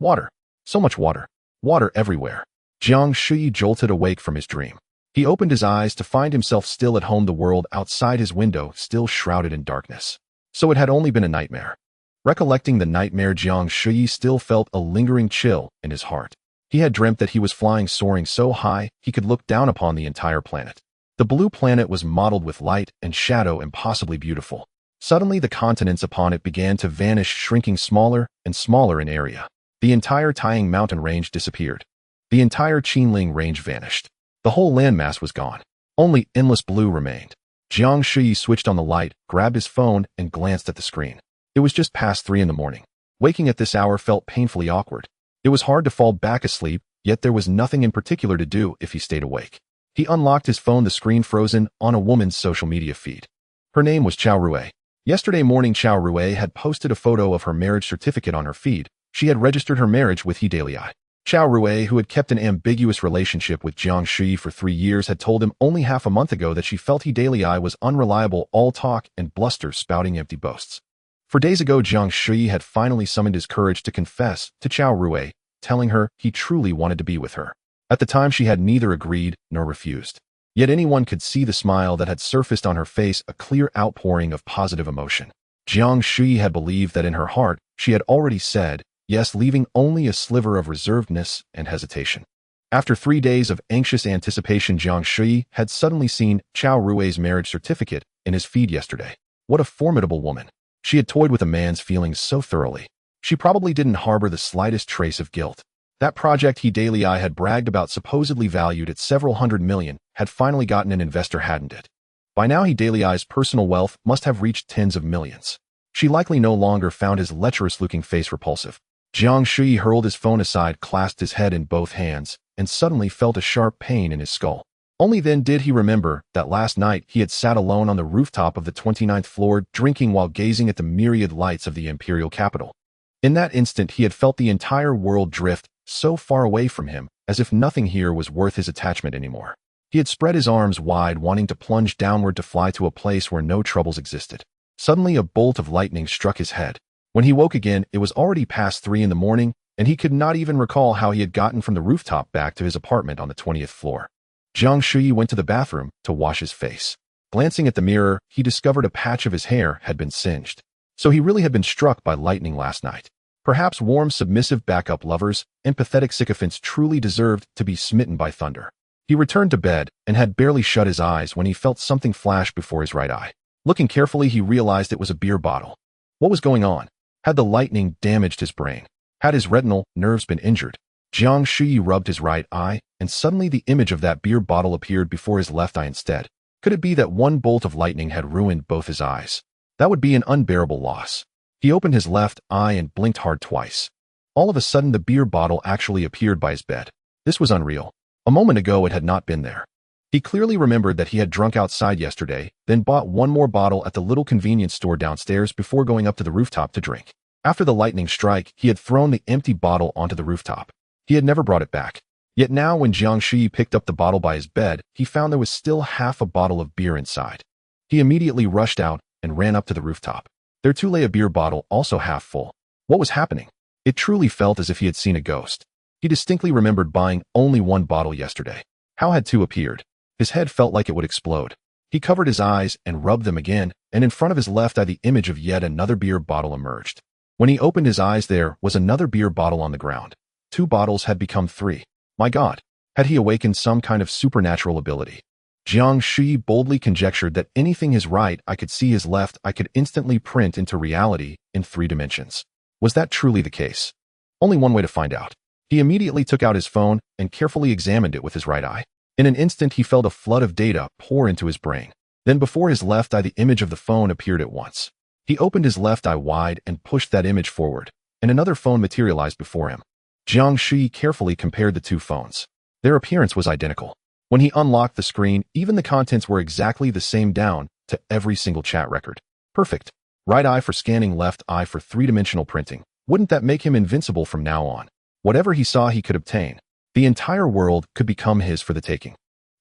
Water. So much water. Water everywhere. Jiang Shuyi jolted awake from his dream. He opened his eyes to find himself still at home, the world outside his window still shrouded in darkness. So it had only been a nightmare. Recollecting the nightmare, Jiang Shuyi still felt a lingering chill in his heart. He had dreamt that he was flying, soaring so high he could look down upon the entire planet. The blue planet was mottled with light and shadow, impossibly beautiful. Suddenly the continents upon it began to vanish, shrinking smaller and smaller in area. The entire Taiying mountain range disappeared. The entire Qinling range vanished. The whole landmass was gone. Only endless blue remained. Jiang Shuyi switched on the light, grabbed his phone, and glanced at the screen. It was just past 3 in the morning. Waking at this hour felt painfully awkward. It was hard to fall back asleep, yet there was nothing in particular to do if he stayed awake. He unlocked his phone, the screen frozen on a woman's social media feed. Her name was Qiao Rui. Yesterday morning, Qiao Rui had posted a photo of her marriage certificate on her feed. She had registered her marriage with He Dailai. Qiao Rui, who had kept an ambiguous relationship with Jiang Shuyi for 3 years, had told him only half a month ago that she felt He Dailai was unreliable, all talk and bluster, spouting empty boasts. 4 days ago, Jiang Shuyi had finally summoned his courage to confess to Qiao Rui, telling her he truly wanted to be with her. At the time, she had neither agreed nor refused. Yet anyone could see the smile that had surfaced on her face, a clear outpouring of positive emotion. Jiang Shuyi had believed that in her heart, she had already said yes, leaving only a sliver of reservedness and hesitation. After 3 days of anxious anticipation, Jiang Shuyi had suddenly seen Qiao Rui's marriage certificate in his feed yesterday. What a formidable woman. She had toyed with a man's feelings so thoroughly. She probably didn't harbor the slightest trace of guilt. That project He Dailai had bragged about, supposedly valued at several hundred million, had finally gotten an investor, hadn't it? By now, He Dailai's personal wealth must have reached tens of millions. She likely no longer found his lecherous-looking face repulsive. Jiang Shuyi hurled his phone aside, clasped his head in both hands, and suddenly felt a sharp pain in his skull. Only then did he remember that last night he had sat alone on the rooftop of the 29th floor, drinking while gazing at the myriad lights of the imperial capital. In that instant, he had felt the entire world drift so far away from him, as if nothing here was worth his attachment anymore. He had spread his arms wide, wanting to plunge downward, to fly to a place where no troubles existed. Suddenly, a bolt of lightning struck his head. When he woke again, it was already past 3 in the morning, and he could not even recall how he had gotten from the rooftop back to his apartment on the 20th floor. Jiang Shuyi went to the bathroom to wash his face. Glancing at the mirror, he discovered a patch of his hair had been singed. So he really had been struck by lightning last night. Perhaps warm, submissive backup lovers, empathetic sycophants, truly deserved to be smitten by thunder. He returned to bed and had barely shut his eyes when he felt something flash before his right eye. Looking carefully, he realized it was a beer bottle. What was going on? Had the lightning damaged his brain? Had his retinal nerves been injured? Jiang Shuyi rubbed his right eye, and suddenly the image of that beer bottle appeared before his left eye instead. Could it be that one bolt of lightning had ruined both his eyes? That would be an unbearable loss. He opened his left eye and blinked hard twice. All of a sudden, the beer bottle actually appeared by his bed. This was unreal. A moment ago, it had not been there. He clearly remembered that he had drunk outside yesterday, then bought one more bottle at the little convenience store downstairs before going up to the rooftop to drink. After the lightning strike, he had thrown the empty bottle onto the rooftop. He had never brought it back. Yet now, when Jiang Shuyi picked up the bottle by his bed, he found there was still half a bottle of beer inside. He immediately rushed out and ran up to the rooftop. There too lay a beer bottle, also half full. What was happening? It truly felt as if he had seen a ghost. He distinctly remembered buying only one bottle yesterday. How had two appeared? His head felt like it would explode. He covered his eyes and rubbed them again, and in front of his left eye the image of yet another beer bottle emerged. When he opened his eyes, there was another beer bottle on the ground. 2 bottles had become 3. My God, had he awakened some kind of supernatural ability? Jiang Shuyi boldly conjectured that anything his right eye could see, his left eye could instantly print into reality in 3 dimensions. Was that truly the case? Only one way to find out. He immediately took out his phone and carefully examined it with his right eye. In an instant, he felt a flood of data pour into his brain. Then before his left eye, the image of the phone appeared at once. He opened his left eye wide and pushed that image forward, and another phone materialized before him. Jiang Shuyi carefully compared the 2 phones. Their appearance was identical. When he unlocked the screen, even the contents were exactly the same down to every single chat record. Perfect. Right eye for scanning, left eye for 3-dimensional printing. Wouldn't that make him invincible from now on? Whatever he saw, he could obtain. The entire world could become his for the taking.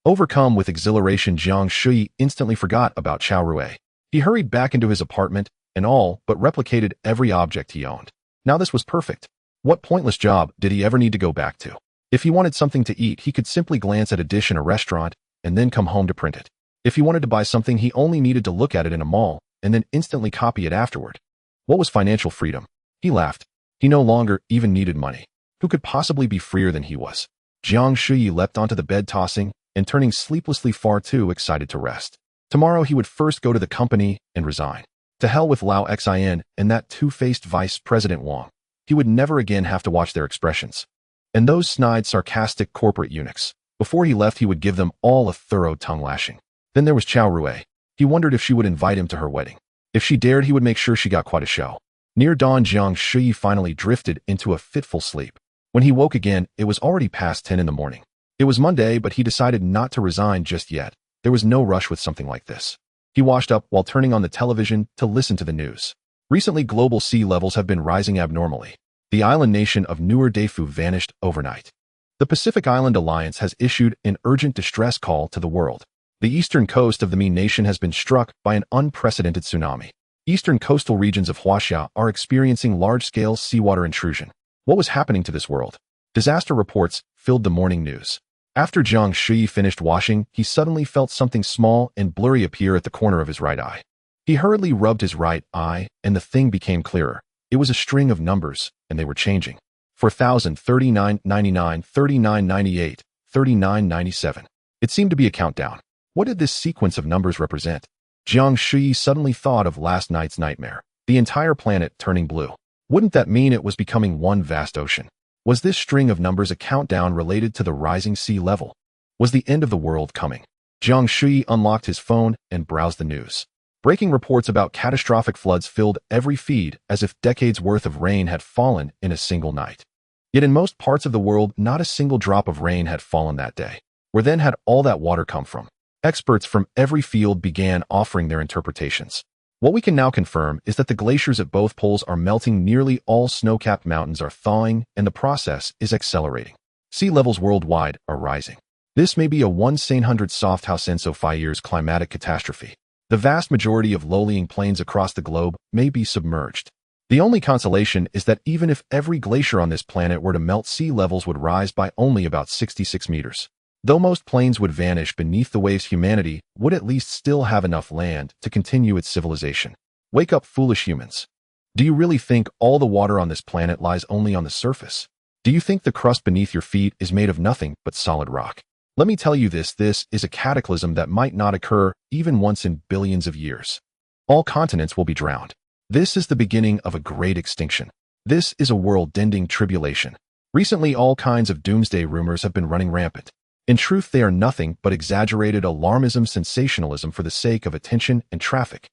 Overcome with exhilaration, Jiang Shuyi instantly forgot about Qiao Rui. He hurried back into his apartment and all but replicated every object he owned. Now this was perfect. What pointless job did he ever need to go back to? If he wanted something to eat, he could simply glance at a dish in a restaurant and then come home to print it. If he wanted to buy something, he only needed to look at it in a mall and then instantly copy it afterward. What was financial freedom? He laughed. He no longer even needed money. Who could possibly be freer than he was? Jiang Shuyi leapt onto the bed, tossing and turning sleeplessly, far too excited to rest. Tomorrow he would first go to the company and resign. To hell with Lao Xin and that two-faced Vice President Wang. He would never again have to watch their expressions. And those snide, sarcastic corporate eunuchs. Before he left, he would give them all a thorough tongue-lashing. Then there was Chao Rue. He wondered if she would invite him to her wedding. If she dared, he would make sure she got quite a show. Near dawn, Jiang Shuyi finally drifted into a fitful sleep. When he woke again, it was already past 10 in the morning. It was Monday, but he decided not to resign just yet. There was no rush with something like this. He washed up while turning on the television to listen to the news. Recently, global sea levels have been rising abnormally. The island nation of Defu vanished overnight. The Pacific Island Alliance has issued an urgent distress call to the world. The eastern coast of the Ming nation has been struck by an unprecedented tsunami. Eastern coastal regions of Huaxia are experiencing large-scale seawater intrusion. What was happening to this world? Disaster reports filled the morning news. After Jiang Shuyi finished washing, he suddenly felt something small and blurry appear at the corner of his right eye. He hurriedly rubbed his right eye, and the thing became clearer. It was a string of numbers, and they were changing. 4,000, 39.99, 39.98, 39.97. It seemed to be a countdown. What did this sequence of numbers represent? Jiang Shuyi suddenly thought of last night's nightmare. The entire planet turning blue. Wouldn't that mean it was becoming one vast ocean? Was this string of numbers a countdown related to the rising sea level? Was the end of the world coming? Jiang Shuyi unlocked his phone and browsed the news. Breaking reports about catastrophic floods filled every feed, as if decades' worth of rain had fallen in a single night. Yet in most parts of the world, not a single drop of rain had fallen that day. Where then had all that water come from? Experts from every field began offering their interpretations. What we can now confirm is that the glaciers at both poles are melting, nearly all snow-capped mountains are thawing, and the process is accelerating. Sea levels worldwide are rising. This may be a 100 soft house in so 5 years climatic catastrophe. The vast majority of low-lying plains across the globe may be submerged. The only consolation is that even if every glacier on this planet were to melt, sea levels would rise by only about 66 meters. Though most plains would vanish beneath the waves, humanity would at least still have enough land to continue its civilization. Wake up, foolish humans. Do you really think all the water on this planet lies only on the surface? Do you think the crust beneath your feet is made of nothing but solid rock? Let me tell you this is a cataclysm that might not occur even once in billions of years. All continents will be drowned. This is the beginning of a great extinction. This is a world-ending tribulation. Recently, all kinds of doomsday rumors have been running rampant. In truth, they are nothing but exaggerated alarmism, sensationalism for the sake of attention and traffic.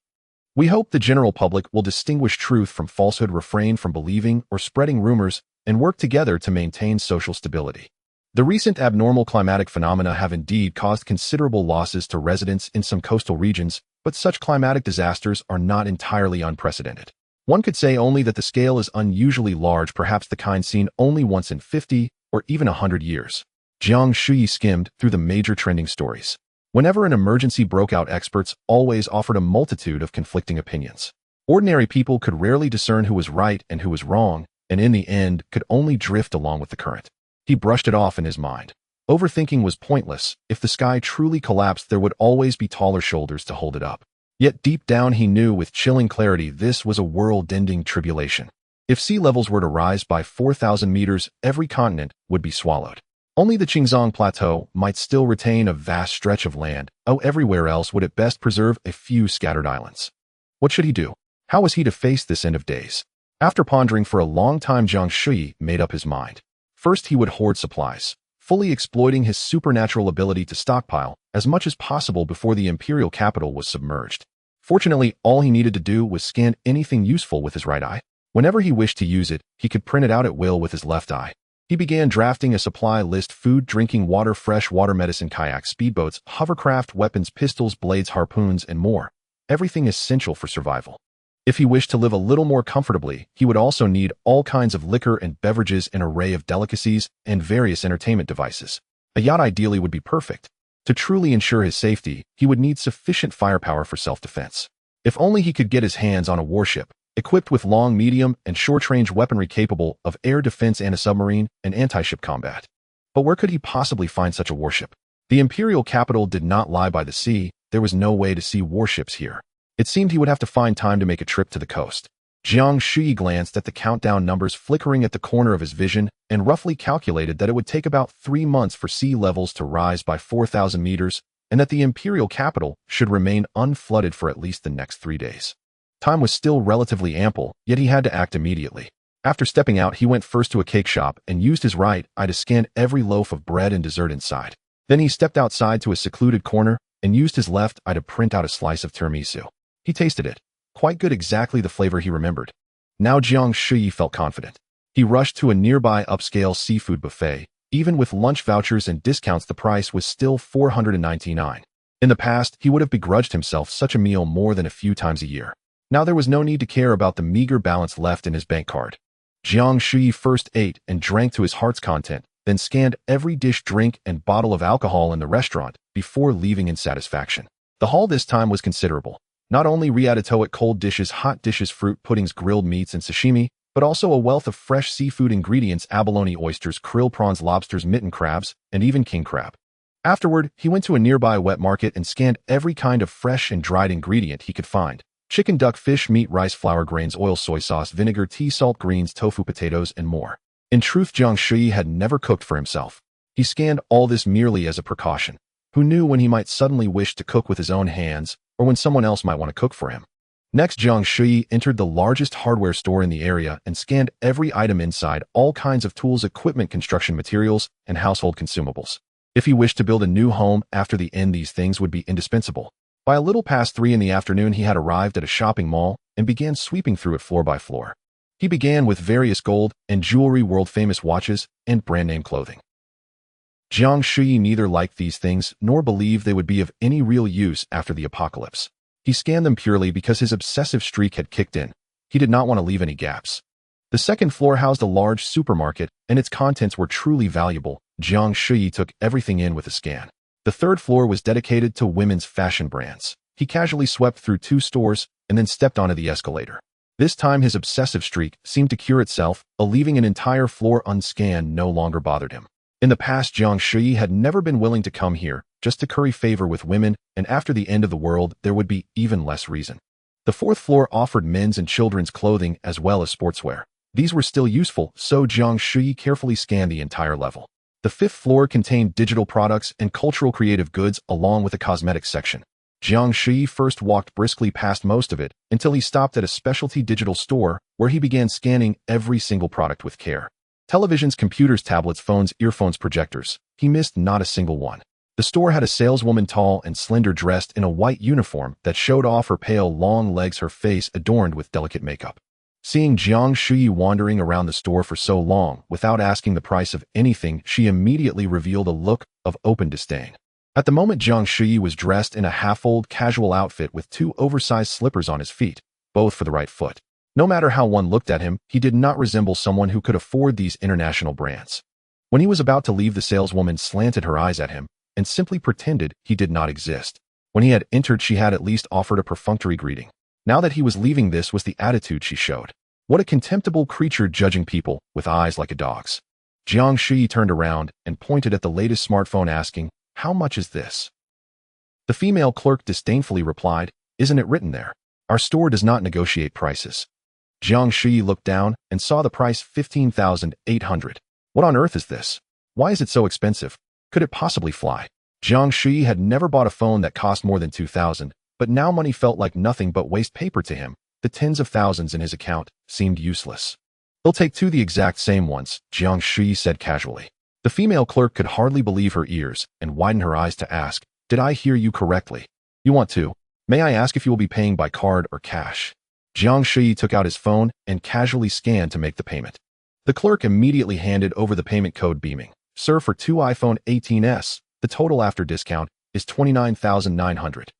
We hope the general public will distinguish truth from falsehood, refrain from believing or spreading rumors, and work together to maintain social stability. The recent abnormal climatic phenomena have indeed caused considerable losses to residents in some coastal regions, but such climatic disasters are not entirely unprecedented. One could say only that the scale is unusually large, perhaps the kind seen only once in 50 or even 100 years. Jiang Shuyi skimmed through the major trending stories. Whenever an emergency broke out, experts always offered a multitude of conflicting opinions. Ordinary people could rarely discern who was right and who was wrong, and in the end could only drift along with the current. He brushed it off in his mind. Overthinking was pointless. If the sky truly collapsed, there would always be taller shoulders to hold it up. Yet deep down he knew with chilling clarity this was a world-ending tribulation. If sea levels were to rise by 4,000 meters, every continent would be swallowed. Only the Qingzhou Plateau might still retain a vast stretch of land. Everywhere else would at best preserve a few scattered islands. What should he do? How was he to face this end of days? After pondering for a long time, Jiang Shuyi made up his mind. First, he would hoard supplies, fully exploiting his supernatural ability to stockpile as much as possible before the imperial capital was submerged. Fortunately, all he needed to do was scan anything useful with his right eye. Whenever he wished to use it, he could print it out at will with his left eye. He began drafting a supply list: food, drinking water, fresh water, medicine, kayaks, speedboats, hovercraft, weapons, pistols, blades, harpoons, and more. Everything essential for survival. If he wished to live a little more comfortably, he would also need all kinds of liquor and beverages, an array of delicacies, and various entertainment devices. A yacht ideally would be perfect. To truly ensure his safety, he would need sufficient firepower for self-defense. If only he could get his hands on a warship, equipped with long, medium, and short-range weaponry capable of air defense and a submarine and anti-ship combat. But where could he possibly find such a warship? The imperial capital did not lie by the sea. There was no way to see warships here. It seemed he would have to find time to make a trip to the coast. Jiang Shuyi glanced at the countdown numbers flickering at the corner of his vision and roughly calculated that it would take about 3 months for sea levels to rise by 4,000 meters and that the imperial capital should remain unflooded for at least the next 3 days. Time was still relatively ample, yet he had to act immediately. After stepping out, he went first to a cake shop and used his right eye to scan every loaf of bread and dessert inside. Then he stepped outside to a secluded corner and used his left eye to print out a slice of tiramisu. He tasted it. Quite good, exactly the flavor he remembered. Now Jiang Shuyi felt confident. He rushed to a nearby upscale seafood buffet. Even with lunch vouchers and discounts, the price was still $499. In the past, he would have begrudged himself such a meal more than a few times a year. Now there was no need to care about the meager balance left in his bank card. Jiang Shuyi first ate and drank to his heart's content, then scanned every dish, drink, and bottle of alcohol in the restaurant before leaving in satisfaction. The haul this time was considerable. Not only rigatatoic cold dishes, hot dishes, fruit puddings, grilled meats, and sashimi, but also a wealth of fresh seafood ingredients: abalone oysters, krill prawns, lobsters, mitten crabs, and even king crab. Afterward, he went to a nearby wet market and scanned every kind of fresh and dried ingredient he could find: chicken, duck, fish, meat, rice, flour, grains, oil, soy sauce, vinegar, tea, salt, greens, tofu, potatoes, and more. In truth, Jiang Shuyi had never cooked for himself. He scanned all this merely as a precaution. Who knew when he might suddenly wish to cook with his own hands, or when someone else might want to cook for him? Next, Jiang Shuyi entered the largest hardware store in the area and scanned every item inside: all kinds of tools, equipment, construction materials, and household consumables. If he wished to build a new home after the end, these things would be indispensable. By a little past 3 in the afternoon, he had arrived at a shopping mall and began sweeping through it floor by floor. He began with various gold and jewelry, world-famous watches, and brand-name clothing. Jiang Shuyi neither liked these things nor believed they would be of any real use after the apocalypse. He scanned them purely because his obsessive streak had kicked in. He did not want to leave any gaps. The second floor housed a large supermarket, and its contents were truly valuable. Jiang Shuyi took everything in with a scan. The third floor was dedicated to women's fashion brands. He casually swept through 2 stores and then stepped onto the escalator. This time his obsessive streak seemed to cure itself. Leaving an entire floor unscanned no longer bothered him. In the past, Jiang Shuyi had never been willing to come here just to curry favor with women, and after the end of the world, there would be even less reason. The 4th floor offered men's and children's clothing as well as sportswear. These were still useful, so Jiang Shuyi carefully scanned the entire level. The 5th floor contained digital products and cultural creative goods along with a cosmetics section. Jiang Shuyi first walked briskly past most of it until he stopped at a specialty digital store where he began scanning every single product with care. Televisions, computers, tablets, phones, earphones, projectors. He missed not a single one. The store had a saleswoman, tall and slender, dressed in a white uniform that showed off her pale, long legs, her face adorned with delicate makeup. Seeing Jiang Shuyi wandering around the store for so long without asking the price of anything, she immediately revealed a look of open disdain. At the moment, Jiang Shuyi was dressed in a half-old casual outfit with 2 oversized slippers on his feet, both for the right foot. No matter how one looked at him, he did not resemble someone who could afford these international brands. When he was about to leave, the saleswoman slanted her eyes at him and simply pretended he did not exist. When he had entered, she had at least offered a perfunctory greeting. Now that he was leaving, this was the attitude she showed. What a contemptible creature, judging people with eyes like a dog's. Jiang Shuyi turned around and pointed at the latest smartphone, asking, "How much is this?" The female clerk disdainfully replied, "Isn't it written there? Our store does not negotiate prices." Jiang Shuyi looked down and saw the price: 15,800. What on earth is this? Why is it so expensive? Could it possibly fly? Jiang Shuyi had never bought a phone that cost more than 2,000, but now money felt like nothing but waste paper to him. The tens of thousands in his account seemed useless. "He'll take 2 the exact same ones," Jiang Shuyi said casually. The female clerk could hardly believe her ears and widened her eyes to ask, "Did I hear you correctly? You want 2? May I ask if you will be paying by card or cash?" Jiang Shuyi took out his phone and casually scanned to make the payment. The clerk immediately handed over the payment code, beaming, "Sir, for 2 iPhone 18s, the total after discount is 29,900.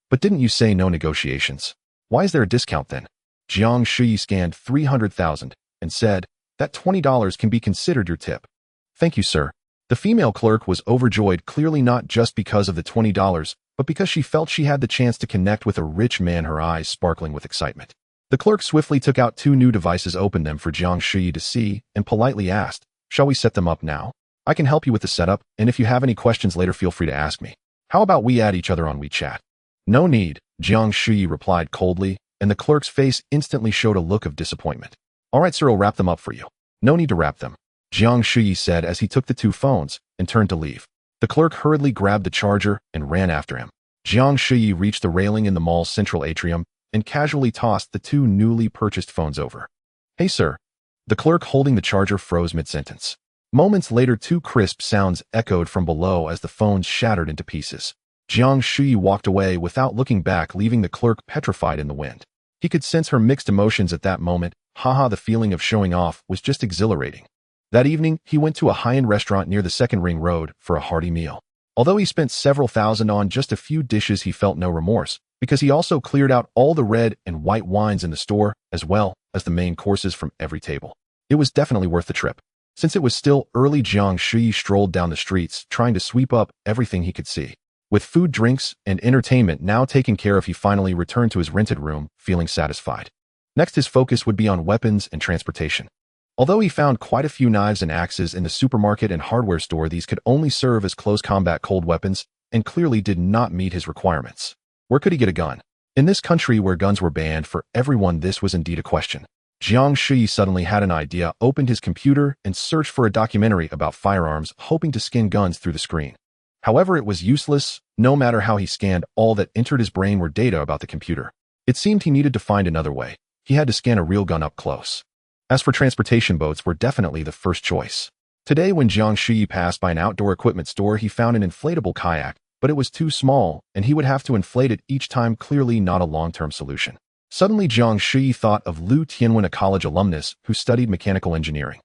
But didn't you say no negotiations? Why is there a discount then?" Jiang Shuyi scanned 300,000 and said, "That $20 can be considered your tip." "Thank you, sir." The female clerk was overjoyed, clearly not just because of the $20, but because she felt she had the chance to connect with a rich man, her eyes sparkling with excitement. The clerk swiftly took out 2 new devices, opened them for Jiang Shuyi to see, and politely asked, "Shall we set them up now? I can help you with the setup, and if you have any questions later, feel free to ask me. How about we add each other on WeChat?" "No need," Jiang Shuyi replied coldly, and the clerk's face instantly showed a look of disappointment. "All right, sir, I'll wrap them up for you." "No need to wrap them," Jiang Shuyi said as he took the 2 phones and turned to leave. The clerk hurriedly grabbed the charger and ran after him. Jiang Shuyi reached the railing in the mall's central atrium and casually tossed the 2 newly purchased phones over. "Hey, sir." The clerk holding the charger froze mid-sentence. Moments later, 2 crisp sounds echoed from below as the phones shattered into pieces. Jiang Shuyi walked away without looking back, leaving the clerk petrified in the wind. He could sense her mixed emotions at that moment. The feeling of showing off was just exhilarating. That evening, he went to a high-end restaurant near the Second Ring Road for a hearty meal. Although he spent several thousand on just a few dishes, he felt no remorse, because he also cleared out all the red and white wines in the store, as well as the main courses from every table. It was definitely worth the trip. Since it was still early, Jiang Shuyi strolled down the streets, trying to sweep up everything he could see. With food, drinks, and entertainment now taken care of, he finally returned to his rented room, feeling satisfied. Next, his focus would be on weapons and transportation. Although he found quite a few knives and axes in the supermarket and hardware store, these could only serve as close combat cold weapons and clearly did not meet his requirements. Where could he get a gun? In this country where guns were banned for everyone, this was indeed a question. Jiang Shuyi suddenly had an idea, opened his computer, and searched for a documentary about firearms, hoping to skin guns through the screen. However, it was useless. No matter how he scanned, all that entered his brain were data about the computer. It seemed he needed to find another way. He had to scan a real gun up close. As for transportation, boats were definitely the first choice. Today, when Jiang Shuyi passed by an outdoor equipment store, he found an inflatable kayak, but it was too small, and he would have to inflate it each time, clearly not a long-term solution. Suddenly, Jiang Shuyi thought of Liu Tianwen, a college alumnus who studied mechanical engineering.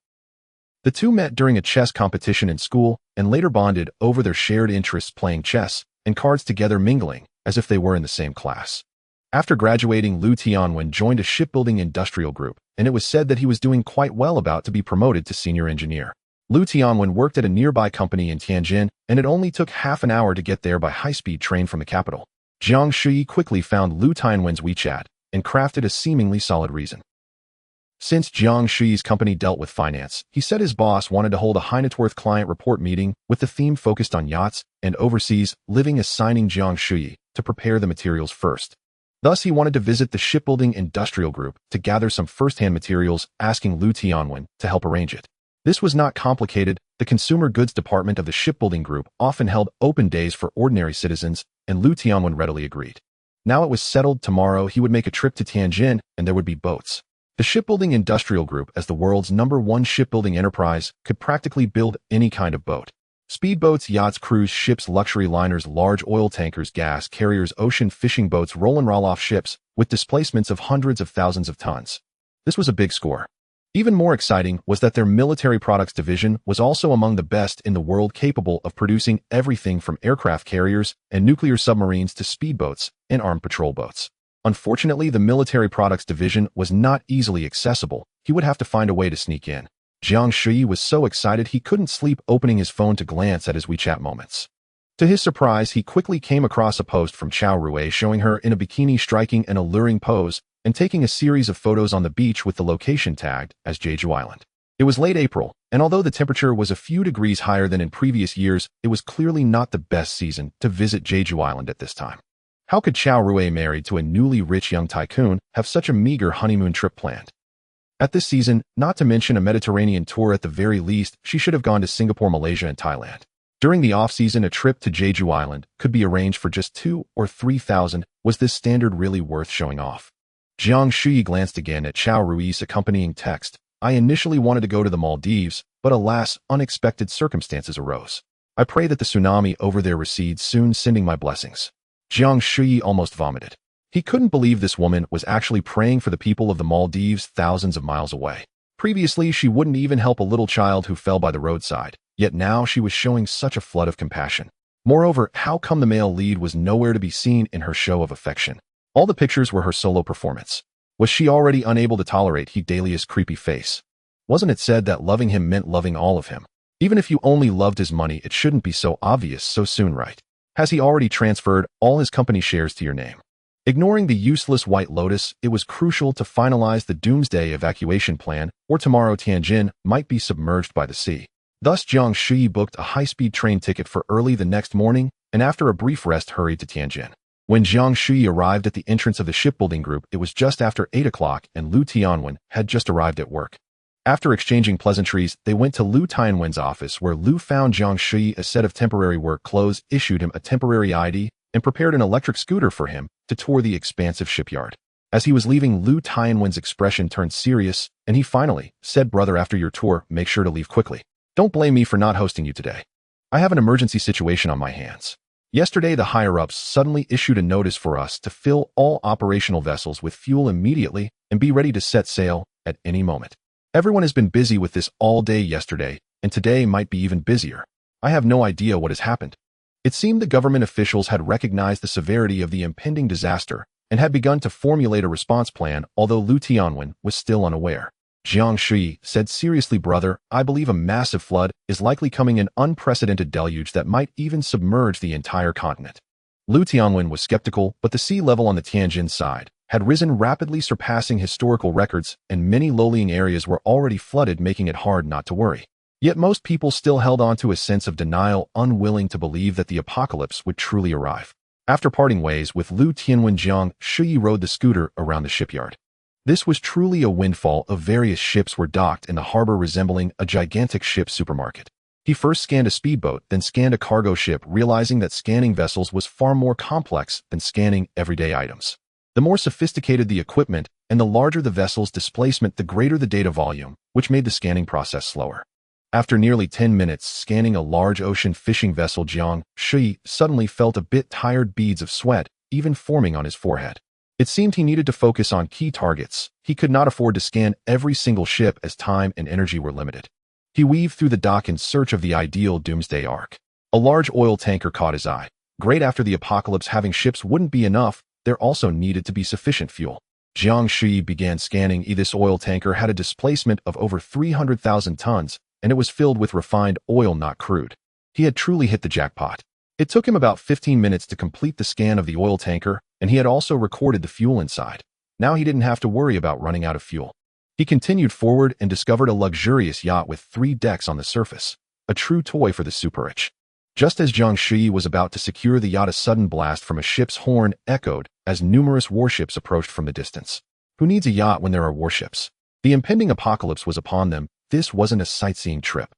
The two met during a chess competition in school and later bonded over their shared interests, playing chess and cards together, mingling as if they were in the same class. After graduating, Liu Tianwen joined a shipbuilding industrial group, and it was said that he was doing quite well, about to be promoted to senior engineer. Liu Tianwen worked at a nearby company in Tianjin, and it only took half an hour to get there by high-speed train from the capital. Jiang Shuyi quickly found Liu Tianwen's WeChat and crafted a seemingly solid reason. Since Jiang Shuyi's company dealt with finance, he said his boss wanted to hold a high-net-worth client report meeting with the theme focused on yachts and overseas living, assigning Jiang Shuyi to prepare the materials first. Thus, he wanted to visit the shipbuilding industrial group to gather some first-hand materials, asking Liu Tianwen to help arrange it. This was not complicated. The consumer goods department of the shipbuilding group often held open days for ordinary citizens, and Liu Tianwen readily agreed. Now it was settled. Tomorrow he would make a trip to Tianjin, and there would be boats. The shipbuilding industrial group, as the world's #1 shipbuilding enterprise, could practically build any kind of boat. Speedboats, yachts, cruise ships, luxury liners, large oil tankers, gas carriers, ocean fishing boats, roll and roll-off ships with displacements of hundreds of thousands of tons. This was a big score. Even more exciting was that their military products division was also among the best in the world, capable of producing everything from aircraft carriers and nuclear submarines to speedboats and armed patrol boats. Unfortunately, the military products division was not easily accessible. He would have to find a way to sneak in. Jiang Shuyi was so excited he couldn't sleep, opening his phone to glance at his WeChat moments. To his surprise, he quickly came across a post from Chao Rui showing her in a bikini, striking an alluring pose and taking a series of photos on the beach with the location tagged as Jeju Island. It was late April, and although the temperature was a few degrees higher than in previous years, it was clearly not the best season to visit Jeju Island at this time. How could Chao Rui, married to a newly rich young tycoon, have such a meager honeymoon trip planned? At this season, not to mention a Mediterranean tour at the very least, she should have gone to Singapore, Malaysia, and Thailand. During the off-season, a trip to Jeju Island could be arranged for just 2,000 or 3,000. Was this standard really worth showing off? Jiang Shuyi glanced again at Chao Rui's accompanying text. I initially wanted to go to the Maldives, but alas, unexpected circumstances arose. I pray that the tsunami over there recedes soon, sending my blessings. Jiang Shuyi almost vomited. He couldn't believe this woman was actually praying for the people of the Maldives, thousands of miles away. Previously, she wouldn't even help a little child who fell by the roadside, yet now she was showing such a flood of compassion. Moreover, how come the male lead was nowhere to be seen in her show of affection? All the pictures were her solo performance. Was she already unable to tolerate Delia's creepy face? Wasn't it said that loving him meant loving all of him? Even if you only loved his money, it shouldn't be so obvious so soon, right? Has he already transferred all his company shares to your name? Ignoring the useless White Lotus, it was crucial to finalize the Doomsday evacuation plan, or tomorrow Tianjin might be submerged by the sea. Thus Jiang Shuyi booked a high-speed train ticket for early the next morning, and after a brief rest hurried to Tianjin. When Jiang Shuyi arrived at the entrance of the shipbuilding group, it was just after 8 o'clock and Lu Tianwen had just arrived at work. After exchanging pleasantries, they went to Lu Tianwen's office, where Lu found Jiang Shuyi a set of temporary work clothes, issued him a temporary ID, and prepared an electric scooter for him to tour the expansive shipyard. As he was leaving, Lu Tianwen's expression turned serious, and he finally said, "Brother, after your tour, make sure to leave quickly. Don't blame me for not hosting you today. I have an emergency situation on my hands. Yesterday, the higher-ups suddenly issued a notice for us to fill all operational vessels with fuel immediately and be ready to set sail at any moment. Everyone has been busy with this all day yesterday, and today might be even busier. I have no idea what has happened." It seemed the government officials had recognized the severity of the impending disaster and had begun to formulate a response plan, although Lu Tianwen was still unaware. Jiang Shuyi said seriously, "Brother, I believe a massive flood is likely coming, an unprecedented deluge that might even submerge the entire continent." Lu Tianwen was skeptical, but the sea level on the Tianjin side had risen rapidly, surpassing historical records, and many low-lying areas were already flooded, making it hard not to worry. Yet most people still held on to a sense of denial, unwilling to believe that the apocalypse would truly arrive. After parting ways with Lu Tianwen, Jiang Shuyi rode the scooter around the shipyard. This was truly a windfall of various ships were docked in the harbor, resembling a gigantic ship supermarket. He first scanned a speedboat, then scanned a cargo ship, realizing that scanning vessels was far more complex than scanning everyday items. The more sophisticated the equipment and the larger the vessel's displacement, the greater the data volume, which made the scanning process slower. After nearly 10 minutes scanning a large ocean fishing vessel, Jiang Shuyi suddenly felt a bit tired, beads of sweat even forming on his forehead. It seemed he needed to focus on key targets. He could not afford to scan every single ship as time and energy were limited. He weaved through the dock in search of the ideal Doomsday arc. A large oil tanker caught his eye. Great, after the apocalypse, having ships wouldn't be enough. There also needed to be sufficient fuel. Jiang Shuyi began scanning. This oil tanker had a displacement of over 300,000 tons, and it was filled with refined oil, not crude. He had truly hit the jackpot. It took him about 15 minutes to complete the scan of the oil tanker, and he had also recorded the fuel inside. Now he didn't have to worry about running out of fuel. He continued forward and discovered a luxurious yacht with 3 decks on the surface, a true toy for the super-rich. Just as Jiang Shuyi was about to secure the yacht, a sudden blast from a ship's horn echoed as numerous warships approached from the distance. Who needs a yacht when there are warships? The impending apocalypse was upon them. This wasn't a sightseeing trip.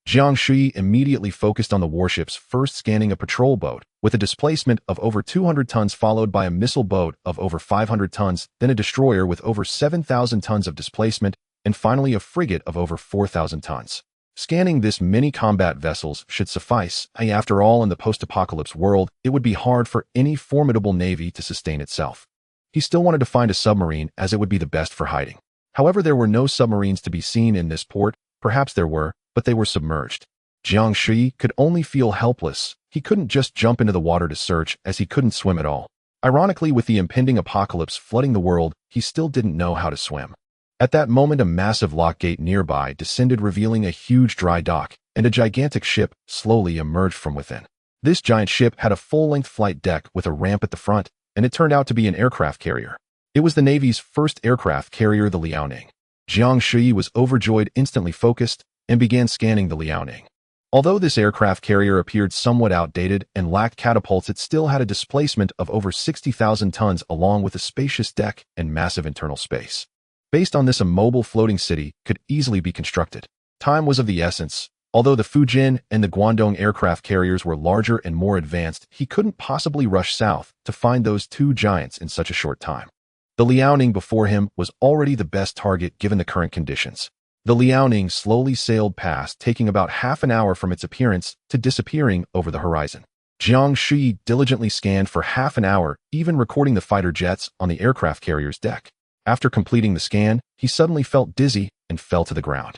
Jiang Shuyi immediately focused on the warships, first scanning a patrol boat with a displacement of over 200 tons, followed by a missile boat of over 500 tons, then a destroyer with over 7,000 tons of displacement, and finally a frigate of over 4,000 tons. Scanning this many combat vessels should suffice. After all, in the post-apocalypse world, it would be hard for any formidable navy to sustain itself. He still wanted to find a submarine, as it would be the best for hiding. However, there were no submarines to be seen in this port. Perhaps there were, but they were submerged. Jiang Shuyi could only feel helpless. He couldn't just jump into the water to search, as he couldn't swim at all. Ironically, with the impending apocalypse flooding the world, he still didn't know how to swim. At that moment, a massive lock gate nearby descended, revealing a huge dry dock, and a gigantic ship slowly emerged from within. This giant ship had a full-length flight deck with a ramp at the front, and it turned out to be an aircraft carrier. It was the Navy's first aircraft carrier, the Liaoning. Jiang Shuyi was overjoyed, instantly focused, and began scanning the Liaoning. Although this aircraft carrier appeared somewhat outdated and lacked catapults, it still had a displacement of over 60,000 tons, along with a spacious deck and massive internal space. Based on this, a mobile floating city could easily be constructed. Time was of the essence. Although the Fujin and the Guangdong aircraft carriers were larger and more advanced, he couldn't possibly rush south to find those two giants in such a short time. The Liaoning before him was already the best target given the current conditions. The Liaoning slowly sailed past, taking about half an hour from its appearance to disappearing over the horizon. Jiang Shuyi diligently scanned for half an hour, even recording the fighter jets on the aircraft carrier's deck. After completing the scan, he suddenly felt dizzy and fell to the ground.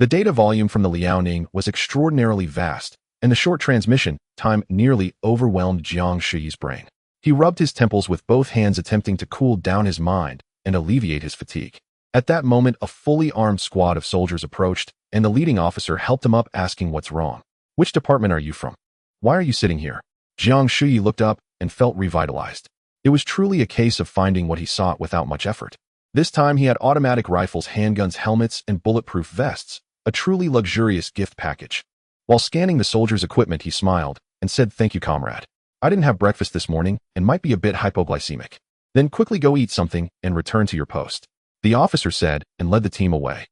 The data volume from the Liaoning was extraordinarily vast, and the short transmission time nearly overwhelmed Jiang Shuyi's brain. He rubbed his temples with both hands, attempting to cool down his mind and alleviate his fatigue. At that moment, a fully armed squad of soldiers approached, and the leading officer helped him up, asking, "What's wrong? Which department are you from? Why are you sitting here?" Jiang Shuyi looked up and felt revitalized. It was truly a case of finding what he sought without much effort. This time he had automatic rifles, handguns, helmets, and bulletproof vests, a truly luxurious gift package. While scanning the soldier's equipment, he smiled and said, "Thank you, comrade. I didn't have breakfast this morning and might be a bit hypoglycemic. Then quickly go eat something and return to your post," the officer said and led the team away.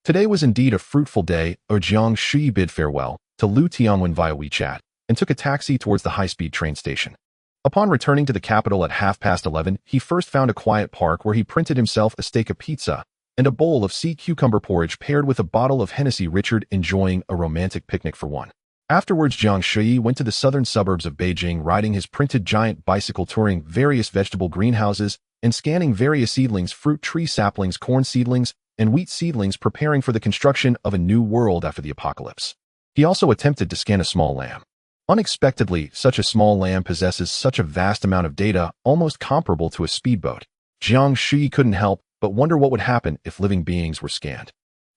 Today was indeed a fruitful day. Jiang Shuyi bid farewell to Lu Tianwen via WeChat and took a taxi towards the high-speed train station. Upon returning to the capital at 11:30, he first found a quiet park where he printed himself a steak of pizza and a bowl of sea cucumber porridge paired with a bottle of Hennessy. Richard enjoying a romantic picnic for one. Afterwards, Jiang Shuyi went to the southern suburbs of Beijing, riding his printed giant bicycle, touring various vegetable greenhouses and scanning various seedlings, fruit tree saplings, corn seedlings, and wheat seedlings, preparing for the construction of a new world after the apocalypse. He also attempted to scan a small lamb. Unexpectedly, such a small lamb possesses such a vast amount of data, almost comparable to a speedboat. Jiang Shuyi couldn't help but wonder what would happen if living beings were scanned.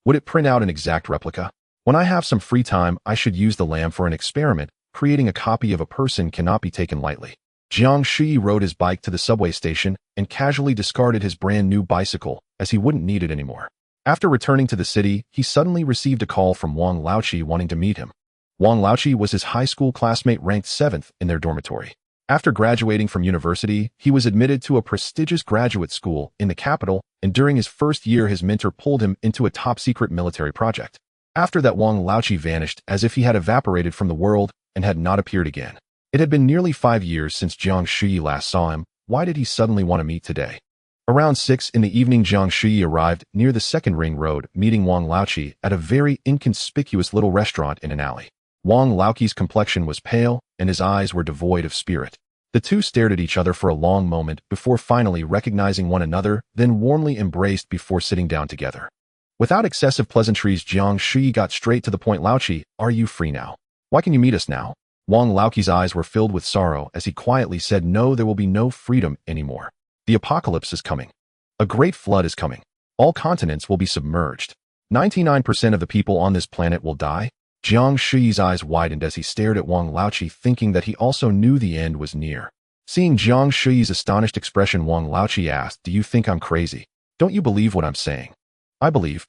Would it print out an exact replica? When I have some free time, I should use the lamb for an experiment. Creating a copy of a person cannot be taken lightly. Jiang Shuyi rode his bike to the subway station and casually discarded his brand new bicycle as he wouldn't need it anymore. After returning to the city, he suddenly received a call from Wang Laoqi wanting to meet him. Wang Laoqi was his high school classmate, ranked 7th in their dormitory. After graduating from university, he was admitted to a prestigious graduate school in the capital, and during his first year his mentor pulled him into a top-secret military project. After that, Wang Laoqi vanished as if he had evaporated from the world and had not appeared again. It had been nearly 5 years since Jiang Shuyi last saw him. Why did he suddenly want to meet today? Around 6 in the evening, Jiang Shuyi arrived near the second ring road, meeting Wang Laoqi at a very inconspicuous little restaurant in an alley. Wang Laoqi's complexion was pale, and his eyes were devoid of spirit. The two stared at each other for a long moment before finally recognizing one another, then warmly embraced before sitting down together. Without excessive pleasantries, Jiang Shuyi got straight to the point. "Laoqi, are you free now? Why can you meet us now?" Wang Laoqi's eyes were filled with sorrow as he quietly said, "No, there will be no freedom anymore. The apocalypse is coming. A great flood is coming. All continents will be submerged. 99% of the people on this planet will die." Jiang Shuyi's eyes widened as he stared at Wang Laoqi, thinking that he also knew the end was near. Seeing Jiang Shuyi's astonished expression, Wang Laoqi asked, "Do you think I'm crazy? Don't you believe what I'm saying?" I believe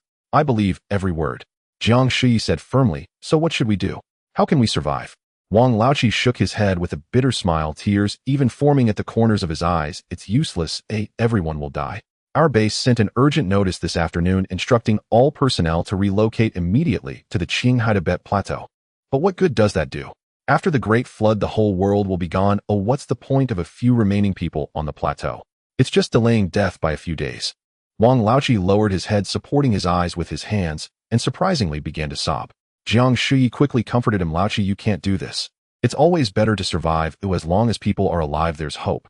every word," Jiang Shuyi said firmly. "So what should we do? How can we survive?" Wang Laoqi shook his head with a bitter smile, tears even forming at the corners of his eyes. "It's useless. Everyone will die. Our base sent an urgent notice this afternoon instructing all personnel to relocate immediately to the Qinghai Plateau. But what good does that do? After the Great Flood, the whole world will be gone. What's the point of a few remaining people on the plateau? It's just delaying death by a few days." Wang Laoqi lowered his head, supporting his eyes with his hands, and surprisingly began to sob. Jiang Shuyi quickly comforted him. "Laoqi, you can't do this. It's always better to survive. As long as people are alive, there's hope."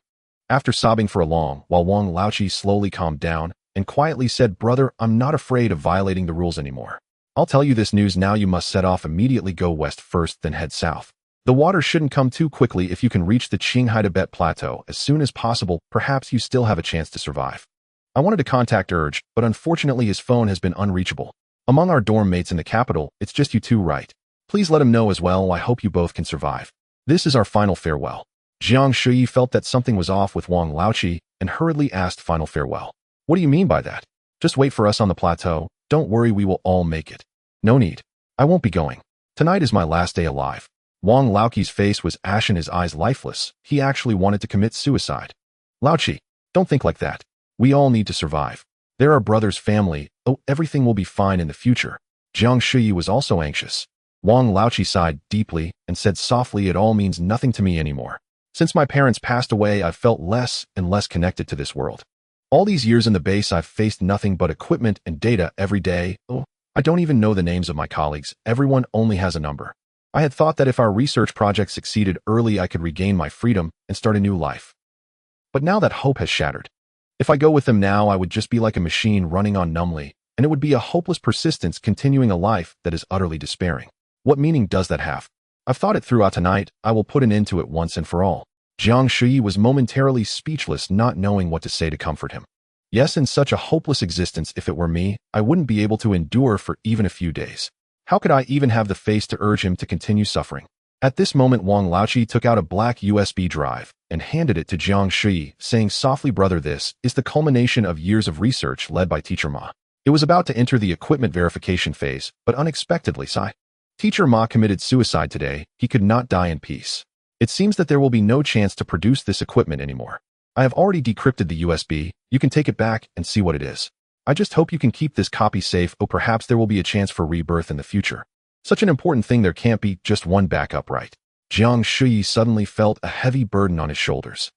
After sobbing for a long while, Wang Laoqi slowly calmed down and quietly said, "Brother, I'm not afraid of violating the rules anymore. I'll tell you this news now. You must set off immediately. Go west first, then head south. The water shouldn't come too quickly. If you can reach the Qinghai Plateau as soon as possible, perhaps you still have a chance to survive." I wanted to contact Urge, but unfortunately his phone has been unreachable. Among our dorm mates in the capital, it's just you two, right? Please let him know as well. I hope you both can survive. This is our final farewell. Jiang Shuyi felt that something was off with Wang Laoqi and hurriedly asked, "Final farewell? What do you mean by that?" "Just wait for us on the plateau. Don't worry, we will all make it." "No need. I won't be going. Tonight is my last day alive." Wang Laoqi's face was ashen, his eyes lifeless. He actually wanted to commit suicide. "Laoqi, don't think like that. We all need to survive. They're our brother's family. Everything will be fine in the future." Jiang Shuyi was also anxious. Wang Laoqi sighed deeply and said softly, "It all means nothing to me anymore. Since my parents passed away, I've felt less and less connected to this world. All these years in the base, I've faced nothing but equipment and data every day. I don't even know the names of my colleagues. Everyone only has a number. I had thought that if our research project succeeded early, I could regain my freedom and start a new life. But now that hope has shattered. If I go with them now, I would just be like a machine running on numbly, and it would be a hopeless persistence continuing a life that is utterly despairing. What meaning does that have? I've thought it throughout tonight. I will put an end to it once and for all." Jiang Shuyi was momentarily speechless, not knowing what to say to comfort him. Yes, in such a hopeless existence, if it were me, I wouldn't be able to endure for even a few days. How could I even have the face to urge him to continue suffering? At this moment, Wang Laoqi took out a black USB drive and handed it to Jiang Shuyi, saying softly, "Brother, this is the culmination of years of research led by Teacher Ma." It was about to enter the equipment verification phase, but unexpectedly, Teacher Ma committed suicide today. He could not die in peace. It seems that there will be no chance to produce this equipment anymore. I have already decrypted the USB. You can take it back and see what it is. I just hope you can keep this copy safe, or perhaps there will be a chance for rebirth in the future. Such an important thing, there can't be just one backup, right? Jiang Shuyi suddenly felt a heavy burden on his shoulders.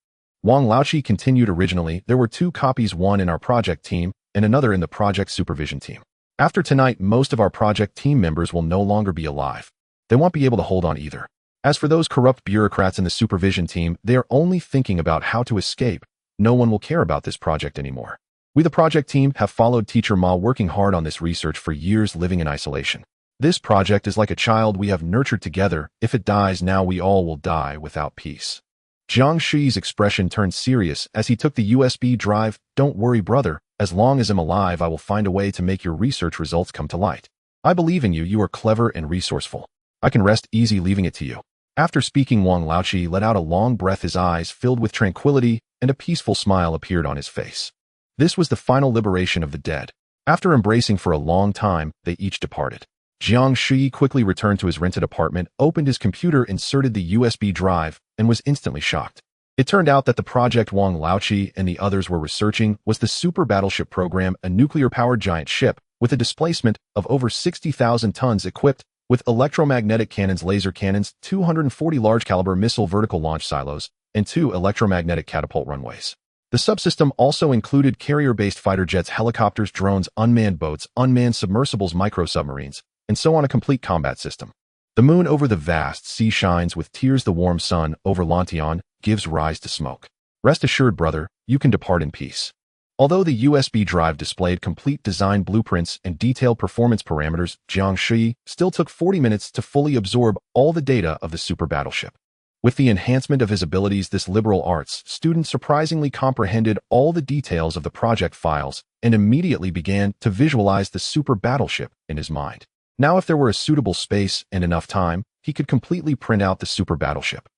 Wang Laoqi continued, "Originally, there were 2 copies, one in our project team and another in the project supervision team. After tonight, most of our project team members will no longer be alive. They won't be able to hold on either. As for those corrupt bureaucrats in the supervision team, they are only thinking about how to escape. No one will care about this project anymore. We, the project team, have followed Teacher Ma, working hard on this research for years, living in isolation. This project is like a child we have nurtured together. If it dies now, we all will die without peace." Jiang Shuyi's expression turned serious as he took the USB drive. "Don't worry, brother. As long as I'm alive, I will find a way to make your research results come to light. I believe in you. You are clever and resourceful. I can rest easy leaving it to you." After speaking, Wang Laoqi let out a long breath. His eyes filled with tranquility, and a peaceful smile appeared on his face. This was the final liberation of the dead. After embracing for a long time, they each departed. Jiang Shuyi quickly returned to his rented apartment, opened his computer, inserted the USB drive, and was instantly shocked. It turned out that the project Wang Laoqi and the others were researching was the super battleship program, a nuclear-powered giant ship with a displacement of over 60,000 tons, equipped with electromagnetic cannons, laser cannons, 240 large-caliber missile vertical launch silos, and 2 electromagnetic catapult runways. The subsystem also included carrier-based fighter jets, helicopters, drones, unmanned boats, unmanned submersibles, micro-submarines, and so on, a complete combat system. The moon over the vast sea shines with tears. The warm sun over Lantian gives rise to smoke. Rest assured, brother, you can depart in peace. Although the USB drive displayed complete design blueprints and detailed performance parameters, Jiang Shuyi still took 40 minutes to fully absorb all the data of the super battleship. With the enhancement of his abilities, this liberal arts student surprisingly comprehended all the details of the project files and immediately began to visualize the super battleship in his mind. Now, if there were a suitable space and enough time, he could completely print out the super battleship.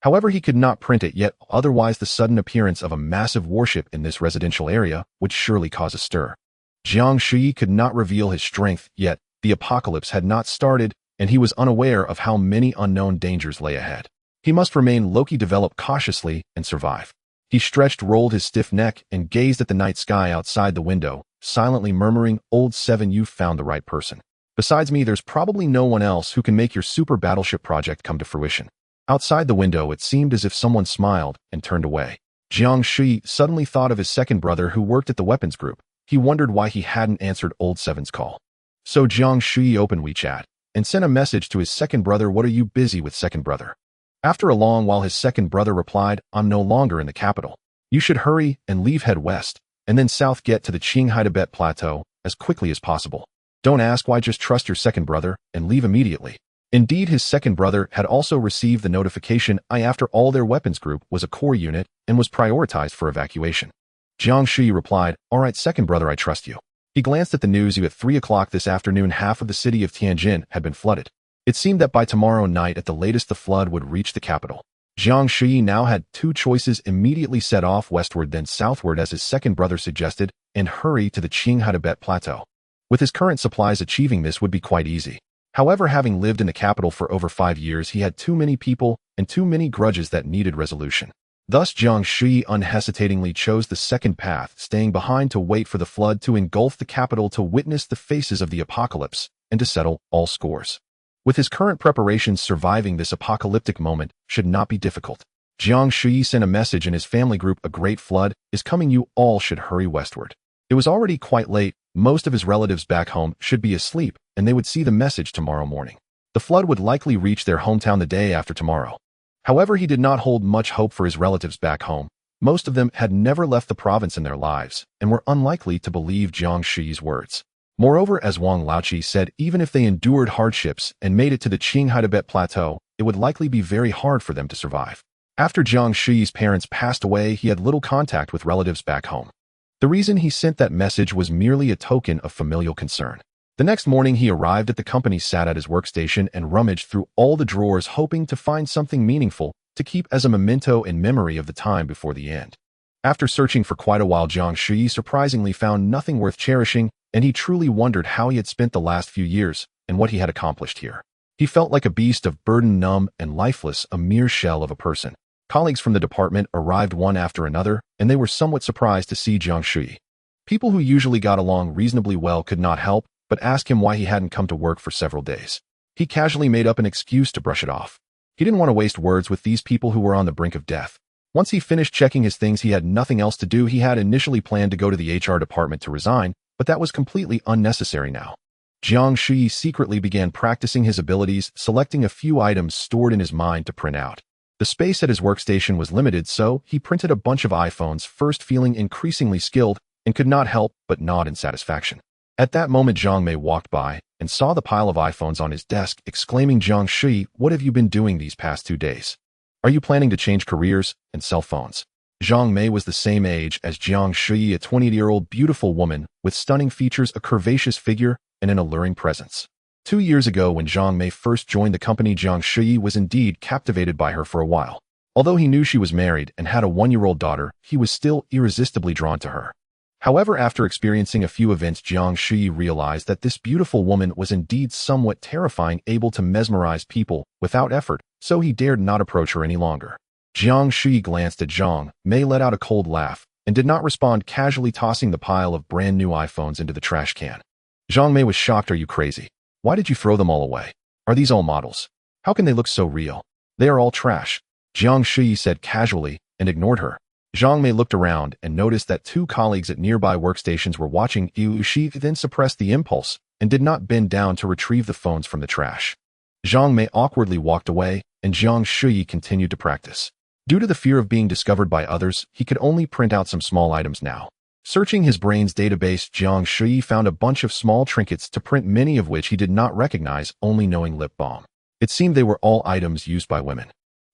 However, he could not print it yet, otherwise the sudden appearance of a massive warship in this residential area would surely cause a stir. Jiang Shuyi could not reveal his strength yet. The apocalypse had not started, and he was unaware of how many unknown dangers lay ahead. He must remain low-key, develop cautiously, and survive. He stretched, rolled his stiff neck, and gazed at the night sky outside the window, silently murmuring, "Old 7, you've found the right person. Besides me, there's probably no one else who can make your super battleship project come to fruition." Outside the window, it seemed as if someone smiled and turned away. Jiang Shuyi suddenly thought of his second brother who worked at the weapons group. He wondered why he hadn't answered Old 7's call. So Jiang Shuyi opened WeChat and sent a message to his second brother. "What are you busy with, second brother?" After a long while, his second brother replied, "I'm no longer in the capital. You should hurry and leave, head west, and then south, get to the Qinghai Tibet Plateau as quickly as possible. Don't ask why, just trust your second brother and leave immediately." Indeed, his second brother had also received the notification. After all, their weapons group was a core unit and was prioritized for evacuation. Jiang Shuyi replied, "All right, second brother, I trust you." He glanced at the news. At 3 o'clock this afternoon, half of the city of Tianjin had been flooded. It seemed that by tomorrow night at the latest, the flood would reach the capital. Jiang Shuyi now had 2 choices: immediately set off westward, then southward as his second brother suggested, and hurry to the Qinghai Tibet Plateau. With his current supplies, achieving this would be quite easy. However, having lived in the capital for over 5 years, he had too many people and too many grudges that needed resolution. Thus, Jiang Shuyi unhesitatingly chose the second path, staying behind to wait for the flood to engulf the capital, to witness the faces of the apocalypse, and to settle all scores. With his current preparations, surviving this apocalyptic moment should not be difficult. Jiang Shuyi sent a message in his family group: "A great flood is coming. You all should hurry westward." It was already quite late. Most of his relatives back home should be asleep, and they would see the message tomorrow morning. The flood would likely reach their hometown the day after tomorrow. However, he did not hold much hope for his relatives back home. Most of them had never left the province in their lives and were unlikely to believe Jiang Shuyi's words. Moreover, as Wang Laoqi said, even if they endured hardships and made it to the Qinghai Tibet Plateau, it would likely be very hard for them to survive. After Jiang Shuyi's parents passed away, he had little contact with relatives back home. The reason he sent that message was merely a token of familial concern. The next morning he arrived at the company, sat at his workstation, and rummaged through all the drawers, hoping to find something meaningful to keep as a memento in memory of the time before the end. After searching for quite a while, Jiang Shuyi surprisingly found nothing worth cherishing, and he truly wondered how he had spent the last few years and what he had accomplished here. He felt like a beast of burden, numb and lifeless, a mere shell of a person. Colleagues from the department arrived one after another, and they were somewhat surprised to see Jiang Shuyi. People who usually got along reasonably well could not help but ask him why he hadn't come to work for several days. He casually made up an excuse to brush it off. He didn't want to waste words with these people who were on the brink of death. Once he finished checking his things, he had nothing else to do. He had initially planned to go to the HR department to resign, but that was completely unnecessary now. Jiang Shuyi secretly began practicing his abilities, selecting a few items stored in his mind to print out. The space at his workstation was limited, so he printed a bunch of iPhones, first feeling increasingly skilled, and could not help but nod in satisfaction. At that moment, Jiang Mei walked by and saw the pile of iPhones on his desk, exclaiming, "Jiang Shuyi, what have you been doing these past 2 days? Are you planning to change careers and sell phones?" Jiang Mei was the same age as Jiang Shuyi, a 20-year-old beautiful woman with stunning features, a curvaceous figure, and an alluring presence. 2 years ago, when Jiang Mei first joined the company, Jiang Shuyi was indeed captivated by her for a while. Although he knew she was married and had a 1-year-old daughter, he was still irresistibly drawn to her. However, after experiencing a few events, Jiang Shuyi realized that this beautiful woman was indeed somewhat terrifying, able to mesmerize people without effort, so he dared not approach her any longer. Jiang Shuyi glanced at Jiang Mei, let out a cold laugh, and did not respond, casually tossing the pile of brand new iPhones into the trash can. Jiang Mei was shocked. "Are you crazy? Why did you throw them all away? Are these all models? How can they look so real? They are all trash," Jiang Shuyi said casually, and ignored her. Jiang Mei looked around and noticed that 2 colleagues at nearby workstations were watching. She then suppressed the impulse and did not bend down to retrieve the phones from the trash. Jiang Mei awkwardly walked away, and Jiang Shuyi continued to practice. Due to the fear of being discovered by others, he could only print out some small items now. Searching his brain's database, Jiang Shuyi found a bunch of small trinkets to print, many of which he did not recognize, only knowing lip balm. It seemed they were all items used by women.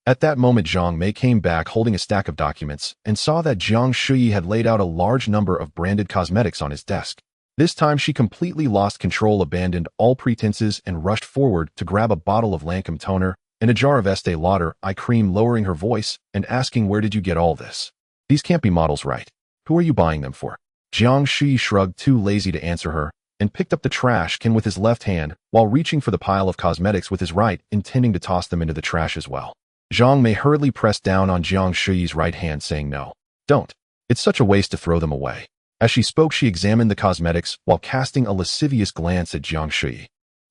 At that moment, Jiang Mei came back holding a stack of documents and saw that Jiang Shuyi had laid out a large number of branded cosmetics on his desk. This time she completely lost control, abandoned all pretenses, and rushed forward to grab a bottle of Lancome toner and a jar of Estee Lauder eye cream, lowering her voice and asking, "Where did you get all this? These can't be models, right? Who are you buying them for?" Jiang Shuyi shrugged, too lazy to answer her, and picked up the trash can with his left hand while reaching for the pile of cosmetics with his right, intending to toss them into the trash as well. Jiang Mei hurriedly pressed down on Jiang Shuyi's right hand, saying, "No, don't. It's such a waste to throw them away." As she spoke, she examined the cosmetics while casting a lascivious glance at Jiang Shuyi.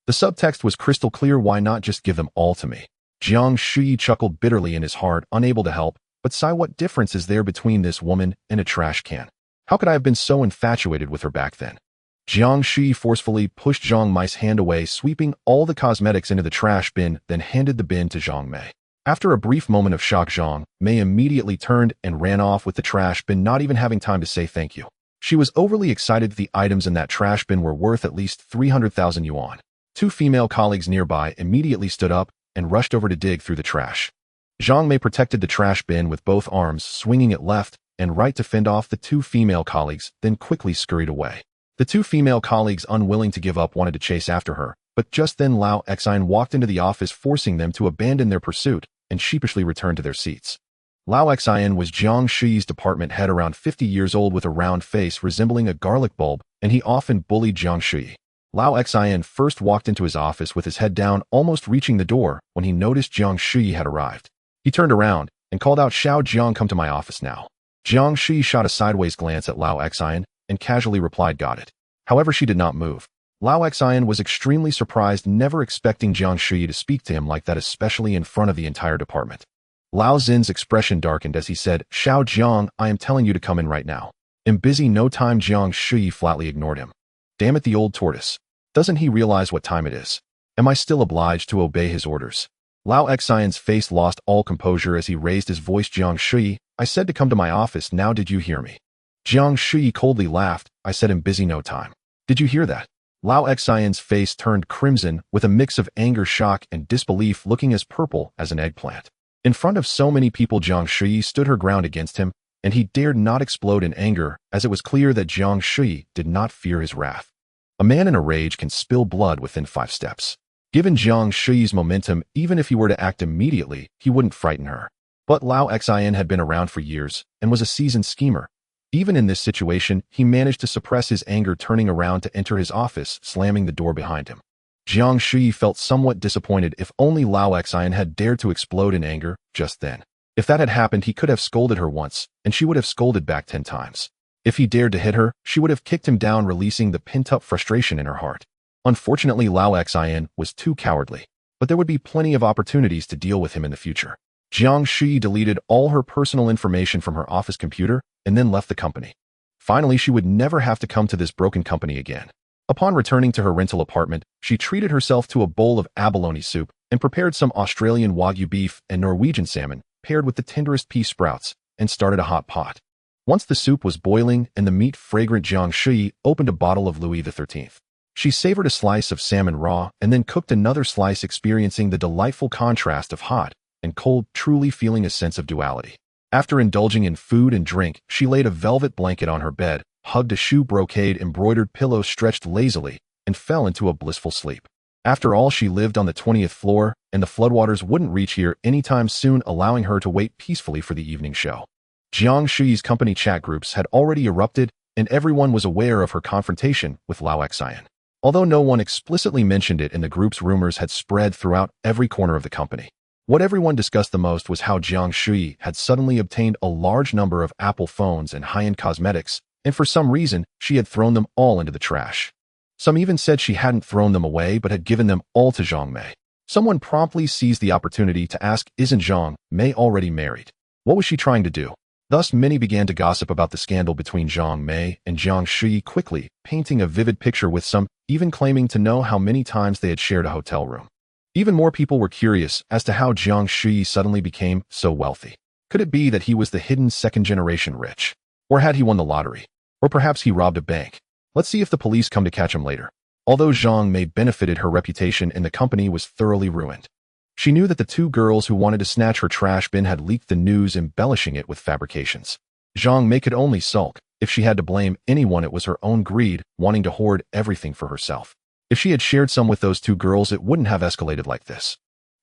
The subtext was crystal clear: "Why not just give them all to me?" Jiang Shuyi chuckled bitterly in his heart, unable to help but sigh. What difference is there between this woman and a trash can? How could I have been so infatuated with her back then? Jiang Shuyi forcefully pushed Jiang Mei's hand away, sweeping all the cosmetics into the trash bin, then handed the bin to Jiang Mei. After a brief moment of shock, Jiang Mei immediately turned and ran off with the trash bin, not even having time to say thank you. She was overly excited. The items in that trash bin were worth at least 300,000 yuan. 2 female colleagues nearby immediately stood up and rushed over to dig through the trash. Jiang Mei protected the trash bin with both arms, swinging it left and right to fend off the 2 female colleagues, then quickly scurried away. The 2 female colleagues, unwilling to give up, wanted to chase after her, but just then Lao Xian walked into the office, forcing them to abandon their pursuit and sheepishly return to their seats. Lao Xian was Jiang Shuyi's department head, around 50 years old, with a round face resembling a garlic bulb, and he often bullied Jiang Shuyi. Lao Xian first walked into his office with his head down, almost reaching the door when he noticed Jiang Shuyi had arrived. He turned around and called out, "Xiao Jiang, come to my office now." Jiang Shuyi shot a sideways glance at Lao Xian and casually replied, "Got it." However, she did not move. Lao Xian was extremely surprised, never expecting Jiang Shuyi to speak to him like that, especially in front of the entire department. Lao Xin's expression darkened as he said, "Xiao Jiang, I am telling you to come in right now. I'm busy, no time." Jiang Shuyi flatly ignored him. Damn it, the old tortoise. Doesn't he realize what time it is? Am I still obliged to obey his orders? Lao Xian's face lost all composure as he raised his voice. "Jiang Shuyi, I said to come to my office now, did you hear me?" Jiang Shuyi coldly laughed. "I said I'm busy, no time. Did you hear that?" Lao Xian's face turned crimson with a mix of anger, shock, and disbelief, looking as purple as an eggplant. In front of so many people, Jiang Shuyi stood her ground against him, and he dared not explode in anger, as it was clear that Jiang Shuyi did not fear his wrath. A man in a rage can spill blood within 5 steps. Given Jiang Shuyi's momentum, even if he were to act immediately, he wouldn't frighten her. But Lao Xin had been around for years and was a seasoned schemer. Even in this situation, he managed to suppress his anger, turning around to enter his office, slamming the door behind him. Jiang Shuyi felt somewhat disappointed. If only Lao Xin had dared to explode in anger just then. If that had happened, he could have scolded her once, and she would have scolded back 10 times. If he dared to hit her, she would have kicked him down, releasing the pent-up frustration in her heart. Unfortunately, Lao Xin was too cowardly, but there would be plenty of opportunities to deal with him in the future. Jiang Shuyi deleted all her personal information from her office computer and then left the company. Finally, she would never have to come to this broken company again. Upon returning to her rental apartment, she treated herself to a bowl of abalone soup and prepared some Australian Wagyu beef and Norwegian salmon paired with the tenderest pea sprouts and started a hot pot. Once the soup was boiling and the meat fragrant, Jiang Shuyi opened a bottle of Louis XIII. She savored a slice of salmon raw and then cooked another slice, experiencing the delightful contrast of hot and cold, truly feeling a sense of duality. After indulging in food and drink, she laid a velvet blanket on her bed, hugged a shoe brocade embroidered pillow, stretched lazily, and fell into a blissful sleep. After all, she lived on the 20th floor, and the floodwaters wouldn't reach here anytime soon, allowing her to wait peacefully for the evening show. Jiang Shuyi's company chat groups had already erupted, and everyone was aware of her confrontation with Lao Xin. Although no one explicitly mentioned it in the groups, rumors had spread throughout every corner of the company. What everyone discussed the most was how Jiang Shuyi had suddenly obtained a large number of Apple phones and high-end cosmetics, and for some reason, she had thrown them all into the trash. Some even said she hadn't thrown them away but had given them all to Zhang Mei. Someone promptly seized the opportunity to ask, isn't Zhang Mei already married? What was she trying to do? Thus, many began to gossip about the scandal between Zhang Mei and Jiang Shuyi, quickly painting a vivid picture, with some even claiming to know how many times they had shared a hotel room. Even more people were curious as to how Jiang Shuyi suddenly became so wealthy. Could it be that he was the hidden second-generation rich? Or had he won the lottery? Or perhaps he robbed a bank? Let's see if the police come to catch him later. Although Zhang Mei benefited, her reputation in the company was thoroughly ruined. She knew that the 2 girls who wanted to snatch her trash bin had leaked the news, embellishing it with fabrications. Zhang Mei could only sulk. If she had to blame anyone, it was her own greed, wanting to hoard everything for herself. If she had shared some with those 2 girls, it wouldn't have escalated like this.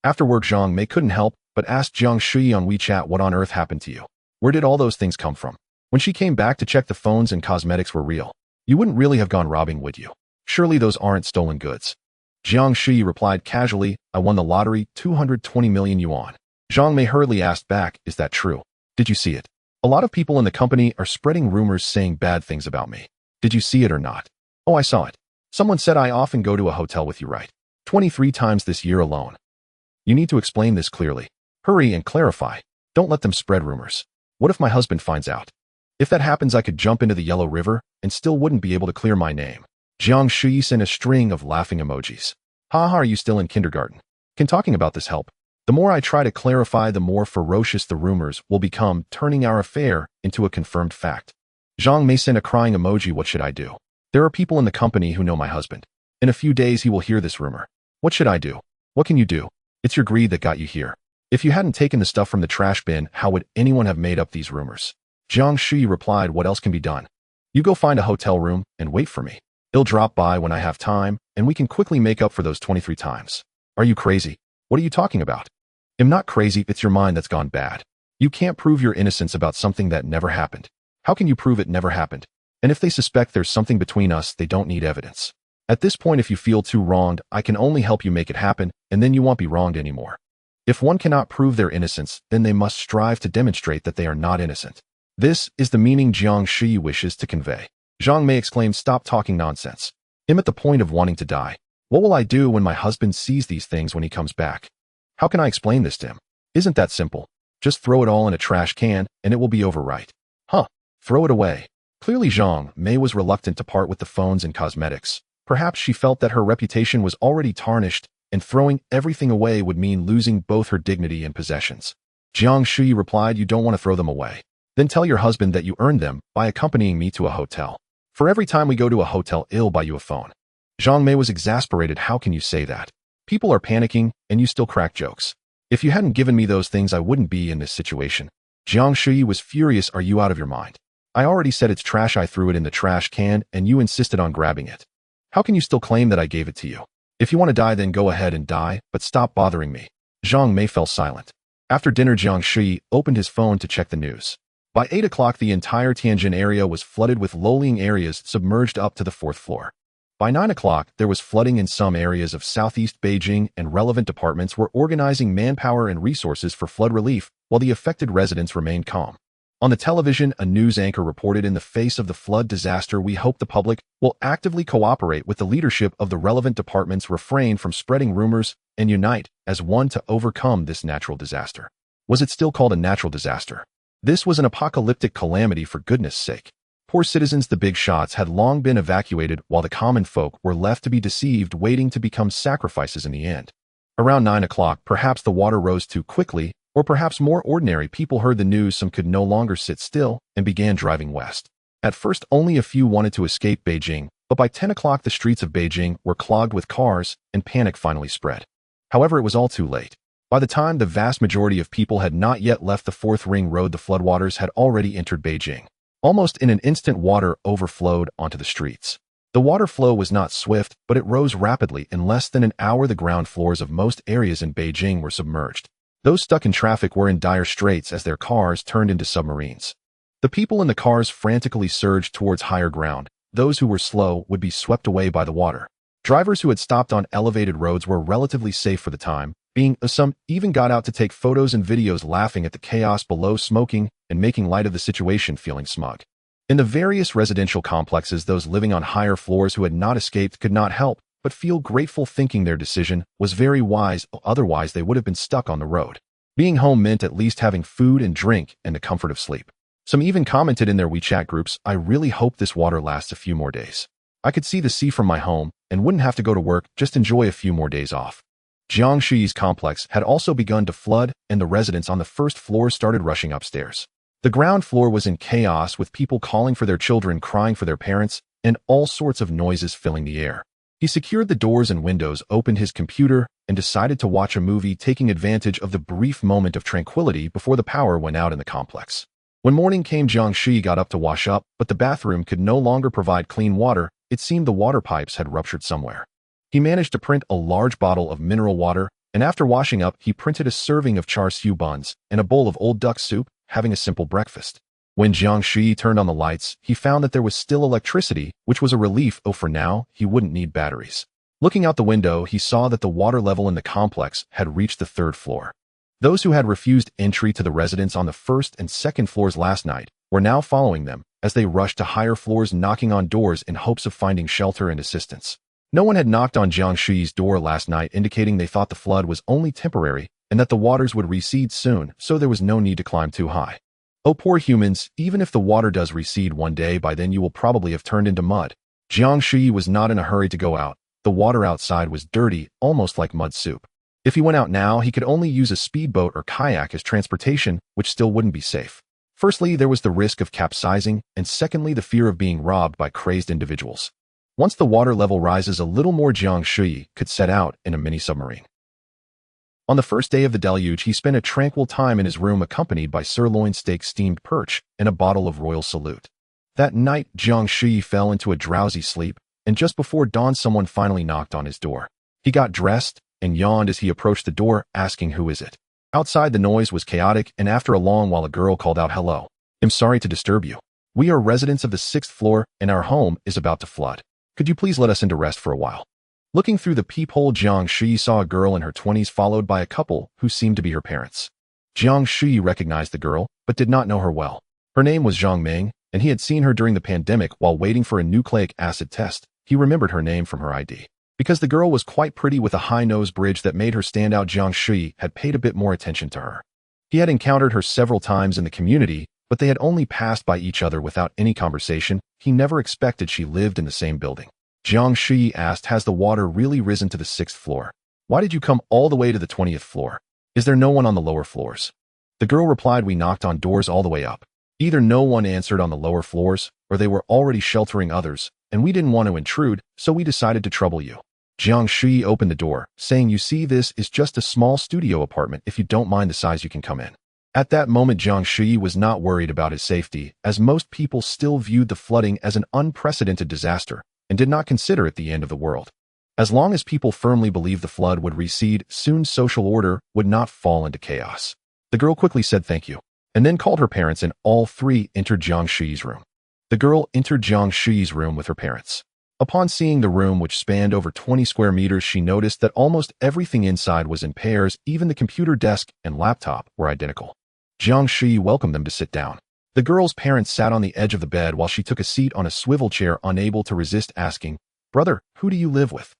After work, Zhang Mei couldn't help but ask Jiang Shuyi on WeChat, what on earth happened to you? Where did all those things come from? When she came back to check, the phones and cosmetics were real. You wouldn't really have gone robbing, would you? Surely those aren't stolen goods. Jiang Shuyi replied casually, I won the lottery, 220 million yuan. Zhang Mei hurriedly asked back, is that true? Did you see it? A lot of people in the company are spreading rumors saying bad things about me. Did you see it or not? Oh, I saw it. Someone said I often go to a hotel with you, right? 23 times this year alone. You need to explain this clearly. Hurry and clarify. Don't let them spread rumors. What if my husband finds out? If that happens, I could jump into the Yellow River and still wouldn't be able to clear my name. Jiang Shuyi sent a string of laughing emojis. Haha, are you still in kindergarten? Can talking about this help? The more I try to clarify, the more ferocious the rumors will become, turning our affair into a confirmed fact. Zhang Mei sent a crying emoji. What should I do? There are people in the company who know my husband. In a few days, he will hear this rumor. What should I do? What can you do? It's your greed that got you here. If you hadn't taken the stuff from the trash bin, how would anyone have made up these rumors? Jiang Shuyi replied, what else can be done? You go find a hotel room and wait for me. I'll drop by when I have time, and we can quickly make up for those 23 times. Are you crazy? What are you talking about? I'm not crazy, it's your mind that's gone bad. You can't prove your innocence about something that never happened. How can you prove it never happened? And if they suspect there's something between us, they don't need evidence. At this point, if you feel too wronged, I can only help you make it happen, and then you won't be wronged anymore. If one cannot prove their innocence, then they must strive to demonstrate that they are not innocent. This is the meaning Jiang Shuyi wishes to convey. Zhang Mei exclaimed, stop talking nonsense. I'm at the point of wanting to die. What will I do when my husband sees these things when he comes back? How can I explain this to him? Isn't that simple? Just throw it all in a trash can, and it will be over, right? Huh. Throw it away. Clearly Zhang Mei was reluctant to part with the phones and cosmetics. Perhaps she felt that her reputation was already tarnished, and throwing everything away would mean losing both her dignity and possessions. Jiang Shuyi replied, you don't want to throw them away. Then tell your husband that you earned them by accompanying me to a hotel. For every time we go to a hotel, I'll buy you a phone. Zhang Mei was exasperated. How can you say that? People are panicking, and you still crack jokes. If you hadn't given me those things, I wouldn't be in this situation. Jiang Shuyi was furious. Are you out of your mind? I already said it's trash. I threw it in the trash can, and you insisted on grabbing it. How can you still claim that I gave it to you? If you want to die, then go ahead and die, but stop bothering me. Jiang Mei fell silent. After dinner, Jiang Shuyi opened his phone to check the news. By 8 o'clock, the entire Tianjin area was flooded with low-lying areas submerged up to the 4th floor. By 9 o'clock, there was flooding in some areas of southeast Beijing, and relevant departments were organizing manpower and resources for flood relief, while the affected residents remained calm. On the television, a news anchor reported, "In the face of the flood disaster, we hope the public will actively cooperate with the leadership of the relevant departments, refrain from spreading rumors, and unite as one to overcome this natural disaster." Was it still called a natural disaster? This was an apocalyptic calamity, for goodness sake. Poor citizens, the big shots, had long been evacuated, while the common folk were left to be deceived, waiting to become sacrifices in the end. Around 9 o'clock, perhaps the water rose too quickly, or perhaps more ordinary people heard the news. Some could no longer sit still and began driving west. At first, only a few wanted to escape Beijing, but by 10 o'clock the streets of Beijing were clogged with cars, and panic finally spread. However, it was all too late. By the time the vast majority of people had not yet left the 4th Ring Road, the floodwaters had already entered Beijing. Almost in an instant, water overflowed onto the streets. The water flow was not swift, but it rose rapidly. In less than an hour, the ground floors of most areas in Beijing were submerged. Those stuck in traffic were in dire straits as their cars turned into submarines. The people in the cars frantically surged towards higher ground. Those who were slow would be swept away by the water. Drivers who had stopped on elevated roads were relatively safe for the time being. Some even got out to take photos and videos, laughing at the chaos below, smoking and making light of the situation, feeling smug. In the various residential complexes, those living on higher floors who had not escaped could not help but feel grateful, thinking their decision was very wise, otherwise they would have been stuck on the road. Being home meant at least having food and drink and the comfort of sleep. Some even commented in their WeChat groups, "I really hope this water lasts a few more days. I could see the sea from my home and wouldn't have to go to work, just enjoy a few more days off." Jiang Shuyi's complex had also begun to flood, and the residents on the 1st floor started rushing upstairs. The ground floor was in chaos, with people calling for their children, crying for their parents, and all sorts of noises filling the air. He secured the doors and windows, opened his computer, and decided to watch a movie, taking advantage of the brief moment of tranquility before the power went out in the complex. When morning came, Jiang Shuyi got up to wash up, but the bathroom could no longer provide clean water. It seemed the water pipes had ruptured somewhere. He managed to print a large bottle of mineral water, and after washing up, he printed a serving of char siu buns and a bowl of old duck soup, having a simple breakfast. When Jiang Shuyi turned on the lights, he found that there was still electricity, which was a relief. For now, he wouldn't need batteries. Looking out the window, he saw that the water level in the complex had reached the 3rd floor. Those who had refused entry to the residents on the 1st and 2nd floors last night were now following them as they rushed to higher floors, knocking on doors in hopes of finding shelter and assistance. No one had knocked on Jiang Shuyi's door last night, indicating they thought the flood was only temporary and that the waters would recede soon, so there was no need to climb too high. "Oh, poor humans, even if the water does recede one day, by then you will probably have turned into mud." Jiang Shuyi was not in a hurry to go out. The water outside was dirty, almost like mud soup. If he went out now, he could only use a speedboat or kayak as transportation, which still wouldn't be safe. Firstly, there was the risk of capsizing, and secondly, the fear of being robbed by crazed individuals. Once the water level rises a little more, Jiang Shuyi could set out in a mini-submarine. On the first day of the deluge, he spent a tranquil time in his room, accompanied by sirloin steak, steamed perch, and a bottle of royal salute. That night, Jiang Shuyi fell into a drowsy sleep, and just before dawn, someone finally knocked on his door. He got dressed and yawned as he approached the door, asking, "Who is it?" Outside, the noise was chaotic, and after a long while, a girl called out, "Hello. I'm sorry to disturb you. We are residents of the 6th floor, and our home is about to flood. Could you please let us in to rest for a while?" Looking through the peephole, Jiang Shuyi saw a girl in her 20s, followed by a couple who seemed to be her parents. Jiang Shuyi recognized the girl, but did not know her well. Her name was Zhang Ming, and he had seen her during the pandemic while waiting for a nucleic acid test. He remembered her name from her ID. Because the girl was quite pretty with a high nose bridge that made her stand out, Jiang Shuyi had paid a bit more attention to her. He had encountered her several times in the community, but they had only passed by each other without any conversation. He never expected she lived in the same building. Jiang Shuyi asked, "Has the water really risen to the 6th floor? Why did you come all the way to the 20th floor? Is there no one on the lower floors?" The girl replied, "We knocked on doors all the way up. Either no one answered on the lower floors, or they were already sheltering others, and we didn't want to intrude, so we decided to trouble you." Jiang Shuyi opened the door, saying, "You see, this is just a small studio apartment. If you don't mind the size, you can come in." At that moment, Jiang Shuyi was not worried about his safety, as most people still viewed the flooding as an unprecedented disaster. and did not consider it the end of the world. As long as people firmly believed the flood would recede, soon social order would not fall into chaos. The girl quickly said thank you, and then called her parents, and all three entered Jiang Shuyi's room. The girl entered Jiang Shuyi's room with her parents. Upon seeing the room, which spanned over 20 square meters, she noticed that almost everything inside was in pairs. Even the computer desk and laptop were identical. Jiang Shuyi welcomed them to sit down. The girl's parents sat on the edge of the bed while she took a seat on a swivel chair, unable to resist asking, "Brother, who do you live with?"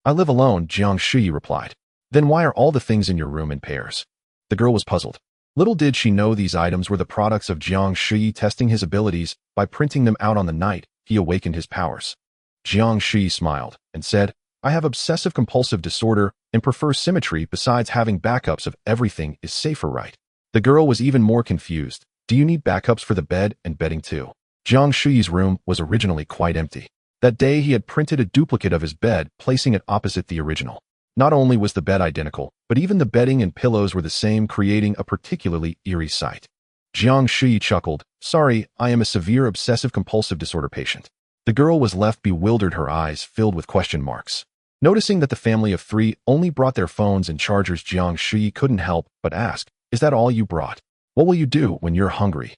"I live alone," Jiang Shuyi replied. "Then why are all the things in your room in pairs?" The girl was puzzled. Little did she know these items were the products of Jiang Shuyi testing his abilities. By printing them out on the night, he awakened his powers. Jiang Shuyi smiled and said, "I have obsessive-compulsive disorder and prefer symmetry. Besides, having backups of everything is safer, right?" The girl was even more confused. "Do you need backups for the bed and bedding too?" Jiang Shuyi's room was originally quite empty. That day he had printed a duplicate of his bed, placing it opposite the original. Not only was the bed identical, but even the bedding and pillows were the same, creating a particularly eerie sight. Jiang Shuyi chuckled, "Sorry, I am a severe obsessive-compulsive disorder patient." The girl was left bewildered, her eyes filled with question marks. Noticing that the family of three only brought their phones and chargers, Jiang Shuyi couldn't help but ask, "Is that all you brought? What will you do when you're hungry?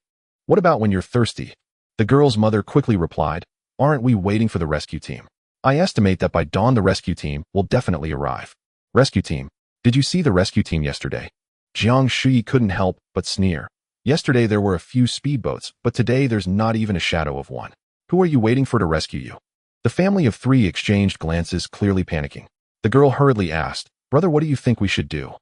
What about when you're thirsty?" The girl's mother quickly replied, "Aren't we waiting for the rescue team? I estimate that by dawn the rescue team will definitely arrive." "Rescue team? Did you see the rescue team yesterday?" Jiang Shuyi couldn't help but sneer. "Yesterday there were a few speedboats, but today there's not even a shadow of one. Who are you waiting for to rescue you?" The family of three exchanged glances, clearly panicking. The girl hurriedly asked, "Brother, what do you think we should do?"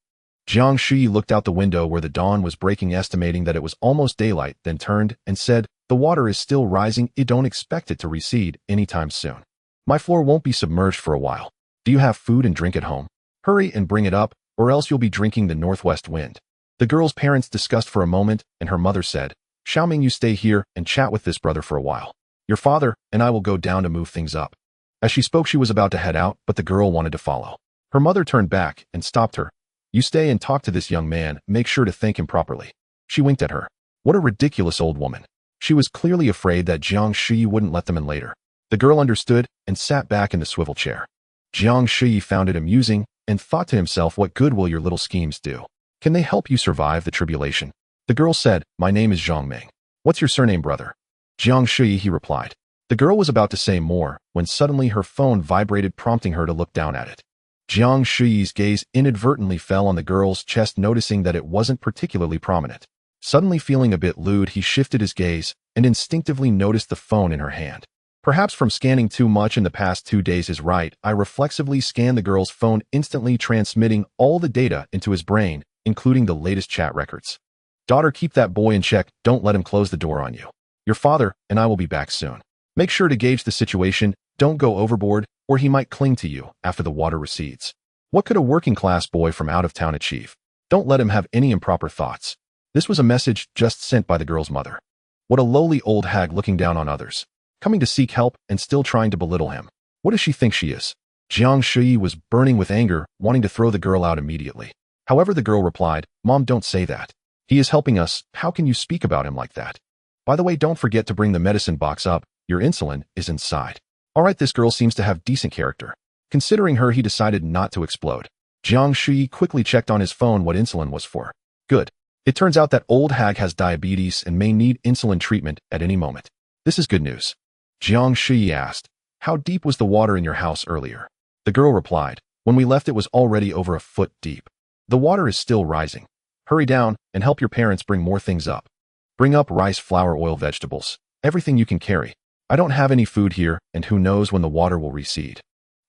Jiang Shuyi looked out the window where the dawn was breaking, estimating that it was almost daylight, then turned and said, "The water is still rising. I don't expect it to recede anytime soon. My floor won't be submerged for a while. Do you have food and drink at home? Hurry and bring it up, or else you'll be drinking the northwest wind." The girl's parents discussed for a moment, and her mother said, "Xiaoming, you stay here and chat with this brother for a while. Your father and I will go down to move things up." As she spoke, she was about to head out, but the girl wanted to follow. Her mother turned back and stopped her. "You stay and talk to this young man. Make sure to thank him properly." She winked at her. What a ridiculous old woman. She was clearly afraid that Jiang Shuyi wouldn't let them in later. The girl understood and sat back in the swivel chair. Jiang Shuyi found it amusing and thought to himself, what good will your little schemes do? Can they help you survive the tribulation? The girl said, "My name is Zhang Ming. What's your surname, brother?" "Jiang Shuyi," he replied. The girl was about to say more when suddenly her phone vibrated, prompting her to look down at it. Jiang Shuyi's gaze inadvertently fell on the girl's chest, noticing that it wasn't particularly prominent. Suddenly feeling a bit lewd, he shifted his gaze and instinctively noticed the phone in her hand. Perhaps from scanning too much in the past 2 days, his right eye reflexively scanned the girl's phone, instantly transmitting all the data into his brain, including the latest chat records. "Daughter, keep that boy in check. Don't let him close the door on you. Your father and I will be back soon. Make sure to gauge the situation. Don't go overboard, or he might cling to you after the water recedes. What could a working-class boy from out of town achieve? Don't let him have any improper thoughts." This was a message just sent by the girl's mother. What a lowly old hag, looking down on others, coming to seek help and still trying to belittle him. What does she think she is? Jiang Shuyi was burning with anger, wanting to throw the girl out immediately. However, the girl replied, "Mom, don't say that. He is helping us. How can you speak about him like that? By the way, don't forget to bring the medicine box up. Your insulin is inside." Alright, this girl seems to have decent character. Considering her, he decided not to explode. Jiang Shuyi quickly checked on his phone what insulin was for. Good. It turns out that old hag has diabetes and may need insulin treatment at any moment. This is good news. Jiang Shuyi asked, "How deep was the water in your house earlier?" The girl replied, "When we left it was already over a foot deep. The water is still rising. Hurry down and help your parents bring more things up. Bring up rice, flour, oil, vegetables, everything you can carry. I don't have any food here, and who knows when the water will recede."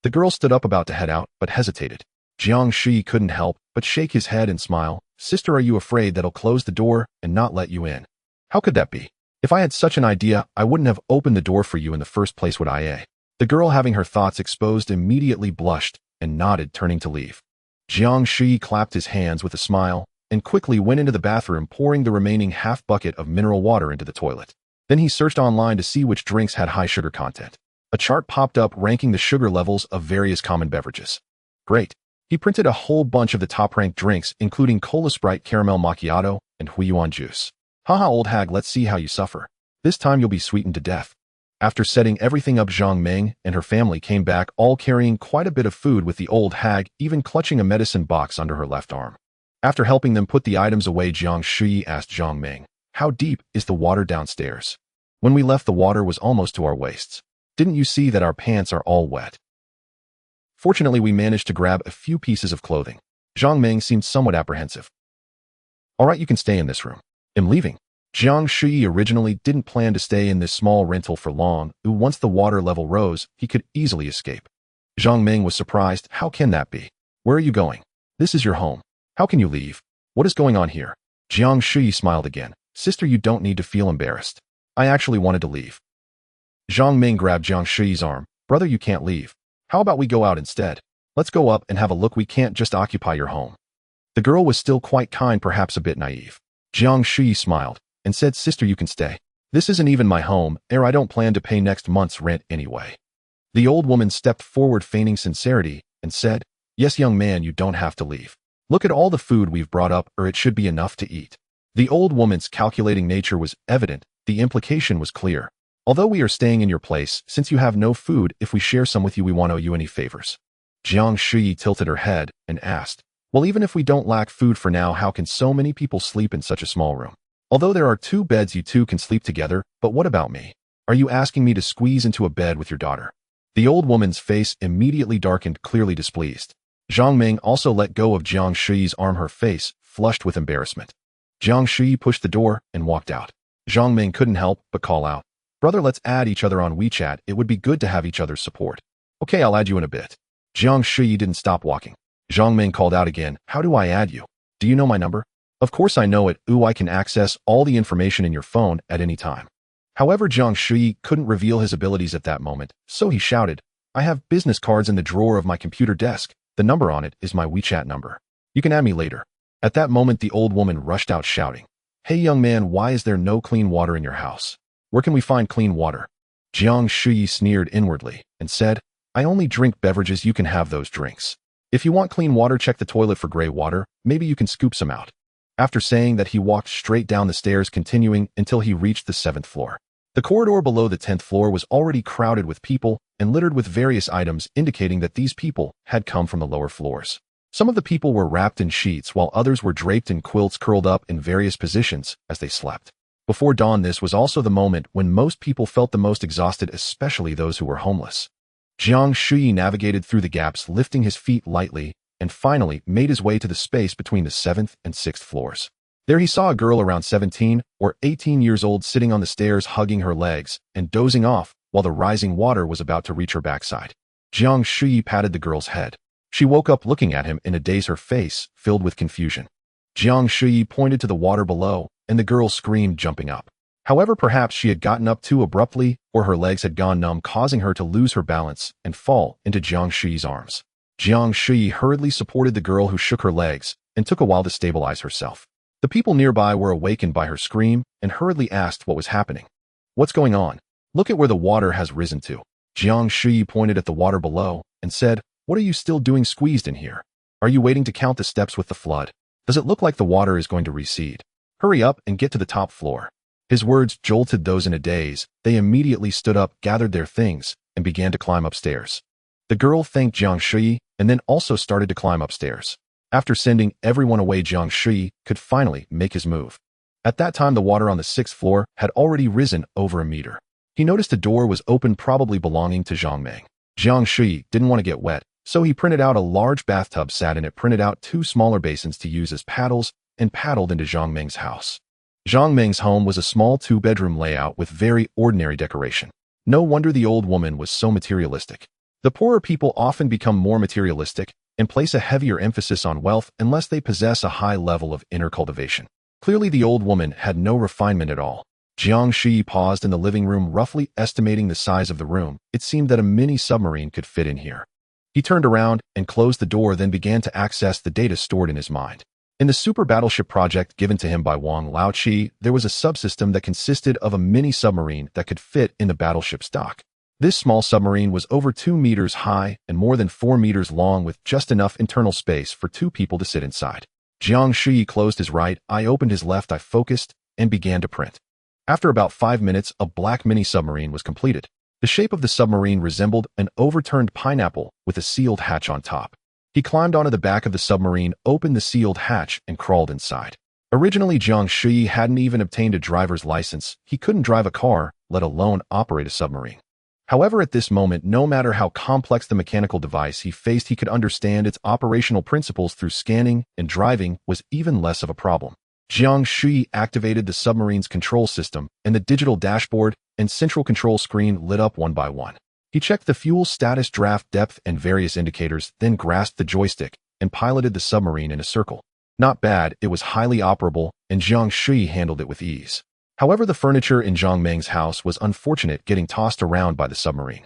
The girl stood up about to head out, but hesitated. Jiang Shuyi couldn't help but shake his head and smile. "Sister, are you afraid that I'll close the door and not let you in?" "How could that be? If I had such an idea, I wouldn't have opened the door for you in the first place, would I?" The girl, having her thoughts exposed, immediately blushed and nodded, turning to leave. Jiang Shuyi clapped his hands with a smile and quickly went into the bathroom, pouring the remaining half bucket of mineral water into the toilet. Then he searched online to see which drinks had high sugar content. A chart popped up ranking the sugar levels of various common beverages. Great. He printed a whole bunch of the top-ranked drinks, including Cola Sprite, Caramel Macchiato, and Huiyuan juice. "Haha, old hag, let's see how you suffer. This time you'll be sweetened to death." After setting everything up, Jiang Meng and her family came back, all carrying quite a bit of food, with the old hag even clutching a medicine box under her left arm. After helping them put the items away, Jiang Shuyi asked Jiang Meng, "How deep is the water downstairs? When we left, the water was almost to our waists. Didn't you see that our pants are all wet?" Fortunately, we managed to grab a few pieces of clothing. Jiang Meng seemed somewhat apprehensive. "All right, you can stay in this room. I'm leaving." Jiang Shuyi originally didn't plan to stay in this small rental for long. Once the water level rose, he could easily escape. Jiang Meng was surprised. "How can that be? Where are you going? This is your home. How can you leave? What is going on here?" Jiang Shuyi smiled again. "Sister, you don't need to feel embarrassed. I actually wanted to leave." Jiang Meng grabbed Jiang Shuyi's arm. "Brother, you can't leave. How about we go out instead? Let's go up and have a look. We can't just occupy your home." The girl was still quite kind, perhaps a bit naive. Jiang Shuyi smiled and said, "Sister, you can stay. This isn't even my home, I don't plan to pay next month's rent anyway." The old woman stepped forward, feigning sincerity, and said, "Yes, young man, you don't have to leave. Look at all the food we've brought up, it should be enough to eat." The old woman's calculating nature was evident. The implication was clear. "Although we are staying in your place, since you have no food, if we share some with you, we won't owe you any favors." Jiang Shuyi tilted her head and asked, "Well, even if we don't lack food for now, how can so many people sleep in such a small room? Although there are 2 beds, you 2 can sleep together, but what about me? Are you asking me to squeeze into a bed with your daughter?" The old woman's face immediately darkened, clearly displeased. Jiang Meng also let go of Jiang Shuyi's arm, her face flushed with embarrassment. Jiang Shuyi pushed the door and walked out. Jiang Meng couldn't help but call out, "Brother, let's add each other on WeChat. It would be good to have each other's support." "Okay, I'll add you in a bit." Jiang Shuyi didn't stop walking. Jiang Meng called out again, "How do I add you? Do you know my number?" "Of course I know it. I can access all the information in your phone at any time." However, Jiang Shuyi couldn't reveal his abilities at that moment, so he shouted, "I have business cards in the drawer of my computer desk. The number on it is my WeChat number. You can add me later." At that moment, the old woman rushed out shouting, "Hey young man, why is there no clean water in your house? Where can we find clean water?" Jiang Shuyi sneered inwardly and said, "I only drink beverages. You can have those drinks. If you want clean water, check the toilet for gray water. Maybe you can scoop some out." After saying that, he walked straight down the stairs, continuing until he reached the 7th floor. The corridor below the 10th floor was already crowded with people and littered with various items, indicating that these people had come from the lower floors. Some of the people were wrapped in sheets, while others were draped in quilts, curled up in various positions as they slept. Before dawn, this was also the moment when most people felt the most exhausted, especially those who were homeless. Jiang Shuyi navigated through the gaps, lifting his feet lightly, and finally made his way to the space between the 7th and 6th floors. There he saw a girl around 17 or 18 years old sitting on the stairs, hugging her legs and dozing off while the rising water was about to reach her backside. Jiang Shuyi patted the girl's head. She woke up looking at him in a daze, her face filled with confusion. Jiang Shuyi pointed to the water below, and the girl screamed, jumping up. However, perhaps she had gotten up too abruptly, or her legs had gone numb, causing her to lose her balance and fall into Jiang Shuyi's arms. Jiang Shuyi hurriedly supported the girl, who shook her legs and took a while to stabilize herself. The people nearby were awakened by her scream and hurriedly asked what was happening. "What's going on? Look at where the water has risen to." Jiang Shuyi pointed at the water below and said, "What are you still doing squeezed in here? Are you waiting to count the steps with the flood? Does it look like the water is going to recede? Hurry up and get to the top floor." His words jolted those in a daze. They immediately stood up, gathered their things, and began to climb upstairs. The girl thanked Jiang Shuyi and then also started to climb upstairs. After sending everyone away, Jiang Shuyi could finally make his move. At that time, the water on the 6th floor had already risen over a meter. He noticed a door was open, probably belonging to Jiang Meng. Jiang Shuyi didn't want to get wet, so he printed out a large bathtub, sat in it, printed out 2 smaller basins to use as paddles, and paddled into Jiang Meng's house. Jiang Meng's home was a small 2-bedroom layout with very ordinary decoration. No wonder the old woman was so materialistic. The poorer people often become more materialistic and place a heavier emphasis on wealth unless they possess a high level of inner cultivation. Clearly, the old woman had no refinement at all. Jiang Shuyi paused in the living room, roughly estimating the size of the room. It seemed that a mini submarine could fit in here. He turned around and closed the door, then began to access the data stored in his mind. In the super battleship project given to him by Wang Laoqi, there was a subsystem that consisted of a mini submarine that could fit in the battleship's dock. This small submarine was over 2 meters high and more than 4 meters long, with just enough internal space for 2 people to sit inside. Jiang Shuyi closed his right eye, opened his left eye, focused, and began to print. After about 5 minutes, a black mini-submarine was completed. The shape of the submarine resembled an overturned pineapple with a sealed hatch on top. He climbed onto the back of the submarine, opened the sealed hatch, and crawled inside. Originally, Jiang Shuyi hadn't even obtained a driver's license. He couldn't drive a car, let alone operate a submarine. However, at this moment, no matter how complex the mechanical device he faced, he could understand its operational principles through scanning, and driving was even less of a problem. Jiang Shuyi activated the submarine's control system, and the digital dashboard and central control screen lit up one by one. He checked the fuel status, draft depth, and various indicators, then grasped the joystick and piloted the submarine in a circle. Not bad, it was highly operable, and Jiang Shuyi handled it with ease. However, the furniture in Jiang Meng's house was unfortunate, getting tossed around by the submarine.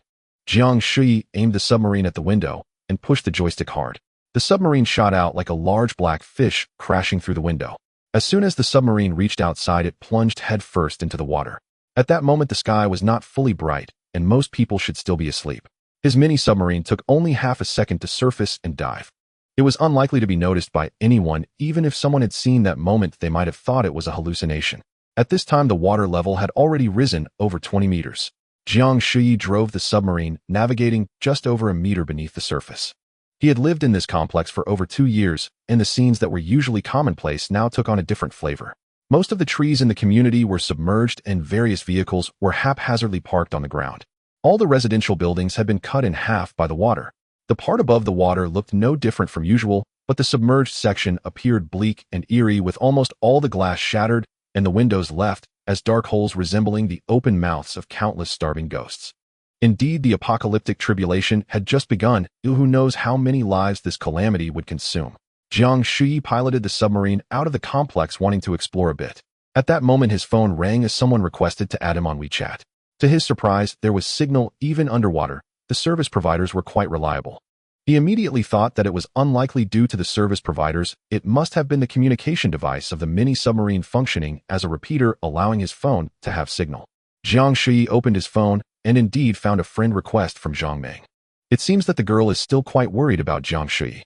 Jiang Shuyi aimed the submarine at the window and pushed the joystick hard. The submarine shot out like a large black fish, crashing through the window. As soon as the submarine reached outside, it plunged headfirst into the water. At that moment, the sky was not fully bright, and most people should still be asleep. His mini-submarine took only half a second to surface and dive. It was unlikely to be noticed by anyone. Even if someone had seen that moment, they might have thought it was a hallucination. At this time, the water level had already risen over 20 meters. Jiang Shuyi drove the submarine, navigating just over a meter beneath the surface. He had lived in this complex for over 2 years, and the scenes that were usually commonplace now took on a different flavor. Most of the trees in the community were submerged, and various vehicles were haphazardly parked on the ground. All the residential buildings had been cut in half by the water. The part above the water looked no different from usual, but the submerged section appeared bleak and eerie, with almost all the glass shattered and the windows left as dark holes resembling the open mouths of countless starving ghosts. Indeed, the apocalyptic tribulation had just begun. Who knows how many lives this calamity would consume. Jiang Shuyi piloted the submarine out of the complex, wanting to explore a bit. At that moment, his phone rang as someone requested to add him on WeChat. To his surprise, there was signal even underwater. The service providers were quite reliable. He immediately thought that it was unlikely due to the service providers. It must have been the communication device of the mini-submarine functioning as a repeater, allowing his phone to have signal. Jiang Shuyi opened his phone and indeed found a friend request from Jiang Meng. It seems that the girl is still quite worried about Jiang Shuyi.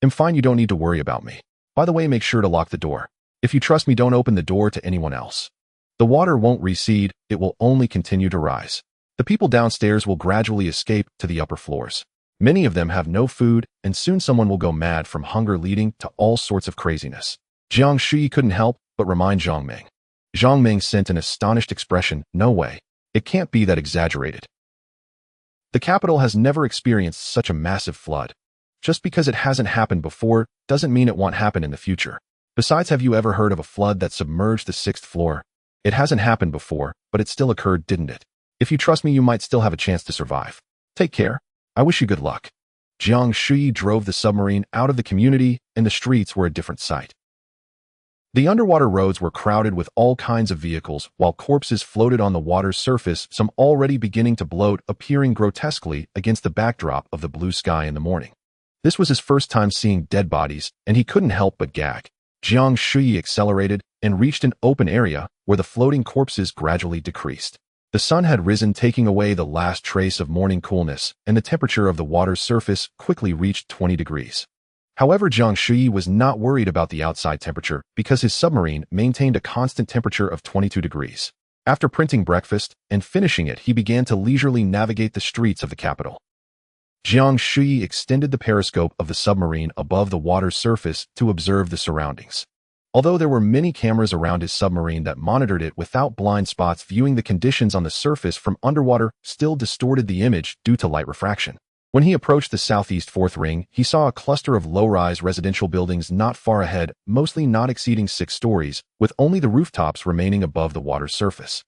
I'm fine, you don't need to worry about me. By the way, make sure to lock the door. If you trust me, don't open the door to anyone else. The water won't recede, it will only continue to rise. The people downstairs will gradually escape to the upper floors. Many of them have no food, and soon someone will go mad from hunger, leading to all sorts of craziness. Jiang Shuyi couldn't help but remind Jiang Meng. Jiang Meng sent an astonished expression. No way. It can't be that exaggerated. The capital has never experienced such a massive flood. Just because it hasn't happened before doesn't mean it won't happen in the future. Besides, have you ever heard of a flood that submerged the 6th floor? It hasn't happened before, but it still occurred, didn't it? If you trust me, you might still have a chance to survive. Take care. I wish you good luck. Jiang Shuyi drove the submarine out of the community, and the streets were a different sight. The underwater roads were crowded with all kinds of vehicles, while corpses floated on the water's surface, some already beginning to bloat, appearing grotesquely against the backdrop of the blue sky in the morning. This was his first time seeing dead bodies, and he couldn't help but gag. Jiang Shuyi accelerated and reached an open area where the floating corpses gradually decreased. The sun had risen, taking away the last trace of morning coolness, and the temperature of the water's surface quickly reached 20 degrees. However, Jiang Shuyi was not worried about the outside temperature because his submarine maintained a constant temperature of 22 degrees. After printing breakfast and finishing it, he began to leisurely navigate the streets of the capital. Jiang Shuyi extended the periscope of the submarine above the water's surface to observe the surroundings. Although there were many cameras around his submarine that monitored it without blind spots, viewing the conditions on the surface from underwater still distorted the image due to light refraction. When he approached the southeast 4th ring, he saw a cluster of low-rise residential buildings not far ahead, mostly not exceeding 6 stories, with only the rooftops remaining above the water's surface.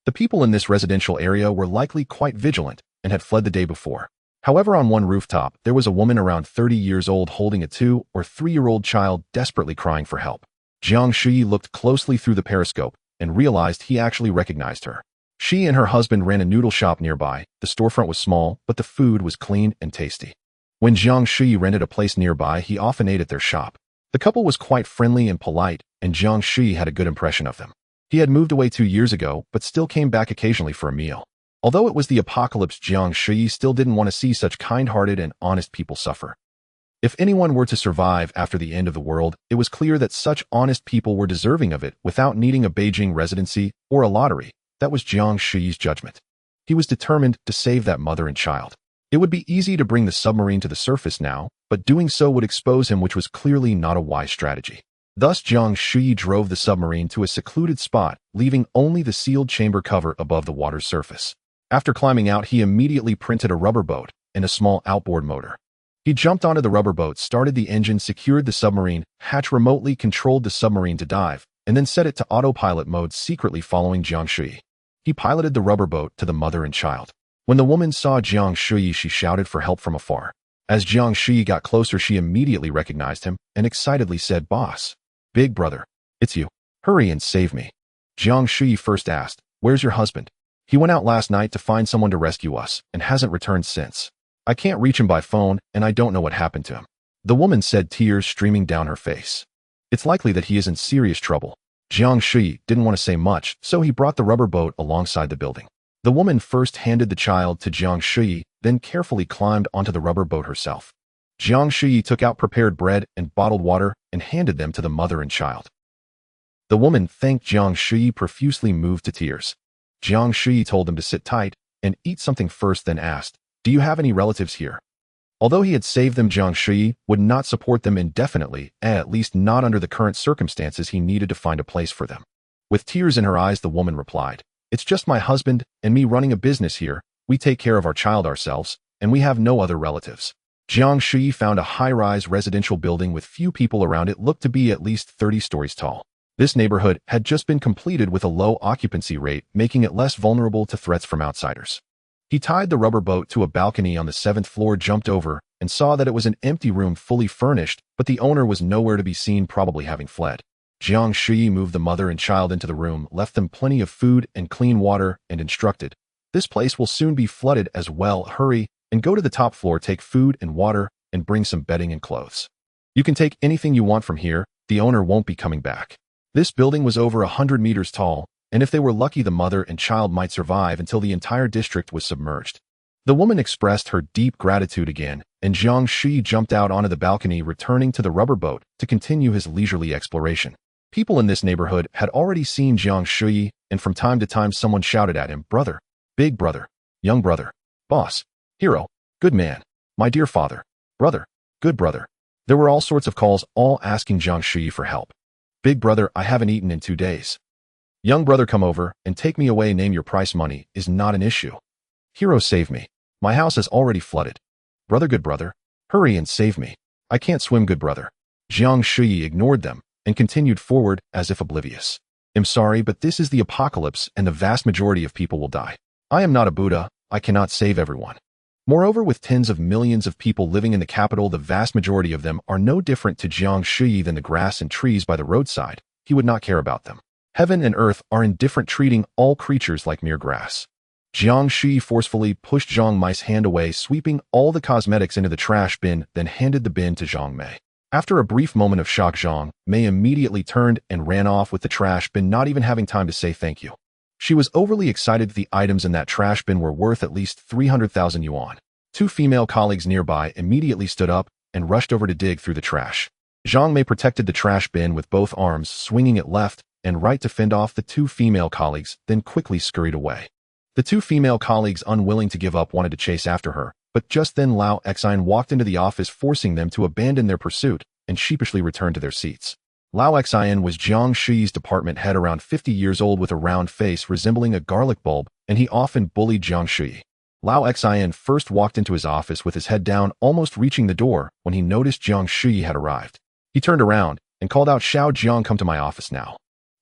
The people in this residential area were likely quite vigilant and had fled the day before. However, on one rooftop, there was a woman around 30 years old holding a 2- or 3-year-old child, desperately crying for help. Jiang Shuyi looked closely through the periscope and realized he actually recognized her. She and her husband ran a noodle shop nearby. The storefront was small, but the food was clean and tasty. When Jiang Shuyi rented a place nearby, he often ate at their shop. The couple was quite friendly and polite, and Jiang Shuyi had a good impression of them. He had moved away 2 years ago, but still came back occasionally for a meal. Although it was the apocalypse, Jiang Shuyi still didn't want to see such kind-hearted and honest people suffer. If anyone were to survive after the end of the world, it was clear that such honest people were deserving of it without needing a Beijing residency or a lottery. That was Jiang Shuyi's judgment. He was determined to save that mother and child. It would be easy to bring the submarine to the surface now, but doing so would expose him, which was clearly not a wise strategy. Thus, Jiang Shuyi drove the submarine to a secluded spot, leaving only the sealed chamber cover above the water's surface. After climbing out, he immediately printed a rubber boat and a small outboard motor. He jumped onto the rubber boat, started the engine, secured the submarine hatch, remotely controlled the submarine to dive, and then set it to autopilot mode, secretly following Jiang Shuyi. He piloted the rubber boat to the mother and child. When the woman saw Jiang Shuyi, she shouted for help from afar. As Jiang Shuyi got closer, she immediately recognized him and excitedly said, "Boss, big brother, it's you. Hurry and save me." Jiang Shuyi first asked, "Where's your husband? He went out last night to find someone to rescue us and hasn't returned since. I can't reach him by phone and I don't know what happened to him." The woman said, tears streaming down her face. "It's likely that he is in serious trouble." Jiang Shuyi didn't want to say much, so he brought the rubber boat alongside the building. The woman first handed the child to Jiang Shuyi, then carefully climbed onto the rubber boat herself. Jiang Shuyi took out prepared bread and bottled water and handed them to the mother and child. The woman thanked Jiang Shuyi profusely, moved to tears. Jiang Shuyi told them to sit tight and eat something first, then asked, "Do you have any relatives here?" Although he had saved them, Jiang Shuyi would not support them indefinitely, at least not under the current circumstances. He needed to find a place for them. With tears in her eyes, the woman replied, "It's just my husband and me running a business here. We take care of our child ourselves, and we have no other relatives." Jiang Shuyi found a high-rise residential building with few people around. It looked to be at least 30 stories tall. This neighborhood had just been completed with a low occupancy rate, making it less vulnerable to threats from outsiders. He tied the rubber boat to a balcony on the 7th floor, jumped over, and saw that it was an empty room, fully furnished, but the owner was nowhere to be seen, probably having fled. Jiang Shuyi moved the mother and child into the room, left them plenty of food and clean water, and instructed, "This place will soon be flooded as well. Hurry and go to the top floor, take food and water, and bring some bedding and clothes. You can take anything you want from here. The owner won't be coming back." This building was over 100 meters tall, and if they were lucky, the mother and child might survive until the entire district was submerged. The woman expressed her deep gratitude again, and Jiang Shuyi jumped out onto the balcony, returning to the rubber boat to continue his leisurely exploration. People in this neighborhood had already seen Jiang Shuyi, and from time to time someone shouted at him, "Brother, big brother, young brother, boss, hero, good man, my dear father, brother, good brother." There were all sorts of calls, all asking Jiang Shuyi for help. "Big brother, I haven't eaten in 2 days. Young brother, come over and take me away. Name your price. Money is not an issue. Hero, save me. My house is already flooded. Brother, good brother, hurry and save me. I can't swim, good brother." Jiang Shuyi ignored them and continued forward as if oblivious. "I'm sorry, but this is the apocalypse and the vast majority of people will die. I am not a Buddha. I cannot save everyone. Moreover, with tens of millions of people living in the capital, the vast majority of them are no different to Jiang Shuyi than the grass and trees by the roadside. He would not care about them. Heaven and earth are indifferent, treating all creatures like mere grass." Jiang Shuyi forcefully pushed Zhang Mei's hand away, sweeping all the cosmetics into the trash bin, then handed the bin to Zhang Mei. After a brief moment of shock, Zhang Mei immediately turned and ran off with the trash bin, not even having time to say thank you. She was overly excited. The items in that trash bin were worth at least 300,000 yuan. 2 female colleagues nearby immediately stood up and rushed over to dig through the trash. Zhang Mei protected the trash bin with both arms, swinging it left and right to fend off the 2 female colleagues, then quickly scurried away. The 2 female colleagues, unwilling to give up, wanted to chase after her, but just then Lao Xian walked into the office, forcing them to abandon their pursuit and sheepishly return to their seats. Lao Xian was Jiang Shuyi's department head, around 50 years old, with a round face resembling a garlic bulb, and he often bullied Jiang Shuyi. Lao Xian first walked into his office with his head down, almost reaching the door, when he noticed Jiang Shuyi had arrived. He turned around and called out, "Xiao Jiang, come to my office now."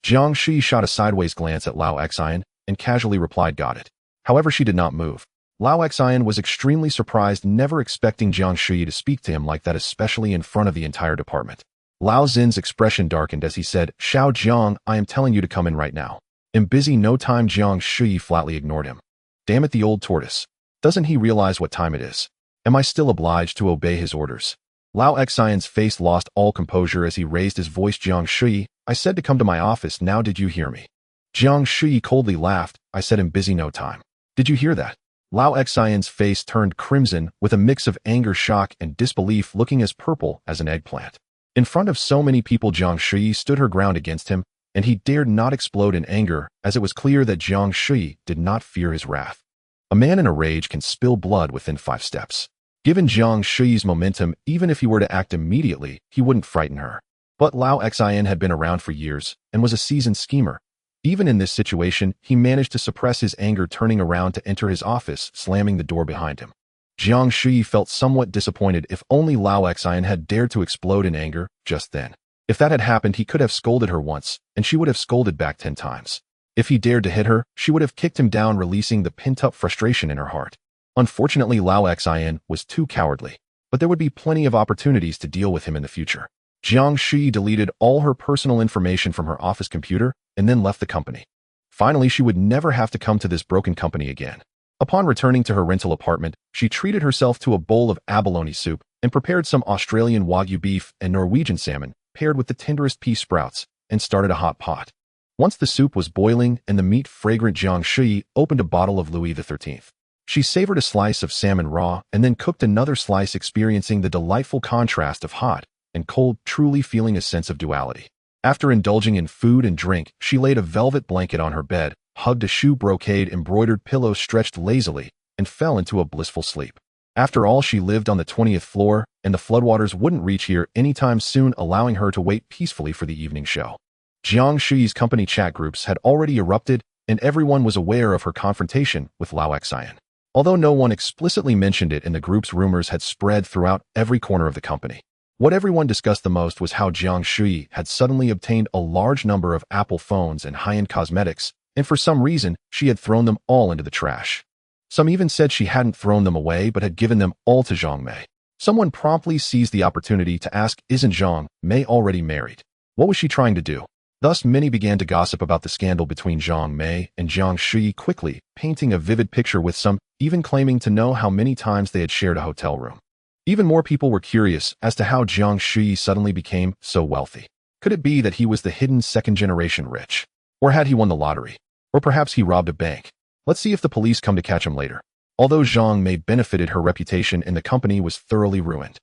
Jiang Shuyi shot a sideways glance at Lao Xian and casually replied, "Got it." However, she did not move. Lao Xian was extremely surprised, never expecting Jiang Shuyi to speak to him like that, especially in front of the entire department. Lao Xin's expression darkened as he said, "Xiao Jiang, I am telling you to come in right now. I'm busy, no time." Jiang Shuyi flatly ignored him. Damn it, the old tortoise. Doesn't he realize what time it is? Am I still obliged to obey his orders? Lao Xian's face lost all composure as he raised his voice, "Jiang Shuyi, I said to come to my office now, did you hear me?" Jiang Shuyi coldly laughed. "I said I'm busy, no time. Did you hear that? Lao Xian's face turned crimson with a mix of anger, shock, and disbelief, looking as purple as an eggplant. In front of so many people, Jiang Shuyi stood her ground against him, and he dared not explode in anger, as it was clear that Jiang Shuyi did not fear his wrath. A man in a rage can spill blood within 5 steps. Given Jiang Shuyi's momentum, even if he were to act immediately, he wouldn't frighten her. But Lao Xian had been around for years and was a seasoned schemer. Even in this situation, he managed to suppress his anger, turning around to enter his office, slamming the door behind him. Jiang Shuyi felt somewhat disappointed. If only Lao Xian had dared to explode in anger just then. If that had happened, he could have scolded her once, and she would have scolded back 10 times. If he dared to hit her, she would have kicked him down, releasing the pent-up frustration in her heart. Unfortunately, Lao Xian was too cowardly, but there would be plenty of opportunities to deal with him in the future. Jiang Shuyi deleted all her personal information from her office computer and then left the company. Finally, she would never have to come to this broken company again. Upon returning to her rental apartment, she treated herself to a bowl of abalone soup and prepared some Australian Wagyu beef and Norwegian salmon paired with the tenderest pea sprouts and started a hot pot. Once the soup was boiling and the meat fragrant, Jiang Shuyi opened a bottle of Louis XIII. She savored a slice of salmon raw and then cooked another slice, experiencing the delightful contrast of hot and cold, truly feeling a sense of duality. After indulging in food and drink, she laid a velvet blanket on her bed, hugged a shoe brocade embroidered pillow, stretched lazily, and fell into a blissful sleep. After all, she lived on the 20th floor, and the floodwaters wouldn't reach here anytime soon, allowing her to wait peacefully for the evening show. Jiang Shuyi's company chat groups had already erupted, and everyone was aware of her confrontation with Lao Xian. Although no one explicitly mentioned it in the groups, rumors had spread throughout every corner of the company. What everyone discussed the most was how Jiang Shuyi had suddenly obtained a large number of Apple phones and high-end cosmetics, and for some reason, she had thrown them all into the trash. Some even said she hadn't thrown them away but had given them all to Zhang Mei. Someone promptly seized the opportunity to ask, isn't Zhang Mei already married? What was she trying to do? Thus, many began to gossip about the scandal between Zhang Mei and Jiang Shuyi, quickly painting a vivid picture, with some even claiming to know how many times they had shared a hotel room. Even more people were curious as to how Jiang Shuyi suddenly became so wealthy. Could it be that he was the hidden second-generation rich? Or had he won the lottery? Or perhaps he robbed a bank? Let's see if the police come to catch him later. Although Zhang Mei benefited, her reputation in the company was thoroughly ruined.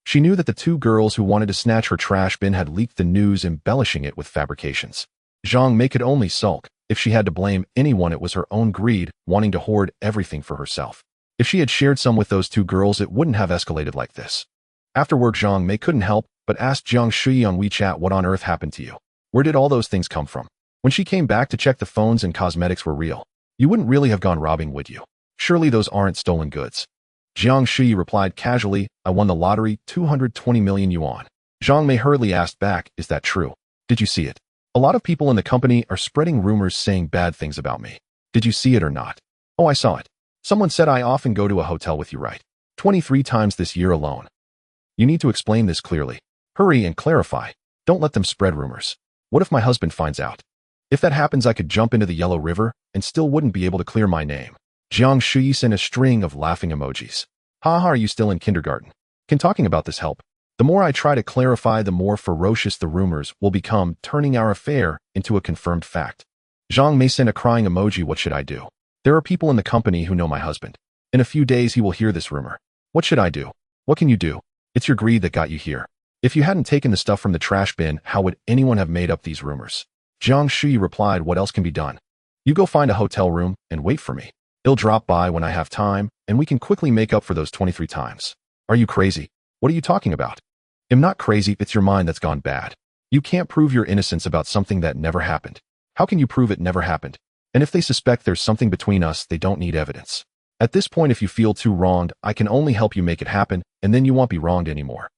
She knew that the 2 girls who wanted to snatch her trash bin had leaked the news, embellishing it with fabrications. Zhang Mei could only sulk. If she had to blame anyone, it was her own greed, wanting to hoard everything for herself. If she had shared some with those 2 girls, it wouldn't have escalated like this. After work, Zhang Mei couldn't help but ask Jiang Shuyi on WeChat, what on earth happened to you? Where did all those things come from? When she came back to check, the phones and cosmetics were real. You wouldn't really have gone robbing, would you? Surely those aren't stolen goods. Jiang Shuyi replied casually, I won the lottery, 220 million yuan. Zhang Mei hurriedly asked back, is that true? Did you see it? A lot of people in the company are spreading rumors saying bad things about me. Did you see it or not? Oh, I saw it. Someone said I often go to a hotel with you, right? 23 times this year alone. You need to explain this clearly. Hurry and clarify. Don't let them spread rumors. What if my husband finds out? If that happens, I could jump into the Yellow River and still wouldn't be able to clear my name. Jiang Shuyi sent a string of laughing emojis. Haha, are you still in kindergarten? Can talking about this help? The more I try to clarify, the more ferocious the rumors will become, turning our affair into a confirmed fact. Zhang Mei sent a crying emoji. What should I do? There are people in the company who know my husband. In a few days, he will hear this rumor. What should I do? What can you do? It's your greed that got you here. If you hadn't taken the stuff from the trash bin, how would anyone have made up these rumors? Jiang Shuyi replied, what else can be done? You go find a hotel room and wait for me. I'll drop by when I have time, and we can quickly make up for those 23 times. Are you crazy? What are you talking about? I'm not crazy, it's your mind that's gone bad. You can't prove your innocence about something that never happened. How can you prove it never happened? And if they suspect there's something between us, they don't need evidence. At this point, if you feel too wronged, I can only help you make it happen, and then you won't be wronged anymore.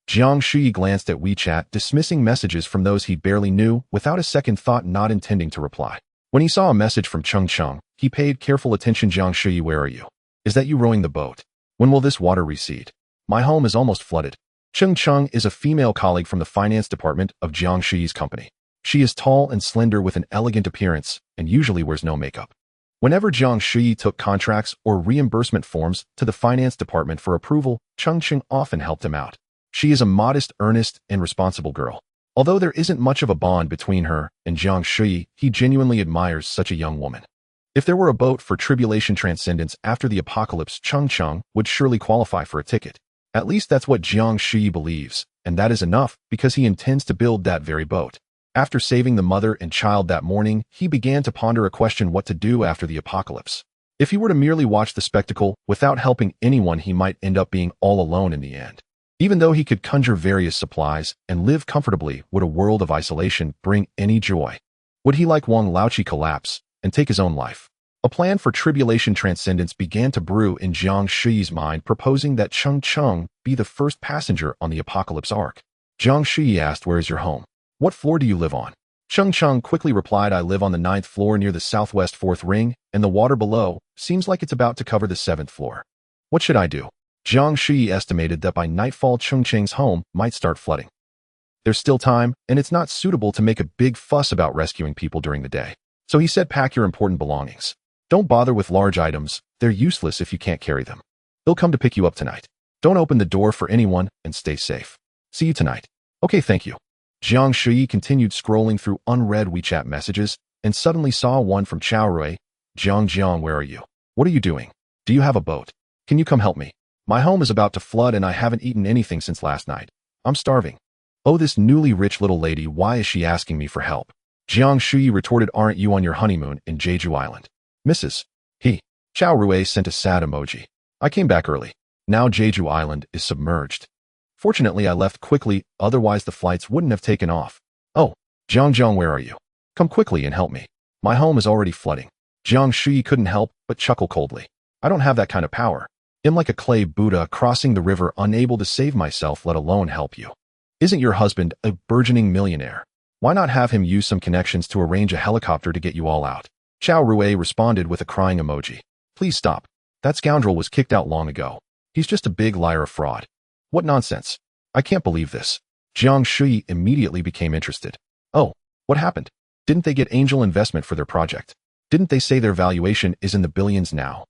Jiang Shuyi glanced at WeChat, dismissing messages from those he barely knew, without a second thought, not intending to reply. When he saw a message from Cheng Cheng, he paid careful attention. Jiang Shuyi, where are you? Is that you rowing the boat? When will this water recede? My home is almost flooded. Cheng Cheng is a female colleague from the finance department of Jiang Shuyi's company. She is tall and slender with an elegant appearance and usually wears no makeup. Whenever Jiang Shuyi took contracts or reimbursement forms to the finance department for approval, Cheng Cheng often helped him out. She is a modest, earnest, and responsible girl. Although there isn't much of a bond between her and Jiang Shuyi, he genuinely admires such a young woman. If there were a boat for tribulation transcendence after the apocalypse, Cheng would surely qualify for a ticket. At least that's what Jiang Shuyi believes, and that is enough because he intends to build that very boat. After saving the mother and child that morning, he began to ponder a question: what to do after the apocalypse. If he were to merely watch the spectacle without helping anyone, he might end up being all alone in the end. Even though he could conjure various supplies and live comfortably, would a world of isolation bring any joy? Would he, like Wang Laoqi, collapse and take his own life? A plan for tribulation transcendence began to brew in Jiang Shuyi's mind, proposing that Cheng be the first passenger on the apocalypse ark. Jiang Shuyi asked, "Where is your home? What floor do you live on?" Cheng quickly replied, "I live on the 9th floor near the southwest 4th ring, and the water below seems like it's about to cover the 7th floor. What should I do?" Jiang Shuyi estimated that by nightfall Cheng's home might start flooding. There's still time, and it's not suitable to make a big fuss about rescuing people during the day. So he said, "Pack your important belongings. Don't bother with large items, they're useless if you can't carry them. They'll come to pick you up tonight. Don't open the door for anyone, and stay safe. See you tonight." "Okay, thank you." Jiang Shuyi continued scrolling through unread WeChat messages, and suddenly saw one from Chao Rui. Jiang, where are you? What are you doing? Do you have a boat? Can you come help me? My home is about to flood and I haven't eaten anything since last night. I'm starving." "Oh, this newly rich little lady, why is she asking me for help?" Jiang Shuyi retorted, "Aren't you on your honeymoon in Jeju Island?" "Mrs. He." Chao Rui sent a sad emoji. "I came back early. Now Jeju Island is submerged. Fortunately, I left quickly, otherwise the flights wouldn't have taken off." "Oh, Jiang, where are you? Come quickly and help me. My home is already flooding." Jiang Shuyi couldn't help but chuckle coldly. "I don't have that kind of power. I'm like a clay Buddha crossing the river, unable to save myself, let alone help you. Isn't your husband a burgeoning millionaire? Why not have him use some connections to arrange a helicopter to get you all out?" Chao Rui responded with a crying emoji. "Please stop. That scoundrel was kicked out long ago. He's just a big liar, of fraud. What nonsense. I can't believe this." Jiang Shuyi immediately became interested. "Oh, what happened? Didn't they get angel investment for their project? Didn't they say their valuation is in the billions now?"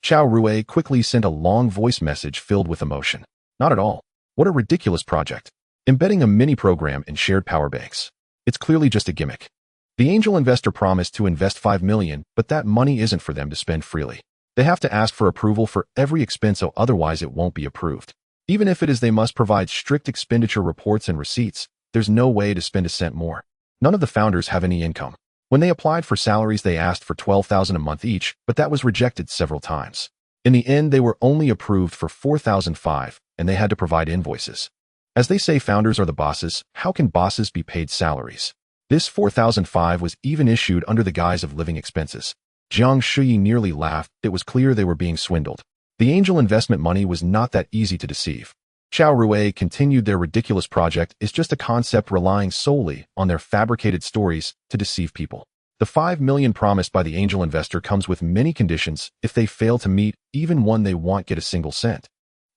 Chao Rui quickly sent a long voice message filled with emotion. "Not at all. What a ridiculous project. Embedding a mini program in shared power banks. It's clearly just a gimmick. The angel investor promised to invest 5 million, but that money isn't for them to spend freely. They have to ask for approval for every expense, so otherwise it won't be approved. Even if it is, they must provide strict expenditure reports and receipts. There's no way to spend a cent more. None of the founders have any income. When they applied for salaries, they asked for 12,000 a month each, but that was rejected several times. In the end, they were only approved for 4,005, and they had to provide invoices. As they say, founders are the bosses. How can bosses be paid salaries? This 4,005 was even issued under the guise of living expenses. Jiang Shuyi nearly laughed. It was clear they were being swindled. The angel investment money was not that easy to deceive. Chao Rui continued, "Their ridiculous project is just a concept relying solely on their fabricated stories to deceive people. The 5 million promised by the angel investor comes with many conditions. If they fail to meet even one, they won't get a single cent.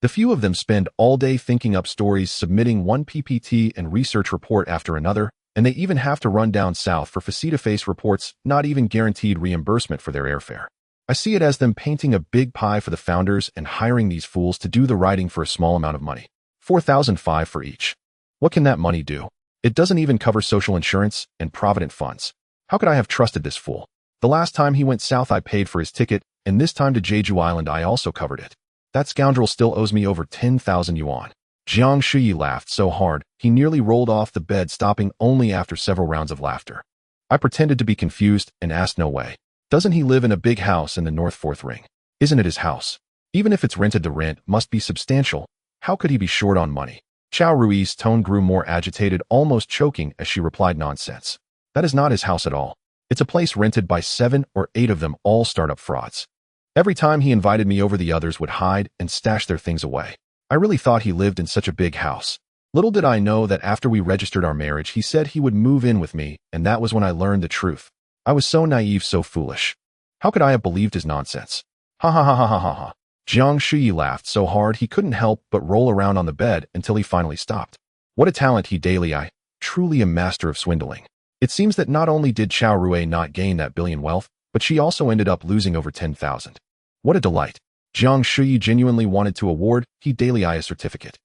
The few of them spend all day thinking up stories, submitting one PPT and research report after another, and they even have to run down south for face-to-face reports, not even guaranteed reimbursement for their airfare. I see it as them painting a big pie for the founders and hiring these fools to do the writing for a small amount of money. 4,005 for each. What can that money do? It doesn't even cover social insurance and provident funds. How could I have trusted this fool? The last time he went south, I paid for his ticket, and this time to Jeju Island, I also covered it. That scoundrel still owes me over 10,000 yuan. Jiang Shuyi laughed so hard, he nearly rolled off the bed, stopping only after several rounds of laughter. I pretended to be confused and asked, "No way. Doesn't he live in a big house in the North 4th ring? Isn't it his house? Even if it's rented, the rent must be substantial. How could he be short on money?" Chao Rui's tone grew more agitated, almost choking, as she replied, "Nonsense. That is not his house at all. It's a place rented by 7 or 8 of them, all startup frauds. Every time he invited me over, the others would hide and stash their things away. I really thought he lived in such a big house. Little did I know that after we registered our marriage, he said he would move in with me, and that was when I learned the truth. I was so naive, so foolish. How could I have believed his nonsense?" "Ha ha ha ha ha ha ha." Jiang Shuyi laughed so hard he couldn't help but roll around on the bed until he finally stopped. What a talent he daily I, truly a master of swindling. It seems that not only did Chao Rui not gain that billion wealth, but she also ended up losing over 10,000. What a delight. Jiang Shuyi genuinely wanted to award he daily a certificate.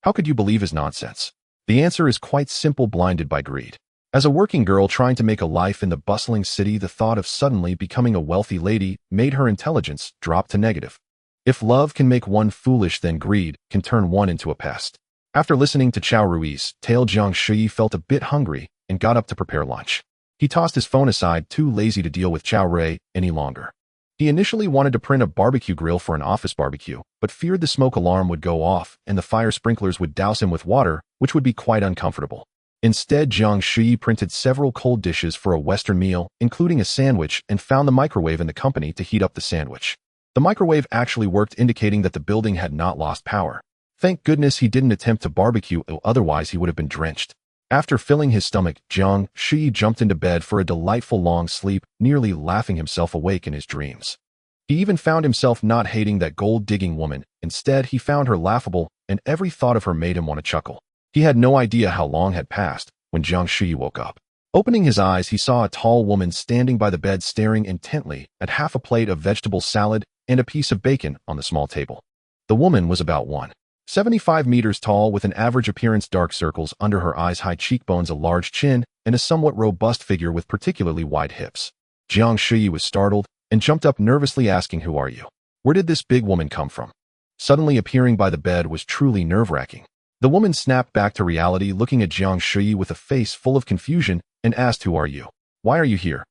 How could you believe his nonsense? The answer is quite simple: blinded by greed. As a working girl trying to make a life in the bustling city, the thought of suddenly becoming a wealthy lady made her intelligence drop to negative. If love can make one foolish, then greed can turn one into a pest. After listening to Qiao Rui's tale, Jiang Shuyi felt a bit hungry and got up to prepare lunch. He tossed his phone aside, too lazy to deal with Qiao Rui any longer. He initially wanted to print a barbecue grill for an office barbecue, but feared the smoke alarm would go off and the fire sprinklers would douse him with water, which would be quite uncomfortable. Instead, Jiang Shuyi printed several cold dishes for a Western meal, including a sandwich, and found the microwave in the company to heat up the sandwich. The microwave actually worked, indicating that the building had not lost power. Thank goodness he didn't attempt to barbecue, otherwise he would have been drenched. After filling his stomach, Jiang Shuyi jumped into bed for a delightful long sleep, nearly laughing himself awake in his dreams. He even found himself not hating that gold-digging woman. Instead, he found her laughable, and every thought of her made him want to chuckle. He had no idea how long had passed when Jiang Shuyi woke up. Opening his eyes, he saw a tall woman standing by the bed staring intently at half a plate of vegetable salad and a piece of bacon on the small table. The woman was about 1.75 meters tall, with an average appearance, dark circles under her eyes, high cheekbones, a large chin, and a somewhat robust figure with particularly wide hips. Jiang Shuyi was startled and jumped up nervously, asking, "Who are you? Where did this big woman come from?" Suddenly appearing by the bed was truly nerve-wracking. The woman snapped back to reality, looking at Jiang Shuyi with a face full of confusion, and asked, "Who are you? Why are you here?"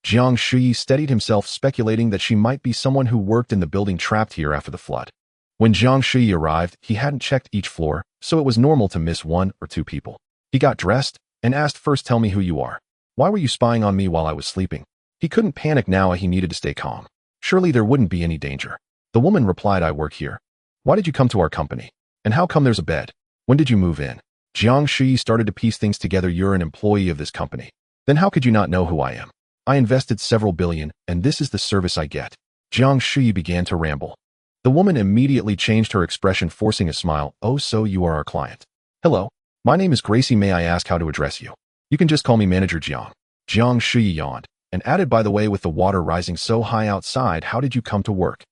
Jiang Shuyi steadied himself, speculating that she might be someone who worked in the building trapped here after the flood. When Jiang Shuyi arrived, he hadn't checked each floor, so it was normal to miss one or two people. He got dressed and asked, "First, tell me who you are. Why were you spying on me while I was sleeping?" He couldn't panic now, he needed to stay calm. Surely there wouldn't be any danger. The woman replied, "I work here." "Why did you come to our company? And how come there's a bed? When did you move in?" Jiang Shuyi started to piece things together. "You're an employee of this company. Then how could you not know who I am? I invested several billion, and this is the service I get." Jiang Shuyi began to ramble. The woman immediately changed her expression, forcing a smile. "Oh, so you are our client. Hello, my name is Gracie. May I ask how to address you?" "You can just call me Manager Jiang." Jiang Shuyi yawned and added, "By the way, with the water rising so high outside, how did you come to work?"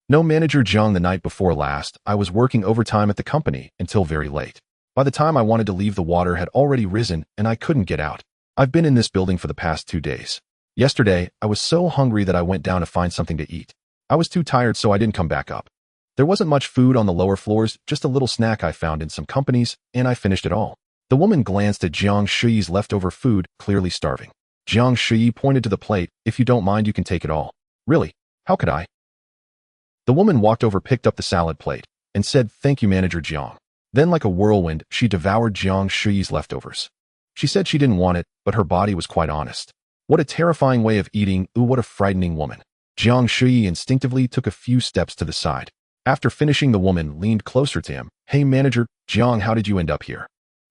"No, Manager Jiang, the night before last, I was working overtime at the company until very late. By the time I wanted to leave, the water had already risen and I couldn't get out. I've been in this building for the past 2 days. Yesterday, I was so hungry that I went down to find something to eat. I was too tired, so I didn't come back up. There wasn't much food on the lower floors, just a little snack I found in some companies, and I finished it all." The woman glanced at Jiang Shuyi's leftover food, clearly starving. Jiang Shuyi pointed to the plate. "If you don't mind, you can take it all." "Really? How could I?" The woman walked over, picked up the salad plate, and said, "Thank you, Manager Jiang." Then, like a whirlwind, she devoured Jiang Shuyi's leftovers. She said she didn't want it, but her body was quite honest. What a terrifying way of eating. Ooh, what a frightening woman. Jiang Shuyi instinctively took a few steps to the side. After finishing, the woman leaned closer to him. "Hey, Manager Jiang, how did you end up here?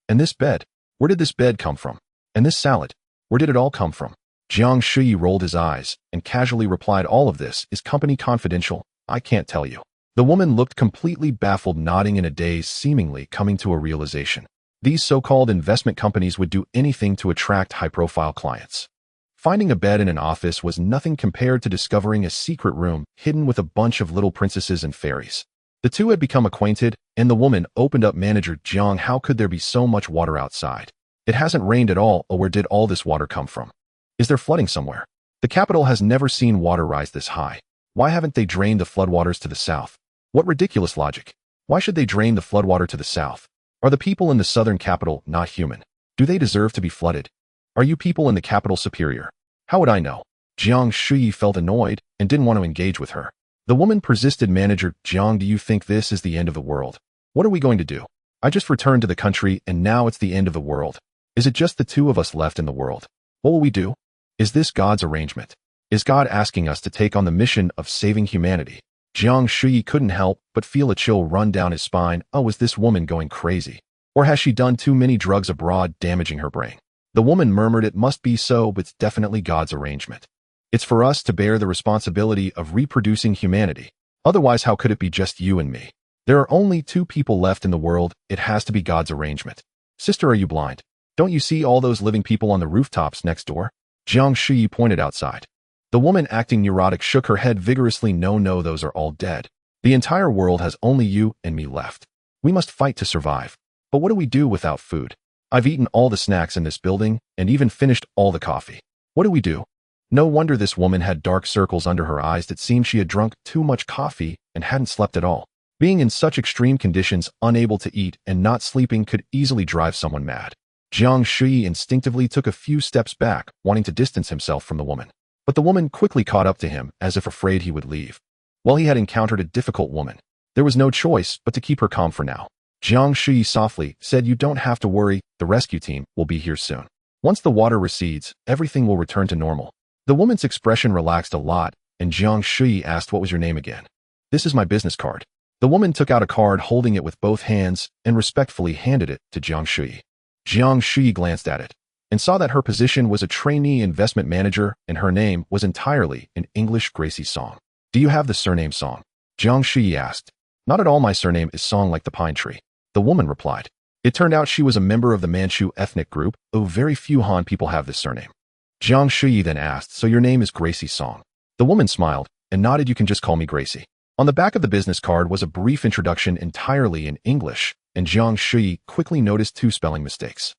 And this bed? Where did this bed come from? And this salad? Where did it all come from?" Jiang Shuyi rolled his eyes and casually replied, "All of this is company confidential. I can't tell you." The woman looked completely baffled, nodding in a daze, seemingly coming to a realization. These so-called investment companies would do anything to attract high-profile clients. Finding a bed in an office was nothing compared to discovering a secret room hidden with a bunch of little princesses and fairies. The two had become acquainted, and the woman opened up. "Manager Jiang, how could there be so much water outside? It hasn't rained at all. Or where did all this water come from? Is there flooding somewhere? The capital has never seen water rise this high. Why haven't they drained the floodwaters to the south? What ridiculous logic. Why should they drain the floodwater to the south? Are the people in the southern capital not human? Do they deserve to be flooded? Are you people in the capital superior? How would I know?" Jiang Shuyi felt annoyed and didn't want to engage with her. The woman persisted. "Manager Jiang, do you think this is the end of the world? What are we going to do? I just returned to the country and now it's the end of the world. Is it just the two of us left in the world? What will we do? Is this God's arrangement? Is God asking us to take on the mission of saving humanity?" Jiang Shuyi couldn't help but feel a chill run down his spine. Oh, is this woman going crazy? Or has she done too many drugs abroad, damaging her brain? The woman murmured, "It must be so, but it's definitely God's arrangement. It's for us to bear the responsibility of reproducing humanity. Otherwise, how could it be just you and me? There are only 2 people left in the world. It has to be God's arrangement. Sister, are you blind? Don't you see all those living people on the rooftops next door?" Jiang Shuyi pointed outside. The woman, acting neurotic, shook her head vigorously. No, those are all dead. The entire world has only you and me left. We must fight to survive. But what do we do without food? I've eaten all the snacks in this building and even finished all the coffee. What do we do? No wonder this woman had dark circles under her eyes. It seemed she had drunk too much coffee and hadn't slept at all. Being in such extreme conditions, unable to eat and not sleeping could easily drive someone mad. Jiang Shuyi instinctively took a few steps back, wanting to distance himself from the woman. But the woman quickly caught up to him, as if afraid he would leave. While he had encountered a difficult woman, there was no choice but to keep her calm for now. Jiang Shuyi softly said, "You don't have to worry, the rescue team will be here soon. Once the water recedes, everything will return to normal." The woman's expression relaxed a lot, and Jiang Shuyi asked, "What was your name again?" "This is my business card." The woman took out a card, holding it with both hands, and respectfully handed it to Jiang Shuyi. Jiang Shuyi glanced at it and saw that her position was a trainee investment manager and her name was entirely in English. Gracie Song. "Do you have the surname Song?" Jiang Shuyi asked. "Not at all. My surname is Song, like the pine tree," the woman replied. It turned out she was a member of the Manchu ethnic group, though very few Han people have this surname. Jiang Shuyi then asked, "So your name is Gracie Song?" The woman smiled and nodded. "You can just call me Gracie." On the back of the business card was a brief introduction entirely in English, and Jiang Shuyi quickly noticed 2 spelling mistakes.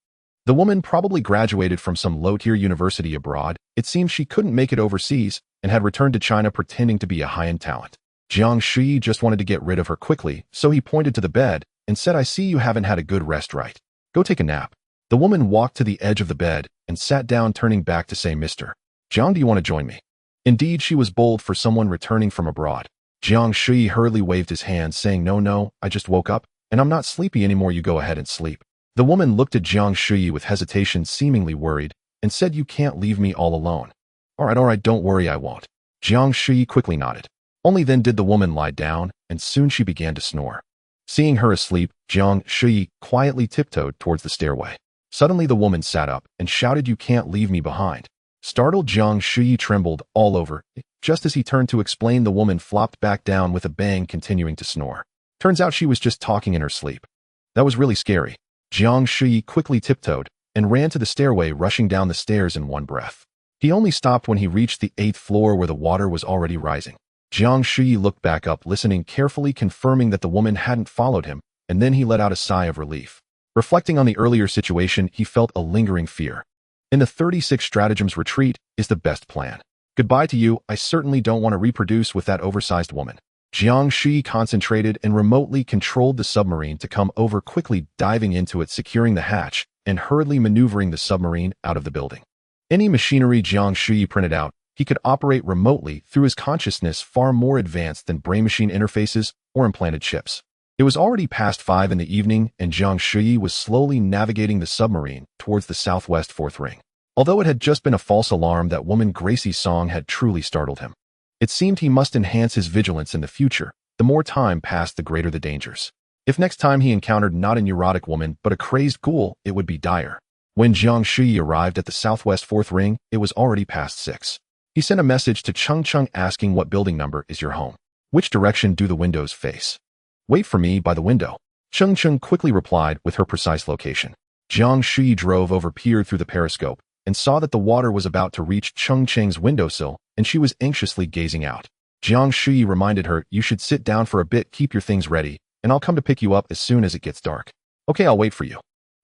The woman probably graduated from some low-tier university abroad. It seemed she couldn't make it overseas and had returned to China pretending to be a high-end talent. Jiang Shuyi just wanted to get rid of her quickly, so he pointed to the bed and said, "I see you haven't had a good rest, right? Go take a nap." The woman walked to the edge of the bed and sat down, turning back to say, "Mr. Jiang, do you want to join me?" Indeed, she was bold for someone returning from abroad. Jiang Shuyi hurriedly waved his hand, saying, No, I just woke up, and I'm not sleepy anymore. You go ahead and sleep." The woman looked at Jiang Shuyi with hesitation, seemingly worried, and said, "You can't leave me all alone." All right, don't worry, I won't." Jiang Shuyi quickly nodded. Only then did the woman lie down, and soon she began to snore. Seeing her asleep, Jiang Shuyi quietly tiptoed towards the stairway. Suddenly the woman sat up and shouted, "You can't leave me behind." Startled, Jiang Shuyi trembled all over. Just as he turned to explain, the woman flopped back down with a bang, continuing to snore. Turns out she was just talking in her sleep. That was really scary. Jiang Shuyi quickly tiptoed and ran to the stairway, rushing down the stairs in one breath. He only stopped when he reached the 8th floor, where the water was already rising. Jiang Shuyi looked back up, listening carefully, confirming that the woman hadn't followed him, and then he let out a sigh of relief. Reflecting on the earlier situation, he felt a lingering fear. In the 36 stratagems, retreat is the best plan. Goodbye to you. I certainly don't want to reproduce with that oversized woman. Jiang Shuyi concentrated and remotely controlled the submarine to come over, quickly diving into it, securing the hatch, and hurriedly maneuvering the submarine out of the building. Any machinery Jiang Shuyi printed out, he could operate remotely through his consciousness, far more advanced than brain-machine interfaces or implanted chips. It was already past 5 in the evening, and Jiang Shuyi was slowly navigating the submarine towards the southwest 4th ring. Although it had just been a false alarm, that woman Gracie's song had truly startled him. It seemed he must enhance his vigilance in the future. The more time passed, the greater the dangers. If next time he encountered not a neurotic woman but a crazed ghoul, it would be dire. When Jiang Shuyi arrived at the southwest 4th ring, it was already past 6. He sent a message to Cheng asking, "What building number is your home? Which direction do the windows face?" "Wait for me by the window." Cheng quickly replied with her precise location. Jiang Shuyi drove over, peered through the periscope, and saw that the water was about to reach Cheng's windowsill, and she was anxiously gazing out. Jiang Shuyi reminded her, "You should sit down for a bit, keep your things ready, and I'll come to pick you up as soon as it gets dark." "Okay, I'll wait for you."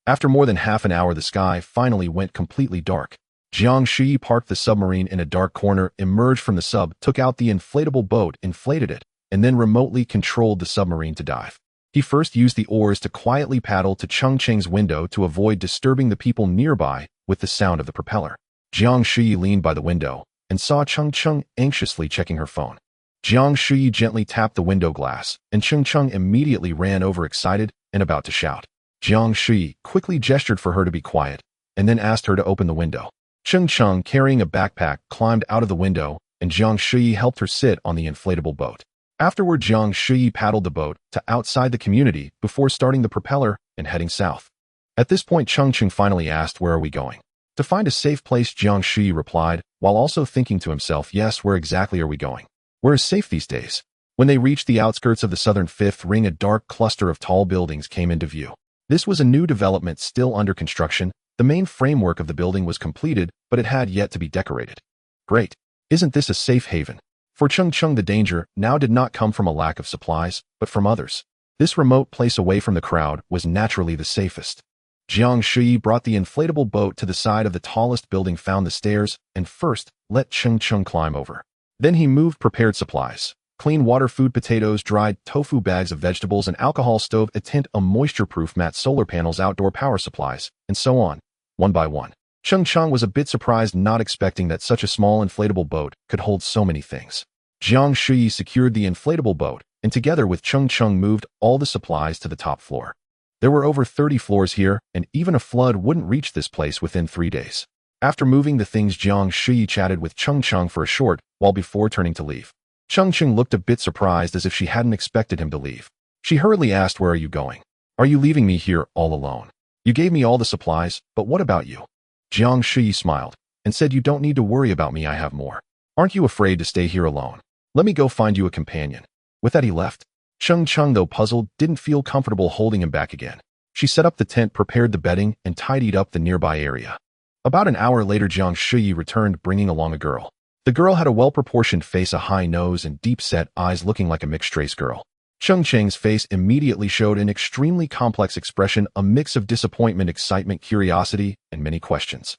After more than half an hour, the sky finally went completely dark. Jiang Shuyi parked the submarine in a dark corner, emerged from the sub, took out the inflatable boat, inflated it, and then remotely controlled the submarine to dive. He first used the oars to quietly paddle to Cheng's window to avoid disturbing the people nearby with the sound of the propeller. Jiang Shuyi leaned by the window and saw Cheng anxiously checking her phone. Jiang Shuyi gently tapped the window glass, and Cheng immediately ran over, excited and about to shout. Jiang Shuyi quickly gestured for her to be quiet, and then asked her to open the window. Cheng, carrying a backpack, climbed out of the window, and Jiang Shuyi helped her sit on the inflatable boat. Afterward, Jiang Shuyi paddled the boat to outside the community before starting the propeller and heading south. At this point, Cheng finally asked, "Where are we going?" "To find a safe place," Jiang Shuyi replied, while also thinking to himself, "Yes, where exactly are we going? Where is safe these days?" When they reached the outskirts of the southern 5th ring, a dark cluster of tall buildings came into view. This was a new development still under construction. The main framework of the building was completed, but it had yet to be decorated. Great. Isn't this a safe haven? For Cheng, the danger now did not come from a lack of supplies, but from others. This remote place away from the crowd was naturally the safest. Jiang Shuyi brought the inflatable boat to the side of the tallest building, found the stairs, and first let Cheng Cheng climb over. Then he moved prepared supplies. Clean water, food, potatoes, dried tofu, bags of vegetables, an alcohol stove, a tent, a moisture-proof mat, solar panels, outdoor power supplies, and so on, one by one. Cheng Cheng was a bit surprised, not expecting that such a small inflatable boat could hold so many things. Jiang Shuyi secured the inflatable boat, and together with Cheng Cheng moved all the supplies to the top floor. There were over 30 floors here, and even a flood wouldn't reach this place within 3 days. After moving the things, Jiang Shuyi chatted with Cheng Cheng for a short while before turning to leave. Cheng Cheng looked a bit surprised, as if she hadn't expected him to leave. She hurriedly asked, "Where are you going? Are you leaving me here all alone? You gave me all the supplies, but what about you?" Jiang Shuyi smiled and said, "You don't need to worry about me, I have more. Aren't you afraid to stay here alone? Let me go find you a companion." With that he left. Cheng Cheng, though puzzled, didn't feel comfortable holding him back again. She set up the tent, prepared the bedding, and tidied up the nearby area. About an hour later, Jiang Shuyi returned, bringing along a girl. The girl had a well-proportioned face, a high nose, and deep-set eyes, looking like a mixed-race girl. Cheng Cheng's face immediately showed an extremely complex expression, a mix of disappointment, excitement, curiosity, and many questions.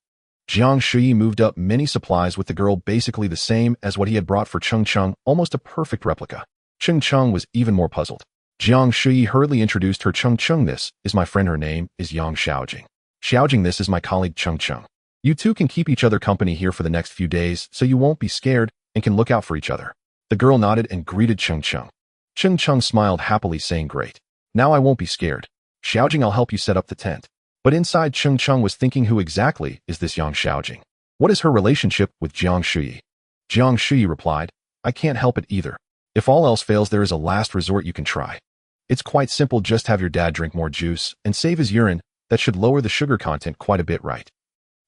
Jiang Shuyi moved up many supplies with the girl, basically the same as what he had brought for Cheng Cheng, almost a perfect replica. Cheng Cheng was even more puzzled. Jiang Shuyi hurriedly introduced her. "Cheng Cheng, this is my friend. Her name is Yang Xiaojing. Xiaojing, this is my colleague Cheng Cheng. You two can keep each other company here for the next few days, so you won't be scared and can look out for each other." The girl nodded and greeted Cheng Cheng. Cheng Cheng smiled happily, saying, "Great. Now I won't be scared. Xiaojing, I'll help you set up the tent." But inside, Cheng Cheng was thinking, who exactly is this Yang Xiaojing? What is her relationship with Jiang Shuyi? Jiang Shuyi replied, "I can't help it either. If all else fails, there is a last resort you can try. It's quite simple, just have your dad drink more juice and save his urine. That should lower the sugar content quite a bit, right?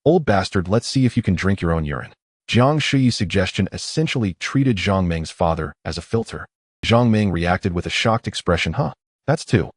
Old bastard, let's see if you can drink your own urine." Jiang Shuyi's suggestion essentially treated Zhang Meng's father as a filter. Zhang Meng reacted with a shocked expression. "Huh, that's two."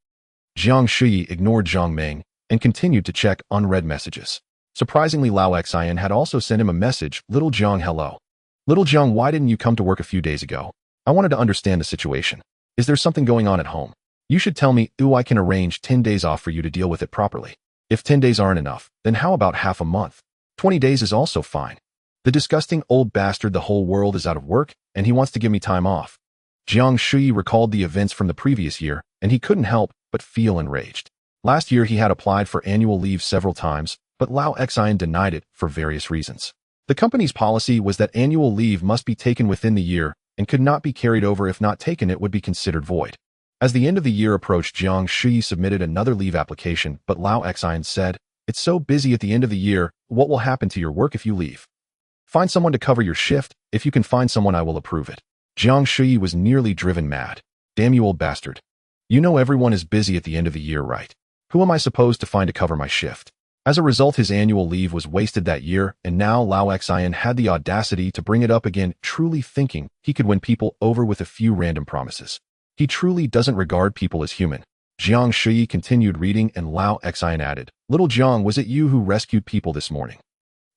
Jiang Shuyi ignored Zhang Meng and continued to check unread messages. Surprisingly, Lao Xian had also sent him a message. "Little Jiang, hello. Little Jiang, why didn't you come to work a few days ago? I wanted to understand the situation. Is there something going on at home? You should tell me. I can arrange 10 days off for you to deal with it properly. If 10 days aren't enough, then how about half a month? 20 days is also fine. The disgusting old bastard, the whole world is out of work, and he wants to give me time off." Jiang Shuyi recalled the events from the previous year, and he couldn't help but feel enraged. Last year he had applied for annual leave several times, but Lao Xian denied it for various reasons. The company's policy was that annual leave must be taken within the year and could not be carried over. If not taken, it would be considered void. As the end of the year approached, Jiang Shuyi submitted another leave application, but Lao Xian said, "It's so busy at the end of the year, what will happen to your work if you leave? Find someone to cover your shift. If you can find someone, I will approve it." Jiang Shuyi was nearly driven mad. "Damn you, old bastard. You know everyone is busy at the end of the year, right? Who am I supposed to find to cover my shift?" As a result, his annual leave was wasted that year, and now Lao Xian had the audacity to bring it up again, truly thinking he could win people over with a few random promises. He truly doesn't regard people as human. Jiang Shuyi continued reading, and Lao Xian added, "Little Jiang, was it you who rescued people this morning?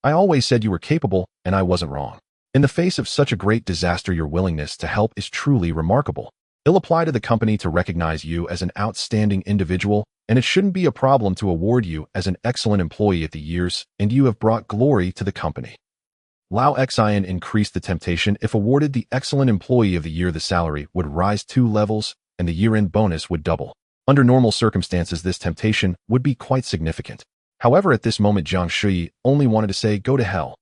I always said you were capable, and I wasn't wrong. In the face of such a great disaster, your willingness to help is truly remarkable. It'll apply to the company to recognize you as an outstanding individual, and it shouldn't be a problem to award you as an excellent employee at the years, and you have brought glory to the company." Lao Xian increased the temptation. If awarded the Excellent Employee of the Year, the salary would rise 2 levels, and the year-end bonus would double. Under normal circumstances, this temptation would be quite significant. However, at this moment, Jiang Shuyi only wanted to say, "Go to hell."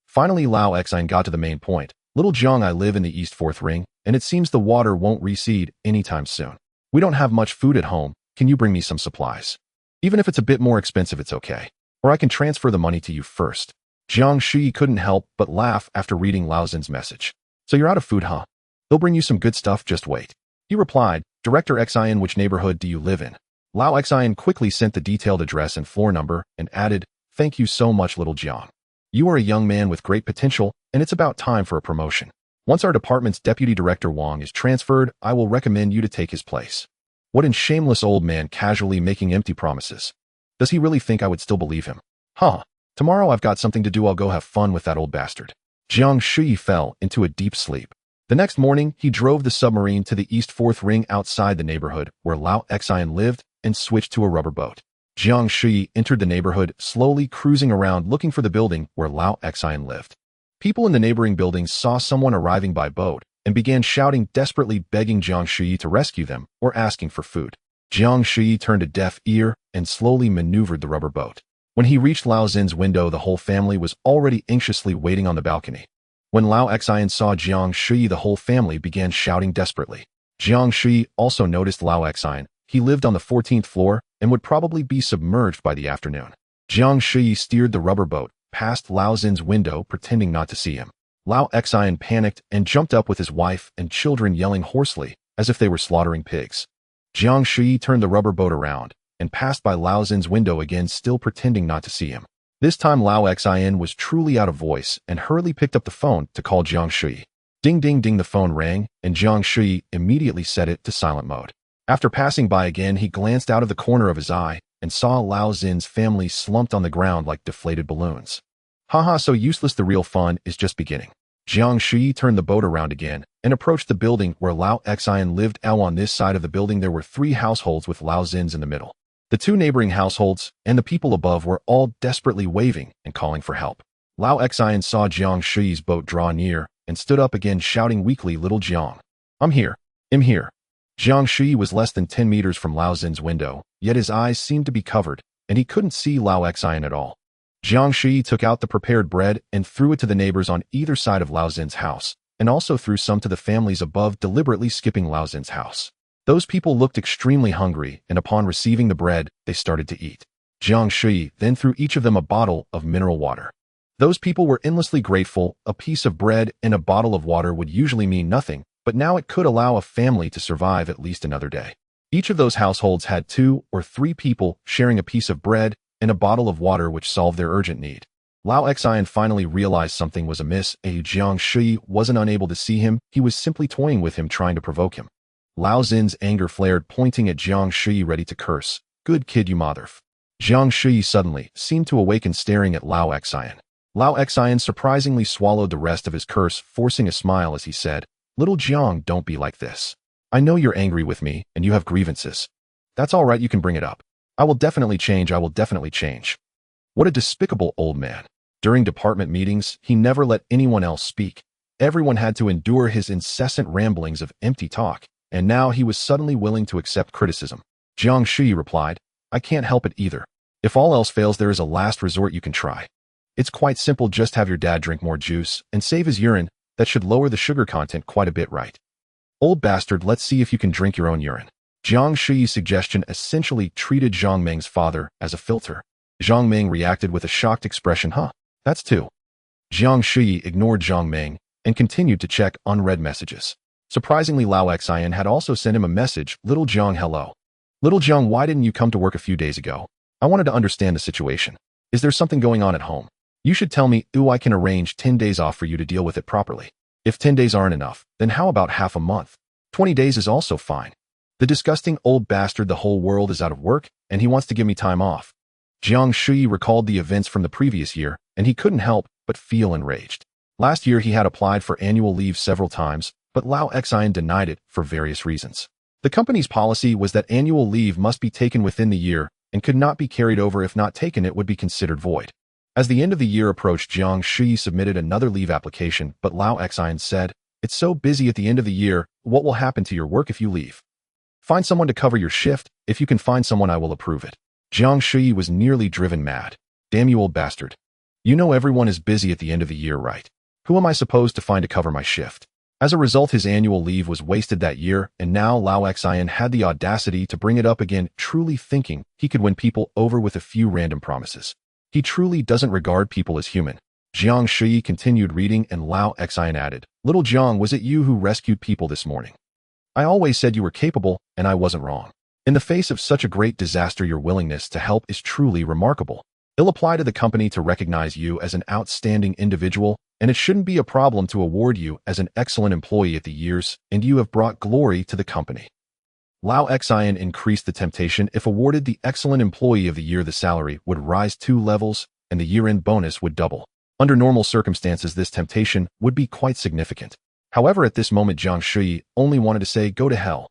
Finally, Lao Xian got to the main point. "Little Jiang, I live in the East Fourth Ring, and it seems the water won't recede anytime soon. We don't have much food at home. Can you bring me some supplies? Even if it's a bit more expensive, it's okay. Or I can transfer the money to you first." Jiang Shuyi couldn't help but laugh after reading Lao Xin's message. "So you're out of food, huh? They'll bring you some good stuff, just wait." He replied, "Director Xian, which neighborhood do you live in?" Lao Xian quickly sent the detailed address and floor number and added, "Thank you so much, little Jiang. You are a young man with great potential, and it's about time for a promotion. Once our department's deputy director Wang is transferred, I will recommend you to take his place." What a shameless old man, casually making empty promises. Does he really think I would still believe him? Huh. Tomorrow I've got something to do. I'll go have fun with that old bastard. Jiang Shuyi fell into a deep sleep. The next morning, he drove the submarine to the East Fourth Ring outside the neighborhood where Lao Xian lived and switched to a rubber boat. Jiang Shuyi entered the neighborhood, slowly cruising around looking for the building where Lao Xian lived. People in the neighboring buildings saw someone arriving by boat and began shouting, desperately begging Jiang Shuyi to rescue them or asking for food. Jiang Shuyi turned a deaf ear and slowly maneuvered the rubber boat. When he reached Lao Xin's window, the whole family was already anxiously waiting on the balcony. When Lao Xian saw Jiang Shuyi, the whole family began shouting desperately. Jiang Shuyi also noticed Lao Xian. He lived on the 14th floor and would probably be submerged by the afternoon. Jiang Shuyi steered the rubber boat past Lao Xin's window, pretending not to see him. Lao Xian panicked and jumped up with his wife and children, yelling hoarsely as if they were slaughtering pigs. Jiang Shuyi turned the rubber boat around and passed by Lao Xin's window again, still pretending not to see him. This time Lao Xian was truly out of voice and hurriedly picked up the phone to call Jiang Shuyi. Ding ding ding, the phone rang, and Jiang Shuyi immediately set it to silent mode. After passing by again, he glanced out of the corner of his eye and saw Lao Xin's family slumped on the ground like deflated balloons. Haha, so useless, the real fun is just beginning. Jiang Shuyi turned the boat around again and approached the building where Lao Xian lived. On this side of the building there were 3 households with Lao Xin's in the middle. The 2 neighboring households and the people above were all desperately waving and calling for help. Lao Xian saw Jiang Shuyi's boat draw near and stood up again, shouting weakly, "Little Jiang, I'm here. I'm here." Jiang Shuyi was less than 10 meters from Lao Xin's window, yet his eyes seemed to be covered, and he couldn't see Lao Xian at all. Jiang Shuyi took out the prepared bread and threw it to the neighbors on either side of Lao Xin's house, and also threw some to the families above, deliberately skipping Lao Xin's house. Those people looked extremely hungry, and upon receiving the bread, they started to eat. Jiang Shuyi then threw each of them a bottle of mineral water. Those people were endlessly grateful. A piece of bread and a bottle of water would usually mean nothing, but now it could allow a family to survive at least another day. Each of those households had 2 or 3 people sharing a piece of bread and a bottle of water, which solved their urgent need. Lao Xian finally realized something was amiss. Jiang Shuyi wasn't unable to see him, he was simply toying with him, trying to provoke him. Lao Xin's anger flared, pointing at Jiang Shuyi, ready to curse. "Good kid, you motherf." Jiang Shuyi suddenly seemed to awaken, staring at Lao Xian. Lao Xian surprisingly swallowed the rest of his curse, forcing a smile as he said, "Little Jiang, don't be like this. I know you're angry with me and you have grievances. That's all right, you can bring it up. I will definitely change, I will definitely change." What a despicable old man. During department meetings, he never let anyone else speak. Everyone had to endure his incessant ramblings of empty talk, and now he was suddenly willing to accept criticism. Jiang Shuyi replied, "I can't help it either. If all else fails, there is a last resort you can try. It's quite simple, just have your dad drink more juice and save his urine. That should lower the sugar content quite a bit, right? Old bastard, let's see if you can drink your own urine." Jiang Shuyi's suggestion essentially treated Zhang Meng's father as a filter. Zhang Meng reacted with a shocked expression. "Huh, that's 2. Jiang Shuyi ignored Zhang Meng and continued to check unread messages. Surprisingly, Lao Xian had also sent him a message. "Little Jiang, hello. Little Jiang, why didn't you come to work a few days ago? I wanted to understand the situation. Is there something going on at home? You should tell me. I can arrange 10 days off for you to deal with it properly. If 10 days aren't enough, then how about half a month? 20 days is also fine. The disgusting old bastard, the whole world is out of work, and he wants to give me time off." Jiang Shuyi recalled the events from the previous year, and he couldn't help but feel enraged. Last year he had applied for annual leave several times, but Lao Xian denied it for various reasons. The company's policy was that annual leave must be taken within the year and could not be carried over. If not taken, it would be considered void. As the end of the year approached, Jiang Shuyi submitted another leave application, but Lao Xian said, "It's so busy at the end of the year, what will happen to your work if you leave? Find someone to cover your shift. If you can find someone, I will approve it." Jiang Shuyi was nearly driven mad. "Damn you, old bastard. You know everyone is busy at the end of the year, right? Who am I supposed to find to cover my shift?" As a result, his annual leave was wasted that year, and now Lao Xian had the audacity to bring it up again, truly thinking he could win people over with a few random promises. He truly doesn't regard people as human. Jiang Shuyi continued reading, and Lao Xian added, "Little Jiang, was it you who rescued people this morning? I always said you were capable, and I wasn't wrong. In the face of such a great disaster, your willingness to help is truly remarkable. It'll apply to the company to recognize you as an outstanding individual, and it shouldn't be a problem to award you as an excellent employee at the years, and you have brought glory to the company." Lao Xian increased the temptation. If awarded the Excellent Employee of the Year, the salary would rise 2 levels, and the year-end bonus would double. Under normal circumstances, this temptation would be quite significant. However, at this moment, Jiang Shuyi only wanted to say, "Go to hell."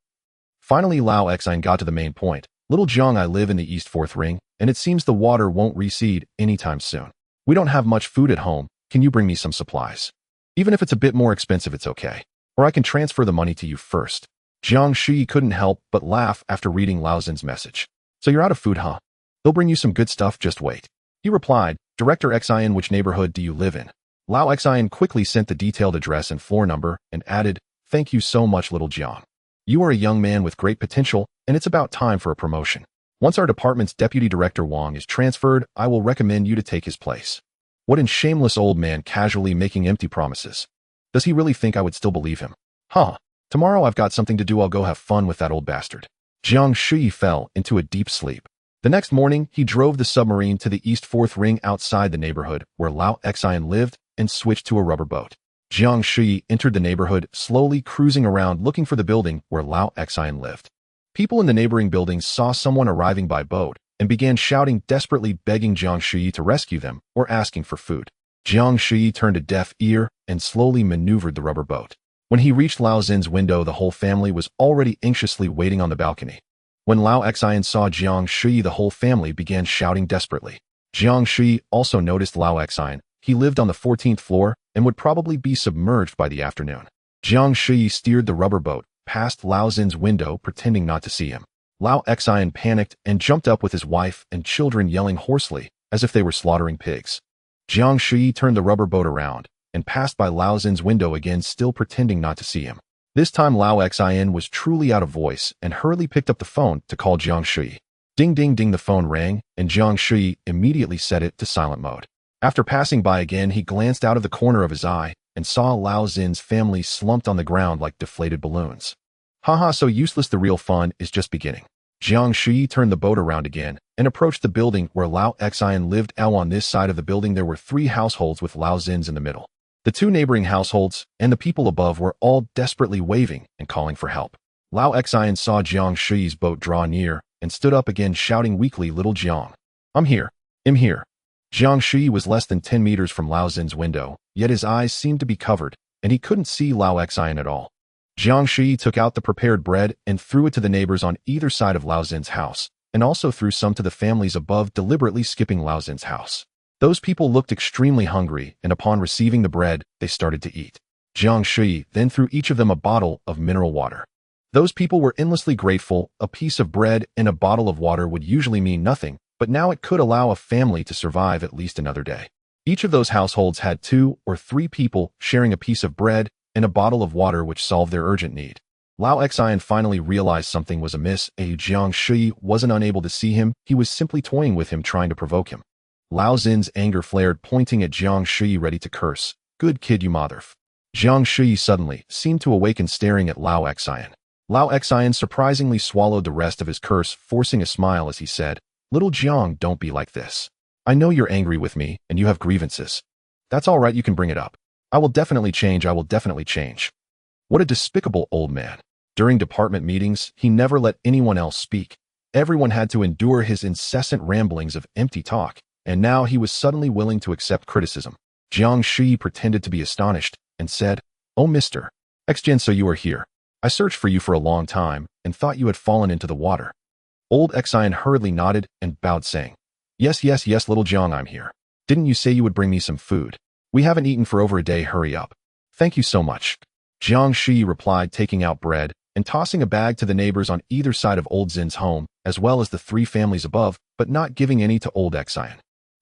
Finally, Lao Xian got to the main point. "Little Jiang, I live in the East 4th Ring, and it seems the water won't recede anytime soon. We don't have much food at home. Can you bring me some supplies? Even if it's a bit more expensive, it's okay. Or I can transfer the money to you first. Jiang Shuyi couldn't help but laugh after reading Lao Xin's message. So you're out of food, huh? They'll bring you some good stuff, just wait. He replied, Director Xian, which neighborhood do you live in? Lao Xian quickly sent the detailed address and floor number and added, Thank you so much, little Jiang. You are a young man with great potential, and it's about time for a promotion. Once our department's deputy director Wang is transferred, I will recommend you to take his place. What an shameless old man casually making empty promises. Does he really think I would still believe him? Huh. Tomorrow I've got something to do. I'll go have fun with that old bastard. Jiang Shuyi fell into a deep sleep. The next morning, he drove the submarine to the east fourth ring outside the neighborhood where Lao Xian lived and switched to a rubber boat. Jiang Shuyi entered the neighborhood, slowly cruising around looking for the building where Lao Xian lived. People in the neighboring buildings saw someone arriving by boat and began shouting, desperately begging Jiang Shuyi to rescue them or asking for food. Jiang Shuyi turned a deaf ear and slowly maneuvered the rubber boat. When he reached Lao Xin's window, the whole family was already anxiously waiting on the balcony. When Lao Xian saw Jiang Shuyi, the whole family began shouting desperately. Jiang Shuyi also noticed Lao Xian. He lived on the 14th floor and would probably be submerged by the afternoon. Jiang Shuyi steered the rubber boat past Lao Xin's window, pretending not to see him. Lao Xian panicked and jumped up with his wife and children, yelling hoarsely as if they were slaughtering pigs. Jiang Shuyi turned the rubber boat around and passed by Lao Xin's window again, still pretending not to see him. This time Lao Xian was truly out of voice and hurriedly picked up the phone to call Jiang Shuyi. Ding ding ding, the phone rang, and Jiang Shuyi immediately set it to silent mode. After passing by again, he glanced out of the corner of his eye and saw Lao Xin's family slumped on the ground like deflated balloons. Haha, so useless, the real fun is just beginning. Jiang Shuyi turned the boat around again and approached the building where Lao Xian lived. On this side of the building there were 3 households with Lao Xin's in the middle. The 2 neighboring households and the people above were all desperately waving and calling for help. Lao Xian saw Jiang Shuyi's boat draw near and stood up again, shouting weakly, Little Jiang. I'm here. Jiang Shuyi was less than 10 meters from Lao Xin's window, yet his eyes seemed to be covered, and he couldn't see Lao Xian at all. Jiang Shuyi took out the prepared bread and threw it to the neighbors on either side of Lao Xin's house, and also threw some to the families above, deliberately skipping Lao Xin's house. Those people looked extremely hungry, and upon receiving the bread, they started to eat. Jiang Shuyi then threw each of them a bottle of mineral water. Those people were endlessly grateful. A piece of bread and a bottle of water would usually mean nothing, but now it could allow a family to survive at least another day. Each of those households had 2 or 3 people sharing a piece of bread and a bottle of water, which solved their urgent need. Lao Xian finally realized something was amiss. Jiang Shuyi wasn't unable to see him. He was simply toying with him, trying to provoke him. Lao Xin's anger flared, pointing at Jiang Shuyi, ready to curse. Good kid, you motherf. Jiang Shuyi suddenly seemed to awaken, staring at Lao Xian. Lao Xian surprisingly swallowed the rest of his curse, forcing a smile as he said, Little Jiang, don't be like this. I know you're angry with me and you have grievances. That's all right, you can bring it up. I will definitely change. What a despicable old man. During department meetings, he never let anyone else speak. Everyone had to endure his incessant ramblings of empty talk, and now he was suddenly willing to accept criticism. Jiang Shuyi pretended to be astonished and said, Oh, Mr. Xjian, so you are here. I searched for you for a long time and thought you had fallen into the water. Old Xian hurriedly nodded and bowed, saying, Yes, little Jiang, I'm here. Didn't you say you would bring me some food? We haven't eaten for over a day, hurry up. Thank you so much. Jiang Shuyi replied, taking out bread and tossing a bag to the neighbors on either side of old Xin's home, as well as the 3 families above, but not giving any to old Xian.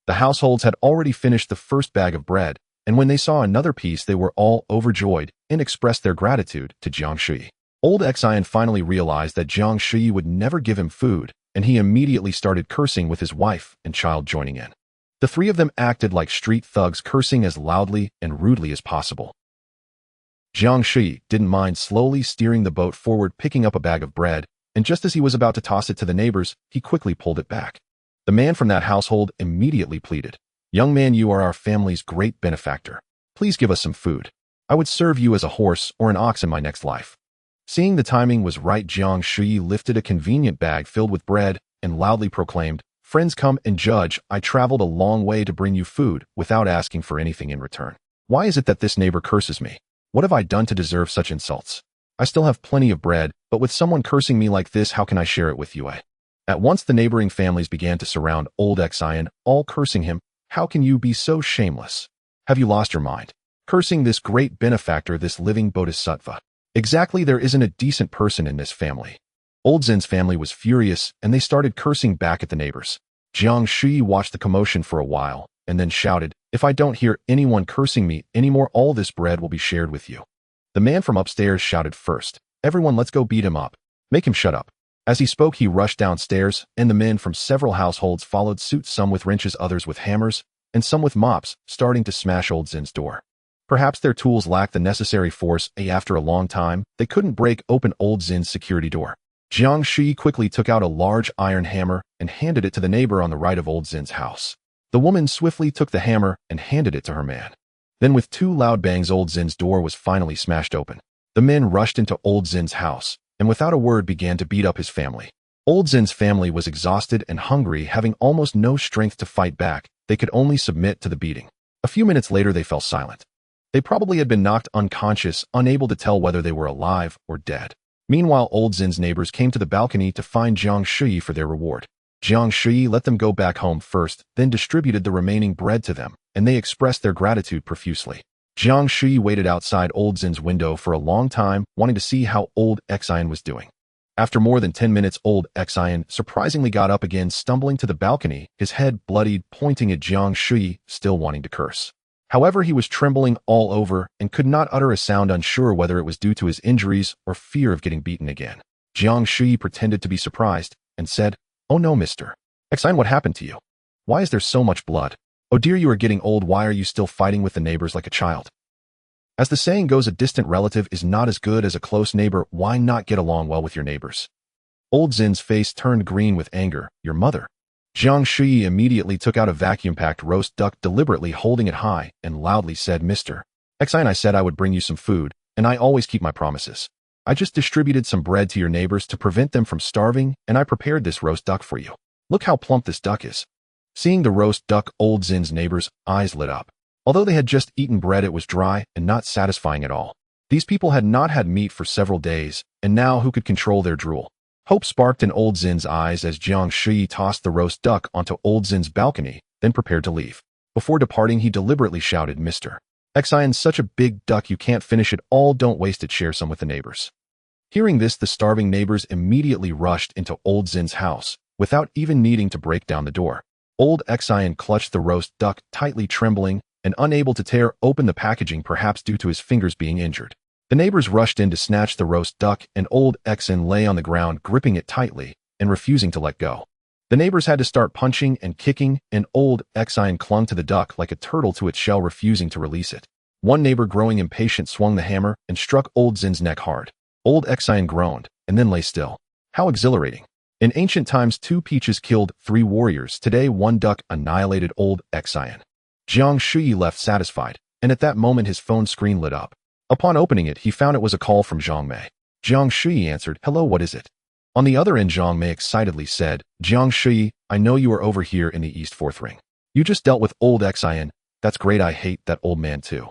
The households had already finished the first bag of bread, and when they saw another piece, they were all overjoyed and expressed their gratitude to Jiang Shuyi. Old Xian finally realized that Jiang Shuyi would never give him food, and he immediately started cursing, with his wife and child joining in. The 3 of them acted like street thugs, cursing as loudly and rudely as possible. Jiang Shuyi didn't mind slowly steering the boat forward, picking up a bag of bread, and just as he was about to toss it to the neighbors, he quickly pulled it back. The man from that household immediately pleaded, Young man, you are our family's great benefactor. Please give us some food. I would serve you as a horse or an ox in my next life. Seeing the timing was right, Jiang Shuyi lifted a convenient bag filled with bread and loudly proclaimed, Friends, come and judge. I traveled a long way to bring you food without asking for anything in return. Why is it that this neighbor curses me? What have I done to deserve such insults? I still have plenty of bread, but with someone cursing me like this, how can I share it with you? At once the neighboring families began to surround old Xian, all cursing him. How can you be so shameless? Have you lost your mind? Cursing this great benefactor, this living bodhisattva. Exactly, there isn't a decent person in this family. Old Zin's family was furious, and they started cursing back at the neighbors. Jiang Shuyi watched the commotion for a while, and then shouted, "If I don't hear anyone cursing me anymore, all this bread will be shared with you." The man from upstairs shouted first, "Everyone, let's go beat him up. Make him shut up." As he spoke, he rushed downstairs, and the men from several households followed suit, some with wrenches, others with hammers, and some with mops, starting to smash Old Zin's door. Perhaps their tools lacked the necessary force, and after a long time, they couldn't break open Old Zin's security door. Jiang Shuyi quickly took out a large iron hammer and handed it to the neighbor on the right of Old Zin's house. The woman swiftly took the hammer and handed it to her man. Then with two loud bangs, Old Zin's door was finally smashed open. The men rushed into Old Zin's house, and without a word began to beat up his family. Old Zin's family was exhausted and hungry, having almost no strength to fight back. They could only submit to the beating. A few minutes later they fell silent. They probably had been knocked unconscious, unable to tell whether they were alive or dead. Meanwhile, Old Zin's neighbors came to the balcony to find Jiang Shuyi for their reward. Jiang Shuyi let them go back home first, then distributed the remaining bread to them, and they expressed their gratitude profusely. Jiang Shuyi waited outside Old Zin's window for a long time, wanting to see how Old Xian was doing. After more than 10 minutes, Old Xian surprisingly got up again, stumbling to the balcony, his head bloodied, pointing at Jiang Shuyi, still wanting to curse. However, he was trembling all over and could not utter a sound, unsure whether it was due to his injuries or fear of getting beaten again. Jiang Shuyi pretended to be surprised and said, "Oh no, Mr. Xian, what happened to you? Why is there so much blood? Oh dear, you are getting old. Why are you still fighting with the neighbors like a child?" As the saying goes, a distant relative is not as good as a close neighbor. Why not get along well with your neighbors? Old Zin's face turned green with anger. "Your mother?" Jiang Shuyi immediately took out a vacuum-packed roast duck, deliberately holding it high, and loudly said, "Mr. Xian, I said I would bring you some food, and I always keep my promises. I just distributed some bread to your neighbors to prevent them from starving, and I prepared this roast duck for you. Look how plump this duck is." Seeing the roast duck, Old Zin's neighbors' eyes lit up. Although they had just eaten bread, it was dry and not satisfying at all. These people had not had meat for several days, and now who could control their drool? Hope sparked in Old Zin's eyes as Jiang Shuyi tossed the roast duck onto Old Zin's balcony, then prepared to leave. Before departing, he deliberately shouted, "Mr. Xian, such a big duck, you can't finish it all. Don't waste it, share some with the neighbors." Hearing this, the starving neighbors immediately rushed into Old Zin's house, without even needing to break down the door. Old Xian clutched the roast duck, tightly trembling, and unable to tear open the packaging, perhaps due to his fingers being injured. The neighbors rushed in to snatch the roast duck, and Old Xian lay on the ground, gripping it tightly and refusing to let go. The neighbors had to start punching and kicking, and Old Xian clung to the duck like a turtle to its shell, refusing to release it. One neighbor, growing impatient, swung the hammer and struck Old Zin's neck hard. Old Xian groaned and then lay still. How exhilarating! In ancient times, 2 peaches killed 3 warriors. Today, 1 duck annihilated Old Xian. Jiang Shuyi left satisfied, and at that moment his phone screen lit up. Upon opening it, he found it was a call from Zhang Mei. Jiang Shuyi answered, "Hello, what is it?" On the other end, Zhang Mei excitedly said, "Jiang Shuyi, I know you are over here in the East 4th Ring. You just dealt with Old Xian. That's great, I hate that old man too."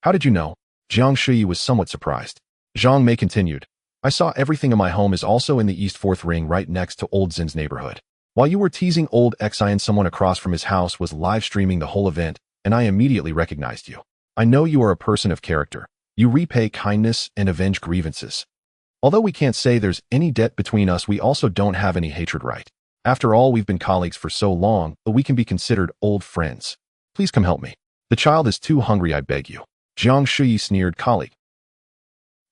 "How did you know?" Jiang Shuyi was somewhat surprised. Zhang Mei continued, "I saw everything in my home is also in the East 4th Ring, right next to Old Zin's neighborhood. While you were teasing Old Xian, someone across from his house was live streaming the whole event, and I immediately recognized you. I know you are a person of character. You repay kindness and avenge grievances. Although we can't say there's any debt between us, we also don't have any hatred, right? After all, we've been colleagues for so long, but we can be considered old friends. Please come help me. The child is too hungry, I beg you." Jiang Shuyi sneered, "Colleague?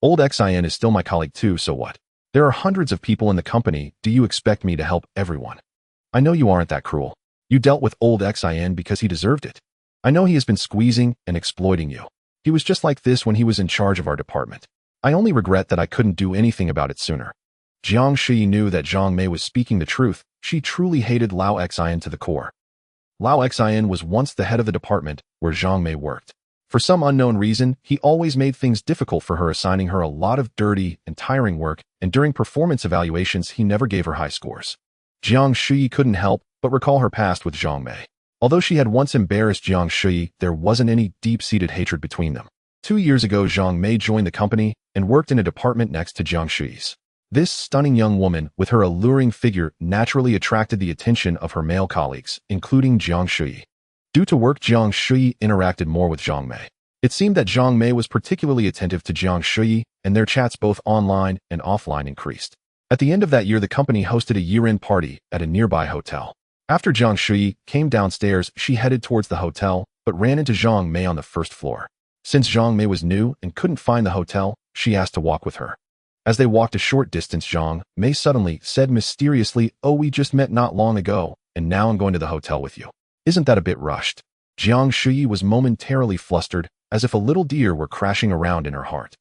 Old Xian is still my colleague too, so what? There are hundreds of people in the company. Do you expect me to help everyone? I know you aren't that cruel. You dealt with Old Xian because he deserved it. I know he has been squeezing and exploiting you. He was just like this when he was in charge of our department. I only regret that I couldn't do anything about it sooner." Jiang Shuyi knew that Zhang Mei was speaking the truth. She truly hated Lao Xian to the core. Lao Xian was once the head of the department where Zhang Mei worked. For some unknown reason, he always made things difficult for her, assigning her a lot of dirty and tiring work, and during performance evaluations, he never gave her high scores. Jiang Shuyi couldn't help but recall her past with Zhang Mei. Although she had once embarrassed Jiang Shuyi, there wasn't any deep-seated hatred between them. 2 years ago, Zhang Mei joined the company and worked in a department next to Jiang Shuyi's. This stunning young woman, with her alluring figure, naturally attracted the attention of her male colleagues, including Jiang Shuyi. Due to work, Jiang Shuyi interacted more with Zhang Mei. It seemed that Zhang Mei was particularly attentive to Jiang Shuyi, and their chats both online and offline increased. At the end of that year, the company hosted a year-end party at a nearby hotel. After Jiang Shuyi came downstairs, she headed towards the hotel, but ran into Zhang Mei on the first floor. Since Zhang Mei was new and couldn't find the hotel, she asked to walk with her. As they walked a short distance, Zhang Mei suddenly said mysteriously, "Oh, we just met not long ago, and now I'm going to the hotel with you. Isn't that a bit rushed?" Jiang Shuyi was momentarily flustered, as if a little deer were crashing around in her heart.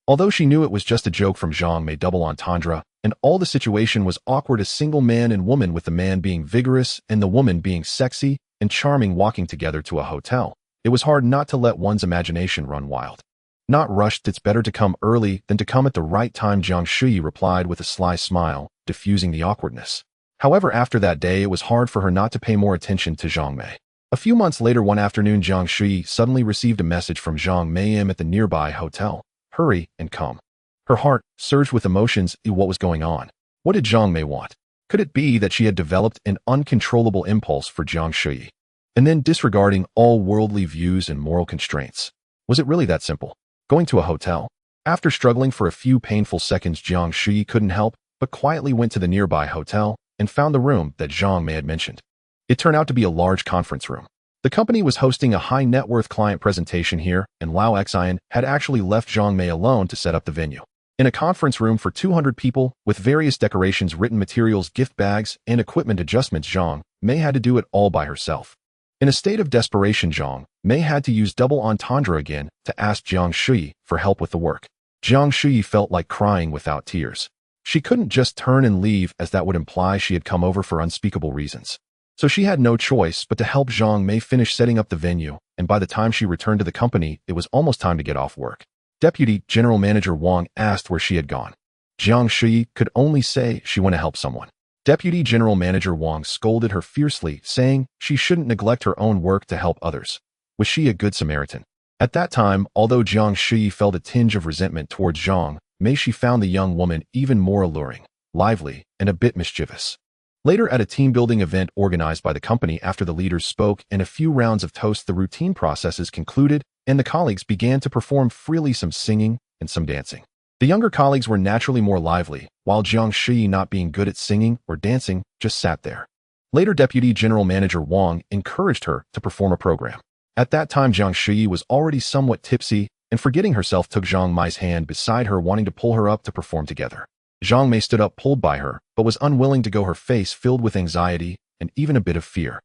Although she knew it was just a joke from Zhang Mei, double entendre, and all the situation was awkward, a single man and woman, with the man being vigorous and the woman being sexy and charming, walking together to a hotel, it was hard not to let one's imagination run wild. "Not rushed, it's better to come early than to come at the right time," Jiang Shuyi replied with a sly smile, diffusing the awkwardness. However, after that day, it was hard for her not to pay more attention to Zhang Mei. A few months later, one afternoon, Jiang Shuyi suddenly received a message from Zhang Mei at the nearby hotel. "Hurry and come." Her heart surged with emotions. What was going on? What did Zhang Mei want? Could it be that she had developed an uncontrollable impulse for Jiang Shuyi, and then disregarding all worldly views and moral constraints? Was it really that simple? Going to a hotel? After struggling for a few painful seconds, Jiang Shuyi couldn't help but quietly went to the nearby hotel and found the room that Zhang Mei had mentioned. It turned out to be a large conference room. The company was hosting a high-net-worth client presentation here, and Xian had actually left Zhang Mei alone to set up the venue. In a conference room for 200 people, with various decorations, written materials, gift bags, and equipment adjustments, Zhang Mei had to do it all by herself. In a state of desperation, Zhang Mei had to use double entendre again to ask Jiang Shuyi for help with the work. Jiang Shuyi felt like crying without tears. She couldn't just turn and leave, as that would imply she had come over for unspeakable reasons. So she had no choice but to help Zhang Mei finish setting up the venue, and by the time she returned to the company, it was almost time to get off work. Deputy General Manager Wang asked where she had gone. Jiang Shuyi could only say she went to help someone. Deputy General Manager Wang scolded her fiercely, saying she shouldn't neglect her own work to help others. Was she a good Samaritan? At that time, although Jiang Shuyi felt a tinge of resentment towards Zhang Mei, she found the young woman even more alluring, lively, and a bit mischievous. Later, at a team-building event organized by the company, after the leaders spoke and a few rounds of toasts, the routine processes concluded, and the colleagues began to perform freely, some singing and some dancing. The younger colleagues were naturally more lively, while Jiang Shuyi, not being good at singing or dancing, just sat there. Later, Deputy General Manager Wang encouraged her to perform a program. At that time, Jiang Shuyi was already somewhat tipsy, and forgetting herself, took Zhang Mei's hand beside her, wanting to pull her up to perform together. Zhang Mei stood up, pulled by her, but was unwilling to go, her face filled with anxiety and even a bit of fear.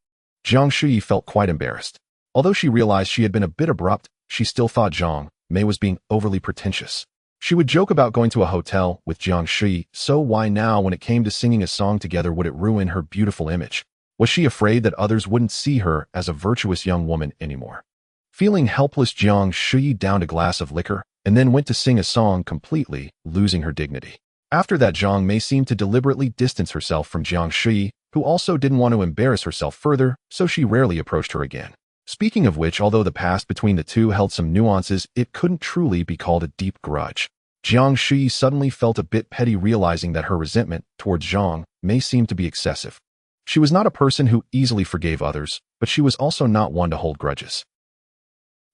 Jiang Shuyi felt quite embarrassed. Although she realized she had been a bit abrupt, she still thought Zhang Mei was being overly pretentious. She would joke about going to a hotel with Jiang Shuyi, so why now, when it came to singing a song together, would it ruin her beautiful image? Was she afraid that others wouldn't see her as a virtuous young woman anymore? Feeling helpless, Jiang Shuyi downed a glass of liquor and then went to sing a song, completely losing her dignity. After that, Zhang Mei seemed to deliberately distance herself from Jiang Shuyi, who also didn't want to embarrass herself further, so she rarely approached her again. Speaking of which, although the past between the two held some nuances, it couldn't truly be called a deep grudge. Jiang Shuyi suddenly felt a bit petty, realizing that her resentment towards Zhang Mei seemed to be excessive. She was not a person who easily forgave others, but she was also not one to hold grudges.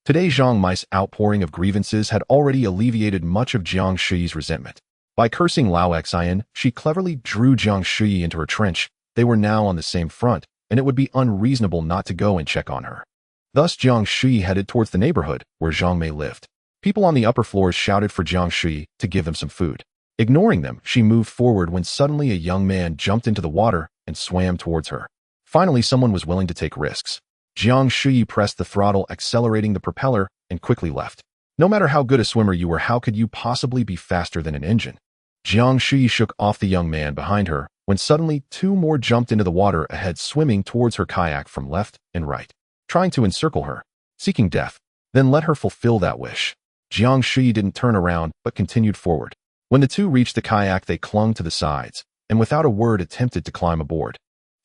Today, Zhang Mei's outpouring of grievances had already alleviated much of Jiang Shuyi's resentment. By cursing Xian, she cleverly drew Jiang Shuyi into her trench. They were now on the same front, and it would be unreasonable not to go and check on her. Thus, Jiang Shuyi headed towards the neighborhood where Zhang Mei lived. People on the upper floors shouted for Jiang Shuyi to give them some food. Ignoring them, she moved forward when suddenly a young man jumped into the water and swam towards her. Finally, someone was willing to take risks. Jiang Shuyi pressed the throttle, accelerating the propeller, and quickly left. No matter how good a swimmer you were, how could you possibly be faster than an engine? Jiang Shuyi shook off the young man behind her when suddenly two more jumped into the water ahead, swimming towards her kayak from left and right, trying to encircle her, seeking death. Then let her fulfill that wish. Jiang Shuyi didn't turn around, but continued forward. When the two reached the kayak, they clung to the sides, and without a word attempted to climb aboard.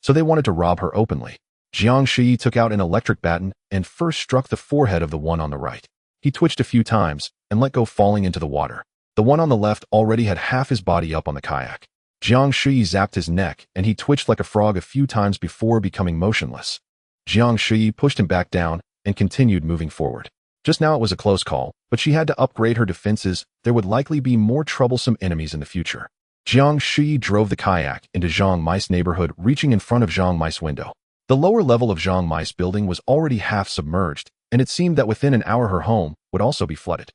So they wanted to rob her openly. Jiang Shuyi took out an electric baton and first struck the forehead of the one on the right. He twitched a few times and let go, falling into the water. The one on the left already had half his body up on the kayak. Jiang Shuyi zapped his neck, and he twitched like a frog a few times before becoming motionless. Jiang Shuyi pushed him back down and continued moving forward. Just now it was a close call, but she had to upgrade her defenses. There would likely be more troublesome enemies in the future. Jiang Shuyi drove the kayak into Zhang Mai's neighborhood, reaching in front of Zhang Mai's window. The lower level of Zhang Mai's building was already half submerged, and it seemed that within an hour her home would also be flooded.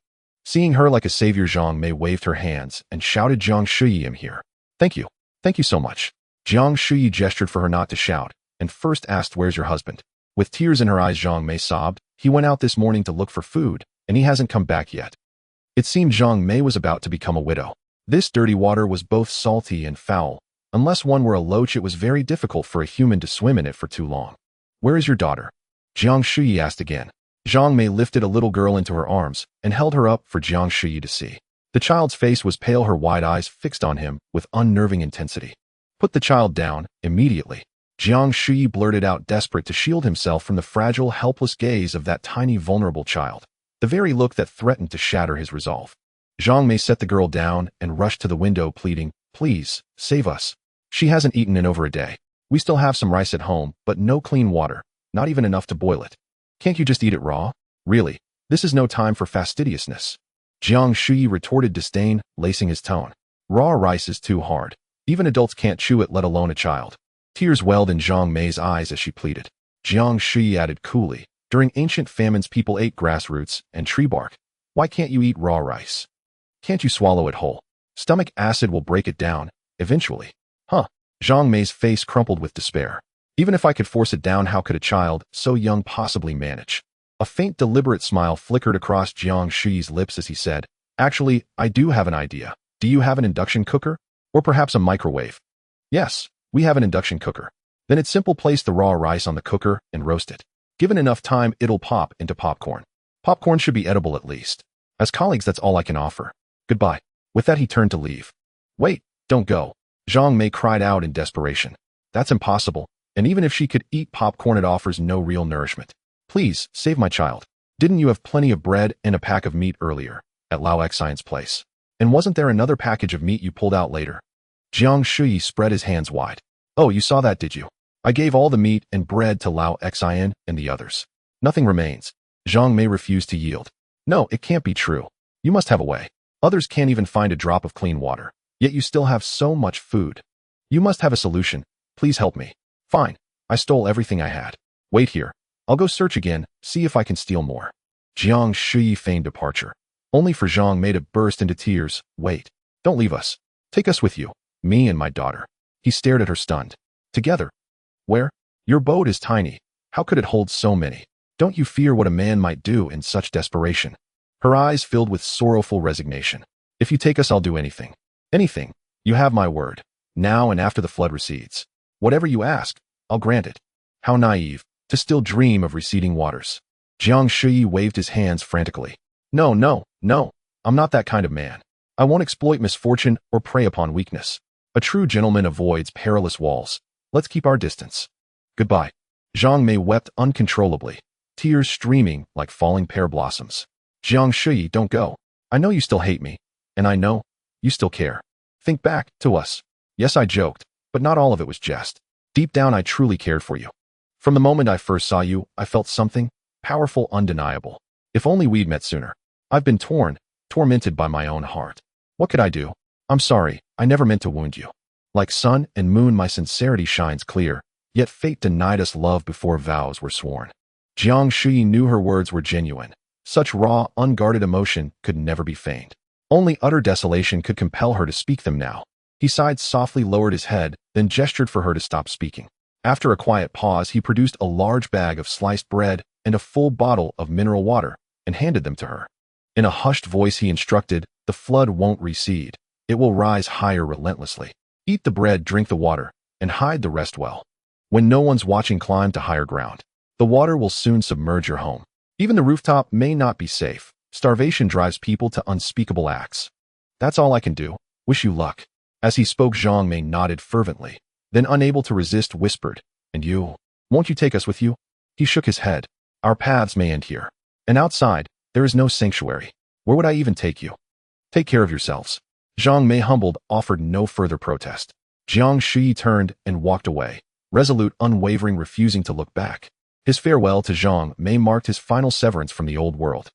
Seeing her like a savior, Zhang Mei waved her hands and shouted, "Jiang Shuyi, I'm here." "Thank you. Thank you so much." Jiang Shuyi gestured for her not to shout, and first asked, "Where's your husband?" With tears in her eyes, Zhang Mei sobbed, "He went out this morning to look for food, and he hasn't come back yet." It seemed Zhang Mei was about to become a widow. This dirty water was both salty and foul. Unless one were a loach, it was very difficult for a human to swim in it for too long. "Where is your daughter?" Jiang Shuyi asked again. Zhang Mei lifted a little girl into her arms and held her up for Jiang Shuyi to see. The child's face was pale, her wide eyes fixed on him with unnerving intensity. "Put the child down, immediately." Jiang Shuyi blurted out, desperate to shield himself from the fragile, helpless gaze of that tiny, vulnerable child, the very look that threatened to shatter his resolve. Zhang Mei set the girl down and rushed to the window, pleading, "Please, save us. She hasn't eaten in over a day. We still have some rice at home, but no clean water, not even enough to boil it. Can't you just eat it raw? Really, this is no time for fastidiousness." Jiang Shuyi retorted, disdain lacing his tone. "Raw rice is too hard. Even adults can't chew it, let alone a child." Tears welled in Zhang Mei's eyes as she pleaded. Jiang Shuyi added coolly, "During ancient famines, people ate grass roots and tree bark. Why can't you eat raw rice? Can't you swallow it whole? Stomach acid will break it down, eventually." "Huh?" Zhang Mei's face crumpled with despair. "Even if I could force it down, how could a child so young possibly manage?" A faint, deliberate smile flickered across Jiang Shuyi's lips as he said, "Actually, I do have an idea. Do you have an induction cooker? Or perhaps a microwave?" "Yes, we have an induction cooker." "Then it's simple. Place the raw rice on the cooker and roast it. Given enough time, it'll pop into popcorn. Popcorn should be edible at least. As colleagues, that's all I can offer. Goodbye." With that, he turned to leave. "Wait, don't go." Zhang Mei cried out in desperation. "That's impossible. And even if she could eat popcorn, it offers no real nourishment. Please, save my child. Didn't you have plenty of bread and a pack of meat earlier, at Lao Xian's place? And wasn't there another package of meat you pulled out later?" Jiang Shuyi spread his hands wide. "Oh, you saw that, did you? I gave all the meat and bread to Lao Xian and the others. Nothing remains." Zhang Mei refused to yield. "No, it can't be true. You must have a way. Others can't even find a drop of clean water, yet you still have so much food. You must have a solution. Please help me." "Fine. I stole everything I had. Wait here. I'll go search again, see if I can steal more." Jiang Shuyi feigned departure, only for Zhang Mei to burst into tears. "Wait. Don't leave us. Take us with you. Me and my daughter." He stared at her, stunned. "Together? Where? Your boat is tiny. How could it hold so many? Don't you fear what a man might do in such desperation?" Her eyes filled with sorrowful resignation. "If you take us, I'll do anything. Anything. You have my word. Now and after the flood recedes. Whatever you ask, I'll grant it." How naive, to still dream of receding waters. Jiang Shuyi waved his hands frantically. "No, no, no. I'm not that kind of man. I won't exploit misfortune or prey upon weakness. A true gentleman avoids perilous walls. Let's keep our distance. Goodbye." Zhang Mei wept uncontrollably, tears streaming like falling pear blossoms. "Jiang Shuyi, don't go. I know you still hate me, and I know you still care. Think back to us. Yes, I joked, but not all of it was jest. Deep down, I truly cared for you. From the moment I first saw you, I felt something powerful, undeniable. If only we'd met sooner. I've been tormented by my own heart. What could I do? I'm sorry, I never meant to wound you. Like sun and moon, my sincerity shines clear, yet fate denied us love before vows were sworn." Jiang Shuyi knew her words were genuine. Such raw, unguarded emotion could never be feigned. Only utter desolation could compel her to speak them now. He sighed softly, lowered his head, then gestured for her to stop speaking. After a quiet pause, he produced a large bag of sliced bread and a full bottle of mineral water and handed them to her. In a hushed voice, he instructed, "The flood won't recede. It will rise higher relentlessly. Eat the bread, drink the water, and hide the rest well. When no one's watching, climb to higher ground. The water will soon submerge your home. Even the rooftop may not be safe. Starvation drives people to unspeakable acts. That's all I can do. Wish you luck." As he spoke, Zhang Mei nodded fervently, then, unable to resist, whispered, "And you? Won't you take us with you?" He shook his head. "Our paths may end here. And outside, there is no sanctuary. Where would I even take you?" Take care of yourselves. Jiang Mei, humbled, offered no further protest. Jiang Shuyi turned and walked away, resolute, unwavering, refusing to look back. His farewell to Jiang Mei marked his final severance from the old world.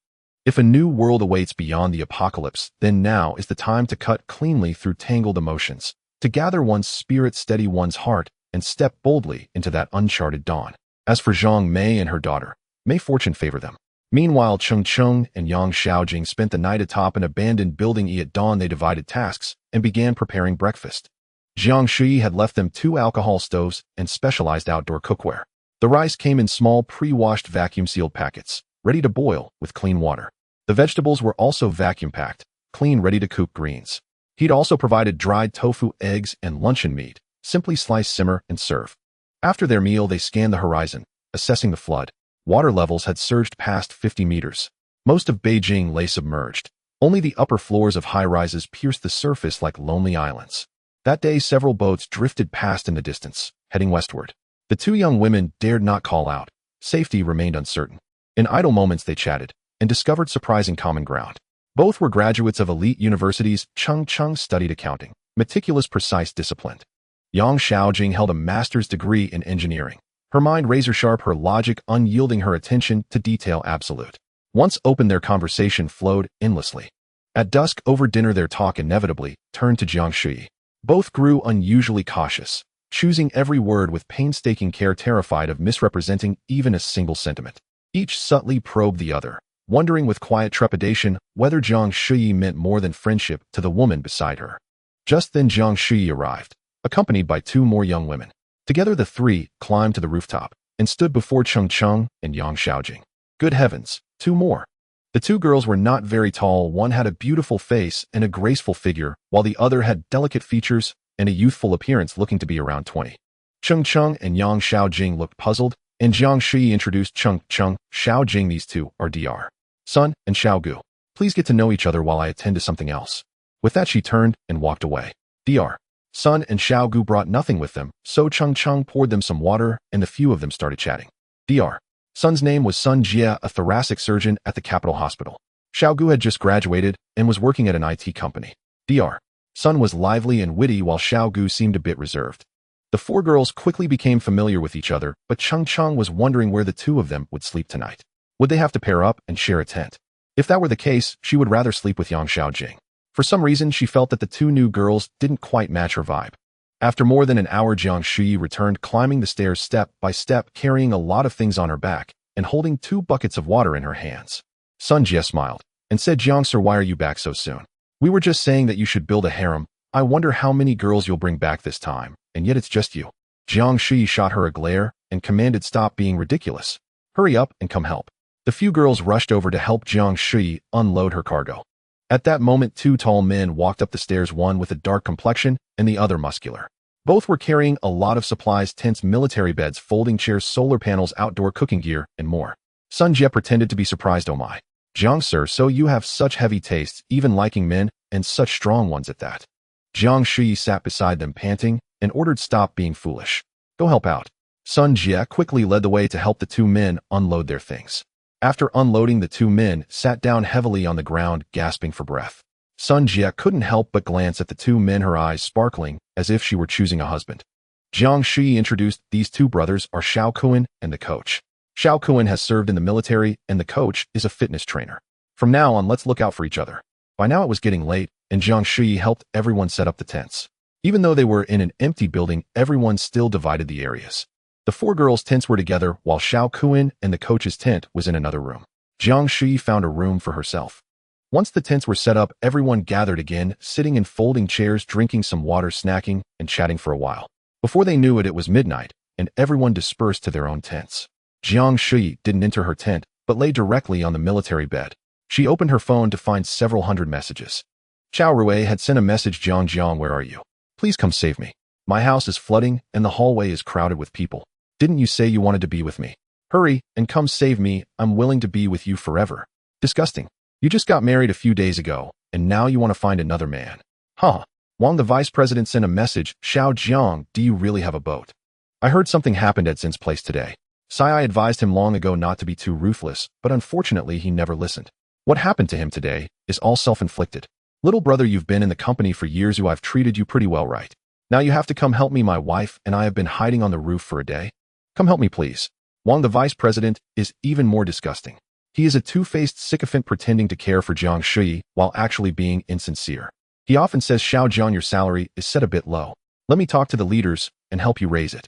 If a new world awaits beyond the apocalypse, then now is the time to cut cleanly through tangled emotions, to gather one's spirit, steady one's heart, and step boldly into that uncharted dawn. As for Jiang Mei and her daughter, may fortune favor them. Meanwhile, Cheng Cheng and Yang Xiaojing spent the night atop an abandoned building. At dawn, they divided tasks and began preparing breakfast. Jiang Shuyi had left them 2 alcohol stoves and specialized outdoor cookware. The rice came in small, pre-washed, vacuum-sealed packets, ready to boil with clean water. The vegetables were also vacuum-packed, clean, ready to cook greens. He'd also provided dried tofu, eggs, and luncheon meat. Simply slice, simmer, and serve. After their meal, they scanned the horizon, assessing the flood. Water levels had surged past 50 meters. Most of Beijing lay submerged. Only the upper floors of high-rises pierced the surface like lonely islands. That day, several boats drifted past in the distance, heading westward. The 2 young women dared not call out. Safety remained uncertain. In idle moments, they chatted and discovered surprising common ground. Both were graduates of elite universities. Cheng Cheng studied accounting, meticulous, precise, disciplined. Yang Xiaojing held a master's degree in engineering. Her mind razor-sharp, her logic unyielding, her attention to detail absolute. Once open, their conversation flowed endlessly. At dusk, over dinner, their talk inevitably turned to Jiang Shuyi. Both grew unusually cautious, choosing every word with painstaking care, terrified of misrepresenting even a single sentiment. Each subtly probed the other, wondering with quiet trepidation whether Jiang Shuyi meant more than friendship to the woman beside her. Just then, Jiang Shuyi arrived, accompanied by 2 more young women. Together, the 3 climbed to the rooftop and stood before Cheng Cheng and Yang Xiaojing. Good heavens, 2 more! The 2 girls were not very tall. One had a beautiful face and a graceful figure, while the other had delicate features and a youthful appearance, looking to be around 20. Cheng Cheng and Yang Xiaojing looked puzzled, and Jiang Shuyi introduced Cheng Cheng, Xiaojing. These 2 are Dr. Sun and Xiaogu. Please get to know each other while I attend to something else. With that, she turned and walked away. Dr. Sun and Xiaogu brought nothing with them, so Cheng Cheng poured them some water, and the few of them started chatting. Dr. Sun's name was Sun Jie, a thoracic surgeon at the capital hospital. Xiaogu had just graduated and was working at an IT company. Dr. Sun was lively and witty, while Xiaogu seemed a bit reserved. The 4 girls quickly became familiar with each other, but Cheng Cheng was wondering where the 2 of them would sleep tonight. Would they have to pair up and share a tent? If that were the case, she would rather sleep with Yang Xiaojing. For some reason, she felt that the 2 new girls didn't quite match her vibe. After more than an hour, Jiang Shuyi returned, climbing the stairs step by step, carrying a lot of things on her back and holding 2 buckets of water in her hands. Sun Jie smiled and said, Jiang sir, why are you back so soon? We were just saying that you should build a harem. I wonder how many girls you'll bring back this time, and yet it's just you. Jiang Shuyi shot her a glare and commanded, stop being ridiculous. Hurry up and come help. The few girls rushed over to help Jiang Shuyi unload her cargo. At that moment, 2 tall men walked up the stairs, one with a dark complexion and the other muscular. Both were carrying a lot of supplies: tents, military beds, folding chairs, solar panels, outdoor cooking gear, and more. Sun Jie pretended to be surprised. Oh my. Jiang sir, so you have such heavy tastes, even liking men, and such strong ones at that. Jiang Shuyi sat beside them, panting, and ordered, stop being foolish. Go help out. Sun Jie quickly led the way to help the 2 men unload their things. After unloading, the 2 men sat down heavily on the ground, gasping for breath. Sun Jie couldn't help but glance at the 2 men, her eyes sparkling as if she were choosing a husband. Jiang Shuyi introduced, these 2 brothers are Xiao Kuan and the coach. Xiao Kuan has served in the military, and the coach is a fitness trainer. From now on, let's look out for each other. By now it was getting late, and Jiang Shuyi helped everyone set up the tents. Even though they were in an empty building, everyone still divided the areas. The 4 girls' tents were together, while Xiao Kuan and the coach's tent was in another room. Jiang Shuyi found a room for herself. Once the tents were set up, everyone gathered again, sitting in folding chairs, drinking some water, snacking, and chatting for a while. Before they knew it, it was midnight, and everyone dispersed to their own tents. Jiang Shuyi didn't enter her tent, but lay directly on the military bed. She opened her phone to find several hundred messages. Chao Rui had sent a message, Jiang, where are you? Please come save me. My house is flooding, and the hallway is crowded with people. Didn't you say you wanted to be with me? Hurry, and come save me. I'm willing to be with you forever. Disgusting. You just got married a few days ago, and now you want to find another man. Huh. Wang, the vice president, sent a message. Xiao Jiang, do you really have a boat? I heard something happened at Zin's place today. Sci-Fi advised him long ago not to be too ruthless, but unfortunately he never listened. What happened to him today is all self-inflicted. Little brother, you've been in the company for years. I've treated you pretty well, right? Now you have to come help me. My wife and I have been hiding on the roof for a day. Come help me, please. Wang, the vice president, is even more disgusting. He is a two-faced sycophant pretending to care for Jiang Shuyi while actually being insincere. He often says, Xiao Jiang, your salary is set a bit low. Let me talk to the leaders and help you raise it.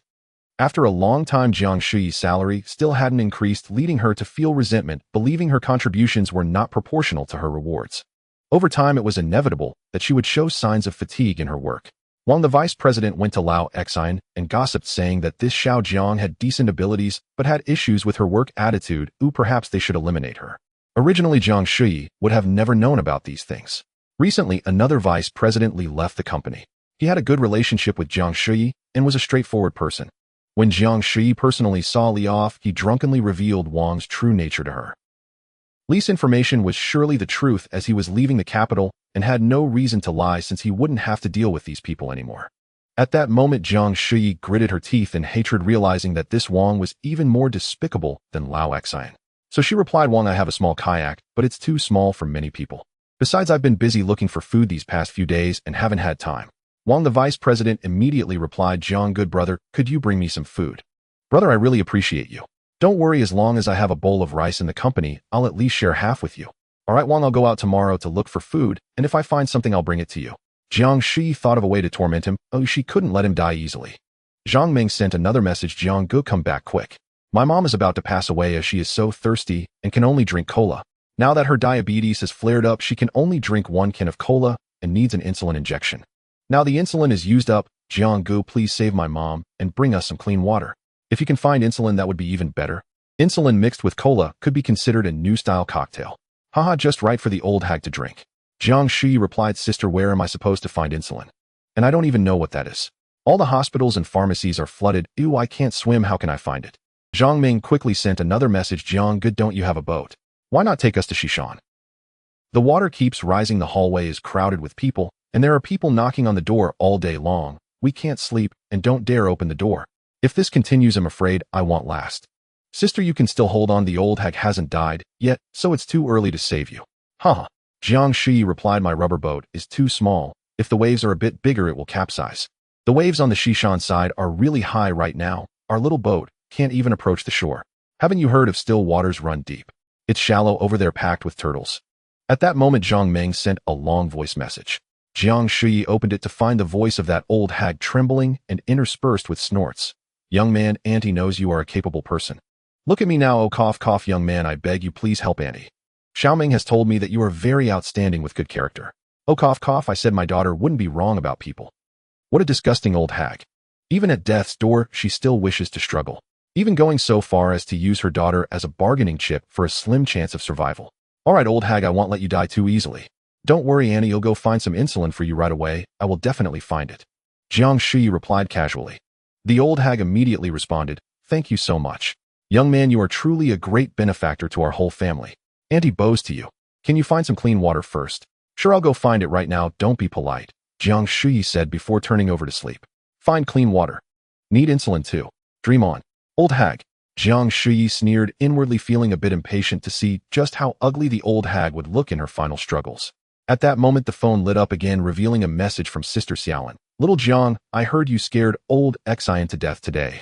After a long time, Jiang Shuyi's salary still hadn't increased, leading her to feel resentment, believing her contributions were not proportional to her rewards. Over time, it was inevitable that she would show signs of fatigue in her work. Wang, the vice president, went to Lao Exine and gossiped, saying that this Xiao Jiang had decent abilities but had issues with her work attitude. Perhaps they should eliminate her. Originally, Jiang Shuyi would have never known about these things. Recently, another vice president, Li, left the company. He had a good relationship with Jiang Shuyi and was a straightforward person. When Jiang Shuyi personally saw Li off, he drunkenly revealed Wang's true nature to her. Li's information was surely the truth, as he was leaving the capital and had no reason to lie since he wouldn't have to deal with these people anymore. At that moment, Jiang Shuyi gritted her teeth in hatred, realizing that this Wang was even more despicable than Lao Exine. So she replied, Wang, I have a small kayak, but it's too small for many people. Besides, I've been busy looking for food these past few days and haven't had time. Wang, the vice president, immediately replied, Jiang, good brother, could you bring me some food? Brother, I really appreciate you. Don't worry, as long as I have a bowl of rice in the company, I'll at least share half with you. All right, Wang, I'll go out tomorrow to look for food, and if I find something, I'll bring it to you. Jiang Shuyi thought of a way to torment him. She couldn't let him die easily. Zhang Ming sent another message, Jiang Gu, come back quick. My mom is about to pass away as she is so thirsty and can only drink cola. Now that her diabetes has flared up, she can only drink 1 can of cola and needs an insulin injection. Now the insulin is used up. Jiang Gu, please save my mom and bring us some clean water. If you can find insulin, that would be even better. Insulin mixed with cola could be considered a new style cocktail. Haha, just right for the old hag to drink. Jiang Shuyi replied, sister, where am I supposed to find insulin? And I don't even know what that is. All the hospitals and pharmacies are flooded. Ew, I can't swim, how can I find it? Zhang Ming quickly sent another message, Jiang Gu, don't you have a boat? Why not take us to Shishan? The water keeps rising, the hallway is crowded with people, and there are people knocking on the door all day long. We can't sleep and don't dare open the door. If this continues, I'm afraid I won't last. Sister, you can still hold on, the old hag hasn't died yet, so it's too early to save you. Haha. Jiang Shuyi replied, my rubber boat is too small. If the waves are a bit bigger, it will capsize. The waves on the Shishan side are really high right now. Our little boat can't even approach the shore. Haven't you heard of still waters run deep? It's shallow over there, packed with turtles. At that moment, Zhang Ming sent a long voice message. Jiang Shuyi opened it to find the voice of that old hag, trembling and interspersed with snorts. Young man, Auntie knows you are a capable person. Look at me now, oh cough cough, young man, I beg you, please help Auntie. Xiaoming has told me that you are very outstanding with good character. Oh cough cough, I said my daughter wouldn't be wrong about people. What a disgusting old hag. Even at death's door, she still wishes to struggle, even going so far as to use her daughter as a bargaining chip for a slim chance of survival. All right, old hag, I won't let you die too easily. Don't worry, Annie, you'll go find some insulin for you right away. I will definitely find it. Jiang Shuyi replied casually. The old hag immediately responded, thank you so much. Young man, you are truly a great benefactor to our whole family. Auntie bows to you. Can you find some clean water first? Sure, I'll go find it right now, don't be polite, Jiang Shuyi said before turning over to sleep. Find clean water. Need insulin too. Dream on. Old hag. Jiang Shuyi sneered, inwardly feeling a bit impatient to see just how ugly the old hag would look in her final struggles. At that moment, the phone lit up again, revealing a message from Sister Xiaolin. Little Jiang, I heard you scared old Xian to death today.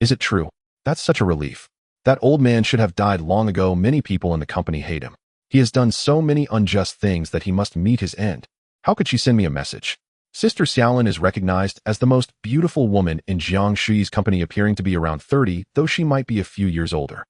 Is it true? That's such a relief. That old man should have died long ago. Many people in the company hate him. He has done so many unjust things that he must meet his end. How could she send me a message? Sister Xiaolin is recognized as the most beautiful woman in Jiang Shuyi's company, appearing to be around 30, though she might be a few years older.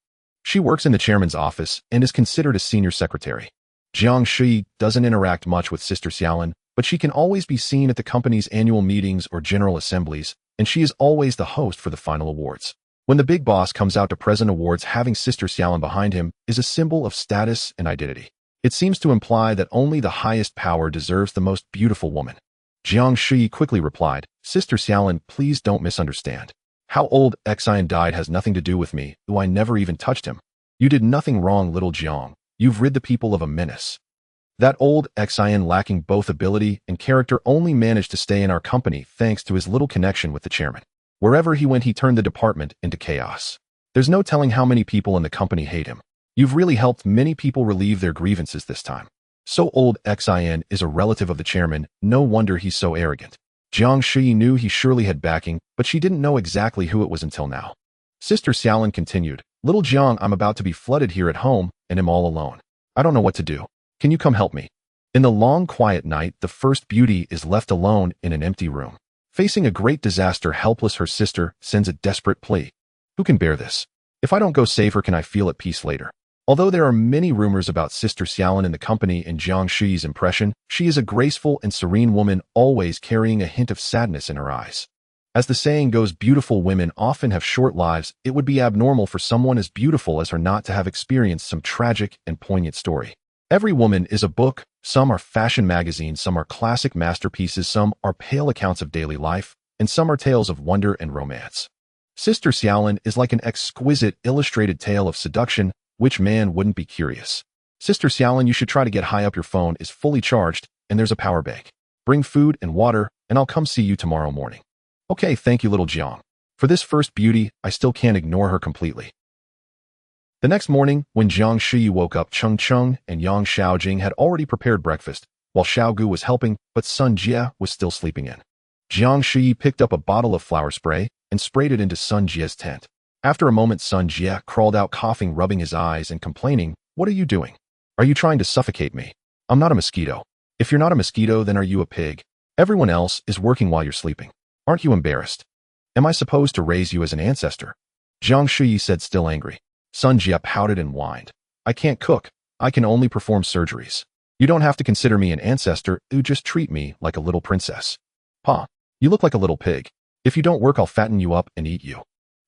She works in the chairman's office and is considered a senior secretary. Jiang Shuyi doesn't interact much with Sister Xiaolin, but she can always be seen at the company's annual meetings or general assemblies, and she is always the host for the final awards. When the big boss comes out to present awards, having Sister Xiaolin behind him is a symbol of status and identity. It seems to imply that only the highest power deserves the most beautiful woman. Jiang Shuyi quickly replied, Sister Xiaolin, please don't misunderstand. How old Xian died has nothing to do with me, though I never even touched him. You did nothing wrong, little Jiang. You've rid the people of a menace. That old Xian, lacking both ability and character, only managed to stay in our company thanks to his little connection with the chairman. Wherever he went, he turned the department into chaos. There's no telling how many people in the company hate him. You've really helped many people relieve their grievances this time. So old Xin is a relative of the chairman, no wonder he's so arrogant. Jiang Shuyi knew he surely had backing, but she didn't know exactly who it was until now. Sister Xiaolin continued, Little Jiang, I'm about to be flooded here at home, and am all alone. I don't know what to do. Can you come help me? In the long, quiet night, the first beauty is left alone in an empty room. Facing a great disaster, helpless, her sister sends a desperate plea. Who can bear this? If I don't go save her, can I feel at peace later? Although there are many rumors about Sister Xiaolin in the company and Jiang Shuyi's impression, she is a graceful and serene woman, always carrying a hint of sadness in her eyes. As the saying goes, beautiful women often have short lives. It would be abnormal for someone as beautiful as her not to have experienced some tragic and poignant story. Every woman is a book. Some are fashion magazines, some are classic masterpieces, some are pale accounts of daily life, and some are tales of wonder and romance. Sister Xiaolin is like an exquisite illustrated tale of seduction. Which man wouldn't be curious? Sister Xiaolin, you should try to get high up. Your phone is fully charged, and there's a power bank. Bring food and water, and I'll come see you tomorrow morning. Okay, thank you, little Jiang. For this first beauty, I still can't ignore her completely. The next morning, when Jiang Shuyi woke up, Cheng Cheng and Yang Xiaojing had already prepared breakfast, while Xiao Gu was helping, but Sun Jie was still sleeping in. Jiang Shuyi picked up a bottle of flower spray and sprayed it into Sun Jie's tent. After a moment, Sun Jie crawled out coughing, rubbing his eyes and complaining, What are you doing? Are you trying to suffocate me? I'm not a mosquito. If you're not a mosquito, then are you a pig? Everyone else is working while you're sleeping. Aren't you embarrassed? Am I supposed to raise you as an ancestor? Jiang Shuyi said, still angry. Sun Jie pouted and whined. I can't cook. I can only perform surgeries. You don't have to consider me an ancestor. You just treat me like a little princess. Pa, you look like a little pig. If you don't work, I'll fatten you up and eat you.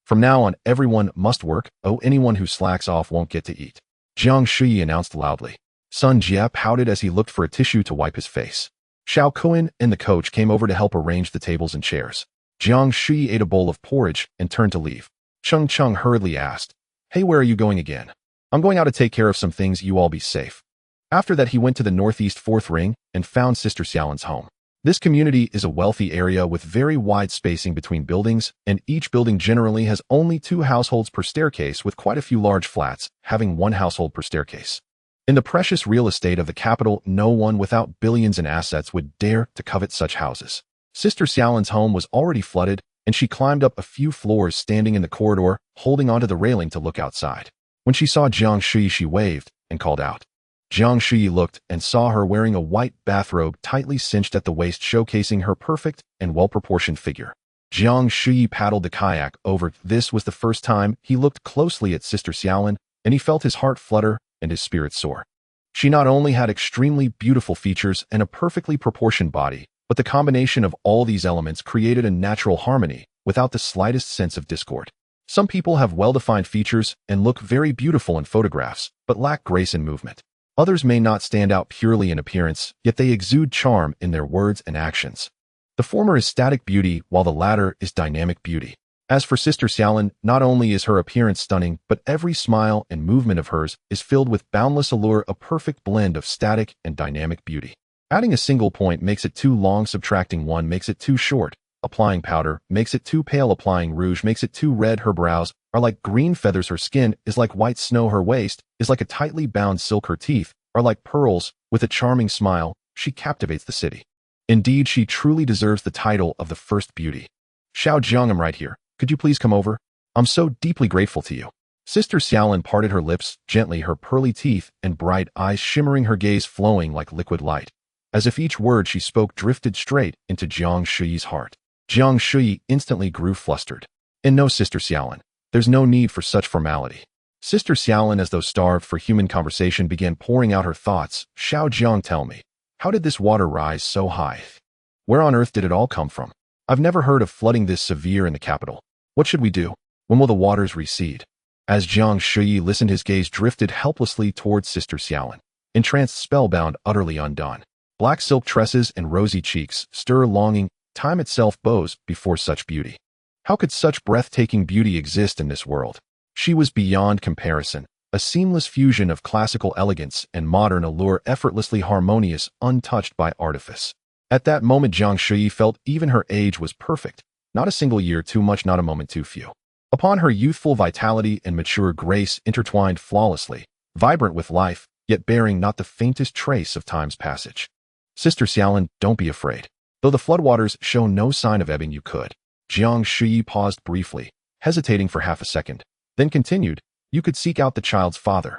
From now on, everyone must work. Oh, anyone who slacks off won't get to eat. Jiang Shuyi announced loudly. Sun Jie pouted as he looked for a tissue to wipe his face. Xiao Kuan and the coach came over to help arrange the tables and chairs. Jiang Shuyi ate a bowl of porridge and turned to leave. Cheng Cheng hurriedly asked, Hey, where are you going again? I'm going out to take care of some things. You all be safe. After that, he went to the northeast fourth ring and found Sister Xiaolin's home. This community is a wealthy area with very wide spacing between buildings, and each building generally has only 2 households per staircase, with quite a few large flats having 1 household per staircase. In the precious real estate of the capital, no one without billions in assets would dare to covet such houses. Sister Xiaolin's home was already flooded, and she climbed up a few floors, standing in the corridor, holding onto the railing to look outside. When she saw Jiang Shuyi, she waved and called out. Jiang Shuyi looked and saw her wearing a white bathrobe tightly cinched at the waist, showcasing her perfect and well-proportioned figure. Jiang Shuyi paddled the kayak over. This was the first time he looked closely at Sister Xiaolin, and he felt his heart flutter and his spirit soar. She not only had extremely beautiful features and a perfectly proportioned body, but the combination of all these elements created a natural harmony without the slightest sense of discord. Some people have well-defined features and look very beautiful in photographs, but lack grace in movement. Others may not stand out purely in appearance, yet they exude charm in their words and actions. The former is static beauty, while the latter is dynamic beauty. As for Sister Xiaolin, not only is her appearance stunning, but every smile and movement of hers is filled with boundless allure, a perfect blend of static and dynamic beauty. Adding a single point makes it too long, subtracting one makes it too short. Applying powder makes it too pale, applying rouge makes it too red. Her brows are like green feathers, her skin is like white snow, her waist is like a tightly bound silk, her teeth are like pearls. With a charming smile, she captivates the city. Indeed, she truly deserves the title of the first beauty. Xiao Jiang, I'm right here. Could you please come over? I'm so deeply grateful to you. Sister Xiaolin parted her lips gently, her pearly teeth and bright eyes shimmering, her gaze flowing like liquid light, as if each word she spoke drifted straight into Jiang Shuyi's heart. Jiang Shuyi instantly grew flustered. And no, Sister Xiaolin, there's no need for such formality. Sister Xiaolin, as though starved for human conversation, began pouring out her thoughts. Xiao Jiang, tell me, how did this water rise so high? Where on earth did it all come from? I've never heard of flooding this severe in the capital. What should we do? When will the waters recede? As Jiang Shuyi listened, his gaze drifted helplessly towards Sister Xiaolin, entranced, spellbound, utterly undone. Black silk tresses and rosy cheeks stir longing. Time itself bows before such beauty. How could such breathtaking beauty exist in this world? She was beyond comparison, a seamless fusion of classical elegance and modern allure, effortlessly harmonious, untouched by artifice. At that moment, Jiang Shuyi felt even her age was perfect, not a single year too much, not a moment too few. Upon her, youthful vitality and mature grace intertwined flawlessly, vibrant with life, yet bearing not the faintest trace of time's passage. Sister Xiaolin, don't be afraid. Though the floodwaters show no sign of ebbing, you could. Jiang Shuyi paused briefly, hesitating for half a second, then continued, you could seek out the child's father.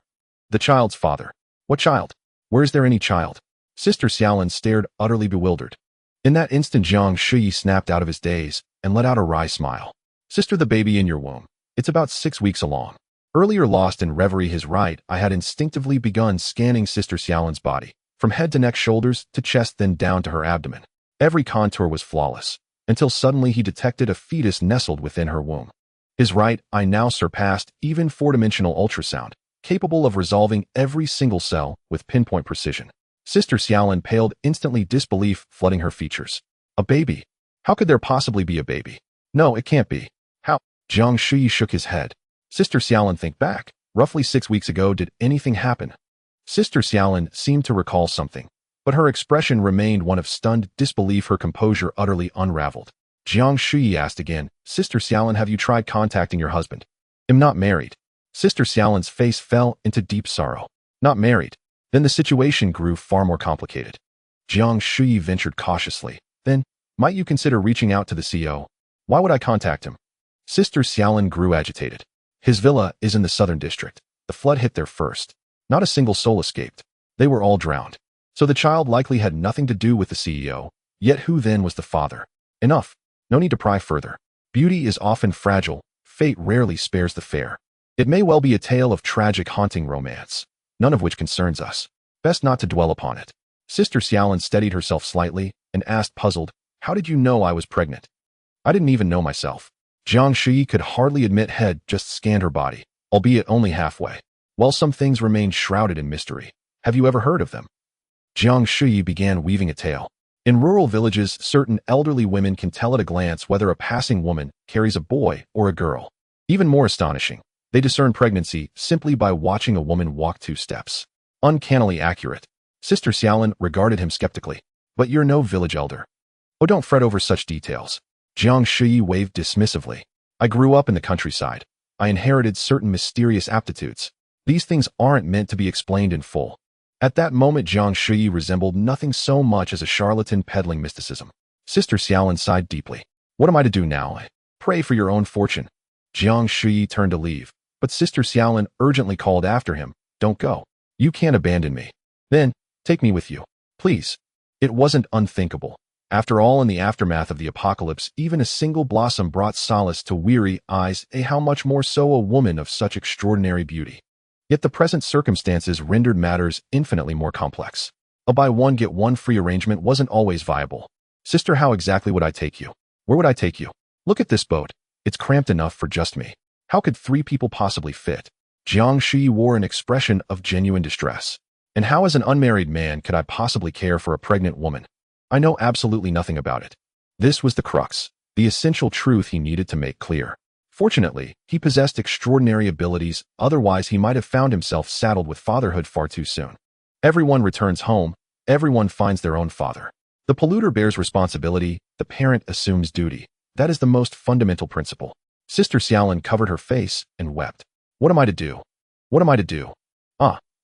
The child's father? What child? Where is there any child? Sister Xiaolin stared, utterly bewildered. In that instant, Jiang Shuyi snapped out of his daze and let out a wry smile. Sister, the baby in your womb. It's about 6 weeks along. Earlier, lost in reverie, I had instinctively begun scanning Sister Xiaolin's body, from head to neck, shoulders to chest, then down to her abdomen. Every contour was flawless, until suddenly he detected a fetus nestled within her womb. His right eye now surpassed even four-dimensional ultrasound, capable of resolving every single cell with pinpoint precision. Sister Xiaolin paled, instantly, disbelief flooding her features. A baby? How could there possibly be a baby? No, it can't be. How? Jiang Shuyi shook his head. Sister Xiaolin, think back. Roughly 6 weeks ago, did anything happen? Sister Xiaolin seemed to recall something, but her expression remained one of stunned disbelief, her composure utterly unraveled. Jiang Shuyi asked again, Sister Xiaolin, have you tried contacting your husband? I'm not married. Sister Xiaolin's face fell into deep sorrow. Not married. Then the situation grew far more complicated. Jiang Shuyi ventured cautiously. Then, might you consider reaching out to the CEO? Why would I contact him? Sister Xiaolin grew agitated. His villa is in the southern district. The flood hit there first. Not a single soul escaped. They were all drowned. So the child likely had nothing to do with the CEO. Yet who then was the father? Enough. No need to pry further. Beauty is often fragile. Fate rarely spares the fair. It may well be a tale of tragic, haunting romance, none of which concerns us. Best not to dwell upon it. Sister Xiaolin steadied herself slightly and asked, puzzled, how did you know I was pregnant? I didn't even know myself. Jiang Shuyi could hardly admit head just scanned her body, albeit only halfway. While some things remained shrouded in mystery. Have you ever heard of them? Jiang Shuyi began weaving a tale. In rural villages, certain elderly women can tell at a glance whether a passing woman carries a boy or a girl. Even more astonishing, they discern pregnancy simply by watching a woman walk 2 steps. Uncannily accurate. Sister Xiaolin regarded him skeptically. But you're no village elder. Oh, don't fret over such details. Jiang Shuyi waved dismissively. I grew up in the countryside. I inherited certain mysterious aptitudes. These things aren't meant to be explained in full. At that moment, Jiang Shuyi resembled nothing so much as a charlatan peddling mysticism. Sister Xiaolin sighed deeply. What am I to do now? Pray for your own fortune. Jiang Shuyi turned to leave, but Sister Xiaolin urgently called after him. Don't go. You can't abandon me. Then, take me with you. Please. It wasn't unthinkable. After all, in the aftermath of the apocalypse, even a single blossom brought solace to weary eyes, how much more so a woman of such extraordinary beauty. Yet the present circumstances rendered matters infinitely more complex. A buy one get one free arrangement wasn't always viable. Sister, how exactly would I take you? Where would I take you? Look at this boat. It's cramped enough for just me. How could 3 people possibly fit? Jiang Shuyi wore an expression of genuine distress. And how, as an unmarried man, could I possibly care for a pregnant woman? I know absolutely nothing about it. This was the crux, the essential truth he needed to make clear. Fortunately, he possessed extraordinary abilities, otherwise he might have found himself saddled with fatherhood far too soon. Everyone returns home, everyone finds their own father. The polluter bears responsibility, the parent assumes duty. That is the most fundamental principle. Sister Xiaolin covered her face and wept. What am I to do? What am I to do?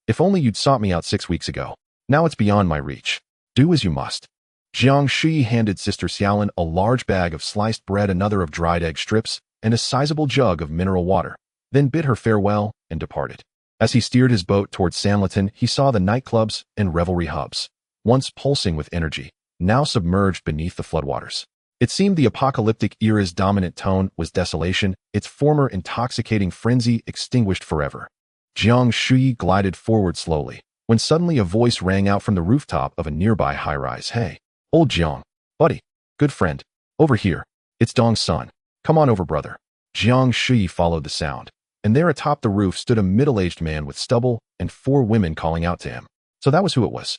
If only you'd sought me out 6 weeks ago. Now it's beyond my reach. Do as you must. Jiang Shuyi handed Sister Xiaolin a large bag of sliced bread, another of dried egg strips, and a sizable jug of mineral water, then bid her farewell and departed. As he steered his boat towards Sanlitun, he saw the nightclubs and revelry hubs, once pulsing with energy, now submerged beneath the floodwaters. It seemed the apocalyptic era's dominant tone was desolation, its former intoxicating frenzy extinguished forever. Jiang Shuyi glided forward slowly, when suddenly a voice rang out from the rooftop of a nearby high-rise. Hey, old Jiang, buddy, good friend, over here. It's Dong's son. Come on over, brother. Jiang Shuyi followed the sound, and there atop the roof stood a middle-aged man with stubble and 4 women calling out to him. So that was who it was.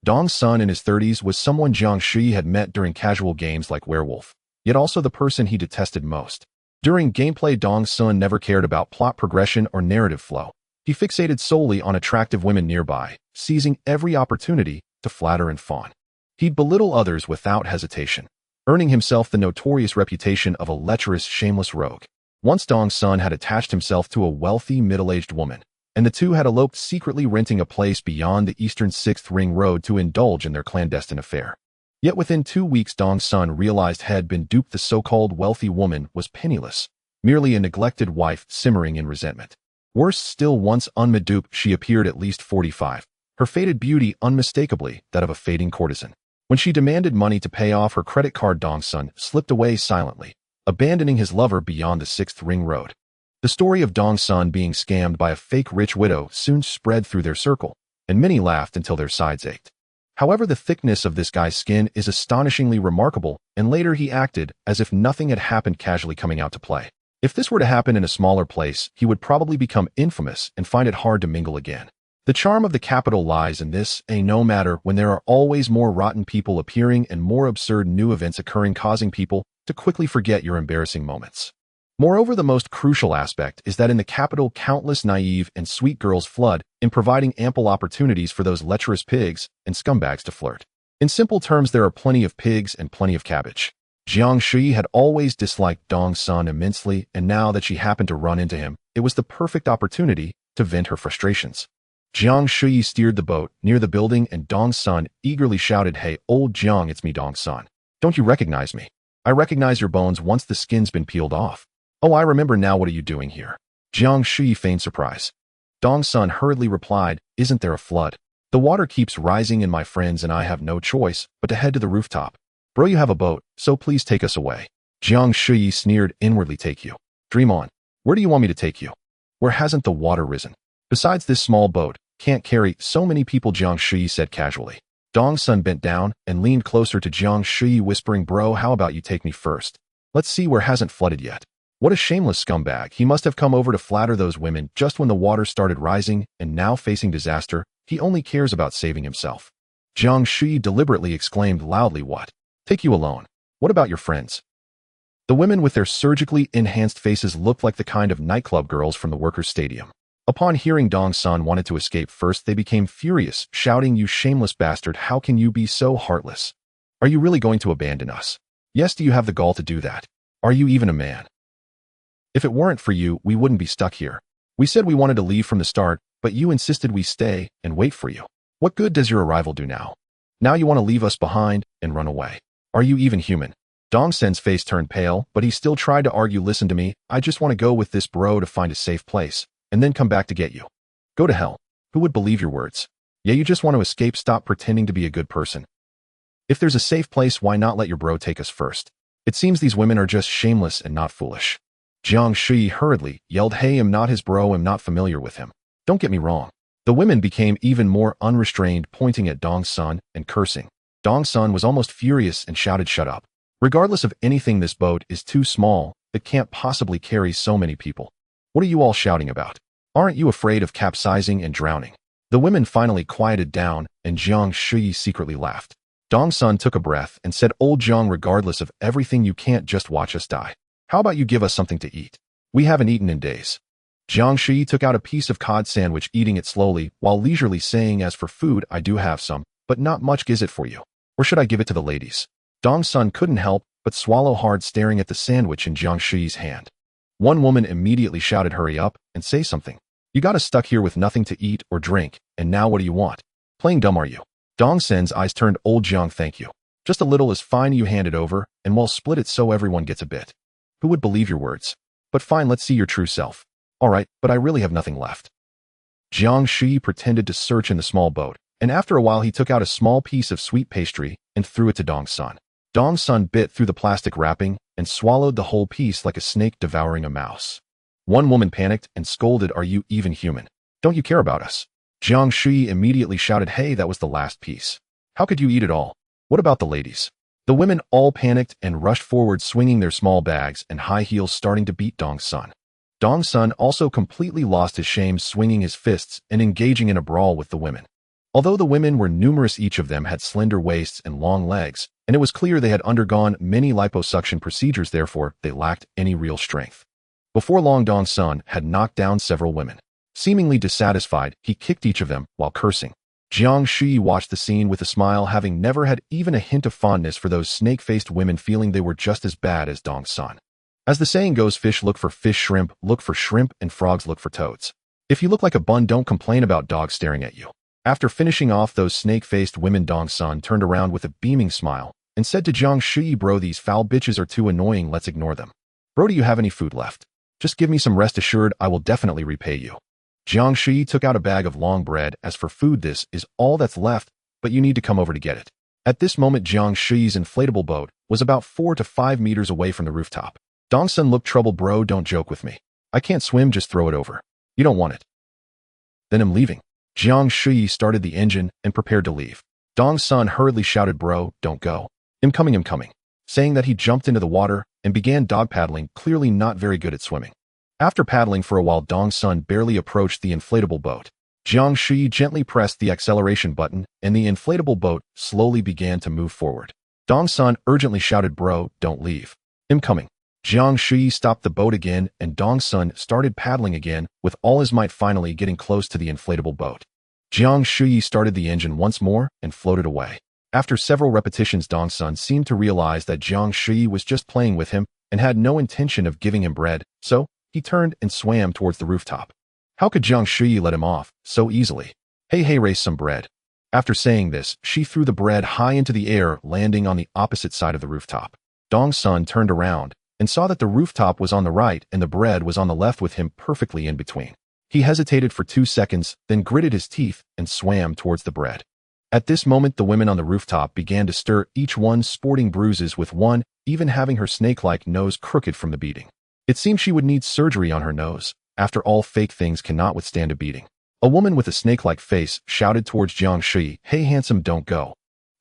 Dong's son in his 30s was someone Jiang Shuyi had met during casual games like Werewolf, yet also the person he detested most. During gameplay, Dong's son never cared about plot progression or narrative flow. He fixated solely on attractive women nearby, seizing every opportunity to flatter and fawn. He'd belittle others without hesitation, earning himself the notorious reputation of a lecherous, shameless rogue. Once Dong's son had attached himself to a wealthy, middle-aged woman, and the two had eloped, secretly renting a place beyond the eastern 6th Ring Road to indulge in their clandestine affair. Yet within 2 weeks, Dong's son realized had been duped. The so-called wealthy woman was penniless, merely a neglected wife simmering in resentment. Worse still, once unmadupe, she appeared at least 45, her faded beauty unmistakably that of a fading courtesan. When she demanded money to pay off her credit card, Dong's son slipped away silently, abandoning his lover beyond the 6th Ring Road. The story of Dong's son being scammed by a fake rich widow soon spread through their circle, and many laughed until their sides ached. However, the thickness of this guy's skin is astonishingly remarkable, and later he acted as if nothing had happened, casually coming out to play. If this were to happen in a smaller place, he would probably become infamous and find it hard to mingle again. The charm of the capital lies in this, no matter when there are always more rotten people appearing and more absurd new events occurring, causing people to quickly forget your embarrassing moments. Moreover, the most crucial aspect is that in the capital, countless naive and sweet girls flood in, providing ample opportunities for those lecherous pigs and scumbags to flirt. In simple terms, there are plenty of pigs and plenty of cabbage. Jiang Shuyi had always disliked Dong's son immensely, and now that she happened to run into him, it was the perfect opportunity to vent her frustrations. Jiang Shuyi steered the boat near the building, and Dong's son eagerly shouted, "Hey, old Jiang, it's me, Dong's son. Don't you recognize me? I recognize your bones once the skin's been peeled off." "Oh, I remember now. What are you doing here?" Jiang Shuyi feigned surprise. Dong's son hurriedly replied, "Isn't there a flood? The water keeps rising, and my friends and I have no choice but to head to the rooftop. Bro, you have a boat, so please take us away." Jiang Shuyi sneered inwardly. "Take you? Dream on. Where do you want me to take you? Where hasn't the water risen? Besides, this small boat can't carry so many people," Jiang Shuyi said casually. Dong's son bent down and leaned closer to Jiang Shuyi, whispering, "Bro, how about you take me first? Let's see where hasn't flooded yet." What a shameless scumbag. He must have come over to flatter those women just when the water started rising, and now facing disaster, he only cares about saving himself. Jiang Shuyi deliberately exclaimed loudly, "What? Take you alone? What about your friends?" The women with their surgically enhanced faces looked like the kind of nightclub girls from the workers' stadium. Upon hearing Dong's son wanted to escape first, they became furious, shouting, "You shameless bastard, how can you be so heartless? Are you really going to abandon us? Yes, do you have the gall to do that? Are you even a man? If it weren't for you, we wouldn't be stuck here. We said we wanted to leave from the start, but you insisted we stay and wait for you. What good does your arrival do now? Now you want to leave us behind and run away. Are you even human?" Dong Sen's face turned pale, but he still tried to argue, "Listen to me, I just want to go with this bro to find a safe place, and then come back to get you." "Go to hell. Who would believe your words? Yeah, you just want to escape. Stop pretending to be a good person. If there's a safe place, why not let your bro take us first? It seems these women are just shameless and not foolish." Jiang Shuyi hurriedly yelled, "Hey, I'm not his bro, I'm not familiar with him. Don't get me wrong." The women became even more unrestrained, pointing at Dong's son and cursing. Dong's son was almost furious and shouted, "Shut up. Regardless of anything, this boat is too small. It can't possibly carry so many people. What are you all shouting about? Aren't you afraid of capsizing and drowning?" The women finally quieted down, and Jiang Shuyi secretly laughed. Dong's son took a breath and said, "Old Jiang, regardless of everything, you can't just watch us die. How about you give us something to eat? We haven't eaten in days." Jiang Shuyi took out a piece of cod sandwich, eating it slowly, while leisurely saying, "As for food, I do have some, but not much. Is it for you? Or should I give it to the ladies?" Dong's son couldn't help but swallow hard, staring at the sandwich in Jiang Shuyi's hand. One woman immediately shouted, "Hurry up and say something. You got us stuck here with nothing to eat or drink, and now what do you want? Playing dumb, are you?" Dong Sen's eyes turned. "Old Jiang, thank you. Just a little is fine. You hand it over, and we'll split it so everyone gets a bit." "Who would believe your words? But fine, let's see your true self." "All right, but I really have nothing left." Jiang Shuyi pretended to search in the small boat, and after a while he took out a small piece of sweet pastry and threw it to Dong's son. Dong's son bit through the plastic wrapping and swallowed the whole piece like a snake devouring a mouse. One woman panicked and scolded, "Are you even human? Don't you care about us?" Jiang Shuyi immediately shouted, "Hey, that was the last piece. How could you eat it all? What about the ladies?" The women all panicked and rushed forward, swinging their small bags and high heels, starting to beat Dong's son. Dong's son also completely lost his shame, swinging his fists and engaging in a brawl with the women. Although the women were numerous, each of them had slender waists and long legs, and it was clear they had undergone many liposuction procedures, therefore they lacked any real strength. Before long, Dong's son had knocked down several women. Seemingly dissatisfied, he kicked each of them while cursing. Jiang Shuyi watched the scene with a smile, having never had even a hint of fondness for those snake-faced women, feeling they were just as bad as Dong's son. As the saying goes, fish look for fish, shrimp look for shrimp, and frogs look for toads. If you look like a bun, don't complain about dogs staring at you. After finishing off those snake-faced women, Dong Sun turned around with a beaming smile and said to Jiang Shuyi, bro, these foul bitches are too annoying, let's ignore them. Bro, do you have any food left? Just give me some, rest assured I will definitely repay you. Jiang Shuyi took out a bag of long bread. As for food, this is all that's left, but you need to come over to get it. At this moment, Jiang Shuyi's inflatable boat was about 4 to 5 meters away from the rooftop. Dong Sun looked troubled. Bro, don't joke with me. I can't swim, just throw it over. You don't want it. Then I'm leaving. Jiang Shuyi started the engine and prepared to leave. Dong Sun hurriedly shouted, bro, don't go. I'm coming. Saying that, he jumped into the water and began dog paddling, clearly not very good at swimming. After paddling for a while, Dong Sun barely approached the inflatable boat. Jiang Shuyi gently pressed the acceleration button and the inflatable boat slowly began to move forward. Dong Sun urgently shouted, bro, don't leave. I'm coming. Jiang Shuyi stopped the boat again and Dong Sun started paddling again with all his might, finally getting close to the inflatable boat. Jiang Shuyi started the engine once more and floated away. After several repetitions, Dong Sun seemed to realize that Jiang Shuyi was just playing with him and had no intention of giving him bread, so he turned and swam towards the rooftop. How could Jiang Shuyi let him off so easily? Hey, race some bread. After saying this, she threw the bread high into the air, landing on the opposite side of the rooftop. Dong Sun turned around and saw that the rooftop was on the right and the bread was on the left, with him perfectly in between. He hesitated for 2 seconds, then gritted his teeth and swam towards the bread. At this moment, the women on the rooftop began to stir, each one sporting bruises, with one even having her snake-like nose crooked from the beating. It seemed she would need surgery on her nose. After all, fake things cannot withstand a beating. A woman with a snake-like face shouted towards Jiang Shuyi, hey handsome, don't go.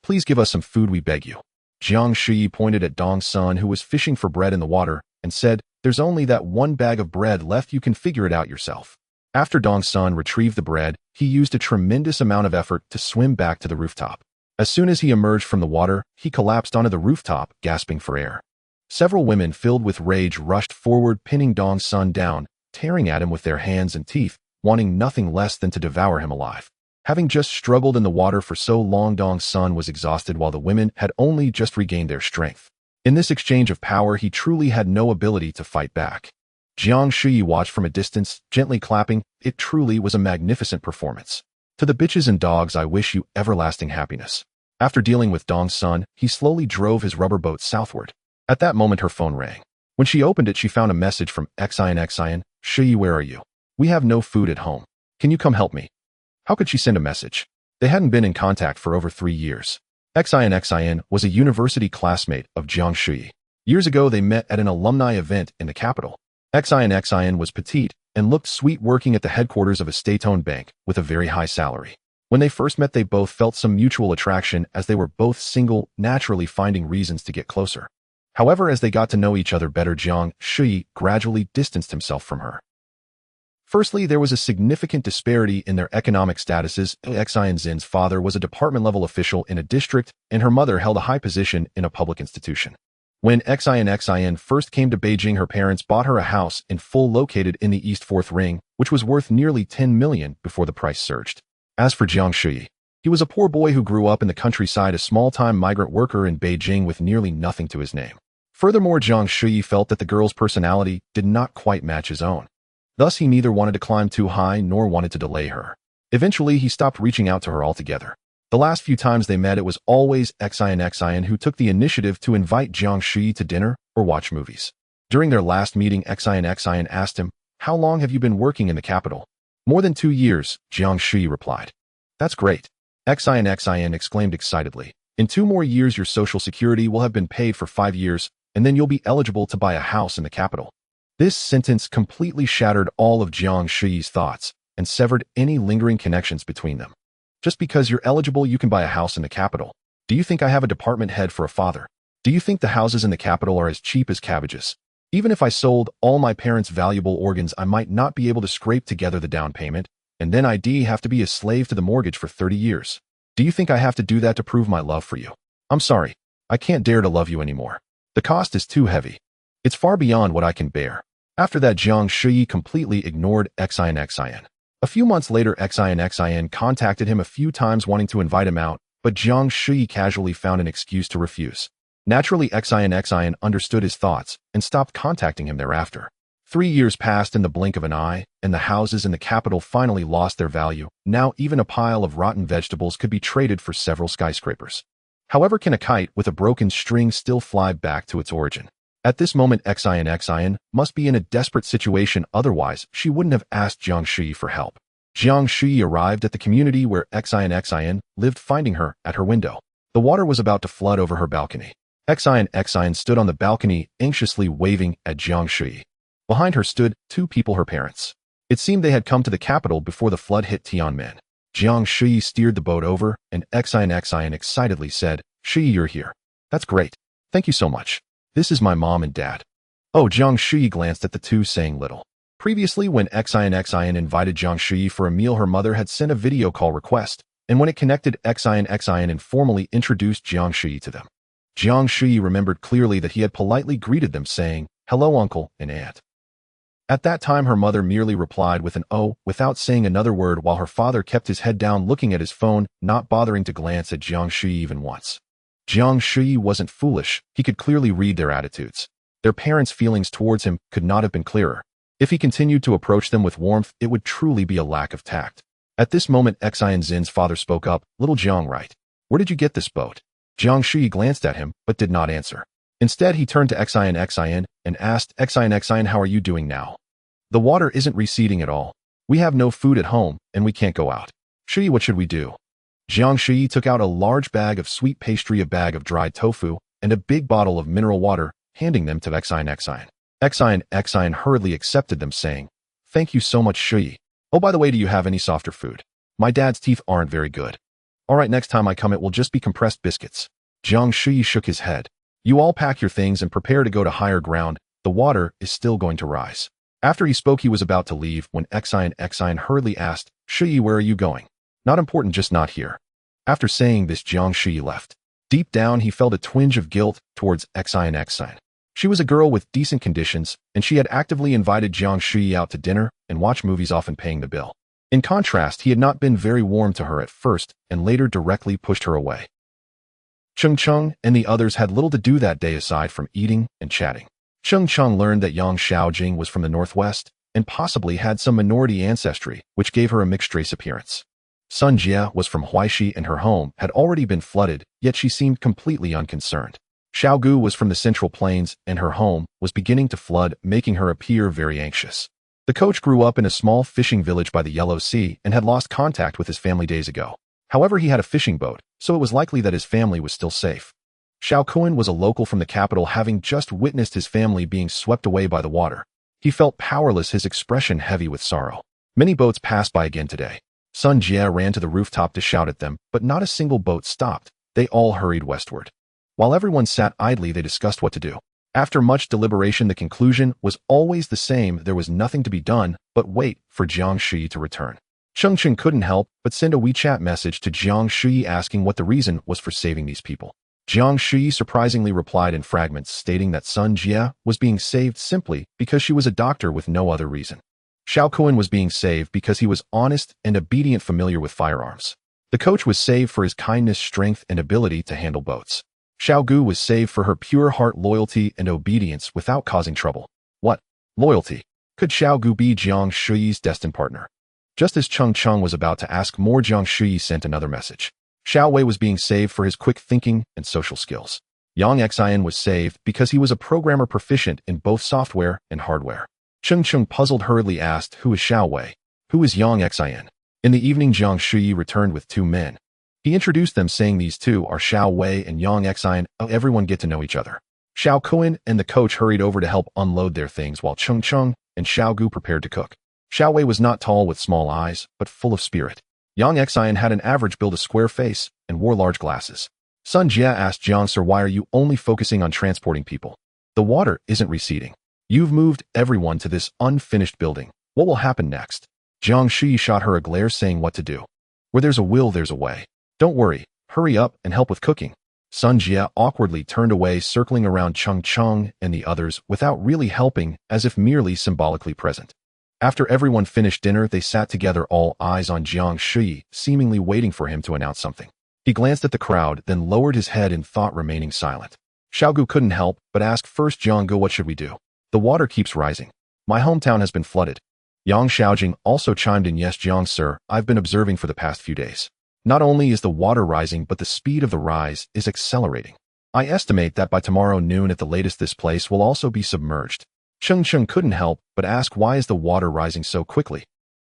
Please give us some food, we beg you. Jiang Shuyi pointed at Dong Sun, who was fishing for bread in the water, and said, there's only that one bag of bread left, you can figure it out yourself. After Dong Sun retrieved the bread, he used a tremendous amount of effort to swim back to the rooftop. As soon as he emerged from the water, he collapsed onto the rooftop, gasping for air. Several women filled with rage rushed forward, pinning Dong Sun down, tearing at him with their hands and teeth, wanting nothing less than to devour him alive. Having just struggled in the water for so long, Dong Sun was exhausted while the women had only just regained their strength. In this exchange of power, he truly had no ability to fight back. Jiang Shuyi watched from a distance, gently clapping. It truly was a magnificent performance. To the bitches and dogs, I wish you everlasting happiness. After dealing with Dong Sun, he slowly drove his rubber boat southward. At that moment, her phone rang. When she opened it, she found a message from Xian. Shuyi, where are you? We have no food at home. Can you come help me? How could she send a message? They hadn't been in contact for over 3 years. Xian was a university classmate of Jiang Shuyi. Years ago, they met at an alumni event in the capital. Xian was petite and looked sweet, working at the headquarters of a state-owned bank with a very high salary. When they first met, they both felt some mutual attraction as they were both single, naturally finding reasons to get closer. However, as they got to know each other better, Jiang Shuyi gradually distanced himself from her. Firstly, there was a significant disparity in their economic statuses. Xian's father was a department-level official in a district, and her mother held a high position in a public institution. When Xian first came to Beijing, her parents bought her a house in full located in the East Fourth Ring, which was worth nearly 10 million before the price surged. As for Jiang Shuyi, he was a poor boy who grew up in the countryside, a small-time migrant worker in Beijing with nearly nothing to his name. Furthermore, Jiang Shuyi felt that the girl's personality did not quite match his own. Thus, he neither wanted to climb too high nor wanted to delay her. Eventually, he stopped reaching out to her altogether. The last few times they met, it was always Xian who took the initiative to invite Jiang Shuyi to dinner or watch movies. During their last meeting, Xian asked him, how long have you been working in the capital? More than 2 years, Jiang Shuyi replied. That's great. Xian exclaimed excitedly. In 2 more years, your social security will have been paid for 5 years, and then you'll be eligible to buy a house in the capital. This sentence completely shattered all of Jiang Shuyi's thoughts and severed any lingering connections between them. Just because you're eligible, you can buy a house in the capital. Do you think I have a department head for a father? Do you think the houses in the capital are as cheap as cabbages? Even if I sold all my parents' valuable organs, I might not be able to scrape together the down payment, and then I'd have to be a slave to the mortgage for 30 years. Do you think I have to do that to prove my love for you? I'm sorry. I can't dare to love you anymore. The cost is too heavy. It's far beyond what I can bear. After that, Jiang Shuyi completely ignored Xian. A few months later, Xian contacted him a few times wanting to invite him out, but Jiang Shuyi casually found an excuse to refuse. Naturally, Xian understood his thoughts and stopped contacting him thereafter. 3 years passed in the blink of an eye, and the houses in the capital finally lost their value. Now even a pile of rotten vegetables could be traded for several skyscrapers. However, can a kite with a broken string still fly back to its origin? At this moment, Xian must be in a desperate situation, otherwise she wouldn't have asked Jiang Shuyi for help. Jiang Shuyi arrived at the community where Xian lived, finding her at her window. The water was about to flood over her balcony. Xian stood on the balcony, anxiously waving at Jiang Shuyi. Behind her stood 2 people, her parents. It seemed they had come to the capital before the flood hit Tianmen. Jiang Shuyi steered the boat over, and Xian excitedly said, "Shuyi, you're here. That's great. Thank you so much. This is my mom and dad." Oh, Jiang Shuyi glanced at the 2, saying little. Previously, when Xian invited Jiang Shuyi for a meal, her mother had sent a video call request, and when it connected, Xian informally introduced Jiang Shuyi to them. Jiang Shuyi remembered clearly that he had politely greeted them, saying, "Hello, uncle and aunt." At that time, her mother merely replied with an "oh," without saying another word, while her father kept his head down looking at his phone, not bothering to glance at Jiang Shuyi even once. Jiang Shuyi wasn't foolish. He could clearly read their attitudes. Their parents' feelings towards him could not have been clearer. If he continued to approach them with warmth, it would truly be a lack of tact. At this moment, Xian's father spoke up, "Little Jiang, right? Where did you get this boat?" Jiang Shuyi glanced at him, but did not answer. Instead, he turned to Xian and asked, Xian, how are you doing now? "The water isn't receding at all. We have no food at home, and we can't go out. Shuyi, what should we do?" Jiang Shuyi took out a large bag of sweet pastry, a bag of dried tofu, and a big bottle of mineral water, handing them to Xian. Xian hurriedly accepted them, saying, "Thank you so much, Shuyi. Oh, by the way, do you have any softer food? My dad's teeth aren't very good." "All right, next time I come it will just be compressed biscuits." Jiang Shuyi shook his head. "You all pack your things and prepare to go to higher ground. The water is still going to rise." After he spoke, he was about to leave when Xian hurriedly asked, "Shuyi, where are you going?" "Not important, just not here." After saying this, Jiang Shuyi left. Deep down, he felt a twinge of guilt towards Xian. She was a girl with decent conditions, and she had actively invited Jiang Shuyi out to dinner and watch movies, often paying the bill. In contrast, he had not been very warm to her at first, and later directly pushed her away. Cheng and the others had little to do that day aside from eating and chatting. Cheng learned that Yang Xiaojing was from the northwest, and possibly had some minority ancestry, which gave her a mixed race appearance. Sun Jie was from Huaishi, and her home had already been flooded, yet she seemed completely unconcerned. Xiao Gu was from the Central Plains, and her home was beginning to flood, making her appear very anxious. The coach grew up in a small fishing village by the Yellow Sea and had lost contact with his family days ago. However, he had a fishing boat, so it was likely that his family was still safe. Xiao Kuan was a local from the capital, having just witnessed his family being swept away by the water. He felt powerless, his expression heavy with sorrow. Many boats passed by again today. Sun Jie ran to the rooftop to shout at them, but not a single boat stopped. They all hurried westward. While everyone sat idly, they discussed what to do. After much deliberation, the conclusion was always the same. There was nothing to be done but wait for Jiang Shuyi to return. Cheng couldn't help but send a WeChat message to Jiang Shuyi asking what the reason was for saving these people. Jiang Shuyi surprisingly replied in fragments, stating that Sun Jie was being saved simply because she was a doctor, with no other reason. Xiao Kuan was being saved because he was honest and obedient, familiar with firearms. The coach was saved for his kindness, strength, and ability to handle boats. Xiao Gu was saved for her pure heart, loyalty, and obedience without causing trouble. What? Loyalty? Could Xiao Gu be Jiang Shuyi's destined partner? Just as Cheng was about to ask more, Jiang Shuyi sent another message. Xiao Wei was being saved for his quick thinking and social skills. Yang Xian was saved because he was a programmer proficient in both software and hardware. Cheng puzzled hurriedly asked, "Who is Xiao Wei? Who is Yang Xian?" In the evening, Jiang Shuyi returned with 2 men. He introduced them, saying, "These 2 are Xiao Wei and Yang Xian. Oh, everyone get to know each other." Xiao Kuan and the coach hurried over to help unload their things, while Cheng and Xiao Gu prepared to cook. Xiao Wei was not tall with small eyes, but full of spirit. Yang Xian had an average build, a square face, and wore large glasses. Sun Jie asked Jiang, "Sir, why are you only focusing on transporting people? The water isn't receding. You've moved everyone to this unfinished building. What will happen next?" Jiang Shuyi shot her a glare, saying, "What to do? Where there's a will, there's a way. Don't worry, hurry up and help with cooking." Sun Jie awkwardly turned away, circling around Cheng and the others without really helping, as if merely symbolically present. After everyone finished dinner, they sat together, all eyes on Jiang Shuyi, seemingly waiting for him to announce something. He glanced at the crowd, then lowered his head in thought, remaining silent. Xiao Gu couldn't help but ask, "First, Jiang Gu, what should we do? The water keeps rising. My hometown has been flooded. Yang Shaojing also chimed in, yes, Jiang sir, I've been observing for the past few days. Not only is the water rising, but the speed of the rise is accelerating. I estimate that by tomorrow noon at the latest this place will also be submerged. Cheng Cheng couldn't help but ask, why is the water rising so quickly?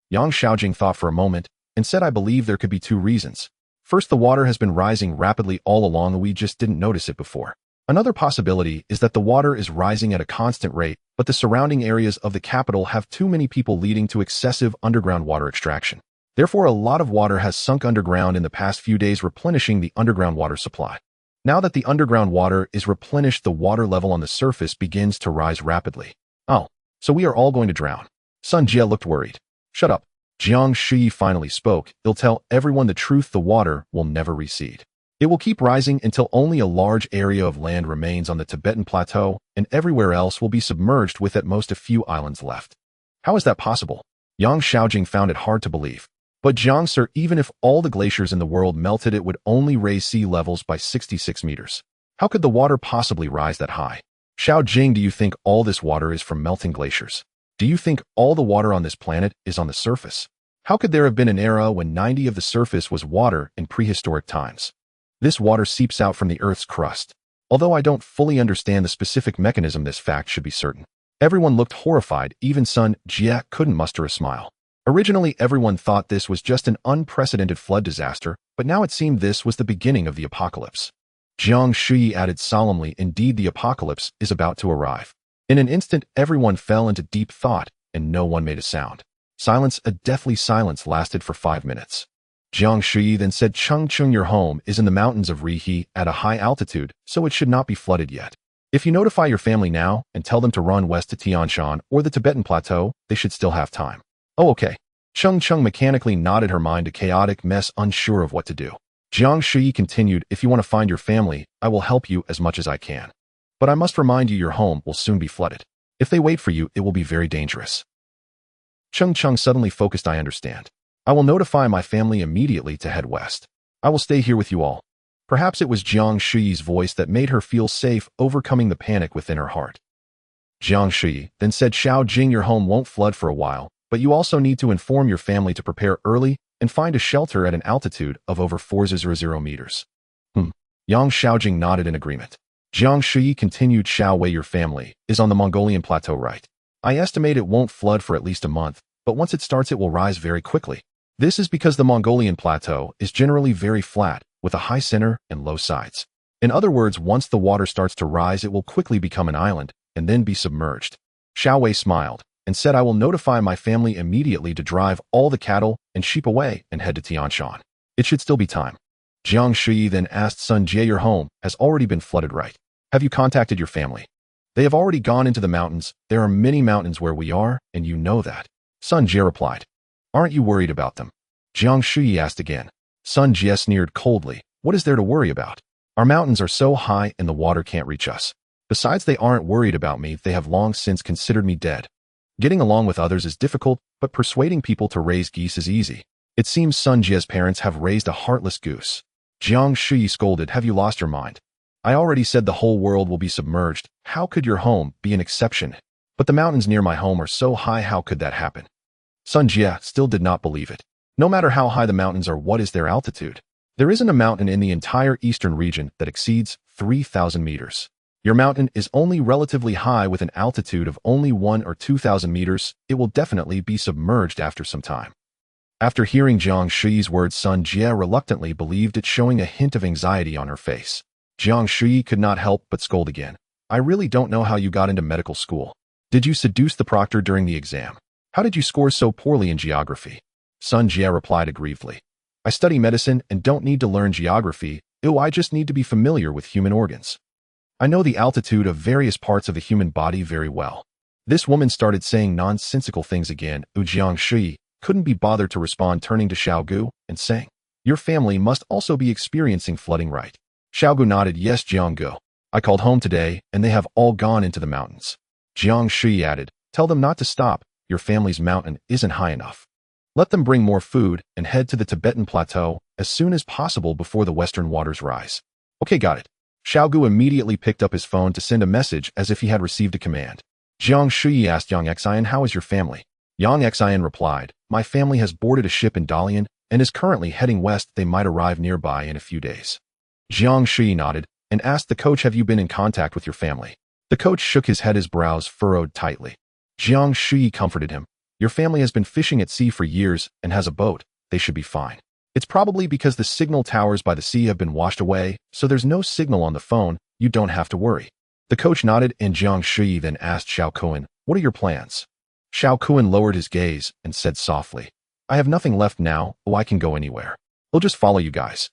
Yang Shaojing thought for a moment and said, I believe there could be two reasons. First, the water has been rising rapidly all along and we just didn't notice it before. Another possibility is that the water is rising at a constant rate, but the surrounding areas of the capital have too many people, leading to excessive underground water extraction. Therefore, a lot of water has sunk underground in the past few days, replenishing the underground water supply. Now that the underground water is replenished, the water level on the surface begins to rise rapidly. Oh, so we are all going to drown. Sun Jie looked worried. Shut up. Jiang Shuyi finally spoke. He'll tell everyone the truth. The water will never recede. It will keep rising until only a large area of land remains on the Tibetan plateau, and everywhere else will be submerged, with at most a few islands left. How is that possible? Yang Shaojing found it hard to believe. But Jiang sir, even if all the glaciers in the world melted, it would only raise sea levels by 66 meters. How could the water possibly rise that high? Xiao Jing, do you think all this water is from melting glaciers? Do you think all the water on this planet is on the surface? How could there have been an era when 90% of the surface was water in prehistoric times? This water seeps out from the Earth's crust. Although I don't fully understand the specific mechanism, this fact should be certain. Everyone looked horrified. Even Sun Jie couldn't muster a smile. Originally, everyone thought this was just an unprecedented flood disaster, but now it seemed this was the beginning of the apocalypse. Jiang Shuyi added solemnly, indeed, the apocalypse is about to arrive. In an instant, everyone fell into deep thought, and no one made a sound. Silence, a deathly silence, lasted for 5 minutes. Jiang Shuyi then said, Cheng Cheng, your home is in the mountains of Rihe at a high altitude, so it should not be flooded yet. If you notify your family now and tell them to run west to Tianshan or the Tibetan plateau, they should still have time. Oh, okay. Cheng Cheng mechanically nodded, her mind a chaotic mess, unsure of what to do. Jiang Shuyi continued, if you want to find your family, I will help you as much as I can. But I must remind you, your home will soon be flooded. If they wait for you, it will be very dangerous. Cheng Cheng suddenly focused, I understand. I will notify my family immediately to head west. I will stay here with you all. Perhaps it was Jiang Shuyi's voice that made her feel safe, overcoming the panic within her heart. Jiang Shuyi then said, Xiao Jing, your home won't flood for a while, but you also need to inform your family to prepare early and find a shelter at an altitude of over 400 meters. Yang Shaojing nodded in agreement. Jiang Shuyi continued, Xiao Wei, your family is on the Mongolian plateau, right? I estimate it won't flood for at least a month, but once it starts it will rise very quickly. This is because the Mongolian plateau is generally very flat, with a high center and low sides. In other words, once the water starts to rise, it will quickly become an island and then be submerged. Xiao Wei smiled and said, I will notify my family immediately to drive all the cattle and sheep away and head to Tianshan. It should still be time. Jiang Shuyi then asked, Sun Jie, your home has already been flooded, right? Have you contacted your family? They have already gone into the mountains. There are many mountains where we are, and you know that. Sun Jie replied. Aren't you worried about them? Jiang Shuyi asked again. Sun Jie sneered coldly. What is there to worry about? Our mountains are so high and the water can't reach us. Besides, they aren't worried about me. They have long since considered me dead. Getting along with others is difficult, but persuading people to raise geese is easy. It seems Sun Jie's parents have raised a heartless goose. Jiang Shuyi scolded, have you lost your mind? I already said the whole world will be submerged. How could your home be an exception? But the mountains near my home are so high, how could that happen? Sun Jie still did not believe it. No matter how high the mountains are, what is their altitude? There isn't a mountain in the entire eastern region that exceeds 3,000 meters. Your mountain is only relatively high with an altitude of only 1,000 or 2,000 meters. It will definitely be submerged after some time. After hearing Jiang Shuyi's words, Sun Jie reluctantly believed it, showing a hint of anxiety on her face. Jiang Shuyi could not help but scold again. I really don't know how you got into medical school. Did you seduce the proctor during the exam? How did you score so poorly in geography? Sun Jie replied aggrievedly. I study medicine and don't need to learn geography. I just need to be familiar with human organs. I know the altitude of various parts of the human body very well. This woman started saying nonsensical things again. Jiang Shuyi couldn't be bothered to respond, turning to Xiao Gu and saying, your family must also be experiencing flooding, right? Xiao Gu nodded, yes, Jiang Gu. I called home today and they have all gone into the mountains. Jiang Shuyi added, tell them not to stop. Your family's mountain isn't high enough. Let them bring more food and head to the Tibetan plateau as soon as possible before the western waters rise. Okay, got it. Xiao Gu immediately picked up his phone to send a message as if he had received a command. Jiang Shuyi asked Yang Xian, how is your family? Yang Xian replied, my family has boarded a ship in Dalian and is currently heading west. They might arrive nearby in a few days. Jiang Shuyi nodded and asked the coach, have you been in contact with your family? The coach shook his head, his brows furrowed tightly. Jiang Shuyi comforted him. Your family has been fishing at sea for years and has a boat. They should be fine. It's probably because the signal towers by the sea have been washed away, so there's no signal on the phone. You don't have to worry. The coach nodded and Jiang Shuyi then asked Xiao Kuan, what are your plans? Xiao Kuan lowered his gaze and said softly, I have nothing left now. Oh, I can go anywhere. We'll just follow you guys.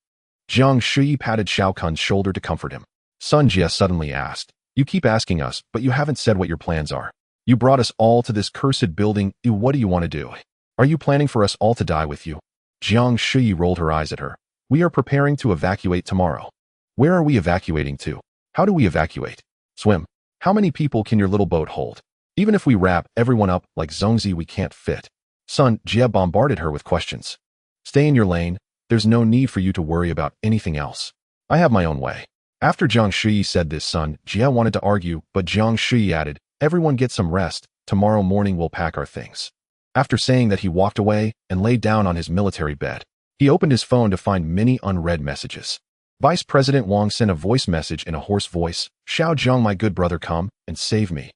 Jiang Shuyi patted Xiao Kuan's shoulder to comfort him. Sun Jie suddenly asked, you keep asking us, but you haven't said what your plans are. You brought us all to this cursed building. What do you want to do? Are you planning for us all to die with you? Jiang Shuyi rolled her eyes at her. We are preparing to evacuate tomorrow. Where are we evacuating to? How do we evacuate? Swim. How many people can your little boat hold? Even if we wrap everyone up like Zhongzi, we can't fit. Sun Jie bombarded her with questions. Stay in your lane. There's no need for you to worry about anything else. I have my own way. After Jiang Shuyi said this, Sun Jie wanted to argue, but Jiang Shuyi added, everyone get some rest. Tomorrow morning we'll pack our things. After saying that, he walked away and lay down on his military bed. He opened his phone to find many unread messages. Vice President Wang sent a voice message in a hoarse voice. Xiao Zhang, my good brother, come and save me.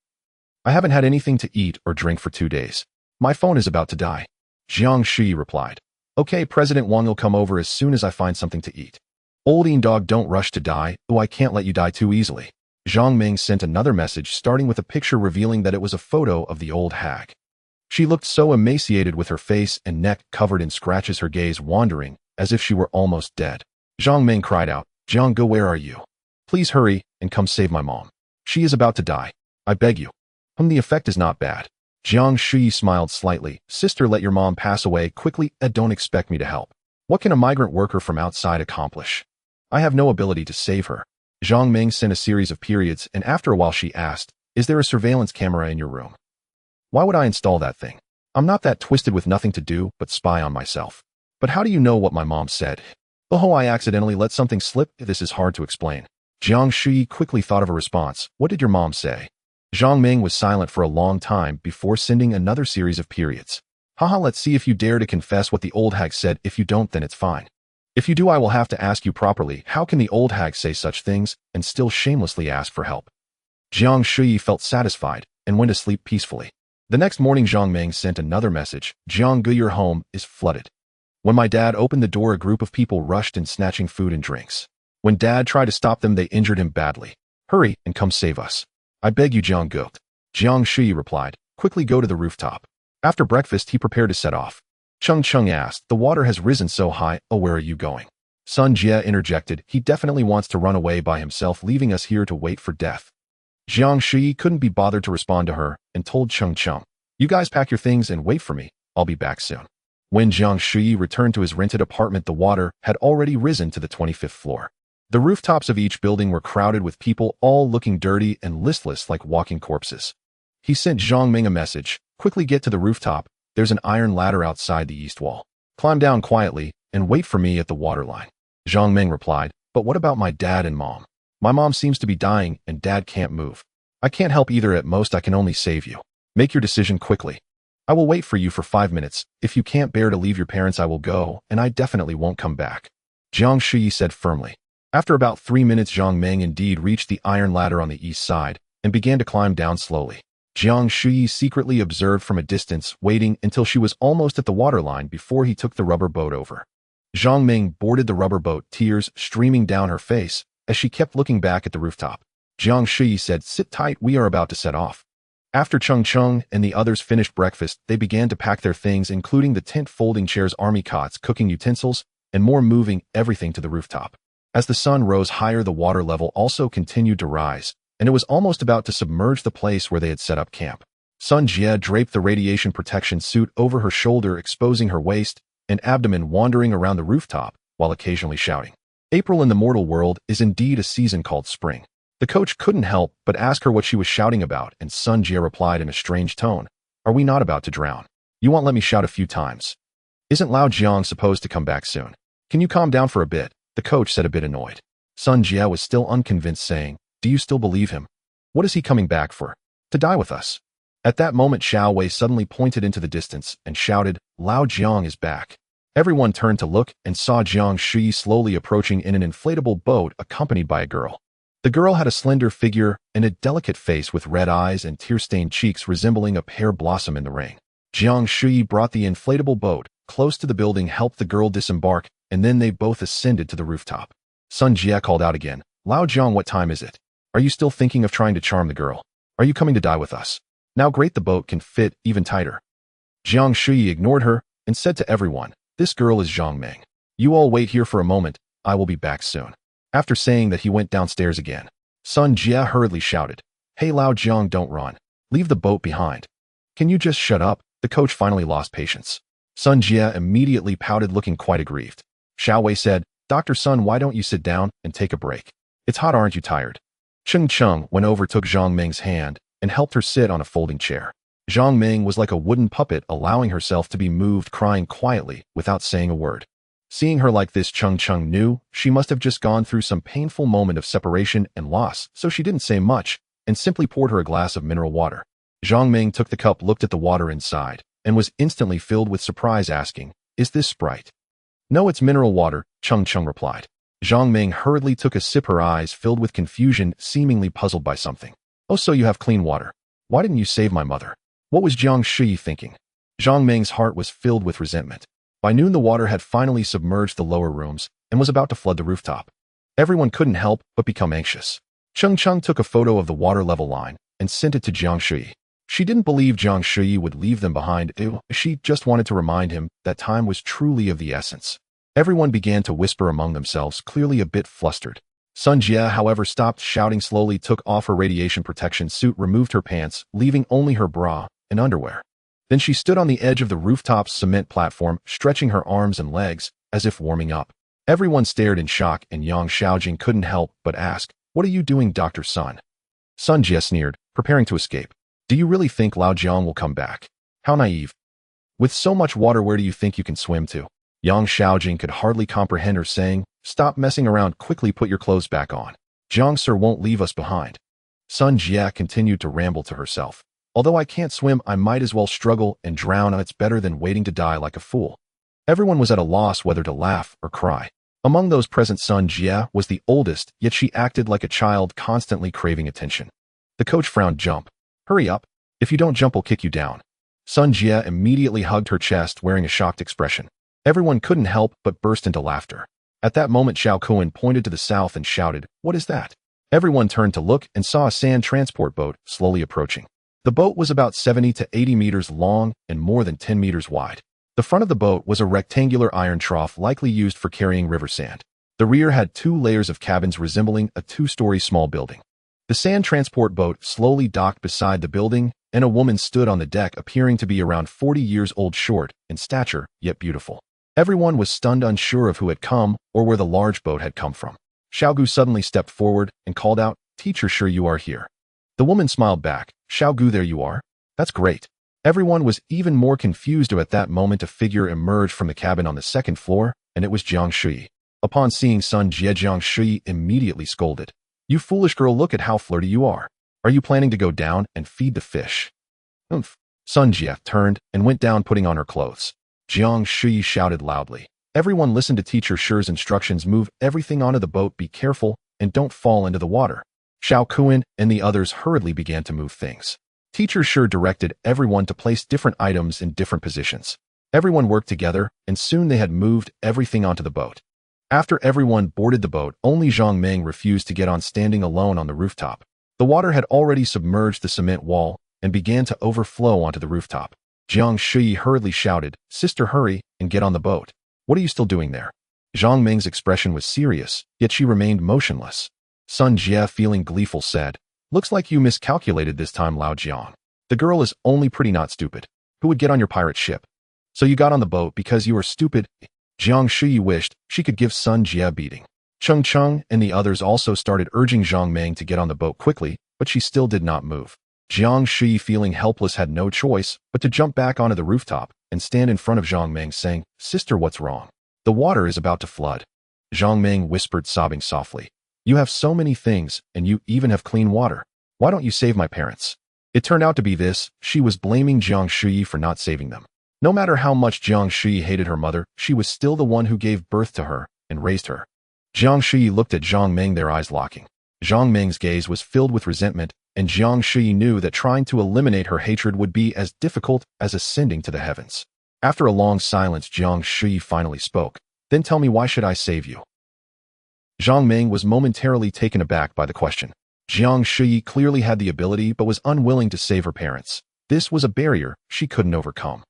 I haven't had anything to eat or drink for 2 days. My phone is about to die. Jiang Shuyi replied. Okay, President Wang will come over as soon as I find something to eat. Old dog, don't rush to die. Oh, I can't let you die too easily. Zhang Ming sent another message starting with a picture revealing that it was a photo of the old hag. She looked so emaciated with her face and neck covered in scratches, her gaze wandering as if she were almost dead. Zhang Ming cried out, Jiang Ge, where are you? Please hurry and come save my mom. She is about to die. I beg you. The effect is not bad. Jiang Shuyi smiled slightly. Sister, let your mom pass away quickly. Don't expect me to help. What can a migrant worker from outside accomplish? I have no ability to save her. Zhang Ming sent a series of periods, and after a while she asked, is there a surveillance camera in your room? Why would I install that thing? I'm not that twisted with nothing to do but spy on myself. But how do you know what my mom said? Oh, I accidentally let something slip. This is hard to explain. Jiang Shuyi quickly thought of a response. What did your mom say? Zhang Ming was silent for a long time before sending another series of periods. Haha, let's see if you dare to confess what the old hag said. If you don't, then it's fine. If you do, I will have to ask you properly. How can the old hag say such things and still shamelessly ask for help? Jiang Shuyi felt satisfied and went to sleep peacefully. The next morning, Zhang Ming sent another message. Jiang Ge, your home is flooded. When my dad opened the door, a group of people rushed in, snatching food and drinks. When Dad tried to stop them, they injured him badly. Hurry and come save us. I beg you, Jiang Ge. Jiang Shuyi replied, quickly go to the rooftop. After breakfast, he prepared to set off. Cheng Cheng asked, the water has risen so high. Oh, where are you going? Sun Jie interjected, he definitely wants to run away by himself, leaving us here to wait for death. Jiang Shuyi couldn't be bothered to respond to her and told Cheng Cheng, you guys pack your things and wait for me. I'll be back soon. When Jiang Shuyi returned to his rented apartment, the water had already risen to the 25th floor. The rooftops of each building were crowded with people, all looking dirty and listless like walking corpses. He sent Zhang Ming a message, quickly get to the rooftop. There's an iron ladder outside the east wall. Climb down quietly and wait for me at the waterline. Zhang Ming replied, but what about my dad and mom? My mom seems to be dying and Dad can't move. I can't help either. At most, I can only save you. Make your decision quickly. I will wait for you for 5 minutes. If you can't bear to leave your parents, I will go, and I definitely won't come back. Jiang Shuyi said firmly. After about 3 minutes, Zhang Ming indeed reached the iron ladder on the east side and began to climb down slowly. Jiang Shuyi secretly observed from a distance, waiting until she was almost at the waterline before he took the rubber boat over. Zhang Ming boarded the rubber boat, tears streaming down her face as she kept looking back at the rooftop. Jiang Shuyi said, sit tight, we are about to set off. After Cheng Cheng and the others finished breakfast, they began to pack their things, including the tent, folding chairs, army cots, cooking utensils, and more, moving everything to the rooftop. As the sun rose higher, the water level also continued to rise, and it was almost about to submerge the place where they had set up camp. Sun Jie draped the radiation protection suit over her shoulder, exposing her waist and abdomen, wandering around the rooftop while occasionally shouting. April in the mortal world is indeed a season called spring. The coach couldn't help but ask her what she was shouting about, and Sun Jie replied in a strange tone, are we not about to drown? You won't let me shout a few times. Isn't Lao Jiang supposed to come back soon? Can you calm down for a bit? The coach said, a bit annoyed. Sun Jie was still unconvinced, saying, do you still believe him? What is he coming back for? To die with us. At that moment, Xiao Wei suddenly pointed into the distance and shouted, Lao Jiang is back. Everyone turned to look and saw Jiang Shuyi slowly approaching in an inflatable boat accompanied by a girl. The girl had a slender figure and a delicate face with red eyes and tear-stained cheeks resembling a pear blossom in the rain. Jiang Shuyi brought the inflatable boat close to the building, helped the girl disembark, and then they both ascended to the rooftop. Sun Jie called out again, Lao Jiang, what time is it? Are you still thinking of trying to charm the girl? Are you coming to die with us? Now great, the boat can fit even tighter. Jiang Shuyi ignored her and said to everyone, this girl is Zhang Ming. You all wait here for a moment, I will be back soon. After saying that, he went downstairs again. Sun Jie hurriedly shouted, Hey Lao Jiang, don't run. Leave the boat behind. Can you just shut up? The coach finally lost patience. Sun Jie immediately pouted, looking quite aggrieved. Xiao Wei said, Dr. Sun, why don't you sit down and take a break? It's hot, aren't you tired? Cheng Cheng went over, took Zhang Ming's hand, and helped her sit on a folding chair. Zhang Ming was like a wooden puppet, allowing herself to be moved, crying quietly without saying a word. Seeing her like this, Cheng Cheng knew she must have just gone through some painful moment of separation and loss, so she didn't say much and simply poured her a glass of mineral water. Zhang Ming took the cup, looked at the water inside, and was instantly filled with surprise, asking, Is this Sprite? No, it's mineral water, Cheng Cheng replied. Zhang Ming hurriedly took a sip, her eyes filled with confusion, seemingly puzzled by something. Oh, so you have clean water. Why didn't you save my mother? What was Jiang Shuyi thinking? Zhang Ming's heart was filled with resentment. By noon, the water had finally submerged the lower rooms and was about to flood the rooftop. Everyone couldn't help but become anxious. Cheng Cheng took a photo of the water level line and sent it to Jiang Shuyi. She didn't believe Jiang Shuyi would leave them behind. She just wanted to remind him that time was truly of the essence. Everyone began to whisper among themselves, clearly a bit flustered. Sun Jie, however, stopped shouting, slowly took off her radiation protection suit, removed her pants, leaving only her bra and underwear. Then she stood on the edge of the rooftop's cement platform, stretching her arms and legs as if warming up. Everyone stared in shock, and Yang Xiaojing couldn't help but ask, What are you doing, Dr. Sun? Sun Jie sneered, preparing to escape. Do you really think Lao Jiang will come back? How naive. With so much water, where do you think you can swim to? Yang Xiaojing could hardly comprehend her, saying, Stop messing around, quickly put your clothes back on. Jiang Sir won't leave us behind. Sun Jie continued to ramble to herself. Although I can't swim, I might as well struggle and drown. It's better than waiting to die like a fool. Everyone was at a loss whether to laugh or cry. Among those present, Sun Jie was the oldest, yet she acted like a child, constantly craving attention. The coach frowned. Jump. Hurry up. If you don't jump, I'll kick you down. Sun Jie immediately hugged her chest, wearing a shocked expression. Everyone couldn't help but burst into laughter. At that moment, Xiao Kuan pointed to the south and shouted, What is that? Everyone turned to look and saw a sand transport boat slowly approaching. The boat was about 70 to 80 meters long and more than 10 meters wide. The front of the boat was a rectangular iron trough, likely used for carrying river sand. The rear had 2 layers of cabins resembling a 2-story small building. The sand transport boat slowly docked beside the building, and a woman stood on the deck, appearing to be around 40 years old, short in stature, yet beautiful. Everyone was stunned, unsure of who had come or where the large boat had come from. Xiaogu suddenly stepped forward and called out, Teacher, sure you are here. The woman smiled back. Xiaogu, there you are. That's great. Everyone was even more confused at that moment. A figure emerged from the cabin on the 2nd floor, and it was Jiang Shuyi. Upon seeing Sun Jie, Jiang Shuyi immediately scolded. You foolish girl, look at how flirty you are. Are you planning to go down and feed the fish? Oomph. Sun Jie turned and went down, putting on her clothes. Jiang Shuyi shouted loudly. Everyone listened to Teacher Shi's instructions. Move everything onto the boat, be careful, and don't fall into the water. Xiao Kuan and the others hurriedly began to move things. Teacher Shi directed everyone to place different items in different positions. Everyone worked together, and soon they had moved everything onto the boat. After everyone boarded the boat, only Zhang Ming refused to get on, standing alone on the rooftop. The water had already submerged the cement wall and began to overflow onto the rooftop. Jiang Shuyi hurriedly shouted, Sister, hurry and get on the boat. What are you still doing there? Zhang Ming's expression was serious, yet she remained motionless. Sun Jie, feeling gleeful, said, Looks like you miscalculated this time, Lao Jiang. The girl is only pretty, not stupid. Who would get on your pirate ship? So you got on the boat because you are stupid? Jiang Shuyi wished she could give Sun Jie a beating. Cheng Cheng and the others also started urging Zhang Ming to get on the boat quickly, but she still did not move. Jiang Shuyi, feeling helpless, had no choice but to jump back onto the rooftop and stand in front of Zhang Ming, saying, Sister, what's wrong? The water is about to flood. Zhang Ming whispered, sobbing softly. You have so many things, and you even have clean water. Why don't you save my parents? It turned out to be this: she was blaming Jiang Shuyi for not saving them. No matter how much Jiang Shuyi hated her mother, she was still the one who gave birth to her and raised her. Jiang Shuyi looked at Zhang Meng, their eyes locking. Zhang Meng's gaze was filled with resentment, and Jiang Shuyi knew that trying to eliminate her hatred would be as difficult as ascending to the heavens. After a long silence, Jiang Shuyi finally spoke. Then tell me, why should I save you? Zhang Meng was momentarily taken aback by the question. Jiang Shuyi clearly had the ability but was unwilling to save her parents. This was a barrier she couldn't overcome.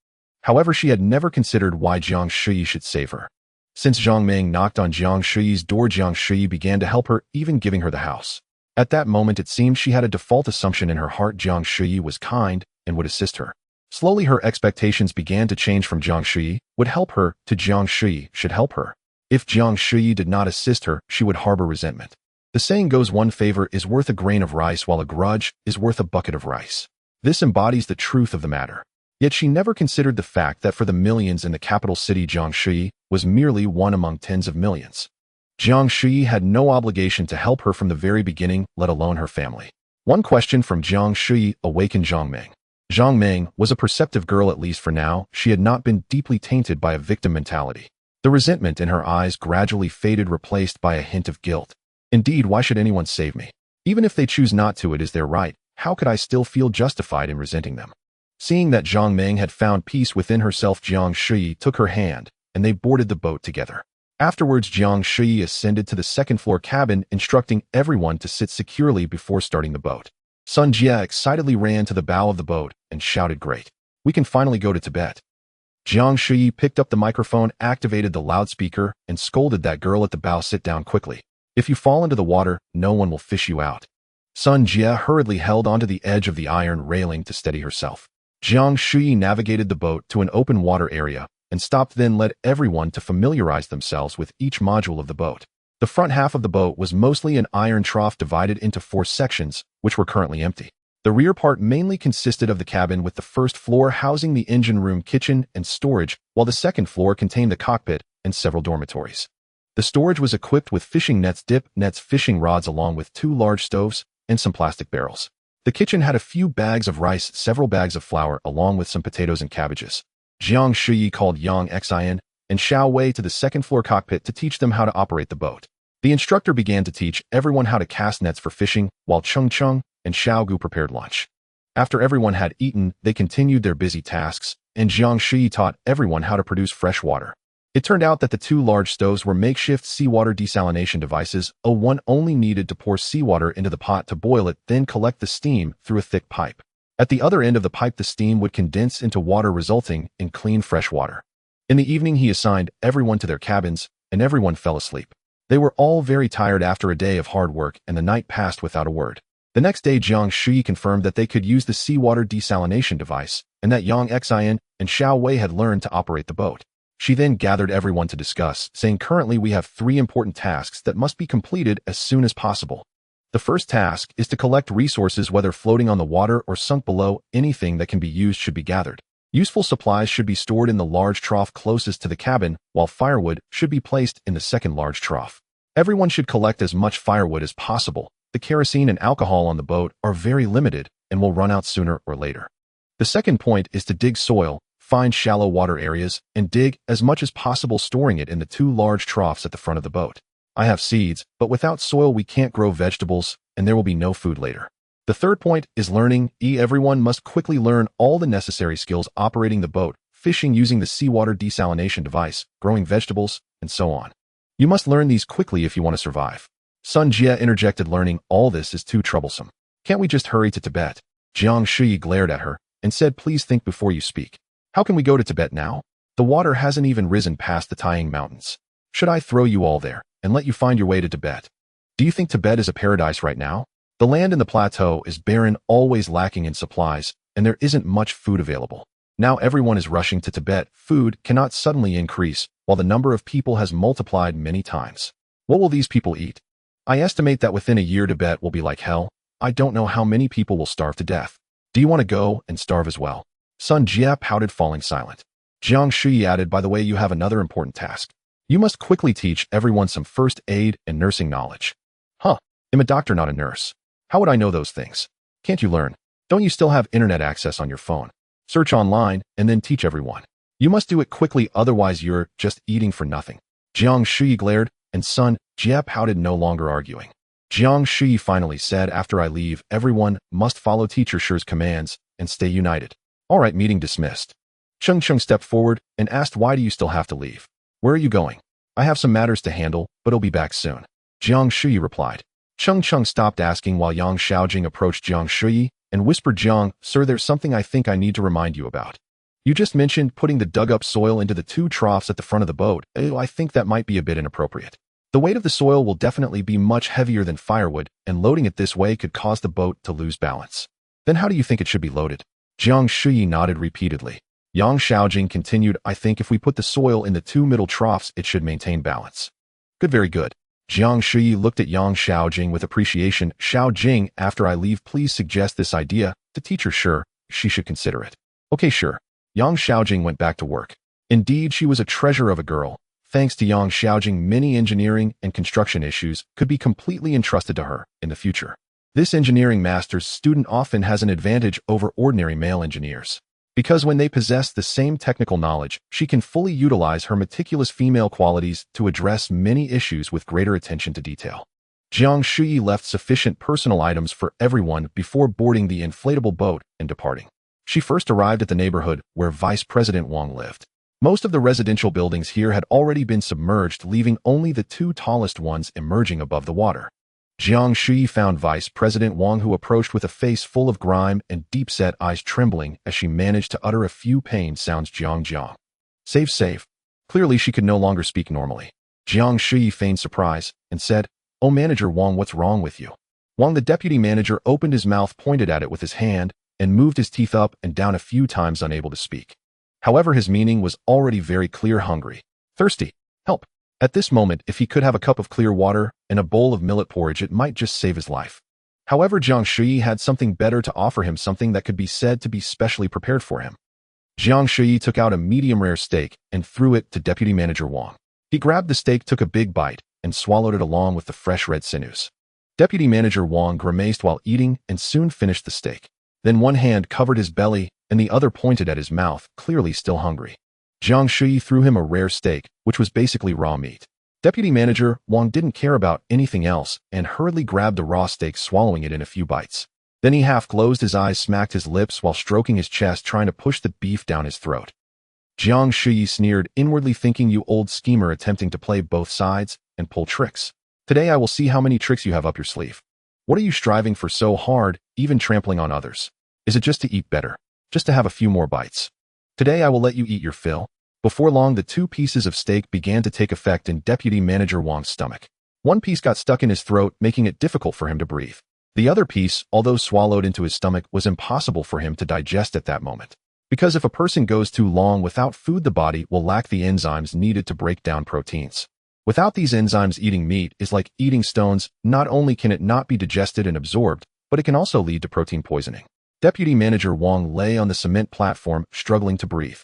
However, she had never considered why Jiang Shuyi should save her. Since Zhang Meng knocked on Jiang Shuyi's door, Jiang Shuyi began to help her, even giving her the house. At that moment, it seemed she had a default assumption in her heart: Jiang Shuyi was kind and would assist her. Slowly, her expectations began to change from Jiang Shuyi would help her to Jiang Shuyi should help her. If Jiang Shuyi did not assist her, she would harbor resentment. The saying goes, one favor is worth a grain of rice, while a grudge is worth a bucket of rice. This embodies the truth of the matter. Yet she never considered the fact that for the millions in the capital city, Jiang Shuyi was merely one among tens of millions. Jiang Shuyi had no obligation to help her from the very beginning, let alone her family. One question from Jiang Shuyi awakened Zhang Meng. Zhang Meng was a perceptive girl, at least for now. She had not been deeply tainted by a victim mentality. The resentment in her eyes gradually faded, replaced by a hint of guilt. Indeed, why should anyone save me? Even if they choose not to, it is their right. How could I still feel justified in resenting them? Seeing that Zhang Meng had found peace within herself, Jiang Shuyi took her hand, and they boarded the boat together. Afterwards, Jiang Shuyi ascended to the second-floor cabin, instructing everyone to sit securely before starting the boat. Sun Jia excitedly ran to the bow of the boat and shouted, "Great! We can finally go to Tibet." Jiang Shuyi picked up the microphone, activated the loudspeaker, and scolded that girl at the bow, "Sit down quickly. If you fall into the water, no one will fish you out." Sun Jia hurriedly held onto the edge of the iron railing to steady herself. Jiang Shuyi navigated the boat to an open water area and stopped, then led everyone to familiarize themselves with each module of the boat. The front half of the boat was mostly an iron trough divided into 4 sections, which were currently empty. The rear part mainly consisted of the cabin, with the first floor housing the engine room, kitchen, and storage, while the second floor contained the cockpit and several dormitories. The storage was equipped with fishing nets, dip nets, fishing rods, along with 2 large stoves and some plastic barrels. The kitchen had a few bags of rice, several bags of flour, along with some potatoes and cabbages. Jiang Shuyi called Yang Xian and Xiao Wei to the second-floor cockpit to teach them how to operate the boat. The instructor began to teach everyone how to cast nets for fishing, while Cheng Cheng and Xiao Gu prepared lunch. After everyone had eaten, they continued their busy tasks, and Jiang Shuyi taught everyone how to produce fresh water. It turned out that the 2 large stoves were makeshift seawater desalination devices. One only needed to pour seawater into the pot to boil it, then collect the steam through a thick pipe. At the other end of the pipe, the steam would condense into water, resulting in clean, fresh water. In the evening, he assigned everyone to their cabins, and everyone fell asleep. They were all very tired after a day of hard work, and the night passed without a word. The next day, Jiang Shuyi confirmed that they could use the seawater desalination device, and that Yang Xian and Xiao Wei had learned to operate the boat. She then gathered everyone to discuss, saying, "Currently, we have 3 important tasks that must be completed as soon as possible. The first task is to collect resources, whether floating on the water or sunk below. Anything that can be used should be gathered. Useful supplies should be stored in the large trough closest to the cabin, while firewood should be placed in the second large trough. Everyone should collect as much firewood as possible. The kerosene and alcohol on the boat are very limited and will run out sooner or later. The second point is to dig soil, find shallow water areas, and dig as much as possible, storing it in the 2 large troughs at the front of the boat. I have seeds, but without soil we can't grow vegetables, and there will be no food later. The third point is learning. Everyone must quickly learn all the necessary skills operating the boat, fishing using the seawater desalination device, growing vegetables, and so on. You must learn these quickly if you want to survive." Sun Jia interjected, "Learning all this is too troublesome. Can't we just hurry to Tibet?" Jiang Shuyi glared at her and said, "Please think before you speak. How can we go to Tibet now? The water hasn't even risen past the Taiying Mountains. Should I throw you all there and let you find your way to Tibet? Do you think Tibet is a paradise right now? The land in the plateau is barren, always lacking in supplies, and there isn't much food available. Now everyone is rushing to Tibet. Food cannot suddenly increase, while the number of people has multiplied many times. What will these people eat? I estimate that within a year Tibet will be like hell. I don't know how many people will starve to death. Do you want to go and starve as well?" Sun Jia pouted, falling silent. Jiang Shuyi added, "By the way, you have another important task. You must quickly teach everyone some first aid and nursing knowledge." "Huh, I'm a doctor, not a nurse. How would I know those things?" "Can't you learn? Don't you still have internet access on your phone? Search online and then teach everyone. You must do it quickly, otherwise you're just eating for nothing. Jiang Shuyi glared, and son, Jia pouted, no longer arguing. Jiang Shuyi finally said, after I leave, everyone must follow Teacher Shi's commands and stay united. All right, meeting dismissed. Cheng Cheng stepped forward and asked, why do you still have to leave? Where are you going? I have some matters to handle, but I'll be back soon. Jiang Shuyi replied. Cheng Cheng stopped asking while Yang Xiaojing approached Jiang Shuyi and whispered, Jiang, sir, there's something I think I need to remind you about. You just mentioned putting the dug-up soil into the 2 troughs at the front of the boat. I think that might be a bit inappropriate. The weight of the soil will definitely be much heavier than firewood, and loading it this way could cause the boat to lose balance. Then how do you think it should be loaded? Jiang Shuyi nodded repeatedly. Yang Xiaojing continued, I think if we put the soil in the 2 middle troughs, it should maintain balance. Good, very good. Jiang Shuyi looked at Yang Xiaojing with appreciation. Xiaojing, after I leave, please suggest this idea to Teacher Shi. She should consider it. Okay, sure. Yang Xiaojing went back to work. Indeed, she was a treasure of a girl. Thanks to Yang Xiaojing, many engineering and construction issues could be completely entrusted to her in the future. This engineering master's student often has an advantage over ordinary male engineers. Because when they possess the same technical knowledge, she can fully utilize her meticulous female qualities to address many issues with greater attention to detail. Jiang Shuyi left sufficient personal items for everyone before boarding the inflatable boat and departing. She first arrived at the neighborhood where Vice President Wang lived. Most of the residential buildings here had already been submerged, leaving only the 2 tallest ones emerging above the water. Jiang Shuyi found Vice President Wang, who approached with a face full of grime and deep-set eyes trembling as she managed to utter a few pained sounds. Jiang. Save. Clearly she could no longer speak normally. Jiang Shuyi feigned surprise and said, Oh, Manager Wang, what's wrong with you? Wang, the deputy manager, opened his mouth, pointed at it with his hand, and moved his teeth up and down a few times, unable to speak. However, his meaning was already very clear: hungry, thirsty, help. At this moment, if he could have a cup of clear water and a bowl of millet porridge, it might just save his life. However, Jiang Shuyi had something better to offer him, something that could be said to be specially prepared for him. Jiang Shuyi took out a medium-rare steak and threw it to Deputy Manager Wang. He grabbed the steak, took a big bite, and swallowed it along with the fresh red sinews. Deputy Manager Wang grimaced while eating and soon finished the steak. Then one hand covered his belly and the other pointed at his mouth, clearly still hungry. Jiang Shuyi threw him a rare steak, which was basically raw meat. Deputy Manager Wang didn't care about anything else and hurriedly grabbed the raw steak, swallowing it in a few bites. Then he half closed his eyes, smacked his lips while stroking his chest, trying to push the beef down his throat. Jiang Shuyi sneered, inwardly thinking, you old schemer, attempting to play both sides and pull tricks. Today I will see how many tricks you have up your sleeve. What are you striving for so hard, even trampling on others? Is it just to eat better? Just to have a few more bites? Today I will let you eat your fill. Before long, the 2 pieces of steak began to take effect in Deputy Manager Wang's stomach. One piece got stuck in his throat, making it difficult for him to breathe. The other piece, although swallowed into his stomach, was impossible for him to digest at that moment. Because if a person goes too long without food, the body will lack the enzymes needed to break down proteins. Without these enzymes, eating meat is like eating stones. Not only can it not be digested and absorbed, but it can also lead to protein poisoning. Deputy Manager Wang lay on the cement platform, struggling to breathe.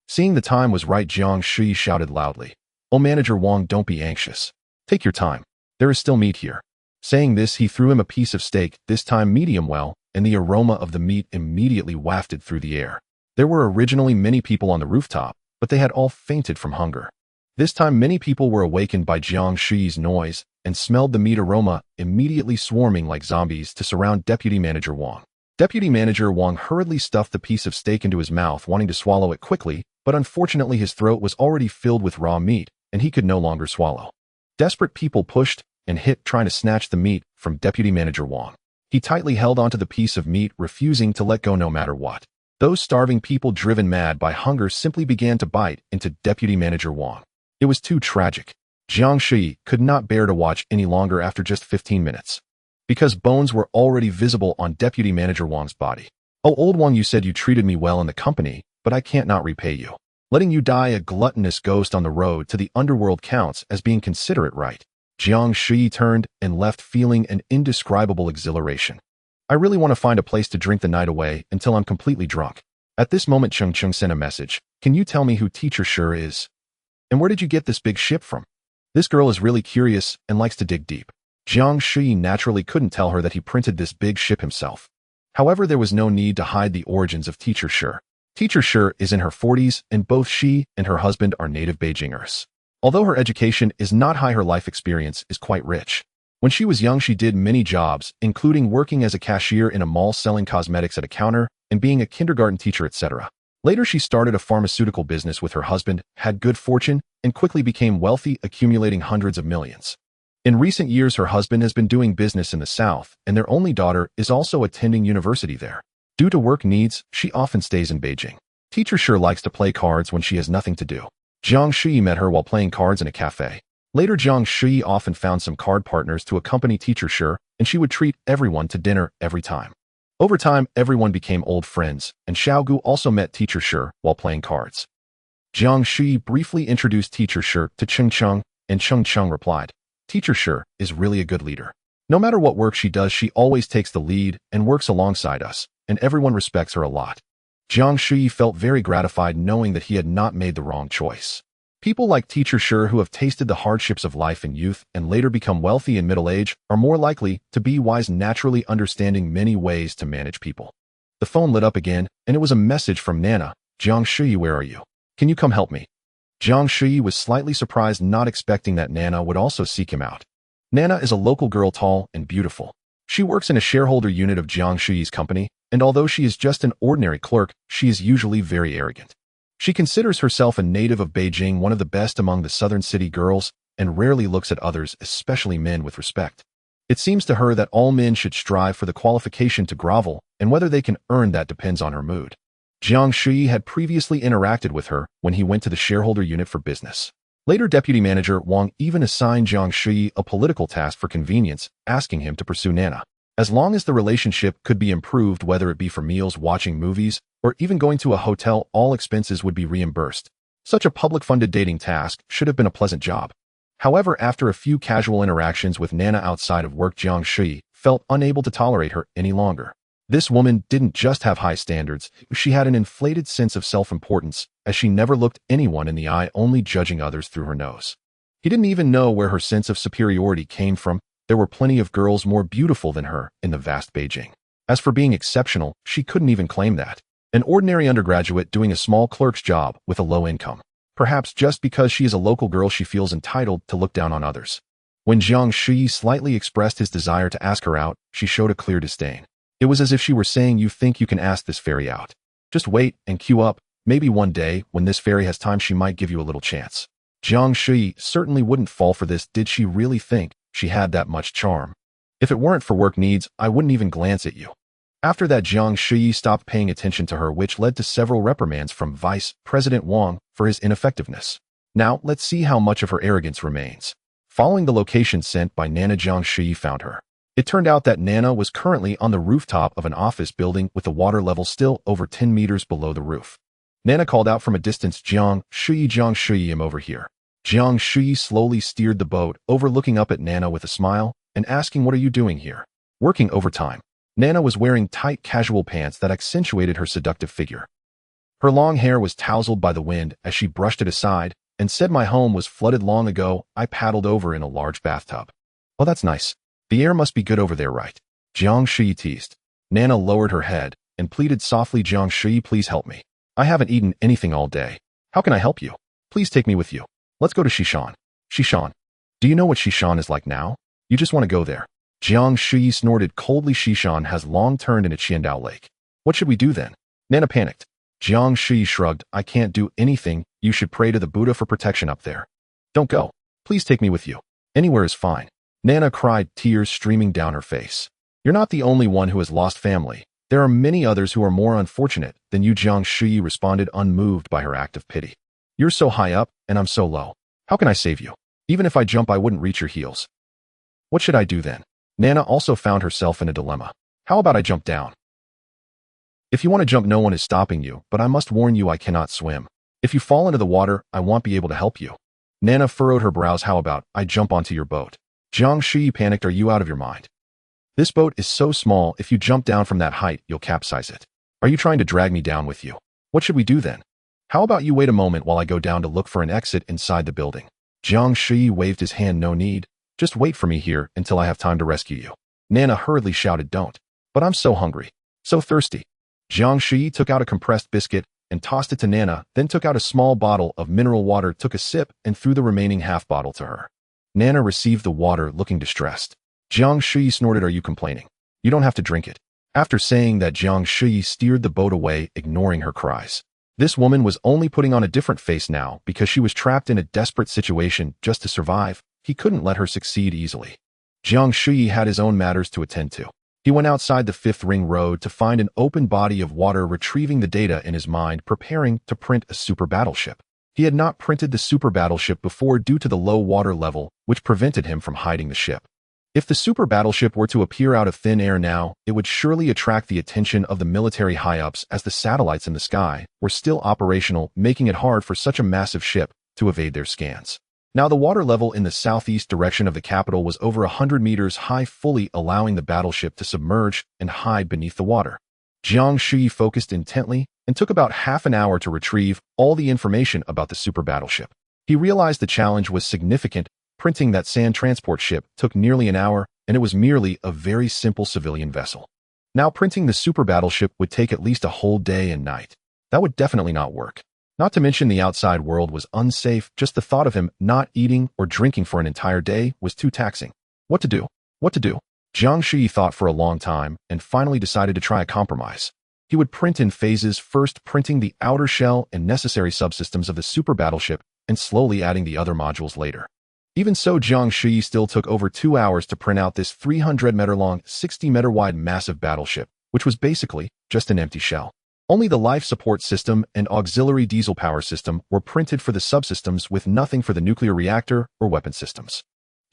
Seeing the time was right, Jiang Shuyi shouted loudly, Oh, Manager Wang, don't be anxious. Take your time. There is still meat here. Saying this, he threw him a piece of steak, this time medium well, and the aroma of the meat immediately wafted through the air. There were originally many people on the rooftop, but they had all fainted from hunger. This time many people were awakened by Jiang Shuyi's noise and smelled the meat aroma, immediately swarming like zombies to surround Deputy Manager Wang. Deputy Manager Wang hurriedly stuffed the piece of steak into his mouth, wanting to swallow it quickly, but unfortunately his throat was already filled with raw meat, and he could no longer swallow. Desperate people pushed and hit, trying to snatch the meat from Deputy Manager Wang. He tightly held onto the piece of meat, refusing to let go no matter what. Those starving people, driven mad by hunger, simply began to bite into Deputy Manager Wang. It was too tragic. Jiang Shuyi could not bear to watch any longer after just 15 minutes. Because bones were already visible on Deputy Manager Wang's body. Oh, old Wang, you said you treated me well in the company, but I can't not repay you. Letting you die a gluttonous ghost on the road to the underworld counts as being considerate, right? Jiang Shuyi turned and left, feeling an indescribable exhilaration. I really want to find a place to drink the night away until I'm completely drunk. At this moment, Cheng Cheng sent a message. Can you tell me who Teacher Shi is? And where did you get this big ship from? This girl is really curious and likes to dig deep. Jiang Shuyi naturally couldn't tell her that he printed this big ship himself. However, there was no need to hide the origins of Teacher Sure. Teacher Sure is in her 40s, and both she and her husband are native Beijingers. Although her education is not high, her life experience is quite rich. When she was young, she did many jobs, including working as a cashier in a mall selling cosmetics at a counter and being a kindergarten teacher, etc. Later, she started a pharmaceutical business with her husband, had good fortune, and quickly became wealthy, accumulating hundreds of millions. In recent years, her husband has been doing business in the South, and their only daughter is also attending university there. Due to work needs, she often stays in Beijing. Teacher Sure likes to play cards when she has nothing to do. Jiang Shuyi met her while playing cards in a cafe. Later, Jiang Shuyi often found some card partners to accompany Teacher Sure, and she would treat everyone to dinner every time. Over time, everyone became old friends, and Xiaogu also met Teacher Sure while playing cards. Jiang Shuyi briefly introduced Teacher Sure to Cheng Cheng, and Cheng Cheng replied, "Teacher Sure is really a good leader. No matter what work she does, she always takes the lead and works alongside us, and everyone respects her a lot." Jiang Shuyi felt very gratified knowing that he had not made the wrong choice. People like Teacher Sure who have tasted the hardships of life in youth and later become wealthy in middle age are more likely to be wise, naturally understanding many ways to manage people. The phone lit up again, and it was a message from Nana. "Jiang Shuyi, where are you? Can you come help me?" Jiang Shuyi was slightly surprised, not expecting that Nana would also seek him out. Nana is a local girl, tall and beautiful. She works in a shareholder unit of Jiang Shuyi's company, and although she is just an ordinary clerk, she is usually very arrogant. She considers herself a native of Beijing, one of the best among the southern city girls, and rarely looks at others, especially men, with respect. It seems to her that all men should strive for the qualification to grovel, and whether they can earn that depends on her mood. Jiang Shuyi had previously interacted with her when he went to the shareholder unit for business. Later, Deputy Manager Wang even assigned Jiang Shuyi a political task for convenience, asking him to pursue Nana. As long as the relationship could be improved, whether it be for meals, watching movies, or even going to a hotel, all expenses would be reimbursed. Such a public-funded dating task should have been a pleasant job. However, after a few casual interactions with Nana outside of work, Jiang Shuyi felt unable to tolerate her any longer. This woman didn't just have high standards, she had an inflated sense of self-importance, as she never looked anyone in the eye, only judging others through her nose. He didn't even know where her sense of superiority came from. There were plenty of girls more beautiful than her in the vast Beijing. As for being exceptional, she couldn't even claim that. An ordinary undergraduate doing a small clerk's job with a low income. Perhaps just because she is a local girl, she feels entitled to look down on others. When Jiang Shuyi slightly expressed his desire to ask her out, she showed a clear disdain. It was as if she were saying, "You think you can ask this fairy out? Just wait and queue up. Maybe one day, when this fairy has time, she might give you a little chance." Jiang Shuyi certainly wouldn't fall for this. Did she really think she had that much charm? "If it weren't for work needs, I wouldn't even glance at you." After that, Jiang Shuyi stopped paying attention to her, which led to several reprimands from Vice President Wang for his ineffectiveness. Now, let's see how much of her arrogance remains. Following the location sent by Nana, Jiang Shuyi found her. It turned out that Nana was currently on the rooftop of an office building with the water level still over 10 meters below the roof. Nana called out from a distance, Jiang Shuyi, I'm over here." Jiang Shuyi slowly steered the boat over, looking up at Nana with a smile and asking, "What are you doing here?" "Working overtime." Nana was wearing tight casual pants that accentuated her seductive figure. Her long hair was tousled by the wind as she brushed it aside and said, "My home was flooded long ago. I paddled over in a large bathtub." "Oh, that's nice. The air must be good over there, right?" Jiang Shuyi teased. Nana lowered her head and pleaded softly, "Jiang Shuyi, please help me. I haven't eaten anything all day. How can I help you? Please take me with you. Let's go to Shishan." "Shishan? Do you know what Shishan is like now? You just want to go there." Jiang Shuyi snorted coldly. "Shishan has long turned into Qiandao Lake. What should we do then?" Nana panicked. Jiang Shuyi shrugged. "I can't do anything. You should pray to the Buddha for protection up there." "Don't go. Please take me with you. Anywhere is fine." Nana cried, tears streaming down her face. "You're not the only one who has lost family. There are many others who are more unfortunate than you." Jiang Shuyi responded, unmoved by her act of pity. "You're so high up, and I'm so low. How can I save you? Even if I jump, I wouldn't reach your heels." "What should I do then?" Nana also found herself in a dilemma. "How about I jump down?" "If you want to jump, no one is stopping you, but I must warn you, I cannot swim. If you fall into the water, I won't be able to help you." Nana furrowed her brows. "How about I jump onto your boat?" Jiang Shuyi panicked. "Are you out of your mind? This boat is so small, if you jump down from that height, you'll capsize it. Are you trying to drag me down with you? What should we do then? How about you wait a moment while I go down to look for an exit inside the building?" Jiang Shuyi waved his hand. "No need. Just wait for me here until I have time to rescue you." Nana hurriedly shouted, "Don't. But I'm so hungry." So thirsty. Jiang Shuyi took out a compressed biscuit and tossed it to Nana, then took out a small bottle of mineral water, took a sip, and threw the remaining half bottle to her. Nana received the water, looking distressed. Jiang Shuyi snorted, "Are you complaining? You don't have to drink it." After saying that, Jiang Shuyi steered the boat away, ignoring her cries. This woman was only putting on a different face now because she was trapped in a desperate situation just to survive. He couldn't let her succeed easily. Jiang Shuyi had his own matters to attend to. He went outside the Fifth Ring Road to find an open body of water, retrieving the data in his mind, preparing to print a super battleship. He had not printed the super battleship before due to the low water level, which prevented him from hiding the ship. If the super battleship were to appear out of thin air now, it would surely attract the attention of the military high-ups, as the satellites in the sky were still operational, making it hard for such a massive ship to evade their scans. Now the water level in the southeast direction of the capital was over 100 meters high, fully allowing the battleship to submerge and hide beneath the water. Jiang Shuyi focused intently and took about half an hour to retrieve all the information about the super battleship. He realized the challenge was significant. Printing that sand transport ship took nearly an hour, and it was merely a very simple civilian vessel. Now printing the super battleship would take at least a whole day and night. That would definitely not work. Not to mention the outside world was unsafe. Just the thought of him not eating or drinking for an entire day was too taxing. What to do? What to do? Jiang Shuyi thought for a long time and finally decided to try a compromise. He would print in phases, first printing the outer shell and necessary subsystems of the super battleship, and slowly adding the other modules later. Even so, Jiang Shuyi still took over 2 hours to print out this 300-meter-long, 60-meter-wide massive battleship, which was basically just an empty shell. Only the life support system and auxiliary diesel power system were printed for the subsystems, with nothing for the nuclear reactor or weapon systems.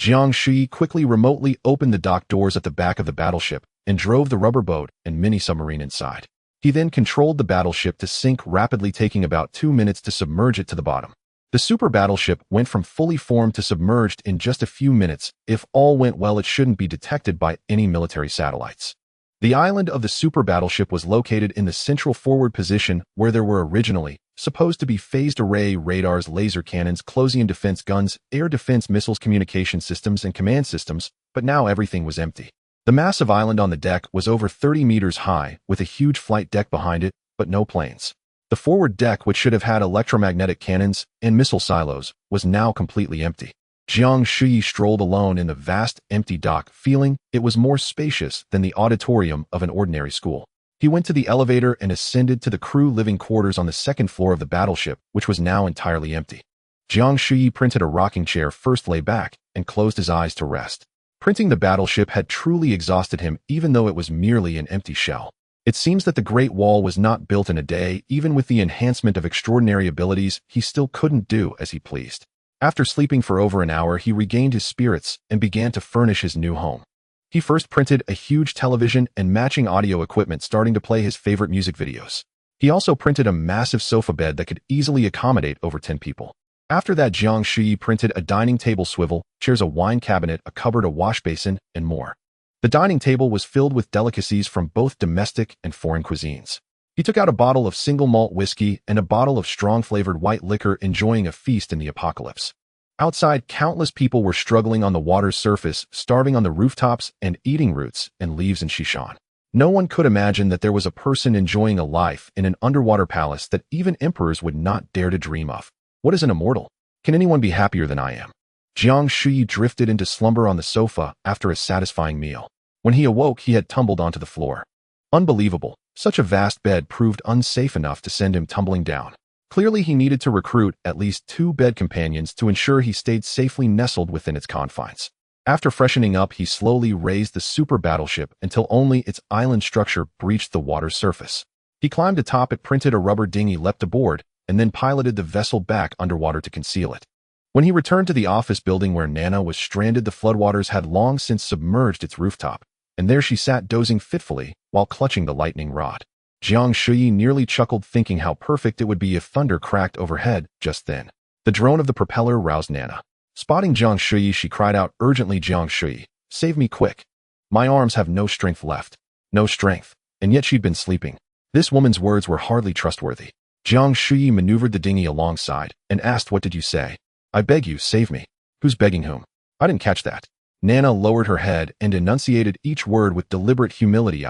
Jiang Shuyi quickly remotely opened the dock doors at the back of the battleship and drove the rubber boat and mini-submarine inside. He then controlled the battleship to sink rapidly, taking about 2 minutes to submerge it to the bottom. The super battleship went from fully formed to submerged in just a few minutes. If all went well, it shouldn't be detected by any military satellites. The island of the super battleship was located in the central forward position, where there were originally supposed to be phased array radars, laser cannons, close-in defense guns, air defense missiles, communication systems, and command systems, but now everything was empty. The massive island on the deck was over 30 meters high, with a huge flight deck behind it, but no planes. The forward deck, which should have had electromagnetic cannons and missile silos, was now completely empty. Jiang Shuyi strolled alone in the vast, empty dock, feeling it was more spacious than the auditorium of an ordinary school. He went to the elevator and ascended to the crew living quarters on the second floor of the battleship, which was now entirely empty. Jiang Shuyi printed a rocking chair, first lay back, and closed his eyes to rest. Printing the battleship had truly exhausted him, even though it was merely an empty shell. It seems that the Great Wall was not built in a day. Even with the enhancement of extraordinary abilities, he still couldn't do as he pleased. After sleeping for over an hour, he regained his spirits and began to furnish his new home. He first printed a huge television and matching audio equipment, starting to play his favorite music videos. He also printed a massive sofa bed that could easily accommodate over 10 people. After that, Jiang Shuyi printed a dining table, swivel chairs, a wine cabinet, a cupboard, a wash basin, and more. The dining table was filled with delicacies from both domestic and foreign cuisines. He took out a bottle of single malt whiskey and a bottle of strong-flavored white liquor, enjoying a feast in the apocalypse. Outside, countless people were struggling on the water's surface, starving on the rooftops, and eating roots and leaves in Shishan. No one could imagine that there was a person enjoying a life in an underwater palace that even emperors would not dare to dream of. What is an immortal? Can anyone be happier than I am? Jiang Shuyi drifted into slumber on the sofa after a satisfying meal. When he awoke, he had tumbled onto the floor. Unbelievable. Such a vast bed proved unsafe enough to send him tumbling down. Clearly, he needed to recruit at least 2 bed companions to ensure he stayed safely nestled within its confines. After freshening up, he slowly raised the super battleship until only its island structure breached the water's surface. He climbed atop it, printed a rubber dinghy, leapt aboard, and then piloted the vessel back underwater to conceal it. When he returned to the office building where Nana was stranded, the floodwaters had long since submerged its rooftop, and there she sat dozing fitfully while clutching the lightning rod. Jiang Shuyi nearly chuckled, thinking how perfect it would be if thunder cracked overhead just then. The drone of the propeller roused Nana. Spotting Jiang Shuyi, she cried out urgently, "Jiang Shuyi, save me quick. My arms have no strength left." No strength. And yet she'd been sleeping. This woman's words were hardly trustworthy. Jiang Shuyi maneuvered the dinghy alongside and asked, "What did you say?" "I beg you, save me." "Who's begging whom?" "I didn't catch that." Nana lowered her head and enunciated each word with deliberate humility.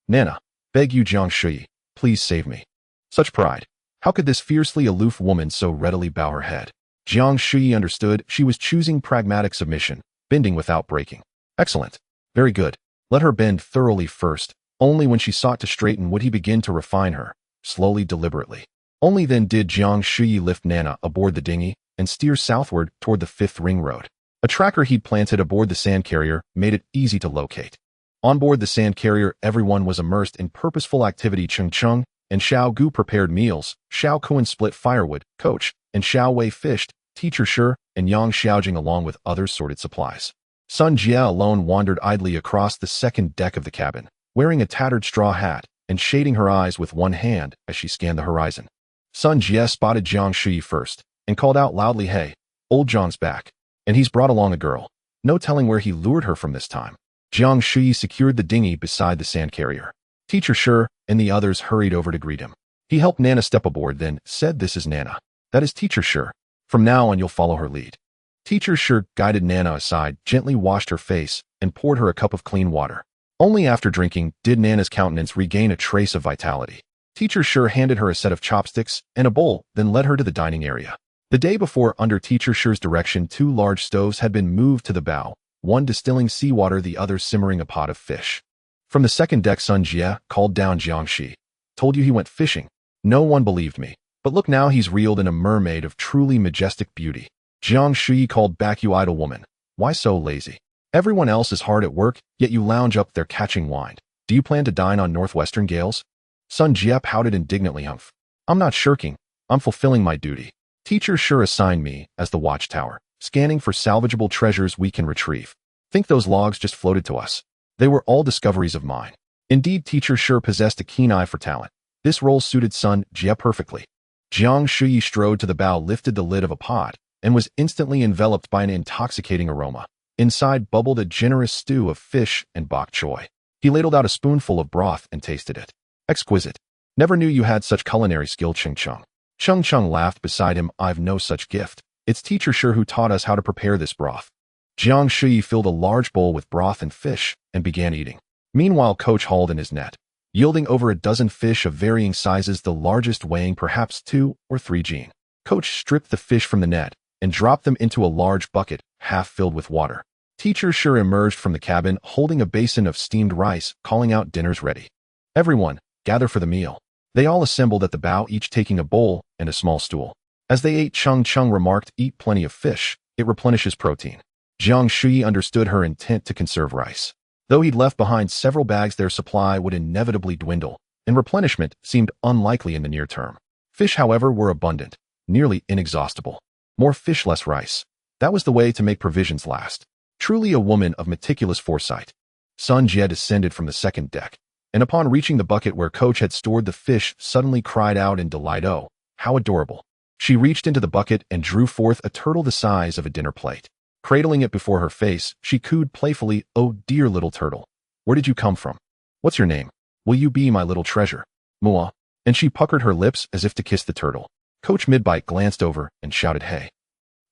Nana, Beg you, Jiang Shuyi, please save me. Such pride. How could this fiercely aloof woman so readily bow her head? Jiang Shuyi understood she was choosing pragmatic submission, bending without breaking. Excellent. Very good. Let her bend thoroughly first. Only when she sought to straighten would he begin to refine her, slowly, deliberately. Only then did Jiang Shuyi lift Nana aboard the dinghy and steer southward toward the 5th ring road. A tracker he'd planted aboard the sand carrier made it easy to locate. On board the sand carrier, everyone was immersed in purposeful activity. Cheng Cheng and Xiao Gu prepared meals, Xiao Kuan split firewood, Coach and Xiao Wei fished, Teacher Shi and Yang Xiaojing along with others sorted supplies. Sun Jie alone wandered idly across the 2nd deck of the cabin, wearing a tattered straw hat and shading her eyes with one hand as she scanned the horizon. Sun Jie spotted Jiang Shuyi first and called out loudly, "Hey, old Jiang's back. And he's brought along a girl. No telling where he lured her from this time." Jiang Shuyi secured the dinghy beside the sand carrier. Teacher Shi and the others hurried over to greet him. He helped Nana step aboard, then said, "This is Nana. That is Teacher Shi. From now on you'll follow her lead." Teacher Shi guided Nana aside, gently washed her face, and poured her a cup of clean water. Only after drinking did Nana's countenance regain a trace of vitality. Teacher Shi handed her a set of chopsticks and a bowl, then led her to the dining area. The day before, under Teacher Shi's direction, 2 large stoves had been moved to the bow, one distilling seawater, the other simmering a pot of fish. From the 2nd deck, Sun Jie called down, "Jiang Shi. Told you he went fishing. No one believed me. But look now, he's reeled in a mermaid of truly majestic beauty." Jiang Shuyi called back, "You idle woman. Why so lazy? Everyone else is hard at work, yet you lounge up there catching wine. Do you plan to dine on northwestern gales?" Sun Jie pouted indignantly, "Humph. I'm not shirking. I'm fulfilling my duty. Teacher Shi assigned me as the watchtower, scanning for salvageable treasures we can retrieve. Think those logs just floated to us? They were all discoveries of mine." Indeed, Teacher Shi possessed a keen eye for talent. This role suited Sun Jie perfectly. Jiang Shuyi strode to the bow, lifted the lid of a pot, and was instantly enveloped by an intoxicating aroma. Inside bubbled a generous stew of fish and bok choy. He ladled out a spoonful of broth and tasted it. "Exquisite. Never knew you had such culinary skill, Cheng Cheng." Cheng Cheng laughed beside him. "I've no such gift. It's Teacher Shi who taught us how to prepare this broth." Jiang Shuyi filled a large bowl with broth and fish and began eating. Meanwhile, Coach hauled in his net, yielding over a dozen fish of varying sizes, the largest weighing perhaps 2 or 3 jin. Coach stripped the fish from the net and dropped them into a large bucket, half filled with water. Teacher Shi emerged from the cabin holding a basin of steamed rice, calling out, "Dinner's ready. Everyone, gather for the meal." They all assembled at the bow, each taking a bowl and a small stool. As they ate, Cheng Cheng remarked, "Eat plenty of fish. It replenishes protein." Jiang Shuyi understood her intent to conserve rice. Though he'd left behind several bags, their supply would inevitably dwindle, and replenishment seemed unlikely in the near term. Fish, however, were abundant, nearly inexhaustible. More fish, less rice. That was the way to make provisions last. Truly a woman of meticulous foresight. Sun Jie descended from the 2nd deck, and upon reaching the bucket where Coach had stored the fish, suddenly cried out in delight, "Oh, how adorable." She reached into the bucket and drew forth a turtle the size of a dinner plate. Cradling it before her face, she cooed playfully, "Oh, dear little turtle. Where did you come from? What's your name? Will you be my little treasure? Mua." And she puckered her lips as if to kiss the turtle. Coach mid-bite glanced over and shouted, "Hey,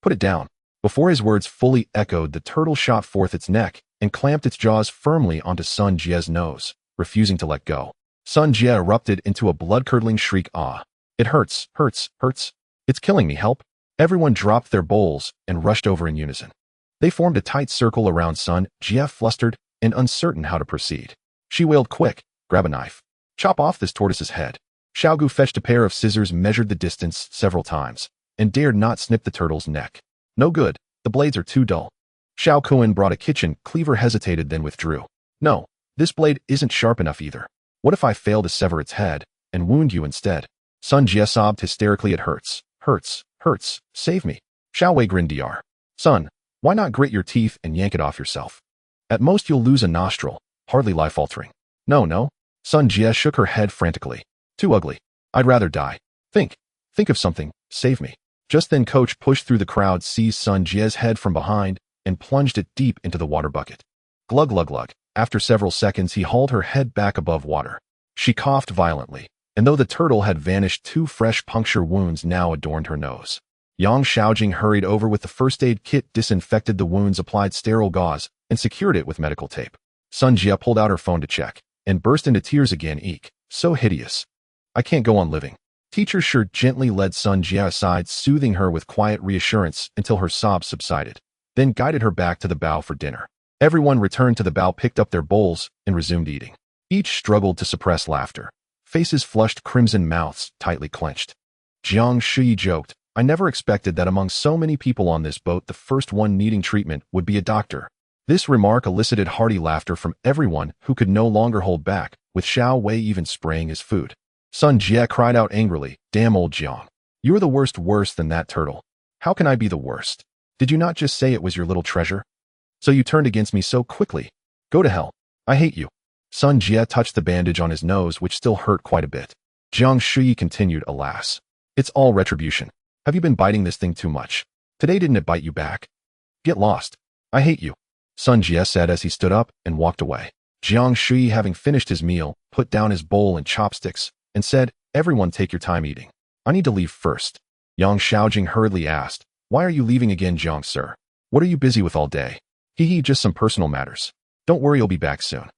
put it down." Before his words fully echoed, the turtle shot forth its neck and clamped its jaws firmly onto Sun Jie's nose, refusing to let go. Sun Jie erupted into a blood-curdling shriek. "Ah! It hurts, hurts, hurts. It's killing me, help." Everyone dropped their bowls and rushed over in unison. They formed a tight circle around Sun Jie, flustered and uncertain how to proceed. She wailed, "Quick, grab a knife. Chop off this tortoise's head." Xiaogu fetched a pair of scissors, measured the distance several times, and dared not snip the turtle's neck. "No good, the blades are too dull." Xiao Kuan brought a kitchen cleaver, hesitated, then withdrew. "No, this blade isn't sharp enough either. What if I fail to sever its head and wound you instead?" Sun Jie sobbed hysterically, "It hurts, hurts, hurts. Save me." Xiao Wei grinned, "Dr. Son, why not grit your teeth and yank it off yourself? At most you'll lose a nostril, hardly life-altering." No. Sun Jie shook her head frantically. "Too ugly. I'd rather die. Think of something. Save me." Just then Coach pushed through the crowd, seized Sun Jie's head from behind, and plunged it deep into the water bucket. Glug, glug, glug. After several seconds, he hauled her head back above water. She coughed violently, and though the turtle had vanished, 2 fresh puncture wounds now adorned her nose. Yang Xiaojing hurried over with the first aid kit, disinfected the wounds, applied sterile gauze, and secured it with medical tape. Sun Jie pulled out her phone to check, and burst into tears again. "Eek. So hideous. I can't go on living. Teacher Shi gently led Sun Jia aside, soothing her with quiet reassurance until her sobs subsided, then guided her back to the bow for dinner. Everyone returned to the bow, picked up their bowls, and resumed eating. Each struggled to suppress laughter. Faces flushed crimson, mouths tightly clenched. Jiang Shuyi joked, I never expected that among so many people on this boat, the first one needing treatment would be a doctor. This remark elicited hearty laughter from everyone who could no longer hold back, with Xiao Wei even spraying his food. Sun Jie cried out angrily, damn old Jiang. You're the worst, worse than that turtle. How can I be the worst? Did you not just say it was your little treasure? So you turned against me so quickly. Go to hell. I hate you. Sun Jie touched the bandage on his nose, which still hurt quite a bit. Jiang Shuyi continued, alas. It's all retribution. Have you been biting this thing too much? Today didn't it bite you back? Get lost. I hate you. Sun Jie said as he stood up and walked away. Jiang Shuyi, having finished his meal, put down his bowl and chopsticks, and said, everyone take your time eating. I need to leave first. Yang Shaojing hurriedly asked, why are you leaving again, Jiang sir? What are you busy with all day? Just some personal matters. Don't worry, you'll be back soon.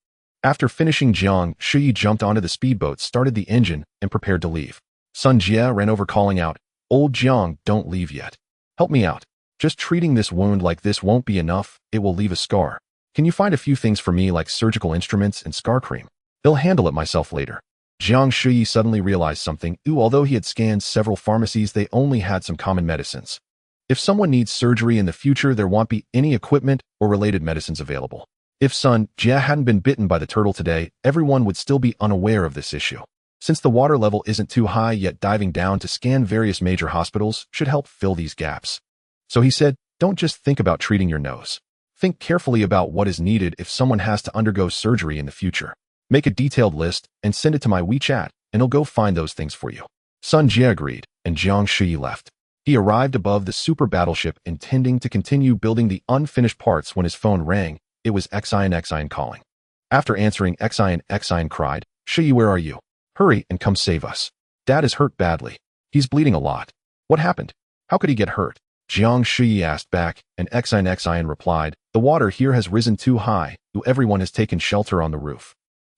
After finishing, Jiang Shuyi jumped onto the speedboat, started the engine, and prepared to leave. Sun Jie ran over, calling out, old Jiang, don't leave yet. Help me out. Just treating this wound like this won't be enough, it will leave a scar. Can you find a few things for me like surgical instruments and scar cream? They'll handle it myself later. Jiang Shuyi suddenly realized something. Although he had scanned several pharmacies, they only had some common medicines. If someone needs surgery in the future, there won't be any equipment or related medicines available. If Sun Jie hadn't been bitten by the turtle today, everyone would still be unaware of this issue. Since the water level isn't too high yet, diving down to scan various major hospitals should help fill these gaps. So he said, don't just think about treating your nose. Think carefully about what is needed if someone has to undergo surgery in the future. Make a detailed list and send it to my WeChat, and I'll go find those things for you. Sun Jie agreed, and Jiang Shuyi left. He arrived above the super battleship, intending to continue building the unfinished parts when his phone rang. It was Xian calling. After answering, Xian cried, Shuyi, where are you? Hurry and come save us. Dad is hurt badly. He's bleeding a lot. What happened? How could he get hurt? Jiang Shuyi asked back, and Xian replied, the water here has risen too high, everyone has taken shelter on the roof.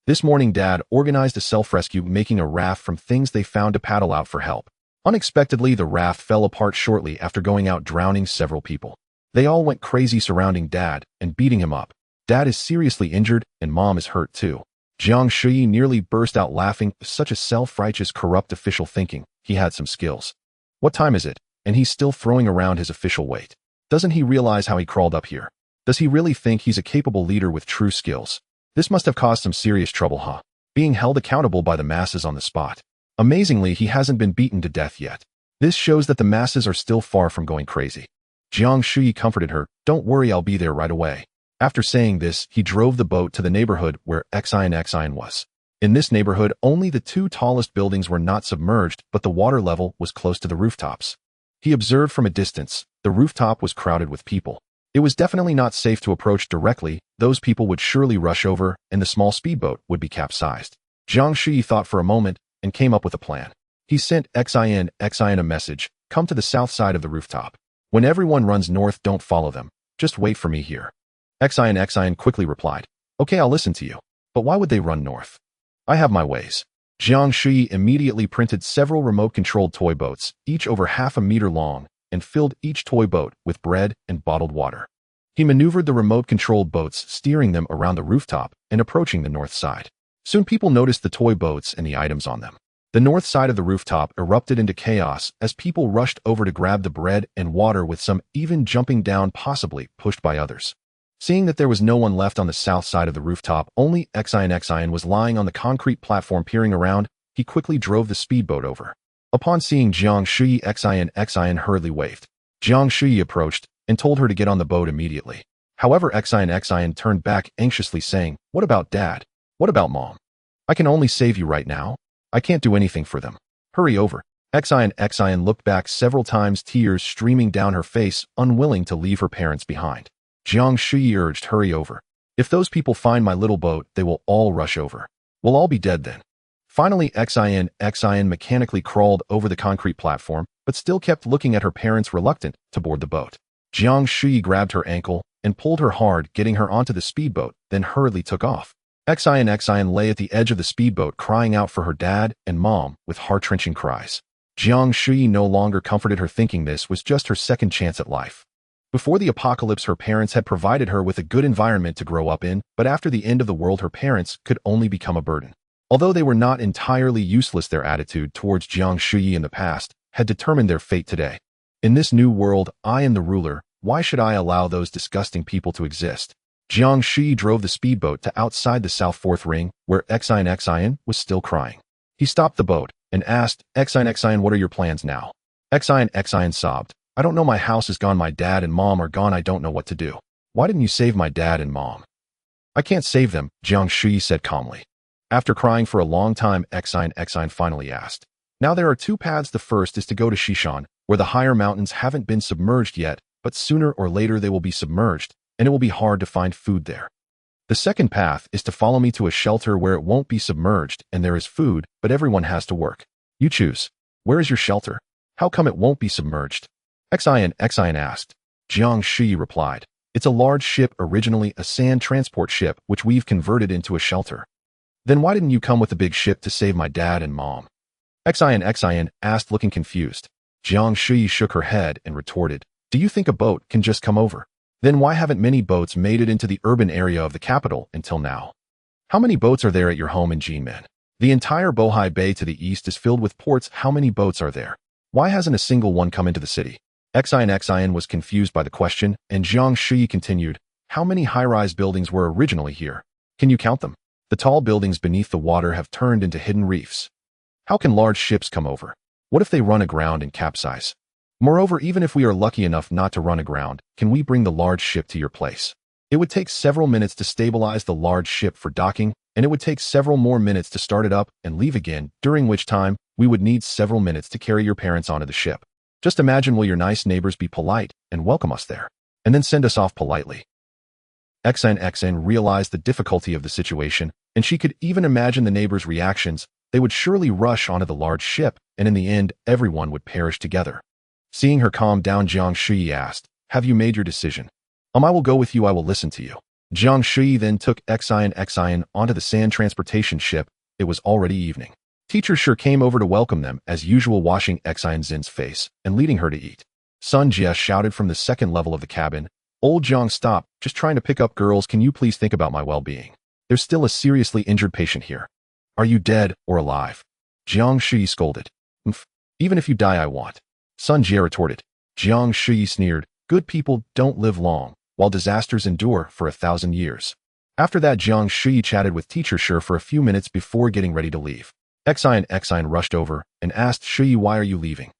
This morning, Dad organized a self-rescue, making a raft from things they found to paddle out for help. Unexpectedly, the raft fell apart shortly after going out, drowning several people. They all went crazy surrounding Dad and beating him up. Dad is seriously injured, and Mom is hurt too. Jiang Shuyi nearly burst out laughing. Such a self-righteous, corrupt official, thinking he had some skills. What time is it? And he's still throwing around his official weight. Doesn't he realize how he crawled up here? Does he really think he's a capable leader with true skills? This must have caused some serious trouble, huh? Being held accountable by the masses on the spot. Amazingly, he hasn't been beaten to death yet. This shows that the masses are still far from going crazy. Jiang Shuyi comforted her, don't worry, I'll be there right away. After saying this, he drove the boat to the neighborhood where Xian was. In this neighborhood, only the two tallest buildings were not submerged, but the water level was close to the rooftops. He observed from a distance, the rooftop was crowded with people. It was definitely not safe to approach directly. Those people would surely rush over, and the small speedboat would be capsized. Jiang Shuyi thought for a moment and came up with a plan. He sent Xian a message, come to the south side of the rooftop. When everyone runs north, don't follow them. Just wait for me here. Xian quickly replied, okay, I'll listen to you. But why would they run north? I have my ways. Jiang Shuyi immediately printed several remote-controlled toy boats, each over half a meter long, and filled each toy boat with bread and bottled water. He maneuvered the remote-controlled boats, steering them around the rooftop and approaching the north side. Soon people noticed the toy boats and the items on them. The north side of the rooftop erupted into chaos as people rushed over to grab the bread and water, with some even jumping down, possibly pushed by others. Seeing that there was no one left on the south side of the rooftop, only Xian was lying on the concrete platform peering around, he quickly drove the speedboat over. Upon seeing Jiang Shuyi, Xian hurriedly waved. Jiang Shuyi approached and told her to get on the boat immediately. However, Xian turned back anxiously, saying, what about Dad? What about Mom? I can only save you right now. I can't do anything for them. Hurry over. Xian looked back several times, tears streaming down her face, unwilling to leave her parents behind. Jiang Shuyi urged, hurry over. If those people find my little boat, they will all rush over. We'll all be dead then. Finally, Xian mechanically crawled over the concrete platform, but still kept looking at her parents, reluctant to board the boat. Jiang Shuyi grabbed her ankle and pulled her hard, getting her onto the speedboat, then hurriedly took off. Xian lay at the edge of the speedboat crying out for her dad and mom with heart-wrenching cries. Jiang Shuyi no longer comforted her, thinking this was just her second chance at life. Before the apocalypse, her parents had provided her with a good environment to grow up in, but after the end of the world, her parents could only become a burden. Although they were not entirely useless, their attitude towards Jiang Shuyi in the past had determined their fate today. In this new world, I am the ruler. Why should I allow those disgusting people to exist? Jiang Shuyi drove the speedboat to outside the South Fourth Ring, where Xian was still crying. He stopped the boat and asked, Xian, what are your plans now? Xian sobbed. I don't know, my house is gone, my dad and mom are gone, I don't know what to do. Why didn't you save my dad and mom? I can't save them, Jiang Shuyi said calmly. After crying for a long time, Xian finally asked. Now there are two paths. The first is to go to Shishan, where the higher mountains haven't been submerged yet, but sooner or later they will be submerged, and it will be hard to find food there. The second path is to follow me to a shelter where it won't be submerged and there is food, but everyone has to work. You choose. Where is your shelter? How come it won't be submerged? Xian asked. Jiang Shuyi replied. It's a large ship, originally a sand transport ship, which we've converted into a shelter. Then why didn't you come with the big ship to save my dad and mom? Xian asked, looking confused. Jiang Shuyi shook her head and retorted. Do you think a boat can just come over? Then why haven't many boats made it into the urban area of the capital until now? How many boats are there at your home in Jinmen? The entire Bohai Bay to the east is filled with ports. How many boats are there? Why hasn't a single one come into the city? Xian was confused by the question, and Jiang Shuyi continued. How many high-rise buildings were originally here? Can you count them? The tall buildings beneath the water have turned into hidden reefs. How can large ships come over? What if they run aground and capsize? Moreover, even if we are lucky enough not to run aground, can we bring the large ship to your place? It would take several minutes to stabilize the large ship for docking, and it would take several more minutes to start it up and leave again, during which time we would need several minutes to carry your parents onto the ship. Just imagine, will your nice neighbors be polite and welcome us there, and then send us off politely? Xian realized the difficulty of the situation, and she could even imagine the neighbors' reactions. They would surely rush onto the large ship, and in the end, everyone would perish together. Seeing her calm down, Jiang Shuyi asked, have you made your decision? I will go with you, I will listen to you. Jiang Shuyi then took Xian onto the sand transportation ship. It was already evening. Teacher Shi came over to welcome them, as usual, washing Xian's face and leading her to eat. Sun Jie shouted from the second level of the cabin, Old Jiang, stop, just trying to pick up girls, can you please think about my well-being? There's still a seriously injured patient here. Are you dead or alive? Jiang Shuyi scolded. Even if you die, I want. Sun Jie retorted. Jiang Shuyi sneered, good people don't live long, while disasters endure for 1,000 years. After that, Jiang Shuyi chatted with Teacher Shi for a few minutes before getting ready to leave. Xian rushed over and asked Shuyi, why are you leaving?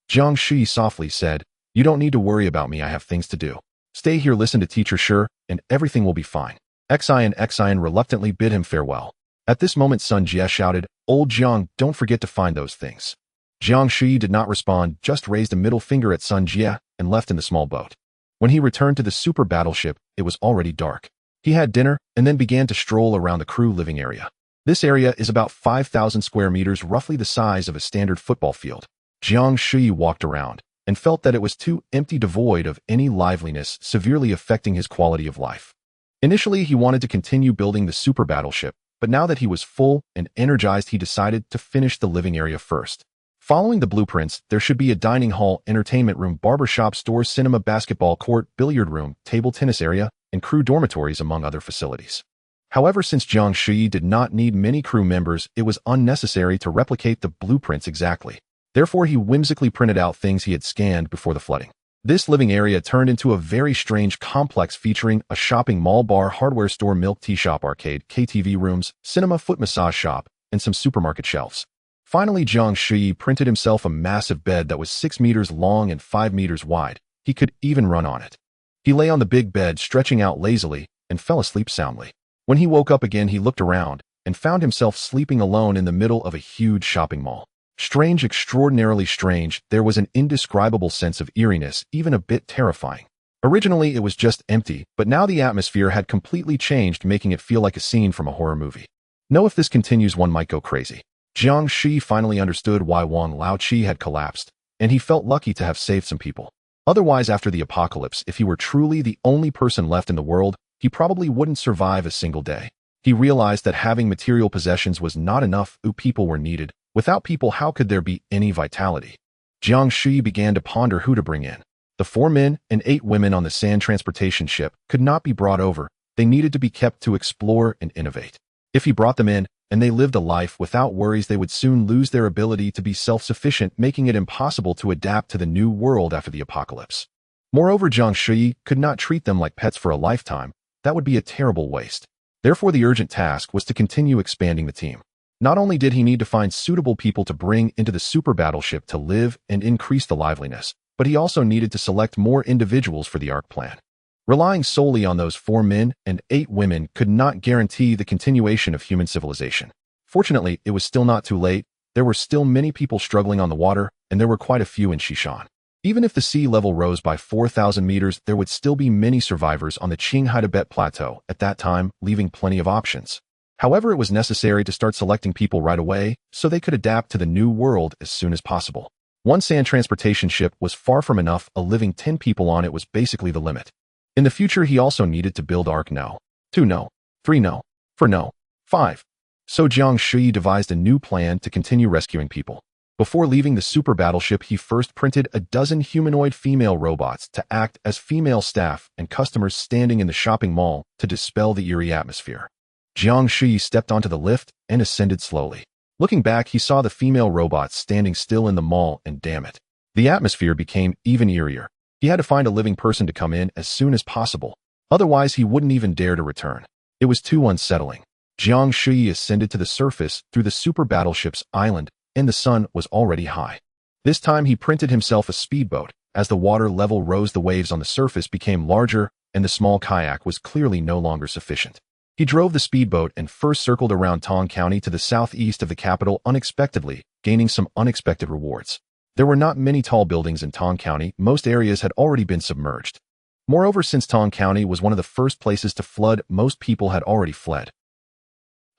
Jiang Shuyi softly said, you don't need to worry about me, I have things to do. Stay here, listen to Teacher Shi, and everything will be fine. Xian reluctantly bid him farewell. At this moment, Sun Jie shouted, Old Jiang, don't forget to find those things. Jiang Shuyi did not respond, just raised a middle finger at Sun Jie and left in the small boat. When he returned to the super battleship, it was already dark. He had dinner and then began to stroll around the crew living area. This area is about 5,000 square meters, roughly the size of a standard football field. Jiang Shuyi walked around and felt that it was too empty, devoid of any liveliness, severely affecting his quality of life. Initially, he wanted to continue building the super battleship, but now that he was full and energized, he decided to finish the living area first. Following the blueprints, there should be a dining hall, entertainment room, barbershop, store, cinema, basketball court, billiard room, table tennis area, and crew dormitories, among other facilities. However, since Jiang Shuyi did not need many crew members, it was unnecessary to replicate the blueprints exactly. Therefore, he whimsically printed out things he had scanned before the flooding. This living area turned into a very strange complex featuring a shopping mall, bar, hardware store, milk tea shop, arcade, KTV rooms, cinema, foot massage shop, and some supermarket shelves. Finally, Jiang Shuyi printed himself a massive bed that was 6 meters long and 5 meters wide. He could even run on it. He lay on the big bed, stretching out lazily, and fell asleep soundly. When he woke up again, he looked around and found himself sleeping alone in the middle of a huge shopping mall. Strange, extraordinarily strange, there was an indescribable sense of eeriness, even a bit terrifying. Originally, it was just empty, but now the atmosphere had completely changed, making it feel like a scene from a horror movie. No, if this continues, one might go crazy. Jiang Shuyi finally understood why Wang Laoqi had collapsed, and he felt lucky to have saved some people. Otherwise, after the apocalypse, if he were truly the only person left in the world, he probably wouldn't survive a single day. He realized that having material possessions was not enough. People were needed. Without people, how could there be any vitality? Jiang Shuyi began to ponder who to bring in. The 4 men and 8 women on the sand transportation ship could not be brought over. They needed to be kept to explore and innovate. If he brought them in, and they lived a life without worries, they would soon lose their ability to be self-sufficient, making it impossible to adapt to the new world after the apocalypse. Moreover, Jiang Shuyi could not treat them like pets for a lifetime. That would be a terrible waste. Therefore, the urgent task was to continue expanding the team. Not only did he need to find suitable people to bring into the super battleship to live and increase the liveliness, but he also needed to select more individuals for the ARC plan. Relying solely on those 4 men and 8 women could not guarantee the continuation of human civilization. Fortunately, it was still not too late. There were still many people struggling on the water, and there were quite a few in Shishan. Even if the sea level rose by 4,000 meters, there would still be many survivors on the Qinghai Tibet Plateau at that time, leaving plenty of options. However, it was necessary to start selecting people right away so they could adapt to the new world as soon as possible. One sand transportation ship was far from enough. A living 10 people on it was basically the limit. In the future, he also needed to build ARC no. 2 no. 3 no. 4 no. 5. So Jiang Shuyi devised a new plan to continue rescuing people. Before leaving the super battleship, he first printed a dozen humanoid female robots to act as female staff and customers standing in the shopping mall to dispel the eerie atmosphere. Jiang Shuyi stepped onto the lift and ascended slowly. Looking back, he saw the female robots standing still in the mall, and damn it, the atmosphere became even eerier. He had to find a living person to come in as soon as possible. Otherwise, he wouldn't even dare to return. It was too unsettling. Jiang Shuyi ascended to the surface through the super battleship's island, and the sun was already high. This time, he printed himself a speedboat. As the water level rose, the waves on the surface became larger, and the small kayak was clearly no longer sufficient. He drove the speedboat and first circled around Tong County to the southeast of the capital unexpectedly, gaining some unexpected rewards. There were not many tall buildings in Tong County. Most areas had already been submerged. Moreover, since Tong County was one of the first places to flood, most people had already fled.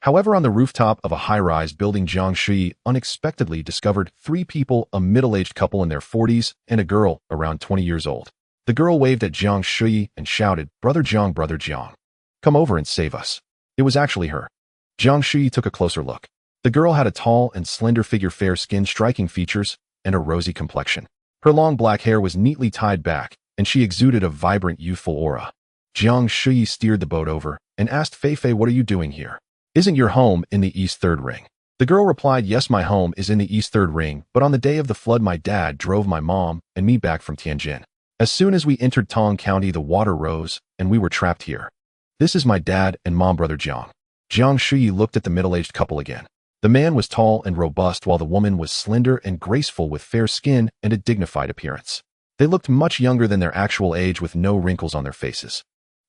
However, on the rooftop of a high-rise building, Jiang Shuyi unexpectedly discovered 3 people, a middle-aged couple in their 40s and a girl around 20 years old. The girl waved at Jiang Shuyi and shouted, Brother Jiang, come over and save us." It was actually her. Jiang Shuyi took a closer look. The girl had a tall and slender figure, fair skin, striking features, and a rosy complexion. Her long black hair was neatly tied back, and she exuded a vibrant, youthful aura. Jiang Shuyi steered the boat over and asked Fei, "What are you doing here? Isn't your home in the East Third Ring?" The girl replied, "Yes, my home is in the East Third Ring, but on the day of the flood my dad drove my mom and me back from Tianjin. As soon as we entered Tong County, the water rose, and we were trapped here. This is my dad and mom, Brother Jiang." Jiang Shuyi looked at the middle-aged couple again. The man was tall and robust, while the woman was slender and graceful with fair skin and a dignified appearance. They looked much younger than their actual age, with no wrinkles on their faces.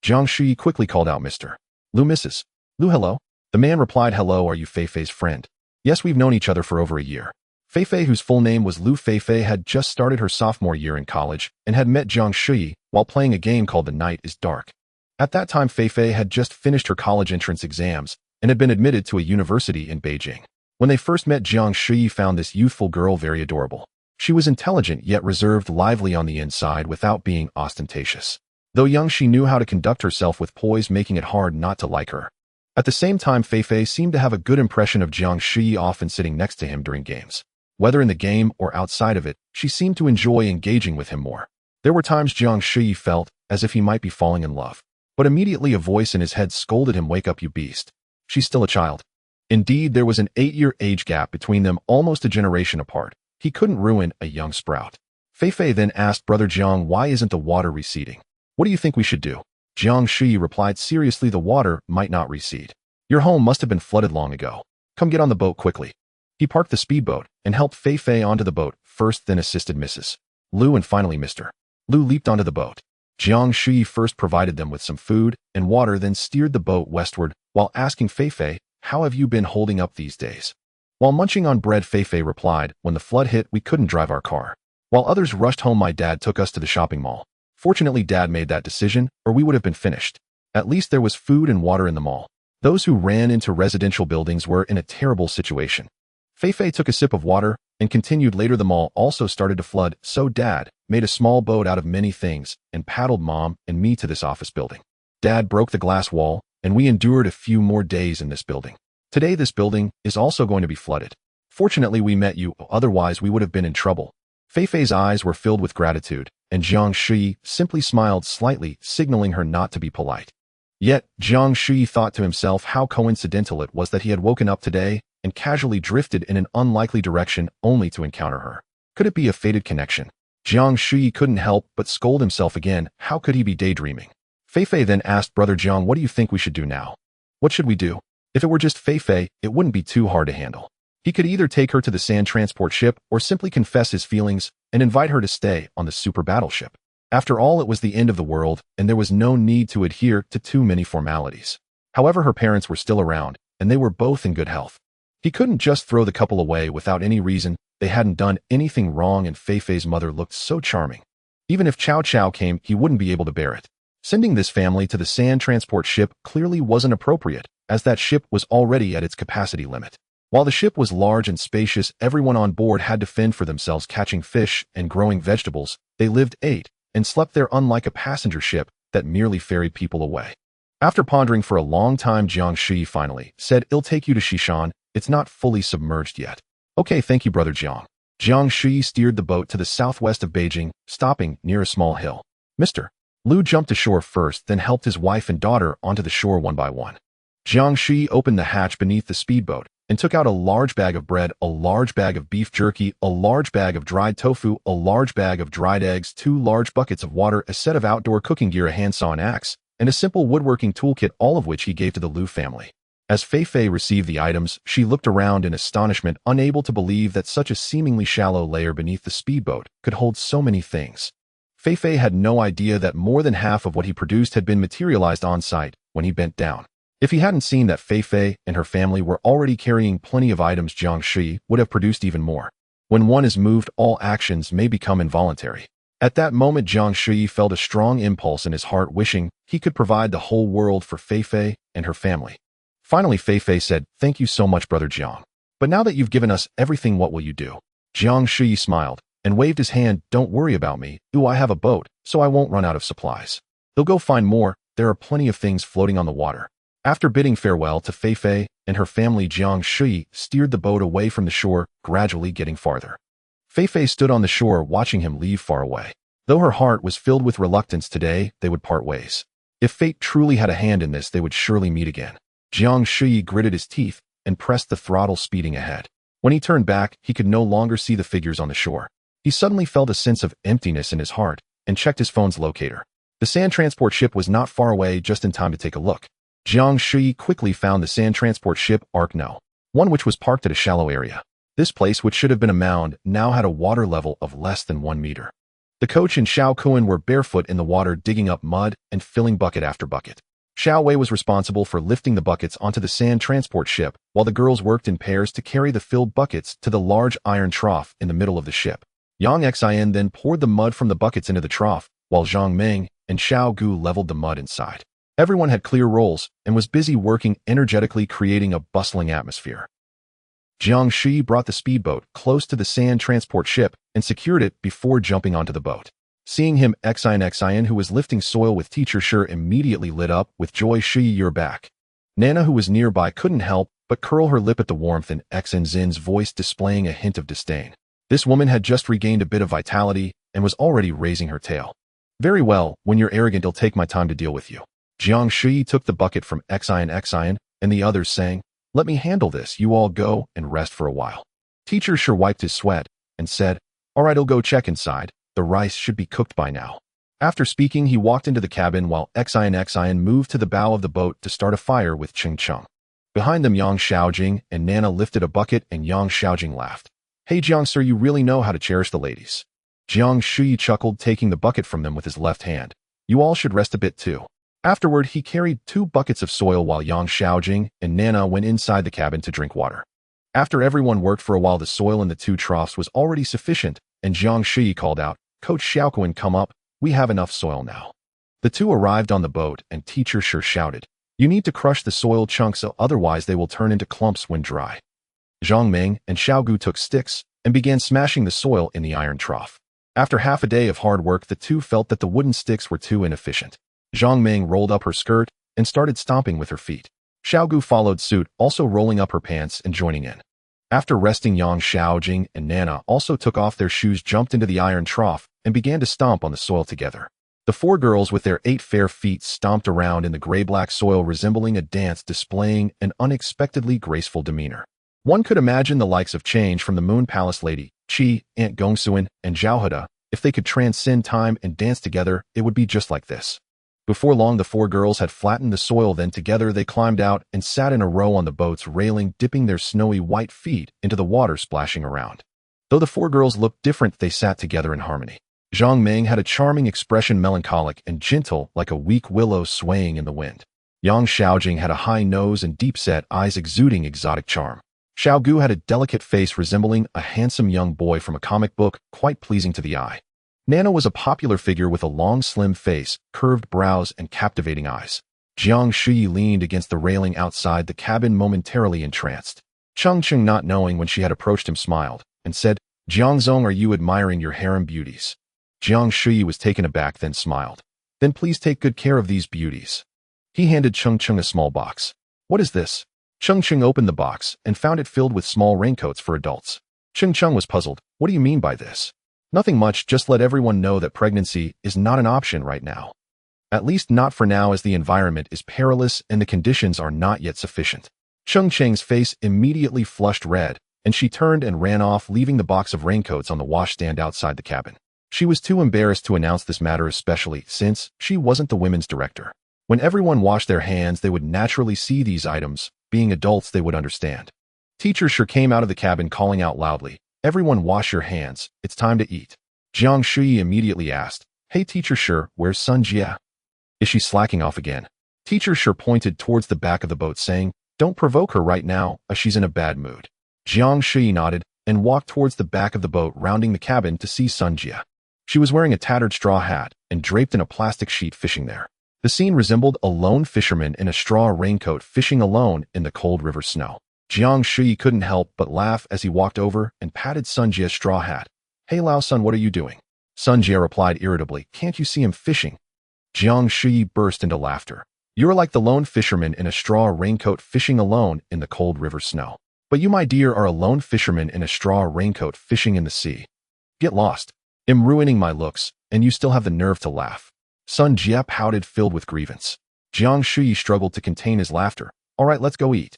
Jiang Shuyi quickly called out, "Mr. Lu, Mrs. Lu, hello." The man replied, "Hello, are you Fei's friend?" "Yes, we've known each other for over a year." Fei, whose full name was Lu Fei, had just started her sophomore year in college and had met Jiang Shuyi while playing a game called The Night is Dark. At that time, Fei had just finished her college entrance exams and had been admitted to a university in Beijing. When they first met, Jiang Shuyi found this youthful girl very adorable. She was intelligent yet reserved, lively on the inside without being ostentatious. Though young, she knew how to conduct herself with poise, making it hard not to like her. At the same time, Fei seemed to have a good impression of Jiang Shuyi, often sitting next to him during games. Whether in the game or outside of it, she seemed to enjoy engaging with him more. There were times Jiang Shuyi felt as if he might be falling in love. But immediately a voice in his head scolded him, "Wake up, you beast. She's still a child." Indeed, there was an 8-year age gap between them, almost a generation apart. He couldn't ruin a young sprout. Fei then asked, "Brother Jiang, why isn't the water receding? What do you think we should do?" Jiang Shuyi replied, "Seriously, the water might not recede. Your home must have been flooded long ago. Come get on the boat quickly." He parked the speedboat and helped Fei onto the boat first, then assisted Mrs. Lu and finally Mr. Lu leaped onto the boat. Jiang Shuyi first provided them with some food and water, then steered the boat westward while asking Fei, "How have you been holding up these days?" While munching on bread, Fei replied, "When the flood hit, we couldn't drive our car. While others rushed home, my dad took us to the shopping mall. Fortunately, Dad made that decision, or we would have been finished. At least there was food and water in the mall. Those who ran into residential buildings were in a terrible situation." Fei took a sip of water and continued, "Later, the mall also started to flood, so Dad made a small boat out of many things and paddled Mom and me to this office building. Dad broke the glass wall and we endured a few more days in this building. Today this building is also going to be flooded. Fortunately we met you, otherwise we would have been in trouble. Feifei's eyes were filled with gratitude, and Jiang Shuyi simply smiled slightly, signaling her not to be polite. Yet, Jiang Shuyi thought to himself how coincidental it was that he had woken up today and casually drifted in an unlikely direction only to encounter her. Could it be a fated connection? Jiang Shuyi couldn't help but scold himself again. How could he be daydreaming? Feifei then asked Brother Jiang, what do you think we should do now? What should we do? If it were just Feifei, it wouldn't be too hard to handle. He could either take her to the sand transport ship or simply confess his feelings and invite her to stay on the super battleship. After all, it was the end of the world, and there was no need to adhere to too many formalities. However, her parents were still around, and they were both in good health. He couldn't just throw the couple away without any reason. They hadn't done anything wrong, and Feifei's mother looked so charming. Even if Cao Cao came, he wouldn't be able to bear it. Sending this family to the sand transport ship clearly wasn't appropriate, as that ship was already at its capacity limit. While the ship was large and spacious, everyone on board had to fend for themselves, catching fish and growing vegetables. They lived, ate, and slept there, unlike a passenger ship that merely ferried people away. After pondering for a long time, Jiang Shuyi finally said, "I'll take you to Shishan. It's not fully submerged yet." "Okay, thank you, Brother Jiang." Jiang Shuyi steered the boat to the southwest of Beijing, stopping near a small hill. Mr. Liu jumped ashore first, then helped his wife and daughter onto the shore one by one. Jiang Shuyi opened the hatch beneath the speedboat and took out a large bag of bread, a large bag of beef jerky, a large bag of dried tofu, a large bag of dried eggs, 2 large buckets of water, a set of outdoor cooking gear, a handsaw and axe, and a simple woodworking toolkit, all of which he gave to the Liu family. As Feifei received the items, she looked around in astonishment, unable to believe that such a seemingly shallow layer beneath the speedboat could hold so many things. Feifei had no idea that more than half of what he produced had been materialized on site when he bent down. If he hadn't seen that Feifei and her family were already carrying plenty of items, Jiang Shuyi would have produced even more. When one is moved, all actions may become involuntary. At that moment, Jiang Shuyi felt a strong impulse in his heart, wishing he could provide the whole world for Feifei and her family. Finally, Feifei said, "Thank you so much, Brother Jiang. But now that you've given us everything, what will you do?" Jiang Shuyi smiled and waved his hand. "Don't worry about me. I have a boat, so I won't run out of supplies. They'll go find more. There are plenty of things floating on the water." After bidding farewell to Feifei and her family, Jiang Shuyi steered the boat away from the shore, gradually getting farther. Feifei stood on the shore, watching him leave far away. Though her heart was filled with reluctance, today they would part ways. If fate truly had a hand in this, they would surely meet again. Jiang Shuyi gritted his teeth and pressed the throttle, speeding ahead. When he turned back, he could no longer see the figures on the shore. He suddenly felt a sense of emptiness in his heart and checked his phone's locator. The sand transport ship was not far away, just in time to take a look. Jiang Shuyi quickly found the sand transport ship Arc No. 1, which was parked at a shallow area. This place, which should have been a mound, now had a water level of less than 1 meter. The coach and Xiao Kuan were barefoot in the water, digging up mud and filling bucket after bucket. Xiao Wei was responsible for lifting the buckets onto the sand transport ship, while the girls worked in pairs to carry the filled buckets to the large iron trough in the middle of the ship. Yang Xian then poured the mud from the buckets into the trough, while Zhang Meng and Xiao Gu leveled the mud inside. Everyone had clear roles and was busy working energetically, creating a bustling atmosphere. Jiang Shuyi brought the speedboat close to the sand transport ship and secured it before jumping onto the boat. Seeing him, Xian, who was lifting soil with Teacher Shi, immediately lit up with joy. "Shuyi, you're back." Nana, who was nearby, couldn't help but curl her lip at the warmth in Xian's voice, displaying a hint of disdain. This woman had just regained a bit of vitality and was already raising her tail. "Very well, when you're arrogant, I'll take my time to deal with you." Jiang Shuyi took the bucket from Xian, and the others, saying, "Let me handle this. You all go and rest for a while." Teacher Shi wiped his sweat and said, "All right, I'll go check inside. The rice should be cooked by now." After speaking, he walked into the cabin while Xian moved to the bow of the boat to start a fire with Cheng Cheng. Behind them, Yang Xiaojing and Nana lifted a bucket, and Yang Xiaojing laughed. "Hey Jiang, sir, you really know how to cherish the ladies." Jiang Shuyi chuckled, taking the bucket from them with his left hand. "You all should rest a bit too." Afterward, he carried 2 buckets of soil while Yang Xiaojing and Nana went inside the cabin to drink water. After everyone worked for a while, the soil in the 2 troughs was already sufficient, and Jiang Shuyi called out, "Coach Xiaokuan, come up. We have enough soil now." The 2 arrived on the boat, and Teacher Shi shouted, "You need to crush the soil chunks, otherwise they will turn into clumps when dry." Zhang Meng and Xiao Gu took sticks and began smashing the soil in the iron trough. After half a day of hard work, the 2 felt that the wooden sticks were too inefficient. Zhang Meng rolled up her skirt and started stomping with her feet. Xiaogu followed suit, also rolling up her pants and joining in. After resting, Yang Xiaojing and Nana also took off their shoes, jumped into the iron trough, and began to stomp on the soil together. The four girls with their 8 fair feet stomped around in the gray-black soil, resembling a dance, displaying an unexpectedly graceful demeanor. One could imagine the likes of change from the Moon Palace Lady, Qi, Aunt Gongsuan, and Zhao Heda. If they could transcend time and dance together, it would be just like this. Before long, the four girls had flattened the soil, then together they climbed out and sat in a row on the boat's railing, dipping their snowy white feet into the water splashing around. Though the four girls looked different, they sat together in harmony. Zhang Meng had a charming expression, melancholic and gentle like a weak willow swaying in the wind. Yang Xiaojing had a high nose and deep-set eyes exuding exotic charm. Xiaogu had a delicate face resembling a handsome young boy from a comic book, quite pleasing to the eye. Nana was a popular figure with a long, slim face, curved brows, and captivating eyes. Jiang Shuyi leaned against the railing outside the cabin, momentarily entranced. Chengcheng, not knowing when she had approached him, smiled and said, "Jiangzong, are you admiring your harem beauties?" Jiang Shuyi was taken aback, then smiled. "Then please take good care of these beauties." He handed Chengcheng a small box. "What is this?" Chengcheng opened the box and found it filled with small raincoats for adults. Chengcheng was puzzled. "What do you mean by this?" "Nothing much, just let everyone know that pregnancy is not an option right now. At least not for now, as the environment is perilous and the conditions are not yet sufficient." Chengcheng's face immediately flushed red, and she turned and ran off, leaving the box of raincoats on the washstand outside the cabin. She was too embarrassed to announce this matter, especially since she wasn't the women's director. When everyone washed their hands, they would naturally see these items. Being adults, they would understand. Teacher Shi came out of the cabin calling out loudly, "Everyone wash your hands, it's time to eat." Jiang Shuyi immediately asked, "Hey Teacher Shi, where's Sun Jia? Is she slacking off again?" Teacher Shi pointed towards the back of the boat, saying, "Don't provoke her right now, she's in a bad mood." Jiang Shuyi nodded and walked towards the back of the boat, rounding the cabin to see Sun Jia. She was wearing a tattered straw hat and draped in a plastic sheet, fishing there. The scene resembled a lone fisherman in a straw raincoat fishing alone in the cold river snow. Jiang Shuyi couldn't help but laugh as he walked over and patted Sun Jia's straw hat. "Hey Lao Sun, what are you doing?" Sun Jia replied irritably, "Can't you see him fishing?" Jiang Shuyi burst into laughter. "You're like the lone fisherman in a straw raincoat fishing alone in the cold river snow. But you, my dear, are a lone fisherman in a straw raincoat fishing in the sea. Get lost. I'm ruining my looks, and you still have the nerve to laugh." Sun Jia pouted, filled with grievance. Jiang Shuyi struggled to contain his laughter. "All right, let's go eat.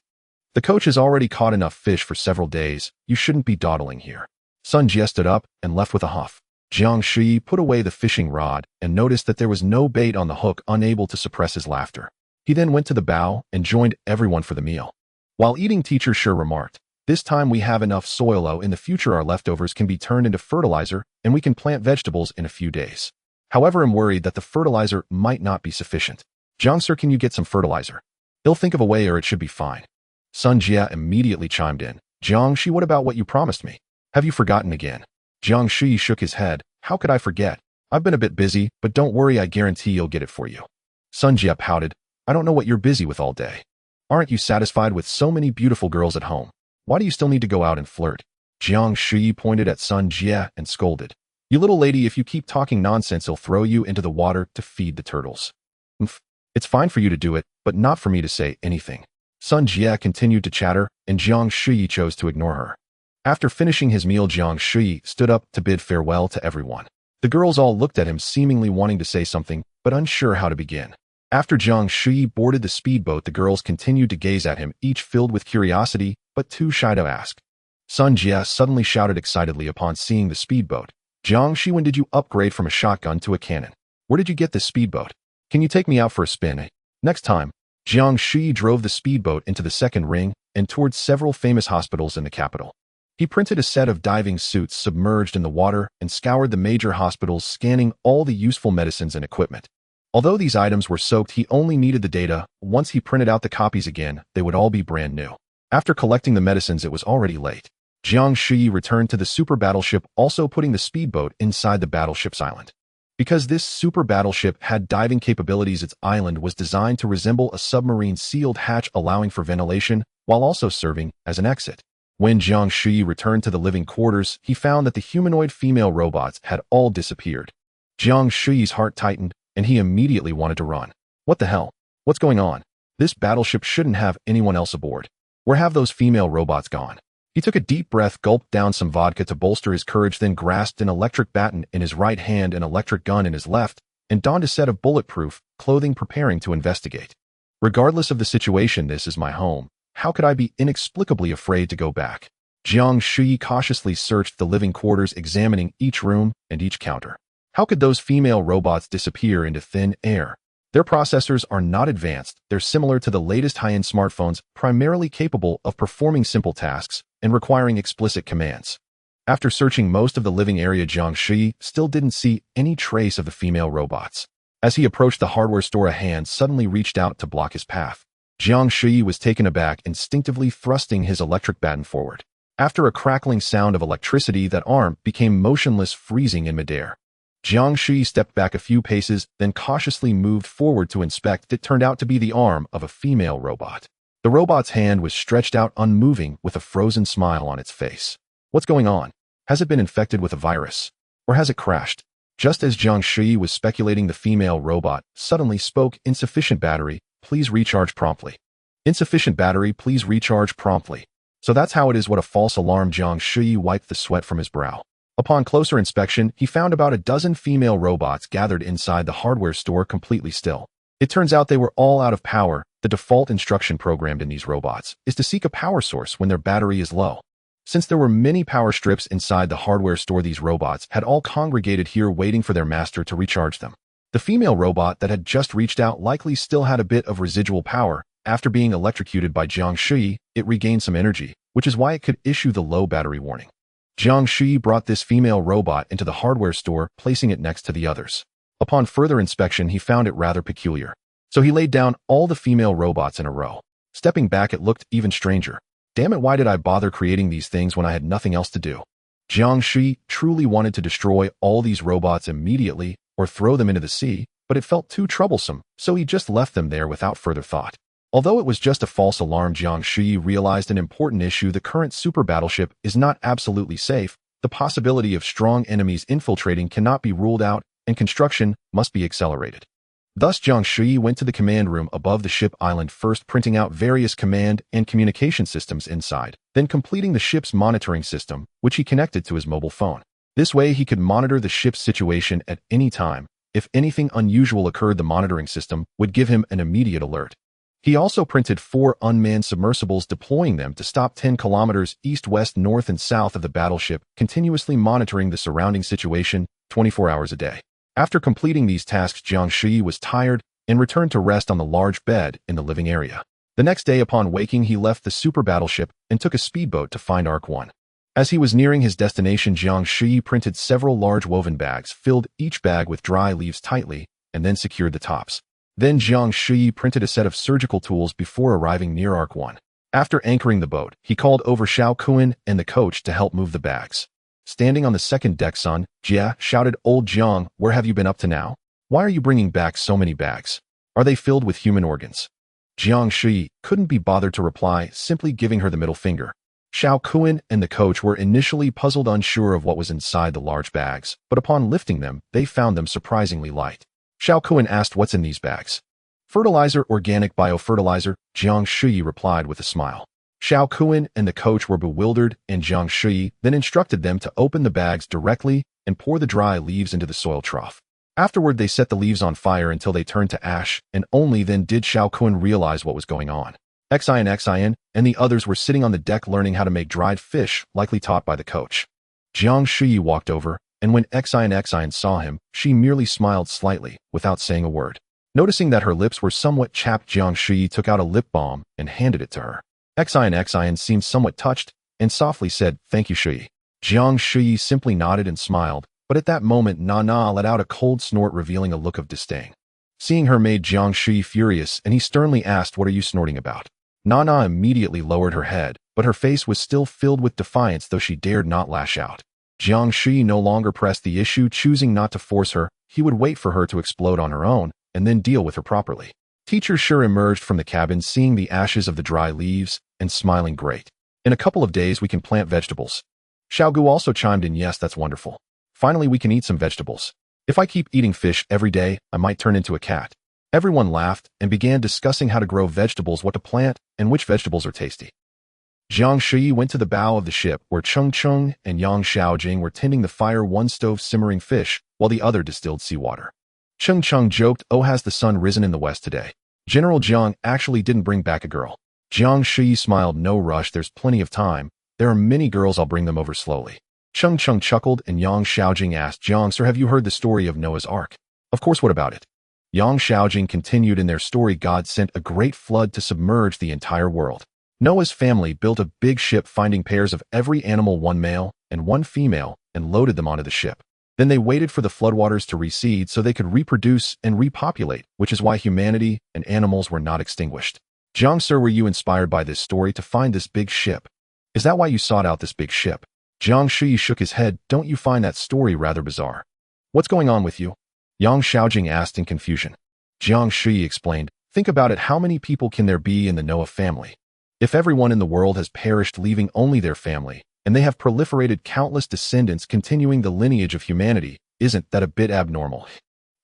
The coach has already caught enough fish for several days. You shouldn't be dawdling here." Sun Jia stood up and left with a huff. Jiang Shuyi put away the fishing rod and noticed that there was no bait on the hook, unable to suppress his laughter. He then went to the bow and joined everyone for the meal. While eating, Teacher Shi remarked, "This time we have enough soil. In the future, our leftovers can be turned into fertilizer and we can plant vegetables in a few days. However, I'm worried that the fertilizer might not be sufficient. Jiang Sir, can you get some fertilizer? He'll think of a way, or it should be fine." Sun Jia immediately chimed in. "Jiang Shi, what about what you promised me? Have you forgotten again?" Jiang Shuyi shook his head. "How could I forget? I've been a bit busy, but don't worry, I guarantee you'll get it for you." Sun Jia pouted. "I don't know what you're busy with all day. Aren't you satisfied with so many beautiful girls at home? Why do you still need to go out and flirt?" Jiang Shuyi pointed at Sun Jia and scolded. "You little lady, if you keep talking nonsense, he'll throw you into the water to feed the turtles." "It's fine for you to do it, but not for me to say anything." Sun Jia continued to chatter, and Jiang Shuyi chose to ignore her. After finishing his meal, Jiang Shuyi stood up to bid farewell to everyone. The girls all looked at him, seemingly wanting to say something, but unsure how to begin. After Jiang Shuyi boarded the speedboat, the girls continued to gaze at him, each filled with curiosity, but too shy to ask. Sun Jia suddenly shouted excitedly upon seeing the speedboat, "Jiang Shi, when did you upgrade from a shotgun to a cannon? Where did you get this speedboat? Can you take me out for a spin, next time?" Jiang Shuyi drove the speedboat into the second ring and towards several famous hospitals in the capital. He printed a set of diving suits submerged in the water and scoured the major hospitals, scanning all the useful medicines and equipment. Although these items were soaked, he only needed the data. Once he printed out the copies again, they would all be brand new. After collecting the medicines, it was already late. Jiang Shuyi returned to the super battleship, also putting the speedboat inside the battleship's island. Because this super battleship had diving capabilities, its island was designed to resemble a submarine sealed hatch, allowing for ventilation while also serving as an exit. When Jiang Shuyi returned to the living quarters, he found that the humanoid female robots had all disappeared. Jiang Shuyi's heart tightened, and he immediately wanted to run. What the hell? What's going on? This battleship shouldn't have anyone else aboard. Where have those female robots gone? He took a deep breath, gulped down some vodka to bolster his courage, then grasped an electric baton in his right hand, an electric gun in his left, and donned a set of bulletproof clothing, preparing to investigate. Regardless of the situation, this is my home. How could I be inexplicably afraid to go back? Jiang Shuyi cautiously searched the living quarters, examining each room and each counter. How could those female robots disappear into thin air? Their processors are not advanced. They're similar to the latest high-end smartphones, primarily capable of performing simple tasks and requiring explicit commands. After searching most of the living area, Jiang Shuyi still didn't see any trace of the female robots. As he approached the hardware store, a hand suddenly reached out to block his path. Jiang Shuyi was taken aback, instinctively thrusting his electric baton forward. After a crackling sound of electricity, that arm became motionless, freezing in midair. Jiang Shuyi stepped back a few paces, then cautiously moved forward to inspect. It turned out to be the arm of a female robot. The robot's hand was stretched out, unmoving, with a frozen smile on its face. What's going on? Has it been infected with a virus? Or has it crashed? Just as Jiang Shuyi was speculating, the female robot suddenly spoke. Insufficient battery, please recharge promptly. Insufficient battery, please recharge promptly. So that's how it is. What a false alarm. Jiang Shuyi wiped the sweat from his brow. Upon closer inspection, he found about a dozen female robots gathered inside the hardware store, completely still. It turns out they were all out of power. The default instruction programmed in these robots is to seek a power source when their battery is low. Since there were many power strips inside the hardware store, these robots had all congregated here, waiting for their master to recharge them. The female robot that had just reached out likely still had a bit of residual power. After being electrocuted by Jiang Shuyi, it regained some energy, which is why it could issue the low battery warning. Jiang Shuyi brought this female robot into the hardware store, placing it next to the others. Upon further inspection, he found it rather peculiar. So he laid down all the female robots in a row. Stepping back, it looked even stranger. Damn it, why did I bother creating these things when I had nothing else to do? Jiang Shuyi truly wanted to destroy all these robots immediately or throw them into the sea, but it felt too troublesome, so he just left them there without further thought. Although it was just a false alarm, Jiang Shuyi realized an important issue. The current super battleship is not absolutely safe. The possibility of strong enemies infiltrating cannot be ruled out, and construction must be accelerated. Thus, Jiang Shuyi went to the command room above the ship island, first printing out various command and communication systems inside, then completing the ship's monitoring system, which he connected to his mobile phone. This way, he could monitor the ship's situation at any time. If anything unusual occurred, the monitoring system would give him an immediate alert. He also printed 4 unmanned submersibles, deploying them to stop 10 kilometers east, west, north, and south of the battleship, continuously monitoring the surrounding situation 24 hours a day. After completing these tasks, Jiang Shuyi was tired and returned to rest on the large bed in the living area. The next day, upon waking, he left the super battleship and took a speedboat to find Arc 1. As he was nearing his destination, Jiang Shuyi printed several large woven bags, filled each bag with dry leaves tightly, and then secured the tops. Then Jiang Shuyi printed a set of surgical tools before arriving near Arc 1. After anchoring the boat, he called over Xiao Kuan and the coach to help move the bags. Standing on the second deck, "Son," Jia shouted, "Old Jiang, where have you been up to now? Why are you bringing back so many bags? Are they filled with human organs?" Jiang Shuyi couldn't be bothered to reply, simply giving her the middle finger. Xiao Kuan and the coach were initially puzzled, unsure of what was inside the large bags, but upon lifting them, they found them surprisingly light. Xiao Kuan asked, "What's in these bags?" "Fertilizer, organic biofertilizer," Jiang Shuyi replied with a smile. Xiao Kuan and the coach were bewildered, and Jiang Shuyi then instructed them to open the bags directly and pour the dry leaves into the soil trough. Afterward, they set the leaves on fire until they turned to ash, and only then did Xiao Kuan realize what was going on. Xin and the others were sitting on the deck learning how to make dried fish, likely taught by the coach. Jiang Shuyi walked over, and when Xin saw him, she merely smiled slightly, without saying a word. Noticing that her lips were somewhat chapped, Jiang Shuyi took out a lip balm and handed it to her. Xin seemed somewhat touched, and softly said, "Thank you, Shuyi." Jiang Shuyi simply nodded and smiled, but at that moment Nana let out a cold snort, revealing a look of disdain. Seeing her made Jiang Shuyi furious, and he sternly asked, "What are you snorting about?" Nana immediately lowered her head, but her face was still filled with defiance, though she dared not lash out. Jiang Shuyi no longer pressed the issue, choosing not to force her. He would wait for her to explode on her own, and then deal with her properly. Teacher Shi emerged from the cabin, seeing the ashes of the dry leaves, and smiling, "Great. In a couple of days we can plant vegetables." Xiao Gu also chimed in, "Yes, that's wonderful. Finally we can eat some vegetables. If I keep eating fish every day, I might turn into a cat." Everyone laughed and began discussing how to grow vegetables, what to plant, and which vegetables are tasty. Jiang Shuyi went to the bow of the ship where Cheng Cheng and Yang Xiaojing were tending the fire, one stove simmering fish, while the other distilled seawater. Cheng Cheng joked, "Oh, has the sun risen in the west today? General Jiang actually didn't bring back a girl." Jiang Shuyi smiled, "No rush, there's plenty of time. There are many girls, I'll bring them over slowly." Cheng Cheng chuckled and Yang Xiaojing asked, "Jiang, sir, have you heard the story of Noah's Ark?" "Of course, what about it?" Yang Xiaojing continued, in their story, God sent a great flood to submerge the entire world. Noah's family built a big ship, finding pairs of every animal, one male and one female, and loaded them onto the ship. Then they waited for the floodwaters to recede so they could reproduce and repopulate, which is why humanity and animals were not extinguished. Jiang, sir, were you inspired by this story to find this big ship? Is that why you sought out this big ship? Jiang Shuyi shook his head. Don't you find that story rather bizarre? What's going on with you? Yang Xiaojing asked in confusion. Jiang Shuyi explained, think about it, how many people can there be in the Noah family? If everyone in the world has perished, leaving only their family, and they have proliferated countless descendants continuing the lineage of humanity, isn't that a bit abnormal?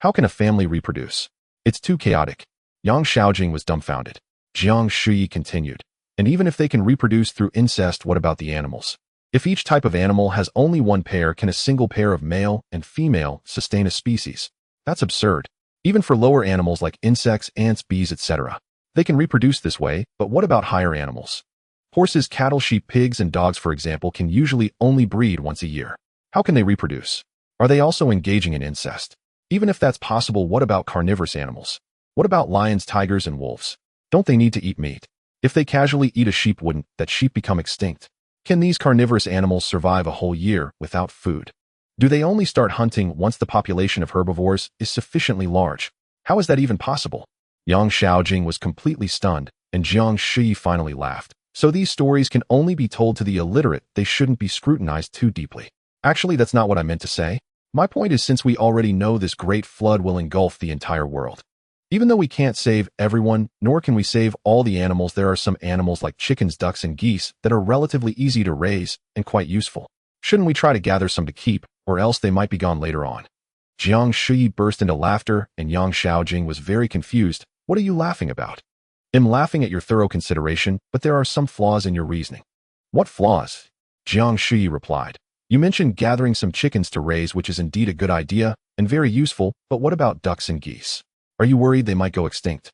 How can a family reproduce? It's too chaotic. Yang Xiaojing was dumbfounded. Jiang Shuyi continued, and even if they can reproduce through incest, what about the animals? If each type of animal has only one pair, can a single pair of male and female sustain a species? That's absurd. Even for lower animals like insects, ants, bees, etc. They can reproduce this way, but what about higher animals? Horses, cattle, sheep, pigs, and dogs, for example, can usually only breed once a year. How can they reproduce? Are they also engaging in incest? Even if that's possible, what about carnivorous animals? What about lions, tigers, and wolves? Don't they need to eat meat? If they casually eat a sheep, wouldn't that sheep become extinct? Can these carnivorous animals survive a whole year without food? Do they only start hunting once the population of herbivores is sufficiently large? How is that even possible? Yang Xiaojing was completely stunned, and Jiang Shuyi finally laughed. So these stories can only be told to the illiterate, they shouldn't be scrutinized too deeply. Actually, that's not what I meant to say. My point is, since we already know this great flood will engulf the entire world. Even though we can't save everyone, nor can we save all the animals, there are some animals like chickens, ducks, and geese that are relatively easy to raise and quite useful. Shouldn't we try to gather some to keep, or else they might be gone later on? Jiang Shuyi burst into laughter, and Yang Xiaojing was very confused. What are you laughing about? I'm laughing at your thorough consideration, but there are some flaws in your reasoning. What flaws? Jiang Shuyi replied. You mentioned gathering some chickens to raise, which is indeed a good idea and very useful, but what about ducks and geese? Are you worried they might go extinct?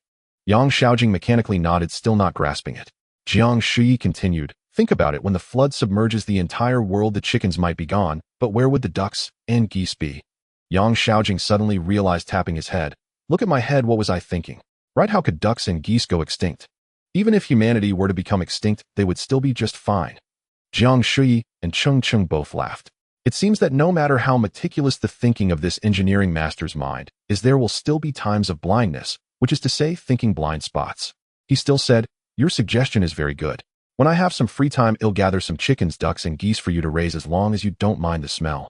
Yang Xiaojing mechanically nodded, still not grasping it. Jiang Shuyi continued, think about it, when the flood submerges the entire world, the chickens might be gone, but where would the ducks and geese be? Yang Xiaojing suddenly realized, tapping his head. Look at my head, what was I thinking? Right, how could ducks and geese go extinct? Even if humanity were to become extinct, they would still be just fine. Jiang Shuyi and Cheng Cheng both laughed. It seems that no matter how meticulous the thinking of this engineering master's mind is, there will still be times of blindness, which is to say, thinking blind spots. He still said, your suggestion is very good. When I have some free time, I'll gather some chickens, ducks, and geese for you to raise, as long as you don't mind the smell.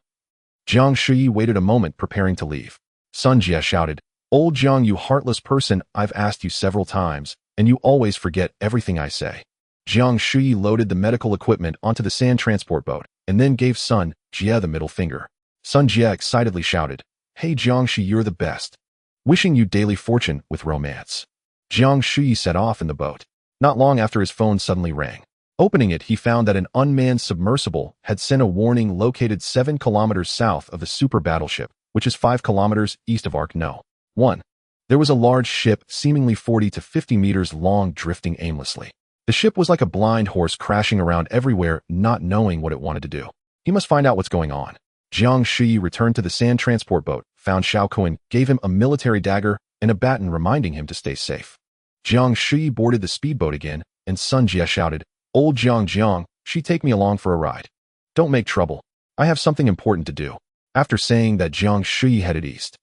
Jiang Shuyi waited a moment, preparing to leave. Sun Jie shouted, Old Jiang, you heartless person, I've asked you several times, and you always forget everything I say. Jiang Shuyi loaded the medical equipment onto the sand transport boat, and then gave Sun Jie the middle finger. Sun Jie excitedly shouted, Hey Jiang Shuyi, you're the best. Wishing you daily fortune with romance. Jiang Shuyi set off in the boat. Not long after, his phone suddenly rang. Opening it, he found that an unmanned submersible had sent a warning located 7 kilometers south of the super battleship, which is 5 kilometers east of Ark No. 1. There was a large ship, seemingly 40 to 50 meters long, drifting aimlessly. The ship was like a blind horse, crashing around everywhere, not knowing what it wanted to do. He must find out what's going on. Jiang Shuyi returned to the sand transport boat, found Xiao Kuan, gave him a military dagger and a baton, reminding him to stay safe. Jiang Shuyi boarded the speedboat again, and Sun Jie shouted, Old Jiang, she take me along for a ride. Don't make trouble. I have something important to do. After saying that, Jiang Shuyi headed east.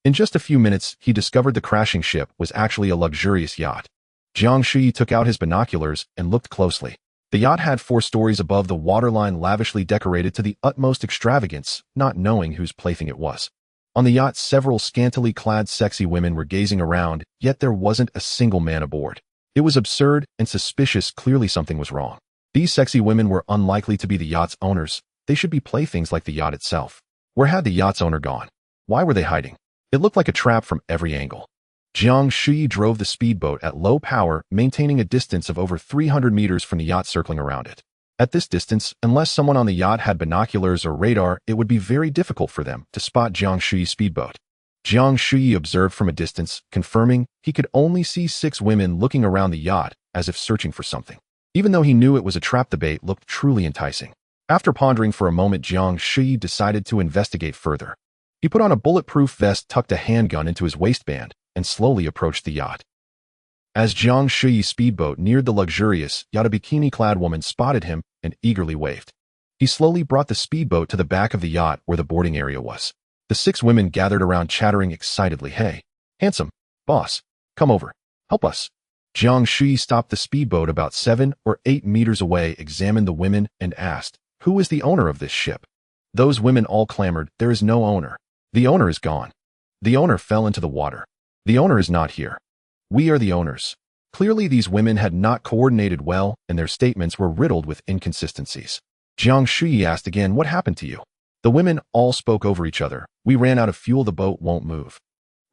In just a few minutes, he discovered the crashing ship was actually a luxurious yacht. Jiang Shuyi took out his binoculars and looked closely. The yacht had 4 stories above the waterline, lavishly decorated to the utmost extravagance, not knowing whose plaything it was. On the yacht, several scantily clad sexy women were gazing around, yet there wasn't a single man aboard. It was absurd and suspicious. Clearly something was wrong. These sexy women were unlikely to be the yacht's owners. They should be playthings like the yacht itself. Where had the yacht's owner gone? Why were they hiding? It looked like a trap from every angle. Jiang Shuyi drove the speedboat at low power, maintaining a distance of over 300 meters from the yacht circling around it. At this distance, unless someone on the yacht had binoculars or radar, it would be very difficult for them to spot Jiang Shuyi's speedboat. Jiang Shuyi observed from a distance, confirming he could only see 6 women looking around the yacht as if searching for something. Even though he knew it was a trap, the bait looked truly enticing. After pondering for a moment, Jiang Shuyi decided to investigate further. He put on a bulletproof vest, tucked a handgun into his waistband, and slowly approached the yacht. As Jiang Shuyi's speedboat neared the luxurious yacht, a bikini-clad woman spotted him and eagerly waved. He slowly brought the speedboat to the back of the yacht where the boarding area was. The 6 women gathered around, chattering excitedly. "Hey, handsome, boss, come over, help us." Jiang Shuyi stopped the speedboat about 7 or 8 meters away, examined the women, and asked, "Who is the owner of this ship?" Those women all clamored, "There is no owner. The owner is gone. The owner fell into the water. The owner is not here. We are the owners." Clearly, these women had not coordinated well, and their statements were riddled with inconsistencies. Jiang Shuyi asked again, "What happened to you?" The women all spoke over each other. "We ran out of fuel. The boat won't move.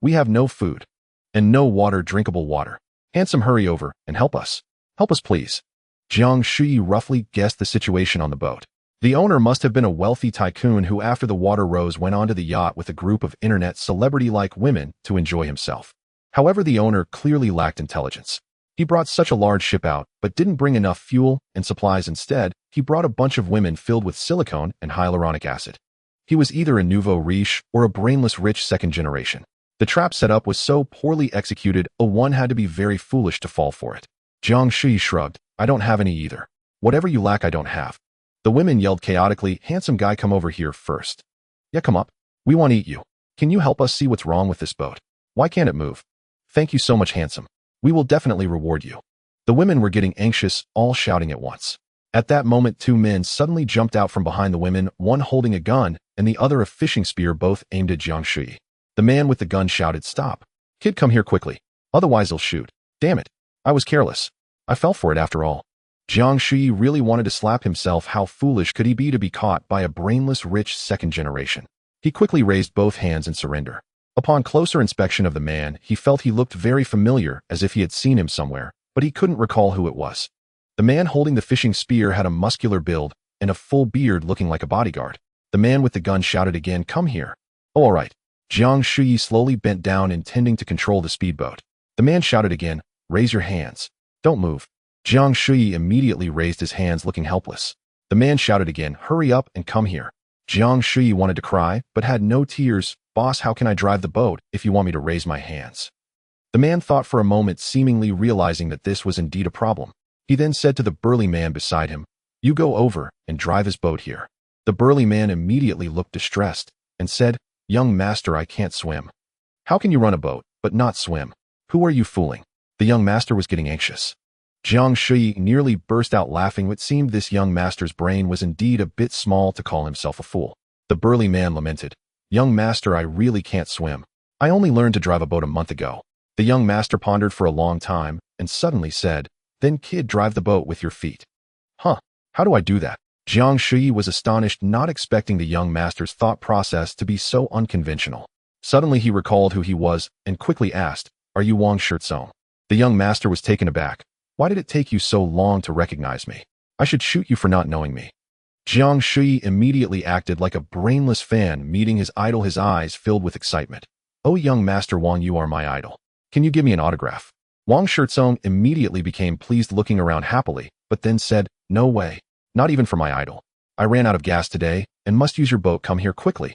We have no food and no water, drinkable water. Handsome, hurry over and help us. Help us, please." Jiang Shuyi roughly guessed the situation on the boat. The owner must have been a wealthy tycoon who, after the water rose, went onto the yacht with a group of internet celebrity-like women to enjoy himself. However, the owner clearly lacked intelligence. He brought such a large ship out, but didn't bring enough fuel and supplies. Instead, he brought a bunch of women filled with silicone and hyaluronic acid. He was either a nouveau riche or a brainless rich second generation. The trap setup was so poorly executed, one had to be very foolish to fall for it. Jiang Shuyi shrugged. "I don't have any either. Whatever you lack, I don't have." The women yelled chaotically, "Handsome guy, come over here first. Yeah, come up. We want to eat you. Can you help us see what's wrong with this boat? Why can't it move? Thank you so much, handsome. We will definitely reward you." The women were getting anxious, all shouting at once. At that moment, 2 men suddenly jumped out from behind the women, one holding a gun and the other a fishing spear, both aimed at Jiang Shuyi. The man with the gun shouted, "Stop. Kid, come here quickly. Otherwise they'll shoot." "Damn it. I was careless. I fell for it after all." Jiang Shuyi really wanted to slap himself. How foolish could he be to be caught by a brainless rich second generation? He quickly raised both hands in surrender. Upon closer inspection of the man, he felt he looked very familiar, as if he had seen him somewhere, but he couldn't recall who it was. The man holding the fishing spear had a muscular build and a full beard, looking like a bodyguard. The man with the gun shouted again, "Come here." "Oh, all right." Jiang Shuyi slowly bent down, intending to control the speedboat. The man shouted again, "Raise your hands. Don't move." Jiang Shuyi immediately raised his hands, looking helpless. The man shouted again, "Hurry up and come here." Jiang Shuyi wanted to cry, but had no tears. "Boss, how can I drive the boat if you want me to raise my hands?" The man thought for a moment, seemingly realizing that this was indeed a problem. He then said to the burly man beside him, "You go over and drive his boat here." The burly man immediately looked distressed and said, "Young master, I can't swim." "How can you run a boat, but not swim? Who are you fooling?" The young master was getting anxious. Jiang Shuyi nearly burst out laughing. It seemed this young master's brain was indeed a bit small to call himself a fool. The burly man lamented, "Young master, I really can't swim. I only learned to drive a boat a month ago." The young master pondered for a long time and suddenly said, "Then kid, drive the boat with your feet." "Huh, how do I do that?" Jiang Shuyi was astonished, not expecting the young master's thought process to be so unconventional. Suddenly he recalled who he was and quickly asked, "Are you Wang Shirtsong?" The young master was taken aback. "Why did it take you so long to recognize me? I should shoot you for not knowing me." Jiang Shuyi immediately acted like a brainless fan meeting his idol, his eyes filled with excitement. "Oh, young master Wang, you are my idol. Can you give me an autograph?" Wang Shirtsong immediately became pleased, looking around happily, but then said, "No way. Not even for my idol. I ran out of gas today and must use your boat. Come here quickly."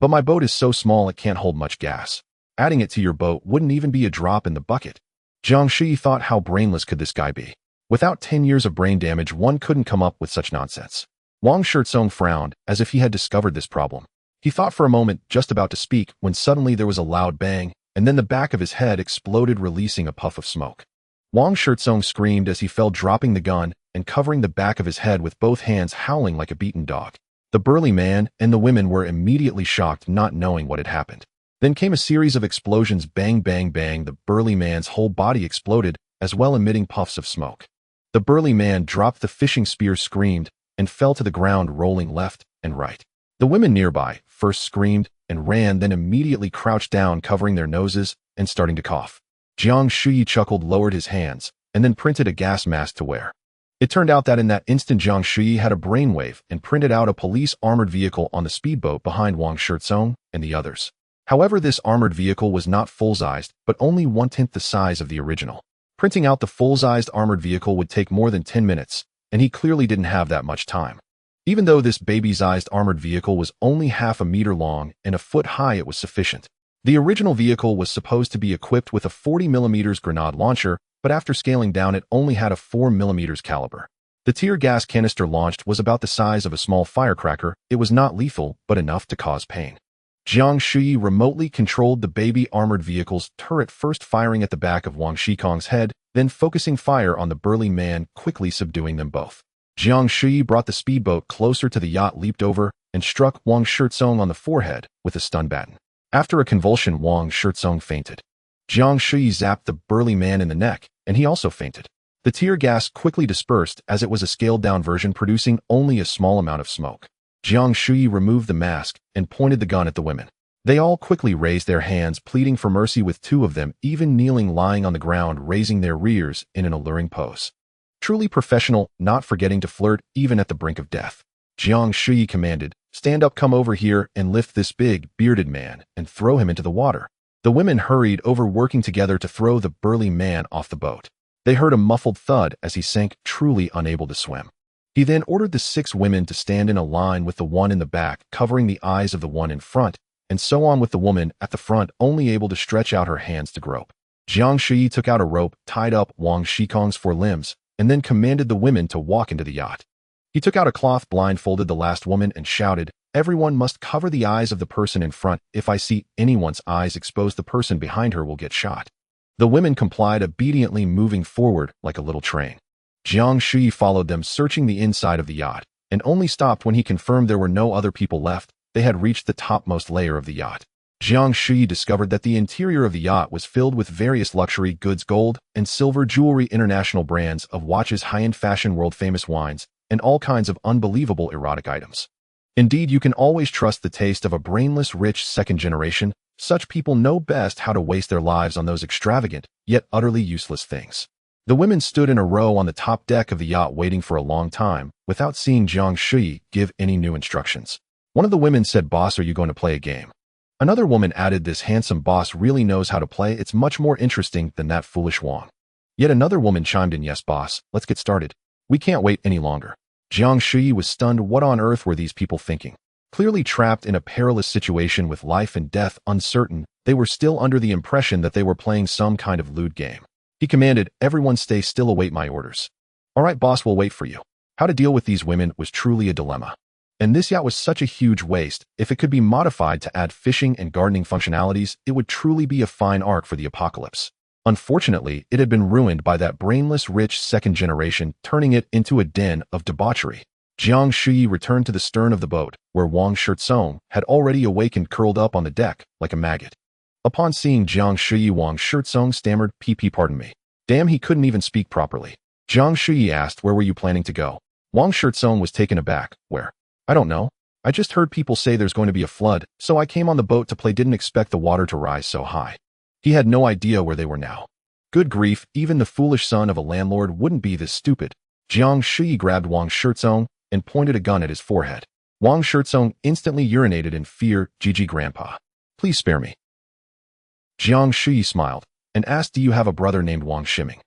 "But my boat is so small it can't hold much gas. Adding it to your boat wouldn't even be a drop in the bucket." Jiang Shuyi thought, how brainless could this guy be? Without 10 years of brain damage, one couldn't come up with such nonsense. Wang Shirtsong frowned, as if he had discovered this problem. He thought for a moment, just about to speak, when suddenly there was a loud bang, and then the back of his head exploded, releasing a puff of smoke. Wang Shirtsong screamed as he fell, dropping the gun and covering the back of his head with both hands, howling like a beaten dog. The burly man and the women were immediately shocked, not knowing what had happened. Then came a series of explosions, bang, bang, bang. The burly man's whole body exploded, as well, emitting puffs of smoke. The burly man dropped the fishing spear, screamed, and fell to the ground, rolling left and right. The women nearby first screamed and ran, then immediately crouched down, covering their noses and starting to cough. Jiang Shuyi chuckled, lowered his hands, and then printed a gas mask to wear. It turned out that in that instant Jiang Shuyi had a brainwave and printed out a police armored vehicle on the speedboat behind Wang Shizong and the others. However, this armored vehicle was not full-sized, but only 1/10 the size of the original. Printing out the full-sized armored vehicle would take more than 10 minutes, and he clearly didn't have that much time. Even though this baby-sized armored vehicle was only half a meter long and a foot high, it was sufficient. The original vehicle was supposed to be equipped with a 40mm grenade launcher, but after scaling down it only had a 4mm caliber. The tear gas canister launched was about the size of a small firecracker. It was not lethal, but enough to cause pain. Jiang Shuyi remotely controlled the baby armored vehicle's turret, first firing at the back of Wang Shizong's head, then focusing fire on the burly man, quickly subduing them both. Jiang Shuyi brought the speedboat closer to the yacht, leaped over, and struck Wang Shizong on the forehead with a stun baton. After a convulsion, Wang Shizong fainted. Jiang Shuyi zapped the burly man in the neck, and he also fainted. The tear gas quickly dispersed as it was a scaled-down version, producing only a small amount of smoke. Jiang Shuyi removed the mask and pointed the gun at the women. They all quickly raised their hands, pleading for mercy, with two of them even kneeling, lying on the ground, raising their rears in an alluring pose. Truly professional, not forgetting to flirt even at the brink of death. Jiang Shuyi commanded, "Stand up, come over here, and lift this big, bearded man and throw him into the water." The women hurried over, working together to throw the burly man off the boat. They heard a muffled thud as he sank, truly unable to swim. He then ordered the 6 women to stand in a line with the one in the back, covering the eyes of the one in front, and so on with the woman at the front, only able to stretch out her hands to grope. Jiang Shuyi took out a rope, tied up Wang Shizong's 4 limbs, and then commanded the women to walk into the yacht. He took out a cloth, blindfolded the last woman, and shouted, "Everyone must cover the eyes of the person in front. If I see anyone's eyes exposed, the person behind her will get shot." The women complied, obediently moving forward like a little train. Jiang Shuyi followed them, searching the inside of the yacht, and only stopped when he confirmed there were no other people left. They had reached the topmost layer of the yacht. Jiang Shuyi discovered that the interior of the yacht was filled with various luxury goods, gold and silver jewelry, international brands of watches, high-end fashion, world-famous wines, and all kinds of unbelievable erotic items. Indeed, you can always trust the taste of a brainless, rich second generation. Such people know best how to waste their lives on those extravagant, yet utterly useless things. The women stood in a row on the top deck of the yacht, waiting for a long time, without seeing Jiang Shuyi give any new instructions. One of the women said, "Boss, are you going to play a game?" Another woman added, "This handsome boss really knows how to play. It's much more interesting than that foolish Wang." Yet another woman chimed in, "Yes, boss, let's get started. We can't wait any longer." Jiang Shuyi was stunned. What on earth were these people thinking? Clearly trapped in a perilous situation with life and death uncertain, they were still under the impression that they were playing some kind of lewd game. He commanded, "Everyone stay still, await my orders." "All right, boss, we'll wait for you." How to deal with these women was truly a dilemma. And this yacht was such a huge waste. If it could be modified to add fishing and gardening functionalities, it would truly be a fine ark for the apocalypse. Unfortunately, it had been ruined by that brainless, rich second generation, turning it into a den of debauchery. Jiang Shuyi returned to the stern of the boat, where Wang Shizong had already awakened, curled up on the deck like a maggot. Upon seeing Jiang Shuyi, Wang Shizong stammered, Pardon me." Damn, he couldn't even speak properly. Jiang Shuyi asked, "Where were you planning to go?" Wang Shizong was taken aback. "Where? I don't know. I just heard people say there's going to be a flood, so I came on the boat to play. Didn't expect the water to rise so high." He had no idea where they were now. Good grief, even the foolish son of a landlord wouldn't be this stupid. Jiang Shuyi grabbed Wang Shizong and pointed a gun at his forehead. Wang Shizong instantly urinated in fear. "GG, Grandpa. Please spare me." Jiang Shuyi smiled and asked, "Do you have a brother named Wang Shiming?"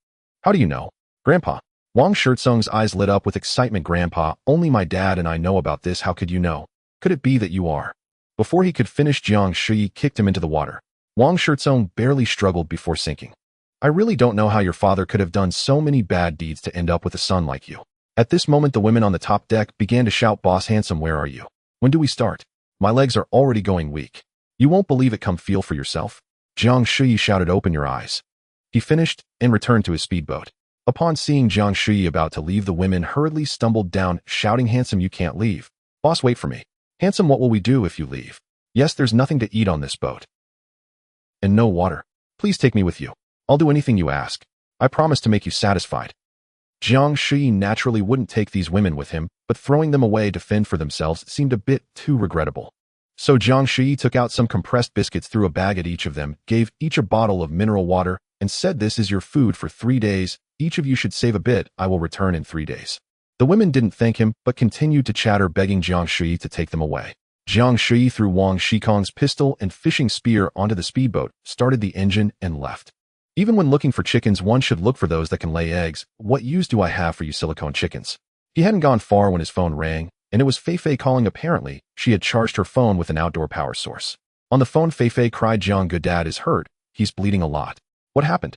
"How do you know?" "Grandpa." Wang Shizong's eyes lit up with excitement. "Grandpa, only my dad and I know about this. How could you know? Could it be that you are?" Before he could finish, Jiang Shuyi kicked him into the water. Wang Shizong barely struggled before sinking. "I really don't know how your father could have done so many bad deeds to end up with a son like you." At this moment, the women on the top deck began to shout, "Boss Handsome, where are you? When do we start? My legs are already going weak. You won't believe it, come feel for yourself." Jiang Shuyi shouted, "Open your eyes." He finished and returned to his speedboat. Upon seeing Jiang Shuyi about to leave, the women hurriedly stumbled down, shouting, "Handsome, you can't leave. Boss, wait for me. Handsome, what will we do if you leave?" "Yes, there's nothing to eat on this boat. And no water. Please take me with you. I'll do anything you ask. I promise to make you satisfied." Jiang Shuyi naturally wouldn't take these women with him, but throwing them away to fend for themselves seemed a bit too regrettable. So Jiang Shuyi took out some compressed biscuits, threw a bag at each of them, gave each a bottle of mineral water, and said, "This is your food for 3 days. Each of you should save a bit. I will return in 3 days." The women didn't thank him, but continued to chatter, begging Jiang Shuyi to take them away. Jiang Shuyi threw Wang Shikong's pistol and fishing spear onto the speedboat, started the engine, and left. Even when looking for chickens, one should look for those that can lay eggs. What use do I have for you silicone chickens? He hadn't gone far when his phone rang, and it was Fei calling. Apparently, she had charged her phone with an outdoor power source. On the phone, Fei cried, "Jiang, good dad is hurt. He's bleeding a lot." "What happened?"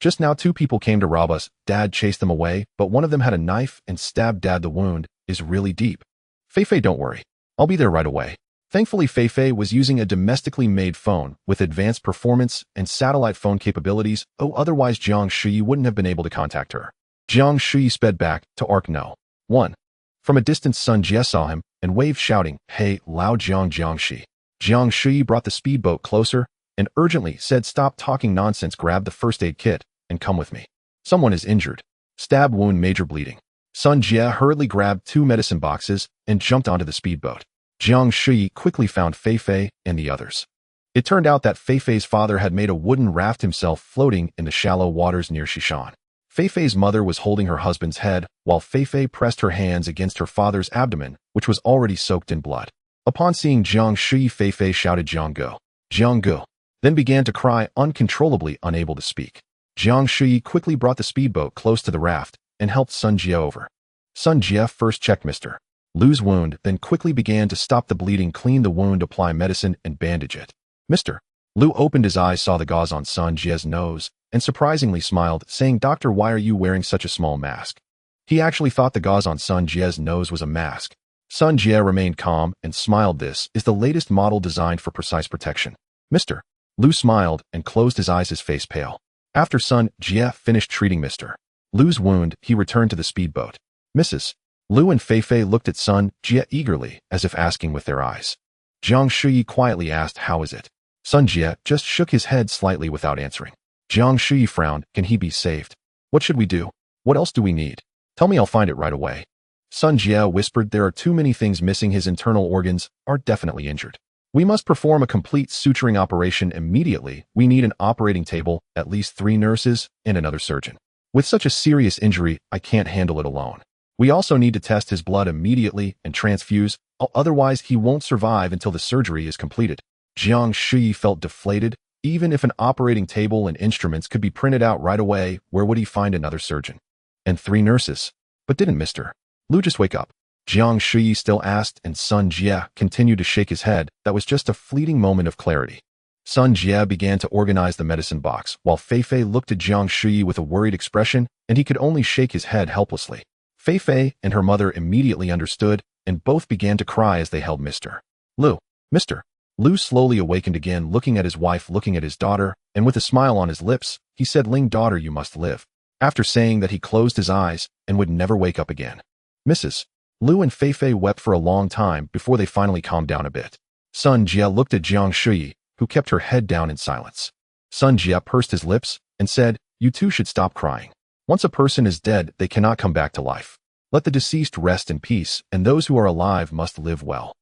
"Just now 2 people came to rob us. Dad chased them away, but one of them had a knife and stabbed Dad. The wound is really deep." "Fei, don't worry. I'll be there right away." Thankfully, Fei was using a domestically made phone with advanced performance and satellite phone capabilities. Otherwise Jiang Shuyi wouldn't have been able to contact her. Jiang Shuyi sped back to Arc No. 1. From a distance, Sun Jie saw him and waved, shouting, "Hey, Lao Jiang Shi." Jiang Shuyi brought the speedboat closer and urgently said, "Stop talking nonsense, grab the first aid kit and come with me. Someone is injured. Stab wound, major bleeding." Sun Jie hurriedly grabbed 2 medicine boxes and jumped onto the speedboat. Jiang Shuyi quickly found Fei and the others. It turned out that Fei's father had made a wooden raft himself, floating in the shallow waters near Shishan. Fei's mother was holding her husband's head, while Fei pressed her hands against her father's abdomen, which was already soaked in blood. Upon seeing Jiang Shuyi, Fei shouted, "Jiang Go! Jiang Go!" then began to cry uncontrollably, unable to speak. Jiang Shuyi quickly brought the speedboat close to the raft and helped Sun Jie over. Sun Jie first checked Mr. Lu's wound, then quickly began to stop the bleeding, clean the wound, apply medicine, and bandage it. Mr. Lu opened his eyes, saw the gauze on Sun Jie's nose, and surprisingly smiled, saying, "Doctor, why are you wearing such a small mask?" He actually thought the gauze on Sun Jie's nose was a mask. Sun Jie remained calm and smiled. "This is the latest model designed for precise protection." Mr. Lu smiled and closed his eyes, his face pale. After Sun Jie finished treating Mr. Lu's wound, he returned to the speedboat. Mrs. Lu and Fei looked at Sun Jie eagerly, as if asking with their eyes. Jiang Shuyi quietly asked, "How is it?" Sun Jie just shook his head slightly without answering. Jiang Shuyi frowned. "Can he be saved? What should we do? What else do we need? Tell me, I'll find it right away." Sun Jie whispered, "There are too many things missing. His internal organs are definitely injured. We must perform a complete suturing operation immediately. We need an operating table, at least 3 nurses, and another surgeon. With such a serious injury, I can't handle it alone. We also need to test his blood immediately and transfuse, otherwise he won't survive until the surgery is completed." Jiang Shuyi felt deflated. Even if an operating table and instruments could be printed out right away, where would he find another surgeon? And 3 nurses? But didn't Mr. Lu just wake up? Jiang Shuyi still asked, and Sun Jie continued to shake his head. That was just a fleeting moment of clarity. Sun Jie began to organize the medicine box, while Fei looked at Jiang Shuyi with a worried expression, and he could only shake his head helplessly. Fei and her mother immediately understood, and both began to cry as they held Mr. Lu. Mr. Lu slowly awakened again, looking at his wife, looking at his daughter, and with a smile on his lips, he said, "Ling, daughter, you must live." After saying that, he closed his eyes and would never wake up again. Mrs. Lu and Fei wept for a long time before they finally calmed down a bit. Sun Jie looked at Jiang Shuyi, who kept her head down in silence. Sun Jie pursed his lips and said, "You two should stop crying. Once a person is dead, they cannot come back to life. Let the deceased rest in peace, and those who are alive must live well."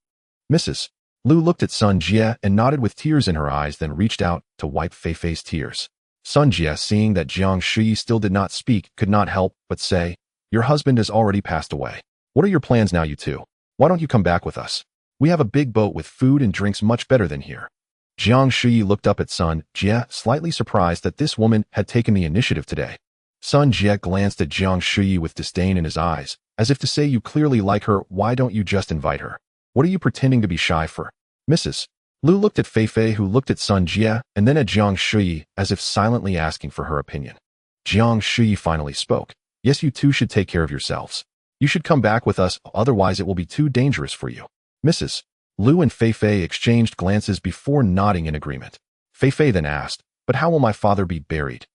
Mrs. Lu looked at Sun Jie and nodded with tears in her eyes, then reached out to wipe Fei's tears. Sun Jie, seeing that Jiang Shuyi still did not speak, could not help but say, "Your husband has already passed away. What are your plans now, you two? Why don't you come back with us? We have a big boat with food and drinks much better than here." Jiang Shuyi looked up at Sun Jie, slightly surprised that this woman had taken the initiative today. Sun Jie glanced at Jiang Shuyi with disdain in his eyes, as if to say, "You clearly like her. Why don't you just invite her? What are you pretending to be shy for?" Mrs. Lu looked at Fei, who looked at Sun Jie, and then at Jiang Shuyi, as if silently asking for her opinion. Jiang Shuyi finally spoke. "Yes, you two should take care of yourselves. You should come back with us, otherwise it will be too dangerous for you." Mrs. Lu and Fei exchanged glances before nodding in agreement. Fei then asked, "But how will my father be buried?"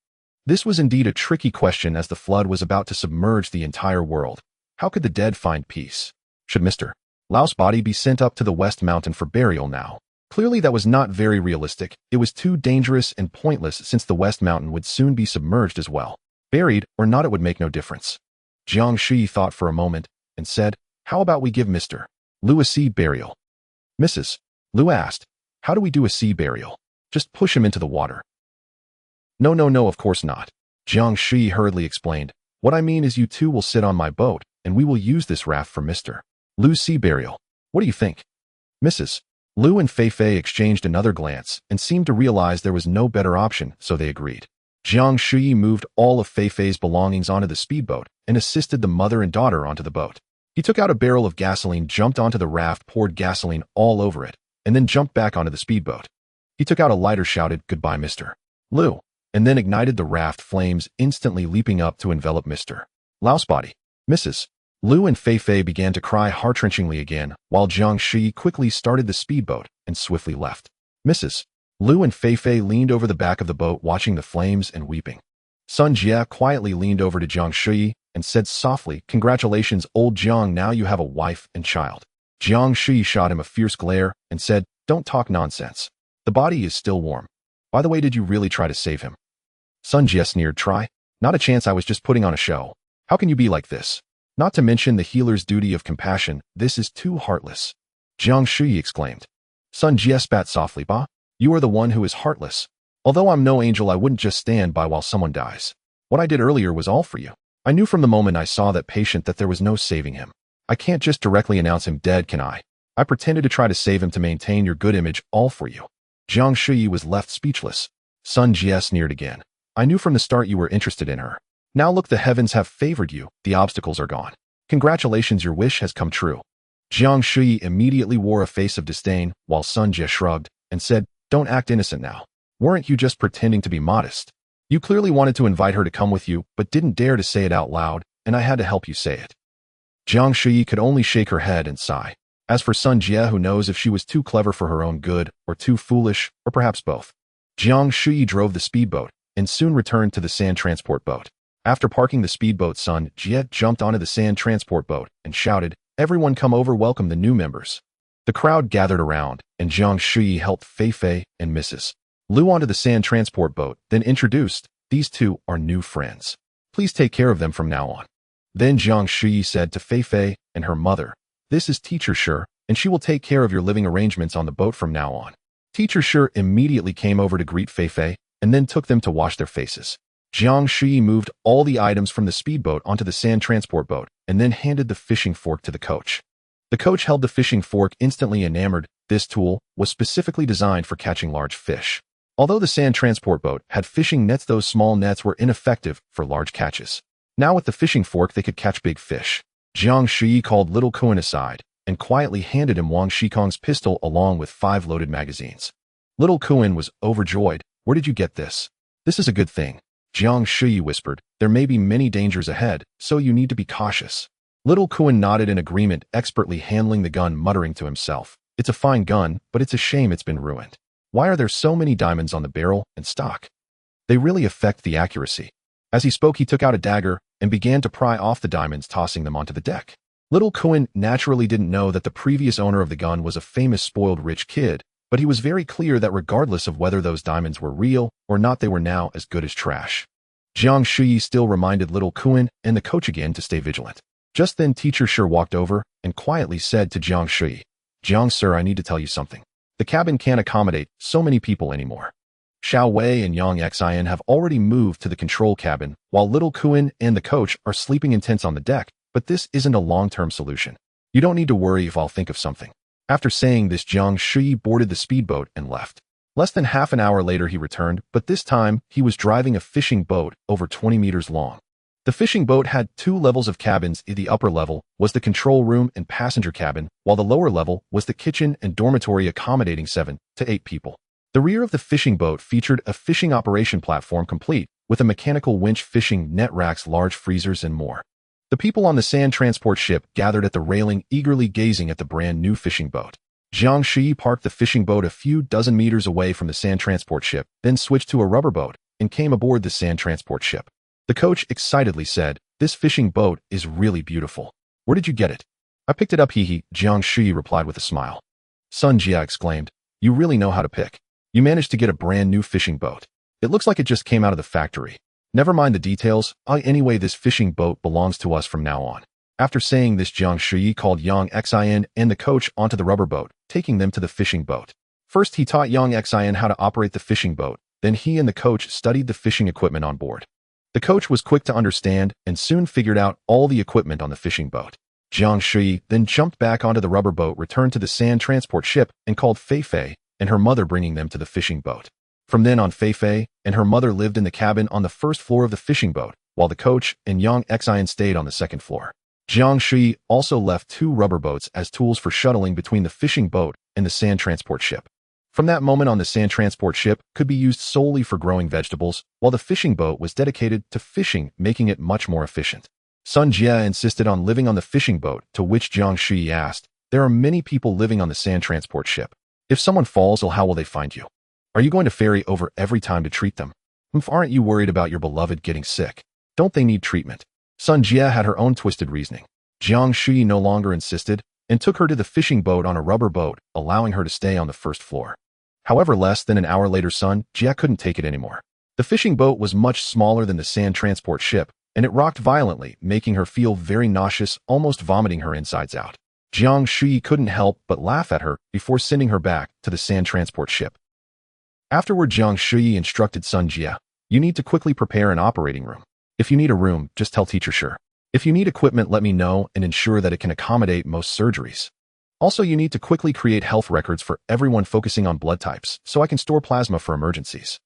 This was indeed a tricky question, as the flood was about to submerge the entire world. How could the dead find peace? Should Mr. Lau's body be sent up to the West Mountain for burial now? Clearly that was not very realistic. It was too dangerous and pointless, since the West Mountain would soon be submerged as well. Buried or not, it would make no difference. Jiang Shuyi thought for a moment and said, "How about we give Mr. Lu a sea burial?" Mrs. Lu asked, how do we do a sea burial? Just push him into the water. No, no, no, of course not. Jiang Shuyi hurriedly explained. What I mean is you two will sit on my boat, and we will use this raft for Mr. Lu's sea burial. What do you think? Mrs. Lu and Fei Fei exchanged another glance and seemed to realize there was no better option, so they agreed. Jiang Shuyi moved all of Fei Fei's belongings onto the speedboat and assisted the mother and daughter onto the boat. He took out a barrel of gasoline, jumped onto the raft, poured gasoline all over it, and then jumped back onto the speedboat. He took out a lighter, shouted, "Goodbye, Mr. Lu," and then ignited the raft, flames instantly leaping up to envelop Mr. Lau's body. Mrs. Lu and Fei Fei began to cry heart-wrenchingly again, while Jiang Shuyi quickly started the speedboat and swiftly left. Mrs. Lu and Fei Fei leaned over the back of the boat, watching the flames and weeping. Sun Jie quietly leaned over to Jiang Shuyi and said softly, "Congratulations, old Jiang, now you have a wife and child." Jiang Shuyi shot him a fierce glare and said, "Don't talk nonsense. The body is still warm. By the way, did you really try to save him?" Sun Jie sneered, "Try? Not a chance, I was just putting on a show. How can you be like this? Not to mention the healer's duty of compassion, this is too heartless." Jiang Shuyi exclaimed. Sun Jie spat softly, "Bah, you are the one who is heartless. Although I'm no angel, I wouldn't just stand by while someone dies. What I did earlier was all for you. I knew from the moment I saw that patient that there was no saving him. I can't just directly announce him dead, can I? I pretended to try to save him to maintain your good image, all for you." Jiang Shuyi was left speechless. Sun Jie sneered again. "I knew from the start you were interested in her. Now look, the heavens have favored you, the obstacles are gone. Congratulations, your wish has come true." Jiang Shuyi immediately wore a face of disdain, while Sun Jie shrugged and said, "Don't act innocent now. Weren't you just pretending to be modest? You clearly wanted to invite her to come with you, but didn't dare to say it out loud, and I had to help you say it." Jiang Shuyi could only shake her head and sigh. As for Sun Jie, who knows if she was too clever for her own good, or too foolish, or perhaps both. Jiang Shuyi drove the speedboat, and soon returned to the sand transport boat. After parking the speedboat, Sun Jie jumped onto the sand transport boat and shouted, "Everyone come over, welcome the new members." The crowd gathered around, and Jiang Shuyi helped Fei Fei and Mrs. Lu onto the sand transport boat, then introduced, "These two are new friends. Please take care of them from now on." Then Jiang Shuyi said to Fei Fei and her mother, "This is Teacher Shi, and she will take care of your living arrangements on the boat from now on." Teacher Shi immediately came over to greet Fei Fei, and then took them to wash their faces. Jiang Shuyi moved all the items from the speedboat onto the sand transport boat, and then handed the fishing fork to the coach. The coach held the fishing fork, instantly enamored. This tool was specifically designed for catching large fish. Although the sand transport boat had fishing nets, those small nets were ineffective for large catches. Now with the fishing fork, they could catch big fish. Jiang Shuyi called little Kuan aside and quietly handed him Wang Shikong's pistol along with 5 loaded magazines. Little Kuan was overjoyed. "Where did you get this?" "This is a good thing," Jiang Shuyi whispered. "There may be many dangers ahead, so you need to be cautious." Little Kuan nodded in agreement, expertly handling the gun, muttering to himself, "It's a fine gun, but it's a shame it's been ruined. Why are there so many diamonds on the barrel and stock? They really affect the accuracy." As he spoke, he took out a dagger and began to pry off the diamonds, tossing them onto the deck. Little Kuan naturally didn't know that the previous owner of the gun was a famous spoiled rich kid, but he was very clear that regardless of whether those diamonds were real or not, they were now as good as trash. Jiang Shuyi still reminded little Kuan and the coach again to stay vigilant. Just then Teacher Shi walked over and quietly said to Jiang Shuyi, "Jiang sir, I need to tell you something. The cabin can't accommodate so many people anymore." Xiao Wei and Yang Xin have already moved to the control cabin, while little Kuan and the coach are sleeping in tents on the deck, but this isn't a long-term solution. You don't need to worry if I'll think of something. After saying this, Jiang Shuyi boarded the speedboat and left. Less than half an hour later he returned, but this time he was driving a fishing boat over 20 meters long. The fishing boat had 2 levels of cabins. The upper level was the control room and passenger cabin, while the lower level was the kitchen and dormitory accommodating 7 to 8 people. The rear of the fishing boat featured a fishing operation platform complete with a mechanical winch, fishing net racks, large freezers, and more. The people on the sand transport ship gathered at the railing, eagerly gazing at the brand new fishing boat. Jiang Shuyi parked the fishing boat a few dozen meters away from the sand transport ship, then switched to a rubber boat and came aboard the sand transport ship. The coach excitedly said, "This fishing boat is really beautiful. Where did you get it?" "I picked it up, hee." Jiang Shuyi replied with a smile. Sun Jie exclaimed, "You really know how to pick. You managed to get a brand new fishing boat. It looks like it just came out of the factory. Never mind the details. Anyway, this fishing boat belongs to us from now on. After saying this, Jiang Shuyi called Yang Xin and the coach onto the rubber boat, taking them to the fishing boat. First, he taught Yang Xin how to operate the fishing boat, then he and the coach studied the fishing equipment on board. The coach was quick to understand and soon figured out all the equipment on the fishing boat. Jiang Shuyi then jumped back onto the rubber boat, returned to the sand transport ship, and called Fei and her mother, bringing them to the fishing boat. From then on, Fei and her mother lived in the cabin on the first floor of the fishing boat, while the coach and Yang Xin stayed on the second floor. Jiang Shuyi also left 2 rubber boats as tools for shuttling between the fishing boat and the sand transport ship. From that moment on, the sand transport ship could be used solely for growing vegetables, while the fishing boat was dedicated to fishing, making it much more efficient. Sun Jie insisted on living on the fishing boat, to which Jiang Shuyi asked, "There are many people living on the sand transport ship. If someone falls, how will they find you? Are you going to ferry over every time to treat them? Aren't you worried about your beloved getting sick? Don't they need treatment?" Sun Jie had her own twisted reasoning. Jiang Shuyi no longer insisted and took her to the fishing boat on a rubber boat, allowing her to stay on the first floor. However, less than an hour later, Sun Jie couldn't take it anymore. The fishing boat was much smaller than the sand transport ship, and it rocked violently, making her feel very nauseous, almost vomiting her insides out. Jiang Shuyi couldn't help but laugh at her before sending her back to the sand transport ship. Afterward, Jiang Shuyi instructed Sun Jie, "You need to quickly prepare an operating room. If you need a room, just tell Teacher Sure. If you need equipment, let me know and ensure that it can accommodate most surgeries. Also, you need to quickly create health records for everyone, focusing on blood types, so I can store plasma for emergencies."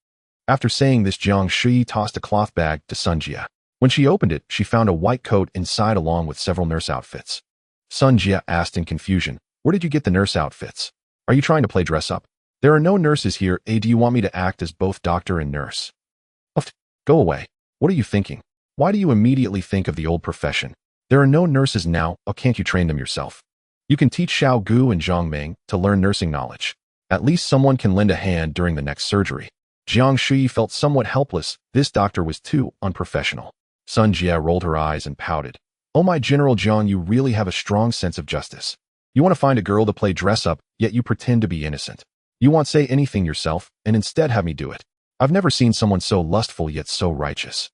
After saying this, Jiang Shuyi tossed a cloth bag to Sun Jie. When she opened it, she found a white coat inside along with several nurse outfits. Sun Jie asked in confusion, "Where did you get the nurse outfits? Are you trying to play dress up? There are no nurses here. Do you want me to act as both doctor and nurse?" "Go away. What are you thinking? Why do you immediately think of the old profession? There are no nurses now. Can't you train them yourself? You can teach Xiao Gu and Zhang Ming to learn nursing knowledge. At least someone can lend a hand during the next surgery." Jiang Shuyi felt somewhat helpless. This doctor was too unprofessional. Sun Jie rolled her eyes and pouted. "Oh my General Jiang, you really have a strong sense of justice. You want to find a girl to play dress up, yet you pretend to be innocent. You won't say anything yourself, and instead have me do it. I've never seen someone so lustful yet so righteous."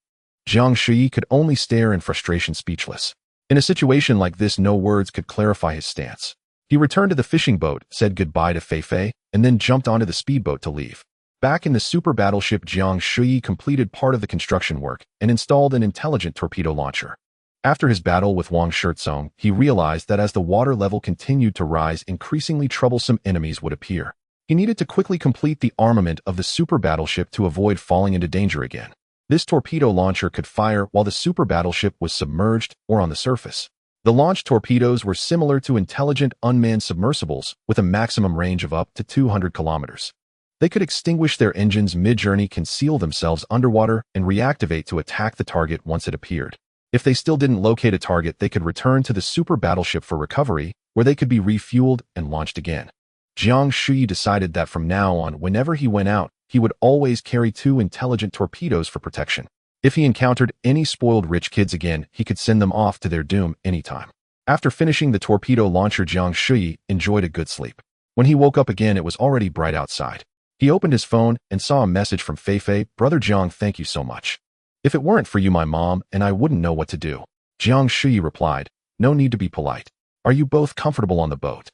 Jiang Shuyi could only stare in frustration, speechless. In a situation like this, no words could clarify his stance. He returned to the fishing boat, said goodbye to Fei, and then jumped onto the speedboat to leave. Back in the super battleship, Jiang Shuyi completed part of the construction work and installed an intelligent torpedo launcher. After his battle with Wang Shizong, he realized that as the water level continued to rise, increasingly troublesome enemies would appear. He needed to quickly complete the armament of the super battleship to avoid falling into danger again. This torpedo launcher could fire while the super battleship was submerged or on the surface. The launch torpedoes were similar to intelligent unmanned submersibles with a maximum range of up to 200 kilometers. They could extinguish their engines mid-journey, conceal themselves underwater, and reactivate to attack the target once it appeared. If they still didn't locate a target, they could return to the super battleship for recovery, where they could be refueled and launched again. Jiang Shuyi decided that from now on, whenever he went out, he would always carry 2 intelligent torpedoes for protection. If he encountered any spoiled rich kids again, he could send them off to their doom anytime. After finishing the torpedo launcher, Jiang Shuyi enjoyed a good sleep. When he woke up again, it was already bright outside. He opened his phone and saw a message from Fei. "Brother Jiang, thank you so much. If it weren't for you, my mom and I wouldn't know what to do." Jiang Shuyi replied, "No need to be polite. Are you both comfortable on the boat?"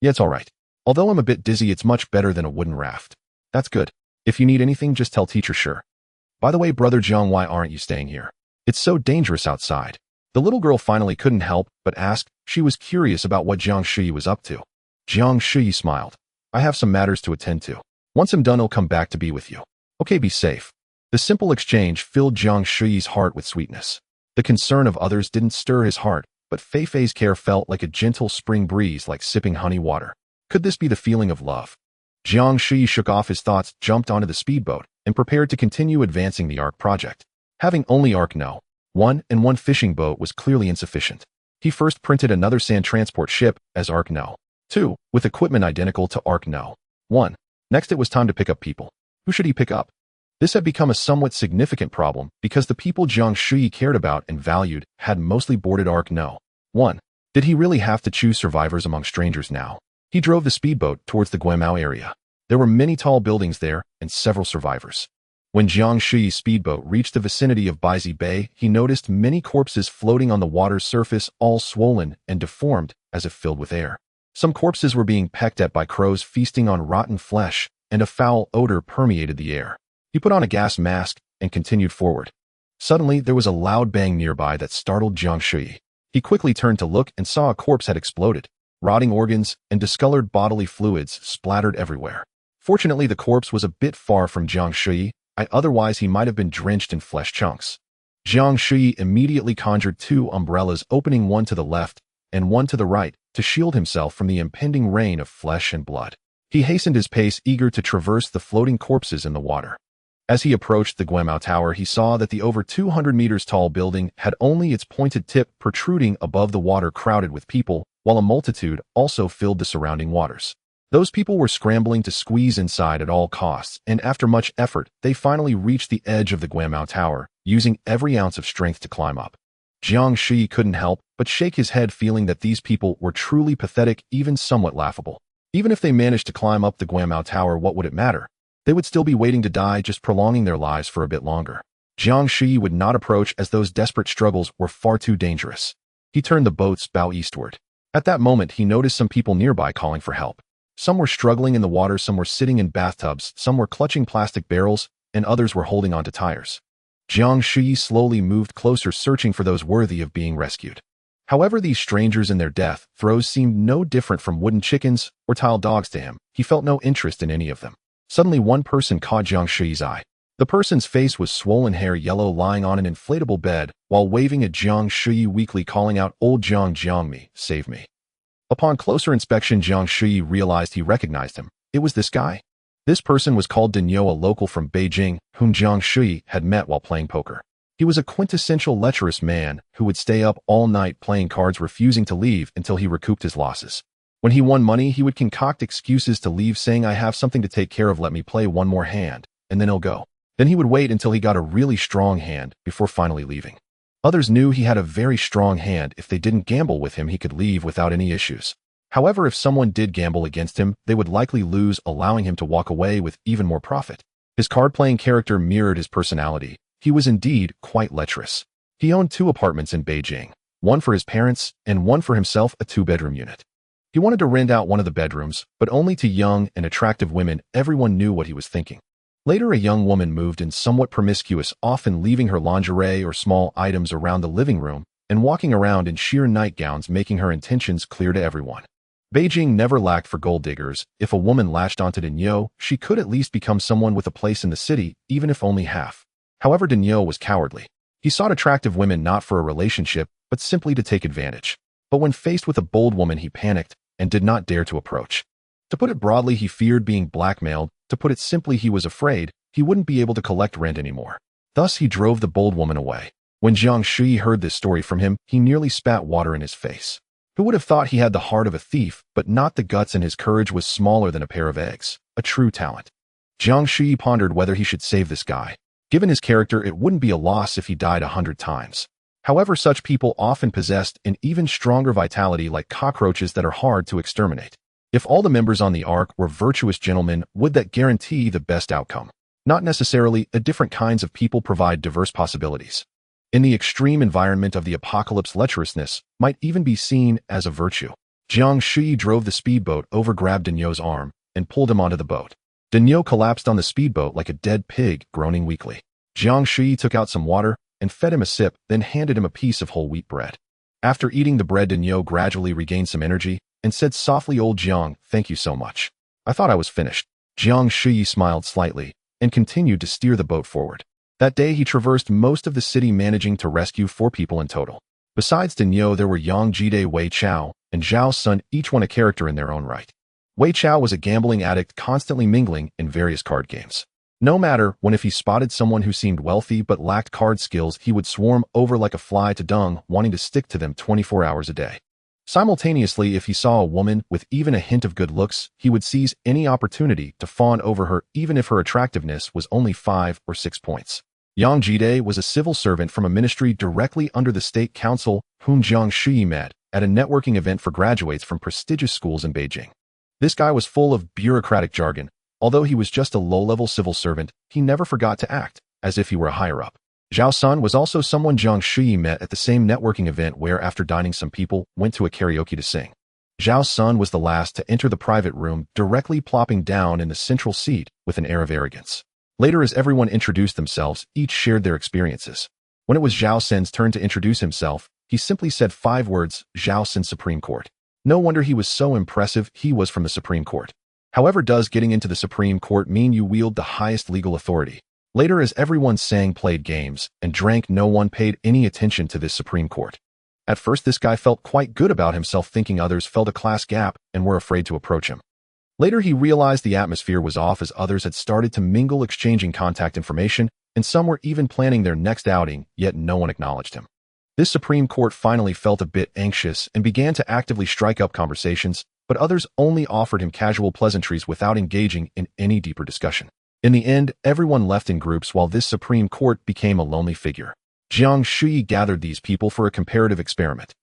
"Yeah, it's all right. Although I'm a bit dizzy, it's much better than a wooden raft." "That's good. If you need anything, just tell Teacher Sure. By the way, Brother Jiang, why aren't you staying here? It's so dangerous outside." The little girl finally couldn't help but ask. She was curious about what Jiang Shuyi was up to. Jiang Shuyi smiled. "I have some matters to attend to. Once I'm done, I'll come back to be with you. Okay, be safe." The simple exchange filled Jiang Shuyi's heart with sweetness. The concern of others didn't stir his heart, but Fei's care felt like a gentle spring breeze, like sipping honey water. Could this be the feeling of love? Jiang Shuyi shook off his thoughts, jumped onto the speedboat, and prepared to continue advancing the Ark project. Having only Ark No. 1 and 1 fishing boat was clearly insufficient. He first printed another sand transport ship as Ark No. 2, with equipment identical to Ark No. 1. Next, it was time to pick up people. Who should he pick up? This had become a somewhat significant problem because the people Jiang Shuyi cared about and valued had mostly boarded Ark No. 1. Did he really have to choose survivors among strangers now? He drove the speedboat towards the Guimao area. There were many tall buildings there and several survivors. When Jiang Shuyi's speedboat reached the vicinity of Baizi Bay, he noticed many corpses floating on the water's surface, all swollen and deformed as if filled with air. Some corpses were being pecked at by crows feasting on rotten flesh, and a foul odor permeated the air. He put on a gas mask and continued forward. Suddenly, there was a loud bang nearby that startled Jiang Shuyi. He quickly turned to look and saw a corpse had exploded. Rotting organs and discolored bodily fluids splattered everywhere. Fortunately, the corpse was a bit far from Jiang Shuyi, otherwise he might have been drenched in flesh chunks. Jiang Shuyi immediately conjured 2 umbrellas, opening one to the left and one to the right, to shield himself from the impending rain of flesh and blood. He hastened his pace, eager to traverse the floating corpses in the water. As he approached the Guimao Tower, he saw that the over 200 meters tall building had only its pointed tip protruding above the water, crowded with people, while a multitude also filled the surrounding waters. Those people were scrambling to squeeze inside at all costs, and after much effort, they finally reached the edge of the Guimao Tower, using every ounce of strength to climb up. Jiang Shuyi couldn't help but shake his head, feeling that these people were truly pathetic, even somewhat laughable. Even if they managed to climb up the Guimao Tower, what would it matter? They would still be waiting to die, just prolonging their lives for a bit longer. Jiang Shuyi would not approach, as those desperate struggles were far too dangerous. He turned the boat's bow eastward. At that moment, he noticed some people nearby calling for help. Some were struggling in the water, some were sitting in bathtubs, some were clutching plastic barrels, and others were holding onto tires. Jiang Shuyi slowly moved closer, searching for those worthy of being rescued. However, these strangers and their death throes seemed no different from wooden chickens or tile dogs to him. He felt no interest in any of them. Suddenly, one person caught Jiang Shuyi's eye. The person's face was swollen, hair yellow, lying on an inflatable bed, while waving at Jiang Shuyi weakly, calling out, "Old Jiang me, save me." Upon closer inspection, Jiang Shuyi realized he recognized him. It was this guy. This person was called Daniel, a local from Beijing, whom Jiang Shuyi had met while playing poker. He was a quintessential lecherous man who would stay up all night playing cards, refusing to leave until he recouped his losses. When he won money, he would concoct excuses to leave, saying, "I have something to take care of, let me play one more hand, and then he'll go." Then he would wait until he got a really strong hand before finally leaving. Others knew he had a very strong hand. If they didn't gamble with him, he could leave without any issues. However, if someone did gamble against him, they would likely lose, allowing him to walk away with even more profit. His card-playing character mirrored his personality. He was indeed quite lecherous. He owned 2 apartments in Beijing, one for his parents and one for himself, a 2-bedroom unit. He wanted to rent out one of the bedrooms, but only to young and attractive women. Everyone knew what he was thinking. Later, a young woman moved in, somewhat promiscuous, often leaving her lingerie or small items around the living room and walking around in sheer nightgowns, making her intentions clear to everyone. Beijing never lacked for gold diggers. If a woman latched onto Daniel, she could at least become someone with a place in the city, even if only half. However, Daniel was cowardly. He sought attractive women not for a relationship, but simply to take advantage. But when faced with a bold woman, he panicked and did not dare to approach. To put it broadly, he feared being blackmailed. To put it simply, he was afraid he wouldn't be able to collect rent anymore. Thus, he drove the bold woman away. When Jiang Shuyi heard this story from him, he nearly spat water in his face. Who would have thought he had the heart of a thief, but not the guts, and his courage was smaller than a pair of eggs. A true talent. Jiang Shuyi pondered whether he should save this guy. Given his character, it wouldn't be a loss if he died 100 times. However, such people often possessed an even stronger vitality, like cockroaches that are hard to exterminate. If all the members on the Ark were virtuous gentlemen, would that guarantee the best outcome? Not necessarily. Different kinds of people provide diverse possibilities. In the extreme environment of the apocalypse, lecherousness might even be seen as a virtue. Jiang Shuyi drove the speedboat over, grabbed Daniel's arm, and pulled him onto the boat. Daniel collapsed on the speedboat like a dead pig, groaning weakly. Jiang Shuyi took out some water and fed him a sip, then handed him a piece of whole wheat bread. After eating the bread, Daniel gradually regained some energy and said softly, "Old Jiang, thank you so much. I thought I was finished." Jiang Shuyi smiled slightly and continued to steer the boat forward. That day, he traversed most of the city, managing to rescue 4 people in total. Besides Daniel, there were Yang Jide, Wei Chao, and Zhao's son, each one a character in their own right. Wei Chao was a gambling addict, constantly mingling in various card games. No matter when, if he spotted someone who seemed wealthy but lacked card skills, he would swarm over like a fly to dung, wanting to stick to them 24 hours a day. Simultaneously, if he saw a woman with even a hint of good looks, he would seize any opportunity to fawn over her, even if her attractiveness was only 5 or 6 points. Yang Jide was a civil servant from a ministry directly under the state council, whom Jiang Shuyi met at a networking event for graduates from prestigious schools in Beijing. This guy was full of bureaucratic jargon, Although he was just a low-level civil servant, he never forgot to act as if he were a higher-up. Zhao Sun was also someone Jiang Shuyi met at the same networking event where, after dining, some people went to a karaoke to sing. Zhao Sun was the last to enter the private room, directly plopping down in the central seat with an air of arrogance. Later, as everyone introduced themselves, each shared their experiences. When it was Zhao Sun's turn to introduce himself, he simply said 5 words, Zhao Sun Supreme Court. No wonder he was so impressive. He was from the Supreme Court. However, does getting into the Supreme Court mean you wield the highest legal authority? Later, as everyone sang, played games, and drank, no one paid any attention to this Supreme Court. At first, this guy felt quite good about himself, thinking others felt a class gap and were afraid to approach him. Later, he realized the atmosphere was off as others had started to mingle, exchanging contact information, and some were even planning their next outing, yet no one acknowledged him. This Supreme Court finally felt a bit anxious and began to actively strike up conversations, but others only offered him casual pleasantries without engaging in any deeper discussion. In the end, everyone left in groups while this Supreme Court became a lonely figure. Jiang Shuyi gathered these people for a comparative experiment.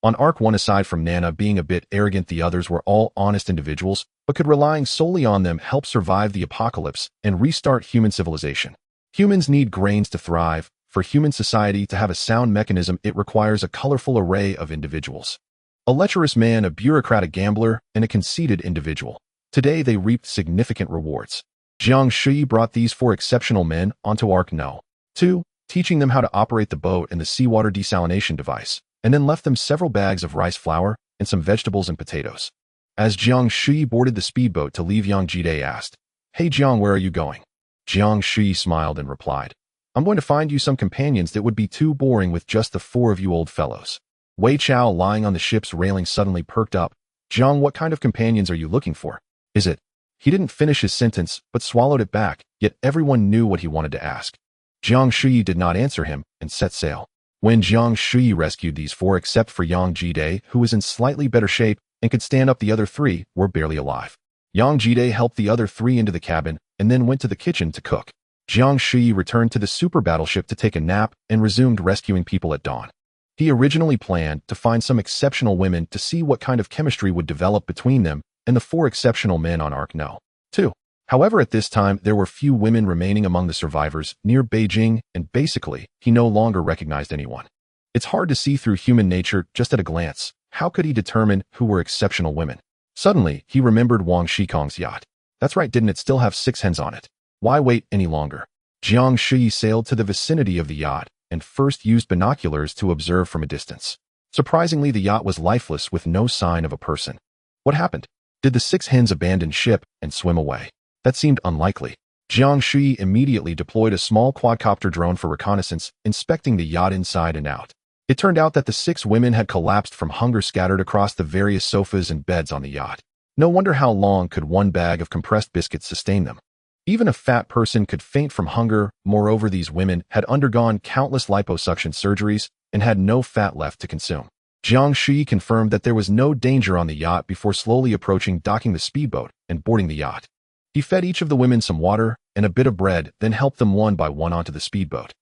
On Arc 1, aside from Nana being a bit arrogant, the others were all honest individuals, but could relying solely on them help survive the apocalypse and restart human civilization. Humans need grains to thrive. For human society to have a sound mechanism, it requires a colorful array of individuals. A lecherous man, a bureaucrat, a gambler, and a conceited individual. Today, they reaped significant rewards. Jiang Shuyi brought these 4 exceptional men onto Arc No. 2, teaching them how to operate the boat and the seawater desalination device, and then left them several bags of rice flour and some vegetables and potatoes. As Jiang Shuyi boarded the speedboat to leave, Yang Jide asked, "Hey Jiang, where are you going?" Jiang Shuyi smiled and replied, "I'm going to find you some companions that would be too boring with just the 4 of you old fellows." Wei Chao, lying on the ship's railing, suddenly perked up. "Jiang, what kind of companions are you looking for? Is it?" He didn't finish his sentence, but swallowed it back, yet everyone knew what he wanted to ask. Jiang Shuyi did not answer him and set sail. When Jiang Shuyi rescued these 4, except for Yang Jide, who was in slightly better shape and could stand up, the other 3 were barely alive. Yang Jide helped the other 3 into the cabin and then went to the kitchen to cook. Jiang Shuyi returned to the super battleship to take a nap and resumed rescuing people at dawn. He originally planned to find some exceptional women to see what kind of chemistry would develop between them and the 4 exceptional men on Arc No. 2. However, at this time, there were few women remaining among the survivors near Beijing, and basically, he no longer recognized anyone. It's hard to see through human nature just at a glance. How could he determine who were exceptional women? Suddenly, he remembered Wang Shikong's yacht. That's right, didn't it still have 6 hens on it? Why wait any longer? Jiang Shuyi sailed to the vicinity of the yacht and first used binoculars to observe from a distance. Surprisingly, the yacht was lifeless with no sign of a person. What happened? Did the 6 hens abandon ship and swim away? That seemed unlikely. Jiang Shuyi immediately deployed a small quadcopter drone for reconnaissance, inspecting the yacht inside and out. It turned out that the 6 women had collapsed from hunger, scattered across the various sofas and beds on the yacht. No wonder. How long could 1 bag of compressed biscuits sustain them? Even a fat person could faint from hunger. Moreover, these women had undergone countless liposuction surgeries and had no fat left to consume. Jiang Shuyi confirmed that there was no danger on the yacht before slowly approaching, docking the speedboat, and boarding the yacht. He fed each of the women some water and a bit of bread, then helped them one by one onto the speedboat.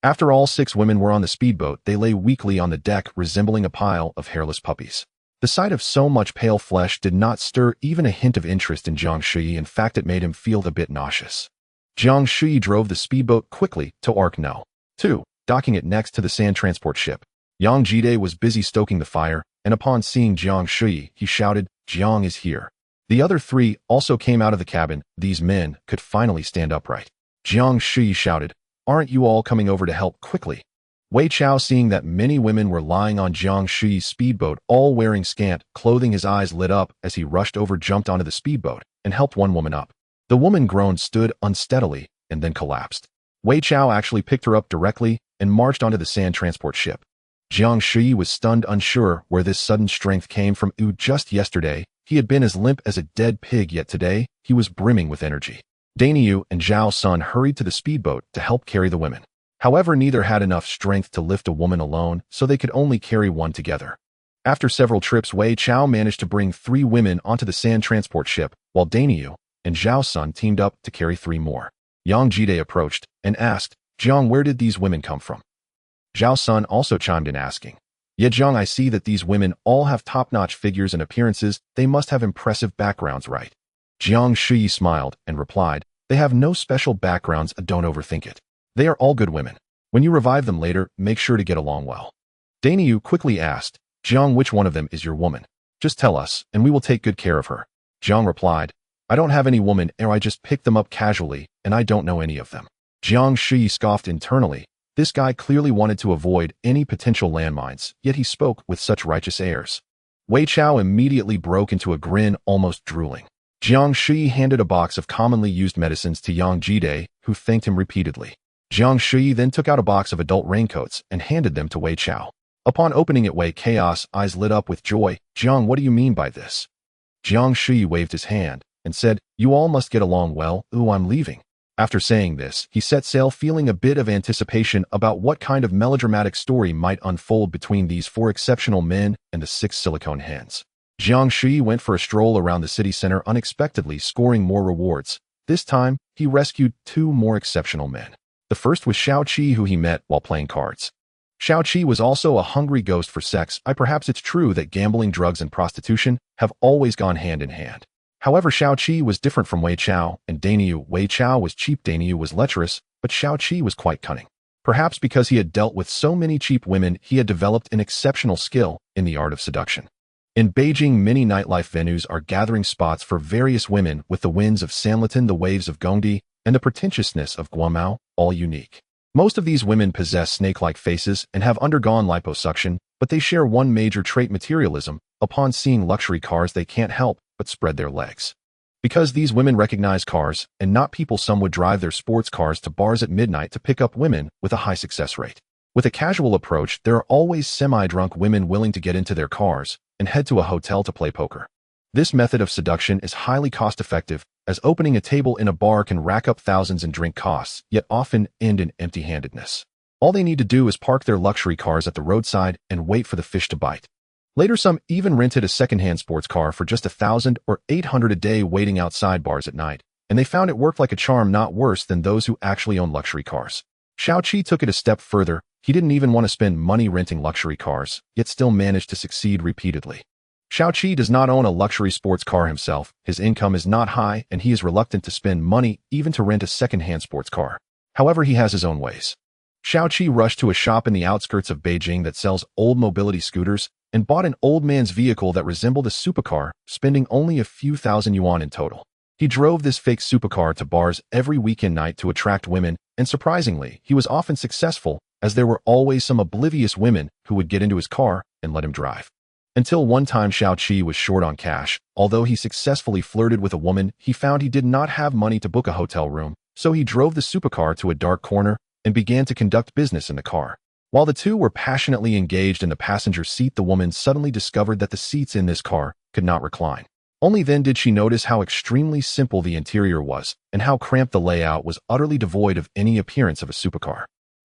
After all 6 women were on the speedboat, they lay weakly on the deck, resembling a pile of hairless puppies. The sight of so much pale flesh did not stir even a hint of interest in Jiang Shuyi. In fact, it made him feel a bit nauseous. Jiang Shuyi drove the speedboat quickly to Arc No. 2, docking it next to the sand transport ship. Yang Jide was busy stoking the fire, and upon seeing Jiang Shuyi, he shouted, "Jiang is here." The other 3 also came out of the cabin. These men could finally stand upright. Jiang Shuyi shouted, "Aren't you all coming over to help quickly?" Wei Chao, seeing that many women were lying on Jiang Shuyi's speedboat, all wearing scant clothing, his eyes lit up as he rushed over, jumped onto the speedboat, and helped one woman up. The woman groaned, stood unsteadily, and then collapsed. Wei Chao actually picked her up directly and marched onto the sand transport ship. Jiang Shuyi was stunned, unsure where this sudden strength came from. Just yesterday, he had been as limp as a dead pig, yet today, he was brimming with energy. Daniyu and Zhao Sun hurried to the speedboat to help carry the women. However, neither had enough strength to lift a woman alone, so they could only carry one together. After several trips, Wei Chao managed to bring 3 women onto the sand transport ship, while Daniyu and Zhao Sun teamed up to carry 3 more. Yang Jide approached and asked, "Jiang, where did these women come from?" Zhao Sun also chimed in, asking, "Yeah, Jiang, I see that these women all have top-notch figures and appearances. They must have impressive backgrounds, right?" Jiang Shuyi smiled and replied, "They have no special backgrounds, don't overthink it. They are all good women. When you revive them later, make sure to get along well." Dainyu quickly asked, "Jiang, which one of them is your woman? Just tell us, and we will take good care of her." Jiang replied, "I don't have any woman, I just picked them up casually, and I don't know any of them." Jiang Shuyi scoffed internally. This guy clearly wanted to avoid any potential landmines, yet he spoke with such righteous airs. Wei Chao immediately broke into a grin, almost drooling. Jiang Shuyi handed a box of commonly used medicines to Yang Jide, who thanked him repeatedly. Jiang Shuyi then took out a box of adult raincoats and handed them to Wei Chao. Upon opening it, Wei Chaos' eyes lit up with joy. "Jiang, what do you mean by this?" Jiang Shuyi waved his hand and said, "You all must get along well. I'm leaving." After saying this, he set sail, feeling a bit of anticipation about what kind of melodramatic story might unfold between these four exceptional men and the 6 silicone hens. Jiang Shuyi went for a stroll around the city center, unexpectedly scoring more rewards. This time, he rescued 2 more exceptional men. The first was Xiao Qi, who he met while playing cards. Xiao Qi was also a hungry ghost for sex. Perhaps it's true that gambling, drugs, and prostitution have always gone hand in hand. However, Xiao Qi was different from Wei Chao and Dainyu. Wei Chao was cheap, Dainyu was lecherous, but Xiao Qi was quite cunning. Perhaps because he had dealt with so many cheap women, he had developed an exceptional skill in the art of seduction. In Beijing, many nightlife venues are gathering spots for various women, with the winds of Sanlitun, the waves of Gongdi, and the pretentiousness of Guomao, all unique. Most of these women possess snake-like faces and have undergone liposuction, but they share one major trait: materialism. Upon seeing luxury cars, they can't help but spread their legs. Because these women recognize cars and not people, some would drive their sports cars to bars at midnight to pick up women with a high success rate. With a casual approach, there are always semi-drunk women willing to get into their cars and head to a hotel to play poker. This method of seduction is highly cost-effective, as opening a table in a bar can rack up thousands in drink costs, yet often end in empty-handedness. All they need to do is park their luxury cars at the roadside and wait for the fish to bite. Later, some even rented a second-hand sports car for just 1,000 or 800 a day, waiting outside bars at night, and they found it worked like a charm, not worse than those who actually own luxury cars. Xiao Qi took it a step further. He didn't even want to spend money renting luxury cars, yet still managed to succeed repeatedly. Xiao Qi does not own a luxury sports car himself. His income is not high, and he is reluctant to spend money even to rent a second-hand sports car. However, he has his own ways. Xiao Qi rushed to a shop in the outskirts of Beijing that sells old mobility scooters and bought an old man's vehicle that resembled a supercar, spending only a few thousand yuan in total. He drove this fake supercar to bars every weekend night to attract women, and surprisingly, he was often successful, as there were always some oblivious women who would get into his car and let him drive. Until one time, Xiao Qi was short on cash. Although he successfully flirted with a woman, he found he did not have money to book a hotel room, so he drove the supercar to a dark corner and began to conduct business in the car. While the two were passionately engaged in the passenger seat, the woman suddenly discovered that the seats in this car could not recline. Only then did she notice how extremely simple the interior was and how cramped the layout was, utterly devoid of any appearance of a supercar.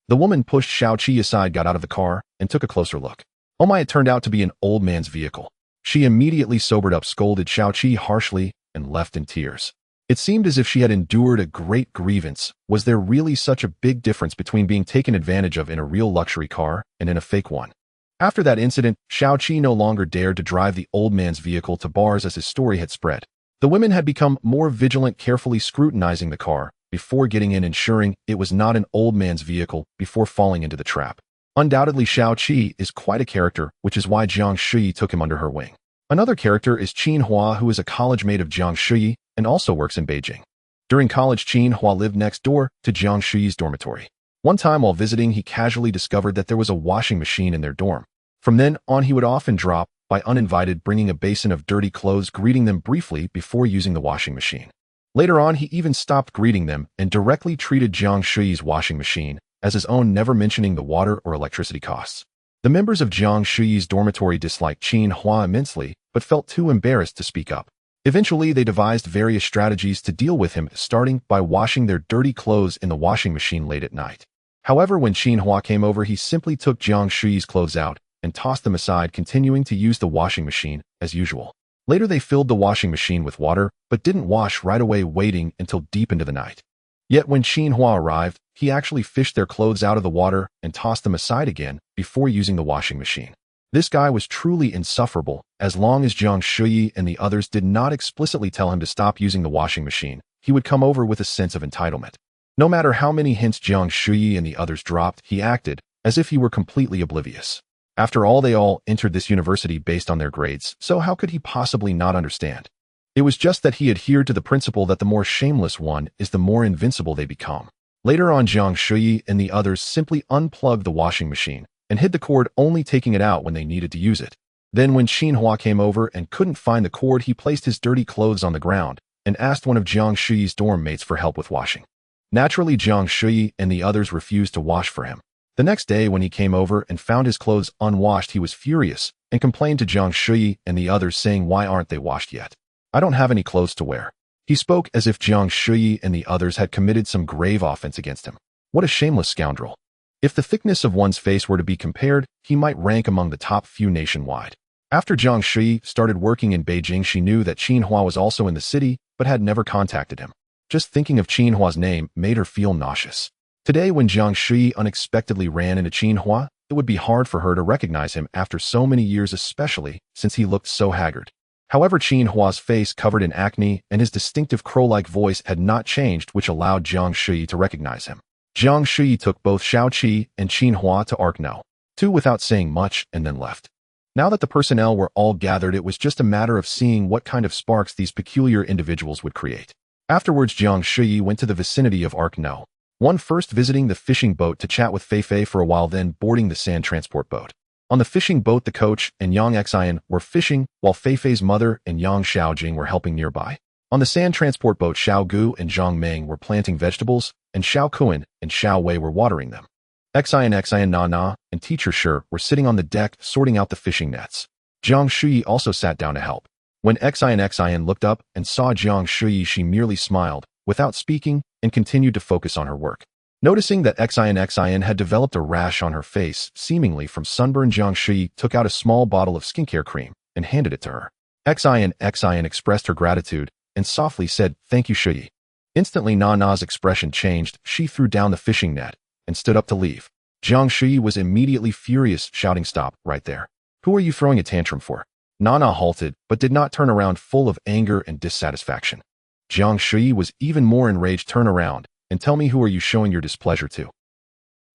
The woman pushed Xiao Qi aside, got out of the car, and took a closer look. Oh my, it turned out to be an old man's vehicle. She immediately sobered up, scolded Xiao Qi harshly, and left in tears. It seemed as if she had endured a great grievance. Was there really such a big difference between being taken advantage of in a real luxury car and in a fake one? After that incident, Xiao Qi no longer dared to drive the old man's vehicle to bars, as his story had spread. The women had become more vigilant, carefully scrutinizing the car before getting in, ensuring it was not an old man's vehicle before falling into the trap. Undoubtedly, Xiao Qi is quite a character, which is why Jiang Shuyi took him under her wing. Another character is Qin Hua, who is a college mate of Jiang Shuyi and also works in Beijing. During college, Qin Hua lived next door to Jiang Shuyi's dormitory. One time while visiting, he casually discovered that there was a washing machine in their dorm. From then on, he would often drop by uninvited, bringing a basin of dirty clothes, greeting them briefly before using the washing machine. Later on, he even stopped greeting them and directly treated Jiang Shuyi's washing machine as his own, never mentioning the water or electricity costs. The members of Jiang Shuyi's dormitory disliked Qin Hua immensely, but felt too embarrassed to speak up. Eventually, they devised various strategies to deal with him, starting by washing their dirty clothes in the washing machine late at night. However, when Qin Hua came over, he simply took Jiang Shuyi's clothes out and tossed them aside, continuing to use the washing machine as usual. Later, they filled the washing machine with water, but didn't wash right away, waiting until deep into the night. Yet when Qin Hua arrived, he actually fished their clothes out of the water and tossed them aside again before using the washing machine. This guy was truly insufferable. As long as Jiang Shuyi and the others did not explicitly tell him to stop using the washing machine, he would come over with a sense of entitlement. No matter how many hints Jiang Shuyi and the others dropped, he acted as if he were completely oblivious. After all, they all entered this university based on their grades, so how could he possibly not understand? It was just that he adhered to the principle that the more shameless one is, the more invincible they become. Later on, Jiang Shuyi and the others simply unplugged the washing machine and hid the cord, only taking it out when they needed to use it. Then when Xinhua came over and couldn't find the cord, he placed his dirty clothes on the ground and asked one of Jiang Shuyi's dorm mates for help with washing. Naturally, Jiang Shuyi and the others refused to wash for him. The next day, when he came over and found his clothes unwashed, he was furious and complained to Jiang Shuyi and the others, saying, "Why aren't they washed yet? I don't have any clothes to wear." He spoke as if Jiang Shuyi and the others had committed some grave offense against him. What a shameless scoundrel. If the thickness of one's face were to be compared, he might rank among the top few nationwide. After Jiang Shuyi started working in Beijing, she knew that Xinhua was also in the city, but had never contacted him. Just thinking of Xinhua's name made her feel nauseous. Today, when Jiang Shuyi unexpectedly ran into Xinhua, it would be hard for her to recognize him after so many years, especially since he looked so haggard. However, Xinhua's face covered in acne and his distinctive crow-like voice had not changed, which allowed Jiang Shuyi to recognize him. Jiang Shuyi took both Shaoqi and Xinhua to Arc No. 2 without saying much and then left. Now that the personnel were all gathered, it was just a matter of seeing what kind of sparks these peculiar individuals would create. Afterwards, Jiang Shuyi went to the vicinity of Arc No. 1, first visiting the fishing boat to chat with Fei for a while, then boarding the sand transport boat. On the fishing boat, the coach and Yang Xian were fishing, while Fei's mother and Yang Xiaojing were helping nearby. On the sand transport boat, Xiao Gu and Zhang Meng were planting vegetables, and Xiao Kuan and Xiao Wei were watering them. Xian Na, and Teacher Shi were sitting on the deck sorting out the fishing nets. Jiang Shuyi also sat down to help. When Xian looked up and saw Jiang Shuyi, she merely smiled, without speaking, and continued to focus on her work. Noticing that Xian had developed a rash on her face, seemingly from sunburn, Jiang Shuyi took out a small bottle of skincare cream and handed it to her. Xian expressed her gratitude and softly said, "Thank you, Shuyi." Instantly, Na's expression changed. She threw down the fishing net and stood up to leave. Jiang Shuyi was immediately furious, shouting, "Stop, right there. Who are you throwing a tantrum for?" Na halted, but did not turn around, full of anger and dissatisfaction. Jiang Shuyi was even more enraged. "Turn around and tell me, who are you showing your displeasure to?"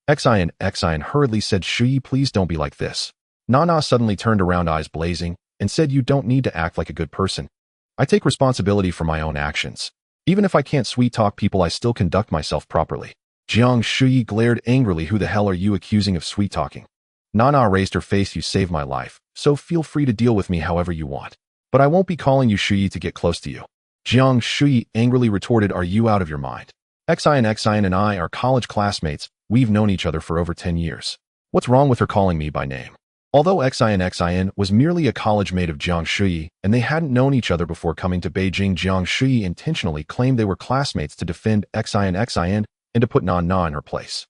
Xian hurriedly said, "Shuyi, please don't be like this." Na suddenly turned around, eyes blazing, and said, "You don't need to act like a good person. I take responsibility for my own actions. Even if I can't sweet-talk people, I still conduct myself properly." Jiang Shuyi glared angrily. "Who the hell are you accusing of sweet-talking?" Na raised her face. "You saved my life, so feel free to deal with me however you want. But I won't be calling you Shuyi to get close to you." Jiang Shuyi angrily retorted, "Are you out of your mind? Xian and I are college classmates. We've known each other for over 10 years. What's wrong with her calling me by name?" Although Xian was merely a college mate of Jiang Shuyi, and they hadn't known each other before coming to Beijing, Jiang Shuyi intentionally claimed they were classmates to defend Xian and to put Na in her place.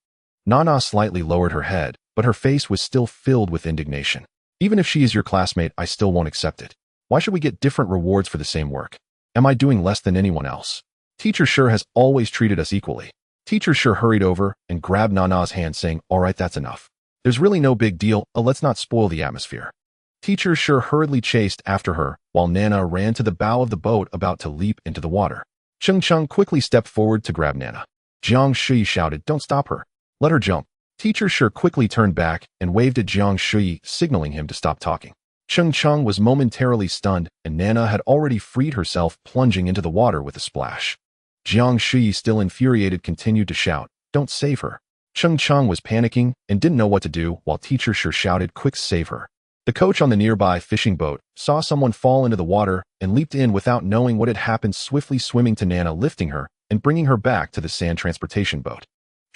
Na slightly lowered her head, but her face was still filled with indignation. "Even if she is your classmate, I still won't accept it. Why should we get different rewards for the same work? Am I doing less than anyone else? Teacher Shi has always treated us equally." Teacher Shi hurried over and grabbed Na's hand, saying, "All right, that's enough. There's really no big deal. Let's not spoil the atmosphere." Teacher Shi hurriedly chased after her, while Nana ran to the bow of the boat, about to leap into the water. Cheng quickly stepped forward to grab Nana. Jiang Shuyi shouted, "Don't stop her. Let her jump." Teacher Shi quickly turned back and waved at Jiang Shuyi, signaling him to stop talking. Cheng was momentarily stunned, and Nana had already freed herself, plunging into the water with a splash. Jiang Shuyi, still infuriated, continued to shout, "Don't save her." Cheng was panicking and didn't know what to do, while Teacher Shi shouted, "Quick, save her." The coach on the nearby fishing boat saw someone fall into the water and leaped in without knowing what had happened, swiftly swimming to Nana, lifting her and bringing her back to the sand transportation boat.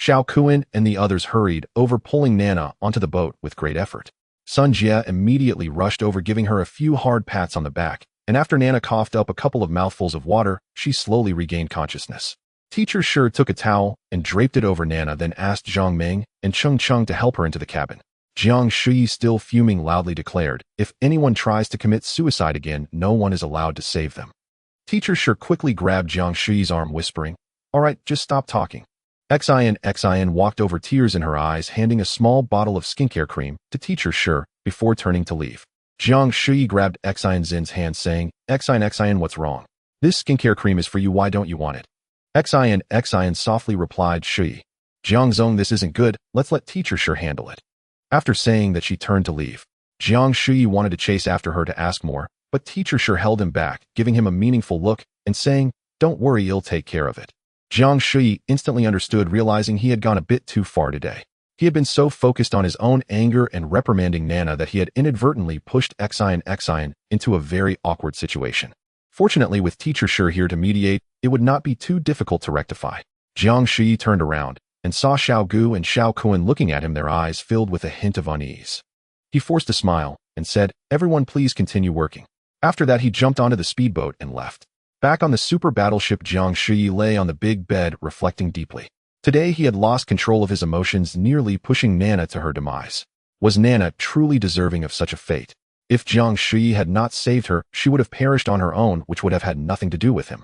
Xiao Kuan and the others hurried over, pulling Nana onto the boat with great effort. Sun Jie immediately rushed over, giving her a few hard pats on the back, and after Nana coughed up a couple of mouthfuls of water, she slowly regained consciousness. Teacher Shi took a towel and draped it over Nana, then asked Zhang Meng and Cheng to help her into the cabin. Jiang Shuyi, still fuming, loudly declared, "If anyone tries to commit suicide again, no one is allowed to save them." Teacher Shi quickly grabbed Jiang Shuyi's arm, whispering, "All right, just stop talking." Xin walked over, tears in her eyes, handing a small bottle of skincare cream to Teacher Shi before turning to leave. Jiang Shuyi grabbed Xin's hand, saying, Xin, what's wrong? This skincare cream is for you, why don't you want it? Xin softly replied, Shuyi. Jiang, this isn't good, let's let Teacher Shi handle it. After saying that, she turned to leave. Jiang Shuyi wanted to chase after her to ask more, but Teacher Shi held him back, giving him a meaningful look and saying, don't worry, he'll take care of it. Jiang Shuyi instantly understood, realizing he had gone a bit too far today. He had been so focused on his own anger and reprimanding Nana that he had inadvertently pushed Xin into a very awkward situation. Fortunately, with Teacher Shi here to mediate, it would not be too difficult to rectify. Jiang Shuyi turned around and saw Xiao Gu and Xiao Kun looking at him, their eyes filled with a hint of unease. He forced a smile and said, everyone please continue working. After that, he jumped onto the speedboat and left. Back on the super battleship, Jiang Shuyi lay on the big bed, reflecting deeply. Today he had lost control of his emotions, nearly pushing Nana to her demise. Was Nana truly deserving of such a fate? If Jiang Shuyi had not saved her, she would have perished on her own, which would have had nothing to do with him.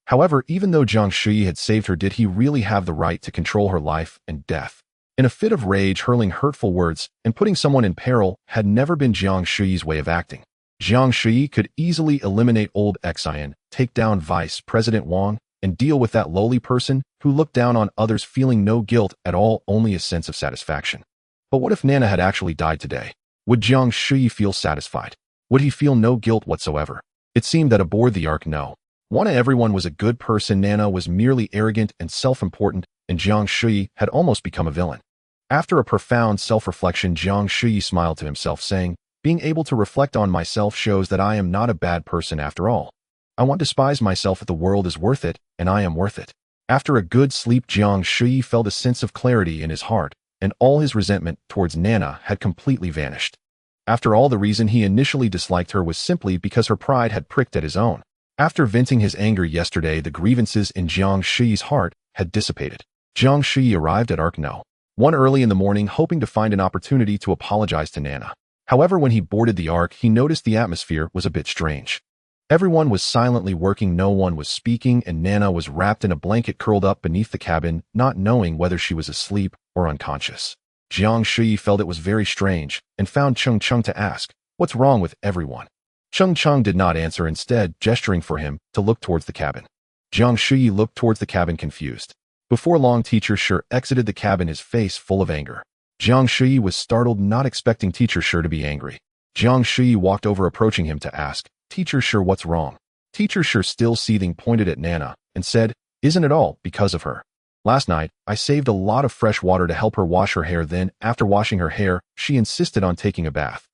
However, even though Jiang Shuyi had saved her, did he really have the right to control her life and death? In a fit of rage, hurling hurtful words and putting someone in peril had never been Jiang Shuyi's way of acting. Jiang Shuyi could easily eliminate old Xin, take down Vice President Wang, and deal with that lowly person who looked down on others, feeling no guilt at all, only a sense of satisfaction. But what if Nana had actually died today? Would Jiang Shuyi feel satisfied? Would he feel no guilt whatsoever? It seemed that aboard the Ark, no. Everyone was a good person. Nana was merely arrogant and self-important, and Jiang Shuyi had almost become a villain. After a profound self-reflection, Jiang Shuyi smiled to himself, saying, being able to reflect on myself shows that I am not a bad person after all. I won't despise myself if the world is worth it, and I am worth it. After a good sleep, Jiang Shuyi felt a sense of clarity in his heart, and all his resentment towards Nana had completely vanished. After all, the reason he initially disliked her was simply because her pride had pricked at his own. After venting his anger yesterday, the grievances in Jiang Shuyi's heart had dissipated. Jiang Shuyi arrived at Ark No. 1 early in the morning, hoping to find an opportunity to apologize to Nana. However, when he boarded the Ark, he noticed the atmosphere was a bit strange. Everyone was silently working, no one was speaking, and Nana was wrapped in a blanket, curled up beneath the cabin, not knowing whether she was asleep or unconscious. Jiang Shuyi felt it was very strange and found Cheng to ask, what's wrong with everyone? Cheng did not answer, instead gesturing for him to look towards the cabin. Jiang Shuyi looked towards the cabin, confused. Before long, Teacher Shi exited the cabin, his face full of anger. Jiang Shuyi was startled, not expecting Teacher Shi to be angry. Jiang Shuyi walked over, approaching him to ask, Teacher Shi, what's wrong? Teacher Shi, still seething, pointed at Nana and said, isn't it all because of her? Last night, I saved a lot of fresh water to help her wash her hair, then, after washing her hair, she insisted on taking a bath.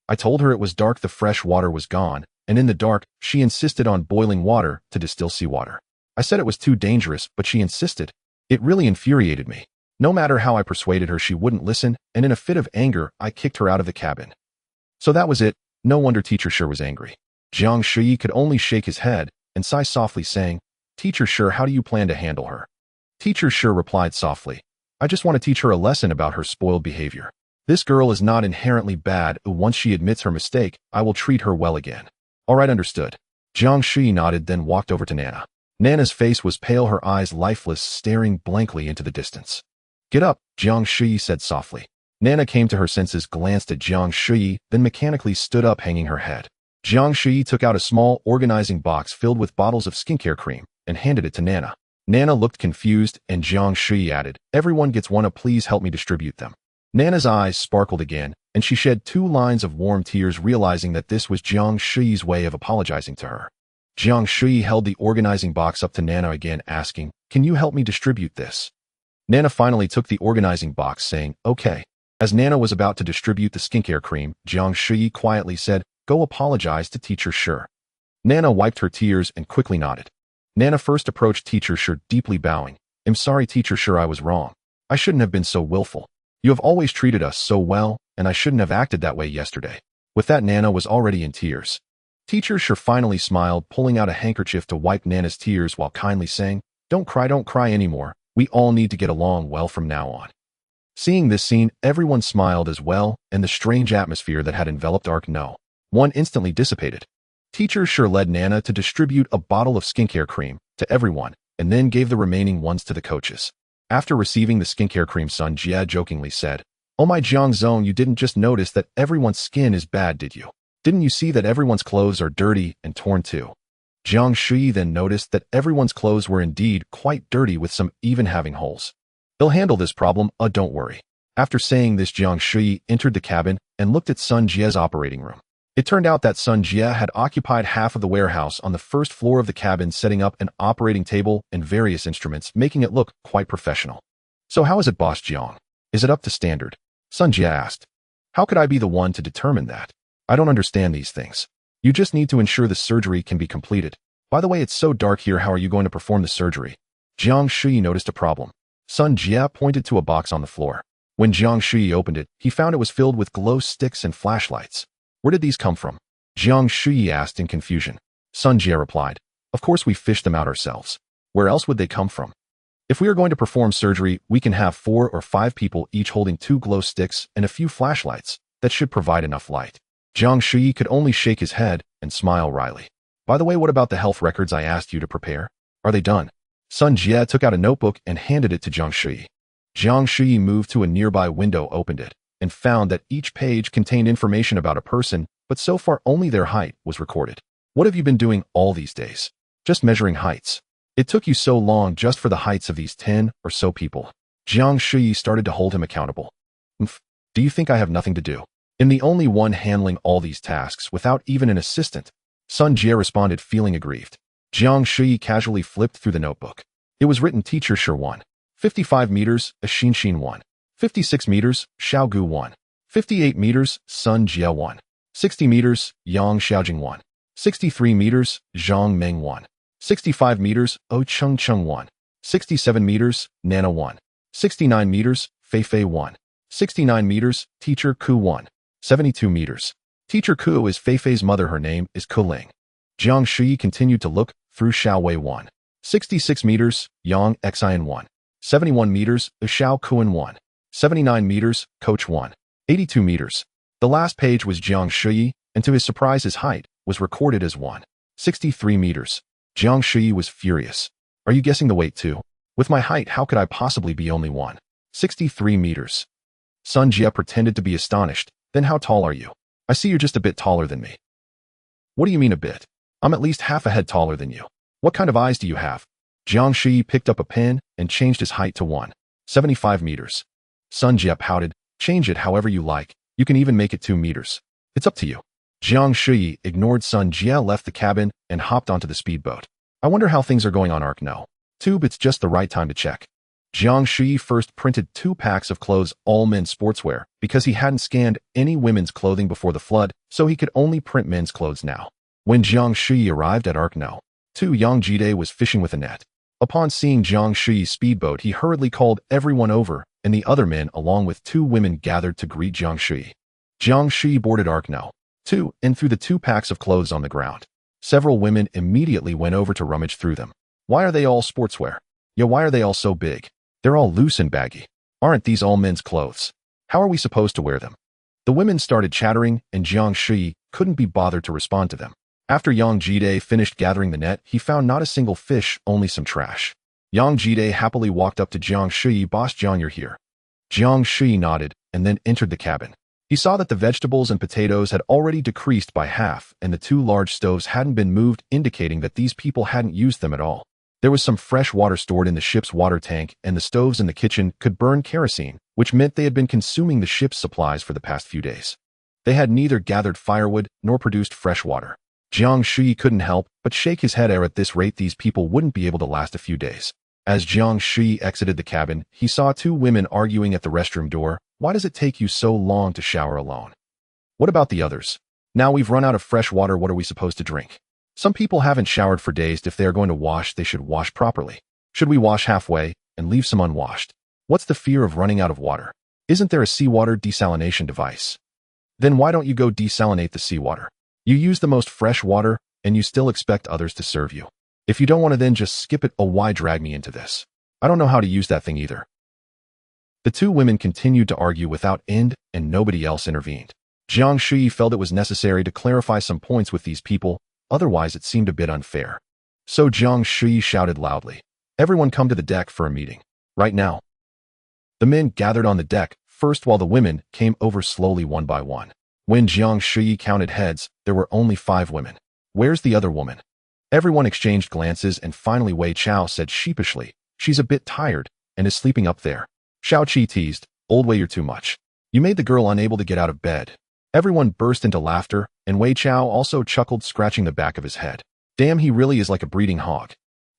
I told her it was dark, the fresh water was gone, and in the dark, she insisted on boiling water to distill seawater. I said it was too dangerous, but she insisted. It really infuriated me. No matter how I persuaded her, she wouldn't listen, and in a fit of anger, I kicked her out of the cabin. So that was it. No wonder Teacher Shi was angry. Jiang Shuyi could only shake his head and sigh softly, saying, Teacher Shi, how do you plan to handle her? Teacher Shi replied softly, I just want to teach her a lesson about her spoiled behavior. This girl is not inherently bad. Once she admits her mistake, I will treat her well again. All right, understood. Jiang Shuyi nodded, then walked over to Nana. Nana's face was pale, her eyes lifeless, staring blankly into the distance. Get up, Jiang Shuyi said softly. Nana came to her senses, glanced at Jiang Shuyi, then mechanically stood up, hanging her head. Jiang Shuyi took out a small organizing box filled with bottles of skincare cream and handed it to Nana. Nana looked confused, and Jiang Shuyi added, everyone gets one, please help me distribute them. Nana's eyes sparkled again, and she shed 2 lines of warm tears, realizing that this was Jiang Shuyi's way of apologizing to her. Jiang Shuyi held the organizing box up to Nana again, asking, can you help me distribute this? Nana finally took the organizing box, saying, okay. As Nana was about to distribute the skincare cream, Jiang Shuyi quietly said, go apologize to Teacher Shi. Nana wiped her tears and quickly nodded. Nana first approached Teacher Shi, deeply bowing. I'm sorry, Teacher Shi, I was wrong. I shouldn't have been so willful. You have always treated us so well, and I shouldn't have acted that way yesterday. With that, Nana was already in tears. Teacher Shi finally smiled, pulling out a handkerchief to wipe Nana's tears while kindly saying, don't cry anymore. We all need to get along well from now on. Seeing this scene, everyone smiled as well, and the strange atmosphere that had enveloped Ark No. 1 instantly dissipated. Teacher Shi led Nana to distribute a bottle of skincare cream to everyone, and then gave the remaining ones to the coaches. After receiving the skincare cream, Sun Jie jokingly said, "Oh my Jiang Zone, you didn't just notice that everyone's skin is bad, did you? Didn't you see that everyone's clothes are dirty and torn too?" Jiang Shuyi then noticed that everyone's clothes were indeed quite dirty, with some even having holes. "They'll handle this problem, don't worry." After saying this, Jiang Shuyi entered the cabin and looked at Sun Jie's operating room. It turned out that Sun Jie had occupied half of the warehouse on the first floor of the cabin, setting up an operating table and various instruments, making it look quite professional. "So how is it, Boss Jiang? Is it up to standard?" Sun Jie asked. "How could I be the one to determine that? I don't understand these things. You just need to ensure the surgery can be completed. By the way, it's so dark here, how are you going to perform the surgery?" Jiang Shuyi noticed a problem. Sun Jie pointed to a box on the floor. When Jiang Shuyi opened it, he found it was filled with glow sticks and flashlights. "Where did these come from?" Jiang Shuyi asked in confusion. Sun Jie replied, "Of course we fished them out ourselves. Where else would they come from? If we are going to perform surgery, we can have 4 or 5 people each holding 2 glow sticks and a few flashlights. That should provide enough light." Jiang Shuyi could only shake his head and smile wryly. "By the way, what about the health records I asked you to prepare? Are they done?" Sun Jie took out a notebook and handed it to Jiang Shuyi. Jiang Shuyi moved to a nearby window, opened it, and found that each page contained information about a person, but so far only their height was recorded. "What have you been doing all these days?" "Just measuring heights. It took you so long just for the heights of these 10 or so people." Jiang Shuyi started to hold him accountable. "Do you think I have nothing to do? Am the only one handling all these tasks without even an assistant?" Sun Jie responded, feeling aggrieved. Jiang Shuyi casually flipped through the notebook. It was written Teacher Shi 1. 55 meters, Xin 1. 56 meters, Xiao Gu 1. 58 meters, Sun Jie 1. 60 meters, Yang Xiaojing 1. 63 meters, Zhang Meng 1. 65 meters, O Cheng Cheng 1. 67 meters, Nana 1. 69 meters, Fei Fei 1. 69 meters, Teacher Ku 1. 72 meters. Teacher Ku is Fei Fei's mother. Her name is Ku Ling. Jiang Shuyi continued to look through Xiao Wei 1. 66 meters, Yang Xian 1. 71 meters, Xiao Kuan 1. 79 meters, Coach 1. 82 meters. The last page was Jiang Shuyi, and to his surprise his height was recorded as 1. 63 meters. Jiang Shuyi was furious. "Are you guessing the weight too? With my height, how could I possibly be only 1? 63 meters. Sun Jie pretended to be astonished. "Then how tall are you? I see you're just a bit taller than me." "What do you mean a bit? I'm at least half a head taller than you. What kind of eyes do you have?" Jiang Shuyi picked up a pen and changed his height to 1.75 meters. Sun Jie pouted. "Change it however you like. You can even make it 2 meters. It's up to you." Jiang Shuyi ignored Sun Jie, left the cabin, and hopped onto the speedboat. "I wonder how things are going on Arc No. Tube. It's just the right time to check." Jiang Shuyi first printed 2 packs of clothes, all men's sportswear, because he hadn't scanned any women's clothing before the flood, so he could only print men's clothes now. When Jiang Shuyi arrived at Arc No. 2, Yang Jide was fishing with a net. Upon seeing Jiang Shuyi's speedboat, he hurriedly called everyone over, and the other men along with 2 women gathered to greet Jiang Shuyi. Jiang Shuyi boarded Arc No. 2 and threw the 2 packs of clothes on the ground. Several women immediately went over to rummage through them. "Why are they all sportswear? Yeah, why are they all so big? They're all loose and baggy. Aren't these all men's clothes? How are we supposed to wear them?" The women started chattering, and Jiang Shuyi couldn't be bothered to respond to them. After Yang Jide finished gathering the net, he found not a single fish, only some trash. Yang Jide happily walked up to Jiang Shuyi. "Boss Jiang, you're here." Jiang Shuyi nodded and then entered the cabin. He saw that the vegetables and potatoes had already decreased by half, and the 2 large stoves hadn't been moved, indicating that these people hadn't used them at all. There was some fresh water stored in the ship's water tank, and the stoves in the kitchen could burn kerosene, which meant they had been consuming the ship's supplies for the past few days. They had neither gathered firewood nor produced fresh water. Jiang Shuyi couldn't help but shake his head. At this rate, these people wouldn't be able to last a few days. As Jiang Shuyi exited the cabin, he saw 2 women arguing at the restroom door. "Why does it take you so long to shower alone? What about the others? Now we've run out of fresh water, what are we supposed to drink? Some people haven't showered for days. If they are going to wash, they should wash properly. Should we wash halfway and leave some unwashed? What's the fear of running out of water? Isn't there a seawater desalination device? Then why don't you go desalinate the seawater? You use the most fresh water, and you still expect others to serve you. If you don't want to, then just skip it. Oh, why drag me into this? I don't know how to use that thing either." The 2 women continued to argue without end, and nobody else intervened. Jiang Shuyi felt it was necessary to clarify some points with these people, otherwise it seemed a bit unfair. So Jiang Shuyi shouted loudly, "Everyone come to the deck for a meeting." Right now. The men gathered on the deck, first while the women came over slowly one by one. When Jiang Shuyi counted heads, there were only 5 women. Where's the other woman? Everyone exchanged glances and finally Wei Chao said sheepishly, she's a bit tired and is sleeping up there. Xiao Qi teased, old Wei, you're too much. You made the girl unable to get out of bed. Everyone burst into laughter, and Wei Chao also chuckled, scratching the back of his head. Damn, he really is like a breeding hog.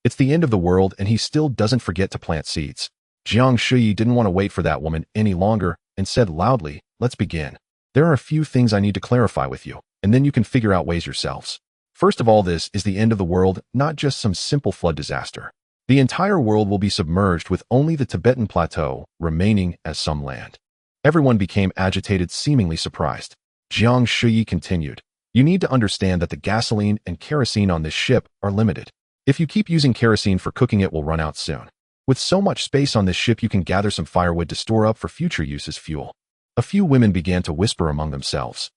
It's the end of the world and he still doesn't forget to plant seeds. Jiang Shuyi didn't want to wait for that woman any longer and said loudly, let's begin. There are a few things I need to clarify with you, and then you can figure out ways yourselves. First of all, this is the end of the world, not just some simple flood disaster. The entire world will be submerged with only the Tibetan plateau remaining as some land. Everyone became agitated, seemingly surprised. Jiang Shuyi continued, you need to understand that the gasoline and kerosene on this ship are limited. If you keep using kerosene for cooking, it will run out soon. With so much space on this ship, you can gather some firewood to store up for future use as fuel. A few women began to whisper among themselves.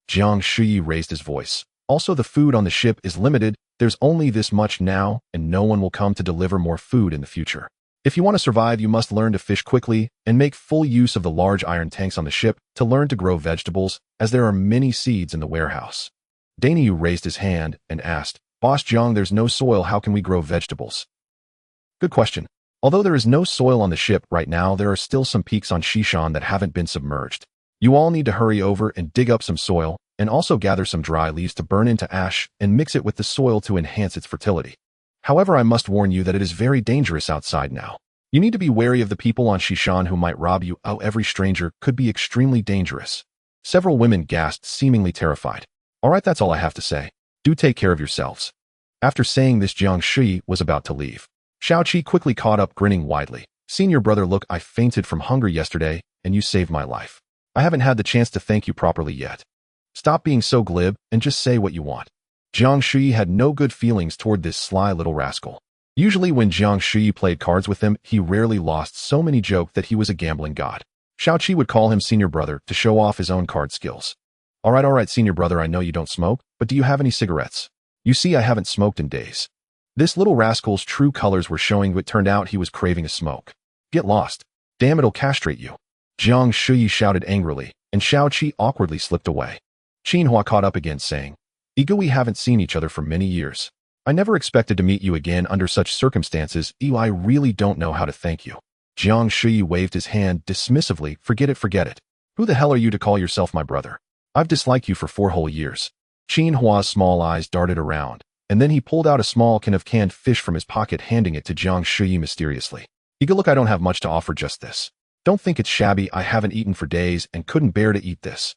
Jiang Shuyi raised his voice. Also, the food on the ship is limited. There's only this much now, and no one will come to deliver more food in the future. If you want to survive, you must learn to fish quickly and make full use of the large iron tanks on the ship to learn to grow vegetables, as there are many seeds in the warehouse. Dainyu raised his hand and asked, Boss Jiang, there's no soil, how can we grow vegetables? Good question. Although there is no soil on the ship right now, there are still some peaks on Shishan that haven't been submerged. You all need to hurry over and dig up some soil, and also gather some dry leaves to burn into ash and mix it with the soil to enhance its fertility. However, I must warn you that it is very dangerous outside now. You need to be wary of the people on Shishan who might rob you. Oh, every stranger could be extremely dangerous. Several women gasped, seemingly terrified. All right, that's all I have to say. Do take care of yourselves. After saying this, Jiang Shuyi was about to leave. Xiao Qi quickly caught up, grinning widely. Senior brother, look, I fainted from hunger yesterday, and you saved my life. I haven't had the chance to thank you properly yet. Stop being so glib and just say what you want. Jiang Shuyi had no good feelings toward this sly little rascal. Usually when Jiang Shuyi played cards with him, he rarely lost, so many joked that he was a gambling god. Xiao Qi would call him senior brother to show off his own card skills. All right, senior brother, I know you don't smoke, but do you have any cigarettes? You see, I haven't smoked in days. This little rascal's true colors were showing, but it turned out he was craving a smoke. Get lost. Damn, it'll castrate you. Jiang Shuyi shouted angrily, and Xiao Qi awkwardly slipped away. Qinhua caught up again, saying, Igu, we haven't seen each other for many years. I never expected to meet you again under such circumstances. I really don't know how to thank you. Jiang Shuyi waved his hand dismissively. Forget it. Who the hell are you to call yourself my brother? I've disliked you for 4 whole years. Qinhua's small eyes darted around, and then he pulled out a small can of canned fish from his pocket, handing it to Jiang Shuyi mysteriously. Igu, look, I don't have much to offer, just this. Don't think it's shabby. I haven't eaten for days and couldn't bear to eat this.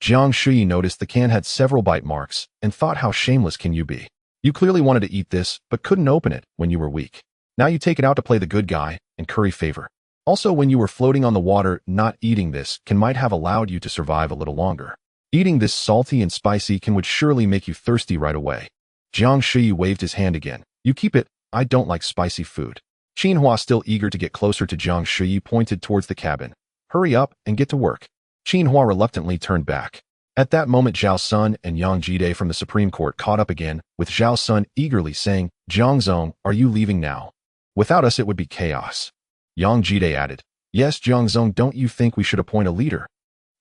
Jiang Shuyi noticed the can had several bite marks and thought, how shameless can you be? You clearly wanted to eat this, but couldn't open it when you were weak. Now you take it out to play the good guy and curry favor. Also, when you were floating on the water, not eating this can might have allowed you to survive a little longer. Eating this salty and spicy can would surely make you thirsty right away. Jiang Shuyi waved his hand again. You keep it. I don't like spicy food. Qinhua, still eager to get closer to Jiang Shuyi, pointed towards the cabin. Hurry up and get to work. Qinhua reluctantly turned back. At that moment, Zhao Sun and Yang Jide from the Supreme Court caught up again, with Zhao Sun eagerly saying, Jiang Zong, are you leaving now? Without us, it would be chaos. Yang Jide added, Yes, Jiang Zong, don't you think we should appoint a leader?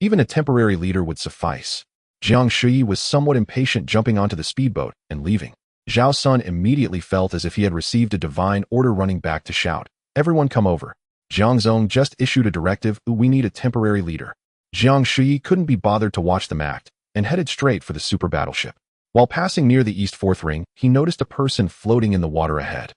Even a temporary leader would suffice. Jiang Shuyi was somewhat impatient, jumping onto the speedboat and leaving. Zhao Sun immediately felt as if he had received a divine order, running back to shout, Everyone come over. Jiang Zong just issued a directive. We need a temporary leader. Jiang Shuyi couldn't be bothered to watch them act and headed straight for the super battleship. While passing near the East Fourth Ring, he noticed a person floating in the water ahead.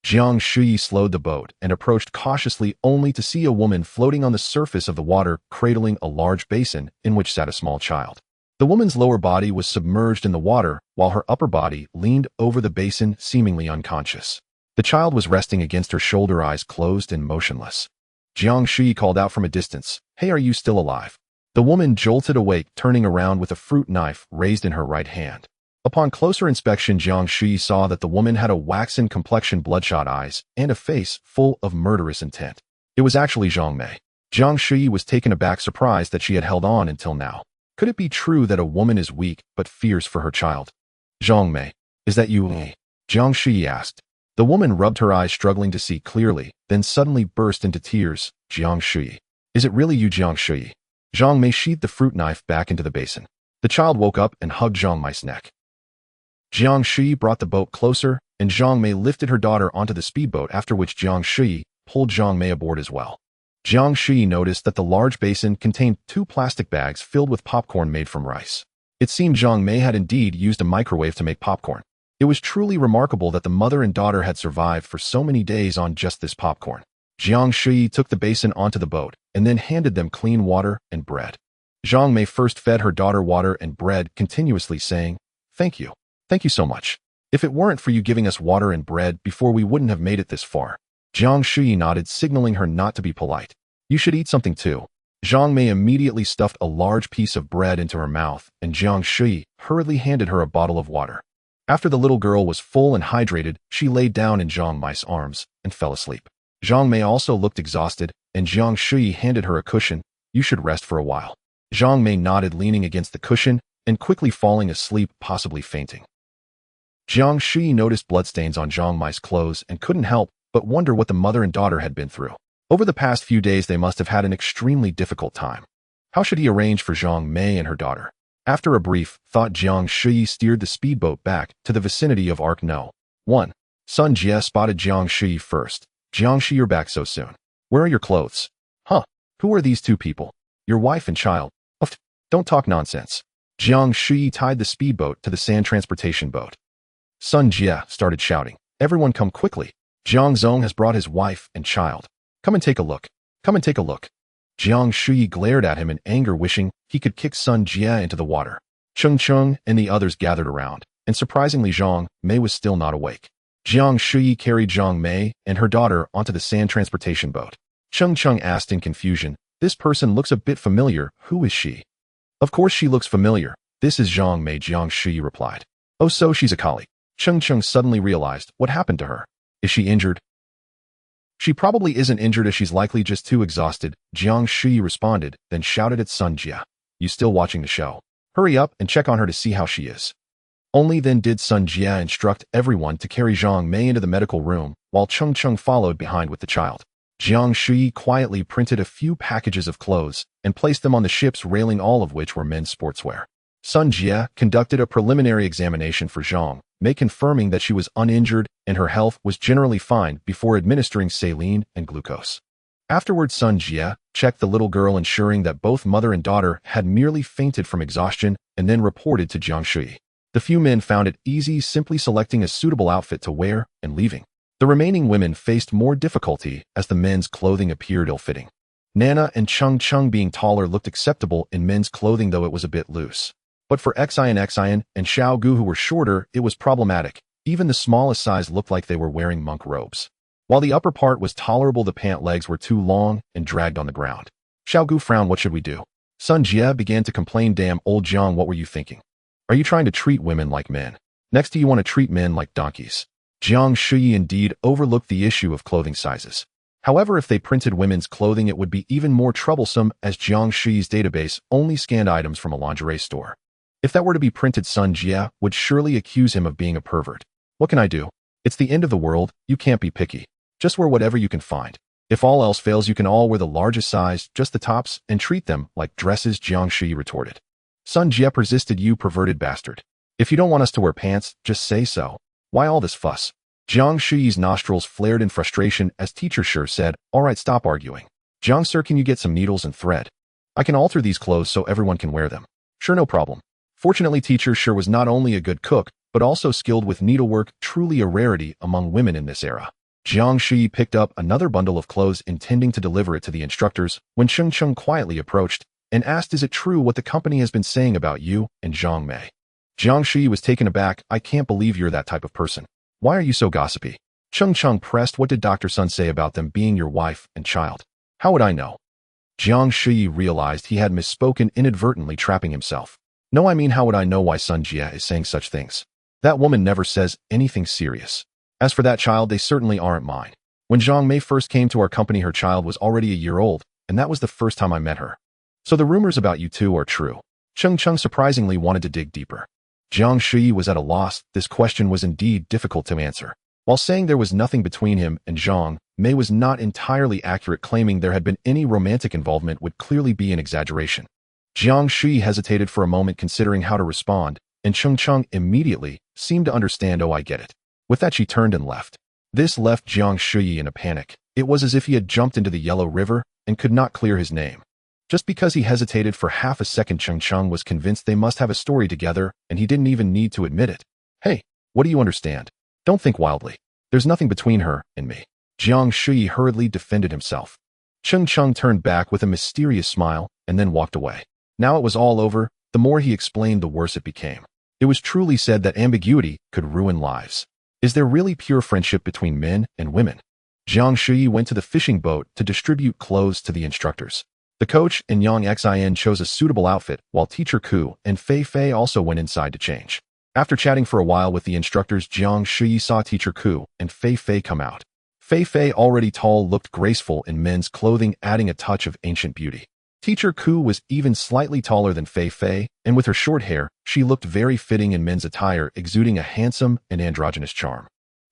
Jiang Shuyi slowed the boat and approached cautiously, only to see a woman floating on the surface of the water, cradling a large basin in which sat a small child. The woman's lower body was submerged in the water, while her upper body leaned over the basin, seemingly unconscious. The child was resting against her shoulder, eyes closed and motionless. Jiang Shuyi called out from a distance, Hey, are you still alive? The woman jolted awake, turning around with a fruit knife raised in her right hand. Upon closer inspection, Jiang Shuyi saw that the woman had a waxen complexion, bloodshot eyes, and a face full of murderous intent. It was actually Zhang Mei. Jiang Shuyi was taken aback, surprised that she had held on until now. Could it be true that a woman is weak but fears for her child? Zhang Mei, is that you? Jiang Shuyi asked. The woman rubbed her eyes, struggling to see clearly, then suddenly burst into tears. Jiang Shuyi. Is it really you, Jiang Shuyi? Jiang Mei sheathed the fruit knife back into the basin. The child woke up and hugged Jiang Mei's neck. Jiang Shuyi brought the boat closer, and Jiang Mei lifted her daughter onto the speedboat, after which Jiang Shuyi pulled Jiang Mei aboard as well. Jiang Shuyi noticed that the large basin contained 2 plastic bags filled with popcorn made from rice. It seemed Jiang Mei had indeed used a microwave to make popcorn. It was truly remarkable that the mother and daughter had survived for so many days on just this popcorn. Jiang Shuyi took the basin onto the boat and then handed them clean water and bread. Jiang Mei first fed her daughter water and bread, continuously saying, "Thank you. Thank you so much. If it weren't for you giving us water and bread before, we wouldn't have made it this far." Jiang Shuyi nodded, signaling her not to be polite. "You should eat something too." Jiang Mei immediately stuffed a large piece of bread into her mouth, and Jiang Shuyi hurriedly handed her a bottle of water. After the little girl was full and hydrated, she laid down in Jiang Mei's arms and fell asleep. Jiang Mei also looked exhausted, and Jiang Shuyi handed her a cushion. "You should rest for a while." Jiang Mei nodded, leaning against the cushion and quickly falling asleep, possibly fainting. Jiang Shuyi noticed bloodstains on Jiang Mei's clothes and couldn't help but wonder what the mother and daughter had been through. Over the past few days, they must have had an extremely difficult time. How should he arrange for Jiang Mei and her daughter? After a brief thought, Jiang Shuyi steered the speedboat back to the vicinity of Arc No. 1. Sun Jie spotted Jiang Shuyi first. "Jiang Shuyi, you're back so soon. Where are your clothes?" "Huh? Who are these 2 people?" "Your wife and child." "Oh, don't talk nonsense." Jiang Shuyi tied the speedboat to the sand transportation boat. Sun Jie started shouting, "Everyone come quickly. Jiang Zong has brought his wife and child. Come and take a look. Come and take a look." Jiang Shuyi glared at him in anger, wishing he could kick Sun Jie into the water. Cheng Cheng and the others gathered around, and surprisingly Jiang Mei was still not awake. Jiang Shuyi carried Jiang Mei and her daughter onto the sand transportation boat. Cheng Cheng asked in confusion, "This person looks a bit familiar. Who is she?" "Of course she looks familiar. This is Jiang Mei," Jiang Shuyi replied. "Oh, so she's a colleague." Cheng Cheng suddenly realized what happened to her. "Is she injured?" "She probably isn't injured, as she's likely just too exhausted," Jiang Shuyi responded, then shouted at Sun Jie, "You still watching the show? Hurry up and check on her to see how she is." Only then did Sun Jie instruct everyone to carry Jiang Mei into the medical room, while Cheng Cheng followed behind with the child. Jiang Shuyi quietly printed a few packages of clothes and placed them on the ship's railing, all of which were men's sportswear. Sun Jie conducted a preliminary examination for Jiang Mei, confirming that she was uninjured and her health was generally fine before administering saline and glucose. Afterwards, Sun Jie checked the little girl, ensuring that both mother and daughter had merely fainted from exhaustion, and then reported to Jiang Shuyi. The few men found it easy, simply selecting a suitable outfit to wear and leaving. The remaining women faced more difficulty as the men's clothing appeared ill-fitting. Nana and Cheng Cheng, being taller, looked acceptable in men's clothing, though it was a bit loose. But for Xian and Xiao Gu, who were shorter, it was problematic. Even the smallest size looked like they were wearing monk robes. While the upper part was tolerable, the pant legs were too long and dragged on the ground. Xiao Gu frowned. "What should we do?" Sun Jie began to complain. "Damn, old Jiang, what were you thinking? Are you trying to treat women like men? Next to you want to treat men like donkeys." Jiang Shuyi indeed overlooked the issue of clothing sizes. However, if they printed women's clothing, it would be even more troublesome, as Jiang Shuyi's database only scanned items from a lingerie store. If that were to be printed, Sun Jie would surely accuse him of being a pervert. "What can I do? It's the end of the world. You can't be picky. Just wear whatever you can find. If all else fails, you can all wear the largest size, just the tops, and treat them like dresses," Jiang Shuyi retorted. Sun Jie persisted. "You perverted bastard. If you don't want us to wear pants, just say so. Why all this fuss?" Jiang Shuyi's nostrils flared in frustration as Teacher Sure said, "All right, stop arguing. Jiang Sir, can you get some needles and thread? I can alter these clothes so everyone can wear them." "Sure, no problem." Fortunately, Teacher Sure was not only a good cook, but also skilled with needlework, truly a rarity among women in this era. Jiang Shuyi picked up another bundle of clothes, intending to deliver it to the instructors, when Cheng Cheng quietly approached and asked, "Is it true what the company has been saying about you and Jiang Mei?" Jiang Shuyi was taken aback. "I can't believe you're that type of person. Why are you so gossipy?" Cheng Cheng pressed. "What did Dr. Sun say about them being your wife and child?" "How would I know?" Jiang Shuyi realized he had misspoken, inadvertently trapping himself. "No, I mean, how would I know why Sun Jie is saying such things? That woman never says anything serious. As for that child, they certainly aren't mine. When Jiang Mei first came to our company, her child was already a year old, and that was the first time I met her. So the rumors about you two are true." Cheng Cheng surprisingly wanted to dig deeper. Jiang Shuyi was at a loss. This question was indeed difficult to answer. While saying there was nothing between him and Zhang, Mei was not entirely accurate, claiming there had been any romantic involvement would clearly be an exaggeration. Jiang Shuyi hesitated for a moment, considering how to respond, and Cheng immediately seemed to understand. "Oh, I get it." With that, she turned and left. This left Jiang Shuyi in a panic. It was as if he had jumped into the Yellow River and could not clear his name. Just because he hesitated for half a second, Cheng was convinced they must have a story together, and he didn't even need to admit it. "Hey, what do you understand? Don't think wildly. There's nothing between her and me." Jiang Shuyi hurriedly defended himself. Cheng turned back with a mysterious smile and then walked away. Now it was all over. The more he explained, the worse it became. It was truly said that ambiguity could ruin lives. Is there really pure friendship between men and women? Jiang Shuyi went to the fishing boat to distribute clothes to the instructors. The coach and Yang Xin chose a suitable outfit, while Teacher Ku and Fei Fei also went inside to change. After chatting for a while with the instructors, Jiang Shuyi saw Teacher Ku and Fei Fei come out. Fei Fei, already tall, looked graceful in men's clothing, adding a touch of ancient beauty. Teacher Ku was even slightly taller than Fei Fei, and with her short hair, she looked very fitting in men's attire, exuding a handsome and androgynous charm.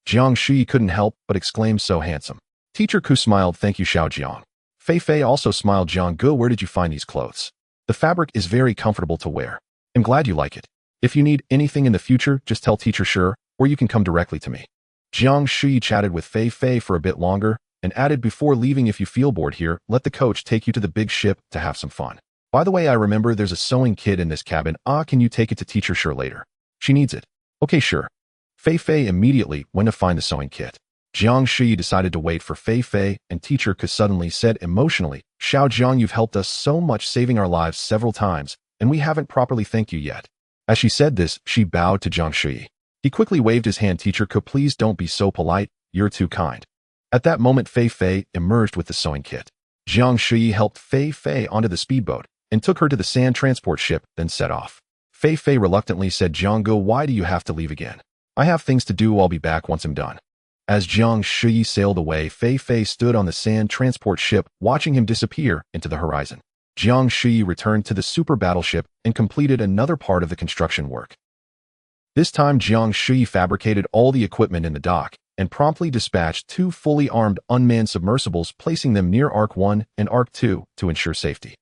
Jiang Shuyi couldn't help but exclaim, "So handsome." Teacher Ku smiled, "Thank you, Xiao Jiang." Fei Fei also smiled, "Jiang Gu, where did you find these clothes? The fabric is very comfortable to wear. I'm glad you like it. If you need anything in the future, just tell Teacher Shi, or you can come directly to me." Jiang Shuyi chatted with Fei Fei for a bit longer, and added, "Before leaving, if you feel bored here, let the coach take you to the big ship to have some fun. By the way, I remember there's a sewing kit in this cabin. Can you take it to Teacher Shi later? She needs it." "Okay, sure." Fei Fei immediately went to find the sewing kit. Jiang Shuyi decided to wait for Fei Fei, and Teacher Ku suddenly said emotionally, "Xiao Jiang, you've helped us so much, saving our lives several times, and we haven't properly thanked you yet." As she said this, she bowed to Jiang Shuyi. He quickly waved his hand. "Teacher Ku, please don't be so polite. You're too kind." At that moment, Fei Fei emerged with the sewing kit. Jiang Shuyi helped Fei Fei onto the speedboat and took her to the sand transport ship, then set off. Fei Fei reluctantly said, "Jiang Gu, why do you have to leave again? I have things to do. I'll be back once I'm done." As Jiang Shuyi sailed away, Fei Fei stood on the sand transport ship, watching him disappear into the horizon. Jiang Shuyi returned to the super battleship and completed another part of the construction work. This time, Jiang Shuyi fabricated all the equipment in the dock and promptly dispatched 2 fully armed unmanned submersibles, placing them near Arc 1 and Arc 2 to ensure safety.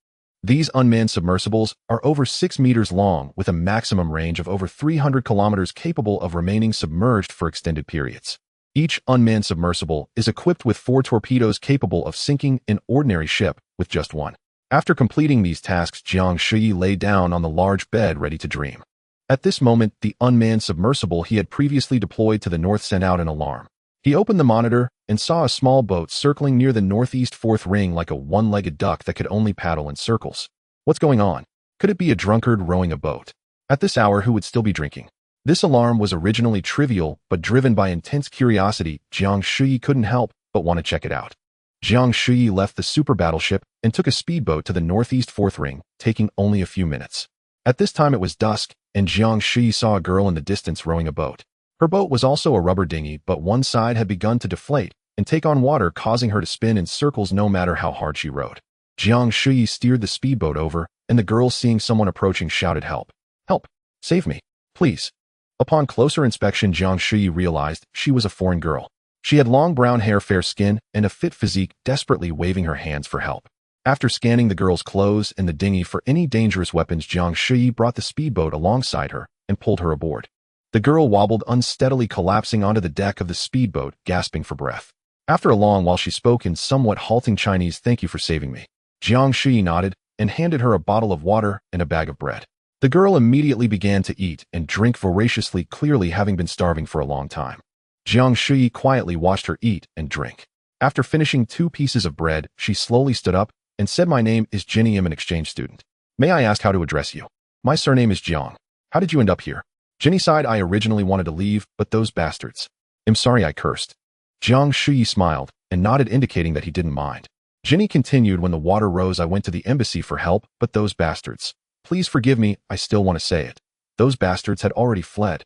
These unmanned submersibles are over 6 meters long with a maximum range of over 300 kilometers, capable of remaining submerged for extended periods. Each unmanned submersible is equipped with 4 torpedoes capable of sinking an ordinary ship with just one. After completing these tasks, Jiang Shuyi lay down on the large bed ready to dream. At this moment, the unmanned submersible he had previously deployed to the north sent out an alarm. He opened the monitor and saw a small boat circling near the northeast 4th ring like a one-legged duck that could only paddle in circles. What's going on? Could it be a drunkard rowing a boat? At this hour, who would still be drinking? This alarm was originally trivial, but driven by intense curiosity, Jiang Shuyi couldn't help but want to check it out. Jiang Shuyi left the super battleship and took a speedboat to the northeast 4th ring, taking only a few minutes. At this time it was dusk, and Jiang Shuyi saw a girl in the distance rowing a boat. Her boat was also a rubber dinghy, but one side had begun to deflate and take on water, causing her to spin in circles no matter how hard she rowed. Jiang Shuyi steered the speedboat over, and the girl, seeing someone approaching, shouted, "Help! Help! Save me! Please!" Upon closer inspection, Jiang Shuyi realized she was a foreign girl. She had long brown hair, fair skin, and a fit physique, desperately waving her hands for help. After scanning the girl's clothes and the dinghy for any dangerous weapons, Jiang Shuyi brought the speedboat alongside her and pulled her aboard. The girl wobbled unsteadily, collapsing onto the deck of the speedboat, gasping for breath. After a long while, she spoke in somewhat halting Chinese, "Thank you for saving me." Jiang Shuyi nodded and handed her a bottle of water and a bag of bread. The girl immediately began to eat and drink voraciously, clearly having been starving for a long time. Jiang Shuyi quietly watched her eat and drink. After finishing 2 pieces of bread, she slowly stood up and said, "My name is Jenny. I'm an exchange student. May I ask how to address you?" "My surname is Jiang. How did you end up here?" Jenny sighed, "I originally wanted to leave, but those bastards." "I'm sorry," I cursed. Jiang Shuyi smiled and nodded, indicating that he didn't mind. Jenny continued, "When the water rose, I went to the embassy for help, but those bastards. Please forgive me, I still want to say it. Those bastards had already fled.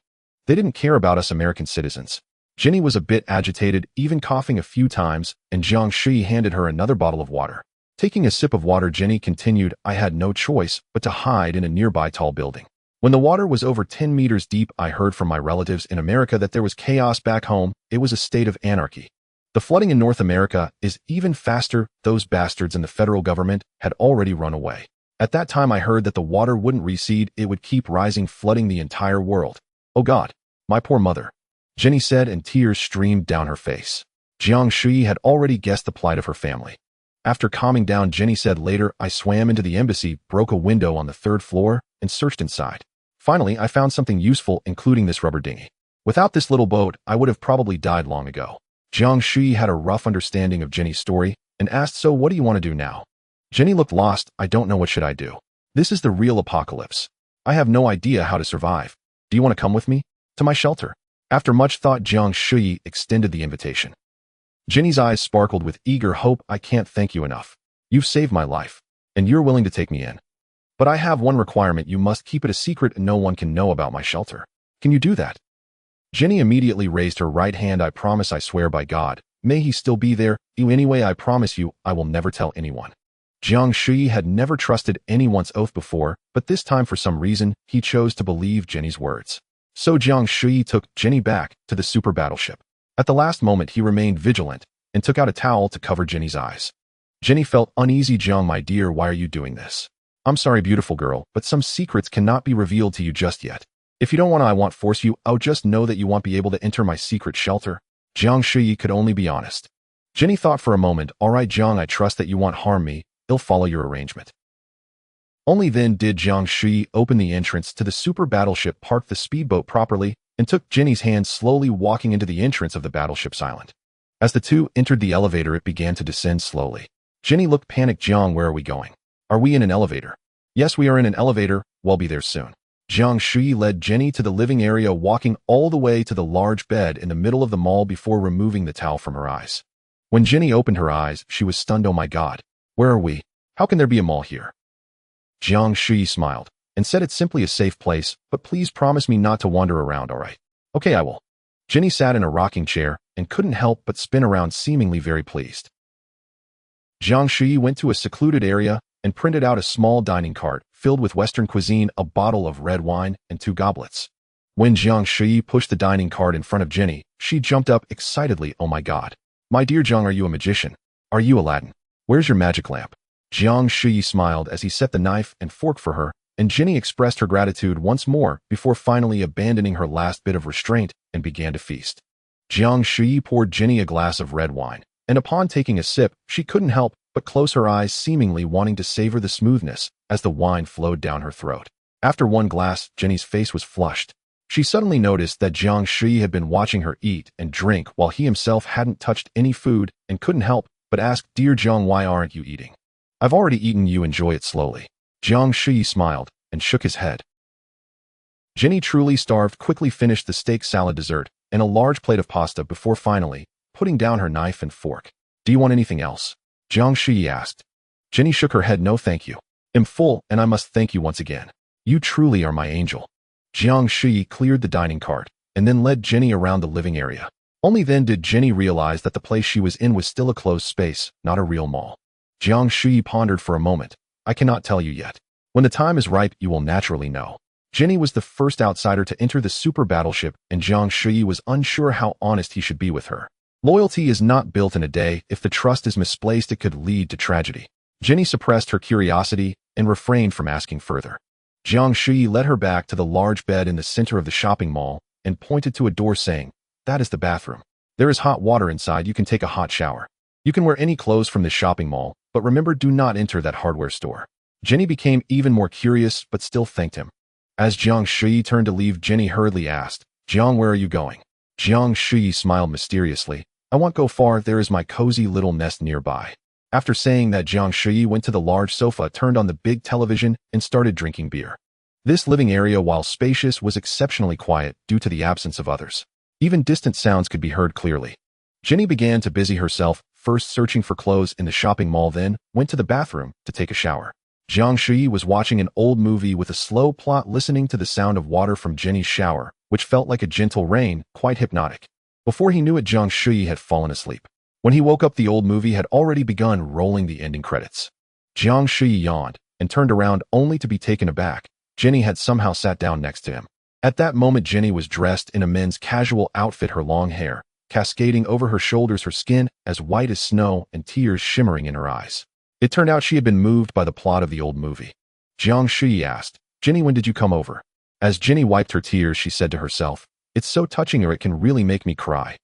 They didn't care about us American citizens." Jenny was a bit agitated, even coughing a few times, and Jiang Shuyi handed her another bottle of water. Taking a sip of water, Jenny continued, "I had no choice but to hide in a nearby tall building. When the water was over 10 meters deep, I heard from my relatives in America that there was chaos back home. It was a state of anarchy. The flooding in North America is even faster. Those bastards in the federal government had already run away. At that time, I heard that the water wouldn't recede. It would keep rising, flooding the entire world. Oh God, my poor mother, Jenny said, and tears streamed down her face. Jiang Shuyi had already guessed the plight of her family. After calming down, Jenny said later, I swam into the embassy, broke a window on the 3rd floor, and searched inside. Finally, I found something useful, including this rubber dinghy. Without this little boat, I would have probably died long ago. Jiang Shuyi had a rough understanding of Jenny's story and asked, so what do you want to do now? Jenny looked lost. I don't know, what should I do? This is the real apocalypse. I have no idea how to survive. Do you want to come with me? To my shelter? After much thought, Jiang Shuyi extended the invitation. Jenny's eyes sparkled with eager hope. I can't thank you enough. You've saved my life, and you're willing to take me in. But I have one requirement. You must keep it a secret and no one can know about my shelter. Can you do that? Jenny immediately raised her right hand. I promise, I swear by God. May he still be there. Anyway, I promise you, I will never tell anyone. Jiang Shuyi had never trusted anyone's oath before, but this time for some reason, he chose to believe Jenny's words. So Jiang Shuyi took Jenny back to the super battleship. At the last moment, he remained vigilant and took out a towel to cover Jenny's eyes. Jenny felt uneasy. Jiang, my dear, why are you doing this? I'm sorry, beautiful girl, but some secrets cannot be revealed to you just yet. If you don't want to, I won't force you. Oh, just know that you won't be able to enter my secret shelter. Jiang Shuyi could only be honest. Jenny thought for a moment. All right, Jiang, I trust that you won't harm me. I'll follow your arrangement. Only then did Jiang Shuyi open the entrance to the super battleship, parked the speedboat properly, and took Jenny's hand, slowly walking into the entrance of the battleship's island. As the two entered the elevator, it began to descend slowly. Jenny looked panicked. Jiang, where are we going? Are we in an elevator? Yes, we are in an elevator. We'll be there soon. Jiang Shuyi led Jenny to the living area, walking all the way to the large bed in the middle of the mall before removing the towel from her eyes. When Jenny opened her eyes, she was stunned. Oh my God, where are we? How can there be a mall here? Jiang Shuyi smiled and said, it's simply a safe place, but please promise me not to wander around, all right? Okay, I will. Jenny sat in a rocking chair and couldn't help but spin around, seemingly very pleased. Jiang Shuyi went to a secluded area and printed out a small dining cart filled with Western cuisine, a bottle of red wine, and 2 goblets. When Jiang Shuyi pushed the dining cart in front of Jenny, she jumped up excitedly. Oh my God. My dear Jiang, are you a magician? Are you Aladdin? Where's your magic lamp? Jiang Shuyi smiled as he set the knife and fork for her, and Jenny expressed her gratitude once more before finally abandoning her last bit of restraint and began to feast. Jiang Shuyi poured Jenny a glass of red wine, and upon taking a sip, she couldn't help but close her eyes, seemingly wanting to savor the smoothness as the wine flowed down her throat. After one glass, Jenny's face was flushed. She suddenly noticed that Jiang Shuyi had been watching her eat and drink while he himself hadn't touched any food and couldn't help but ask, Dear Jiang, why aren't you eating? I've already eaten. You enjoy it slowly. Jiang Shuyi smiled and shook his head. Jenny, truly starved, quickly finished the steak salad dessert and a large plate of pasta before finally putting down her knife and fork. Do you want anything else? Jiang Shuyi asked. Jenny shook her head. No, thank you. I'm full, and I must thank you once again. You truly are my angel. Jiang Shuyi cleared the dining cart and then led Jenny around the living area. Only then did Jenny realize that the place she was in was still a closed space, not a real mall. Jiang Shuyi pondered for a moment. I cannot tell you yet. When the time is ripe, you will naturally know. Jenny was the first outsider to enter the super battleship, and Jiang Shuyi was unsure how honest he should be with her. Loyalty is not built in a day. If the trust is misplaced, it could lead to tragedy. Jenny suppressed her curiosity and refrained from asking further. Jiang Shuyi led her back to the large bed in the center of the shopping mall and pointed to a door, saying, That is the bathroom. There is hot water inside. You can take a hot shower. You can wear any clothes from the shopping mall, but remember, do not enter that hardware store. Jenny became even more curious, but still thanked him. As Jiang Shuyi turned to leave, Jenny hurriedly asked, Jiang, where are you going? Jiang Shuyi smiled mysteriously. I won't go far. There is my cozy little nest nearby. After saying that, Jiang Shuyi went to the large sofa, turned on the big television, and started drinking beer. This living area, while spacious, was exceptionally quiet due to the absence of others. Even distant sounds could be heard clearly. Jenny began to busy herself, first searching for clothes in the shopping mall, then went to the bathroom to take a shower. Jiang Shuyi was watching an old movie with a slow plot, listening to the sound of water from Jenny's shower, which felt like a gentle rain, quite hypnotic. Before he knew it, Jiang Shuyi had fallen asleep. When he woke up, the old movie had already begun rolling the ending credits. Jiang Shuyi yawned and turned around only to be taken aback. Jenny had somehow sat down next to him. At that moment, Jenny was dressed in a men's casual outfit, her long hair cascading over her shoulders, her skin as white as snow and tears shimmering in her eyes. It turned out she had been moved by the plot of the old movie. Jiang Shuyi asked, "Jenny, when did you come over?" As Jenny wiped her tears, she said to herself, "It's so touching, or it can really make me cry.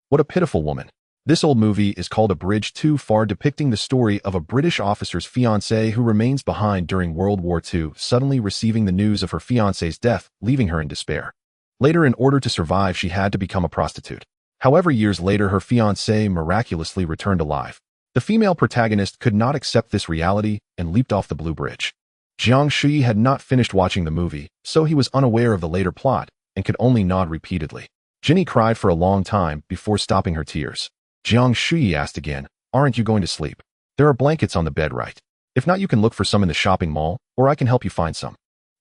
What a pitiful woman." This old movie is called A Bridge Too Far, depicting the story of a British officer's fiancée who remains behind during World War II, suddenly receiving the news of her fiancé's death, leaving her in despair. Later, in order to survive, she had to become a prostitute. However, years later, her fiancé miraculously returned alive. The female protagonist could not accept this reality and leaped off the Blue Bridge. Jiang Shuyi had not finished watching the movie, so he was unaware of the later plot and could only nod repeatedly. Jenny cried for a long time before stopping her tears. Jiang Shuyi asked again, "Aren't you going to sleep? There are blankets on the bed, right? If not, you can look for some in the shopping mall, or I can help you find some."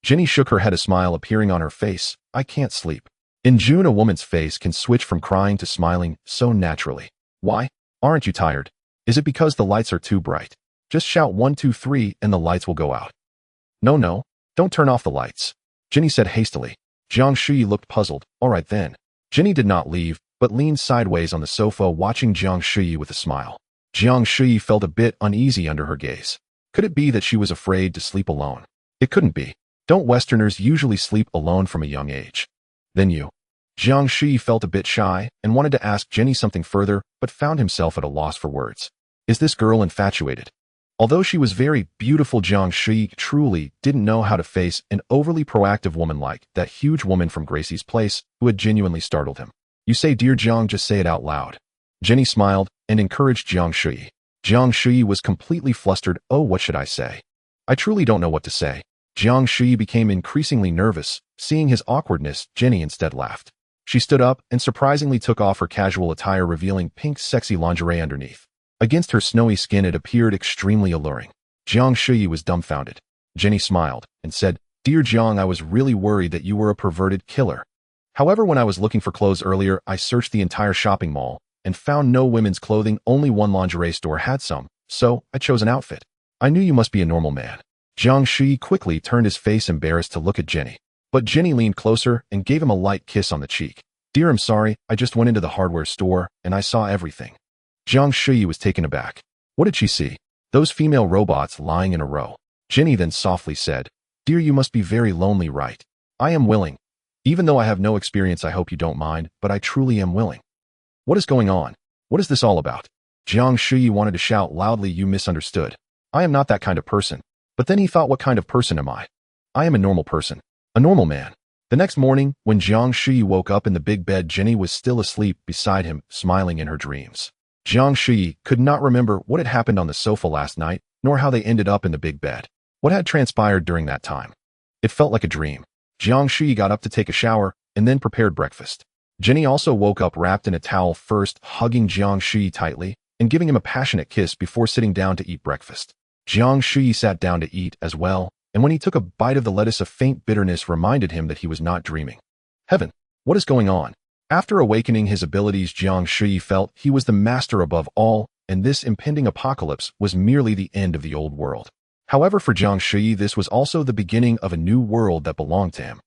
Jenny shook her head, a smile appearing on her face. "I can't sleep." In June, a woman's face can switch from crying to smiling so naturally. "Why? Aren't you tired? Is it because the lights are too bright? Just shout 1, 2, 3 and the lights will go out." No, don't turn off the lights," Jenny said hastily. Jiang Shuyi looked puzzled. "All right then." Jenny did not leave, but leaned sideways on the sofa, watching Jiang Shuyi with a smile. Jiang Shuyi felt a bit uneasy under her gaze. Could it be that she was afraid to sleep alone? It couldn't be. Don't Westerners usually sleep alone from a young age? Then you. Jiang Shuyi felt a bit shy and wanted to ask Jenny something further, but found himself at a loss for words. Is this girl infatuated? Although she was very beautiful, Jiang Shuyi truly didn't know how to face an overly proactive woman like that huge woman from Gracie's Place who had genuinely startled him. "You say, dear Jiang, just say it out loud." Jenny smiled and encouraged Jiang Shuyi. Jiang Shuyi was completely flustered. "Oh, what should I say? I truly don't know what to say." Jiang Shuyi became increasingly nervous. Seeing his awkwardness, Jenny instead laughed. She stood up and surprisingly took off her casual attire, revealing pink sexy lingerie underneath. Against her snowy skin, it appeared extremely alluring. Jiang Shuyi was dumbfounded. Jenny smiled and said, "Dear Jiang, I was really worried that you were a perverted killer. However, when I was looking for clothes earlier, I searched the entire shopping mall and found no women's clothing. Only one lingerie store had some, so I chose an outfit. I knew you must be a normal man." Jiang Shuyi quickly turned his face, embarrassed to look at Jenny. But Jenny leaned closer and gave him a light kiss on the cheek. "Dear, I'm sorry, I just went into the hardware store and I saw everything." Jiang Shuyi was taken aback. What did she see? Those female robots lying in a row. Jenny then softly said, "Dear, you must be very lonely, right? I am willing. Even though I have no experience, I hope you don't mind, but I truly am willing." What is going on? What is this all about? Jiang Shuyi wanted to shout loudly, "You misunderstood. I am not that kind of person." But then he thought, what kind of person am I? I am a normal person. A normal man. The next morning, when Jiang Shuyi woke up in the big bed, Jenny was still asleep beside him, smiling in her dreams. Jiang Shuyi could not remember what had happened on the sofa last night, nor how they ended up in the big bed. What had transpired during that time? It felt like a dream. Jiang Shuyi got up to take a shower and then prepared breakfast. Jenny also woke up wrapped in a towel, first hugging Jiang Shuyi tightly and giving him a passionate kiss before sitting down to eat breakfast. Jiang Shuyi sat down to eat as well, and when he took a bite of the lettuce, a faint bitterness reminded him that he was not dreaming. Heaven, what is going on? After awakening his abilities, Jiang Shuyi felt he was the master above all, and this impending apocalypse was merely the end of the old world. However, for Jiang Shuyi, this was also the beginning of a new world that belonged to him.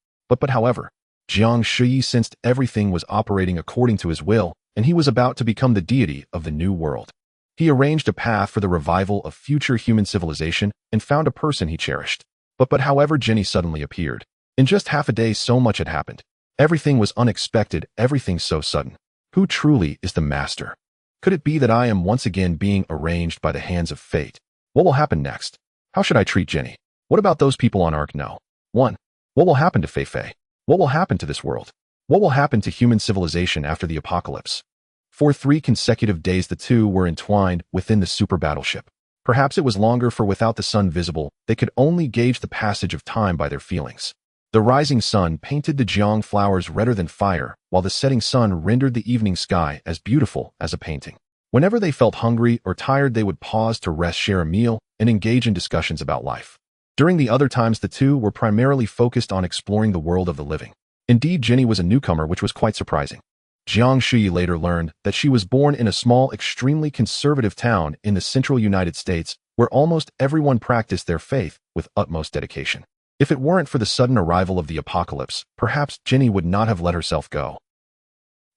However, Jiang Shuyi sensed everything was operating according to his will, and he was about to become the deity of the new world. He arranged a path for the revival of future human civilization and found a person he cherished. However, Jenny suddenly appeared. In just half a day, so much had happened. Everything was unexpected, everything so sudden. Who truly is the master? Could it be that I am once again being arranged by the hands of fate? What will happen next? How should I treat Jenny? What about those people on Ark? No. 1. What will happen to Fei Fei? What will happen to this world? What will happen to human civilization after the apocalypse? For 3 consecutive days, the two were entwined within the super battleship. Perhaps it was longer, for without the sun visible, they could only gauge the passage of time by their feelings. The rising sun painted the Jiang flowers redder than fire, while the setting sun rendered the evening sky as beautiful as a painting. Whenever they felt hungry or tired, they would pause to rest, share a meal, and engage in discussions about life. During the other times, the two were primarily focused on exploring the world of the living. Indeed, Jenny was a newcomer, which was quite surprising. Jiang Shuyi later learned that she was born in a small, extremely conservative town in the central United States, where almost everyone practiced their faith with utmost dedication. If it weren't for the sudden arrival of the apocalypse, perhaps Jenny would not have let herself go.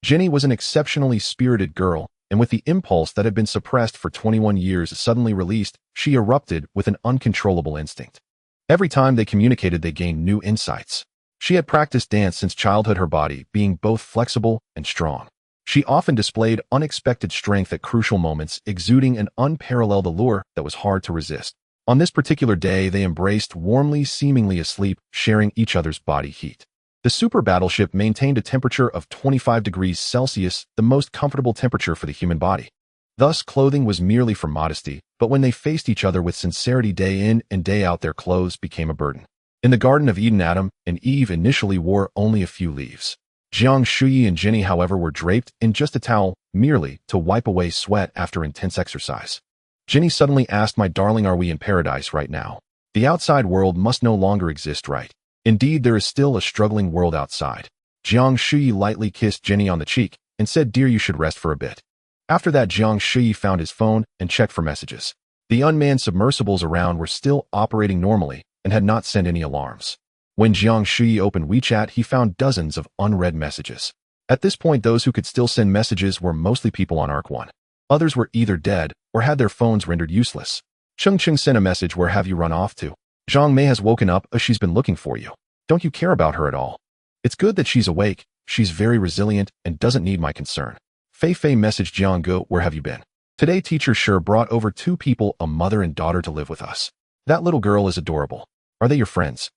Jenny was an exceptionally spirited girl, and with the impulse that had been suppressed for 21 years suddenly released, she erupted with an uncontrollable instinct. Every time they communicated, they gained new insights. She had practiced dance since childhood, her body being both flexible and strong. She often displayed unexpected strength at crucial moments, exuding an unparalleled allure that was hard to resist. On this particular day, they embraced warmly, seemingly asleep, sharing each other's body heat. The super battleship maintained a temperature of 25 degrees Celsius, the most comfortable temperature for the human body. Thus, clothing was merely for modesty, but when they faced each other with sincerity day in and day out, their clothes became a burden. In the Garden of Eden, Adam and Eve initially wore only a few leaves. Jiang Shuyi and Jenny, however, were draped in just a towel, merely to wipe away sweat after intense exercise. Jenny suddenly asked, "My darling, are we in paradise right now? The outside world must no longer exist, right? Indeed, there is still a struggling world outside." Jiang Shuyi lightly kissed Jenny on the cheek and said, "Dear, you should rest for a bit." After that, Jiang Shuyi found his phone and checked for messages. The unmanned submersibles around were still operating normally and had not sent any alarms. When Jiang Shuyi opened WeChat, he found dozens of unread messages. At this point, those who could still send messages were mostly people on Arc 1. Others were either dead or had their phones rendered useless. Cheng Cheng sent a message, "Where have you run off to? Zhang Mei has woken up, she's been looking for you. Don't you care about her at all? It's good that she's awake, she's very resilient and doesn't need my concern." Fei Fei messaged Jiang Ge, "Where have you been? Today teacher sure brought over 2 people, a mother and daughter, to live with us. That little girl is adorable. Are they your friends?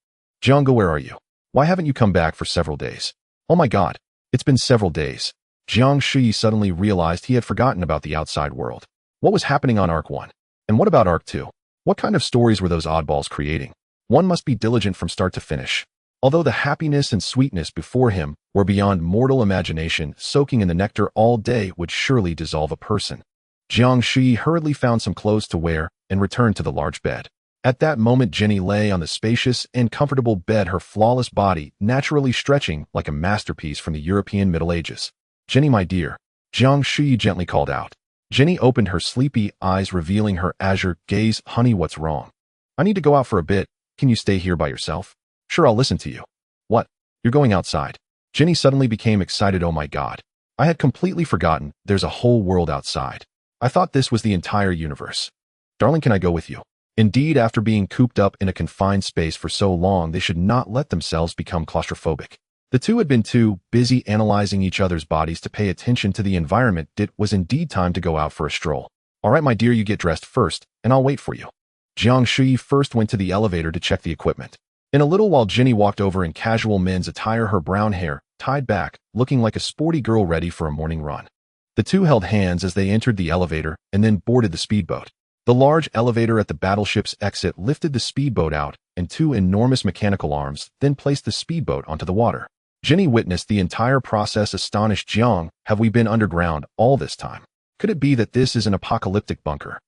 Jiang Ge, where are you? Why haven't you come back for several days? Oh my god, it's been several days." Jiang Shuyi suddenly realized he had forgotten about the outside world. What was happening on Arc 1? And what about Arc 2? What kind of stories were those oddballs creating? One must be diligent from start to finish. Although the happiness and sweetness before him were beyond mortal imagination, soaking in the nectar all day would surely dissolve a person. Jiang Shuyi hurriedly found some clothes to wear and returned to the large bed. At that moment, Jenny lay on the spacious and comfortable bed, her flawless body naturally stretching like a masterpiece from the European Middle Ages. "Jenny, my dear," Jiang Shuyi gently called out. Jenny opened her sleepy eyes, revealing her azure gaze. "Honey, what's wrong? I need to go out for a bit. Can you stay here by yourself?" "Sure, I'll listen to you." "What? You're going outside?" Jenny suddenly became excited. "Oh my god. I had completely forgotten there's a whole world outside. I thought this was the entire universe. Darling, can I go with you?" Indeed, after being cooped up in a confined space for so long, they should not let themselves become claustrophobic. The two had been too busy analyzing each other's bodies to pay attention to the environment. It was indeed time to go out for a stroll. "All right, my dear, you get dressed first, and I'll wait for you." Jiang Shuyi first went to the elevator to check the equipment. In a little while, Jenny walked over in casual men's attire, her brown hair tied back, looking like a sporty girl ready for a morning run. The two held hands as they entered the elevator and then boarded the speedboat. The large elevator at the battleship's exit lifted the speedboat out, and 2 enormous mechanical arms then placed the speedboat onto the water. Jenny witnessed the entire process, astonished. "Jiang, have we been underground all this time? Could it be that this is an apocalyptic bunker?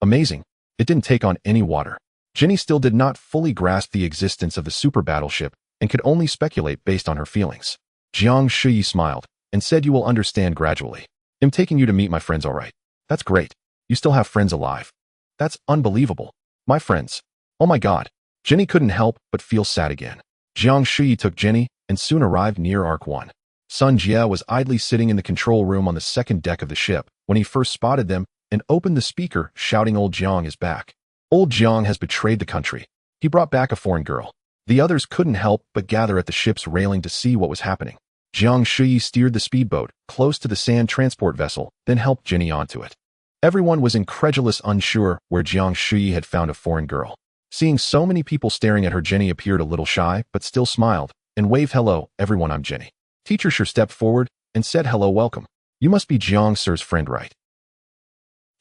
Amazing. It didn't take on any water." Jenny still did not fully grasp the existence of the super battleship and could only speculate based on her feelings. Jiang Shuyi smiled and said, "You will understand gradually. I'm taking you to meet my friends, all right?" "That's great. You still have friends alive. That's unbelievable. My friends. Oh my god." Jenny couldn't help but feel sad again. Jiang Shuyi took Jenny and soon arrived near Arc 1. Sun Jie was idly sitting in the control room on the second deck of the ship when he first spotted them and opened the speaker, shouting, "Old Jiang is back. Old Jiang has betrayed the country. He brought back a foreign girl." The others couldn't help but gather at the ship's railing to see what was happening. Jiang Shuyi steered the speedboat close to the sand transport vessel, then helped Jenny onto it. Everyone was incredulous, unsure where Jiang Shuyi had found a foreign girl. Seeing so many people staring at her, Jenny appeared a little shy, but still smiled and waved, "Hello, everyone, I'm Jenny." Teacher Sure stepped forward and said, "Hello, welcome. You must be Jiang Sir's friend, right?"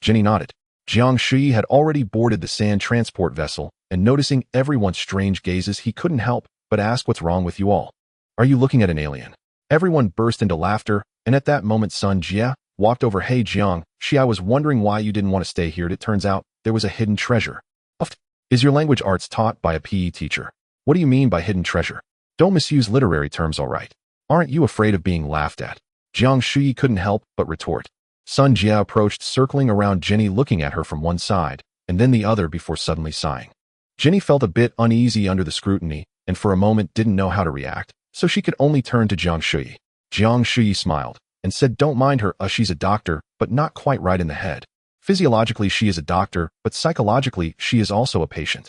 Jenny nodded. Jiang Shuyi had already boarded the sand transport vessel, and noticing everyone's strange gazes, he couldn't help but ask, "What's wrong with you all? Are you looking at an alien?" Everyone burst into laughter, and at that moment Sun Jie walked over. "Hey Jiang, I was wondering why you didn't want to stay here. It turns out there was a hidden treasure." "Is your language arts taught by a PE teacher? What do you mean by hidden treasure? Don't misuse literary terms, all right? Aren't you afraid of being laughed at?" Jiang Shuyi couldn't help but retort. Sun Jie approached, circling around Jenny, looking at her from one side and then the other before suddenly sighing. Jenny felt a bit uneasy under the scrutiny, and for a moment didn't know how to react, so she could only turn to Jiang Shuyi. Jiang Shuyi smiled, and said don't mind her, she's a doctor, but not quite right in the head. Physiologically she is a doctor, but psychologically she is also a patient.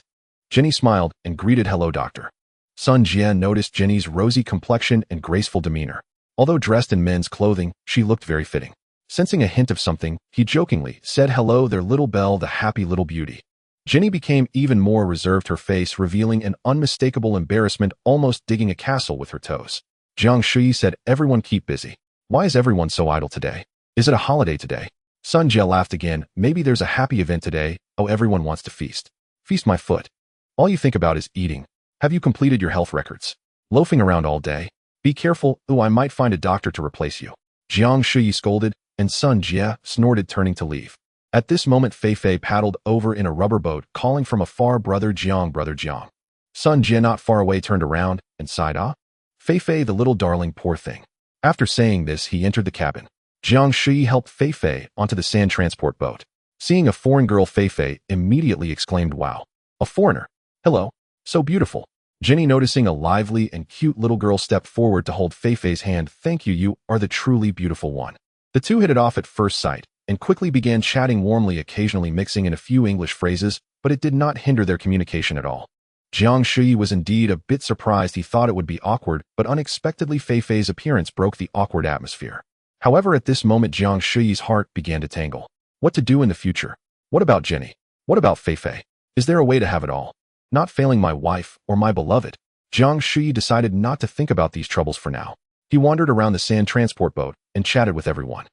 Jenny smiled and greeted hello doctor. Sun Jian noticed Jenny's rosy complexion and graceful demeanor. Although dressed in men's clothing, she looked very fitting. Sensing a hint of something, he jokingly said hello there little Belle, the happy little beauty. Jenny became even more reserved, her face revealing an unmistakable embarrassment, almost digging a castle with her toes. Jiang Shuyi said everyone keep busy. Why is everyone so idle today? Is it a holiday today? Sun Jie laughed again. Maybe there's a happy event today. Oh, everyone wants to feast. Feast my foot. All you think about is eating. Have you completed your health records? Loafing around all day? Be careful, I might find a doctor to replace you. Jiang Shuyi scolded, and Sun Jie snorted, turning to leave. At this moment Fei Fei paddled over in a rubber boat, calling from afar, brother Jiang, brother Jiang. Sun Jie not far away turned around and sighed, Fei Fei, the little darling, poor thing. After saying this he entered the cabin. Jiang Shuyi helped Fei Fei onto the sand transport boat. Seeing a foreign girl, Fei Fei immediately exclaimed, wow. A foreigner. Hello. So beautiful. Jenny, noticing a lively and cute little girl, stepped forward to hold Fei Fei's hand. Thank you, you are the truly beautiful one. The two hit it off at first sight and quickly began chatting warmly, occasionally mixing in a few English phrases, but it did not hinder their communication at all. Jiang Shuyi was indeed a bit surprised. He thought it would be awkward, but unexpectedly Fei Fei's appearance broke the awkward atmosphere. However, at this moment Jiang Shuyi's heart began to tangle. What to do in the future? What about Jenny? What about Fei Fei? Is there a way to have it all? Not failing my wife or my beloved. Jiang Shuyi decided not to think about these troubles for now. He wandered around the sand transport boat and chatted with everyone.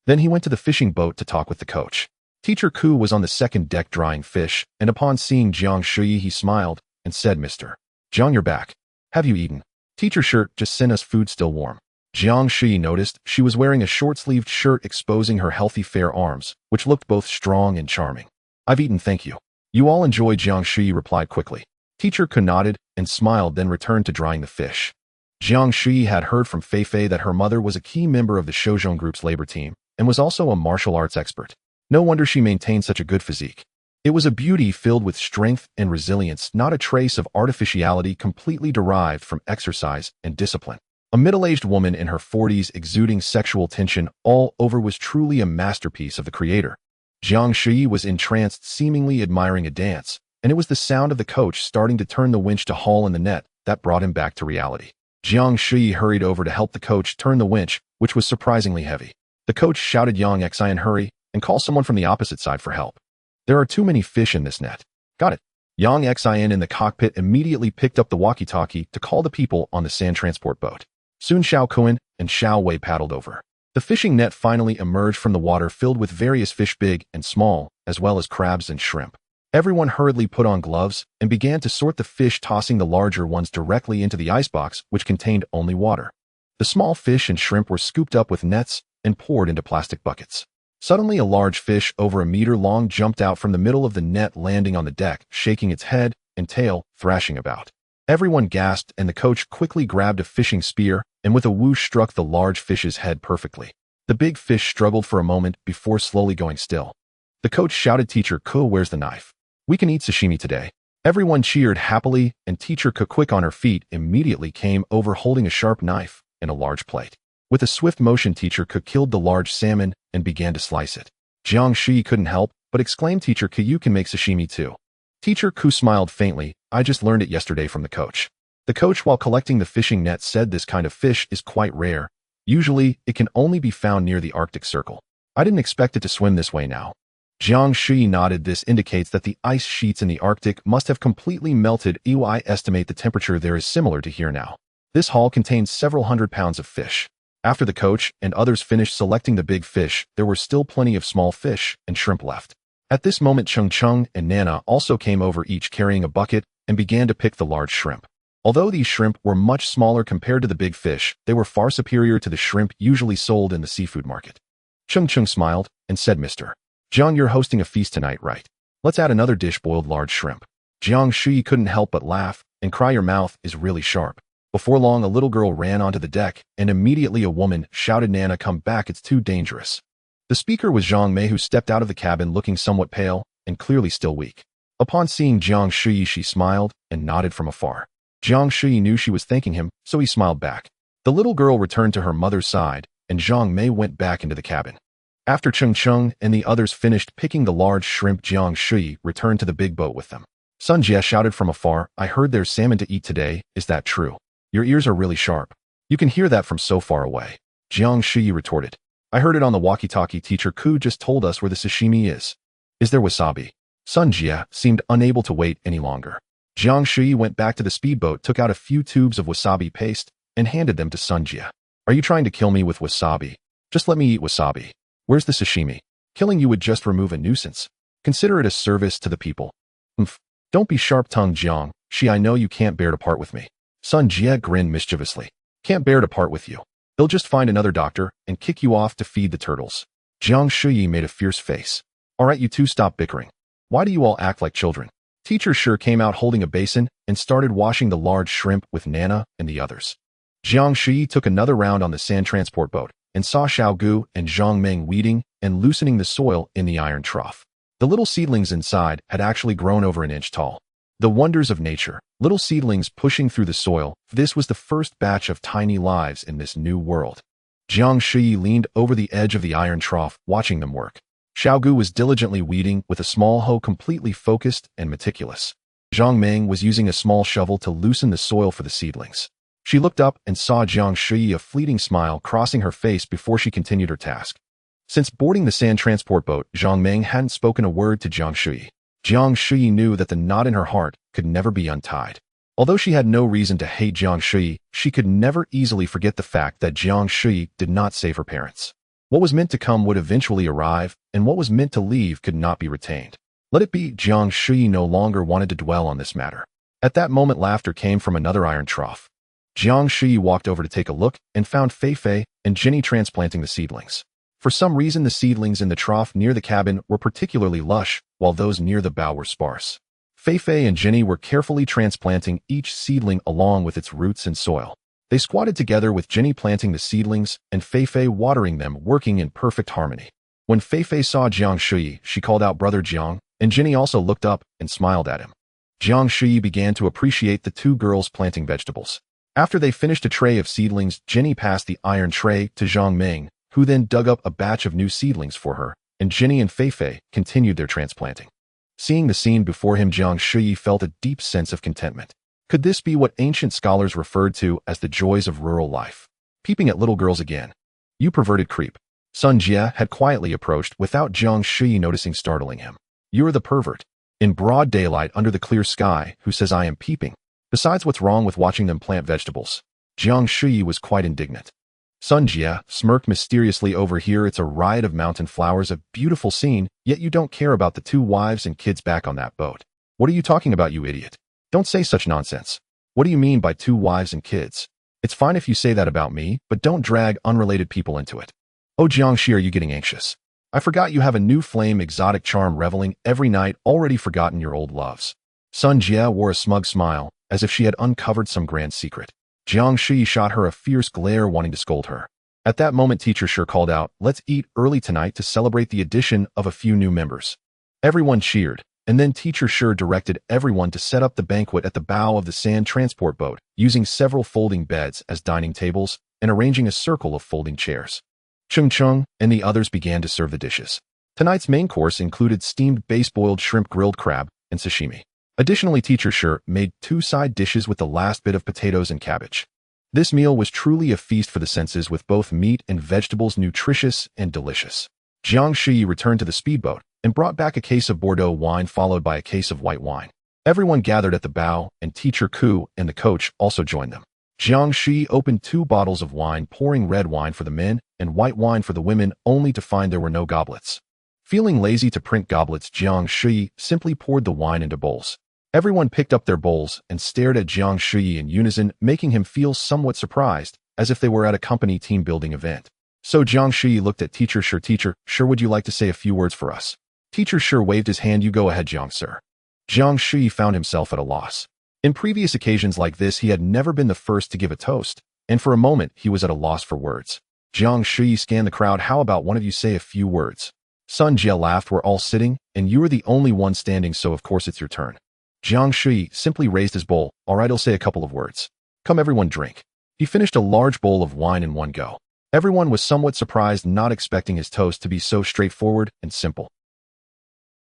Then he went to the fishing boat to talk with the coach. Teacher Ku was on the second deck drying fish, and upon seeing Jiang Shuyi he smiled and said, Mr. Jiang, you're back. Have you eaten? Teacher shirt just sent us food still warm. Jiang Shuyi noticed she was wearing a short-sleeved shirt exposing her healthy fair arms, which looked both strong and charming. I've eaten, thank you. You all enjoy, Jiang Shuyi replied quickly. Teacher Ku nodded and smiled, then returned to drying the fish. Jiang Shuyi had heard from Fei Fei that her mother was a key member of the Shozhong Group's labor team and was also a martial arts expert. No wonder she maintained such a good physique. It was a beauty filled with strength and resilience, not a trace of artificiality, completely derived from exercise and discipline. A middle-aged woman in her 40s exuding sexual tension all over was truly a masterpiece of the creator. Jiang Shuyi was entranced, seemingly admiring a dance, and it was the sound of the coach starting to turn the winch to haul in the net that brought him back to reality. Jiang Shuyi hurried over to help the coach turn the winch, which was surprisingly heavy. The coach shouted, Yang Xian, hurry, and call someone from the opposite side for help. There are too many fish in this net. Got it. Yang Xian in the cockpit immediately picked up the walkie-talkie to call the people on the sand transport boat. Soon Xiao Kuan and Xiao Wei paddled over. The fishing net finally emerged from the water, filled with various fish, big and small, as well as crabs and shrimp. Everyone hurriedly put on gloves and began to sort the fish, tossing the larger ones directly into the icebox, which contained only water. The small fish and shrimp were scooped up with nets and poured into plastic buckets. Suddenly, a large fish over a meter long jumped out from the middle of the net, landing on the deck, shaking its head and tail, thrashing about. Everyone gasped, and the coach quickly grabbed a fishing spear and with a whoosh struck the large fish's head perfectly. The big fish struggled for a moment before slowly going still. The coach shouted, Teacher Ku, where's the knife? We can eat sashimi today. Everyone cheered happily, and Teacher Ku, quick on her feet, immediately came over holding a sharp knife and a large plate. With a swift motion, Teacher Ku killed the large salmon and began to slice it. Jiang Shuyi couldn't help but exclaim, Teacher Ku, you can make sashimi too. Teacher Ku smiled faintly, I just learned it yesterday from the coach. The coach, while collecting the fishing net, said this kind of fish is quite rare. Usually, it can only be found near the Arctic Circle. I didn't expect it to swim this way now. Jiang Shuyi nodded. This indicates that the ice sheets in the Arctic must have completely melted. I estimate the temperature there is similar to here now. This haul contains several hundred pounds of fish. After the coach and others finished selecting the big fish, there were still plenty of small fish and shrimp left. At this moment, Chung Chung and Nana also came over, each carrying a bucket, and began to pick the large shrimp. Although these shrimp were much smaller compared to the big fish, they were far superior to the shrimp usually sold in the seafood market. Chung Chung smiled and said, Mr. Jiang, you're hosting a feast tonight, right? Let's add another dish, boiled large shrimp. Jiang Shuyi couldn't help but laugh and cry, your mouth is really sharp. Before long, a little girl ran onto the deck, and immediately a woman shouted, Nana, come back, it's too dangerous. The speaker was Zhang Mei, who stepped out of the cabin looking somewhat pale and clearly still weak. Upon seeing Jiang Shuyi, she smiled and nodded from afar. Jiang Shuyi knew she was thanking him, so he smiled back. The little girl returned to her mother's side, and Zhang Mei went back into the cabin. After Cheng Cheng and the others finished picking the large shrimp, Jiang Shuyi returned to the big boat with them. Sun Jie shouted from afar, "I heard there's salmon to eat today, is that true? Your ears are really sharp. You can hear that from so far away." Jiang Shuyi retorted, "I heard it on the walkie-talkie. Teacher Ku just told us where the sashimi is. Is there wasabi?" Sun Jie seemed unable to wait any longer. Jiang Shuyi went back to the speedboat, took out a few tubes of wasabi paste, and handed them to Sun Jie. "Are you trying to kill me with wasabi? Just let me eat wasabi. Where's the sashimi? Killing you would just remove a nuisance. Consider it a service to the people." "Umph. Don't be sharp-tongued, Jiang Shi. I know you can't bear to part with me." Sun Jie grinned mischievously. "Can't bear to part with you. They'll just find another doctor and kick you off to feed the turtles." Jiang Shuyi made a fierce face. "All right, you two, stop bickering. Why do you all act like children?" Teacher Shi came out holding a basin and started washing the large shrimp with Nana and the others. Jiang Shuyi took another round on the sand transport boat and saw Xiao Gu and Zhang Meng weeding and loosening the soil in the iron trough. The little seedlings inside had actually grown over an inch tall. The wonders of nature, little seedlings pushing through the soil. This was the first batch of tiny lives in this new world. Jiang Shuyi leaned over the edge of the iron trough, watching them work. Xiao Gu was diligently weeding with a small hoe, completely focused and meticulous. Zhang Meng was using a small shovel to loosen the soil for the seedlings. She looked up and saw Jiang Shuyi, a fleeting smile crossing her face before she continued her task. Since boarding the sand transport boat, Zhang Meng hadn't spoken a word to Jiang Shuyi. Jiang Shuyi knew that the knot in her heart could never be untied. Although she had no reason to hate Jiang Shuyi, she could never easily forget the fact that Jiang Shuyi did not save her parents. What was meant to come would eventually arrive, and what was meant to leave could not be retained. Let it be. Jiang Shuyi no longer wanted to dwell on this matter. At that moment, laughter came from another iron trough. Jiang Shuyi walked over to take a look and found Fei Fei and Jinny transplanting the seedlings. For some reason, the seedlings in the trough near the cabin were particularly lush, while those near the bow were sparse. Fei Fei and Jinny were carefully transplanting each seedling along with its roots and soil. They squatted together with Jinny planting the seedlings and Fei Fei watering them, working in perfect harmony. When Fei Fei saw Jiang Shuyi, she called out, "Brother Jiang," and Jinny also looked up and smiled at him. Jiang Shuyi began to appreciate the two girls planting vegetables. After they finished a tray of seedlings, Jinny passed the iron tray to Zhang Meng, who then dug up a batch of new seedlings for her, and Jinny and Fei Fei continued their transplanting. Seeing the scene before him, Jiang Shuyi felt a deep sense of contentment. Could this be what ancient scholars referred to as the joys of rural life? Peeping at little girls again. "You perverted creep." Sun Jie had quietly approached without Jiang Shuyi noticing, startling him. "You're the pervert. In broad daylight under the clear sky, who says I am peeping? Besides, what's wrong with watching them plant vegetables?" Jiang Shuyi was quite indignant. Sun Jie smirked mysteriously. "Over here it's a riot of mountain flowers, a beautiful scene, yet you don't care about the two wives and kids back on that boat. What are you talking about, you idiot? Don't say such nonsense. What do you mean by two wives and kids? It's fine if you say that about me, but don't drag unrelated people into it." "Oh, Jiang Shi, are you getting anxious? I forgot you have a new flame, exotic charm, reveling every night, already forgotten your old loves." Sun Jie wore a smug smile, as if she had uncovered some grand secret. Jiang Shuyi shot her a fierce glare, wanting to scold her. At that moment, Teacher Shi called out, "Let's eat early tonight to celebrate the addition of a few new members." Everyone cheered, and then Teacher Shi directed everyone to set up the banquet at the bow of the sand transport boat, using several folding beds as dining tables and arranging a circle of folding chairs. Cheng Cheng and the others began to serve the dishes. Tonight's main course included steamed base-boiled shrimp, grilled crab, and sashimi. Additionally, Teacher Shi made 2 side dishes with the last bit of potatoes and cabbage. This meal was truly a feast for the senses, with both meat and vegetables nutritious and delicious. Jiang Shuyi returned to the speedboat and brought back a case of Bordeaux wine, followed by a case of white wine. Everyone gathered at the bow, and Teacher Ku and the coach also joined them. Jiang Shuyi opened 2 bottles of wine, pouring red wine for the men and white wine for the women, only to find there were no goblets. Feeling lazy to print goblets, Jiang Shuyi simply poured the wine into bowls. Everyone picked up their bowls and stared at Jiang Shuyi in unison, making him feel somewhat surprised, as if they were at a company team-building event. So Jiang Shuyi looked at Teacher Shi. "Teacher Shi, would you like to say a few words for us?" Teacher Shi waved his hand. "You go ahead, Jiang Sir." Jiang Shuyi found himself at a loss. In previous occasions like this, he had never been the first to give a toast, and for a moment he was at a loss for words. Jiang Shuyi scanned the crowd. "How about one of you say a few words?" Sun Jia laughed. We're all sitting, and you are the only one standing, so of course it's your turn. Jiang Shuyi simply raised his bowl. All right, I'll say a couple of words. Come everyone, drink. He finished a large bowl of wine in one go. Everyone was somewhat surprised, not expecting his toast to be so straightforward and simple.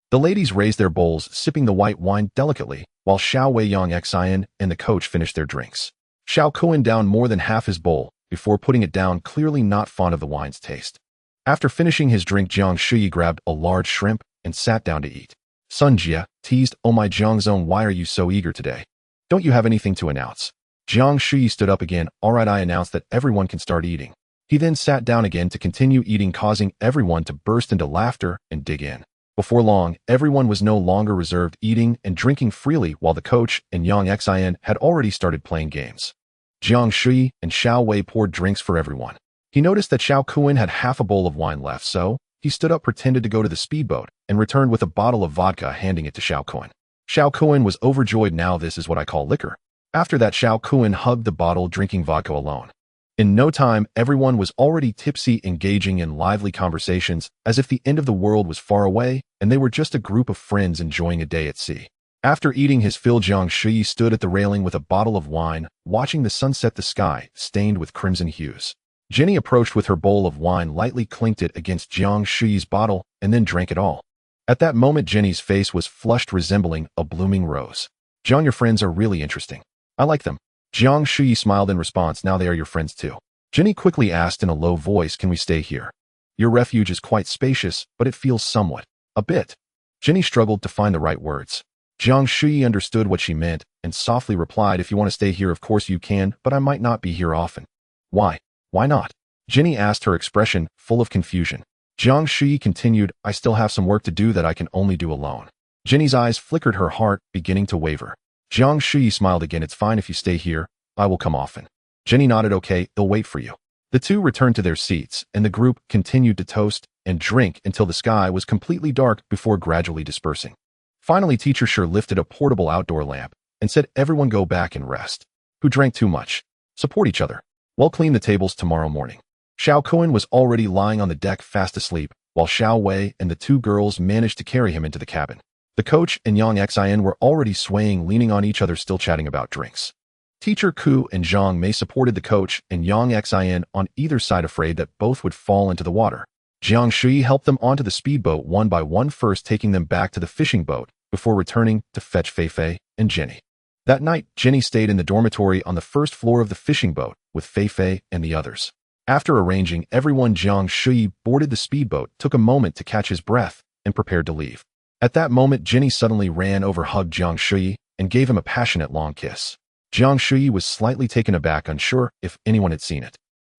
The ladies raised their bowls, sipping the white wine delicately, while Xiao Wei, Yang Xian, and the coach finished their drinks. Xiao Kuan downed more than half his bowl before putting it down, clearly not fond of the wine's taste. After finishing his drink, Jiang Shuyi grabbed a large shrimp and sat down to eat. Sun Jia teased, "Oh my Jiangzong, why are you so eager today? Don't you have anything to announce?" Jiang Shuyi stood up again. All right, I announced that everyone can start eating. He then sat down again to continue eating, causing everyone to burst into laughter and dig in. Before long, everyone was no longer reserved, eating and drinking freely, while the coach and Yang Xian had already started playing games. Jiang Shuyi and Xiao Wei poured drinks for everyone. He noticed that Xiao Kuan had half a bowl of wine left, so he stood up, pretended to go to the speedboat, and returned with a bottle of vodka, handing it to Xiao Kuan. Xiao Kuan was overjoyed. Now this is what I call liquor. After that, Xiao Kuan hugged the bottle, drinking vodka alone. In no time, everyone was already tipsy, engaging in lively conversations, as if the end of the world was far away, and they were just a group of friends enjoying a day at sea. After eating his fill, Jiang Shuyi stood at the railing with a bottle of wine, watching the sunset, the sky stained with crimson hues. Jenny approached with her bowl of wine, lightly clinked it against Jiang Shuyi's bottle, and then drank it all. At that moment, Jenny's face was flushed, resembling a blooming rose. Jiang, your friends are really interesting. I like them. Jiang Shuyi smiled in response. Now they are your friends too. Jenny quickly asked in a low voice, can we stay here? Your refuge is quite spacious, but it feels somewhat. A bit. Jenny struggled to find the right words. Jiang Shuyi understood what she meant and softly replied, if you want to stay here, of course you can, but I might not be here often. Why? Why not? Jenny asked, her expression full of confusion. Jiang Shuyi continued, I still have some work to do that I can only do alone. Jenny's eyes flickered, her heart beginning to waver. Jiang Shuyi smiled again. It's fine if you stay here. I will come often. Jenny nodded. Okay, they'll wait for you. The two returned to their seats, and the group continued to toast and drink until the sky was completely dark before gradually dispersing. Finally, Teacher Sure lifted a portable outdoor lamp and said, everyone go back and rest. Who drank too much? Support each other. We'll clean the tables tomorrow morning. Xiao Kuan was already lying on the deck fast asleep, while Xiao Wei and the two girls managed to carry him into the cabin. The coach and Yang Xian were already swaying, leaning on each other, still chatting about drinks. Teacher Ku and Zhang Mei supported the coach and Yang Xian on either side, afraid that both would fall into the water. Jiang Shuyi helped them onto the speedboat one by one, first taking them back to the fishing boat before returning to fetch Fei Fei and Jenny. That night, Jenny stayed in the dormitory on the first floor of the fishing boat with Fei Fei and the others. After arranging everyone, Jiang Shuyi boarded the speedboat, took a moment to catch his breath, and prepared to leave. At that moment, Jenny suddenly ran over, hugged Jiang Shuyi, and gave him a passionate long kiss. Jiang Shuyi was slightly taken aback, unsure if anyone had seen it.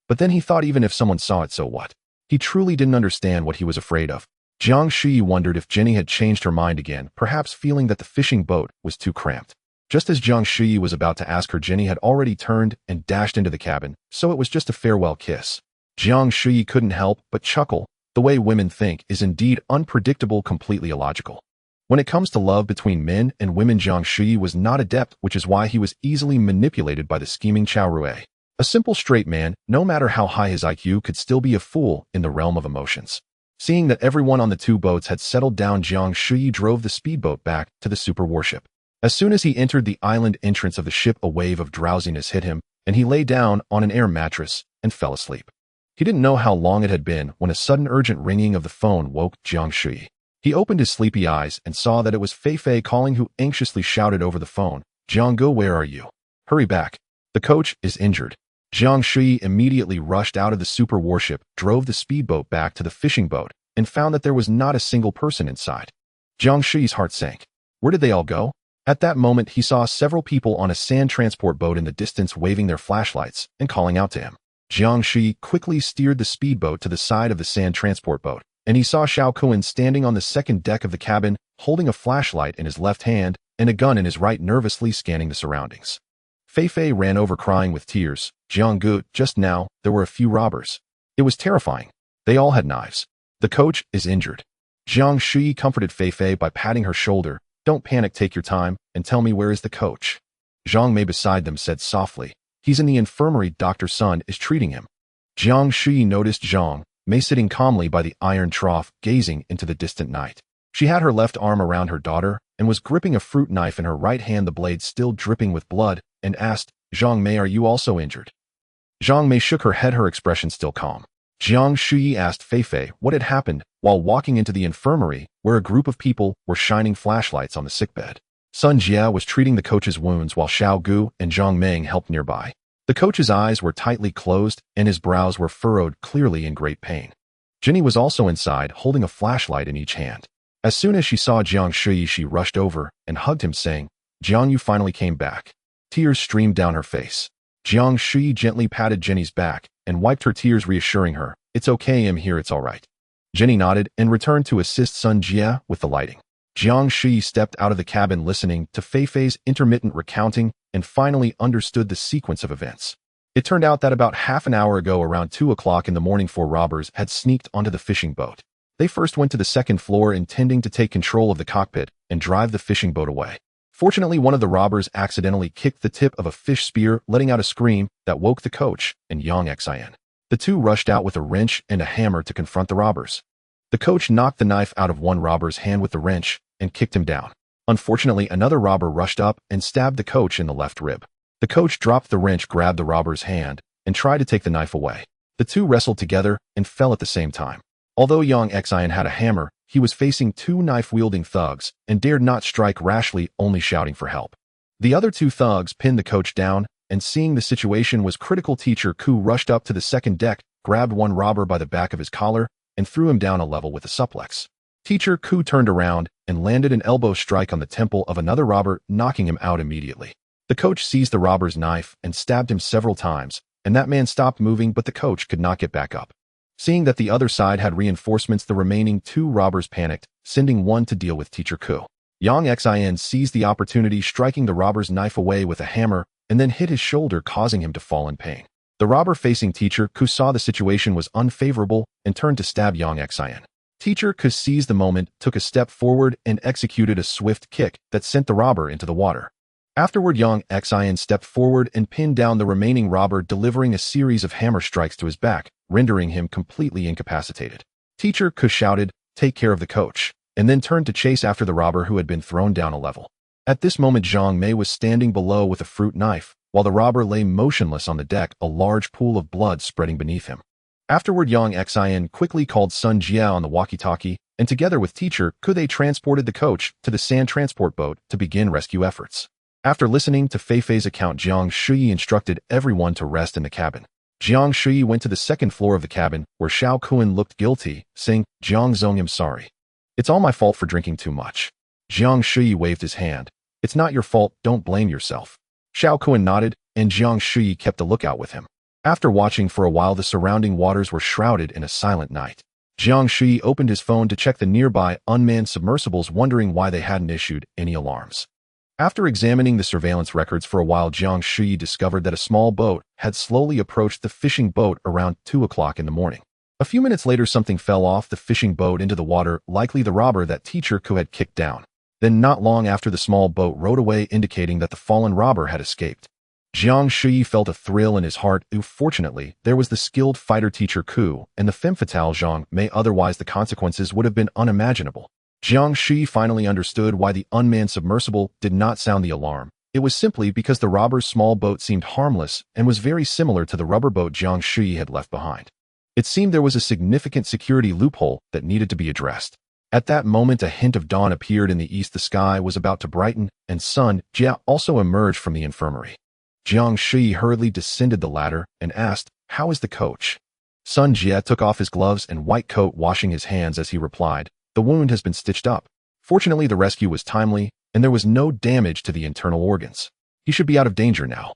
But then he thought, even if someone saw it, so what? He truly didn't understand what he was afraid of. Jiang Shuyi wondered if Jenny had changed her mind again, perhaps feeling that the fishing boat was too cramped. Just as Jiang Shuyi was about to ask her, Jenny had already turned and dashed into the cabin, so it was just a farewell kiss. Jiang Shuyi couldn't help but chuckle. The way women think is indeed unpredictable, completely illogical. When it comes to love between men and women, Jiang Shuyi was not adept, which is why he was easily manipulated by the scheming Chao Rui. A simple straight man, no matter how high his IQ, could still be a fool in the realm of emotions. Seeing that everyone on the two boats had settled down, Jiang Shuyi drove the speedboat back to the super warship. As soon as he entered the island entrance of the ship, a wave of drowsiness hit him, and he lay down on an air mattress and fell asleep. He didn't know how long it had been when a sudden urgent ringing of the phone woke Jiang Shuyi. He opened his sleepy eyes and saw that it was Fei Fei calling, who anxiously shouted over the phone, Jiang Go, where are you? Hurry back. The coach is injured. Jiang Shuyi immediately rushed out of the super warship, drove the speedboat back to the fishing boat, and found that there was not a single person inside. Jiang Shuyi's heart sank. Where did they all go? At that moment, he saw several people on a sand transport boat in the distance, waving their flashlights and calling out to him. Jiang Shuyi quickly steered the speedboat to the side of the sand transport boat, and he saw Xiao Kuan standing on the second deck of the cabin, holding a flashlight in his left hand and a gun in his right, nervously scanning the surroundings. Fei Fei ran over, crying with tears. Jiang Gu, just now, there were a few robbers. It was terrifying. They all had knives. The coach is injured. Jiang Shuyi comforted Fei Fei by patting her shoulder. Don't panic, take your time, and tell me, where is the coach? Zhang Mei beside them said softly, he's in the infirmary, Dr. Sun is treating him. Jiang Shuyi noticed Zhang Mei sitting calmly by the iron trough, gazing into the distant night. She had her left arm around her daughter and was gripping a fruit knife in her right hand, the blade still dripping with blood, and asked, "Jiang Mei, are you also injured?" Jiang Mei shook her head, her expression still calm. Jiang Shuyi asked Fei what had happened while walking into the infirmary, where a group of people were shining flashlights on the sickbed. Sun Jia was treating the coach's wounds while Xiao Gu and Zhang Meng helped nearby. The coach's eyes were tightly closed and his brows were furrowed, clearly in great pain. Jenny was also inside, holding a flashlight in each hand. As soon as she saw Jiang Shuyi, she rushed over and hugged him, saying, "Jiang, you finally came back." Tears streamed down her face. Jiang Shuyi gently patted Jenny's back and wiped her tears, reassuring her, "It's okay, I'm here, it's all right." Jenny nodded and returned to assist Sun Jia with the lighting. Jiang Shuyi stepped out of the cabin, listening to Fei's intermittent recounting, and finally understood the sequence of events. It turned out that about half an hour ago, around 2 o'clock in the morning, 4 robbers had sneaked onto the fishing boat. They first went to the second floor, intending to take control of the cockpit and drive the fishing boat away. Fortunately, one of the robbers accidentally kicked the tip of a fish spear, letting out a scream that woke the coach and Yang Xian. The two rushed out with a wrench and a hammer to confront the robbers. The coach knocked the knife out of one robber's hand with the wrench and kicked him down. Unfortunately, another robber rushed up and stabbed the coach in the left rib. The coach dropped the wrench, grabbed the robber's hand, and tried to take the knife away. The two wrestled together and fell at the same time. Although Yang Xian had a hammer, he was facing 2 knife-wielding thugs and dared not strike rashly, only shouting for help. The other 2 thugs pinned the coach down, and seeing the situation was critical, Teacher Ku rushed up to the second deck, grabbed one robber by the back of his collar, and threw him down a level with a suplex. Teacher Ku turned around and landed an elbow strike on the temple of another robber, knocking him out immediately. The coach seized the robber's knife and stabbed him several times, and that man stopped moving, but the coach could not get back up. Seeing that the other side had reinforcements, the remaining 2 robbers panicked, sending one to deal with Teacher Ku. Yang Xian seized the opportunity, striking the robber's knife away with a hammer, and then hit his shoulder, causing him to fall in pain. The robber facing Teacher Ku saw the situation was unfavorable and turned to stab Yang Xian. Teacher Ku seized the moment, took a step forward, and executed a swift kick that sent the robber into the water. Afterward, Yang Xian stepped forward and pinned down the remaining robber, delivering a series of hammer strikes to his back, rendering him completely incapacitated. Teacher Ku shouted, "Take care of the coach," and then turned to chase after the robber who had been thrown down a level. At this moment, Zhang Mei was standing below with a fruit knife, while the robber lay motionless on the deck, a large pool of blood spreading beneath him. Afterward, Yang Xian quickly called Sun Jia on the walkie-talkie, and together with Teacher Ku they transported the coach to the sand transport boat to begin rescue efforts. After listening to Fei's account, Jiang Shuyi instructed everyone to rest in the cabin. Jiang Shuyi went to the second floor of the cabin, where Xiao Kun looked guilty, saying, "Jiang Zong, I'm sorry. It's all my fault for drinking too much." Jiang Shuyi waved his hand. "It's not your fault, don't blame yourself." Xiao Kun nodded, and Jiang Shuyi kept a lookout with him. After watching for a while, the surrounding waters were shrouded in a silent night. Jiang Shuyi opened his phone to check the nearby unmanned submersibles, wondering why they hadn't issued any alarms. After examining the surveillance records for a while, Jiang Shuyi discovered that a small boat had slowly approached the fishing boat around 2 o'clock in the morning. A few minutes later, something fell off the fishing boat into the water, likely the robber that Teacher Ku had kicked down. Then not long after, the small boat rode away, indicating that the fallen robber had escaped. Jiang Shuyi felt a thrill in his heart. Fortunately, there was the skilled fighter Teacher Ku and the femme fatale Zhang Mei, otherwise the consequences would have been unimaginable. Jiang Shuyi finally understood why the unmanned submersible did not sound the alarm. It was simply because the robber's small boat seemed harmless and was very similar to the rubber boat Jiang Shuyi had left behind. It seemed there was a significant security loophole that needed to be addressed. At that moment, a hint of dawn appeared in the east. The sky was about to brighten, and Sun Jia also emerged from the infirmary. Jiang Shuyi hurriedly descended the ladder and asked, "How is the coach?" Sun Jia took off his gloves and white coat, washing his hands as he replied, "The wound has been stitched up. Fortunately, the rescue was timely, and there was no damage to the internal organs. He should be out of danger now."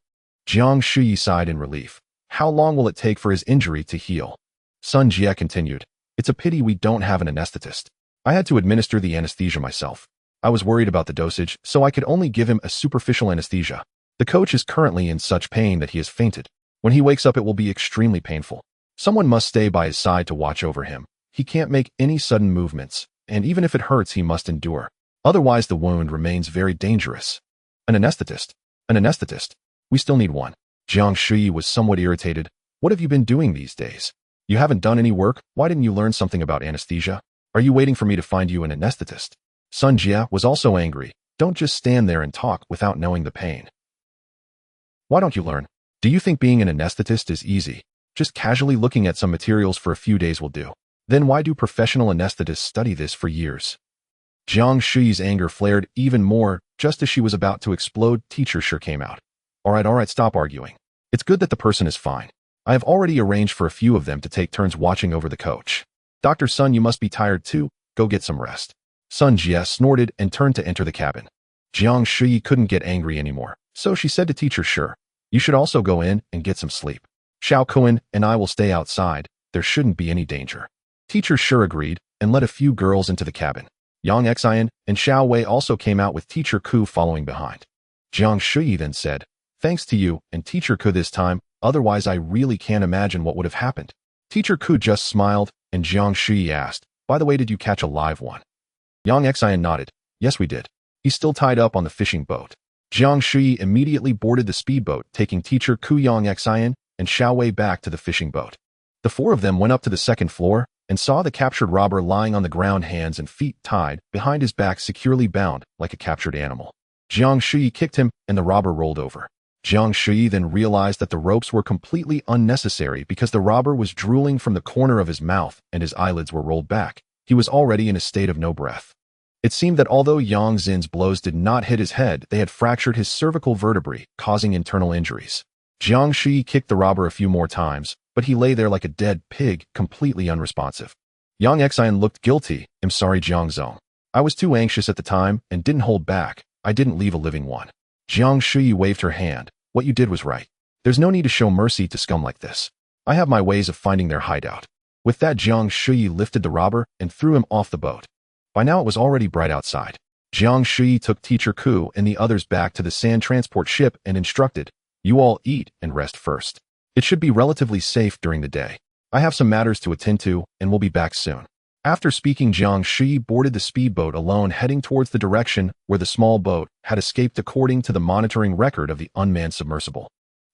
Jiang Shuyi sighed in relief. "How long will it take for his injury to heal?" Sun Jia continued, "It's a pity we don't have an anesthetist. I had to administer the anesthesia myself. I was worried about the dosage, so I could only give him a superficial anesthesia. The coach is currently in such pain that he has fainted. When he wakes up, it will be extremely painful. Someone must stay by his side to watch over him. He can't make any sudden movements, and even if it hurts, he must endure. Otherwise, the wound remains very dangerous." "An anesthetist? An anesthetist? We still need one." Jiang Shuyi was somewhat irritated. "What have you been doing these days? You haven't done any work? Why didn't you learn something about anesthesia? Are you waiting for me to find you an anesthetist? Sun Jia was also angry. Don't just stand there and talk without knowing the pain. Why don't you learn? Do you think being an anesthetist is easy? Just casually looking at some materials for a few days will do. Then why do professional anesthetists study this for years? Jiang Shuyi's anger flared even more. Just as she was about to explode, Teacher Sure came out. All right, stop arguing. It's good that the person is fine. I have already arranged for a few of them to take turns watching over the coach. Dr. Sun, you must be tired too. Go get some rest. Sun Jia snorted and turned to enter the cabin. Jiang Shuyi couldn't get angry anymore, so she said to Teacher Sure, you should also go in and get some sleep. Xiao Kuan and I will stay outside. There shouldn't be any danger. Teacher Sure agreed and led a few girls into the cabin. Yang Xian and Xiao Wei also came out with Teacher Ku following behind. Jiang Shuyi then said, thanks to you and Teacher Ku this time, otherwise I really can't imagine what would have happened. Teacher Ku just smiled and Jiang Shuyi asked, by the way, did you catch a live one? Yang Xian nodded, yes we did. He's still tied up on the fishing boat. Jiang Shuyi immediately boarded the speedboat, taking Teacher Ku, Yang Xian, and Xiao Wei back to the fishing boat. The four of them went up to the second floor and saw the captured robber lying on the ground, hands and feet tied, behind his back securely bound, like a captured animal. Jiang Shuyi kicked him and the robber rolled over. Jiang Shuyi then realized that the ropes were completely unnecessary because the robber was drooling from the corner of his mouth and his eyelids were rolled back. He was already in a state of no breath. It seemed that although Yang Xin's blows did not hit his head, they had fractured his cervical vertebrae, causing internal injuries. Jiang Shuyi kicked the robber a few more times, but he lay there like a dead pig, completely unresponsive. Yang Xian looked guilty. I'm sorry, Jiang Zong. I was too anxious at the time and didn't hold back. I didn't leave a living one. Jiang Shuyi waved her hand. What you did was right. There's no need to show mercy to scum like this. I have my ways of finding their hideout. With that, Jiang Shuyi lifted the robber and threw him off the boat. By now it was already bright outside. Jiang Shuyi took Teacher Ku and the others back to the sand transport ship and instructed, you all eat and rest first. It should be relatively safe during the day. I have some matters to attend to and will be back soon. After speaking, Jiang Shuyi boarded the speedboat alone, heading towards the direction where the small boat had escaped according to the monitoring record of the unmanned submersible.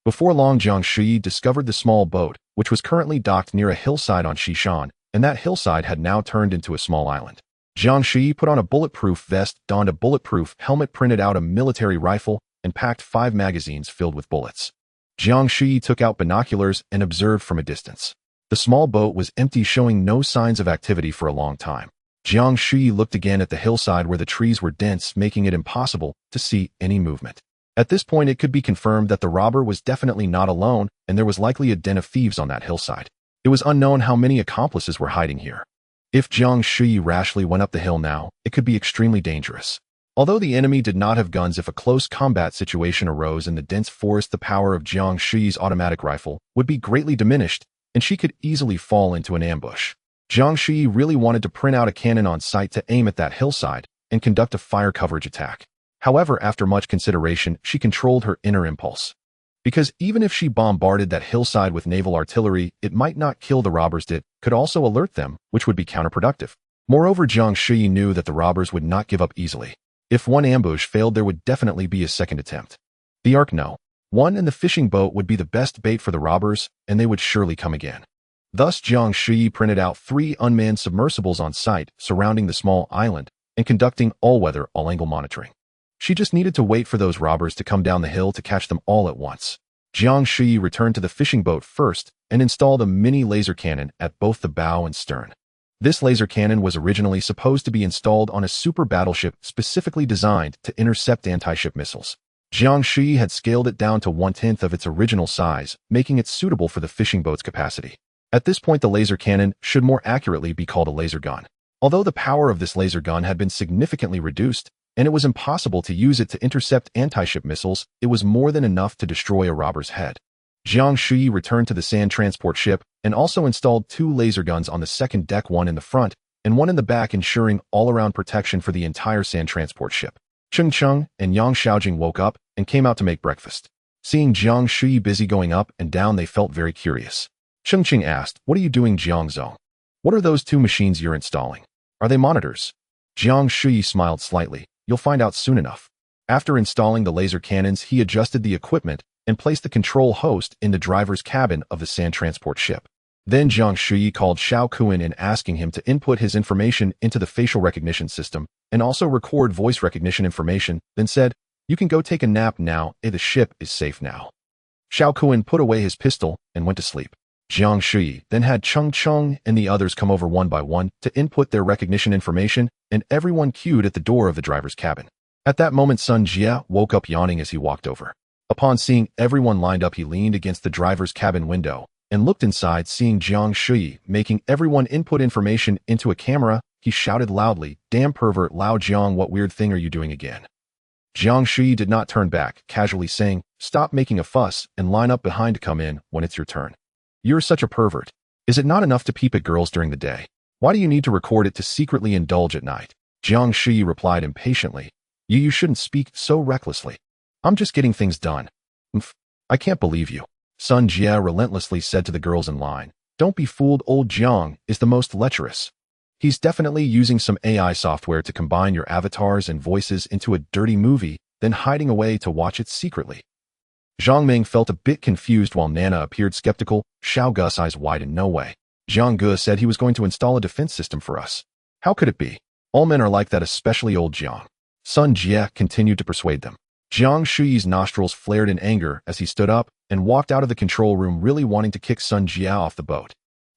Before long, Jiang Shuyi discovered the small boat, which was currently docked near a hillside on Xishan, and that hillside had now turned into a small island. Jiang Shuyi put on a bulletproof vest, donned a bulletproof helmet, printed out a military rifle, and packed 5 magazines filled with bullets. Jiang Shuyi took out binoculars and observed from a distance. The small boat was empty, showing no signs of activity for a long time. Jiang Shuyi looked again at the hillside where the trees were dense, making it impossible to see any movement. At this point, it could be confirmed that the robber was definitely not alone, and there was likely a den of thieves on that hillside. It was unknown how many accomplices were hiding here. If Jiang Shuyi rashly went up the hill now, it could be extremely dangerous. Although the enemy did not have guns, if a close combat situation arose in the dense forest, the power of Jiang Shuyi's automatic rifle would be greatly diminished, and she could easily fall into an ambush. Jiang Shuyi really wanted to print out a cannon on site to aim at that hillside and conduct a fire coverage attack. However, after much consideration, she controlled her inner impulse. Because even if she bombarded that hillside with naval artillery, it might not kill the robbers, it could also alert them, which would be counterproductive. Moreover, Jiang Shuyi knew that the robbers would not give up easily. If one ambush failed, there would definitely be a second attempt. The Ark no. 1 and the fishing boat would be the best bait for the robbers, and they would surely come again. Thus, Jiang Shuyi printed out 3 unmanned submersibles on site surrounding the small island and conducting all-weather, all-angle monitoring. She just needed to wait for those robbers to come down the hill to catch them all at once. Jiang Shuyi returned to the fishing boat first and installed a mini laser cannon at both the bow and stern. This laser cannon was originally supposed to be installed on a super battleship specifically designed to intercept anti-ship missiles. Jiang Shuyi had scaled it down to 1/10 of its original size, making it suitable for the fishing boat's capacity. At this point, the laser cannon should more accurately be called a laser gun. Although the power of this laser gun had been significantly reduced, and it was impossible to use it to intercept anti-ship missiles, it was more than enough to destroy a robber's head. Jiang Shuyi returned to the sand transport ship and also installed 2 laser guns on the second deck, one in the front and one in the back, ensuring all-around protection for the entire sand transport ship. Cheng Cheng and Yang Xiaojing woke up and came out to make breakfast. Seeing Jiang Shuyi busy going up and down, they felt very curious. Cheng Cheng asked, "What are you doing, Jiang Zong? What are those 2 machines you're installing? Are they monitors?" Jiang Shuyi smiled slightly. "You'll find out soon enough." After installing the laser cannons, he adjusted the equipment and placed the control host in the driver's cabin of the sand transport ship. Then Jiang Shuyi called Xiao Kuan in asking him to input his information into the facial recognition system and also record voice recognition information, then said, "You can go take a nap now, the ship is safe now." Xiao Kuan put away his pistol and went to sleep. Jiang Shuyi then had Cheng Cheng and the others come over one by one to input their recognition information, and everyone queued at the door of the driver's cabin. At that moment, Sun Jie woke up yawning as he walked over. Upon seeing everyone lined up, he leaned against the driver's cabin window and looked inside. Seeing Jiang Shuyi making everyone input information into a camera, he shouted loudly, "Damn pervert, Lao Jiang, what weird thing are you doing again?" Jiang Shuyi did not turn back, casually saying, "Stop making a fuss and line up behind to come in when it's your turn. You're such a pervert. Is it not enough to peep at girls during the day? Why do you need to record it to secretly indulge at night?" Jiang Shuyi replied impatiently, You shouldn't speak so recklessly. I'm just getting things done." "I can't believe you," Sun Jie relentlessly said to the girls in line. "Don't be fooled, old Jiang is the most lecherous. He's definitely using some AI software to combine your avatars and voices into a dirty movie, then hiding away to watch it secretly." Zhang Ming felt a bit confused while Nana appeared skeptical. Xiao Gu's eyes widened. "No way. Zhang Gu said he was going to install a defense system for us. How could it be? All men are like that, especially old Jiang." Sun Jie continued to persuade them. Jiang Shuyi's nostrils flared in anger as he stood up and walked out of the control room, really wanting to kick Sun Jie off the boat.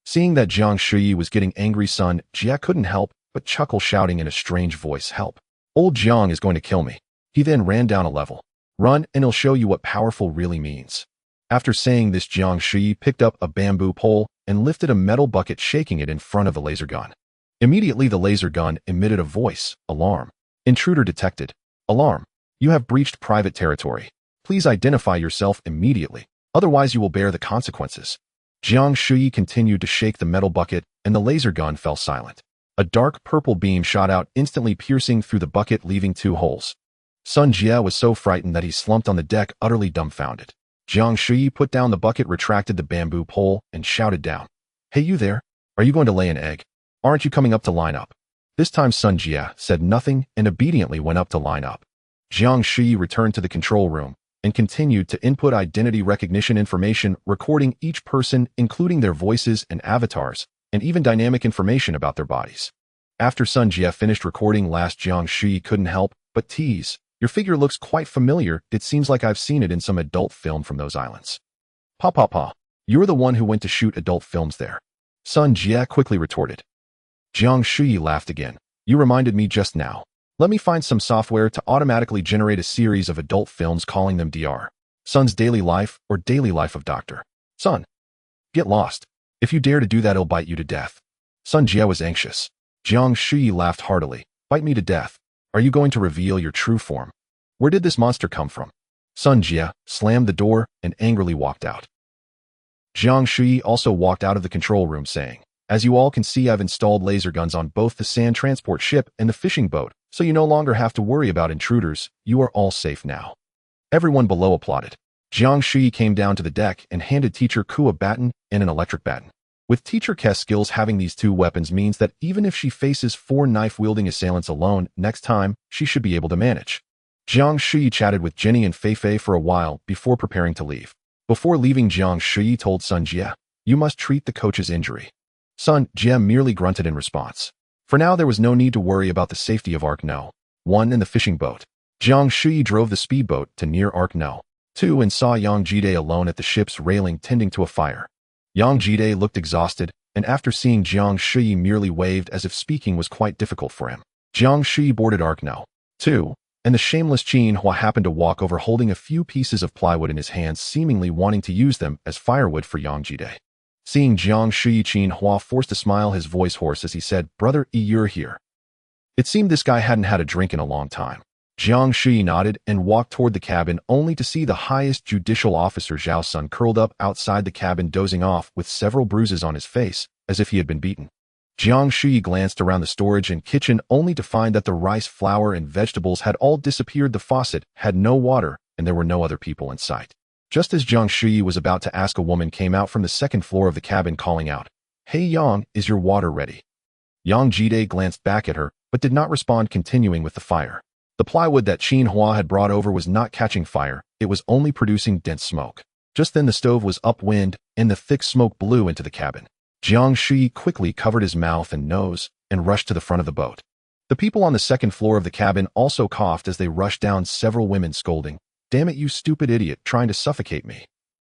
Seeing that Jiang Shuyi was getting angry, Sun Jie couldn't help but chuckle, shouting in a strange voice, "Help! Old Jiang is going to kill me." He then ran down a level. "Run and he'll show you what powerful really means." After saying this, Jiang Shuyi picked up a bamboo pole and lifted a metal bucket, shaking it in front of the laser gun. Immediately the laser gun emitted a voice, "Alarm. Intruder detected. Alarm. You have breached private territory. Please identify yourself immediately, otherwise you will bear the consequences." Jiang Shuyi continued to shake the metal bucket, and the laser gun fell silent. A dark purple beam shot out, instantly piercing through the bucket, leaving 2 holes. Sun Jie was so frightened that he slumped on the deck, utterly dumbfounded. Jiang Shuyi put down the bucket, retracted the bamboo pole, and shouted down, "Hey, you there? Are you going to lay an egg? Aren't you coming up to line up?" This time Sun Jie said nothing and obediently went up to line up. Jiang Shuyi returned to the control room and continued to input identity recognition information, recording each person, including their voices and avatars, and even dynamic information about their bodies. After Sun Jie finished recording last, Jiang Shuyi couldn't help but tease, "Your figure looks quite familiar. It seems like I've seen it in some adult film from those islands." Pa. You're the one who went to shoot adult films there," Sun Jie quickly retorted. Jiang Shuyi laughed again. "You reminded me just now. Let me find some software to automatically generate a series of adult films, calling them Dr. Sun's Daily Life or Daily Life of Dr. Sun. Get lost. If you dare to do that, I'll bite you to death." Sun Jie was anxious. Jiang Shuyi laughed heartily. "Bite me to death? Are you going to reveal your true form? Where did this monster come from?" Sun Jie slammed the door and angrily walked out. Jiang Shuyi also walked out of the control room saying, "As you all can see, I've installed laser guns on both the sand transport ship and the fishing boat, so you no longer have to worry about intruders. You are all safe now." Everyone below applauded. Jiang Shuyi came down to the deck and handed Teacher Ku a baton and an electric baton. With Teacher Ke's skills, having these 2 weapons means that even if she faces 4 knife-wielding assailants alone, next time, she should be able to manage. Jiang Shuyi chatted with Jenny and Fei Fei for a while before preparing to leave. Before leaving, Jiang Shuyi told Sun Jie, "You must treat the coach's injury." Sun Jie merely grunted in response. For now, there was no need to worry about the safety of Arc No. 1 and the fishing boat. Jiang Shuyi drove the speedboat to near Arc No. 2 and saw Yang Jide alone at the ship's railing tending to a fire. Yang Jide looked exhausted, and after seeing Jiang Shuyi merely waved as if speaking was quite difficult for him. Jiang Shuyi boarded Arc No. 2, and the shameless Qin Hua happened to walk over holding a few pieces of plywood in his hands, seemingly wanting to use them as firewood for Yang Jide. Seeing Jiang Shuyi, Qin Hua forced a smile, his voice hoarse as he said, "Brother, you're here." It seemed this guy hadn't had a drink in a long time. Jiang Shuyi nodded and walked toward the cabin, only to see the highest judicial officer Zhao Sun curled up outside the cabin, dozing off with several bruises on his face, as if he had been beaten. Jiang Shuyi glanced around the storage and kitchen, only to find that the rice, flour, and vegetables had all disappeared. The faucet had no water, and there were no other people in sight. Just as Jiang Shuyi was about to ask, a woman came out from the 2nd floor of the cabin calling out, "Hey Yang, is your water ready?" Yang Jide glanced back at her, but did not respond, continuing with the fire. The plywood that Qin Hua had brought over was not catching fire, it was only producing dense smoke. Just then the stove was upwind, and the thick smoke blew into the cabin. Jiang Shuyi quickly covered his mouth and nose and rushed to the front of the boat. The people on the second floor of the cabin also coughed as they rushed down, several women scolding, "Damn it, you stupid idiot, trying to suffocate me.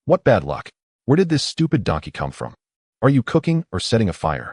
What bad luck. Where did this stupid donkey come from? Are you cooking or setting a fire?"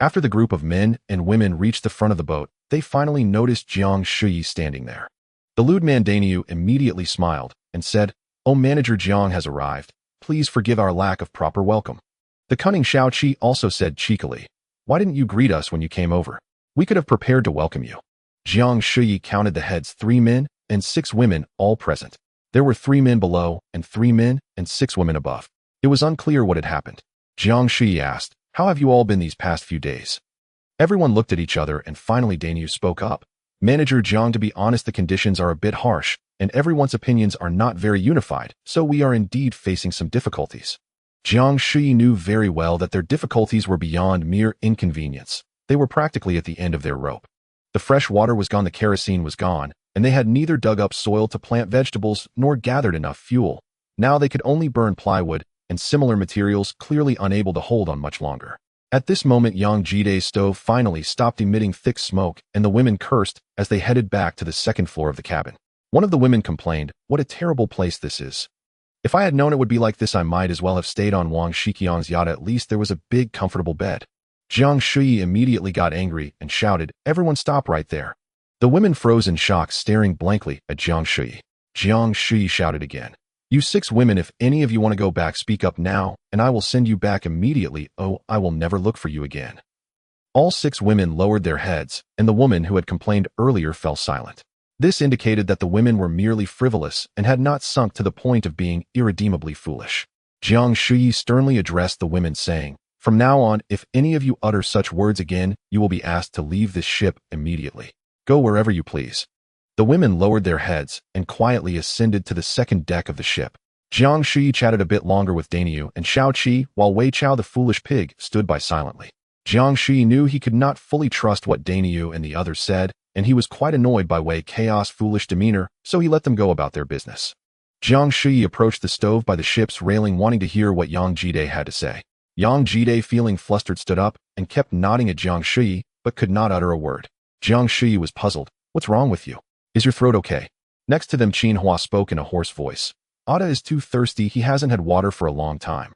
After the group of men and women reached the front of the boat, they finally noticed Jiang Shuyi standing there. The lewd man Dainyu immediately smiled and said, "Oh, Manager Jiang has arrived. Please forgive our lack of proper welcome." The cunning Xiaoqi also said cheekily, "Why didn't you greet us when you came over? We could have prepared to welcome you." Jiang Shuyi counted the heads, 3 men and 6 women, all present. There were 3 men below and 3 men and 6 women above. It was unclear what had happened. Jiang Shuyi asked, "How have you all been these past few days?" Everyone looked at each other and finally Dainyu spoke up. "Manager Jiang, to be honest, the conditions are a bit harsh and everyone's opinions are not very unified, so we are indeed facing some difficulties." Jiang Shuyi knew very well that their difficulties were beyond mere inconvenience. They were practically at the end of their rope. The fresh water was gone, the kerosene was gone, and they had neither dug up soil to plant vegetables nor gathered enough fuel. Now they could only burn plywood and similar materials, clearly unable to hold on much longer. At this moment, Yang Jidai's stove finally stopped emitting thick smoke, and the women cursed as they headed back to the second floor of the cabin. One of the women complained, "What a terrible place this is. If I had known it would be like this, I might as well have stayed on Wang Shiqiang's yacht. At least there was a big, comfortable bed." Jiang Shuyi immediately got angry and shouted, "Everyone stop right there." The women froze in shock, staring blankly at Jiang Shuyi. Jiang Shuyi shouted again, "You 6 women, if any of you want to go back, speak up now, and I will send you back immediately. Oh, I will never look for you again." All 6 women lowered their heads, and the woman who had complained earlier fell silent. This indicated that the women were merely frivolous and had not sunk to the point of being irredeemably foolish. Jiang Shuyi sternly addressed the women, saying, "From now on, if any of you utter such words again, you will be asked to leave this ship immediately. Go wherever you please." The women lowered their heads and quietly ascended to the second deck of the ship. Jiang Shuyi chatted a bit longer with Dainyu and Xiaoqi, while Wei Chao, the foolish pig, stood by silently. Jiang Shuyi knew he could not fully trust what Dainyu and the others said, and he was quite annoyed by Wei Chao's foolish demeanor, so he let them go about their business. Jiang Shuyi approached the stove by the ship's railing, wanting to hear what Yang Jidai had to say. Yang Jidai, feeling flustered, stood up and kept nodding at Jiang Shuyi, but could not utter a word. Jiang Shuyi was puzzled. "What's wrong with you? Is your throat okay?" Next to them, Qin Hua spoke in a hoarse voice. "Ada is too thirsty. He hasn't had water for a long time."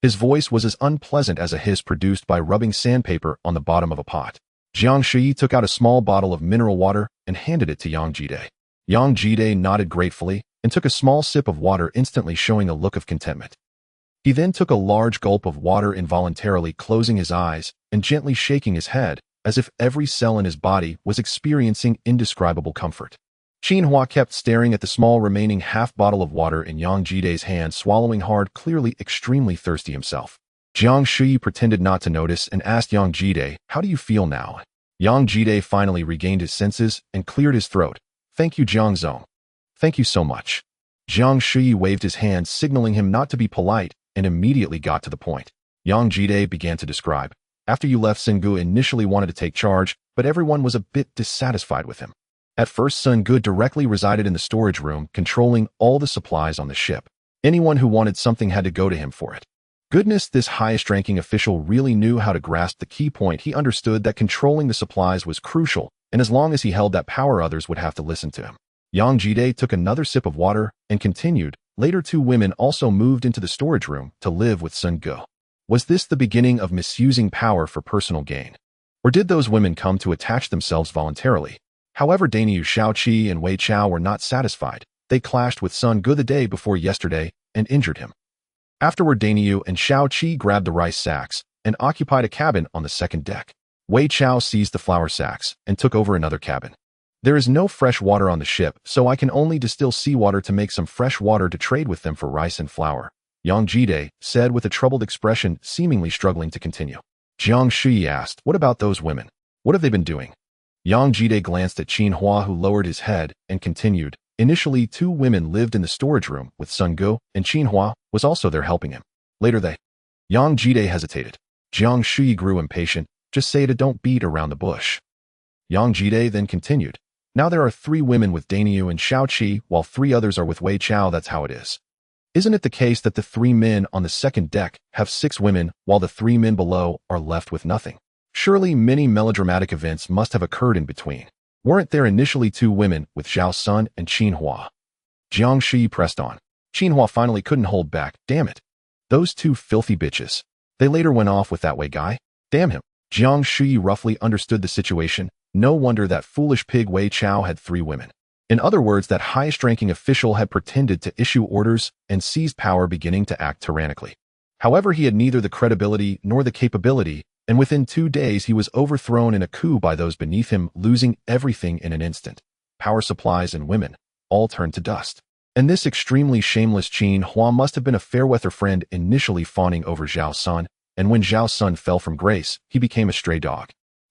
His voice was as unpleasant as a hiss produced by rubbing sandpaper on the bottom of a pot. Jiang Shuyi took out a small bottle of mineral water and handed it to Yang Jidai. Yang Jidai nodded gratefully and took a small sip of water, instantly showing a look of contentment. He then took a large gulp of water, involuntarily closing his eyes and gently shaking his head, as if every cell in his body was experiencing indescribable comfort. Qin Hua kept staring at the small remaining half bottle of water in Yang Jidai's hand, swallowing hard, clearly extremely thirsty himself. Jiang Shuyi pretended not to notice and asked Yang Jidai, "How do you feel now?" Yang Jidai finally regained his senses and cleared his throat. "Thank you, Jiang Zong. Thank you so much." Jiang Shuyi waved his hand, signaling him not to be polite, and immediately got to the point. Yang Jidai began to describe. "After you left, Sengu initially wanted to take charge, but everyone was a bit dissatisfied with him. At first, Sengu directly resided in the storage room, controlling all the supplies on the ship. Anyone who wanted something had to go to him for it. Goodness, this highest-ranking official really knew how to grasp the key point. He understood that controlling the supplies was crucial, and as long as he held that power, others would have to listen to him." Yang Jidai took another sip of water and continued. Later, 2 women also moved into the storage room to live with Sengu. Was this the beginning of misusing power for personal gain? Or did those women come to attach themselves voluntarily? However, Dainyu, Xiaoqi, and Wei Chao were not satisfied. They clashed with Sengu the day before yesterday and injured him. Afterward, Dainyu and Xiaoqi grabbed the rice sacks and occupied a cabin on the second deck. Wei Chao seized the flour sacks and took over another cabin. "There is no fresh water on the ship, so I can only distill seawater to make some fresh water to trade with them for rice and flour," Yang Jidai said with a troubled expression, seemingly struggling to continue. Jiang Shuyi asked, "What about those women? What have they been doing?" Yang Jidai glanced at Qin Hua, who lowered his head and continued. "Initially, 2 women lived in the storage room with Sengu, and Qin Hua was also there helping him. Later they—" Yang Jidai hesitated. Jiang Shuyi grew impatient. "Just say it, don't beat around the bush." Yang Jidai then continued. "Now there are 3 women with Dainyu and Xiaoqi, while 3 others are with Wei Chao. That's how it is." Isn't it the case that the 3 men on the second deck have 6 women, while the 3 men below are left with nothing? Surely many melodramatic events must have occurred in between. Weren't there initially 2 women with Zhao Sun and Qin Hua? Jiang Shuyi pressed on. Qin Hua finally couldn't hold back. Damn it. Those 2 filthy bitches. They later went off with that Wei guy? Damn him. Jiang Shuyi roughly understood the situation. No wonder that foolish pig Wei Chao had 3 women. In other words, that highest-ranking official had pretended to issue orders and seized power, beginning to act tyrannically. However, he had neither the credibility nor the capability, and within 2 days he was overthrown in a coup by those beneath him, losing everything in an instant. Power supplies and women, all turned to dust. And this extremely shameless Qin Hua must have been a fair-weather friend, initially fawning over Zhao Sun, and when Zhao Sun fell from grace, he became a stray dog.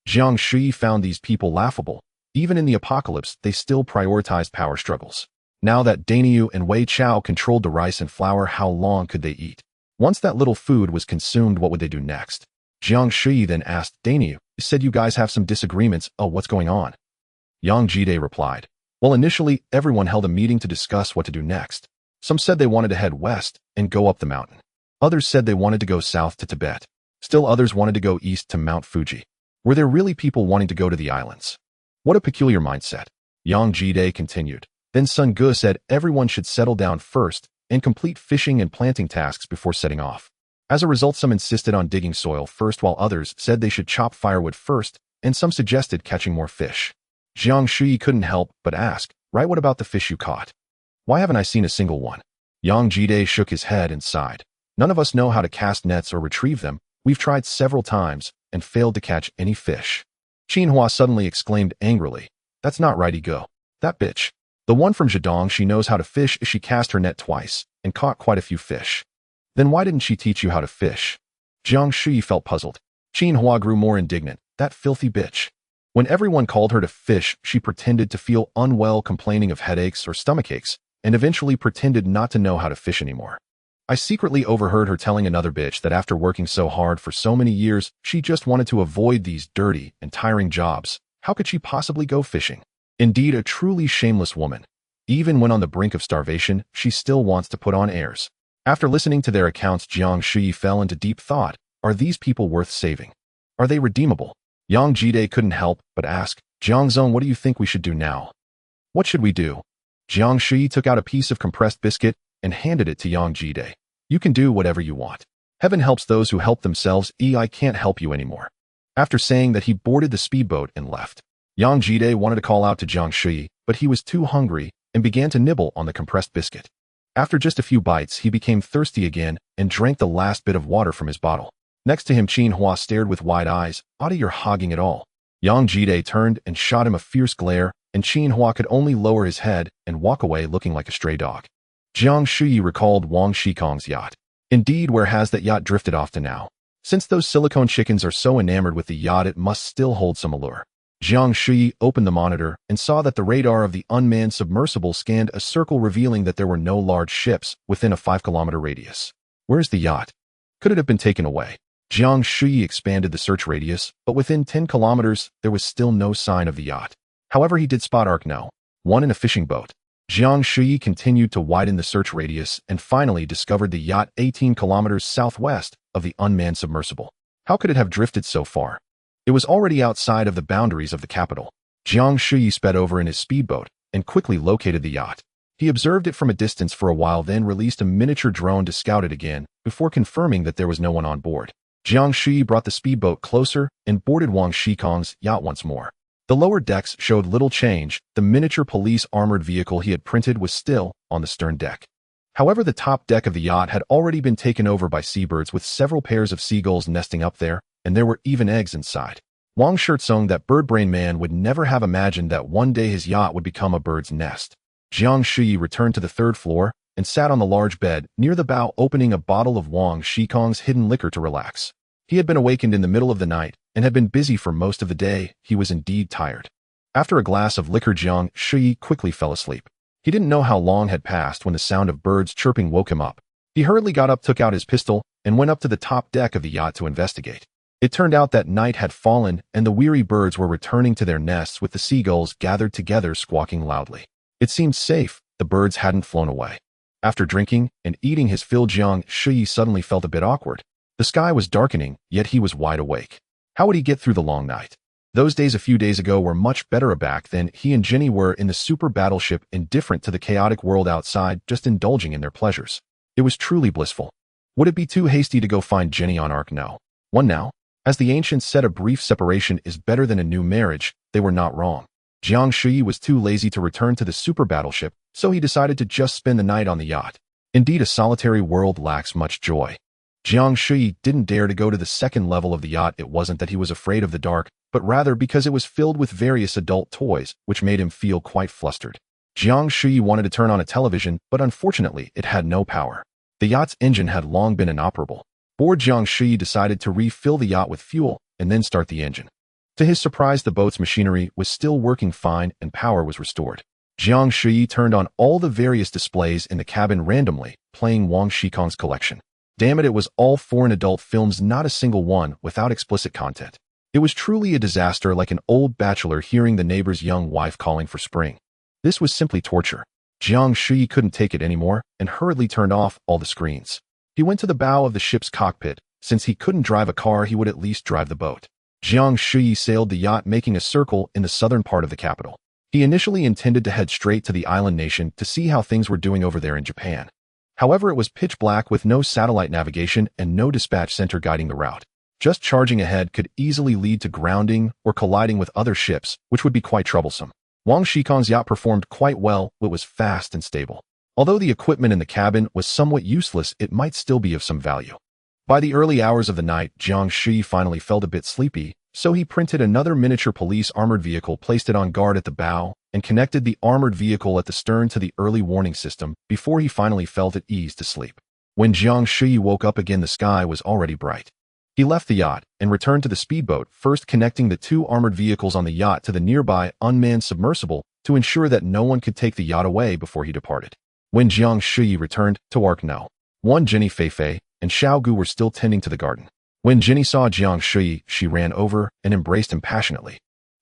Jiang Shuyi found these people laughable. Even in the apocalypse, they still prioritized power struggles. Now that Dainyu and Wei Chao controlled the rice and flour, how long could they eat? Once that little food was consumed, what would they do next? Jiang Shuyi then asked Dainyu, "You said you guys have some disagreements. Oh, what's going on?" Yang Jide replied, "Well, initially, everyone held a meeting to discuss what to do next. Some said they wanted to head west and go up the mountain. Others said they wanted to go south to Tibet. Still others wanted to go east to Mount Fuji. Were there really people wanting to go to the islands? What a peculiar mindset." Yang Jide continued. Then Sun Ge said everyone should settle down first and complete fishing and planting tasks before setting off. As a result, some insisted on digging soil first, while others said they should chop firewood first, and some suggested catching more fish. Jiang Shuyi couldn't help but ask, "Right, what about the fish you caught? Why haven't I seen a single one?" Yang Jide shook his head and sighed. "None of us know how to cast nets or retrieve them. We've tried several times and failed to catch any fish." Qin Hua suddenly exclaimed angrily, "That's not right, Ego. That bitch. The one from Zhejiang, she knows how to fish. She cast her net twice and caught quite a few fish. Then why didn't she teach you how to fish?" Jiang Shuyi felt puzzled. Qin Hua grew more indignant. "That filthy bitch. When everyone called her to fish, she pretended to feel unwell, complaining of headaches or stomachaches, and eventually pretended not to know how to fish anymore. I secretly overheard her telling another bitch that after working so hard for so many years, she just wanted to avoid these dirty and tiring jobs. How could she possibly go fishing? Indeed, a truly shameless woman. Even when on the brink of starvation, she still wants to put on airs." After listening to their accounts, Jiang Shuyi fell into deep thought. Are these people worth saving? Are they redeemable? Yang Jide couldn't help but ask, "Jiang Zong, what do you think we should do now?" "What should we do?" Jiang Shuyi took out a piece of compressed biscuit and handed it to Yang Jide. "You can do whatever you want. Heaven helps those who help themselves. I can't help you anymore." After saying that, he boarded the speedboat and left. Yang Jide wanted to call out to Jiang Shuyi, but he was too hungry and began to nibble on the compressed biscuit. After just a few bites, he became thirsty again and drank the last bit of water from his bottle. Next to him, Qin Hua stared with wide eyes. "Otta, you're hogging it all." Yang Jide turned and shot him a fierce glare, and Qin Hua could only lower his head and walk away looking like a stray dog. Jiang Shuyi recalled Wang Shikong's yacht. Indeed, where has that yacht drifted off to now? Since those silicone chickens are so enamored with the yacht, it must still hold some allure. Jiang Shuyi opened the monitor and saw that the radar of the unmanned submersible scanned a circle revealing that there were no large ships within a 5-kilometer radius. Where's the yacht? Could it have been taken away? Jiang Shuyi expanded the search radius, but within 10 kilometers, there was still no sign of the yacht. However, he did spot Ark-No, one in a fishing boat. Jiang Shuyi continued to widen the search radius and finally discovered the yacht 18 kilometers southwest of the unmanned submersible. How could it have drifted so far? It was already outside of the boundaries of the capital. Jiang Shuyi sped over in his speedboat and quickly located the yacht. He observed it from a distance for a while, then released a miniature drone to scout it again before confirming that there was no one on board. Jiang Shuyi brought the speedboat closer and boarded Wang Shikong's yacht once more. The lower decks showed little change. The miniature police armored vehicle he had printed was still on the stern deck. However, the top deck of the yacht had already been taken over by seabirds, with several pairs of seagulls nesting up there, and there were even eggs inside. Wang Shirtsong, that bird-brain man, would never have imagined that one day his yacht would become a bird's nest. Jiang Shuyi returned to the 3rd floor and sat on the large bed near the bow, opening a bottle of Wang Shikong's hidden liquor to relax. He had been awakened in the middle of the night and had been busy for most of the day. He was indeed tired. After a glass of liquor, Jiang Shuyi quickly fell asleep. He didn't know how long had passed when the sound of birds chirping woke him up. He hurriedly got up, took out his pistol, and went up to the top deck of the yacht to investigate. It turned out that night had fallen and the weary birds were returning to their nests, with the seagulls gathered together squawking loudly. It seemed safe. The birds hadn't flown away. After drinking and eating his fill, Jiang Shuyi suddenly felt a bit awkward. The sky was darkening, yet he was wide awake. How would he get through the long night? Those days a few days ago were much better aback than he and Jenny were in the super battleship, indifferent to the chaotic world outside, just indulging in their pleasures. It was truly blissful. Would it be too hasty to go find Jenny on Ark? No. One now. As the ancients said, a brief separation is better than a new marriage. They were not wrong. Jiang Shuyi was too lazy to return to the super battleship, so he decided to just spend the night on the yacht. Indeed, a solitary world lacks much joy. Jiang Shuyi didn't dare to go to the second level of the yacht. It wasn't that he was afraid of the dark, but rather because it was filled with various adult toys, which made him feel quite flustered. Jiang Shuyi wanted to turn on a television, but unfortunately it had no power. The yacht's engine had long been inoperable. Bored, Jiang Shuyi decided to refill the yacht with fuel and then start the engine. To his surprise, the boat's machinery was still working fine and power was restored. Jiang Shuyi turned on all the various displays in the cabin randomly, playing Wang Shikong's collection. Damn it, it was all foreign adult films, not a single one without explicit content. It was truly a disaster, like an old bachelor hearing the neighbor's young wife calling for spring. This was simply torture. Jiang Shuyi couldn't take it anymore and hurriedly turned off all the screens. He went to the bow of the ship's cockpit. Since he couldn't drive a car, he would at least drive the boat. Jiang Shuyi sailed the yacht, making a circle in the southern part of the capital. He initially intended to head straight to the island nation to see how things were doing over there in Japan. However, it was pitch black with no satellite navigation and no dispatch center guiding the route. Just charging ahead could easily lead to grounding or colliding with other ships, which would be quite troublesome. Wang Shikong's yacht performed quite well. It was fast and stable. Although the equipment in the cabin was somewhat useless, it might still be of some value. By the early hours of the night, Jiang Shuyi finally felt a bit sleepy, so he printed another miniature police armored vehicle, placed it on guard at the bow, and connected the armored vehicle at the stern to the early warning system before he finally felt at ease to sleep. When Jiang Shuyi woke up again, the sky was already bright. He left the yacht and returned to the speedboat, first connecting the two armored vehicles on the yacht to the nearby unmanned submersible to ensure that no one could take the yacht away before he departed. When Jiang Shuyi returned to Ark No. 1, Jenny, Fei and Xiao Gu were still tending to the garden. When Jenny saw Jiang Shuyi, she ran over and embraced him passionately.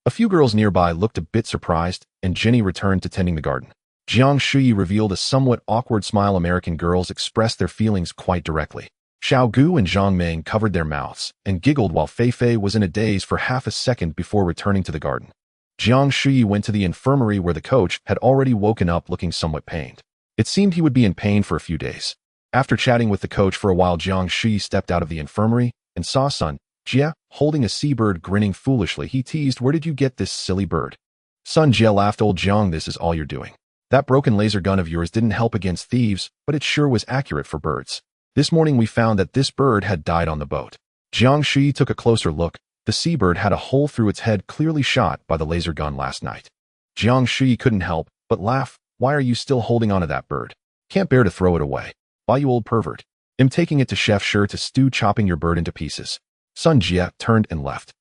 A few girls nearby looked a bit surprised, and Jenny returned to tending the garden. Jiang Shuyi revealed a somewhat awkward smile. American girls expressed their feelings quite directly. Xiao Gu and Zhang Ming covered their mouths and giggled, while Fei was in a daze for half a second before returning to the garden. Jiang Shuyi went to the infirmary where the coach had already woken up looking somewhat pained. It seemed he would be in pain for a few days. After chatting with the coach for a while, Jiang Shuyi stepped out of the infirmary and saw Sun Jie holding a seabird. Grinning foolishly, he teased, "Where did you get this silly bird?" Sun Jie laughed. "Old Jiang, this is all you're doing. That broken laser gun of yours didn't help against thieves, but it sure was accurate for birds. This morning we found that this bird had died on the boat." Jiang Shuyi took a closer look. The seabird had a hole through its head, clearly shot by the laser gun last night. Jiang Shuyi couldn't help but laugh. "Why are you still holding on to that bird? Can't bear to throw it away. Why, you old pervert. I'm taking it to Chef Sure to stew, chopping your bird into pieces." Sun Jie turned and left.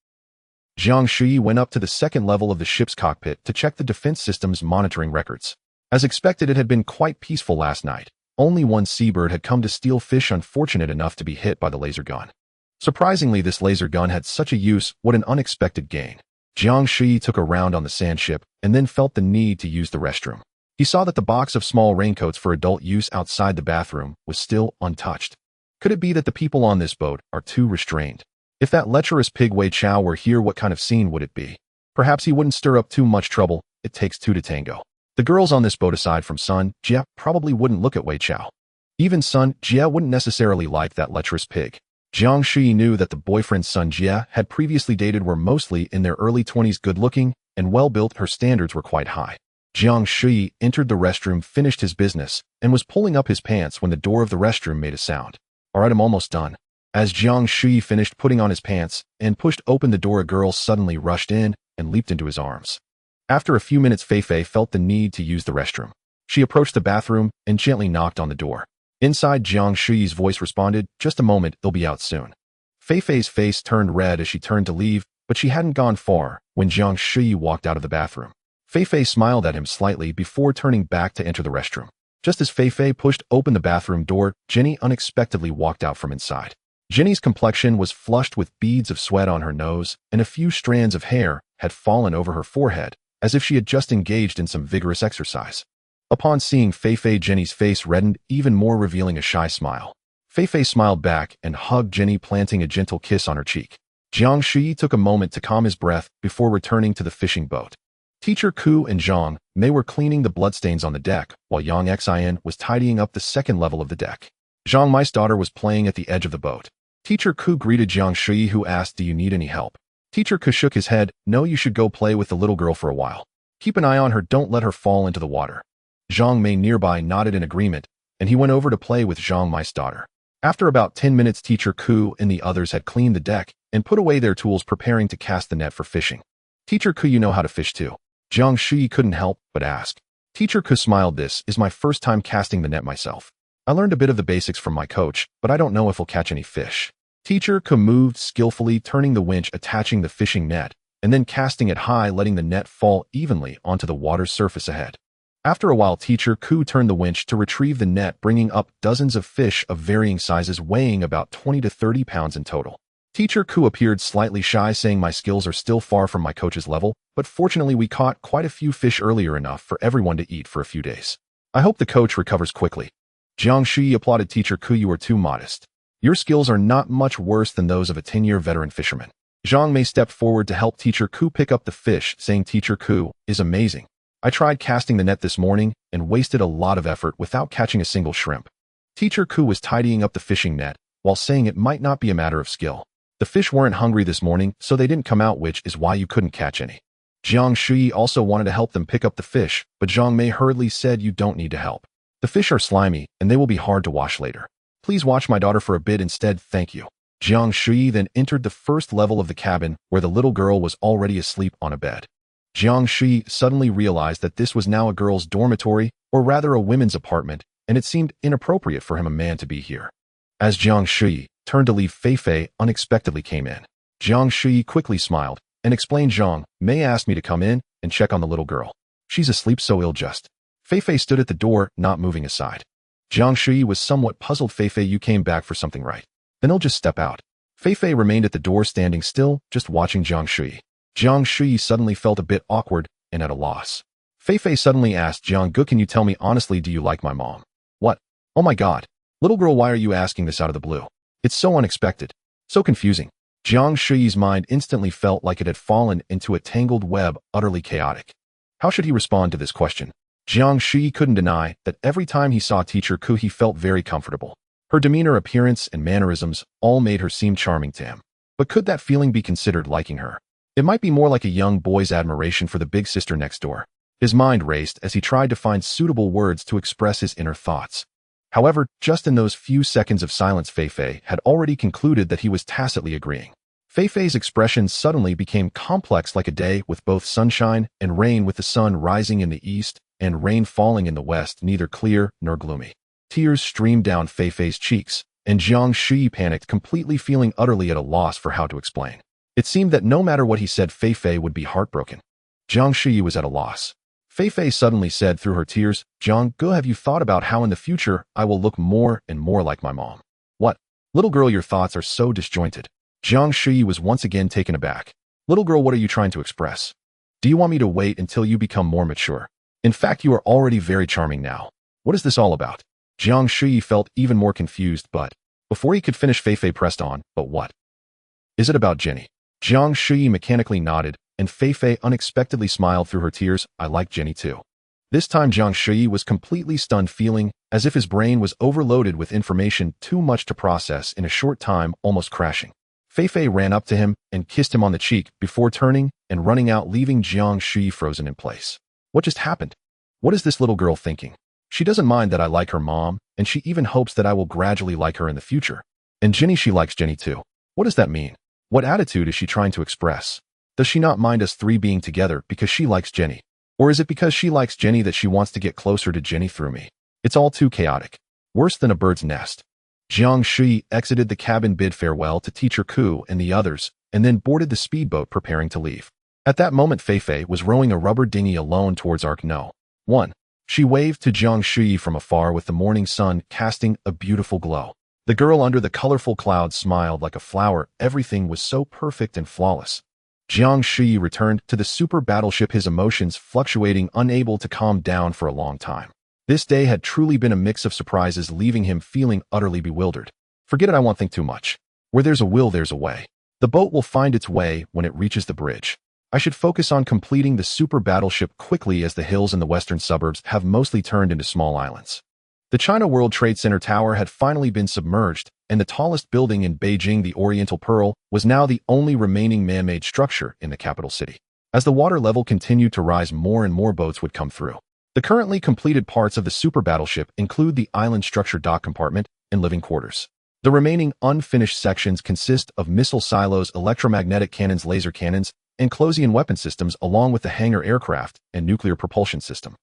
Jiang Shuyi went up to the second level of the ship's cockpit to check the defense system's monitoring records. As expected, it had been quite peaceful last night. Only one seabird had come to steal fish, unfortunate enough to be hit by the laser gun. Surprisingly, this laser gun had such a use. What an unexpected gain. Jiang Shuyi took a round on the sand ship and then felt the need to use the restroom. He saw that the box of small raincoats for adult use outside the bathroom was still untouched. Could it be that the people on this boat are too restrained? If that lecherous pig Wei Chao were here, what kind of scene would it be? Perhaps he wouldn't stir up too much trouble. It takes two to tango. The girls on this boat, aside from Sun Jie, probably wouldn't look at Wei Chao. Even Sun Jie wouldn't necessarily like that lecherous pig. Jiang Shuyi knew that the boyfriends Sun Jie had previously dated were mostly in their early 20s, good-looking and well-built. Her standards were quite high. Jiang Shuyi entered the restroom, finished his business, and was pulling up his pants when the door of the restroom made a sound. "All right, I'm almost done." As Jiang Shuyi finished putting on his pants and pushed open the door, a girl suddenly rushed in and leaped into his arms. After a few minutes, Fei felt the need to use the restroom. She approached the bathroom and gently knocked on the door. Inside, Jiang Shuyi's voice responded, "Just a moment, they'll be out soon." Fei's face turned red as she turned to leave, but she hadn't gone far when Jiang Shuyi walked out of the bathroom. Fei smiled at him slightly before turning back to enter the restroom. Just as Fei pushed open the bathroom door, Jenny unexpectedly walked out from inside. Jenny's complexion was flushed with beads of sweat on her nose, and a few strands of hair had fallen over her forehead, as if she had just engaged in some vigorous exercise. Upon seeing Fei, Jenny's face reddened, even more revealing a shy smile. Fei smiled back and hugged Jenny, planting a gentle kiss on her cheek. Jiang Shuyi took a moment to calm his breath before returning to the fishing boat. Teacher Ku and Zhang Mei were cleaning the bloodstains on the deck, while Yang Xin was tidying up the second level of the deck. Zhang Mei's daughter was playing at the edge of the boat. Teacher Ku greeted Jiang Shuyi, who asked, "Do you need any help?" Teacher Ku shook his head. "No, you should go play with the little girl for a while. Keep an eye on her, don't let her fall into the water." Zhang Mei nearby nodded in agreement, and he went over to play with Zhang Mei's daughter. After about 10 minutes, Teacher Ku and the others had cleaned the deck and put away their tools, preparing to cast the net for fishing. "Teacher Ku, you know how to fish too?" Jiang Shuyi couldn't help but ask. Teacher Ku smiled. "This is my first time casting the net myself. I learned a bit of the basics from my coach, but I don't know if I'll catch any fish." Teacher Ku moved skillfully, turning the winch, attaching the fishing net, and then casting it high, letting the net fall evenly onto the water's surface ahead. After a while, Teacher Ku turned the winch to retrieve the net, bringing up dozens of fish of varying sizes, weighing about 20 to 30 pounds in total. Teacher Ku appeared slightly shy, saying, "My skills are still far from my coach's level, but fortunately we caught quite a few fish earlier, enough for everyone to eat for a few days. I hope the coach recovers quickly." Jiang Shuyi applauded Teacher Ku. "You are too modest. Your skills are not much worse than those of a 10-year veteran fisherman." Zhang Mei stepped forward to help Teacher Ku pick up the fish, saying, "Teacher Ku is amazing. I tried casting the net this morning and wasted a lot of effort without catching a single shrimp." Teacher Ku was tidying up the fishing net while saying it might not be a matter of skill. The fish weren't hungry this morning, so they didn't come out, which is why you couldn't catch any. Jiang Shuyi also wanted to help them pick up the fish, but Zhang Mei hurriedly said, "You don't need to help. The fish are slimy, and they will be hard to wash later. Please watch my daughter for a bit instead, thank you." Jiang Shuyi then entered the first level of the cabin, where the little girl was already asleep on a bed. Jiang Shuyi suddenly realized that this was now a girl's dormitory, or rather a women's apartment, and it seemed inappropriate for him, a man, to be here. As Jiang Shuyi turned to leave, Fei unexpectedly came in. Jiang Shuyi quickly smiled and explained, "Zhang Mei asked me to come in and check on the little girl. She's asleep so ill just." Fei stood at the door, not moving aside. Jiang Shuyi was somewhat puzzled. "Fei, you came back for something, right? Then I'll just step out." Fei remained at the door, standing still, just watching Jiang Shuyi. Jiang Shuyi suddenly felt a bit awkward and at a loss. Fei suddenly asked, "Jiang Gu, can you tell me honestly, do you like my mom?" "What? Oh my god. Little girl, why are you asking this out of the blue? It's so unexpected. So confusing." Jiang Shuyi's mind instantly felt like it had fallen into a tangled web, utterly chaotic. How should he respond to this question? Jiang Shuyi couldn't deny that every time he saw Teacher Ku, he felt very comfortable. Her demeanor, appearance, and mannerisms all made her seem charming to him. But could that feeling be considered liking her? It might be more like a young boy's admiration for the big sister next door. His mind raced as he tried to find suitable words to express his inner thoughts. However, just in those few seconds of silence, Fei had already concluded that he was tacitly agreeing. Fei's expression suddenly became complex, like a day with both sunshine and rain, with the sun rising in the east and rain falling in the west, neither clear nor gloomy. Tears streamed down Fei's cheeks, and Jiang Shuyi panicked, completely, feeling utterly at a loss for how to explain. It seemed that no matter what he said, Fei would be heartbroken. Jiang Shuyi was at a loss. Fei suddenly said through her tears, "Jiang Gu, have you thought about how in the future I will look more and more like my mom?" "What? Little girl, your thoughts are so disjointed." Jiang Shuyi was once again taken aback. "Little girl, what are you trying to express? Do you want me to wait until you become more mature? In fact, you are already very charming now. What is this all about?" Jiang Shuyi felt even more confused, but before he could finish, Fei pressed on, "But what? Is it about Jenny?" Jiang Shuyi mechanically nodded, and Fei unexpectedly smiled through her tears. "I like Jenny too." This time Jiang Shuyi was completely stunned, feeling as if his brain was overloaded with information too much to process in a short time, almost crashing. Fei ran up to him and kissed him on the cheek before turning and running out, leaving Jiang Shuyi frozen in place. What just happened? What is this little girl thinking? She doesn't mind that I like her mom, and she even hopes that I will gradually like her in the future. And Jenny, she likes Jenny too. What does that mean? What attitude is she trying to express? Does she not mind us three being together because she likes Jenny? Or is it because she likes Jenny that she wants to get closer to Jenny through me? It's all too chaotic. Worse than a bird's nest. Jiang Shuyi exited the cabin, bid farewell to Teacher Ku and the others, and then boarded the speedboat, preparing to leave. At that moment, Fei was rowing a rubber dinghy alone towards Arc No. 1. She waved to Jiang Shuyi from afar, with the morning sun casting a beautiful glow. The girl under the colorful clouds smiled like a flower. Everything was so perfect and flawless. Jiang Shuyi returned to the super battleship, his emotions fluctuating, unable to calm down for a long time. This day had truly been a mix of surprises, leaving him feeling utterly bewildered. Forget it, I won't think too much. Where there's a will, there's a way. The boat will find its way when it reaches the bridge. I should focus on completing the super battleship quickly, as the hills in the western suburbs have mostly turned into small islands. The China World Trade Center tower had finally been submerged, and the tallest building in Beijing, the Oriental Pearl, was now the only remaining man-made structure in the capital city. As the water level continued to rise, more and more boats would come through. The currently completed parts of the super battleship include the island structure, dock compartment, and living quarters. The remaining unfinished sections consist of missile silos, electromagnetic cannons, laser cannons, and Closian weapon systems, along with the hangar aircraft and nuclear propulsion system.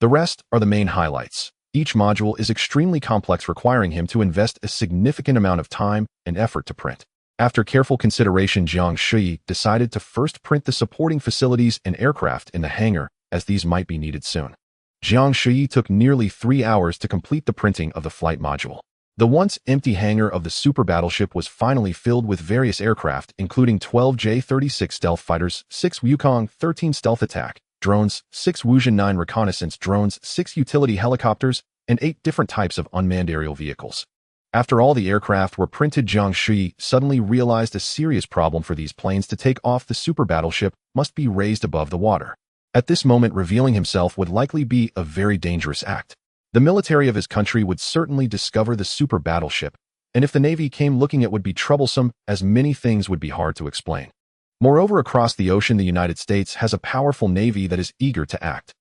The rest are the main highlights. Each module is extremely complex, requiring him to invest a significant amount of time and effort to print. After careful consideration, Jiang Shuyi decided to first print the supporting facilities and aircraft in the hangar, as these might be needed soon. Jiang Shuyi took nearly 3 hours to complete the printing of the flight module. The once empty hangar of the super battleship was finally filled with various aircraft, including 12 J-36 stealth fighters, 6 Wukong 13 stealth attack drones, 6 Wuzhen 9 reconnaissance drones, 6 utility helicopters, and 8 different types of unmanned aerial vehicles. After all the aircraft were printed, Jiang Shuyi suddenly realized a serious problem. For these planes to take off, the super battleship must be raised above the water. At this moment, revealing himself would likely be a very dangerous act. The military of his country would certainly discover the super battleship, and if the Navy came looking, it would be troublesome, as many things would be hard to explain. Moreover, across the ocean, the United States has a powerful Navy that is eager to act.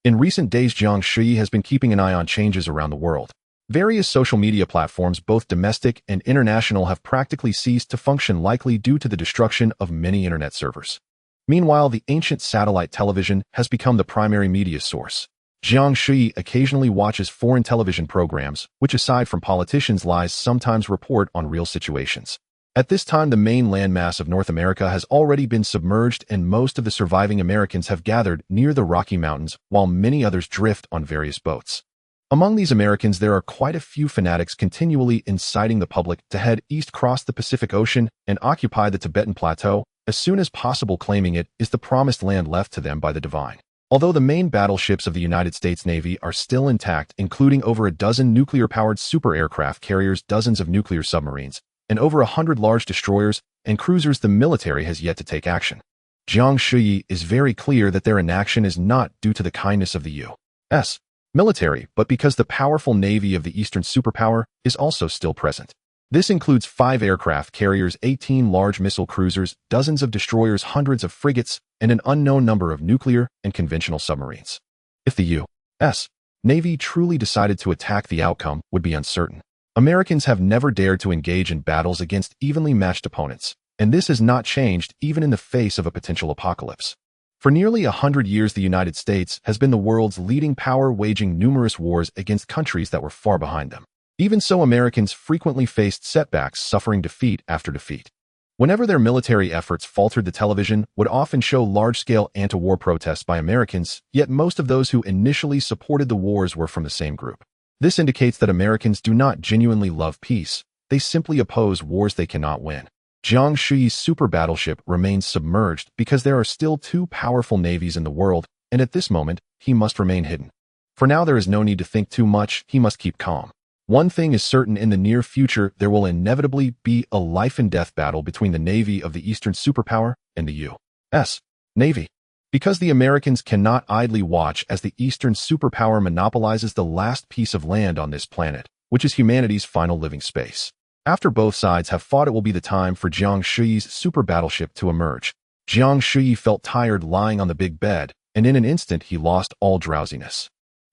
In recent days, Jiang Shuyi has been keeping an eye on changes around the world. Various social media platforms, both domestic and international, have practically ceased to function, likely due to the destruction of many internet servers. Meanwhile, the ancient satellite television has become the primary media source. Jiang Shuyi occasionally watches foreign television programs, which, aside from politicians' lies, sometimes report on real situations. At this time, the main landmass of North America has already been submerged, and most of the surviving Americans have gathered near the Rocky Mountains, while many others drift on various boats. Among these Americans, there are quite a few fanatics continually inciting the public to head east, cross the Pacific Ocean, and occupy the Tibetan Plateau as soon as possible, claiming it is the promised land left to them by the divine. Although the main battleships of the United States Navy are still intact, including over a dozen nuclear-powered super aircraft carriers, dozens of nuclear submarines, and over 100 large destroyers and cruisers, the military has yet to take action. Jiang Shuyi is very clear that their inaction is not due to the kindness of the U.S. military, but because the powerful navy of the Eastern superpower is also still present. This includes 5 aircraft carriers, 18 large missile cruisers, dozens of destroyers, hundreds of frigates, and an unknown number of nuclear and conventional submarines. If the U.S. Navy truly decided to attack, the outcome would be uncertain. Americans have never dared to engage in battles against evenly matched opponents, and this has not changed even in the face of a potential apocalypse. For nearly 100 years, the United States has been the world's leading power, waging numerous wars against countries that were far behind them. Even so, Americans frequently faced setbacks, suffering defeat after defeat. Whenever their military efforts faltered, the television would often show large-scale anti-war protests by Americans, yet most of those who initially supported the wars were from the same group. This indicates that Americans do not genuinely love peace, they simply oppose wars they cannot win. Jiang Shuyi's super battleship remains submerged because there are still 2 powerful navies in the world, and at this moment, he must remain hidden. For now, there is no need to think too much, he must keep calm. One thing is certain: in the near future, there will inevitably be a life-and-death battle between the Navy of the Eastern superpower and the U.S. Navy. Because the Americans cannot idly watch as the Eastern superpower monopolizes the last piece of land on this planet, which is humanity's final living space. After both sides have fought, it will be the time for Jiang Shuyi's super battleship to emerge. Jiang Shuyi felt tired lying on the big bed, and in an instant he lost all drowsiness.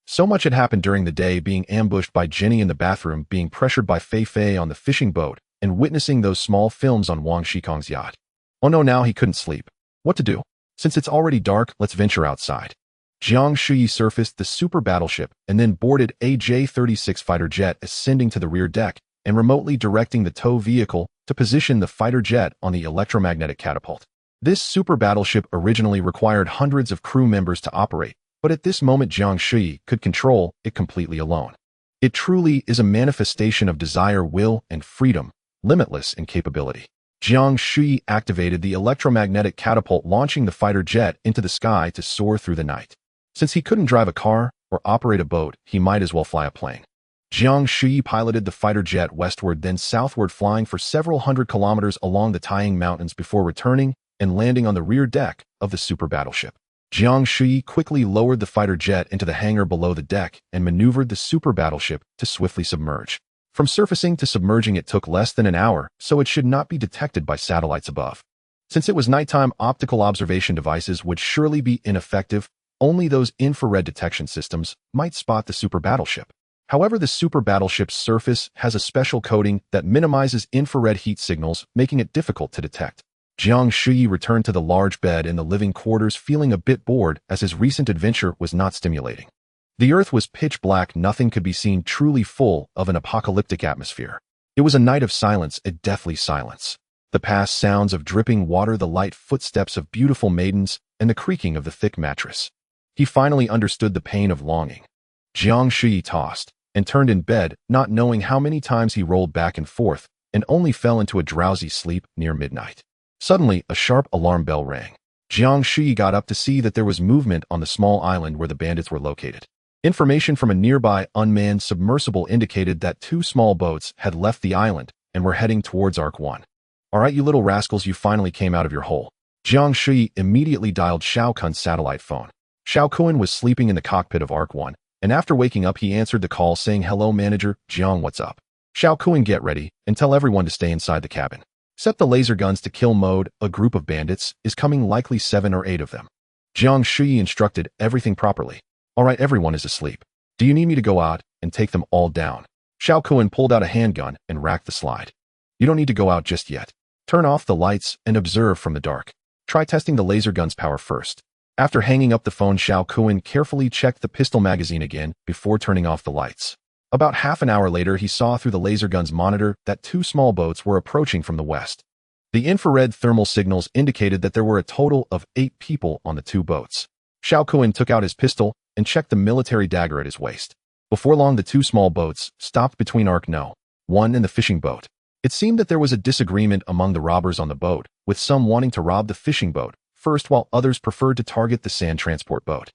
So much had happened during the day: being ambushed by Jenny in the bathroom, being pressured by Fei Fei on the fishing boat, and witnessing those small films on Wang Shikong's yacht. Oh no, now he couldn't sleep. What to do? Since it's already dark, let's venture outside. Jiang Shuyi surfaced the super battleship and then boarded a J-36 fighter jet, ascending to the rear deck and remotely directing the tow vehicle to position the fighter jet on the electromagnetic catapult. This super battleship originally required hundreds of crew members to operate, but at this moment Jiang Shuyi could control it completely alone. It truly is a manifestation of desire, will, and freedom, limitless in capability. Jiang Shuyi activated the electromagnetic catapult, launching the fighter jet into the sky to soar through the night. Since he couldn't drive a car or operate a boat, he might as well fly a plane. Jiang Shuyi piloted the fighter jet westward then southward, flying for several hundred kilometers along the Taiying Mountains before returning and landing on the rear deck of the super battleship. Jiang Shuyi quickly lowered the fighter jet into the hangar below the deck and maneuvered the super battleship to swiftly submerge. From surfacing to submerging it took less than an hour, so it should not be detected by satellites above. Since it was nighttime, optical observation devices would surely be ineffective. Only those infrared detection systems might spot the super battleship. However, the super battleship's surface has a special coating that minimizes infrared heat signals, making it difficult to detect. Jiang Shuyi returned to the large bed in the living quarters, feeling a bit bored as his recent adventure was not stimulating. The earth was pitch black, nothing could be seen, truly full of an apocalyptic atmosphere. It was a night of silence, a deathly silence. The past sounds of dripping water, the light footsteps of beautiful maidens, and the creaking of the thick mattress. He finally understood the pain of longing. Jiang Shuyi tossed and turned in bed, not knowing how many times he rolled back and forth, and only fell into a drowsy sleep near midnight. Suddenly, a sharp alarm bell rang. Jiang Shuyi got up to see that there was movement on the small island where the bandits were located. Information from a nearby unmanned submersible indicated that 2 small boats had left the island and were heading towards Arc 1. "All right, you little rascals, you finally came out of your hole." Jiang Shuyi immediately dialed Shao Kun's satellite phone. Shao Kun was sleeping in the cockpit of Arc 1. And after waking up, he answered the call saying, "Hello, Manager. Jiang, what's up?" "Shao Kun, get ready and tell everyone to stay inside the cabin. Set the laser guns to kill mode. A group of bandits is coming, likely 7 or 8 of them." Jiang Shuyi instructed everything properly. "All right, everyone is asleep. Do you need me to go out and take them all down?" Shao Kun pulled out a handgun and racked the slide. "You don't need to go out just yet. Turn off the lights and observe from the dark. Try testing the laser gun's power first." After hanging up the phone, Shao Kun carefully checked the pistol magazine again before turning off the lights. About half an hour later, he saw through the laser gun's monitor that 2 small boats were approaching from the west. The infrared thermal signals indicated that there were a total of 8 people on the 2 boats. Shao Kun took out his pistol and checked the military dagger at his waist. Before long, the 2 small boats stopped between Arc No. 1 and the fishing boat. It seemed that there was a disagreement among the robbers on the boat, with some wanting to rob the fishing boat first while others preferred to target the sand transport boat.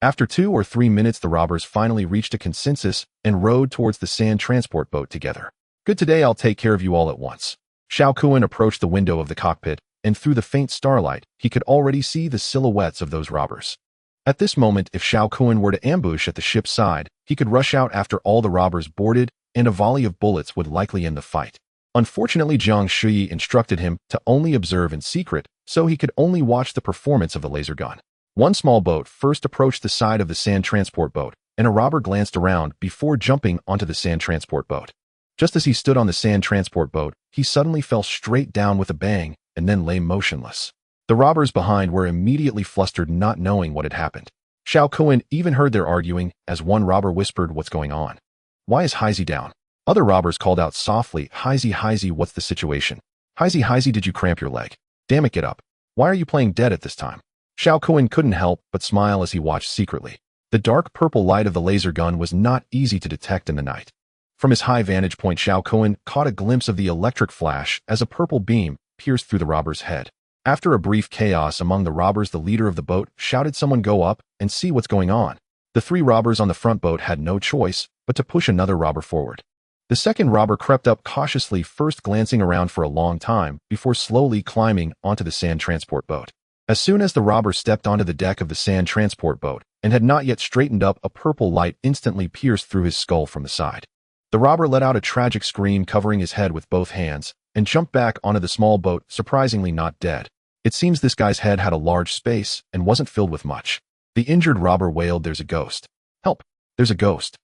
After 2 or 3 minutes, the robbers finally reached a consensus and rowed towards the sand transport boat together. "Good, today I'll take care of you all at once." Shao Kun approached the window of the cockpit, and through the faint starlight, he could already see the silhouettes of those robbers. At this moment, if Shao Kun were to ambush at the ship's side, he could rush out after all the robbers boarded, and a volley of bullets would likely end the fight. Unfortunately, Jiang Shuyi instructed him to only observe in secret, so he could only watch the performance of the laser gun. One small boat first approached the side of the sand transport boat, and a robber glanced around before jumping onto the sand transport boat. Just as he stood on the sand transport boat, he suddenly fell straight down with a bang and then lay motionless. The robbers behind were immediately flustered, not knowing what had happened. Shao Kun even heard their arguing as one robber whispered, "What's going on? Why is Heizi down?" Other robbers called out softly, Heizi, what's the situation? Heizi, did you cramp your leg? Damn it, get up. Why are you playing dead at this time?" Shao Kun couldn't help but smile as he watched secretly. The dark purple light of the laser gun was not easy to detect in the night. From his high vantage point, Shao Kun caught a glimpse of the electric flash as a purple beam pierced through the robber's head. After a brief chaos among the robbers, the leader of the boat shouted, "Someone go up and see what's going on." The 3 robbers on the front boat had no choice but to push another robber forward. The second robber crept up cautiously, first glancing around for a long time before slowly climbing onto the sand transport boat. As soon as the robber stepped onto the deck of the sand transport boat and had not yet straightened up, a purple light instantly pierced through his skull from the side. The robber let out a tragic scream, covering his head with both hands, and jumped back onto the small boat, surprisingly not dead. It seems this guy's head had a large space and wasn't filled with much. The injured robber wailed, "There's a ghost. Help, there's a ghost."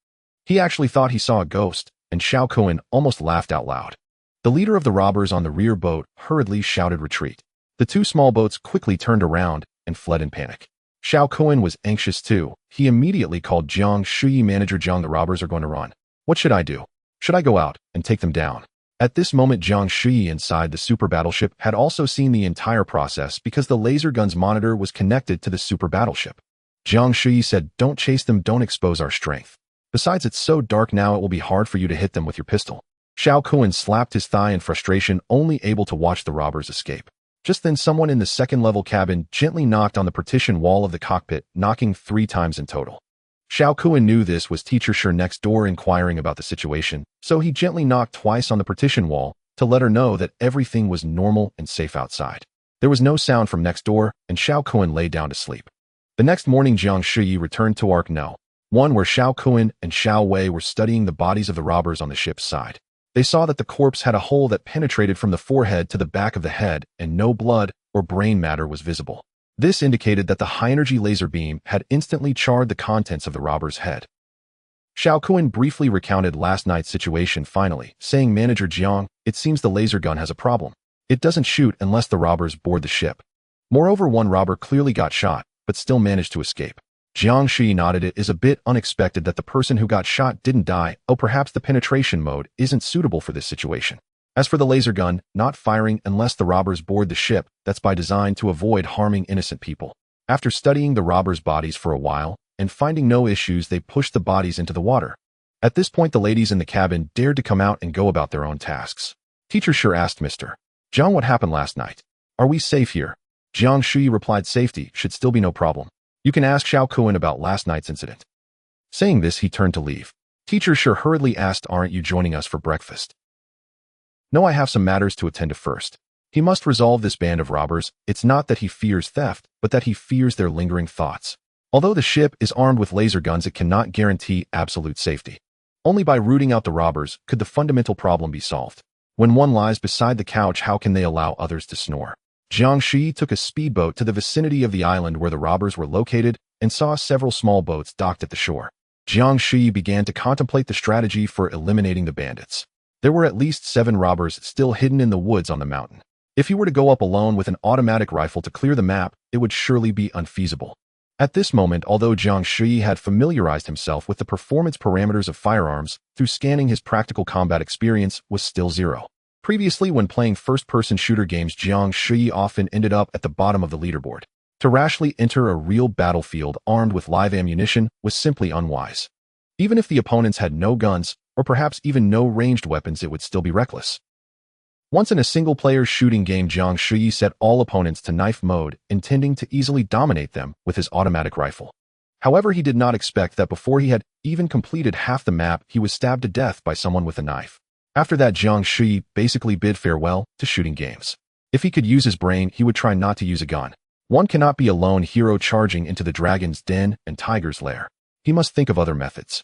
He actually thought he saw a ghost, and Shao Kun almost laughed out loud. The leader of the robbers on the rear boat hurriedly shouted, "Retreat." The 2 small boats quickly turned around and fled in panic. Shao Kun was anxious too. He immediately called Jiang Shuyi, "Manager Jiang, the robbers are going to run. What should I do? Should I go out and take them down?" At this moment, Jiang Shuyi inside the super battleship had also seen the entire process because the laser gun's monitor was connected to the super battleship. Jiang Shuyi said, "Don't chase them, don't expose our strength. Besides, it's so dark now, it will be hard for you to hit them with your pistol." Shao Kun slapped his thigh in frustration, only able to watch the robbers escape. Just then, someone in the second-level cabin gently knocked on the partition wall of the cockpit, knocking 3 times in total. Xiao Kuan knew this was Teacher Shi next door inquiring about the situation, so he gently knocked twice on the partition wall to let her know that everything was normal and safe outside. There was no sound from next door, and Xiao Kuan lay down to sleep. The next morning, Jiang Shuyi returned to Arc No. 1 where Xiao Kuan and Xiao Wei were studying the bodies of the robbers on the ship's side. They saw that the corpse had a hole that penetrated from the forehead to the back of the head, and no blood or brain matter was visible. This indicated that the high-energy laser beam had instantly charred the contents of the robber's head. Xiao Kuan briefly recounted last night's situation finally, saying, "Manager Jiang, it seems the laser gun has a problem. It doesn't shoot unless the robbers board the ship. Moreover, one robber clearly got shot, but still managed to escape." Jiang Shuyi nodded. It is a bit unexpected that the person who got shot didn't die. Oh, perhaps the penetration mode isn't suitable for this situation. As for the laser gun, not firing unless the robbers board the ship, that's by design to avoid harming innocent people. After studying the robbers' bodies for a while, and finding no issues, they pushed the bodies into the water. At this point, the ladies in the cabin dared to come out and go about their own tasks. Teacher Shi asked Mr. Jiang what happened last night. Are we safe here? Jiang Shuyi replied, safety should still be no problem. You can ask Xiao Kuan about last night's incident. Saying this, he turned to leave. Teacher Shi hurriedly asked, aren't you joining us for breakfast? No, I have some matters to attend to first. He must resolve this band of robbers. It's not that he fears theft, but that he fears their lingering thoughts. Although the ship is armed with laser guns, it cannot guarantee absolute safety. Only by rooting out the robbers could the fundamental problem be solved. When one lies beside the couch, how can they allow others to snore? Jiang Shuyi took a speedboat to the vicinity of the island where the robbers were located and saw several small boats docked at the shore. Jiang Shuyi began to contemplate the strategy for eliminating the bandits. There were at least 7 robbers still hidden in the woods on the mountain. If he were to go up alone with an automatic rifle to clear the map, it would surely be unfeasible. At this moment, although Jiang Shuyi had familiarized himself with the performance parameters of firearms through scanning, his practical combat experience was still 0. Previously, when playing first-person shooter games, Jiang Shuyi often ended up at the bottom of the leaderboard. To rashly enter a real battlefield armed with live ammunition was simply unwise. Even if the opponents had no guns, or perhaps even no ranged weapons, it would still be reckless. Once in a single-player shooting game, Jiang Shuyi set all opponents to knife mode, intending to easily dominate them with his automatic rifle. However, he did not expect that before he had even completed half the map, he was stabbed to death by someone with a knife. After that, Jiang Shuyi basically bid farewell to shooting games. If he could use his brain, he would try not to use a gun. One cannot be a lone hero charging into the dragon's den and tiger's lair. He must think of other methods.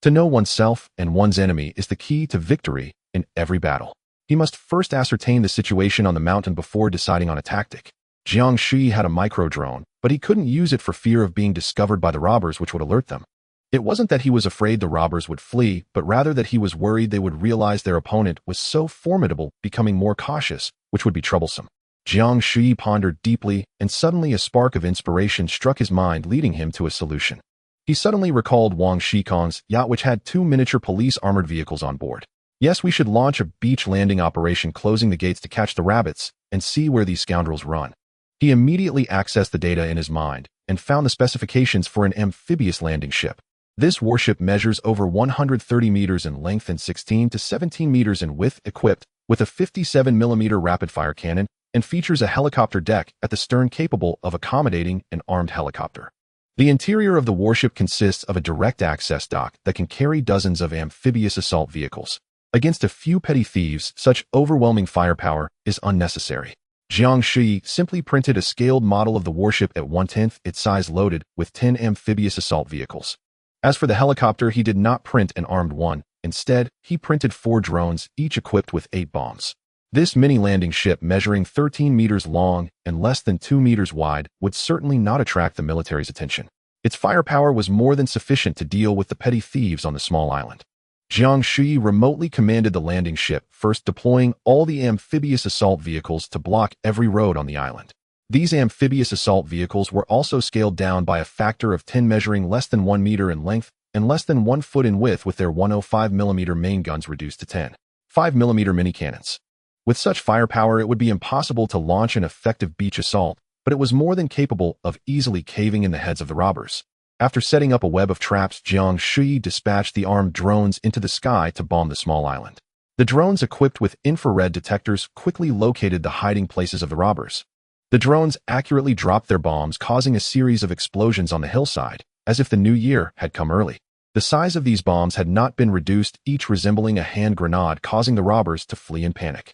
To know oneself and one's enemy is the key to victory in every battle. He must first ascertain the situation on the mountain before deciding on a tactic. Jiang Shuyi had a micro-drone, but he couldn't use it for fear of being discovered by the robbers, which would alert them. It wasn't that he was afraid the robbers would flee, but rather that he was worried they would realize their opponent was so formidable, becoming more cautious, which would be troublesome. Jiang Shuyi pondered deeply, and suddenly a spark of inspiration struck his mind, leading him to a solution. He suddenly recalled Wang Shikong's yacht, which had 2 miniature police armored vehicles on board. Yes, we should launch a beach landing operation, closing the gates to catch the rabbits, and see where these scoundrels run. He immediately accessed the data in his mind, and found the specifications for an amphibious landing ship. This warship measures over 130 meters in length and 16 to 17 meters in width, equipped with a 57mm rapid-fire cannon, and features a helicopter deck at the stern capable of accommodating an armed helicopter. The interior of the warship consists of a direct access dock that can carry dozens of amphibious assault vehicles. Against a few petty thieves, such overwhelming firepower is unnecessary. Jiang Shuyi simply printed a scaled model of the warship at 1/10 its size, loaded with 10 amphibious assault vehicles. As for the helicopter, he did not print an armed one. Instead, he printed 4 drones, each equipped with 8 bombs. This mini landing ship, measuring 13 meters long and less than 2 meters wide, would certainly not attract the military's attention. Its firepower was more than sufficient to deal with the petty thieves on the small island. Jiang Shuyi remotely commanded the landing ship, first deploying all the amphibious assault vehicles to block every road on the island. These amphibious assault vehicles were also scaled down by a factor of 10, measuring less than 1 meter in length and less than 1 foot in width, with their 105mm main guns reduced to 10 5mm mini cannons. With such firepower, it would be impossible to launch an effective beach assault, but it was more than capable of easily caving in the heads of the robbers. After setting up a web of traps, Jiang Shuyi dispatched the armed drones into the sky to bomb the small island. The drones, equipped with infrared detectors, quickly located the hiding places of the robbers. The drones accurately dropped their bombs, causing a series of explosions on the hillside. as if the new year had come early. The size of these bombs had not been reduced, each resembling a hand grenade, causing the robbers to flee in panic.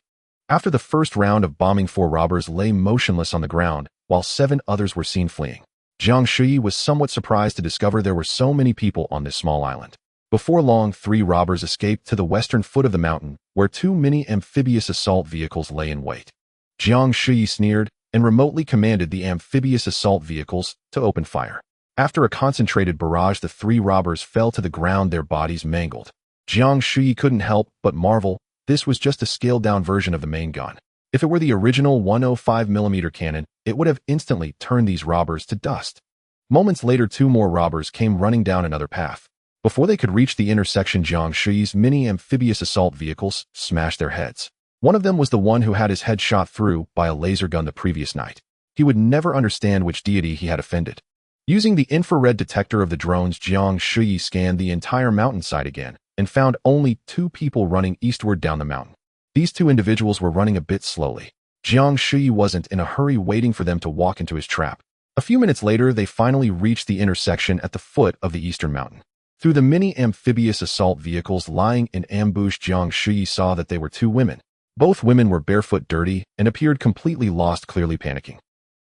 After the first round of bombing, 4 robbers lay motionless on the ground, while 7 others were seen fleeing. Jiang Shuyi was somewhat surprised to discover there were so many people on this small island. Before long, 3 robbers escaped to the western foot of the mountain, where 2 mini-amphibious assault vehicles lay in wait. Jiang Shuyi sneered and remotely commanded the amphibious assault vehicles to open fire. After a concentrated barrage, the 3 robbers fell to the ground, their bodies mangled. Jiang Shuyi couldn't help but marvel. This was just a scaled-down version of the main gun. If it were the original 105mm cannon, it would have instantly turned these robbers to dust. Moments later, 2 more robbers came running down another path. Before they could reach the intersection, Jiang Shuyi's mini-amphibious assault vehicles smashed their heads. One of them was the one who had his head shot through by a laser gun the previous night. He would never understand which deity he had offended. Using the infrared detector of the drones, Jiang Shuyi scanned the entire mountainside again and found only 2 people running eastward down the mountain. These 2 individuals were running a bit slowly. Jiang Shuyi wasn't in a hurry, waiting for them to walk into his trap. A few minutes later, they finally reached the intersection at the foot of the eastern mountain. Through the mini-amphibious assault vehicles lying in ambush, Jiang Shuyi saw that they were 2 women. Both women were barefoot, dirty, and appeared completely lost, clearly panicking.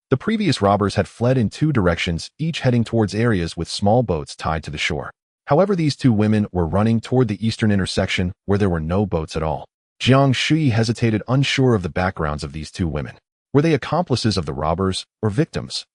The previous robbers had fled in 2 directions, each heading towards areas with small boats tied to the shore. However, these 2 women were running toward the eastern intersection, where there were no boats at all. Jiang Shuyi hesitated, unsure of the backgrounds of these 2 women. Were they accomplices of the robbers or victims?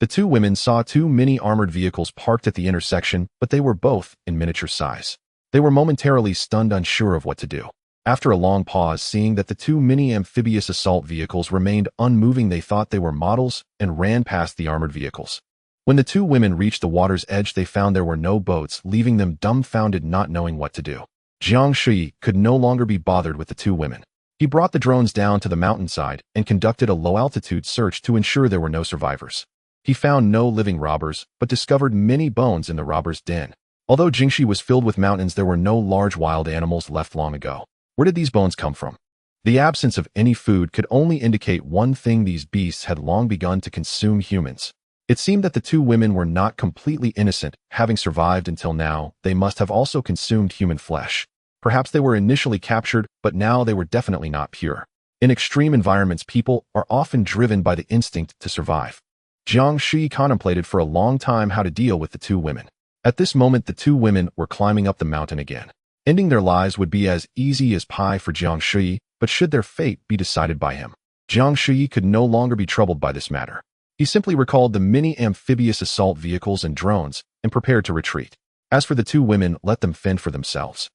The 2 women saw 2 mini-armored vehicles parked at the intersection, but they were both in miniature size. They were momentarily stunned, unsure of what to do. After a long pause, seeing that the 2 mini-amphibious assault vehicles remained unmoving, they thought they were models and ran past the armored vehicles. When the 2 women reached the water's edge, they found there were no boats, leaving them dumbfounded, not knowing what to do. Jiang Shuyi could no longer be bothered with the 2 women. He brought the drones down to the mountainside and conducted a low-altitude search to ensure there were no survivors. He found no living robbers, but discovered many bones in the robbers' den. Although Jingxi was filled with mountains, there were no large wild animals left long ago. Where did these bones come from? The absence of any food could only indicate one thing: these beasts had long begun to consume humans. It seemed that the 2 women were not completely innocent. Having survived until now, they must have also consumed human flesh. Perhaps they were initially captured, but now they were definitely not pure. In extreme environments, people are often driven by the instinct to survive. Jiang Shuyi contemplated for a long time how to deal with the 2 women. At this moment, the 2 women were climbing up the mountain again. Ending their lives would be as easy as pie for Jiang Shuyi, but should their fate be decided by him? Jiang Shuyi could no longer be troubled by this matter. He simply recalled the mini-amphibious assault vehicles and drones and prepared to retreat. As for the 2 women, let them fend for themselves.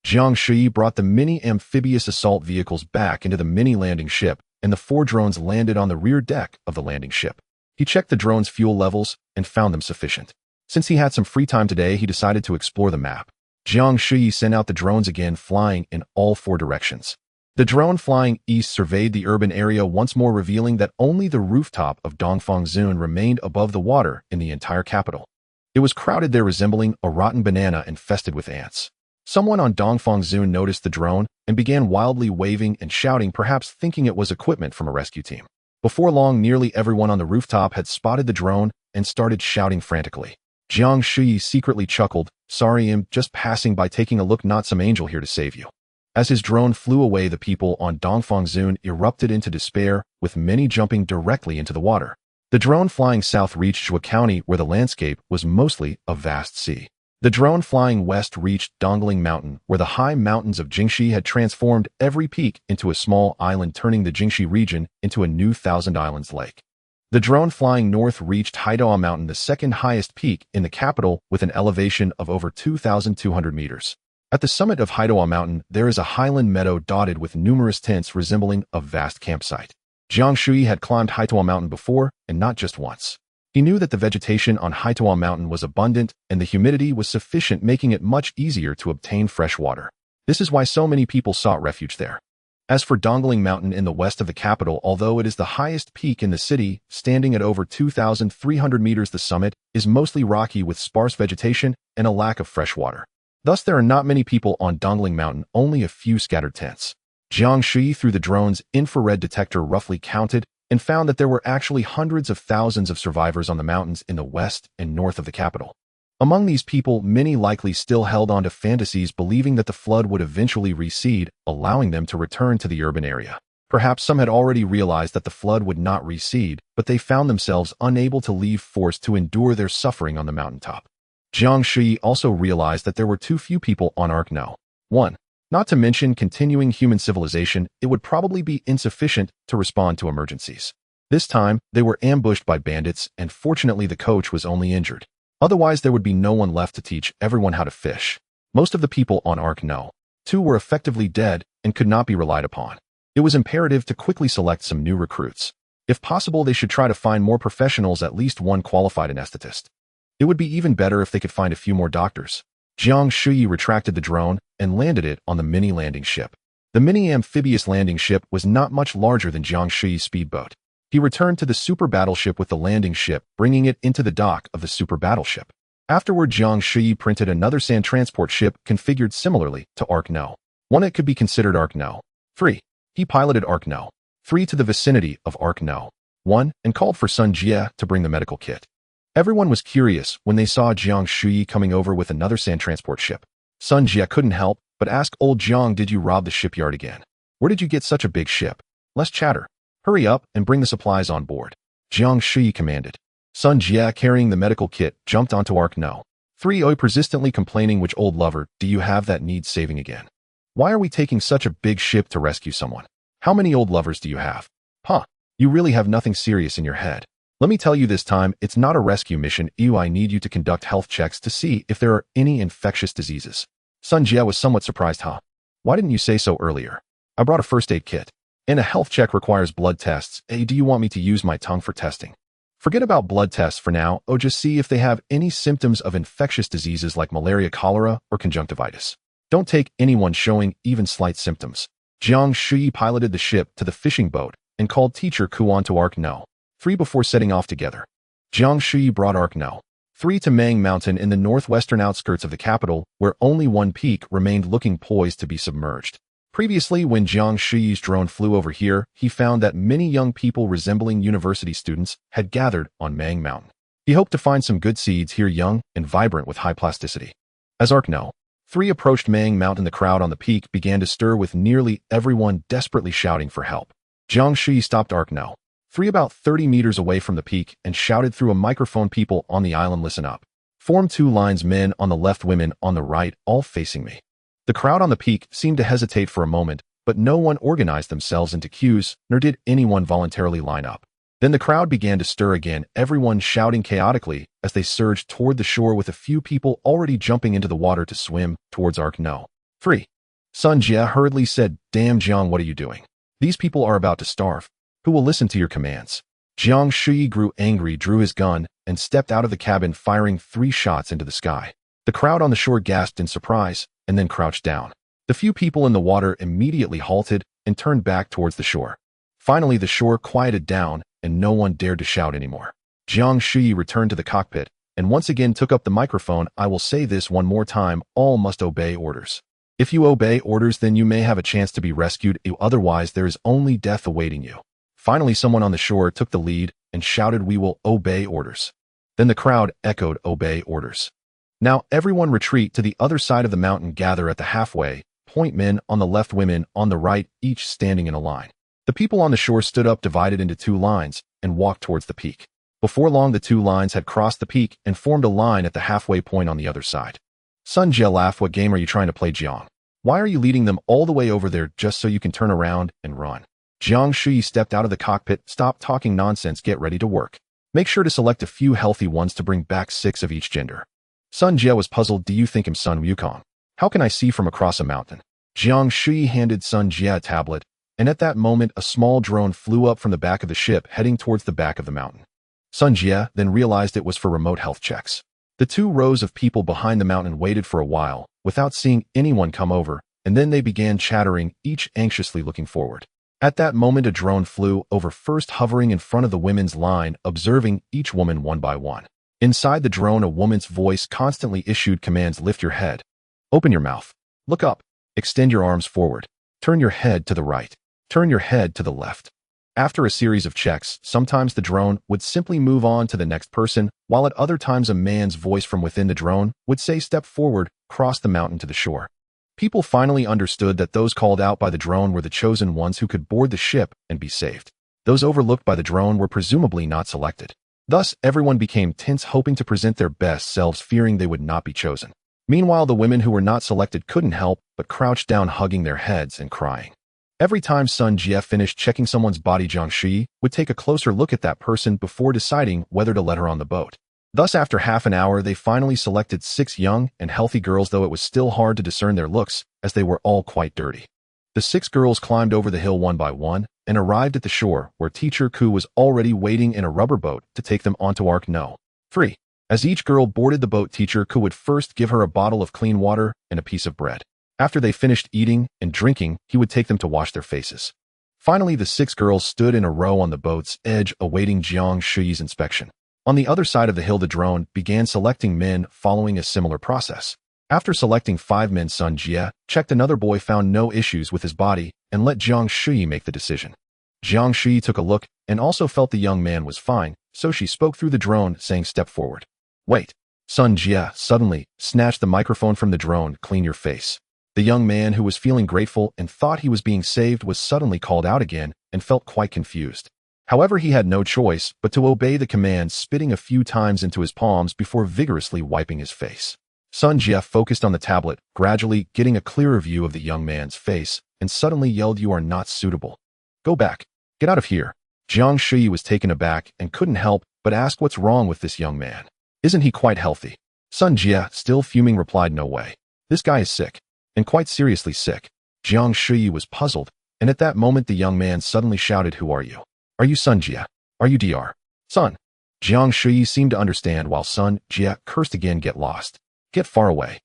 Jiang Shuyi brought the mini-amphibious assault vehicles back into the mini-landing ship, and the 4 drones landed on the rear deck of the landing ship. He checked the drones' fuel levels and found them sufficient. Since he had some free time today, he decided to explore the map. Jiang Shuyi sent out the drones again, flying in all 4 directions. The drone flying east surveyed the urban area once more, revealing that only the rooftop of Dongfangzun remained above the water in the entire capital. It was crowded there, resembling a rotten banana infested with ants. Someone on Dongfangzun noticed the drone and began wildly waving and shouting, perhaps thinking it was equipment from a rescue team. Before long, nearly everyone on the rooftop had spotted the drone and started shouting frantically. Jiang Shuyi secretly chuckled. "Sorry, I'm just passing by, taking a look, not some angel here to save you." As his drone flew away, the people on Dongfangzun erupted into despair, with many jumping directly into the water. The drone flying south reached Zhua County, where the landscape was mostly a vast sea. The drone flying west reached Dongling Mountain, where the high mountains of Jingxi had transformed every peak into a small island, turning the Jingxi region into a new Thousand Islands lake. The drone flying north reached Haidoa Mountain, the second highest peak in the capital, with an elevation of over 2,200 meters. At the summit of Haidoa Mountain, there is a highland meadow dotted with numerous tents resembling a vast campsite. Jiang Shuyi had climbed Haidoa Mountain before, and not just once. He knew that the vegetation on Haidoa Mountain was abundant, and the humidity was sufficient, making it much easier to obtain fresh water. This is why so many people sought refuge there. As for Dongling Mountain in the west of the capital, although it is the highest peak in the city, standing at over 2,300 meters, the summit is mostly rocky with sparse vegetation and a lack of fresh water. Thus, there are not many people on Dongling Mountain, only a few scattered tents. Jiang Shuyi, through the drone's infrared detector, roughly counted and found that there were actually hundreds of thousands of survivors on the mountains in the west and north of the capital. Among these people, many likely still held on to fantasies believing that the flood would eventually recede, allowing them to return to the urban area. Perhaps some had already realized that the flood would not recede, but they found themselves unable to leave, forced to endure their suffering on the mountaintop. Jiang Shuyi also realized that there were too few people on Ark now. 1. Not to mention continuing human civilization, it would probably be insufficient to respond to emergencies. This time, they were ambushed by bandits, and fortunately the coach was only injured. Otherwise, there would be no one left to teach everyone how to fish. Most of the people on Ark No. 2 were effectively dead and could not be relied upon. It was imperative to quickly select some new recruits. If possible, they should try to find more professionals, at least one qualified anesthetist. It would be even better if they could find a few more doctors. Jiang Shuyi retracted the drone and landed it on the mini landing ship. The mini amphibious landing ship was not much larger than Jiang Shuyi's speedboat. He returned to the super battleship with the landing ship, bringing it into the dock of the super battleship. Afterward, Jiang Shuyi printed another sand transport ship configured similarly to Ark No. 1 that could be considered Ark No. 3. He piloted Ark No. 3 to the vicinity of Ark No. 1 and called for Sun Jie to bring the medical kit. Everyone was curious when they saw Jiang Shuyi coming over with another sand transport ship. Sun Jie couldn't help but ask old Jiang, "Did you rob the shipyard again? Where did you get such a big ship? Less chatter. Hurry up and bring the supplies on board." Jiang Shuyi commanded. Sun Jie, carrying the medical kit, jumped onto Ark No. 3, persistently complaining, "Which old lover do you have that needs saving again? Why are we taking such a big ship to rescue someone? How many old lovers do you have? Huh, you really have nothing serious in your head. Let me tell you this time, it's not a rescue mission. I need you to conduct health checks to see if there are any infectious diseases." Sun Jie was somewhat surprised. "Huh? Why didn't you say so earlier? I brought a first aid kit. And a health check requires blood tests. Do you want me to use my tongue for testing? Forget about blood tests for now. Just see if they have any symptoms of infectious diseases like malaria, cholera, or conjunctivitis. Don't take anyone showing even slight symptoms." Jiang Shuyi piloted the ship to the fishing boat and called Teacher Kuan to Ark No. 3 before setting off together. Jiang Shuyi brought Ark No. 3 to Mang Mountain in the northwestern outskirts of the capital, where only one peak remained, looking poised to be submerged. Previously, when Jiang Shuyi's drone flew over here, he found that many young people resembling university students had gathered on Mang Mountain. He hoped to find some good seeds here, young and vibrant with high plasticity. As Ark No. 3 approached Mang Mountain, the crowd on the peak began to stir, with nearly everyone desperately shouting for help. Jiang Shuyi stopped Ark No. 3 about 30 meters away from the peak and shouted through a microphone, "People on the island, listen up. Form 2 lines, men on the left, women on the right, all facing me." The crowd on the peak seemed to hesitate for a moment, but no one organized themselves into queues, nor did anyone voluntarily line up. Then the crowd began to stir again, everyone shouting chaotically as they surged toward the shore, with a few people already jumping into the water to swim towards Ark No. 3. Sun Jie hurriedly said, "Damn, Jiang, what are you doing? These people are about to starve. Who will listen to your commands?" Jiang Shuyi grew angry, drew his gun, and stepped out of the cabin, firing 3 shots into the sky. The crowd on the shore gasped in surprise and then crouched down. The few people in the water immediately halted and turned back towards the shore. Finally, the shore quieted down and no one dared to shout anymore. Jiang Shuyi returned to the cockpit and once again took up the microphone. "I will say this one more time, all must obey orders. If you obey orders, then you may have a chance to be rescued. Otherwise, there is only death awaiting you." Finally, someone on the shore took the lead and shouted, "We will obey orders." Then the crowd echoed, "Obey orders. Now everyone retreat to the other side of the mountain, gather at the halfway point, men on the left, women on the right, each standing in a line." The people on the shore stood up, divided into 2 lines, and walked towards the peak. Before long, the 2 lines had crossed the peak and formed a line at the halfway point on the other side. Sun Jie laughed, "What game are you trying to play, Jiang? Why are you leading them all the way over there just so you can turn around and run?" Jiang Shuyi stepped out of the cockpit. "Stop talking nonsense, get ready to work. Make sure to select a few healthy ones to bring back 6 of each gender." Sun Jie was puzzled. "Do you think I'm Sun Wukong? How can I see from across a mountain?" Jiang Shuyi handed Sun Jie a tablet, and at that moment a small drone flew up from the back of the ship, heading towards the back of the mountain. Sun Jie then realized it was for remote health checks. The 2 rows of people behind the mountain waited for a while, without seeing anyone come over, and then they began chattering, each anxiously looking forward. At that moment, a drone flew over, first hovering in front of the women's line, observing each woman one by one. Inside the drone, a woman's voice constantly issued commands: "Lift your head. Open your mouth. Look up. Extend your arms forward. Turn your head to the right. Turn your head to the left. After a series of checks, sometimes the drone would simply move on to the next person, while at other times a man's voice from within the drone would say step forward, cross the mountain to the shore. People finally understood that those called out by the drone were the chosen ones who could board the ship and be saved. Those overlooked by the drone were presumably not selected. Thus, everyone became tense, hoping to present their best selves, fearing they would not be chosen. Meanwhile, the women who were not selected couldn't help but crouch down, hugging their heads and crying. Every time Sun Jie finished checking someone's body, Jiang Shuyi would take a closer look at that person before deciding whether to let her on the boat. Thus, after half an hour, they finally selected 6 young and healthy girls, though it was still hard to discern their looks, as they were all quite dirty. The 6 girls climbed over the hill one by one and arrived at the shore, where Teacher Ku was already waiting in a rubber boat to take them onto Arc No. 3. As each girl boarded the boat, Teacher Ku would first give her a bottle of clean water and a piece of bread. After they finished eating and drinking, he would take them to wash their faces. Finally, the 6 girls stood in a row on the boat's edge, awaiting Jiang Shuyi's inspection. On the other side of the hill, the drone began selecting men following a similar process. After selecting 5 men, Sun Jie checked another boy, found no issues with his body, and let Jiang Shuyi make the decision. Jiang Shuyi took a look and also felt the young man was fine, so she spoke through the drone, saying, "Step forward." "Wait." Sun Jie suddenly snatched the microphone from the drone. "Clean your face." The young man, who was feeling grateful and thought he was being saved, was suddenly called out again and felt quite confused. However, he had no choice but to obey the command, spitting a few times into his palms before vigorously wiping his face. Sun Jie focused on the tablet, gradually getting a clearer view of the young man's face, and suddenly yelled, "You are not suitable. Go back. Get out of here." Jiang Shuyi was taken aback and couldn't help but ask what's wrong with this young man. "Isn't he quite healthy?" Sun Jie, still fuming, replied, "No way. This guy is sick. And quite seriously sick." Jiang Shuyi was puzzled, and at that moment the young man suddenly shouted, "Who are you? Are you Sun Jie? Are you Dr. Sun?" Jiang Shuyi seemed to understand, while Sun Jie cursed again, "Get lost. Get far away."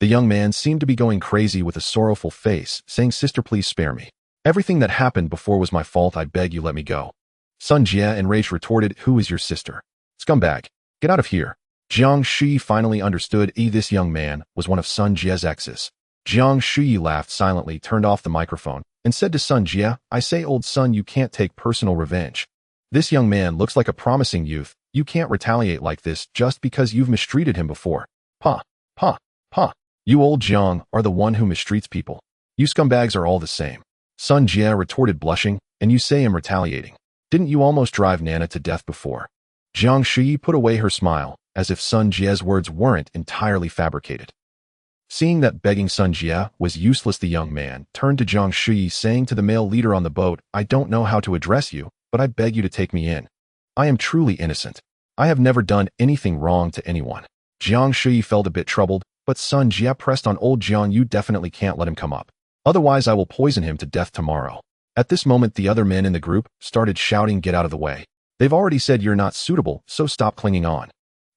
The young man seemed to be going crazy with a sorrowful face, saying, "Sister, please spare me. Everything that happened before was my fault. I beg you, let me go." Sun Jie, enraged, retorted, "Who is your sister? Scumbag. Get out of here." Jiang Shuyi finally understood this young man was one of Sun Jie's exes. Jiang Shuyi laughed silently, turned off the microphone, and said to Sun Jie, "I say, old Sun, you can't take personal revenge. This young man looks like a promising youth. You can't retaliate like this just because you've mistreated him before. Pa, pa, pa. You, old Jiang, are the one who mistreats people. You scumbags are all the same." Sun Jie retorted, blushing, "And you say I'm retaliating. Didn't you almost drive Nana to death before?" Jiang Shuyi put away her smile, as if Sun Jie's words weren't entirely fabricated. Seeing that begging Sun Jie was useless, the young man turned to Jiang Shuyi, saying to the male leader on the boat, "I don't know how to address you, but I beg you to take me in. I am truly innocent. I have never done anything wrong to anyone." Jiang Shuyi felt a bit troubled, but Sun Jie pressed on, "Old Jiang, you definitely can't let him come up. Otherwise, I will poison him to death tomorrow." At this moment, the other men in the group started shouting, "Get out of the way. They've already said you're not suitable, so stop clinging on."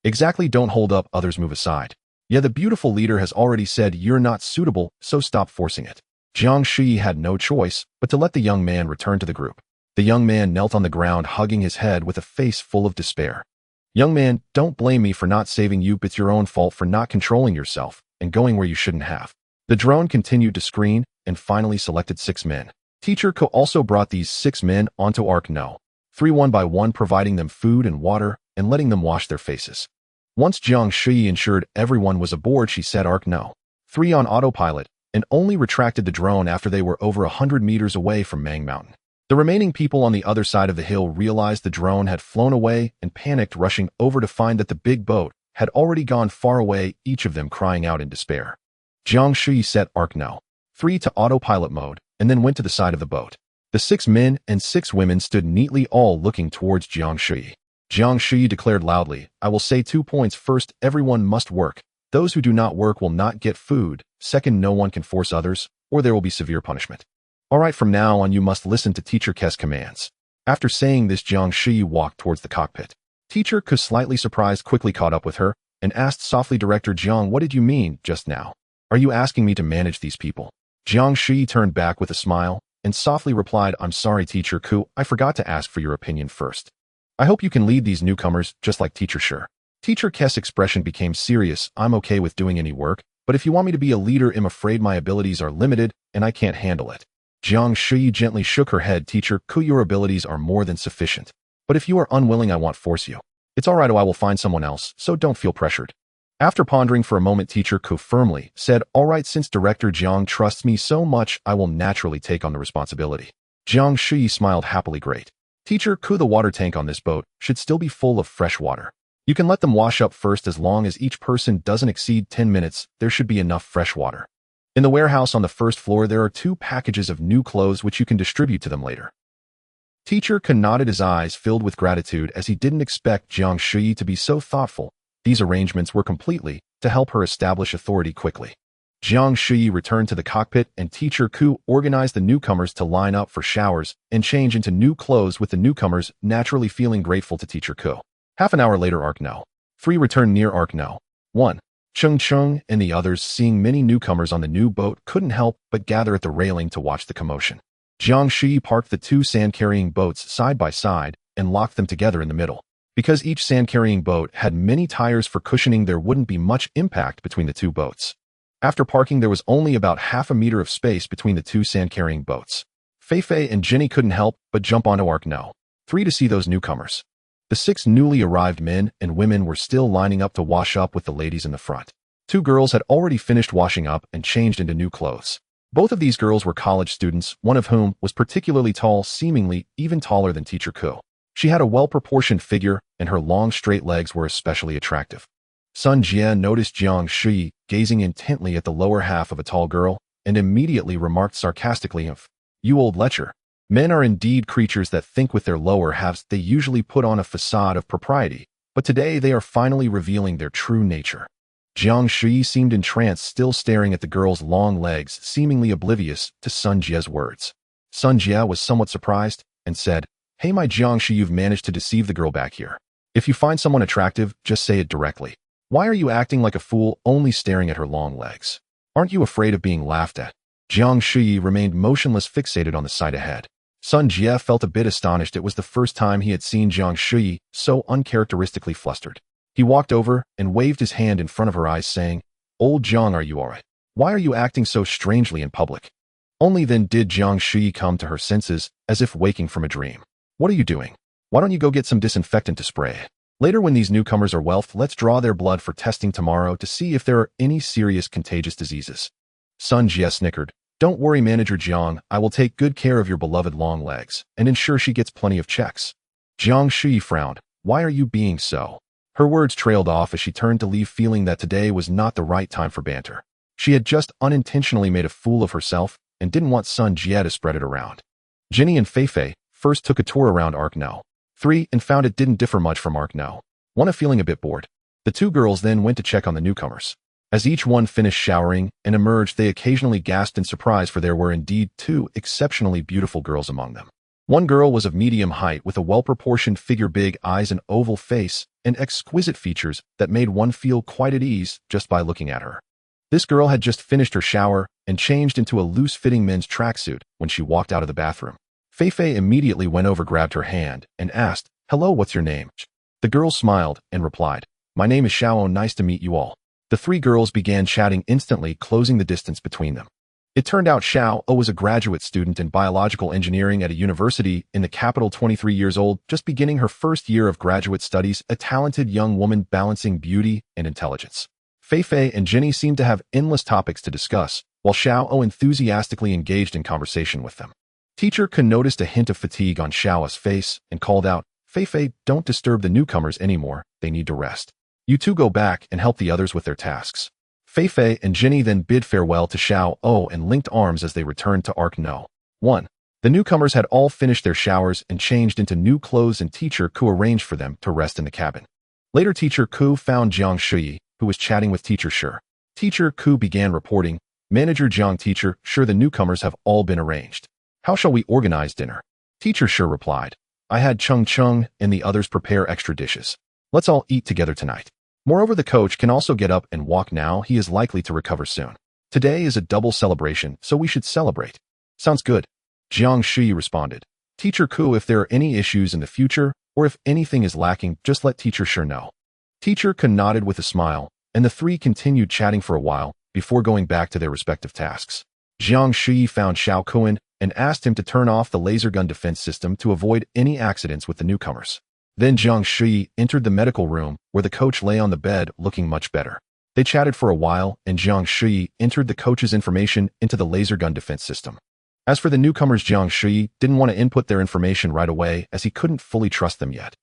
"Exactly, don't hold up, others move aside." "Yeah, the beautiful leader has already said you're not suitable, so stop forcing it." Jiang Shuyi had no choice but to let the young man return to the group. The young man knelt on the ground, hugging his head with a face full of despair. "Young man, don't blame me for not saving you. It's your own fault for not controlling yourself and going where you shouldn't have." The drone continued to screen and finally selected 6 men. Teacher Ko also brought these 6 men onto Arc No. 3 one by one, providing them food and water and letting them wash their faces. Once Jiang Shuyi ensured everyone was aboard, she set Arc No. 3 on autopilot and only retracted the drone after they were over 100 meters away from Mang Mountain. The remaining people on the other side of the hill realized the drone had flown away and panicked, rushing over to find that the big boat had already gone far away, each of them crying out in despair. Jiang Shuyi set Arc No. 3 to autopilot mode and then went to the side of the boat. The 6 men and 6 women stood neatly, all looking towards Jiang Shuyi. Jiang Shuyi declared loudly, "I will say 2 points. First, everyone must work. Those who do not work will not get food. Second, no one can force others, or there will be severe punishment. All right, from now on you must listen to Teacher Ke's commands." After saying this, Jiang Shuyi walked towards the cockpit. Teacher Ke, slightly surprised, quickly caught up with her and asked softly, "Director Jiang, what did you mean just now? Are you asking me to manage these people?" Jiang Shuyi turned back with a smile and softly replied, "I'm sorry, Teacher Ke, I forgot to ask for your opinion first. I hope you can lead these newcomers just like Teacher Sure." Teacher Ke's expression became serious. "I'm okay with doing any work, but if you want me to be a leader, I'm afraid my abilities are limited and I can't handle it." Jiang Shuyi gently shook her head. Teacher Ku, your abilities are more than sufficient. But if you are unwilling, I won't force you. It's all right, or I will find someone else, so don't feel pressured. After pondering for a moment, Teacher Ku firmly said, all right, since Director Jiang trusts me so much, I will naturally take on the responsibility. Jiang Shuyi smiled happily. Great. Teacher Ku, the water tank on this boat should still be full of fresh water. You can let them wash up first. As long as each person doesn't exceed 10 minutes, there should be enough fresh water. In the warehouse on the first floor, there are 2 packages of new clothes which you can distribute to them later. Teacher Ku nodded, his eyes filled with gratitude as he didn't expect Jiang Shuyi to be so thoughtful. These arrangements were completely to help her establish authority quickly. Jiang Shuyi returned to the cockpit and Teacher Ku organized the newcomers to line up for showers and change into new clothes, with the newcomers naturally feeling grateful to Teacher Ku. Half an hour later, Arc No. 3 returned near Arc No. 1. Chung Chung and the others, seeing many newcomers on the new boat, couldn't help but gather at the railing to watch the commotion. Jiang Shuyi parked the 2 sand-carrying boats side by side and locked them together in the middle. Because each sand-carrying boat had many tires for cushioning, there wouldn't be much impact between the 2 boats. After parking, there was only about half a meter of space between the 2 sand-carrying boats. Fei and Jenny couldn't help but jump onto Arc No. 3 to see those newcomers. The 6 newly arrived men and women were still lining up to wash up with the ladies in the front. 2 girls had already finished washing up and changed into new clothes. Both of these girls were college students, one of whom was particularly tall, seemingly even taller than Teacher Ku. She had a well-proportioned figure, and her long, straight legs were especially attractive. Sun Jie noticed Jiang Shuyi gazing intently at the lower half of a tall girl, and immediately remarked sarcastically of, "You old lecher. Men are indeed creatures that think with their lower halves. They usually put on a facade of propriety, but today they are finally revealing their true nature." Jiang Shuyi seemed entranced, still staring at the girl's long legs, seemingly oblivious to Sun Jie's words. Sun Jie was somewhat surprised and said, "Hey, my Jiang Shuyi, you've managed to deceive the girl back here. If you find someone attractive, just say it directly. Why are you acting like a fool, only staring at her long legs? Aren't you afraid of being laughed at?" Jiang Shuyi remained motionless, fixated on the sight ahead. Sun Jie felt a bit astonished. It was the first time he had seen Jiang Shuyi so uncharacteristically flustered. He walked over and waved his hand in front of her eyes, saying, "Old Jiang, are you alright? Why are you acting so strangely in public?" Only then did Jiang Shuyi come to her senses, as if waking from a dream. "What are you doing? Why don't you go get some disinfectant to spray it? Later, when these newcomers are well, let's draw their blood for testing tomorrow to see if there are any serious contagious diseases." Sun Jie snickered. "Don't worry, Manager Jiang, I will take good care of your beloved long legs and ensure she gets plenty of checks." Jiang Shuyi frowned. "Why are you being so?" Her words trailed off as she turned to leave, feeling that today was not the right time for banter. She had just unintentionally made a fool of herself and didn't want Sun Jie to spread it around. Jenny and Fei first took a tour around Arc No. 3 and found it didn't differ much from Arc No. 1, feeling a bit bored. The 2 girls then went to check on the newcomers. As each one finished showering and emerged, they occasionally gasped in surprise, for there were indeed 2 exceptionally beautiful girls among them. One girl was of medium height with a well-proportioned figure, big eyes, an oval face, and exquisite features that made one feel quite at ease just by looking at her. This girl had just finished her shower and changed into a loose-fitting men's tracksuit when she walked out of the bathroom. Fei immediately went over, grabbed her hand, and asked, "Hello, what's your name?" The girl smiled and replied, "My name is Xiao, nice to meet you all." The 3 girls began chatting instantly, closing the distance between them. It turned out Xiao was a graduate student in biological engineering at a university in the capital, 23 years old, just beginning her first year of graduate studies, a talented young woman balancing beauty and intelligence. Fei and Jenny seemed to have endless topics to discuss, while Xiao enthusiastically engaged in conversation with them. Teacher Ku noticed a hint of fatigue on Xiao's face and called out, "Fei, don't disturb the newcomers anymore, they need to rest. You 2 go back and help the others with their tasks." Fei and Jenny then bid farewell to Xiao and linked arms as they returned to Arc No. 1. The newcomers had all finished their showers and changed into new clothes, and Teacher Ku arranged for them to rest in the cabin. Later, Teacher Ku found Jiang Shuyi, who was chatting with Teacher Shi. Teacher Ku began reporting, "Manager Jiang, Teacher Shi, the newcomers have all been arranged. How shall we organize dinner?" Teacher Shi replied, "I had Chung Chung and the others prepare extra dishes. Let's all eat together tonight. Moreover, the coach can also get up and walk now. He is likely to recover soon. Today is a double celebration, so we should celebrate." "Sounds good," Jiang Shuyi responded. "Teacher Ku, if there are any issues in the future, or if anything is lacking, just let Teacher Shi know." Teacher Ku nodded with a smile, and the 3 continued chatting for a while before going back to their respective tasks. Jiang Shuyi found Xiao Kuan and asked him to turn off the laser gun defense system to avoid any accidents with the newcomers. Then Jiang Shuyi entered the medical room, where the coach lay on the bed looking much better. They chatted for a while, and Jiang Shuyi entered the coach's information into the laser gun defense system. As for the newcomers, Jiang Shuyi didn't want to input their information right away as he couldn't fully trust them yet.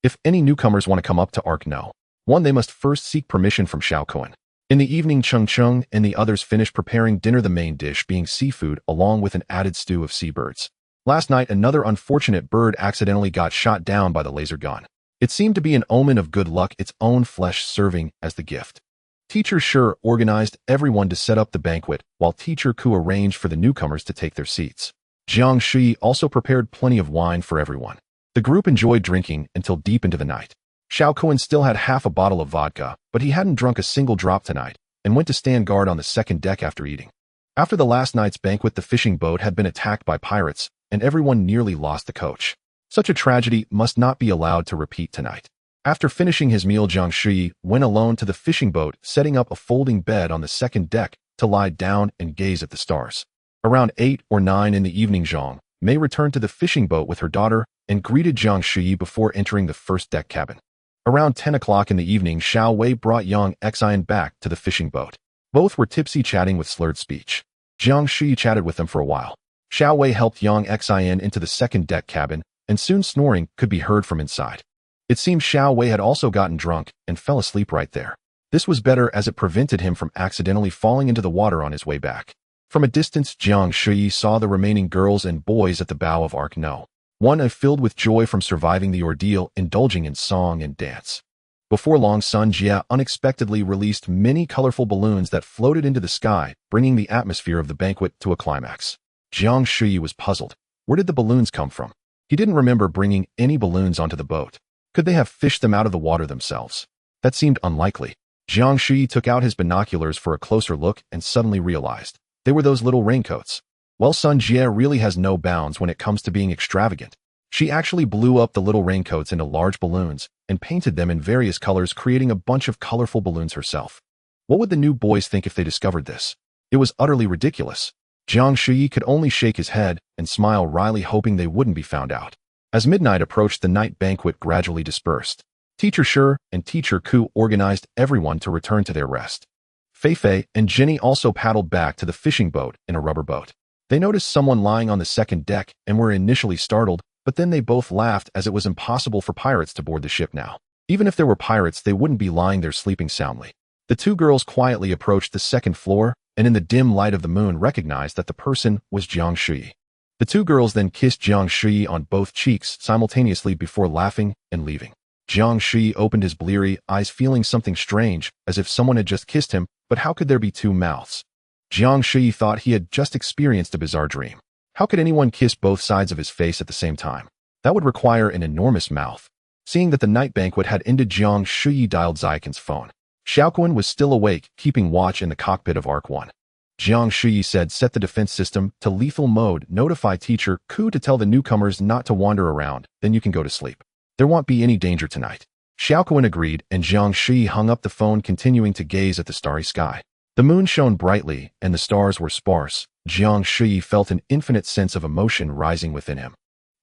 If any newcomers want to come up to Arc No. 1, they must first seek permission from Xiao Kuan. In the evening, Cheng Cheng and the others finished preparing dinner, the main dish being seafood along with an added stew of seabirds. Last night, another unfortunate bird accidentally got shot down by the laser gun. It seemed to be an omen of good luck, its own flesh serving as the gift. Teacher Shi organized everyone to set up the banquet, while Teacher Ku arranged for the newcomers to take their seats. Jiang Shuyi also prepared plenty of wine for everyone. The group enjoyed drinking until deep into the night. Xiao Kuan still had half a bottle of vodka, but he hadn't drunk a single drop tonight, and went to stand guard on the second deck after eating. After the last night's banquet, the fishing boat had been attacked by pirates, and everyone nearly lost the coach. Such a tragedy must not be allowed to repeat tonight. After finishing his meal, Jiang Shuyi went alone to the fishing boat, setting up a folding bed on the second deck to lie down and gaze at the stars. Around 8 or 9 in the evening, Zhang Mei returned to the fishing boat with her daughter and greeted Jiang Shuyi before entering the first deck cabin. Around 10 o'clock in the evening, Xiao Wei brought Yang Xian back to the fishing boat. Both were tipsy, chatting with slurred speech. Jiang Shuyi chatted with them for a while. Xiao Wei helped Yang Xian into the second deck cabin, and soon snoring could be heard from inside. It seemed Xiao Wei had also gotten drunk and fell asleep right there. This was better as it prevented him from accidentally falling into the water on his way back. From a distance, Jiang Shuyi saw the remaining girls and boys at the bow of Arc No. 1, filled with joy from surviving the ordeal, indulging in song and dance. Before long, Sun Jia unexpectedly released many colorful balloons that floated into the sky, bringing the atmosphere of the banquet to a climax. Jiang Shuyi was puzzled. Where did the balloons come from? He didn't remember bringing any balloons onto the boat. Could they have fished them out of the water themselves? That seemed unlikely. Jiang Shuyi took out his binoculars for a closer look and suddenly realized they were those little raincoats. Well, Sun Jia really has no bounds when it comes to being extravagant. She actually blew up the little raincoats into large balloons and painted them in various colors, creating a bunch of colorful balloons herself. What would the new boys think if they discovered this? It was utterly ridiculous. Jiang Shuyi could only shake his head and smile wryly, hoping they wouldn't be found out. As midnight approached, the night banquet gradually dispersed. Teacher Shi and Teacher Ku organized everyone to return to their rest. Fei Fei and Jenny also paddled back to the fishing boat in a rubber boat. They noticed someone lying on the second deck and were initially startled, but then they both laughed as it was impossible for pirates to board the ship now. Even if there were pirates, they wouldn't be lying there sleeping soundly. The two girls quietly approached the second floor and in the dim light of the moon recognized that the person was Jiang Shuyi. The two girls then kissed Jiang Shuyi on both cheeks simultaneously before laughing and leaving. Jiang Shuyi opened his bleary eyes, feeling something strange, as if someone had just kissed him, but how could there be two mouths? Jiang Shuyi thought he had just experienced a bizarre dream. How could anyone kiss both sides of his face at the same time? That would require an enormous mouth. Seeing that the night banquet had ended, Jiang Shuyi dialed Zaikan's phone. Xiaoquan was still awake, keeping watch in the cockpit of Arc 1. Jiang Shuyi said, "Set the defense system to lethal mode, notify Teacher Ku to tell the newcomers not to wander around, then you can go to sleep. There won't be any danger tonight." Xiaoquan agreed, and Jiang Shuyi hung up the phone, continuing to gaze at the starry sky. The moon shone brightly, and the stars were sparse. Jiang Shuyi felt an infinite sense of emotion rising within him.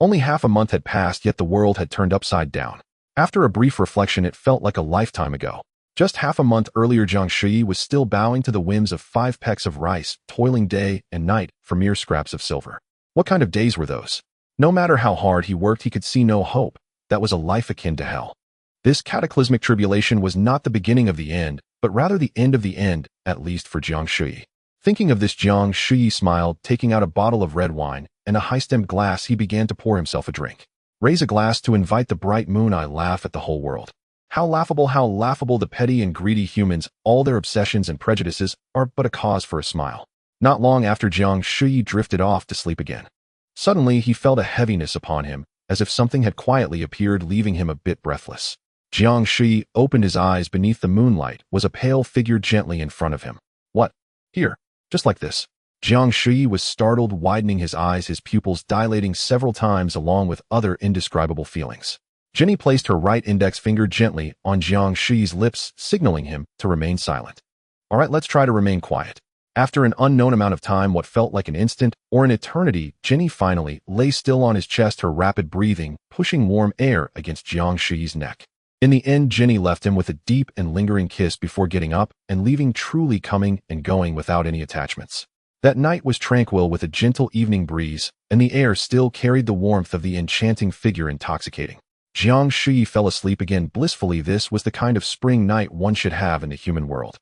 Only half a month had passed, yet the world had turned upside down. After a brief reflection, it felt like a lifetime ago. Just half a month earlier, Jiang Shuyi was still bowing to the whims of 5 pecks of rice, toiling day and night for mere scraps of silver. What kind of days were those? No matter how hard he worked, he could see no hope. That was a life akin to hell. This cataclysmic tribulation was not the beginning of the end, but rather the end of the end, at least for Jiang Shuyi. Thinking of this, Jiang Shuyi smiled, taking out a bottle of red wine and a high-stemmed glass. He began to pour himself a drink. Raise a glass to invite the bright moon. I laugh at the whole world. How laughable the petty and greedy humans, all their obsessions and prejudices are but a cause for a smile. Not long after, Jiang Shuyi drifted off to sleep again. Suddenly, he felt a heaviness upon him, as if something had quietly appeared, leaving him a bit breathless. Jiang Shuyi opened his eyes. Beneath the moonlight was a pale figure gently in front of him. What? Here. Just like this. Jiang Shuyi was startled, widening his eyes, his pupils dilating several times along with other indescribable feelings. Jenny placed her right index finger gently on Jiang Shuyi's lips, signaling him to remain silent. All right, let's try to remain quiet. After an unknown amount of time, what felt like an instant or an eternity, Jenny finally lay still on his chest, her rapid breathing pushing warm air against Jiang Shuyi's neck. In the end, Jenny left him with a deep and lingering kiss before getting up and leaving, truly coming and going without any attachments. That night was tranquil with a gentle evening breeze, and the air still carried the warmth of the enchanting figure, intoxicating. Jiang Shuyi fell asleep again blissfully. This was the kind of spring night one should have in the human world.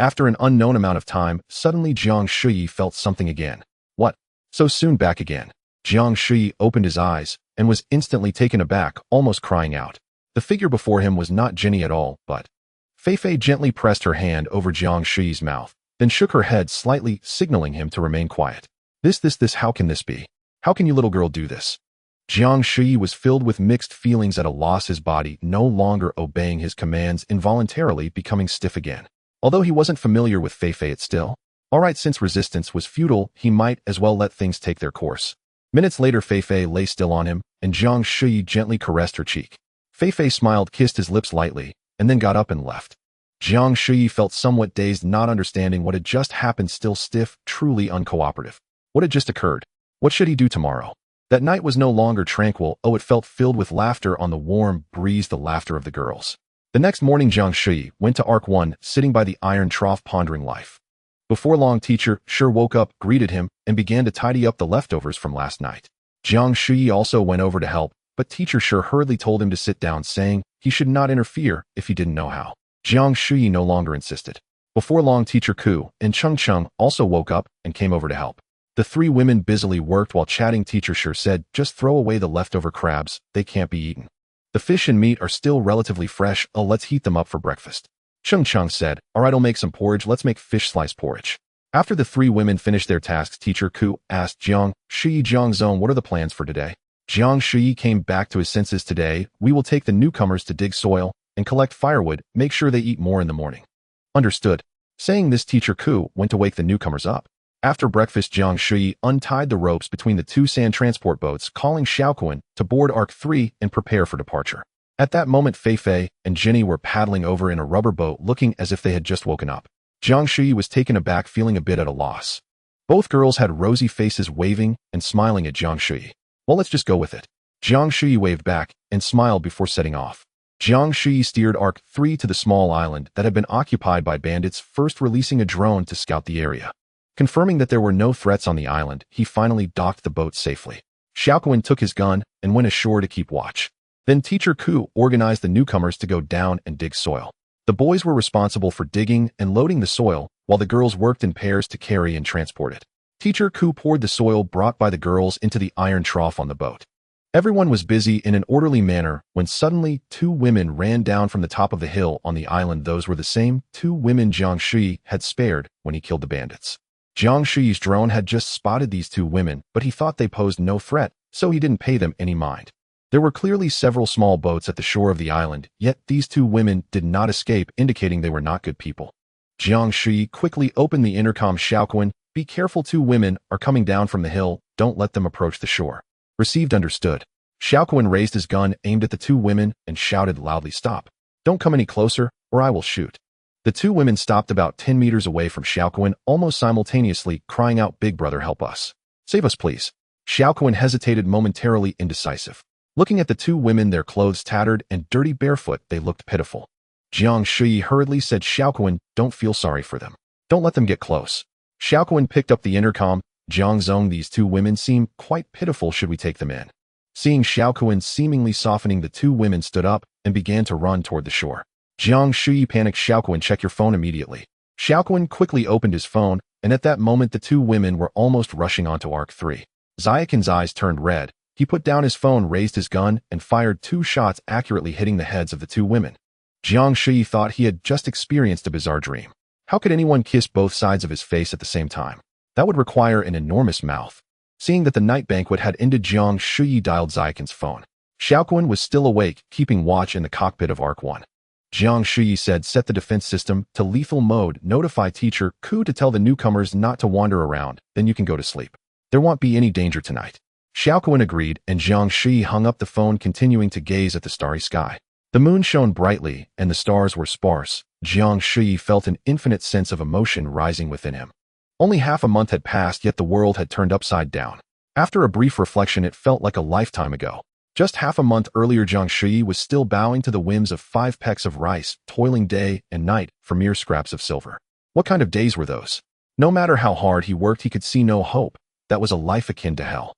After an unknown amount of time, suddenly Jiang Shuyi felt something again. What? So soon back again? Jiang Shuyi opened his eyes and was instantly taken aback, almost crying out. The figure before him was not Jenny at all, but Fei gently pressed her hand over Jiang Shuyi's mouth, then shook her head slightly, signaling him to remain quiet. This, how can this be? How can you, little girl, do this? Jiang Shuyi was filled with mixed feelings, at a loss, his body no longer obeying his commands, involuntarily becoming stiff again. Although he wasn't familiar with Fei, it still. Alright, since resistance was futile, he might as well let things take their course. Minutes later, Fei lay still on him, and Jiang Shuyi gently caressed her cheek. Fei smiled, kissed his lips lightly, and then got up and left. Jiang Shuyi felt somewhat dazed, not understanding what had just happened, still stiff, truly uncooperative. What had just occurred? What should he do tomorrow? That night was no longer tranquil. Oh, it felt filled with laughter on the warm breeze, the laughter of the girls. The next morning, Jiang Shuyi went to Arc 1, sitting by the iron trough pondering life. Before long, Teacher Shi woke up, greeted him, and began to tidy up the leftovers from last night. Jiang Shuyi also went over to help, but Teacher Shi hurriedly told him to sit down, saying he should not interfere if he didn't know how. Jiang Shuyi no longer insisted. Before long, Teacher Ku and Cheng also woke up and came over to help. The three women busily worked while chatting. Teacher Shi said, just throw away the leftover crabs, they can't be eaten. The fish and meat are still relatively fresh, let's heat them up for breakfast. Cheng said, alright, I'll make some porridge, let's make fish slice porridge. After the three women finished their tasks, Teacher Ku asked Jiang Shuyi, Jiang Zong, what are the plans for today? Jiang Shuyi came back to his senses. Today, we will take the newcomers to dig soil and collect firewood, make sure they eat more in the morning. Understood. Saying this, Teacher Ku went to wake the newcomers up. After breakfast, Jiang Shuyi untied the ropes between the two sand transport boats, calling Xiaoquan to board Arc 3 and prepare for departure. At that moment, Fei and Jenny were paddling over in a rubber boat, looking as if they had just woken up. Jiang Shuyi was taken aback, feeling a bit at a loss. Both girls had rosy faces, waving and smiling at Jiang Shuyi. Well, let's just go with it. Jiang Shuyi waved back and smiled before setting off. Jiang Shuyi steered Arc 3 to the small island that had been occupied by bandits, first releasing a drone to scout the area. Confirming that there were no threats on the island, he finally docked the boat safely. Xiaoquan took his gun and went ashore to keep watch. Then Teacher Ku organized the newcomers to go down and dig soil. The boys were responsible for digging and loading the soil, while the girls worked in pairs to carry and transport it. Teacher Ku poured the soil brought by the girls into the iron trough on the boat. Everyone was busy in an orderly manner when suddenly two women ran down from the top of the hill on the island. Those were the same two women Jiang Shuyi had spared when he killed the bandits. Jiang Shuyi's drone had just spotted these two women, but he thought they posed no threat, so he didn't pay them any mind. There were clearly several small boats at the shore of the island, yet these two women did not escape, indicating they were not good people. Jiang Shuyi quickly opened the intercom. Xiaoquan, be careful, two women are coming down from the hill, don't let them approach the shore. Received, understood. Xiaoquan raised his gun, aimed at the two women, and shouted loudly, stop. Don't come any closer, or I will shoot. The two women stopped about 10 meters away from Xiaoquan, almost simultaneously crying out, Big Brother, help us. Save us, please. Xiaoquan hesitated, momentarily indecisive. Looking at the two women, their clothes tattered and dirty, barefoot, they looked pitiful. Jiang Shuyi hurriedly said, Xiaoquan, don't feel sorry for them. Don't let them get close. Xiaoquan picked up the intercom. Jiang Zong, these two women seem quite pitiful, should we take them in? Seeing Xiaoquan seemingly softening, the two women stood up and began to run toward the shore. Jiang Shuyi panicked, Xiaoquan, check your phone immediately. Xiaoquan quickly opened his phone, and at that moment the two women were almost rushing onto Arc 3. Zayakin's eyes turned red. He put down his phone, raised his gun, and fired 2 shots, accurately hitting the heads of the two women. Jiang Shuyi thought he had just experienced a bizarre dream. How could anyone kiss both sides of his face at the same time? That would require an enormous mouth. Seeing that the night banquet had ended, Jiang Shuyi dialed Zayakin's phone. Xiaoquan was still awake, keeping watch in the cockpit of Arc 1. Jiang Shuyi said, set the defense system to lethal mode, notify Teacher Ku to tell the newcomers not to wander around, then you can go to sleep. There won't be any danger tonight. Xiaoquan agreed, and Jiang Shuyi hung up the phone, continuing to gaze at the starry sky. The moon shone brightly, and the stars were sparse. Jiang Shuyi felt an infinite sense of emotion rising within him. Only half a month had passed, yet the world had turned upside down. After a brief reflection, it felt like a lifetime ago. Just half a month earlier, Jiang Shuyi was still bowing to the whims of 5 pecks of rice, toiling day and night for mere scraps of silver. What kind of days were those? No matter how hard he worked, he could see no hope. That was a life akin to hell.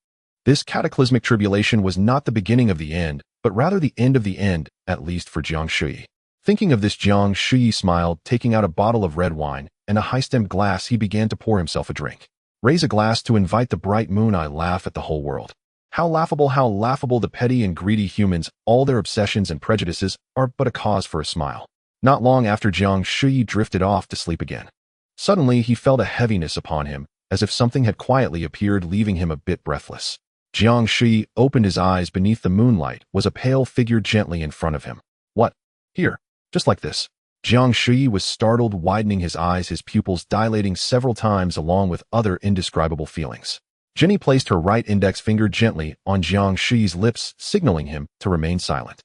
This cataclysmic tribulation was not the beginning of the end, but rather the end of the end, at least for Jiang Shuyi. Thinking of this, Jiang Shuyi smiled, taking out a bottle of red wine and a high-stemmed glass. He began to pour himself a drink. Raise a glass to invite the bright moon. I laugh at the whole world. How laughable the petty and greedy humans, all their obsessions and prejudices are but a cause for a smile. Not long after, Jiang Shuyi drifted off to sleep again. Suddenly, he felt a heaviness upon him, as if something had quietly appeared, leaving him a bit breathless. Jiang Shuyi opened his eyes. Beneath the moonlight was a pale figure gently in front of him. What? Here. Just like this. Jiang Shuyi was startled, widening his eyes, his pupils dilating several times along with other indescribable feelings. Jenny placed her right index finger gently on Jiang Shuyi's lips, signaling him to remain silent.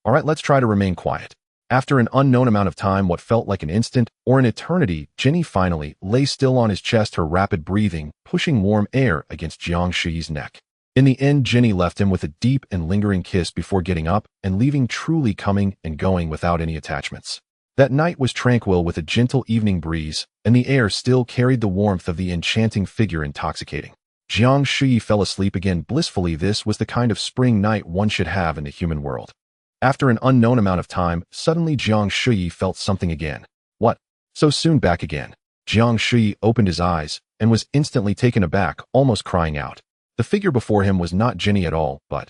All right, let's try to remain quiet. After an unknown amount of time, what felt like an instant or an eternity, Jenny finally lay still on his chest, her rapid breathing pushing warm air against Jiang Shuyi's neck. In the end, Jenny left him with a deep and lingering kiss before getting up and leaving, truly coming and going without any attachments. That night was tranquil with a gentle evening breeze, and the air still carried the warmth of the enchanting figure, intoxicating. Jiang Shuyi fell asleep again blissfully. This was the kind of spring night one should have in the human world. After an unknown amount of time, suddenly Jiang Shuyi felt something again. What? So soon back again? Jiang Shuyi opened his eyes and was instantly taken aback, almost crying out. The figure before him was not Jenny at all, but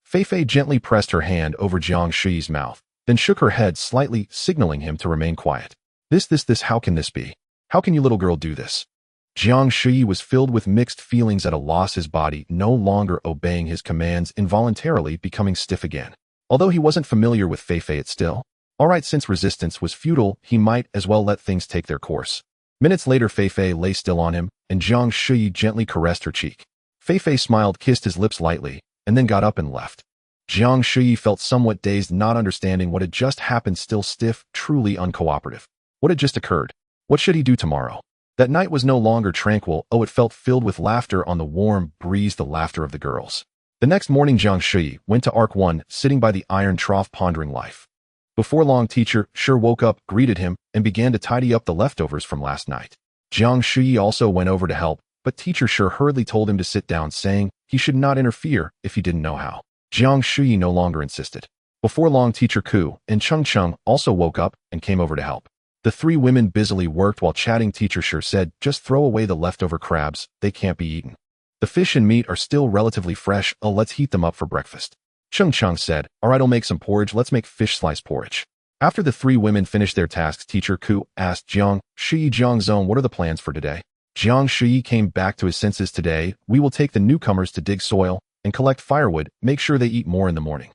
Fei gently pressed her hand over Jiang Shuyi's mouth, then shook her head slightly, signaling him to remain quiet. This, how can this be? How can you little girl do this? Jiang Shuyi was filled with mixed feelings, at a loss, his body no longer obeying his commands, involuntarily becoming stiff again. Although he wasn't familiar with Fei, it still. Alright, since resistance was futile, he might as well let things take their course. Minutes later, Fei lay still on him, and Jiang Shuyi gently caressed her cheek. Fei smiled, kissed his lips lightly, and then got up and left. Jiang Shuyi felt somewhat dazed, not understanding what had just happened, still stiff, truly uncooperative. What had just occurred? What should he do tomorrow? That night was no longer tranquil. Oh, it felt filled with laughter on the warm breeze, the laughter of the girls. The next morning, Jiang Shuyi went to Arc 1, sitting by the iron trough pondering life. Before long, Teacher Shi woke up, greeted him, and began to tidy up the leftovers from last night. Jiang Shuyi also went over to help, but Teacher Shi hurriedly told him to sit down, saying he should not interfere if he didn't know how. Jiang Shuyi no longer insisted. Before long, Teacher Ku and Cheng also woke up and came over to help. The 3 women busily worked while chatting. Teacher Shi said, just throw away the leftover crabs, they can't be eaten. The fish and meat are still relatively fresh, let's heat them up for breakfast. Cheng said, alright, I'll make some porridge, let's make fish slice porridge. After the 3 women finished their tasks, Teacher Ku asked Jiang Shuyi, Jiang Zone, what are the plans for today? Jiang Shuyi came back to his senses. Today, we will take the newcomers to dig soil and collect firewood, make sure they eat more in the morning.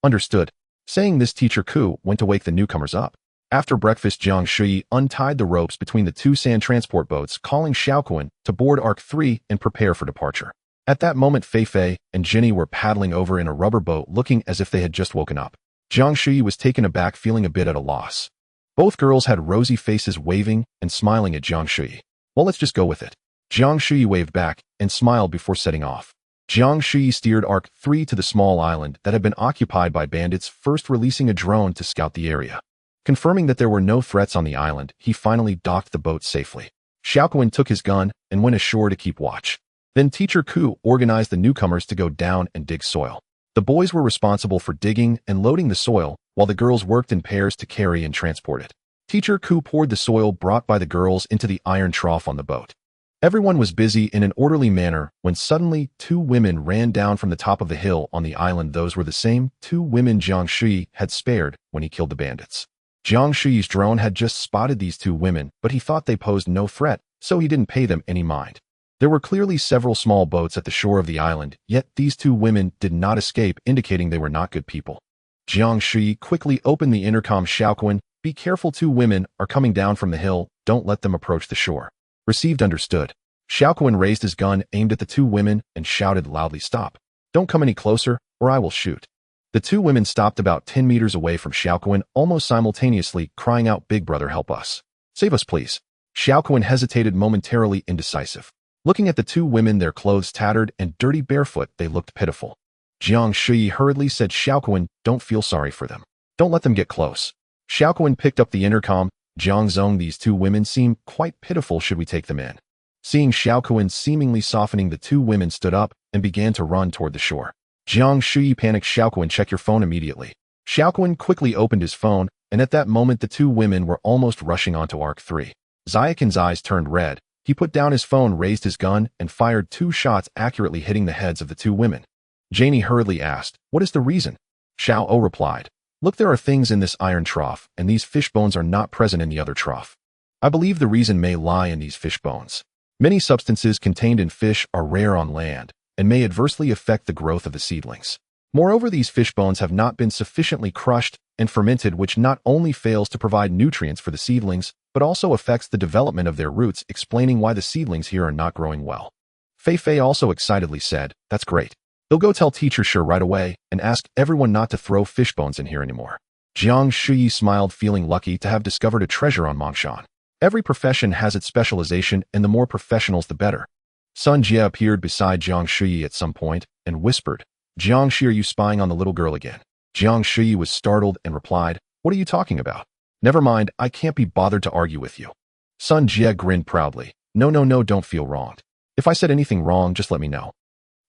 Understood. Saying this, Teacher Ku went to wake the newcomers up. After breakfast, Jiang Shuyi untied the ropes between the 2 sand transport boats, calling Xiaoquan to board Arc 3 and prepare for departure. At that moment, Fei and Jenny were paddling over in a rubber boat, looking as if they had just woken up. Jiang Shuyi was taken aback, feeling a bit at a loss. Both girls had rosy faces, waving and smiling at Jiang Shuyi. Well, let's just go with it. Jiang Shuyi waved back and smiled before setting off. Jiang Shuyi steered Arc 3 to the small island that had been occupied by bandits, first releasing a drone to scout the area. Confirming that there were no threats on the island, he finally docked the boat safely. Xiaoquan took his gun and went ashore to keep watch. Then Teacher Ku organized the newcomers to go down and dig soil. The boys were responsible for digging and loading the soil, while the girls worked in pairs to carry and transport it. Teacher Ku poured the soil brought by the girls into the iron trough on the boat. Everyone was busy in an orderly manner when suddenly 2 women ran down from the top of the hill on the island. Those were the same 2 women Jiang Shuyi had spared when he killed the bandits. Jiang Shuyi's drone had just spotted these 2 women, but he thought they posed no threat, so he didn't pay them any mind. There were clearly several small boats at the shore of the island, yet these 2 women did not escape, indicating they were not good people. Jiang Shuyi quickly opened the intercom. Xiaoquan, be careful, 2 women are coming down from the hill, don't let them approach the shore. Received, understood. Xiaoquan raised his gun, aimed at the 2 women, and shouted loudly, stop. Don't come any closer, or I will shoot. The 2 women stopped about 10 meters away from Xiaoquan, almost simultaneously crying out, Big brother, help us. Save us, please. Xiaoquan hesitated momentarily, indecisive. Looking at the two women, their clothes tattered and dirty barefoot, they looked pitiful. Jiang Shuyi hurriedly said, Xiaoquan, don't feel sorry for them. Don't let them get close. Xiaoquan picked up the intercom. Jiang Zong, these two women seem quite pitiful. Should we take them in? Seeing Xiaoquan seemingly softening, the two women stood up and began to run toward the shore. Jiang Shuyi panicked. Xiaoquan, check your phone immediately. Xiaoquan quickly opened his phone, and at that moment the two women were almost rushing onto Arc 3. Xiaoquan's eyes turned red. He put down his phone, raised his gun, and fired 2 shots, accurately hitting the heads of the two women. Janie hurriedly asked, what is the reason? Xiao O replied, look, there are things in this iron trough, and these fish bones are not present in the other trough. I believe the reason may lie in these fish bones. Many substances contained in fish are rare on land, and may adversely affect the growth of the seedlings. Moreover, these fish bones have not been sufficiently crushed and fermented, which not only fails to provide nutrients for the seedlings, but also affects the development of their roots, explaining why the seedlings here are not growing well. Fei Fei also excitedly said, that's great. They'll go tell Teacher Shi right away and ask everyone not to throw fish bones in here anymore. Jiang Shuyi smiled, feeling lucky to have discovered a treasure on Mongshan. Every profession has its specialization, and the more professionals the better. Sun Jie appeared beside Jiang Shuyi at some point and whispered, Jiang Shi, are you spying on the little girl again? Jiang Shuyi was startled and replied, what are you talking about? Never mind, I can't be bothered to argue with you. Sun Jie grinned proudly. No, don't feel wronged. If I said anything wrong, just let me know.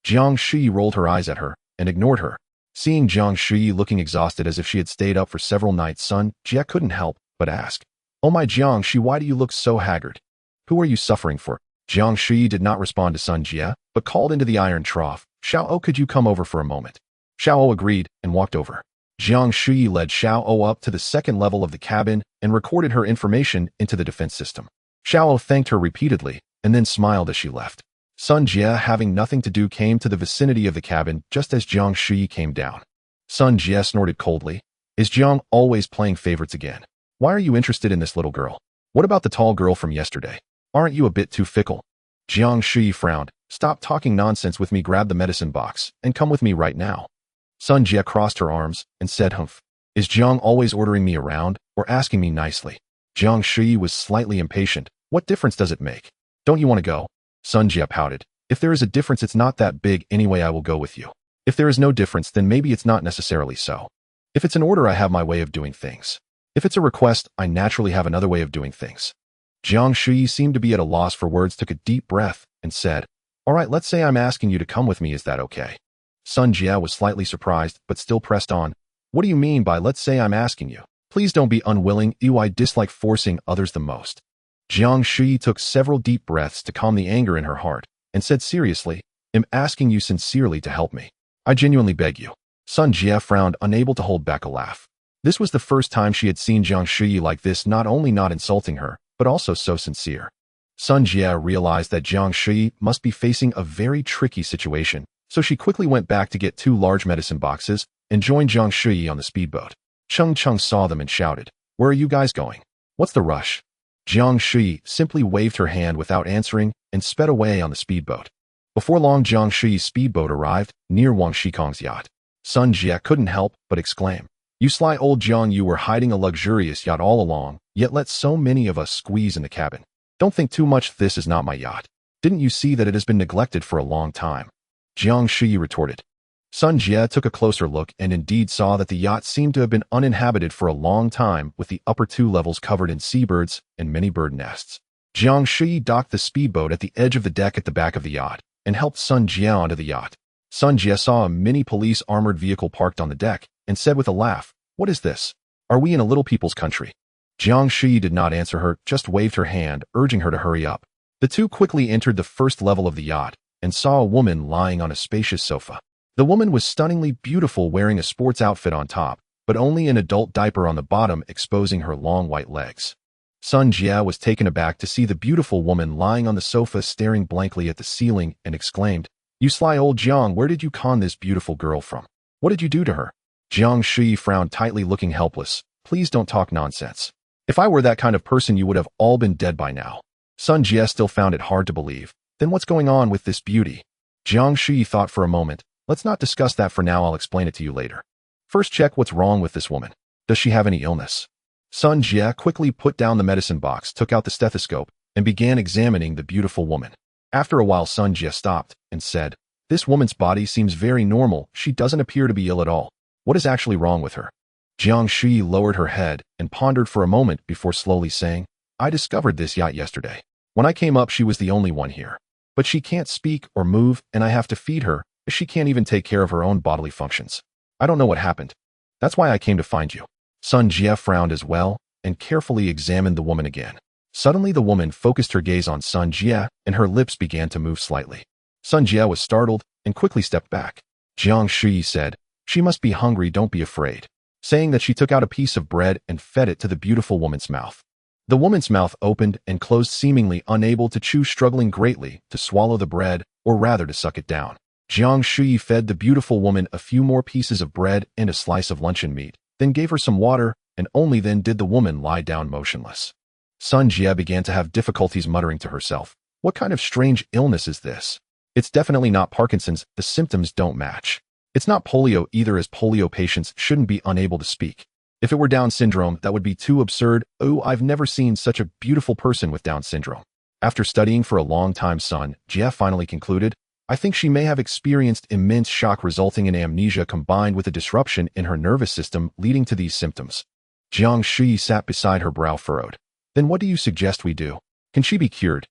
Jiang Shuyi rolled her eyes at her and ignored her. Seeing Jiang Shuyi looking exhausted as if she had stayed up for several nights, Sun Jie couldn't help but ask, oh my Jiang Shi, why do you look so haggard? Who are you suffering for? Jiang Shuyi did not respond to Sun Jie, but called into the iron trough, Xiao O, could you come over for a moment? Xiao O agreed and walked over. Jiang Shuyi led Xiao O up to the second level of the cabin and recorded her information into the defense system. Xiao O thanked her repeatedly and then smiled as she left. Sun Jie, having nothing to do, came to the vicinity of the cabin just as Jiang Shuyi came down. Sun Jie snorted coldly. Is Jiang always playing favorites again? Why are you interested in this little girl? What about the tall girl from yesterday? Aren't you a bit too fickle? Jiang Shuyi frowned. Stop talking nonsense with me, grab the medicine box, and come with me right now. Sun Jie crossed her arms and said, humph. Is Jiang always ordering me around or asking me nicely? Jiang Shuyi was slightly impatient. What difference does it make? Don't you want to go? Sun Jie pouted. If there is a difference, it's not that big anyway. I will go with you. If there is no difference, then maybe it's not necessarily so. If it's an order, I have my way of doing things. If it's a request, I naturally have another way of doing things. Jiang Shuyi seemed to be at a loss for words, took a deep breath, and said, all right, let's say I'm asking you to come with me. Is that okay? Sun Jie was slightly surprised, but still pressed on. What do you mean by let's say I'm asking you? Please don't be unwilling. I dislike forcing others the most. Jiang Shuyi took several deep breaths to calm the anger in her heart and said seriously, I'm asking you sincerely to help me. I genuinely beg you. Sun Jie frowned, unable to hold back a laugh. This was the first time she had seen Jiang Shuyi like this, not only not insulting her, but also so sincere. Sun Jie realized that Jiang Shuyi must be facing a very tricky situation, so she quickly went back to get 2 large medicine boxes and joined Jiang Shuyi on the speedboat. Cheng Cheng saw them and shouted, where are you guys going? What's the rush? Jiang Shuyi simply waved her hand without answering and sped away on the speedboat. Before long, Jiang Shuyi's speedboat arrived near Wang Shikong's yacht. Sun Jie couldn't help but exclaim, you sly old Jiang, you were hiding a luxurious yacht all along, yet let so many of us squeeze in the cabin. Don't think too much, this is not my yacht. Didn't you see that it has been neglected for a long time? Jiang Shuyi retorted. Sun Jie took a closer look and indeed saw that the yacht seemed to have been uninhabited for a long time, with the upper 2 levels covered in seabirds and many bird nests. Jiang Shuyi docked the speedboat at the edge of the deck at the back of the yacht and helped Sun Jie onto the yacht. Sun Jie saw a mini police armored vehicle parked on the deck and said with a laugh, what is this? Are we in a little people's country? Jiang Shuyi did not answer her, just waved her hand, urging her to hurry up. The two quickly entered the first level of the yacht and saw a woman lying on a spacious sofa. The woman was stunningly beautiful, wearing a sports outfit on top, but only an adult diaper on the bottom, exposing her long white legs. Sun Jie was taken aback to see the beautiful woman lying on the sofa, staring blankly at the ceiling, and exclaimed, you sly old Jiang, where did you con this beautiful girl from? What did you do to her? Jiang Shuyi frowned tightly, looking helpless. Please don't talk nonsense. If I were that kind of person, you would have all been dead by now. Sun Jie still found it hard to believe. Then what's going on with this beauty? Jiang Shuyi thought for a moment. Let's not discuss that for now, I'll explain it to you later. First check what's wrong with this woman. Does she have any illness? Sun Jie quickly put down the medicine box, took out the stethoscope, and began examining the beautiful woman. After a while, Sun Jie stopped and said, "This woman's body seems very normal. She doesn't appear to be ill at all. What is actually wrong with her?" Jiang Shuyi lowered her head and pondered for a moment before slowly saying, "I discovered this yacht yesterday. When I came up, she was the only one here. But she can't speak or move, and I have to feed her, as she can't even take care of her own bodily functions. I don't know what happened. That's why I came to find you." Sun Jie frowned as well and carefully examined the woman again. Suddenly, the woman focused her gaze on Sun Jie, and her lips began to move slightly. Sun Jie was startled and quickly stepped back. Jiang Shuyi said, "She must be hungry, don't be afraid," saying that she took out a piece of bread and fed it to the beautiful woman's mouth. The woman's mouth opened and closed, seemingly unable to chew, struggling greatly to swallow the bread, or rather to suck it down. Jiang Shuyi fed the beautiful woman a few more pieces of bread and a slice of luncheon meat, then gave her some water, and only then did the woman lie down motionless. Sun Jie began to have difficulties, muttering to herself, "What kind of strange illness is this? It's definitely not Parkinson's, the symptoms don't match. It's not polio either, as polio patients shouldn't be unable to speak. If it were Down syndrome, that would be too absurd. Oh, I've never seen such a beautiful person with Down syndrome." After studying for a long time, Sun Jie finally concluded, "I think she may have experienced immense shock resulting in amnesia combined with a disruption in her nervous system leading to these symptoms." Jiang Shuyi sat beside her, brow furrowed. "Then what do you suggest we do? Can she be cured?"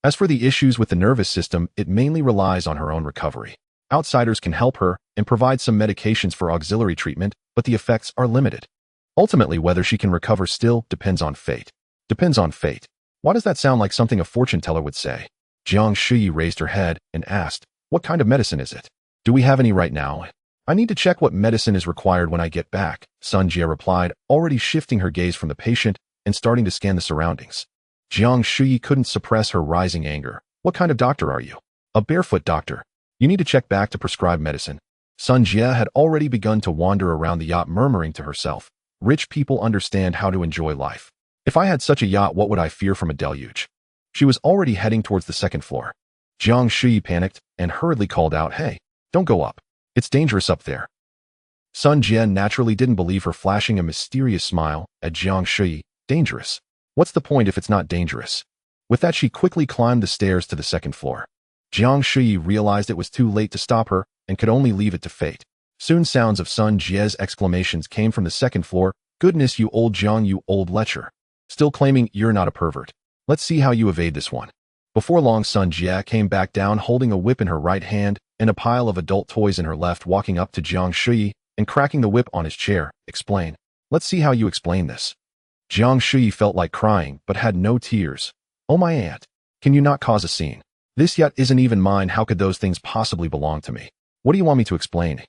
"As for the issues with the nervous system, it mainly relies on her own recovery. Outsiders can help her and provide some medications for auxiliary treatment, but the effects are limited. Ultimately, whether she can recover still depends on fate." "Depends on fate? Why does that sound like something a fortune teller would say?" Jiang Shuyi raised her head and asked, "What kind of medicine is it? Do we have any right now?" "I need to check what medicine is required when I get back," Sun Jie replied, already shifting her gaze from the patient and starting to scan the surroundings. Jiang Shuyi couldn't suppress her rising anger. "What kind of doctor are you?" "A barefoot doctor. You need to check back to prescribe medicine." Sun Jie had already begun to wander around the yacht, murmuring to herself, "Rich people understand how to enjoy life. If I had such a yacht, what would I fear from a deluge?" She was already heading towards the second floor. Jiang Shuyi panicked and hurriedly called out, "Hey, don't go up. It's dangerous up there." Sun Jie naturally didn't believe her, flashing a mysterious smile at Jiang Shuyi. "Dangerous? What's the point if it's not dangerous?" With that, she quickly climbed the stairs to the second floor. Jiang Shuyi realized it was too late to stop her and could only leave it to fate. Soon sounds of Sun Jie's exclamations came from the second floor. "Goodness, you old Jiang, you old lecher. Still claiming you're not a pervert. Let's see how you evade this one." Before long, Sun Jie came back down holding a whip in her right hand and a pile of adult toys in her left, walking up to Jiang Shuyi and cracking the whip on his chair. "Explain. Let's see how you explain this." Jiang Shuyi felt like crying, but had no tears. "Oh, my aunt. Can you not cause a scene? This yacht isn't even mine. How could those things possibly belong to me? What do you want me to explain?"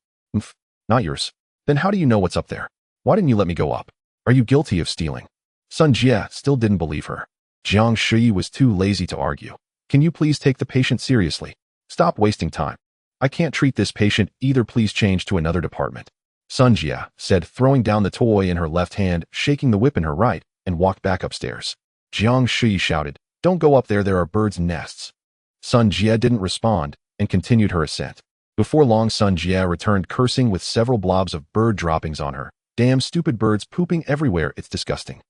"Not yours. Then how do you know what's up there? Why didn't you let me go up? Are you guilty of stealing?" Sun Jie still didn't believe her. Jiang Shuyi was too lazy to argue. "Can you please take the patient seriously? Stop wasting time. I can't treat this patient either. Please change to another department." Sun Jie said, throwing down the toy in her left hand, shaking the whip in her right, and walked back upstairs. Jiang Shuyi shouted, "Don't go up there. There are birds' nests." Sun Jie didn't respond and continued her ascent. Before long, Sun Jie returned cursing with several blobs of bird droppings on her. "Damn stupid birds pooping everywhere. It's disgusting."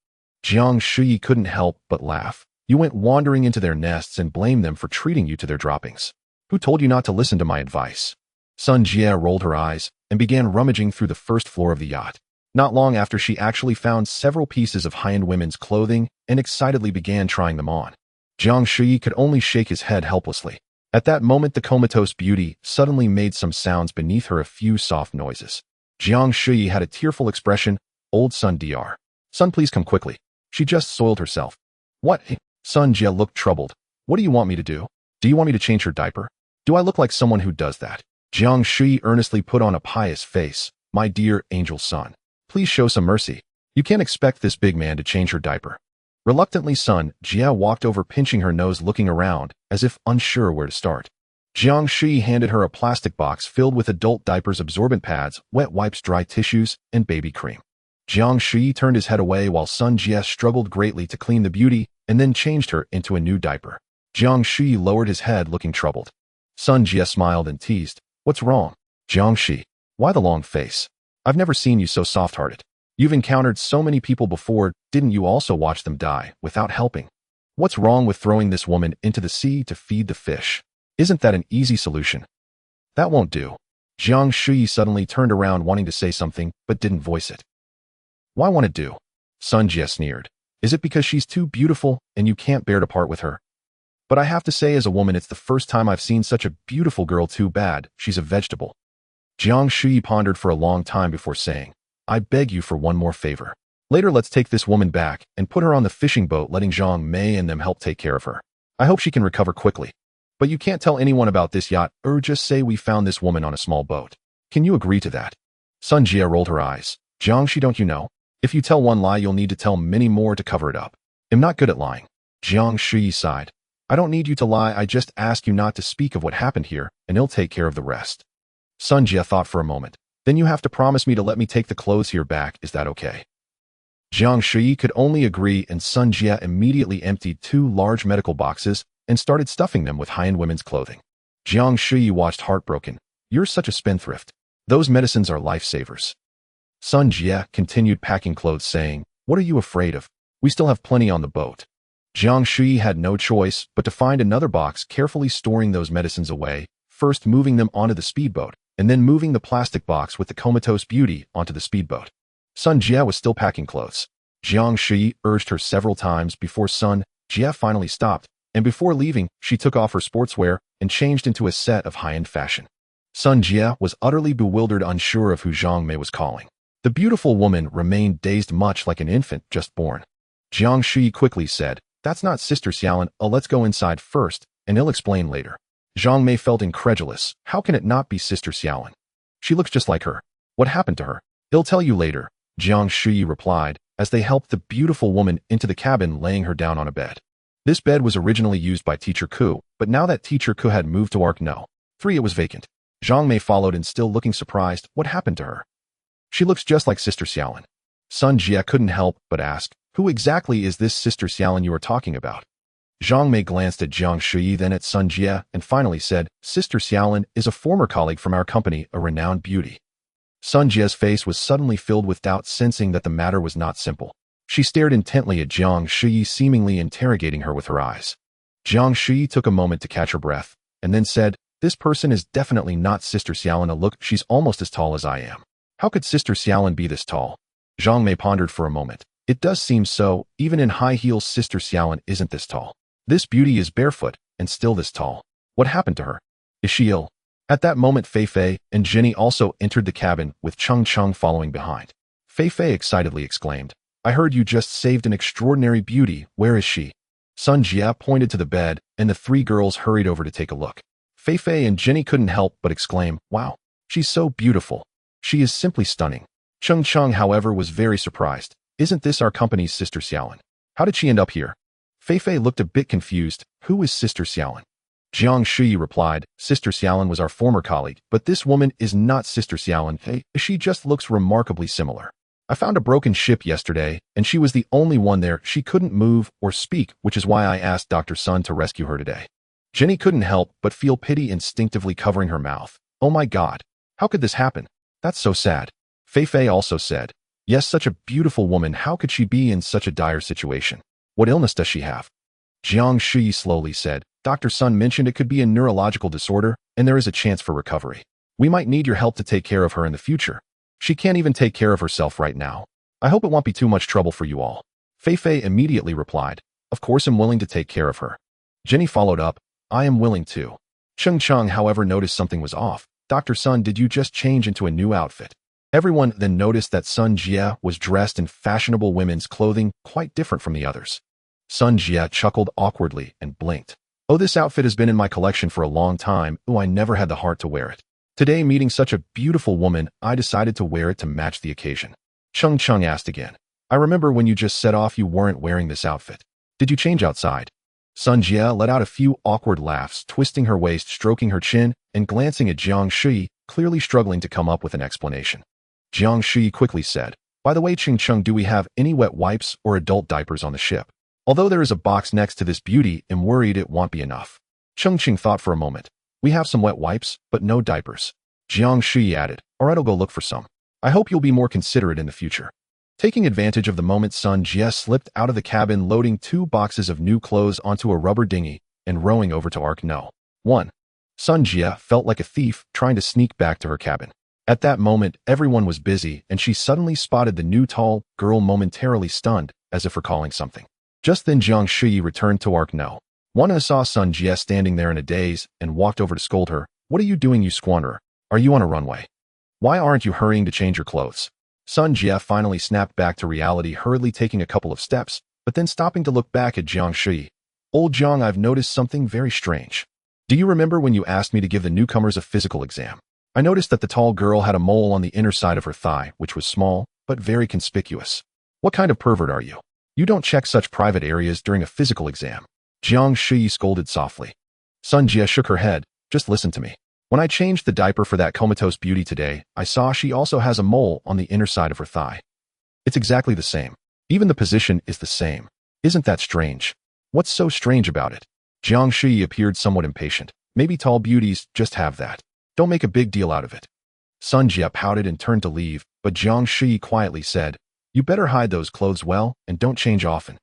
Jiang Shuyi couldn't help but laugh. "You went wandering into their nests and blamed them for treating you to their droppings. Who told you not to listen to my advice?" Sun Jie rolled her eyes and began rummaging through the first floor of the yacht. Not long after, she actually found several pieces of high-end women's clothing and excitedly began trying them on. Jiang Shuyi could only shake his head helplessly. At that moment, the comatose beauty suddenly made some sounds beneath her, a few soft noises. Jiang Shuyi had a tearful expression. "Old Sun Dr. Sun, please come quickly. She just soiled herself." "What?" Sun Jie looked troubled. "What do you want me to do? Do you want me to change her diaper? Do I look like someone who does that?" Jiang Shuyi earnestly put on a pious face. "My dear angel son, please show some mercy. You can't expect this big man to change her diaper." Reluctantly, Sun Jie walked over, pinching her nose, looking around as if unsure where to start. Jiang Shuyi handed her a plastic box filled with adult diapers, absorbent pads, wet wipes, dry tissues, and baby cream. Jiang Shuyi turned his head away while Sun Jie struggled greatly to clean the beauty and then changed her into a new diaper. Jiang Shuyi lowered his head, looking troubled. Sun Jie smiled and teased, "What's wrong, Jiang Shuyi? Why the long face? I've never seen you so soft-hearted. You've encountered so many people before, didn't you also watch them die without helping? What's wrong with throwing this woman into the sea to feed the fish? Isn't that an easy solution? That won't do. Jiang Shuyi suddenly turned around wanting to say something, but didn't voice it. Why won't it do? Sun Jie sneered. Is it because she's too beautiful and you can't bear to part with her? But I have to say as a woman it's the first time I've seen such a beautiful girl. Too bad, she's a vegetable. Jiang Shuyi pondered for a long time before saying, I beg you for one more favor. Later let's take this woman back and put her on the fishing boat, letting Zhang Mei and them help take care of her. I hope she can recover quickly. But you can't tell anyone about this yacht or just say we found this woman on a small boat. Can you agree to that? Sun Jie rolled her eyes. Jiang Shi, don't you know? If you tell one lie you'll need to tell many more to cover it up. I'm not good at lying. Jiang Shuyi sighed. I don't need you to lie, I just ask you not to speak of what happened here, and he'll take care of the rest. Sun Jie thought for a moment. Then you have to promise me to let me take the clothes here back, is that okay? Jiang Shuyi could only agree, and Sun Jie immediately emptied 2 large medical boxes and started stuffing them with high-end women's clothing. Jiang Shuyi watched heartbroken. You're such a spendthrift. Those medicines are lifesavers. Sun Jie continued packing clothes, saying, What are you afraid of? We still have plenty on the boat. Jiang Shuyi had no choice but to find another box, carefully storing those medicines away, first moving them onto the speedboat, and then moving the plastic box with the comatose beauty onto the speedboat. Sun Jie was still packing clothes. Jiang Shuyi urged her several times before Sun Jie finally stopped, and before leaving, she took off her sportswear and changed into a set of high-end fashion. Sun Jie was utterly bewildered, unsure of who Zhang Mei was calling. The beautiful woman remained dazed, much like an infant just born. Jiang Shuyi quickly said, That's not Sister Xiaolin, let's go inside first, and he'll explain later. Zhang Mei felt incredulous. How can it not be Sister Xiaolin? She looks just like her. What happened to her? He'll tell you later, Jiang Shuyi replied, as they helped the beautiful woman into the cabin, laying her down on a bed. This bed was originally used by Teacher Ku, but now that Teacher Ku had moved to Arc No. 3, it was vacant. Zhang Mei followed and, still looking surprised, what happened to her? She looks just like Sister Xiaolin. Sun Jie couldn't help but ask, Who exactly is this Sister Xiaolin you are talking about? Zhang Mei glanced at Jiang Shuyi, then at Sun Jie, and finally said, Sister Xiaolin is a former colleague from our company, a renowned beauty. Sun Jie's face was suddenly filled with doubt, sensing that the matter was not simple. She stared intently at Jiang Shuyi, seemingly interrogating her with her eyes. Jiang Shuyi took a moment to catch her breath, and then said, This person is definitely not Sister Xiaolin. Look, she's almost as tall as I am. How could Sister Xiaolin be this tall? Zhang Mei pondered for a moment. It does seem so. Even in high heels, Sister Xiaolin isn't this tall. This beauty is barefoot, and still this tall. What happened to her? Is she ill? At that moment, Fei Fei and Jenny also entered the cabin, with Cheng Cheng following behind. Fei Fei excitedly exclaimed, I heard you just saved an extraordinary beauty. Where is she? Sun Jie pointed to the bed, and the 3 girls hurried over to take a look. Fei Fei and Jenny couldn't help but exclaim, Wow, she's so beautiful. She is simply stunning. Cheng Cheng, however, was very surprised. Isn't this our company's Sister Xiaolin? How did she end up here? Fei Fei looked a bit confused. Who is Sister Xiaolin? Jiang Shuyi replied, Sister Xiaolin was our former colleague, but this woman is not Sister Xiaolin. Hey, she just looks remarkably similar. I found a broken ship yesterday, and she was the only one there. She couldn't move or speak, which is why I asked Dr. Sun to rescue her today. Jenny couldn't help but feel pity, instinctively covering her mouth. Oh my God. How could this happen? That's so sad. Fei Fei also said, Yes, such a beautiful woman. How could she be in such a dire situation? What illness does she have? Jiang Shuyi slowly said, Dr. Sun mentioned it could be a neurological disorder, and there is a chance for recovery. We might need your help to take care of her in the future. She can't even take care of herself right now. I hope it won't be too much trouble for you all. Fei Fei immediately replied, Of course I'm willing to take care of her. Jenny followed up, I am willing too. Cheng Cheng, however, noticed something was off. Dr. Sun, did you just change into a new outfit? Everyone then noticed that Sun Jie was dressed in fashionable women's clothing, quite different from the others. Sun Jie chuckled awkwardly and blinked. Oh, this outfit has been in my collection for a long time. Oh, I never had the heart to wear it. Today, meeting such a beautiful woman, I decided to wear it to match the occasion. Cheng Cheng asked again. I remember when you just set off you weren't wearing this outfit. Did you change outside? Sun Jie let out a few awkward laughs, twisting her waist, stroking her chin, and glancing at Jiang Shuyi, clearly struggling to come up with an explanation. Jiang Shuyi quickly said, By the way, Cheng Cheng, do we have any wet wipes or adult diapers on the ship? Although there is a box next to this beauty, I'm worried it won't be enough. Cheng Cheng thought for a moment. We have some wet wipes, but no diapers. Jiang Shuyi added, Alright, I'll go look for some. I hope you'll be more considerate in the future. Taking advantage of the moment, Sun Jie slipped out of the cabin, loading 2 boxes of new clothes onto a rubber dinghy and rowing over to Arc No. 1. Sun Jie felt like a thief trying to sneak back to her cabin. At that moment, everyone was busy, and she suddenly spotted the new tall girl, momentarily stunned, as if recalling something. Just then, Jiang Shuyi returned to Arc No. 1 and saw Sun Jie standing there in a daze and walked over to scold her. "What are you doing, you squanderer? Are you on a runway? Why aren't you hurrying to change your clothes?" Sun Jie finally snapped back to reality, hurriedly taking a couple of steps, but then stopping to look back at Jiang Shuyi. "Old Jiang, I've noticed something very strange. Do you remember when you asked me to give the newcomers a physical exam? I noticed that the tall girl had a mole on the inner side of her thigh, which was small, but very conspicuous. What kind of pervert are you? You don't check such private areas during a physical exam." Jiang Shuyi scolded softly. Sun Jie shook her head. "Just listen to me. When I changed the diaper for that comatose beauty today, I saw she also has a mole on the inner side of her thigh. It's exactly the same. Even the position is the same. Isn't that strange? What's so strange about it?" Jiang Shuyi appeared somewhat impatient. "Maybe tall beauties just have that. Don't make a big deal out of it." Sun Jie pouted and turned to leave, but Jiang Shuyi quietly said, "You better hide those clothes well and don't change often.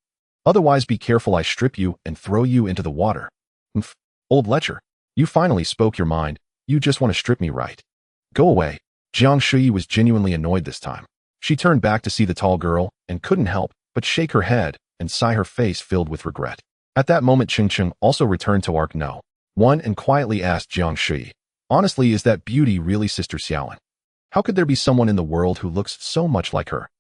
Otherwise, be careful I strip you and throw you into the water." "Mph, old lecher. You finally spoke your mind. You just want to strip me, right? Go away." Jiang Shuyi was genuinely annoyed this time. She turned back to see the tall girl and couldn't help but shake her head and sigh, her face filled with regret. At that moment, Ching also returned to Arc No. 1 and quietly asked Jiang Shuyi, "Honestly, is that beauty really Sister Xiaolin? How could there be someone in the world who looks so much like her?"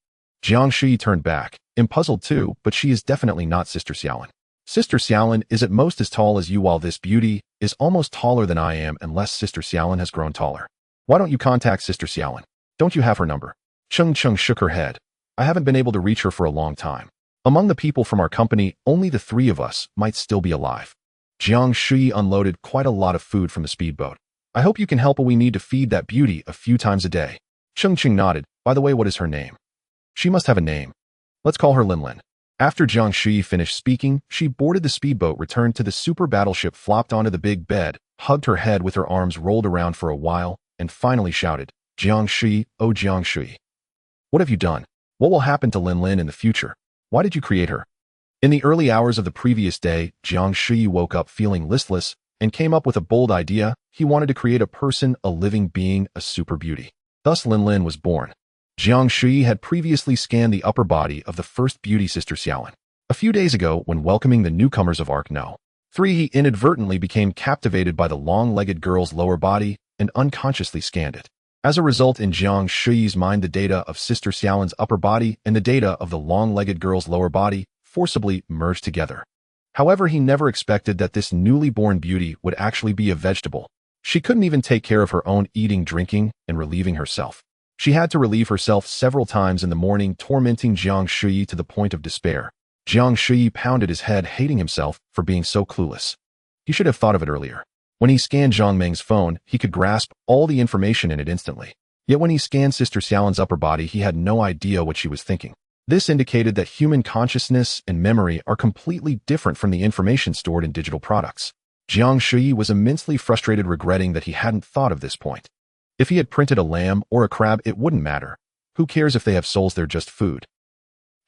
Jiang Shuyi turned back, puzzled too, but she is definitely not Sister Xiaolin. Sister Xiaolin is at most as tall as you, while this beauty is almost taller than I am, unless Sister Xiaolin has grown taller. Why don't you contact Sister Xiaolin? Don't you have her number?" Cheng shook her head. "I haven't been able to reach her for a long time. Among the people from our company, only the 3 of us might still be alive." Jiang Shuyi unloaded quite a lot of food from the speedboat. "I hope you can help, but we need to feed that beauty a few times a day." Cheng nodded. "By the way, what is her name?" "She must have a name. Let's call her Linlin." After Jiang Shuyi finished speaking, she boarded the speedboat, returned to the super battleship, flopped onto the big bed, hugged her head with her arms rolled around for a while, and finally shouted, "Jiang Shuyi, oh Jiang Shuyi. What have you done? What will happen to Linlin in the future? Why did you create her?" In the early hours of the previous day, Jiang Shuyi woke up feeling listless and came up with a bold idea. He wanted to create a person, a living being, a super beauty. Thus Linlin was born. Jiang Shuyi had previously scanned the upper body of the first beauty, Sister Xiaolin. A few days ago, when welcoming the newcomers of Arc No. 3, he inadvertently became captivated by the long-legged girl's lower body and unconsciously scanned it. As a result, in Jiang Shuyi's mind, the data of Sister Xiaolin's upper body and the data of the long-legged girl's lower body forcibly merged together. However, he never expected that this newly born beauty would actually be a vegetable. She couldn't even take care of her own eating, drinking, and relieving herself. She had to relieve herself several times in the morning, tormenting Jiang Shuyi to the point of despair. Jiang Shuyi pounded his head, hating himself for being so clueless. He should have thought of it earlier. When he scanned Zhang Meng's phone, he could grasp all the information in it instantly. Yet when he scanned Sister Xiaolin's upper body, he had no idea what she was thinking. This indicated that human consciousness and memory are completely different from the information stored in digital products. Jiang Shuyi was immensely frustrated, regretting that he hadn't thought of this point. If he had printed a lamb or a crab, it wouldn't matter. Who cares if they have souls? They're just food.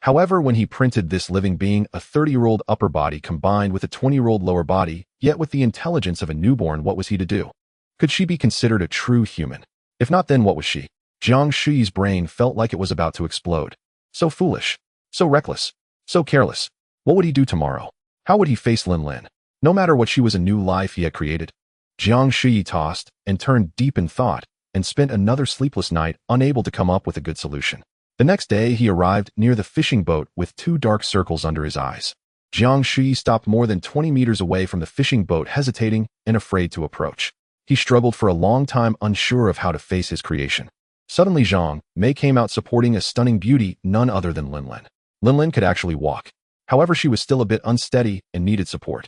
However, when he printed this living being, a 30-year-old upper body combined with a 20-year-old lower body, yet with the intelligence of a newborn, what was he to do? Could she be considered a true human? If not, then what was she? Jiang Shuyi's brain felt like it was about to explode. So foolish, so reckless, so careless. What would he do tomorrow? How would he face Linlin? No matter what, she was a new life he had created. Jiang Shuyi tossed and turned deep in thought, and spent another sleepless night, unable to come up with a good solution. The next day, he arrived near the fishing boat with 2 dark circles under his eyes. Jiang Shuyi stopped more than 20 meters away from the fishing boat, hesitating and afraid to approach. He struggled for a long time, unsure of how to face his creation. Suddenly, Zhang Mei came out supporting a stunning beauty, none other than Linlin. Linlin could actually walk. However, she was still a bit unsteady and needed support.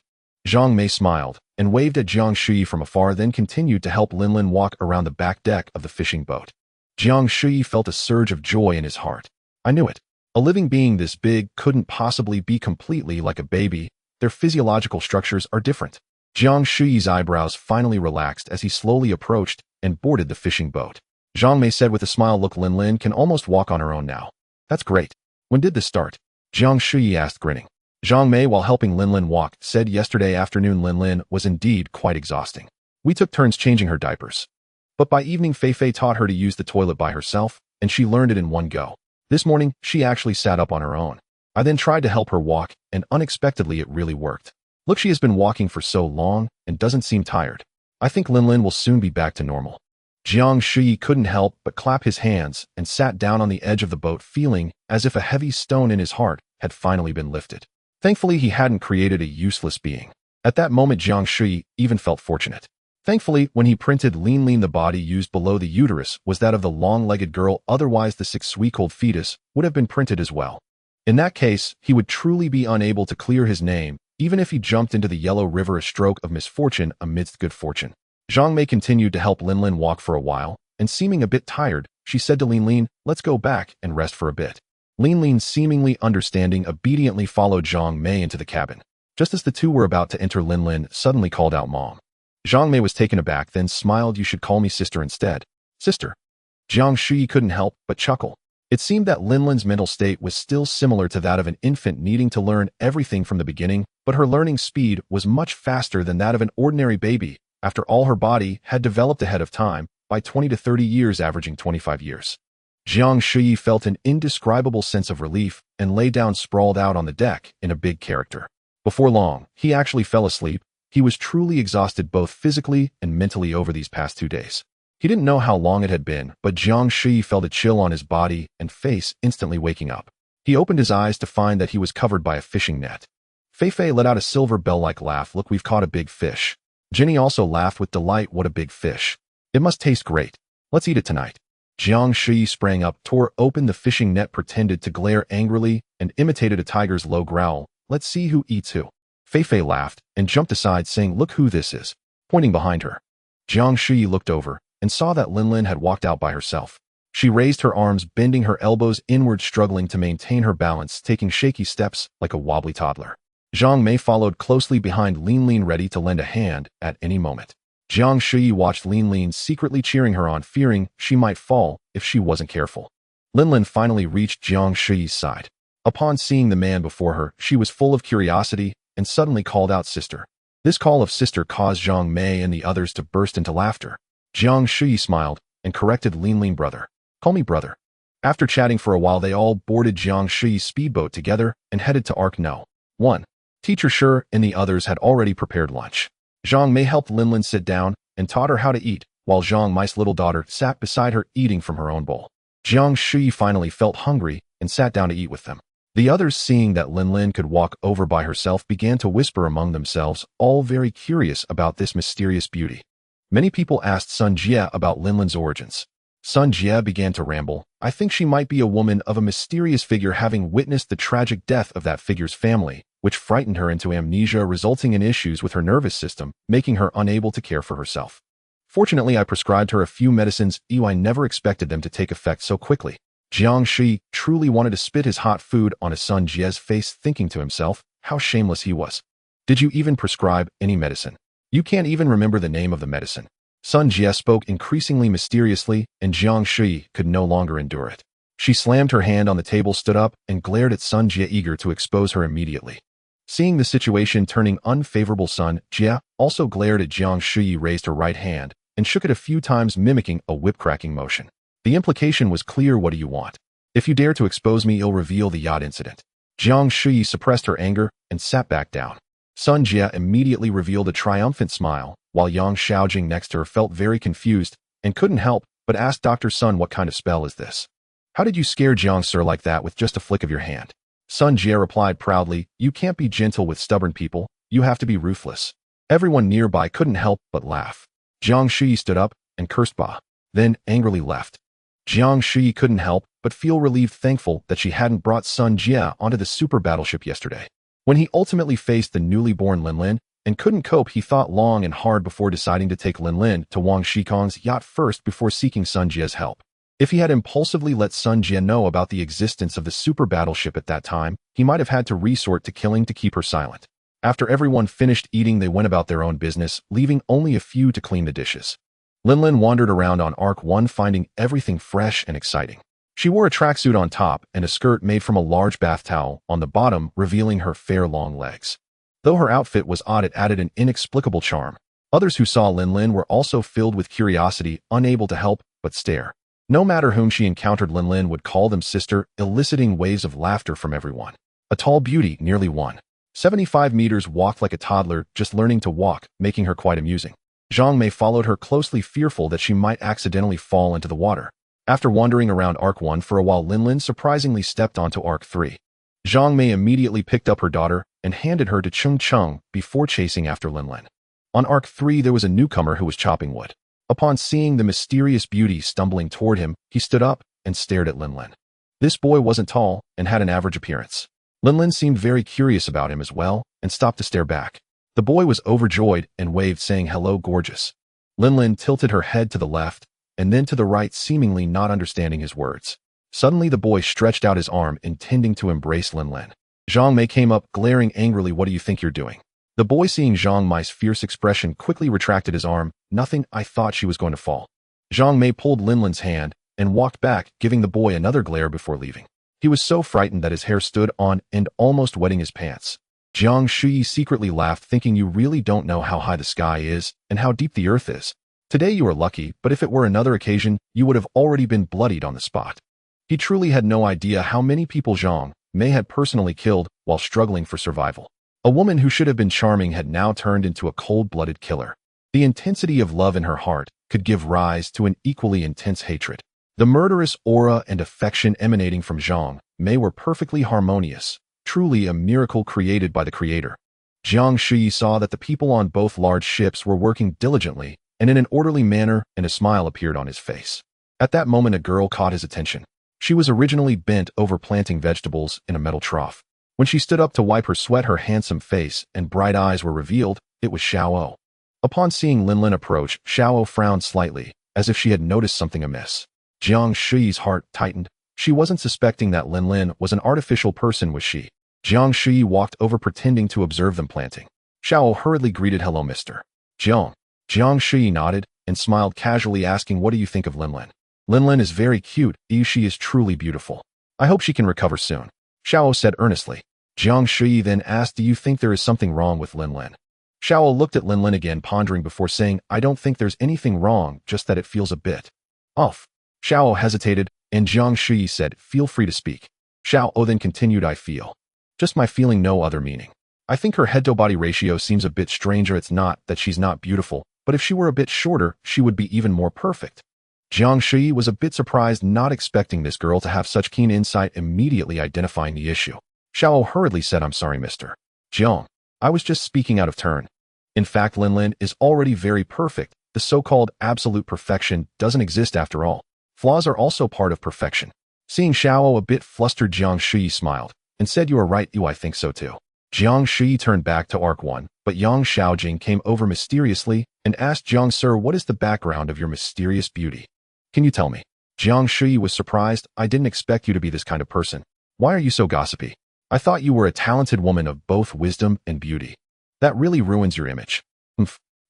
Zhang Mei smiled and waved at Jiang Shuyi from afar, then continued to help Linlin walk around the back deck of the fishing boat. Jiang Shuyi felt a surge of joy in his heart. I knew it. A living being this big couldn't possibly be completely like a baby. Their physiological structures are different. Jiang Shuyi's eyebrows finally relaxed as he slowly approached and boarded the fishing boat. Zhang Mei said with a smile, "Look, Linlin can almost walk on her own now. That's great. When did this start? Jiang Shuyi asked, grinning. Zhang Mei, while helping Linlin walk, said yesterday afternoon Linlin was indeed quite exhausting. We took turns changing her diapers. But by evening Fei taught her to use the toilet by herself, and she learned it in one go. This morning, she actually sat up on her own. I then tried to help her walk, and unexpectedly it really worked. Look, she has been walking for so long, and doesn't seem tired. I think Linlin will soon be back to normal. Jiang Shuyi couldn't help but clap his hands and sat down on the edge of the boat, feeling as if a heavy stone in his heart had finally been lifted. Thankfully, he hadn't created a useless being. At that moment, Jiang Shuyi even felt fortunate. Thankfully, when he printed Linlin, the body used below the uterus was that of the long-legged girl, otherwise the 6-week-old fetus would have been printed as well. In that case, he would truly be unable to clear his name, even if he jumped into the Yellow River, a stroke of misfortune amidst good fortune. Zhang Mei continued to help Linlin walk for a while, and seeming a bit tired, she said to Linlin, "Let's go back and rest for a bit." Linlin, seemingly understanding, obediently followed Zhang Mei into the cabin. Just as the two were about to enter, Linlin suddenly called out, "Mom." Zhang Mei was taken aback, then smiled. "You should call me sister instead." "Sister?" Jiang Shuyi couldn't help but chuckle. It seemed that Linlin's mental state was still similar to that of an infant needing to learn everything from the beginning, but her learning speed was much faster than that of an ordinary baby. After all, her body had developed ahead of time by 20 to 30 years, averaging 25 years. Jiang Shuyi felt an indescribable sense of relief and lay down sprawled out on the deck in a big character. Before long, he actually fell asleep. He was truly exhausted both physically and mentally over these past 2 days. He didn't know how long it had been, but Jiang Shuyi felt a chill on his body and face, instantly waking up. He opened his eyes to find that he was covered by a fishing net. Fei let out a silver bell-like laugh. "Look, we've caught a big fish." Jenny also laughed with delight. "What a big fish. It must taste great. Let's eat it tonight." Jiang Shuyi sprang up, tore open the fishing net, pretended to glare angrily, and imitated a tiger's low growl. "Let's see who eats who." Fei laughed and jumped aside, saying, "Look who this is," pointing behind her. Jiang Shuyi looked over and saw that Linlin had walked out by herself. She raised her arms, bending her elbows inward, struggling to maintain her balance, taking shaky steps like a wobbly toddler. Zhang Mei followed closely behind Linlin, ready to lend a hand at any moment. Jiang Shuyi watched Linlin, secretly cheering her on, fearing she might fall if she wasn't careful. Linlin finally reached Jiang Shuyi's side. Upon seeing the man before her, she was full of curiosity and suddenly called out, "Sister." This call of sister caused Zhang Mei and the others to burst into laughter. Jiang Shuyi smiled and corrected Linlin, "Brother. Call me brother." After chatting for a while, they all boarded Jiang Shuyi's speedboat together and headed to Arc No. 1. Teacher Shi and the others had already prepared lunch. Zhang Mei helped Linlin sit down and taught her how to eat, while Zhang Mei's little daughter sat beside her eating from her own bowl. Jiang Shuyi finally felt hungry and sat down to eat with them. The others, seeing that Linlin could walk over by herself, began to whisper among themselves, all very curious about this mysterious beauty. Many people asked Sun Jie about Linlin's origins. Sun Jie began to ramble. "I think she might be a woman of a mysterious figure, having witnessed the tragic death of that figure's family, which frightened her into amnesia, resulting in issues with her nervous system, making her unable to care for herself. Fortunately, I prescribed her a few medicines. I never expected them to take effect so quickly." Jiang Shuyi truly wanted to spit his hot food on his Sun Jie's face, thinking to himself how shameless he was. "Did you even prescribe any medicine? You can't even remember the name of the medicine." Sun Jie spoke increasingly mysteriously, and Jiang Shuyi could no longer endure it. She slammed her hand on the table, stood up, and glared at Sun Jie, eager to expose her immediately. Seeing the situation turning unfavorable, Sun Jie also glared at Jiang Shuyi, raised her right hand, and shook it a few times, mimicking a whip-cracking motion. The implication was clear. "What do you want? If you dare to expose me, I'll reveal the yacht incident." Jiang Shuyi suppressed her anger and sat back down. Sun Jie immediately revealed a triumphant smile, while Yang Shaojing next to her felt very confused and couldn't help but ask Dr. Sun, "What kind of spell is this? How did you scare Jiang Sir like that with just a flick of your hand?" Sun Jie replied proudly, "You can't be gentle with stubborn people, you have to be ruthless." Everyone nearby couldn't help but laugh. Jiang Shuyi stood up and cursed Ba, then angrily left. Jiang Shuyi couldn't help but feel relieved, thankful that she hadn't brought Sun Jie onto the super battleship yesterday. When he ultimately faced the newly born Linlin and couldn't cope, he thought long and hard before deciding to take Linlin to Wang Shikong's yacht first before seeking Sun Jie's help. If he had impulsively let Sun Jie know about the existence of the super battleship at that time, he might have had to resort to killing to keep her silent. After everyone finished eating, they went about their own business, leaving only a few to clean the dishes. Linlin wandered around on Arc 1, finding everything fresh and exciting. She wore a tracksuit on top and a skirt made from a large bath towel on the bottom, revealing her fair long legs. Though her outfit was odd, it added an inexplicable charm. Others who saw Lin were also filled with curiosity, unable to help but stare. No matter whom she encountered, Lin would call them sister, eliciting waves of laughter from everyone. A tall beauty, nearly 175 meters, walked like a toddler, just learning to walk, making her quite amusing. Jiang Mei followed her closely, fearful that she might accidentally fall into the water. After wandering around Arc 1 for a while, Lin surprisingly stepped onto Arc 3. Jiang Mei immediately picked up her daughter and handed her to Chung before chasing after Lin. On Arc 3, there was a newcomer who was chopping wood. Upon seeing the mysterious beauty stumbling toward him, he stood up and stared at Lin. This boy wasn't tall and had an average appearance. Lin seemed very curious about him as well and stopped to stare back. The boy was overjoyed and waved, saying, "Hello, gorgeous." Lin tilted her head to the left and then to the right, seemingly not understanding his words. Suddenly, the boy stretched out his arm, intending to embrace Lin. Jiang Mei came up, glaring angrily. "What do you think you're doing?" The boy, seeing Jiang Mei's fierce expression, quickly retracted his arm. "Nothing, I thought she was going to fall." Jiang Mei pulled Lin's hand and walked back, giving the boy another glare before leaving. He was so frightened that his hair stood on end, almost wetting his pants. Jiang Shuyi secretly laughed, thinking, "You really don't know how high the sky is and how deep the earth is. Today you are lucky, but if it were another occasion, you would have already been bloodied on the spot." He truly had no idea how many people Jiang Mei had personally killed while struggling for survival. A woman who should have been charming had now turned into a cold-blooded killer. The intensity of love in her heart could give rise to an equally intense hatred. The murderous aura and affection emanating from Jiang Mei were perfectly harmonious, truly a miracle created by the creator. Jiang Shuyi saw that the people on both large ships were working diligently and in an orderly manner, and a smile appeared on his face. At that moment, a girl caught his attention. She was originally bent over planting vegetables in a metal trough. When she stood up to wipe her sweat, her handsome face and bright eyes were revealed. It was Xiao. Upon seeing Lin approach, Xiao frowned slightly, as if she had noticed something amiss. Jiang Shuyi's heart tightened. She wasn't suspecting that Lin was an artificial person, was she? Jiang Shuyi walked over, pretending to observe them planting. Xiao hurriedly greeted, "Hello, Mr. Jiang." Jiang Shuyi nodded and smiled casually, asking, "What do you think of Lin?" "Lin is very cute. She is truly beautiful. I hope she can recover soon," Xiao said earnestly. Jiang Shuyi then asked, "Do you think there is something wrong with Lin?" Xiao looked at Lin again, pondering before saying, "I don't think there's anything wrong, just that it feels a bit off." Xiao hesitated, and Jiang Shuyi said, "Feel free to speak." Xiao then continued, "I feel just my feeling, no other meaning. I think her head-to-body ratio seems a bit stranger. It's not that she's not beautiful, but if she were a bit shorter, she would be even more perfect." Jiang Shuyi was a bit surprised, not expecting this girl to have such keen insight, immediately identifying the issue. Xiao hurriedly said, "I'm sorry, Mr. Jiang. I was just speaking out of turn. In fact, Lin is already very perfect. The so-called absolute perfection doesn't exist after all. Flaws are also part of perfection." Seeing Xiao a bit flustered, Jiang Shuyi smiled and said, "You are right. I think so too." Jiang Shuyi turned back to Arc 1, but Yang Xiaojing came over mysteriously and asked Jiang, "Sir, what is the background of your mysterious beauty? Can you tell me?" Jiang Shuyi was surprised. "I didn't expect you to be this kind of person. Why are you so gossipy? I thought you were a talented woman of both wisdom and beauty. That really ruins your image.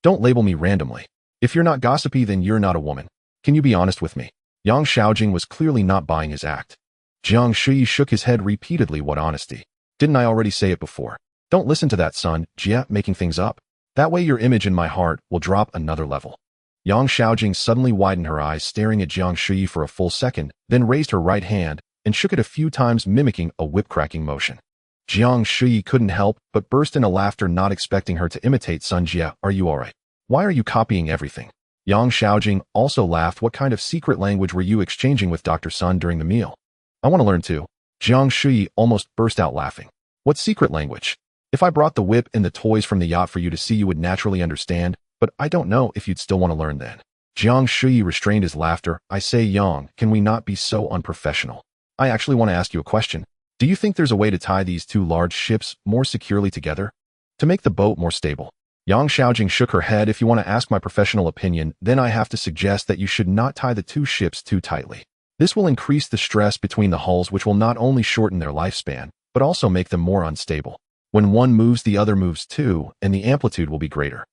Don't label me randomly. If you're not gossipy, then you're not a woman. Can you be honest with me?" Yang Xiaojing was clearly not buying his act. Jiang Shuyi shook his head repeatedly. "What honesty? Didn't I already say it before? Don't listen to that son, Jia, making things up. That way your image in my heart will drop another level." Yang Xiaojing suddenly widened her eyes, staring at Jiang Shuyi for a full second, then raised her right hand and shook it a few times, mimicking a whip-cracking motion. Jiang Shuyi couldn't help but burst into laughter, not expecting her to imitate Sun Jia. "Are you alright? Why are you copying everything?" Yang Xiaojing also laughed. "What kind of secret language were you exchanging with Dr. Sun during the meal? I want to learn too." Jiang Shuyi almost burst out laughing. "What secret language? If I brought the whip and the toys from the yacht for you to see, you would naturally understand, but I don't know if you'd still want to learn then." Jiang Shuyi restrained his laughter. "I say, Yang, can we not be so unprofessional? I actually want to ask you a question. Do you think there's a way to tie these two large ships more securely together? To make the boat more stable?" Yang Xiaojing shook her head. "If you want to ask my professional opinion, then I have to suggest that you should not tie the two ships too tightly. This will increase the stress between the hulls, which will not only shorten their lifespan, but also make them more unstable. When one moves, the other moves too, and the amplitude will be greater."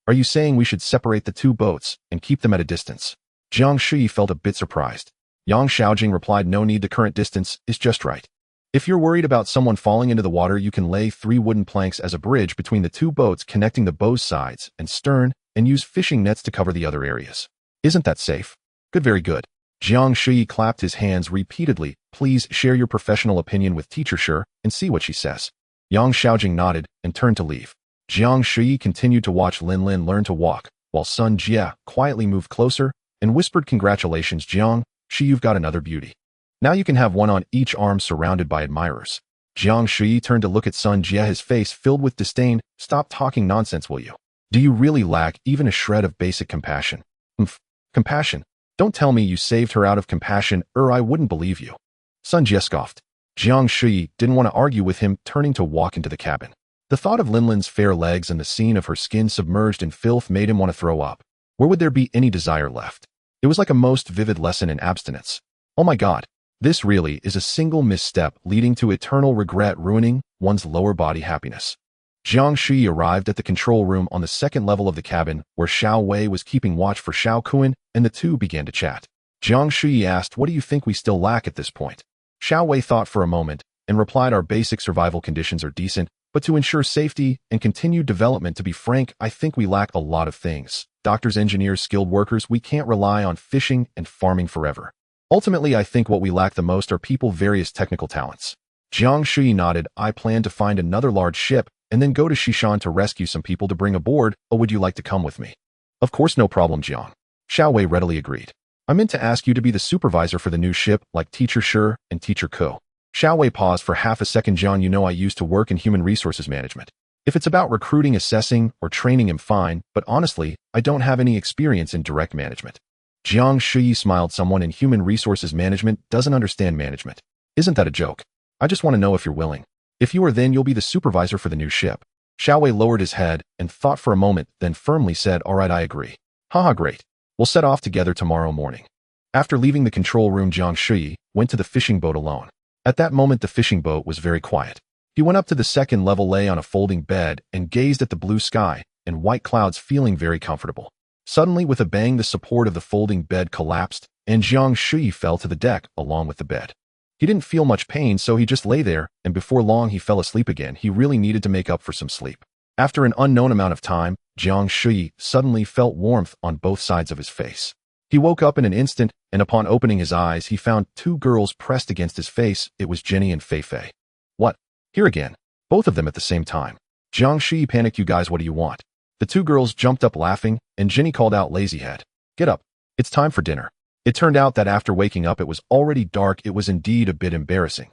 "Are you saying we should separate the two boats and keep them at a distance?" Jiang Shuyi felt a bit surprised. Yang Shaojing replied, no need, the current distance is just right. If you're worried about someone falling into the water, you can lay 3 wooden planks as a bridge between the 2 boats connecting the bow's sides and stern and use fishing nets to cover the other areas. Isn't that safe? Good, very good. Jiang Shuyi clapped his hands repeatedly. Please share your professional opinion with Teacher Shi and see what she says. Yang Shaojing nodded and turned to leave. Jiang Shuyi continued to watch Lin Lin learn to walk, while Sun Jie quietly moved closer and whispered, congratulations, Jiang Shuyi, you've got another beauty. Now you can have one on each arm surrounded by admirers. Jiang Shuyi turned to look at Sun Jie, his face filled with disdain. Stop talking nonsense, will you? Do you really lack even a shred of basic compassion? Compassion? Don't tell me you saved her out of compassion, or I wouldn't believe you. Sun Jie scoffed. Jiang Shuyi didn't want to argue with him, turning to walk into the cabin. The thought of Linlin's fair legs and the scene of her skin submerged in filth made him want to throw up. Where would there be any desire left? It was like a most vivid lesson in abstinence. Oh my God. This really is a single misstep leading to eternal regret, ruining one's lower body happiness. Jiang Shuyi arrived at the control room on the 2nd level of the cabin, where Xiao Wei was keeping watch for Xiao Kuan, and the two began to chat. Jiang Shuyi asked, what do you think we still lack at this point? Xiao Wei thought for a moment and replied, our basic survival conditions are decent, but to ensure safety and continued development, to be frank, I think we lack a lot of things. Doctors, engineers, skilled workers, we can't rely on fishing and farming forever. Ultimately, I think what we lack the most are people, various technical talents. Jiang Shuyi nodded. I plan to find another large ship and then go to Shishan to rescue some people to bring aboard. Oh, would you like to come with me? Of course, no problem, Jiang. Xiao Wei readily agreed. I meant to ask you to be the supervisor for the new ship, like Teacher Shi and Teacher Ko. Xiao Wei paused for half a second. Jiang, you know I used to work in human resources management. If it's about recruiting, assessing, or training, I'm fine, but honestly, I don't have any experience in direct management. Jiang Shuyi smiled. Someone in human resources management doesn't understand management. Isn't that a joke? I just want to know if you're willing. If you are, then you'll be the supervisor for the new ship. Xiao Wei lowered his head and thought for a moment, then firmly said, all right, I agree. Haha, great. We'll set off together tomorrow morning. After leaving the control room, Jiang Shuyi went to the fishing boat alone. At that moment, the fishing boat was very quiet. He went up to the 2nd level, lay on a folding bed, and gazed at the blue sky and white clouds, feeling very comfortable. Suddenly, with a bang, the support of the folding bed collapsed, and Jiang Shuyi fell to the deck along with the bed. He didn't feel much pain, so he just lay there, and before long he fell asleep again. He really needed to make up for some sleep. After an unknown amount of time, Jiang Shuyi suddenly felt warmth on both sides of his face. He woke up in an instant, and upon opening his eyes, he found 2 girls pressed against his face. It was Jenny and Fei Fei. What? Here again? Both of them at the same time. Jiang Shuyi panicked. You guys, what do you want? The 2 girls jumped up laughing, and Jenny called out, lazyhead. Get up. It's time for dinner. It turned out that after waking up, it was already dark. It was indeed a bit embarrassing.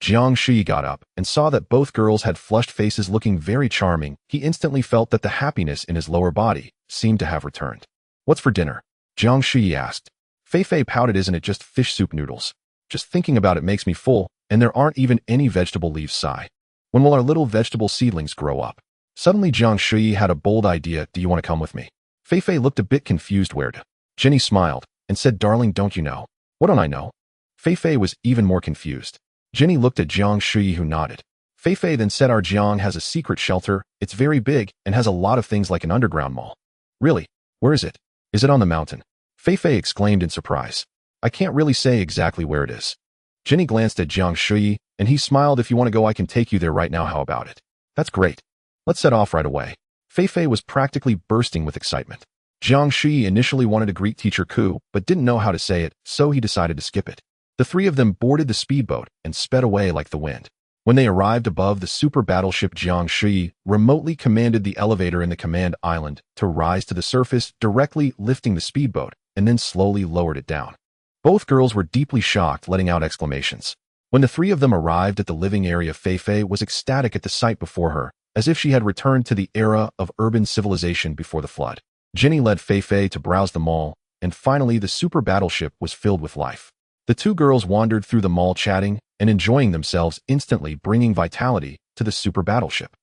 Jiang Shuyi got up and saw that both girls had flushed faces, looking very charming. He instantly felt that the happiness in his lower body seemed to have returned. What's for dinner? Jiang Shuyi asked. Fei Fei pouted. Isn't it just fish soup noodles? Just thinking about it makes me full, and there aren't even any vegetable leaves. Sigh. When will our little vegetable seedlings grow up? Suddenly, Jiang Shuyi had a bold idea. Do you want to come with me? Fei Fei looked a bit confused. Where to? Jenny smiled and said, darling, don't you know? What don't I know? Fei Fei was even more confused. Jenny looked at Jiang Shuyi, who nodded. Fei Fei then said, our Jiang has a secret shelter. It's very big and has a lot of things, like an underground mall. Really? Where is it? Is it on the mountain? Fei Fei exclaimed in surprise. I can't really say exactly where it is. Jenny glanced at Jiang Shuyi, and he smiled. If you want to go, I can take you there right now. How about it? That's great. Let's set off right away. Fei Fei was practically bursting with excitement. Jiang Shuyi initially wanted to greet Teacher Ku, but didn't know how to say it, so he decided to skip it. The 3 of them boarded the speedboat and sped away like the wind. When they arrived above the super battleship, Jiang Shuyi remotely commanded the elevator in the command island to rise to the surface, directly lifting the speedboat, and then slowly lowered it down. Both girls were deeply shocked, letting out exclamations. When the 3 of them arrived at the living area, Fei Fei was ecstatic at the sight before her, as if she had returned to the era of urban civilization before the flood. Jenny led Fei Fei to browse the mall, and finally the super battleship was filled with life. The 2 girls wandered through the mall, chatting and enjoying themselves, instantly bringing vitality to the super battleship.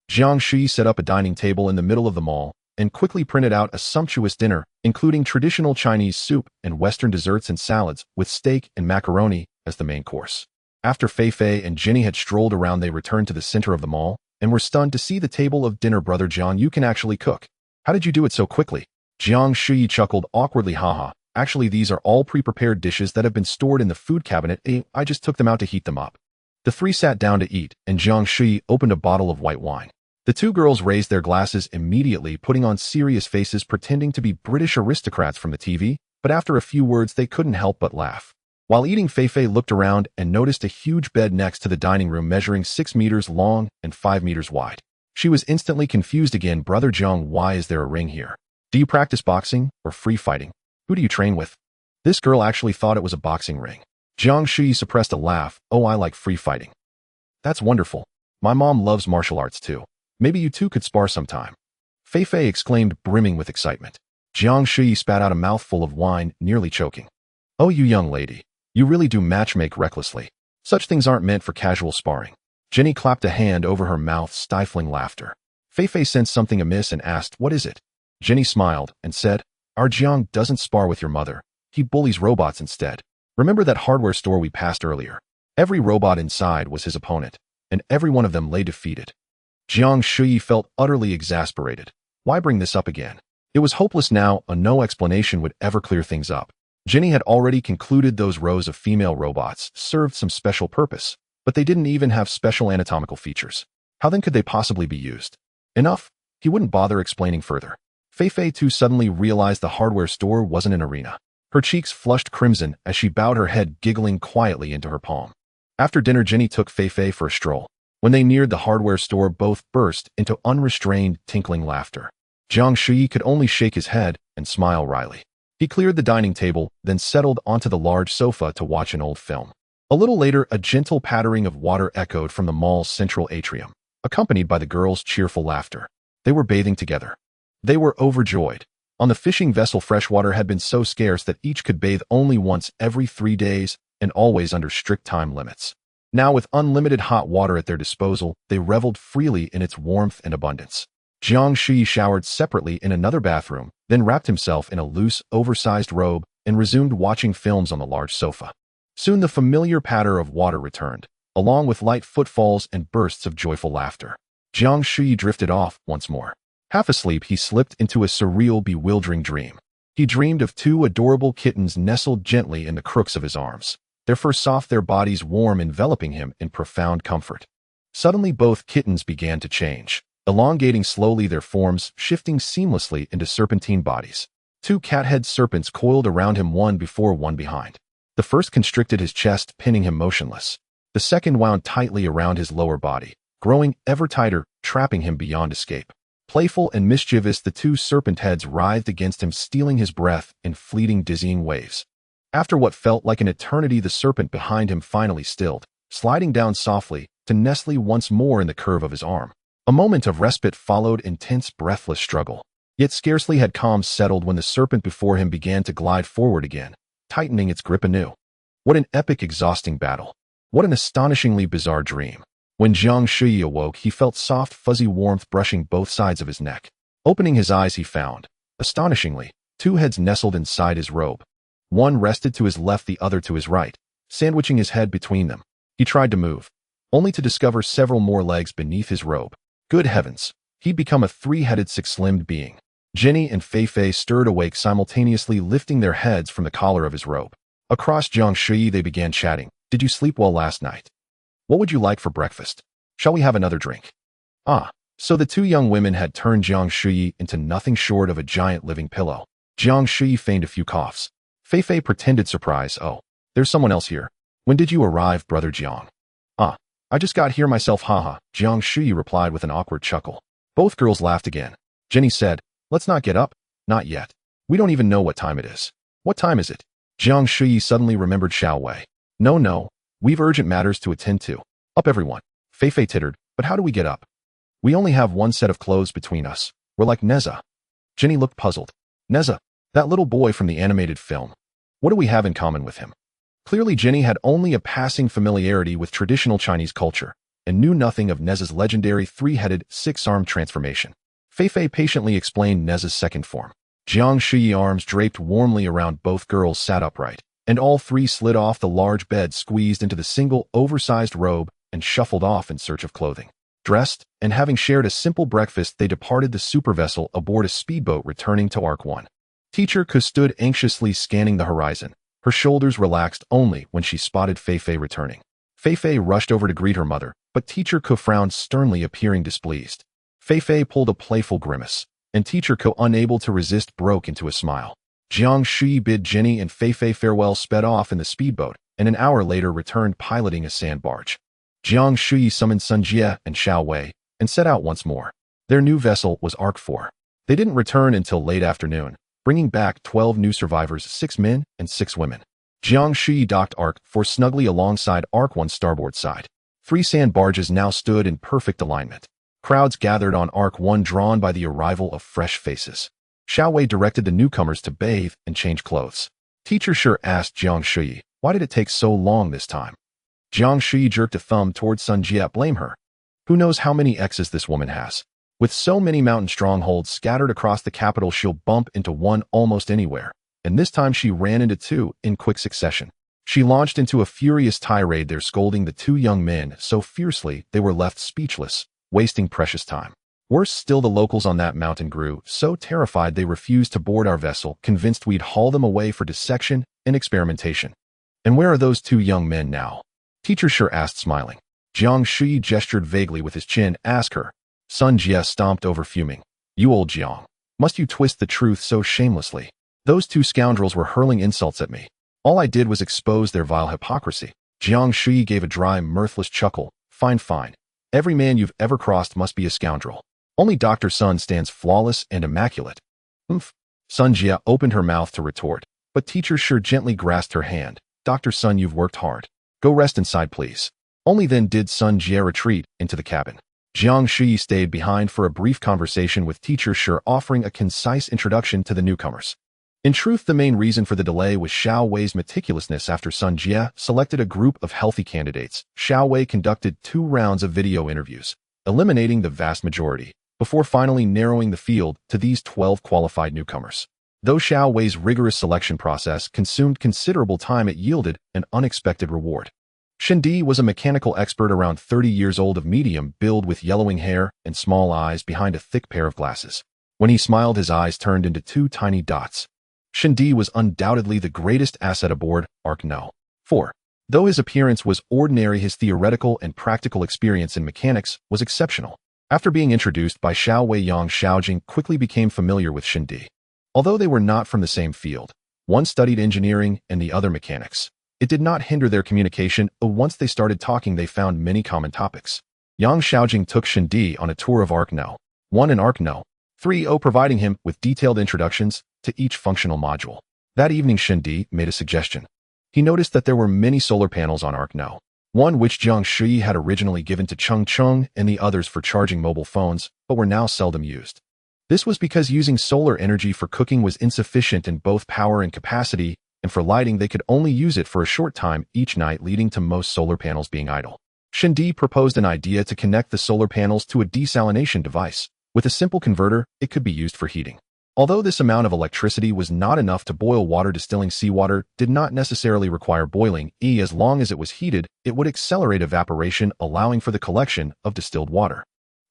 Jiang Shuyi set up a dining table in the middle of the mall and quickly printed out a sumptuous dinner, including traditional Chinese soup and Western desserts and salads, with steak and macaroni as the main course. After Fei Fei and Jenny had strolled around, they returned to the center of the mall and were stunned to see the table of dinner. Brother Jiang, you can actually cook. How did you do it so quickly? Jiang Shuyi chuckled awkwardly. Haha, Actually, these are all pre-prepared dishes that have been stored in the food cabinet. I just took them out to heat them up. The three sat down to eat, and Jiang Shuyi opened a bottle of white wine. The two girls raised their glasses immediately, putting on serious faces pretending to be British aristocrats from the TV, but after a few words they couldn't help but laugh. While eating, Fei looked around and noticed a huge bed next to the dining room measuring 6 meters long and 5 meters wide. She was instantly confused again. Brother Jiang, why is there a ring here? Do you practice boxing or free fighting? Who do you train with? This girl actually thought it was a boxing ring. Jiang Shuyi suppressed a laugh. Oh, I like free fighting. That's wonderful. My mom loves martial arts too. Maybe you two could spar sometime. Fei exclaimed, brimming with excitement. Jiang Shuyi spat out a mouthful of wine, nearly choking. Oh, you young lady. You really do matchmake recklessly. Such things aren't meant for casual sparring. Jenny clapped a hand over her mouth, stifling laughter. Fei sensed something amiss and asked, what is it? Jenny smiled and said, our Jiang doesn't spar with your mother. He bullies robots instead. Remember that hardware store we passed earlier? Every robot inside was his opponent, and every one of them lay defeated. Jiang Shuyi felt utterly exasperated. Why bring this up again? It was hopeless now. No explanation would ever clear things up. Jenny had already concluded those rows of female robots served some special purpose, but they didn't even have special anatomical features. How then could they possibly be used? Enough. He wouldn't bother explaining further. Fei too suddenly realized the hardware store wasn't an arena. Her cheeks flushed crimson as she bowed her head, giggling quietly into her palm. After dinner, Jenny took Fei for a stroll. When they neared the hardware store, both burst into unrestrained, tinkling laughter. Jiang Shuyi could only shake his head and smile wryly. He cleared the dining table, then settled onto the large sofa to watch an old film. A little later, a gentle pattering of water echoed from the mall's central atrium, accompanied by the girls' cheerful laughter. They were bathing together. They were overjoyed. On the fishing vessel, fresh water had been so scarce that each could bathe only once every 3 days and always under strict time limits. Now, with unlimited hot water at their disposal, they reveled freely in its warmth and abundance. Jiang Shuyi showered separately in another bathroom, then wrapped himself in a loose, oversized robe and resumed watching films on the large sofa. Soon the familiar patter of water returned, along with light footfalls and bursts of joyful laughter. Jiang Shuyi drifted off once more. Half asleep, he slipped into a surreal, bewildering dream. He dreamed of 2 adorable kittens nestled gently in the crooks of his arms, their fur soft, their bodies warm, enveloping him in profound comfort. Suddenly, both kittens began to change, elongating slowly, their forms shifting seamlessly into serpentine bodies. 2 cat-head serpents coiled around him, one before, one behind. The first constricted his chest, pinning him motionless. The second wound tightly around his lower body, growing ever tighter, trapping him beyond escape. Playful and mischievous, the 2 serpent heads writhed against him, stealing his breath in fleeting, dizzying waves. After what felt like an eternity, the serpent behind him finally stilled, sliding down softly to nestle once more in the curve of his arm. A moment of respite followed intense, breathless struggle. Yet scarcely had calm settled when the serpent before him began to glide forward again, tightening its grip anew. What an epic, exhausting battle. What an astonishingly bizarre dream. When Jiang Shuyi awoke, he felt soft, fuzzy warmth brushing both sides of his neck. Opening his eyes, he found, astonishingly, 2 heads nestled inside his robe. One rested to his left, the other to his right, sandwiching his head between them. He tried to move, only to discover several more legs beneath his robe. Good heavens, he'd become a 3-headed, 6-limbed being. Jenny and Fei stirred awake, simultaneously lifting their heads from the collar of his robe. Across Jiang Shuyi, they began chatting. Did you sleep well last night? What would you like for breakfast? Shall we have another drink? Ah, so the 2 young women had turned Jiang Shuyi into nothing short of a giant living pillow. Jiang Shuyi feigned a few coughs. Fei pretended surprise. Oh, there's someone else here. When did you arrive, brother Jiang? Ah, I just got here myself, haha, Jiang Shuyi replied with an awkward chuckle. Both girls laughed again. Jenny said, let's not get up. Not yet. We don't even know what time it is. What time is it? Jiang Shuyi suddenly remembered Xiao Wei. No, we've urgent matters to attend to. Up, everyone. Fei tittered, but how do we get up? We only have 1 set of clothes between us. We're like Neza. Jenny looked puzzled. Neza, that little boy from the animated film. What do we have in common with him? Clearly, Jenny had only a passing familiarity with traditional Chinese culture and knew nothing of Neza's legendary 3-headed, 6-armed transformation. Fei patiently explained Neza's second form. Jiang Shuyi's arms draped warmly around both girls sat upright, and all 3 slid off the large bed, squeezed into the single, oversized robe, and shuffled off in search of clothing. Dressed, and having shared a simple breakfast, they departed the super vessel aboard a speedboat returning to Arc 1. Teacher Ke stood anxiously scanning the horizon. Her shoulders relaxed only when she spotted Fei returning. Fei rushed over to greet her mother, but Teacher Ke frowned sternly, appearing displeased. Fei pulled a playful grimace, and Teacher Ke, unable to resist, broke into a smile. Jiang Shuyi bid Jenny and Fei farewell, sped off in the speedboat, and an hour later returned piloting a sand barge. Jiang Shuyi summoned Sun Jie and Xiao Wei, and set out once more. Their new vessel was Arc 4. They didn't return until late afternoon, bringing back 12 new survivors, 6 men and 6 women. Jiang Shuyi docked Arc 4 snugly alongside Arc 1's starboard side. 3 sand barges now stood in perfect alignment. Crowds gathered on Arc 1, drawn by the arrival of fresh faces. Xiao Wei directed the newcomers to bathe and change clothes. Teacher Shi asked Jiang Shuyi, "Why did it take so long this time?" Jiang Shuyi jerked a thumb towards Sun Jie. "Blame her. Who knows how many exes this woman has? With so many mountain strongholds scattered across the capital, she'll bump into one almost anywhere. And this time she ran into 2 in quick succession." She launched into a furious tirade there, scolding the 2 young men so fiercely they were left speechless, wasting precious time. Worse still, the locals on that mountain grew so terrified they refused to board our vessel, convinced we'd haul them away for dissection and experimentation. "And where are those 2 young men now?" Teacher Shi asked, smiling. Jiang Shuyi gestured vaguely with his chin. "Ask her." Sun Jie stomped over, fuming. "You old Jiang, must you twist the truth so shamelessly? Those 2 scoundrels were hurling insults at me. All I did was expose their vile hypocrisy." Jiang Shuyi gave a dry, mirthless chuckle. Fine. Every man you've ever crossed must be a scoundrel. Only Dr. Sun stands flawless and immaculate." "Humph." Sun Jie opened her mouth to retort, but Teacher Shi gently grasped her hand. "Dr. Sun, you've worked hard. Go rest inside, please." Only then did Sun Jie retreat into the cabin. Jiang Shuyi stayed behind for a brief conversation with Teacher Shi, offering a concise introduction to the newcomers. In truth, the main reason for the delay was Xiao Wei's meticulousness. After Sun Jie selected a group of healthy candidates, Xiao Wei conducted 2 rounds of video interviews, eliminating the vast majority, before finally narrowing the field to these 12 qualified newcomers. Though Xiao Wei's rigorous selection process consumed considerable time, it yielded an unexpected reward. Shindi was a mechanical expert around 30 years old, of medium build, with yellowing hair and small eyes behind a thick pair of glasses. When he smiled, his eyes turned into 2 tiny dots. Shindi was undoubtedly the greatest asset aboard Arc No. 4. Though his appearance was ordinary, his theoretical and practical experience in mechanics was exceptional. After being introduced by Xiao Wei, Yang Xiaojing quickly became familiar with Shindi. Although they were not from the same field, one studied engineering and the other mechanics, it did not hinder their communication. Once they started talking, they found many common topics. Yang Xiaojing took Shindi on a tour of Arc No. 1 and Arc No. 3, providing him with detailed introductions to each functional module. That evening, Shindi made a suggestion. He noticed that there were many solar panels on Arc No. 1, which Jiang Shuyi had originally given to Cheng, and the others for charging mobile phones, but were now seldom used. This was because using solar energy for cooking was insufficient in both power and capacity, and for lighting they could only use it for a short time each night, leading to most solar panels being idle. Shindi proposed an idea to connect the solar panels to a desalination device. With a simple converter, it could be used for heating. Although this amount of electricity was not enough to boil water, distilling seawater did not necessarily require boiling. As long as it was heated, it would accelerate evaporation, allowing for the collection of distilled water.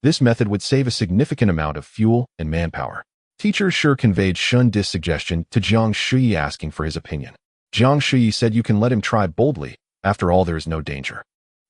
This method would save a significant amount of fuel and manpower. Teacher Shi conveyed Shundi's suggestion to Jiang Shuyi, asking for his opinion. Jiang Shuyi said, "You can let him try boldly. After all, there is no danger."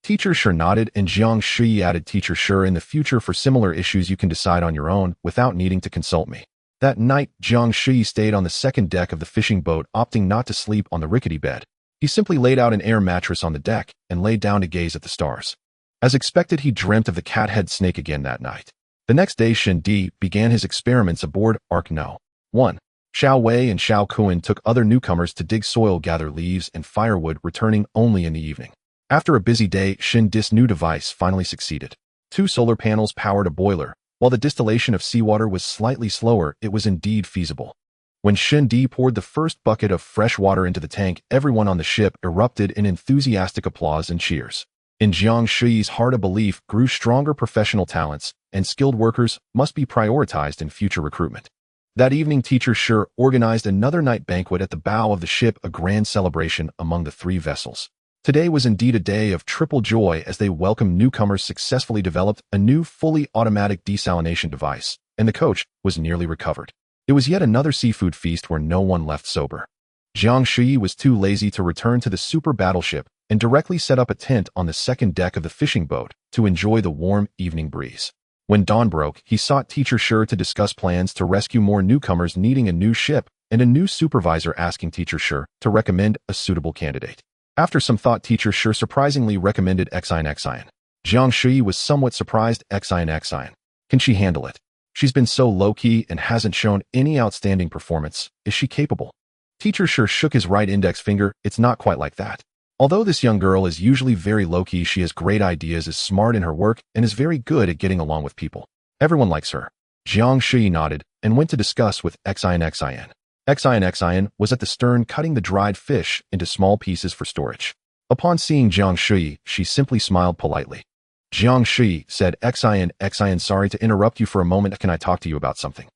Teacher Shi nodded, and Jiang Shuyi added, "Teacher Shi, in the future for similar issues you can decide on your own without needing to consult me." That night, Jiang Shuyi stayed on the second deck of the fishing boat, opting not to sleep on the rickety bed. He simply laid out an air mattress on the deck and lay down to gaze at the stars. As expected, he dreamt of the cat-head snake again that night. The next day, Shindi began his experiments aboard Arc No. 1. Xiao Wei and Xiao Kuan took other newcomers to dig soil, gather leaves, and firewood, returning only in the evening. After a busy day, Shindi's new device finally succeeded. 2 solar panels powered a boiler. While the distillation of seawater was slightly slower, it was indeed feasible. When Shindi poured the first bucket of fresh water into the tank, everyone on the ship erupted in enthusiastic applause and cheers. In Jiang Shuyi's heart, a belief grew stronger: professional talents and skilled workers must be prioritized in future recruitment. That evening, Teacher Shi organized another night banquet at the bow of the ship, a grand celebration among the 3 vessels. Today was indeed a day of triple joy as they welcomed newcomers, successfully developed a new fully automatic desalination device, and the coach was nearly recovered. It was yet another seafood feast where no one left sober. Jiang Shuyi was too lazy to return to the super battleship and directly set up a tent on the second deck of the fishing boat to enjoy the warm evening breeze. When dawn broke, he sought Teacher Shi to discuss plans to rescue more newcomers needing a new ship and a new supervisor asking Teacher Shi to recommend a suitable candidate. After some thought, Teacher Shi surprisingly recommended Xian. Jiang Shuyi was somewhat surprised. Xian. Can she handle it? She's been so low-key and hasn't shown any outstanding performance. Is she capable? Teacher Shi shook his right index finger. It's not quite like that. Although this young girl is usually very low-key, she has great ideas, is smart in her work, and is very good at getting along with people. Everyone likes her. Jiang Shuyi nodded and went to discuss with Xian. Xian was at the stern cutting the dried fish into small pieces for storage. Upon seeing Jiang Shuyi, she simply smiled politely. Jiang Shuyi said, Xian, sorry to interrupt you for a moment. Can I talk to you about something?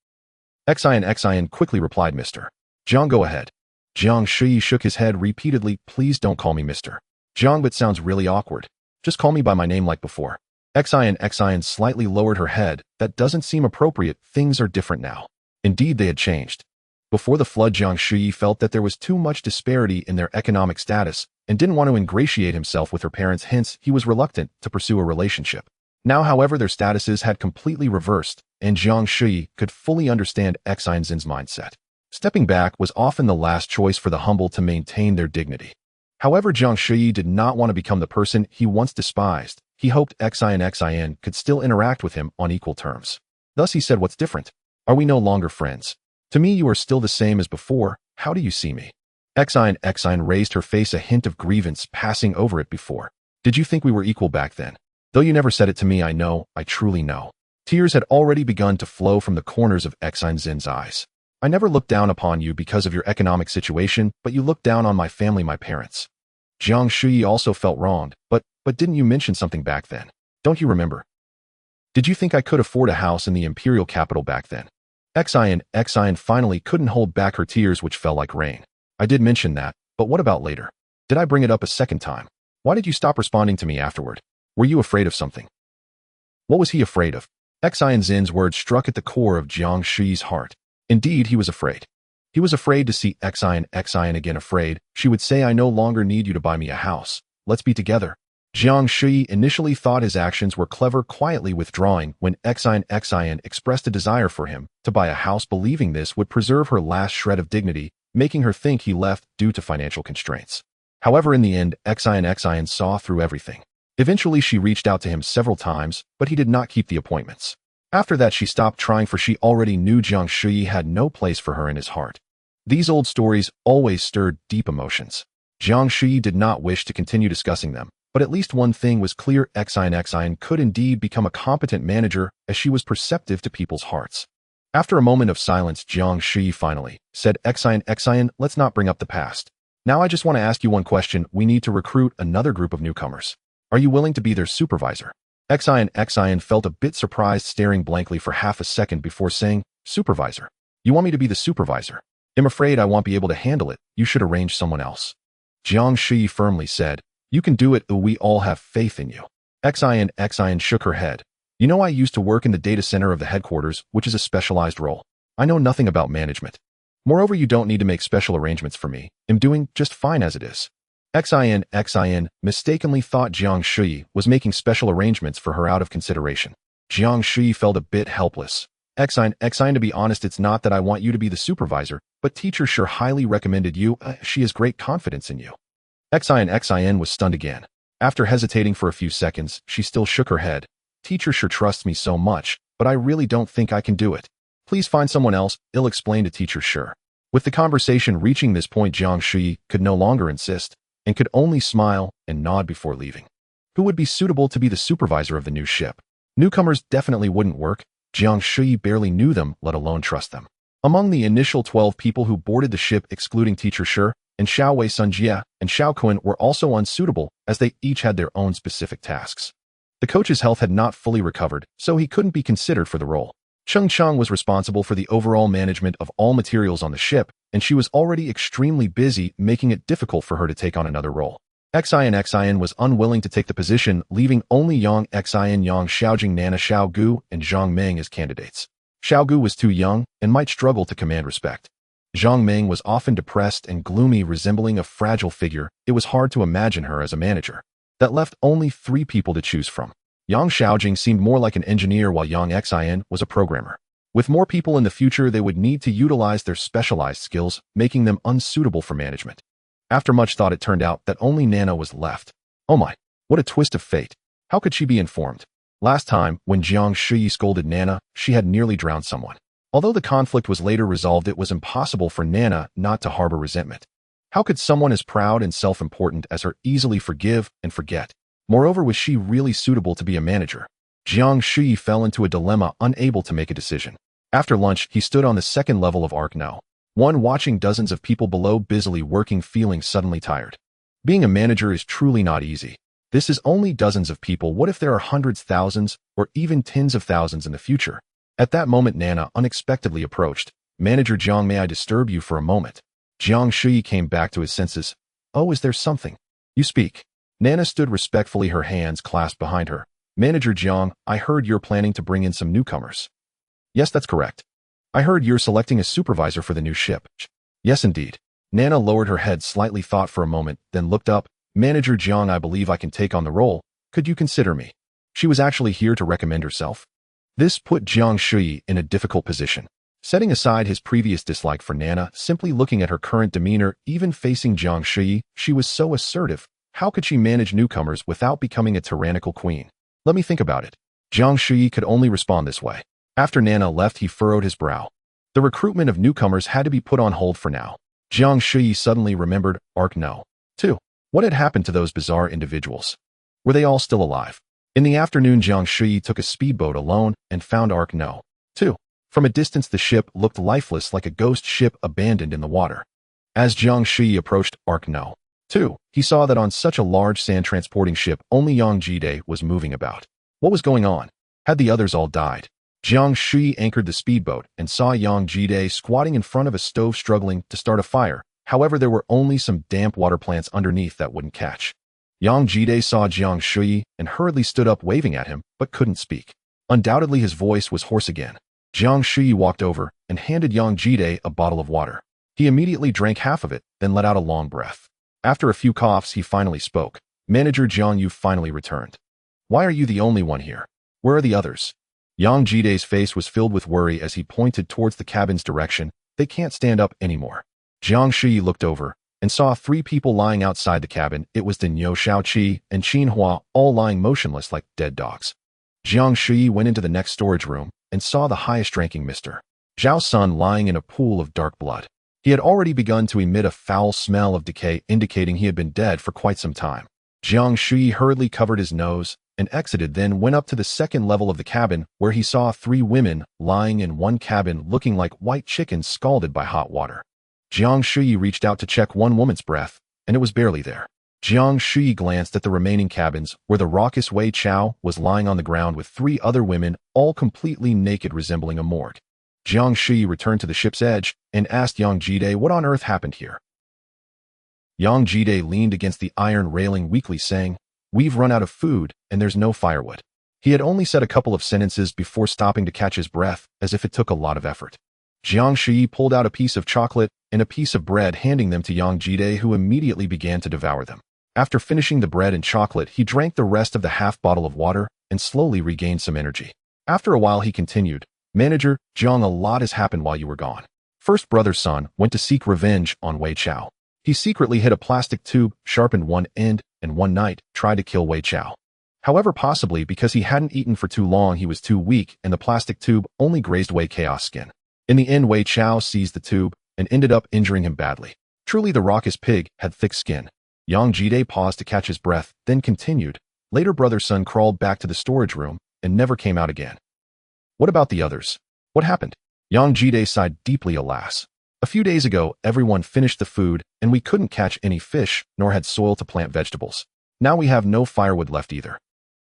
Xian quickly replied, Mr. Jiang, go ahead. Jiang Shuyi shook his head repeatedly. Please don't call me Mr. Jiang, but sounds really awkward. Just call me by my name like before. Xian slightly lowered her head. That doesn't seem appropriate. Things are different now. Indeed, they had changed. Before the flood, Jiang Shuyi felt that there was too much disparity in their economic status and didn't want to ingratiate himself with her parents, hence he was reluctant to pursue a relationship. Now, however, their statuses had completely reversed, and Jiang Shuyi could fully understand Xian's mindset. Stepping back was often the last choice for the humble to maintain their dignity. However, Jiang Shuyi did not want to become the person he once despised. He hoped Xian could still interact with him on equal terms. Thus he said, what's different? Are we no longer friends? To me, you are still the same as before. How do you see me? Xian raised her face, a hint of grievance passing over it before. Did you think we were equal back then? Though you never said it to me, I know, I truly know. Tears had already begun to flow from the corners of Xian's eyes. I never looked down upon you because of your economic situation, but you looked down on my family, my parents. Jiang Shuyi also felt wronged, but didn't you mention something back then? Don't you remember? Did you think I could afford a house in the imperial capital back then? Xian finally couldn't hold back her tears, which fell like rain. I did mention that, but what about later? Did I bring it up a second time? Why did you stop responding to me afterward? Were you afraid of something? What was he afraid of? Xian's words struck at the core of Jiang Shuyi's heart. Indeed, he was afraid. He was afraid to see Xian again, afraid she would say, I no longer need you to buy me a house. Let's be together. Jiang Shuyi initially thought his actions were clever, quietly withdrawing when Xian expressed a desire for him to buy a house, believing this would preserve her last shred of dignity, making her think he left due to financial constraints. However, in the end, Xian saw through everything. Eventually, she reached out to him several times, but he did not keep the appointments. After that, she stopped trying, for she already knew Jiang Shuyi had no place for her in his heart. These old stories always stirred deep emotions. Jiang Shuyi did not wish to continue discussing them, but at least one thing was clear: Xian could indeed become a competent manager, as she was perceptive to people's hearts. After a moment of silence, Jiang Shuyi finally said, Xian, let's not bring up the past. Now I just want to ask you one question. We need to recruit another group of newcomers. Are you willing to be their supervisor? Xian felt a bit surprised, staring blankly for half a second before saying, Supervisor? You want me to be the supervisor? I'm afraid I won't be able to handle it. You should arrange someone else. Jiang Shuyi firmly said, You can do it. We all have faith in you. Xian shook her head. You know, I used to work in the data center of the headquarters, which is a specialized role. I know nothing about management. Moreover, you don't need to make special arrangements for me. I'm doing just fine as it is. Xian mistakenly thought Jiang Shuyi was making special arrangements for her out of consideration. Jiang Shuyi felt a bit helpless. Xian, to be honest, it's not that I want you to be the supervisor, but Teacher Shi highly recommended you. She has great confidence in you. Xian was stunned again. After hesitating for a few seconds, she still shook her head. Teacher Shi trusts me so much, but I really don't think I can do it. Please find someone else, I'll explain to Teacher Shi. With the conversation reaching this point, Jiang Shuyi could no longer insist, and could only smile and nod before leaving. Who would be suitable to be the supervisor of the new ship? Newcomers definitely wouldn't work. Jiang Shuyi barely knew them, let alone trust them. Among the initial 12 people who boarded the ship, excluding Teacher Shi, and Xiao Wei Sunjie and Xiao Kun, were also unsuitable, as they each had their own specific tasks. The coach's health had not fully recovered, so he couldn't be considered for the role. Cheng Cheng was responsible for the overall management of all materials on the ship, and she was already extremely busy, making it difficult for her to take on another role. Xian was unwilling to take the position, leaving only Yang Xiaojing, Nana Xiao Gu, and Zhang Meng as candidates. Xiaogu was too young and might struggle to command respect. Zhang Ming was often depressed and gloomy, resembling a fragile figure. It was hard to imagine her as a manager. That left only 3 people to choose from. Yang Xiaojing seemed more like an engineer while Yang Xin was a programmer. With more people in the future, they would need to utilize their specialized skills, making them unsuitable for management. After much thought, it turned out that only Nana was left. Oh my, what a twist of fate. How could she be informed? Last time, when Jiang Shuyi scolded Nana, she had nearly drowned someone. Although the conflict was later resolved, it was impossible for Nana not to harbor resentment. How could someone as proud and self-important as her easily forgive and forget? Moreover, was she really suitable to be a manager? Jiang Shuyi fell into a dilemma, unable to make a decision. After lunch, he stood on the 2nd level of Arc No. 1, watching dozens of people below busily working, feeling suddenly tired. Being a manager is truly not easy. This is only dozens of people. What if there are hundreds, thousands, or even tens of thousands in the future? At that moment, Nana unexpectedly approached. Manager Jiang, may I disturb you for a moment? Jiang Shuyi came back to his senses. Oh, is there something? You speak. Nana stood respectfully, her hands clasped behind her. Manager Jiang, I heard you're planning to bring in some newcomers. Yes, that's correct. I heard you're selecting a supervisor for the new ship. Yes, indeed. Nana lowered her head slightly, thought for a moment, then looked up. Manager Jiang, I believe I can take on the role. Could you consider me? She was actually here to recommend herself. This put Jiang Shuyi in a difficult position. Setting aside his previous dislike for Nana, simply looking at her current demeanor, even facing Jiang Shuyi, she was so assertive. How could she manage newcomers without becoming a tyrannical queen? Let me think about it. Jiang Shuyi could only respond this way. After Nana left, he furrowed his brow. The recruitment of newcomers had to be put on hold for now. Jiang Shuyi suddenly remembered Arc No. 2. What had happened to those bizarre individuals? Were they all still alive? In the afternoon, Jiang Shuyi took a speedboat alone and found Arc No. 2. From a distance, the ship looked lifeless, like a ghost ship abandoned in the water. As Jiang Shuyi approached Arc No. 2, he saw that on such a large sand-transporting ship, only Yang Jide was moving about. What was going on? Had the others all died? Jiang Shuyi anchored the speedboat and saw Yang Jide squatting in front of a stove, struggling to start a fire. However, there were only some damp water plants underneath that wouldn't catch. Yang Jide saw Jiang Shuyi and hurriedly stood up, waving at him, but couldn't speak. Undoubtedly, his voice was hoarse again. Jiang Shuyi walked over and handed Yang Jide a bottle of water. He immediately drank half of it, then let out a long breath. After a few coughs, he finally spoke. Manager Jiang, you've finally returned. Why are you the only one here? Where are the others? Yang Jide's face was filled with worry as he pointed towards the cabin's direction. They can't stand up anymore. Jiang Shuyi looked over and saw 3 people lying outside the cabin. It was Denyo Shaoqi and Qin Hua, all lying motionless like dead dogs. Jiang Shuyi went into the next storage room and saw the highest-ranking Mr. Zhao Sun lying in a pool of dark blood. He had already begun to emit a foul smell of decay, indicating he had been dead for quite some time. Jiang Shuyi hurriedly covered his nose and exited, then went up to the 2nd level of the cabin, where he saw 3 women lying in one cabin, looking like white chickens scalded by hot water. Jiang Shuyi reached out to check one woman's breath, and it was barely there. Jiang Shuyi glanced at the remaining cabins, where the raucous Wei Chao was lying on the ground with 3 other women, all completely naked, resembling a morgue. Jiang Shuyi returned to the ship's edge and asked Yang Jide what on earth happened here. Yang Jide leaned against the iron railing weakly, saying, We've run out of food, and there's no firewood. He had only said a couple of sentences before stopping to catch his breath, as if it took a lot of effort. Jiang Shuyi pulled out a piece of chocolate and a piece of bread, handing them to Yang Jide, who immediately began to devour them. After finishing the bread and chocolate, he drank the rest of the half bottle of water and slowly regained some energy. After a while, he continued, Manager Jiang, a lot has happened while you were gone. First, Brother Sun went to seek revenge on Wei Chao. He secretly hid a plastic tube, sharpened one end, and one night tried to kill Wei Chao. However, possibly because he hadn't eaten for too long, he was too weak, and the plastic tube only grazed Wei Chao's skin. In the end, Wei Chao seized the tube and ended up injuring him badly. Truly, the raucous pig had thick skin. Yang Jide paused to catch his breath, then continued. Later, Brother Sun crawled back to the storage room and never came out again. What about the others? What happened? Yang Jide sighed deeply, alas. A few days ago, everyone finished the food, and we couldn't catch any fish, nor had soil to plant vegetables. Now we have no firewood left either.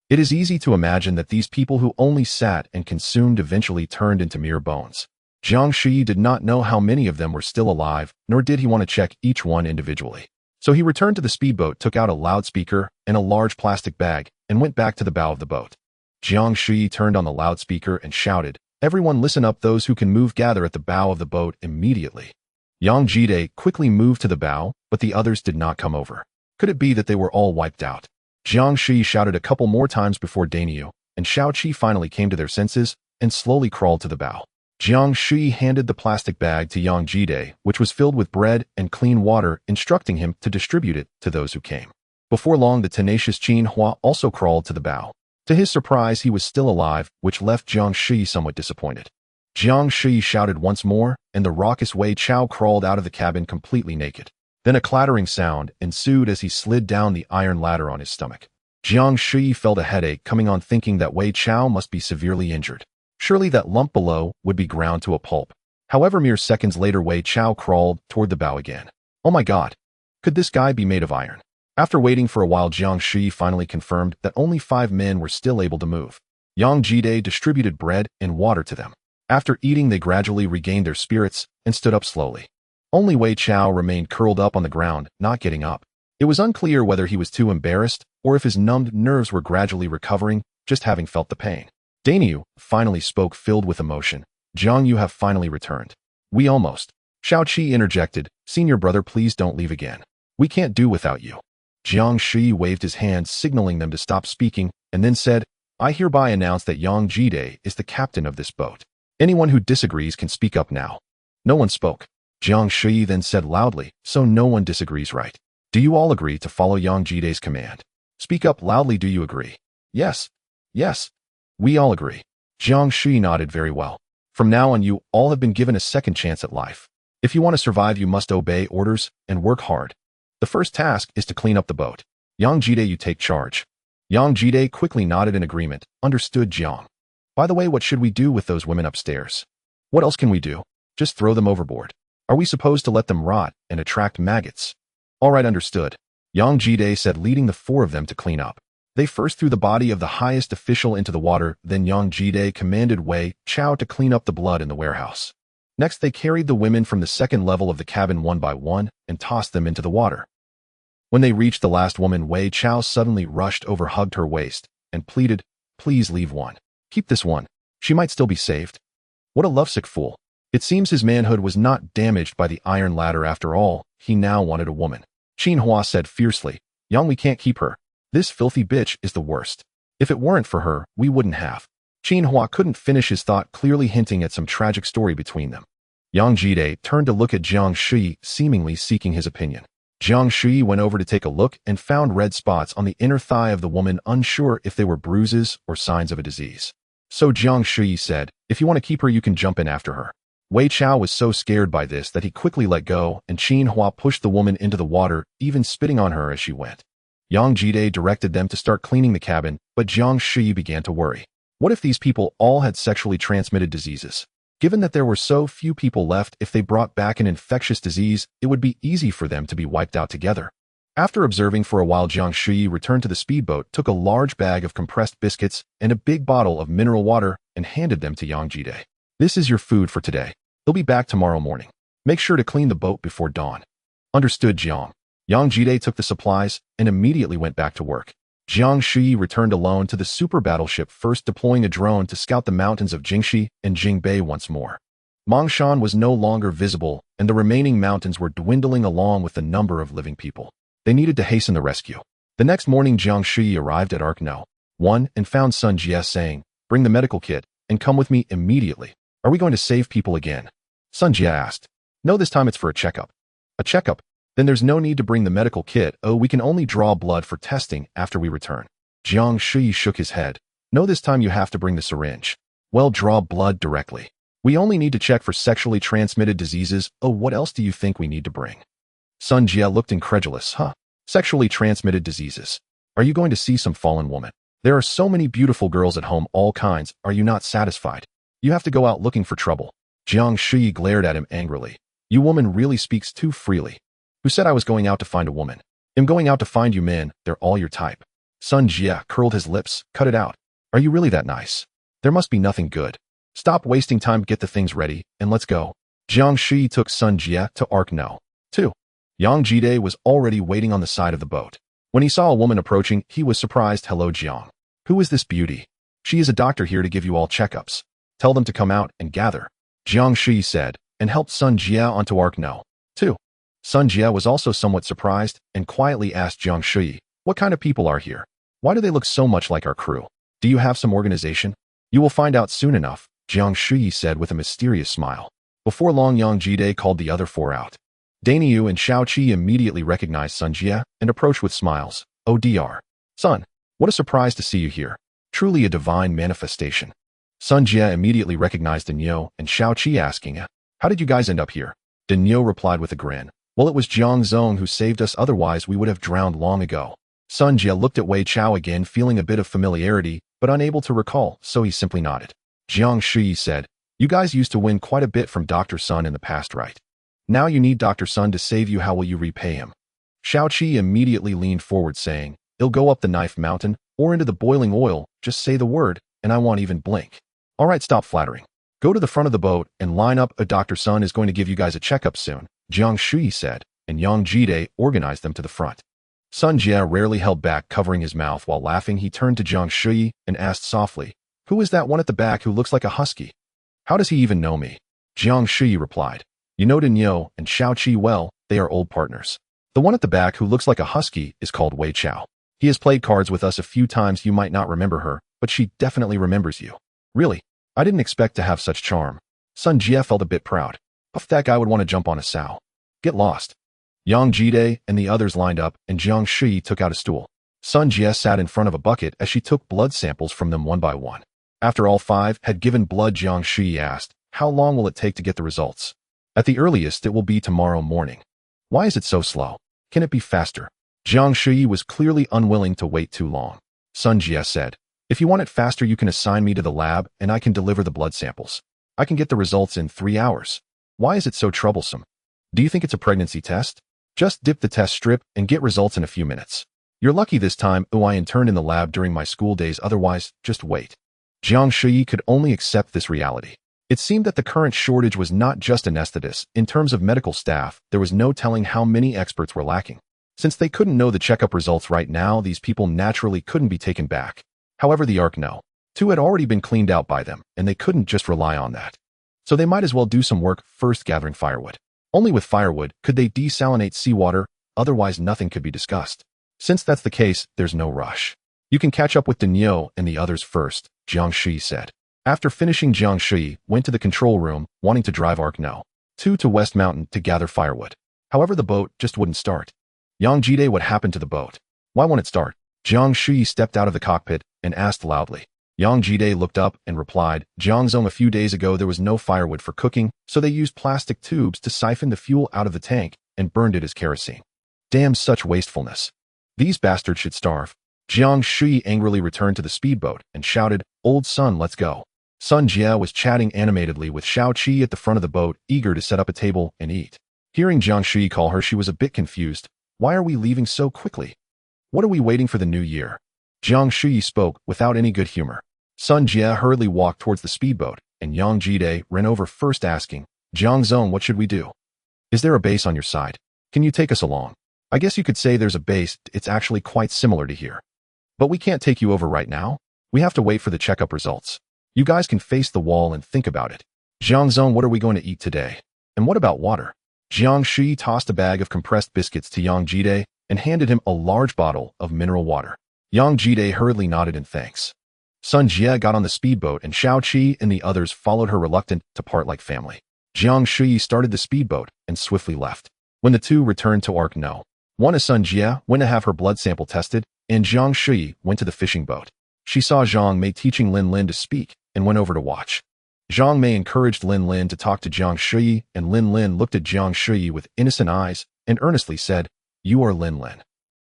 It is easy to imagine that these people who only sat and consumed eventually turned into mere bones. Jiang Shuyi did not know how many of them were still alive, nor did he want to check each one individually. So he returned to the speedboat, took out a loudspeaker and a large plastic bag, and went back to the bow of the boat. Jiang Shuyi turned on the loudspeaker and shouted, Everyone listen up, those who can move gather at the bow of the boat immediately. Yang Jide quickly moved to the bow, but the others did not come over. Could it be that they were all wiped out? Jiang Shuyi shouted a couple more times before Daniel and Shao Qi finally came to their senses and slowly crawled to the bow. Jiang Shuyi handed the plastic bag to Yang Jide, which was filled with bread and clean water, instructing him to distribute it to those who came. Before long, the tenacious Qin Hua also crawled to the bow. To his surprise, he was still alive, which left Jiang Shuyi somewhat disappointed. Jiang Shuyi shouted once more, and the raucous Wei Chao crawled out of the cabin completely naked. Then a clattering sound ensued as he slid down the iron ladder on his stomach. Jiang Shuyi felt a headache coming on, thinking that Wei Chao must be severely injured. Surely that lump below would be ground to a pulp. However, mere seconds later, Wei Chao crawled toward the bow again. Oh my god! Could this guy be made of iron? After waiting for a while, Jiang Shuyi finally confirmed that only 5 men were still able to move. Yang Jide distributed bread and water to them. After eating, they gradually regained their spirits and stood up slowly. Only Wei Chao remained curled up on the ground, not getting up. It was unclear whether he was too embarrassed or if his numbed nerves were gradually recovering, just having felt the pain. Daniel finally spoke, filled with emotion. Jiang, you have finally returned. We almost. Shao Qi interjected, Senior brother, please don't leave again. We can't do without you. Jiang Shuyi waved his hand, signaling them to stop speaking, and then said, I hereby announce that Yang Jide is the captain of this boat. Anyone who disagrees can speak up now. No one spoke. Jiang Shuyi then said loudly, so no one disagrees, right? Do you all agree to follow Yang Jide's command? Speak up loudly, do you agree? Yes. Yes. We all agree. Jiang Shuyi nodded. Very well. From now on, you all have been given a second chance at life. If you want to survive, you must obey orders and work hard. The first task is to clean up the boat. Yang Jide, you take charge. Yang Jide quickly nodded in agreement. Understood, Jiang. By the way, what should we do with those women upstairs? What else can we do? Just throw them overboard. Are we supposed to let them rot and attract maggots? All right, understood. Yang Jide said, leading the 4 of them to clean up. They first threw the body of the highest official into the water, then Yang Jide commanded Wei Chao to clean up the blood in the warehouse. Next, they carried the women from the second level of the cabin one by one and tossed them into the water. When they reached the last woman, Wei Chao suddenly rushed over, hugged her waist, and pleaded, please leave one. Keep this one. She might still be saved. What a lovesick fool. It seems his manhood was not damaged by the iron ladder after all. He now wanted a woman. Qin Hua said fiercely, Yang, we can't keep her. This filthy bitch is the worst. If it weren't for her, we wouldn't have. Qin Hua couldn't finish his thought, clearly hinting at some tragic story between them. Yang Jide turned to look at Jiang Shuyi, seemingly seeking his opinion. Jiang Shuyi went over to take a look and found red spots on the inner thigh of the woman, unsure if they were bruises or signs of a disease. So Jiang Shuyi said, if you want to keep her, you can jump in after her. Wei Chao was so scared by this that he quickly let go, and Qin Hua pushed the woman into the water, even spitting on her as she went. Yang Jide directed them to start cleaning the cabin, but Jiang Shuyi began to worry. What if these people all had sexually transmitted diseases? Given that there were so few people left, if they brought back an infectious disease, it would be easy for them to be wiped out together. After observing for a while, Jiang Shuyi returned to the speedboat, took a large bag of compressed biscuits and a big bottle of mineral water, and handed them to Yang Jide. This is your food for today. He'll be back tomorrow morning. Make sure to clean the boat before dawn. Understood, Jiang. Yang Jide took the supplies and immediately went back to work. Jiang Shuyi returned alone to the super battleship, first deploying a drone to scout the mountains of Jingxi and Jingbei once more. Mongshan was no longer visible, and the remaining mountains were dwindling along with the number of living people. They needed to hasten the rescue. The next morning, Jiang Shuyi arrived at Arc No. 1 and found Sun Jie saying, bring the medical kit and come with me immediately. Are we going to save people again? Sun Jie asked. No, this time it's for a checkup. A checkup? Then there's no need to bring the medical kit. Oh, we can only draw blood for testing after we return. Jiang Shuyi shook his head. No, this time you have to bring the syringe. Well, draw blood directly. We only need to check for sexually transmitted diseases. Oh, what else do you think we need to bring? Sun Jie looked incredulous. Huh? Sexually transmitted diseases. Are you going to see some fallen woman? There are so many beautiful girls at home, all kinds. Are you not satisfied? You have to go out looking for trouble. Jiang Shuyi glared at him angrily. You woman really speaks too freely. Who said I was going out to find a woman? I'm going out to find you men. They're all your type. Sun Jie curled his lips. Cut it out. Are you really that nice? There must be nothing good. Stop wasting time, get the things ready, and let's go. Jiang Shuyi took Sun Jie to Arc No. 2. Yang Jide was already waiting on the side of the boat. When he saw a woman approaching, he was surprised. Hello, Jiang. Who is this beauty? She is a doctor here to give you all checkups. Tell them to come out and gather, Jiang Shuyi said, and helped Sun Jia onto Arc No. 2. Sun Jia was also somewhat surprised and quietly asked Jiang Shuyi, "What kind of people are here? Why do they look so much like our crew? Do you have some organization?" "You will find out soon enough," Jiang Shuyi said with a mysterious smile. Before long, Yang Jide called the other four out. Daniyu and Shao Qi immediately recognized Sun Jia and approached with smiles. "Oh Dr. Sun, what a surprise to see you here. Truly a divine manifestation." Sun Jia immediately recognized Daniyu and Shao Qi, asking, "How did you guys end up here?" Daniyu replied with a grin, "Well, it was Jiang Zong who saved us, otherwise we would have drowned long ago." Sun Jia looked at Wei Chao again, feeling a bit of familiarity, but unable to recall, so he simply nodded. Jiang Shuyi said, "You guys used to win quite a bit from Dr. Sun in the past, right? Now you need Dr. Sun to save you. How will you repay him?" Shao Qi immediately leaned forward, saying, "He'll go up the knife mountain or into the boiling oil. Just say the word, and I won't even blink." "All right, stop flattering. Go to the front of the boat and line up. Dr. Sun is going to give you guys a checkup soon," Jiang Shuyi said, and Yang Jide organized them to the front. Sun Jia rarely held back, covering his mouth while laughing. He turned to Jiang Shuyi and asked softly, "Who is that one at the back who looks like a husky? How does he even know me?" Jiang Shuyi replied, "You know Daniyu and Shao Qi well, they are old partners. The one at the back who looks like a husky is called Wei Chao. He has played cards with us a few times. You might not remember her, but she definitely remembers you." "Really? I didn't expect to have such charm." Sun Jia felt a bit proud. "If that guy would want to jump on a sow. Get lost." Yang Jide and the others lined up, and Jiang Shuyi took out a stool. Sun Jia sat in front of a bucket as she took blood samples from them one by one. After all five had given blood, Jiang Shuyi asked, "How long will it take to get the results?" "At the earliest, it will be tomorrow morning." "Why is it so slow? Can it be faster?" Jiang Shuyi was clearly unwilling to wait too long. Sun Jia said, "If you want it faster, you can assign me to the lab and I can deliver the blood samples. I can get the results in 3 hours. Why is it so troublesome? Do you think it's a pregnancy test? Just dip the test strip and get results in a few minutes. You're lucky this time. I interned in the lab during my school days, otherwise, just wait." Jiang Shuyi could only accept this reality. It seemed that the current shortage was not just anesthetists. In terms of medical staff, there was no telling how many experts were lacking. Since they couldn't know the checkup results right now, these people naturally couldn't be taken back. However, the Arc No. 2 had already been cleaned out by them, and they couldn't just rely on that. So they might as well do some work first gathering firewood. Only with firewood could they desalinate seawater, otherwise nothing could be discussed. Since that's the case, there's no rush. "You can catch up with Daniyu and the others first," Jiang Shuyi said. After finishing, Jiang Shuyi went to the control room, wanting to drive Arc No. 2 to West Mountain to gather firewood. However, the boat just wouldn't start. Yang Jide, what happened to the boat? Why won't it start? Jiang Shuyi stepped out of the cockpit and asked loudly. Yang Jide looked up and replied, "Jiangzong, a few days ago there was no firewood for cooking, so they used plastic tubes to siphon the fuel out of the tank and burned it as kerosene. Damn, such wastefulness. These bastards should starve." Jiang Shuyi angrily returned to the speedboat and shouted, "Old Sun, let's go." Sun Jia was chatting animatedly with Shao Qi at the front of the boat, eager to set up a table and eat. Hearing Jiang Shuyi call her, she was a bit confused. "Why are we leaving so quickly? What are we waiting for the new year?" Jiang Shuyi spoke without any good humor. Sun Jia hurriedly walked towards the speedboat, and Yang Jide ran over first, asking, "Jiangzong, what should we do? Is there a base on your side? Can you take us along?" "I guess you could say there's a base. It's actually quite similar to here. But we can't take you over right now. We have to wait for the checkup results. You guys can face the wall and think about it." "Jiangzong, what are we going to eat today? And what about water?" Jiang Shuyi tossed a bag of compressed biscuits to Yang Jide and handed him a large bottle of mineral water. Yang Jide hurriedly nodded in thanks. Sun Jia got on the speedboat, and Shao Qi and the others followed her, reluctant to part like family. Jiang Shuyi started the speedboat and swiftly left. When the two returned to Arc No. 1, Sun Jia went to have her blood sample tested, and Jiang Shuyi went to the fishing boat. She saw Zhang Mei teaching Lin Lin to speak and went over to watch. Zhang Mei encouraged Lin Lin to talk to Jiang Shuyi, and Lin Lin looked at Jiang Shuyi with innocent eyes and earnestly said, "You are Lin Lin."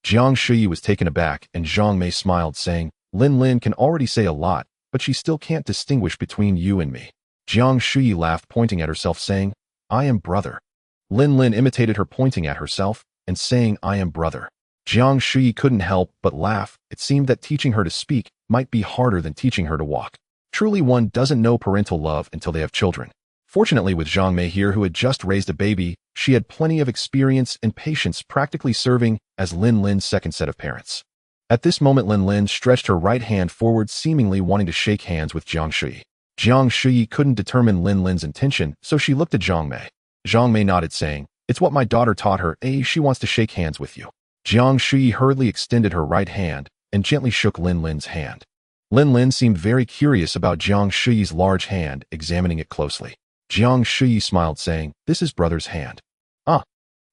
Jiang Shuyi was taken aback, and Zhang Mei smiled, saying, "Lin Lin can already say a lot, but she still can't distinguish between you and me." Jiang Shuyi laughed, pointing at herself, saying, "I am brother." Lin Lin imitated her, pointing at herself and saying, "I am brother." Jiang Shuyi couldn't help but laugh. It seemed that teaching her to speak might be harder than teaching her to walk. Truly, one doesn't know parental love until they have children. Fortunately, with Zhang Mei here, who had just raised a baby, she had plenty of experience and patience, practically serving as Lin Lin's second set of parents. At this moment, Lin Lin stretched her right hand forward, seemingly wanting to shake hands with Jiang Shuyi. Jiang Shuyi couldn't determine Lin Lin's intention, so she looked at Zhang Mei. Zhang Mei nodded, saying, "It's what my daughter taught her. She wants to shake hands with you." Jiang Shuyi hurriedly extended her right hand and gently shook Lin Lin's hand. Lin Lin seemed very curious about Jiang Shuyi's large hand, examining it closely. Jiang Shuyi smiled, saying, "This is brother's hand." Ah.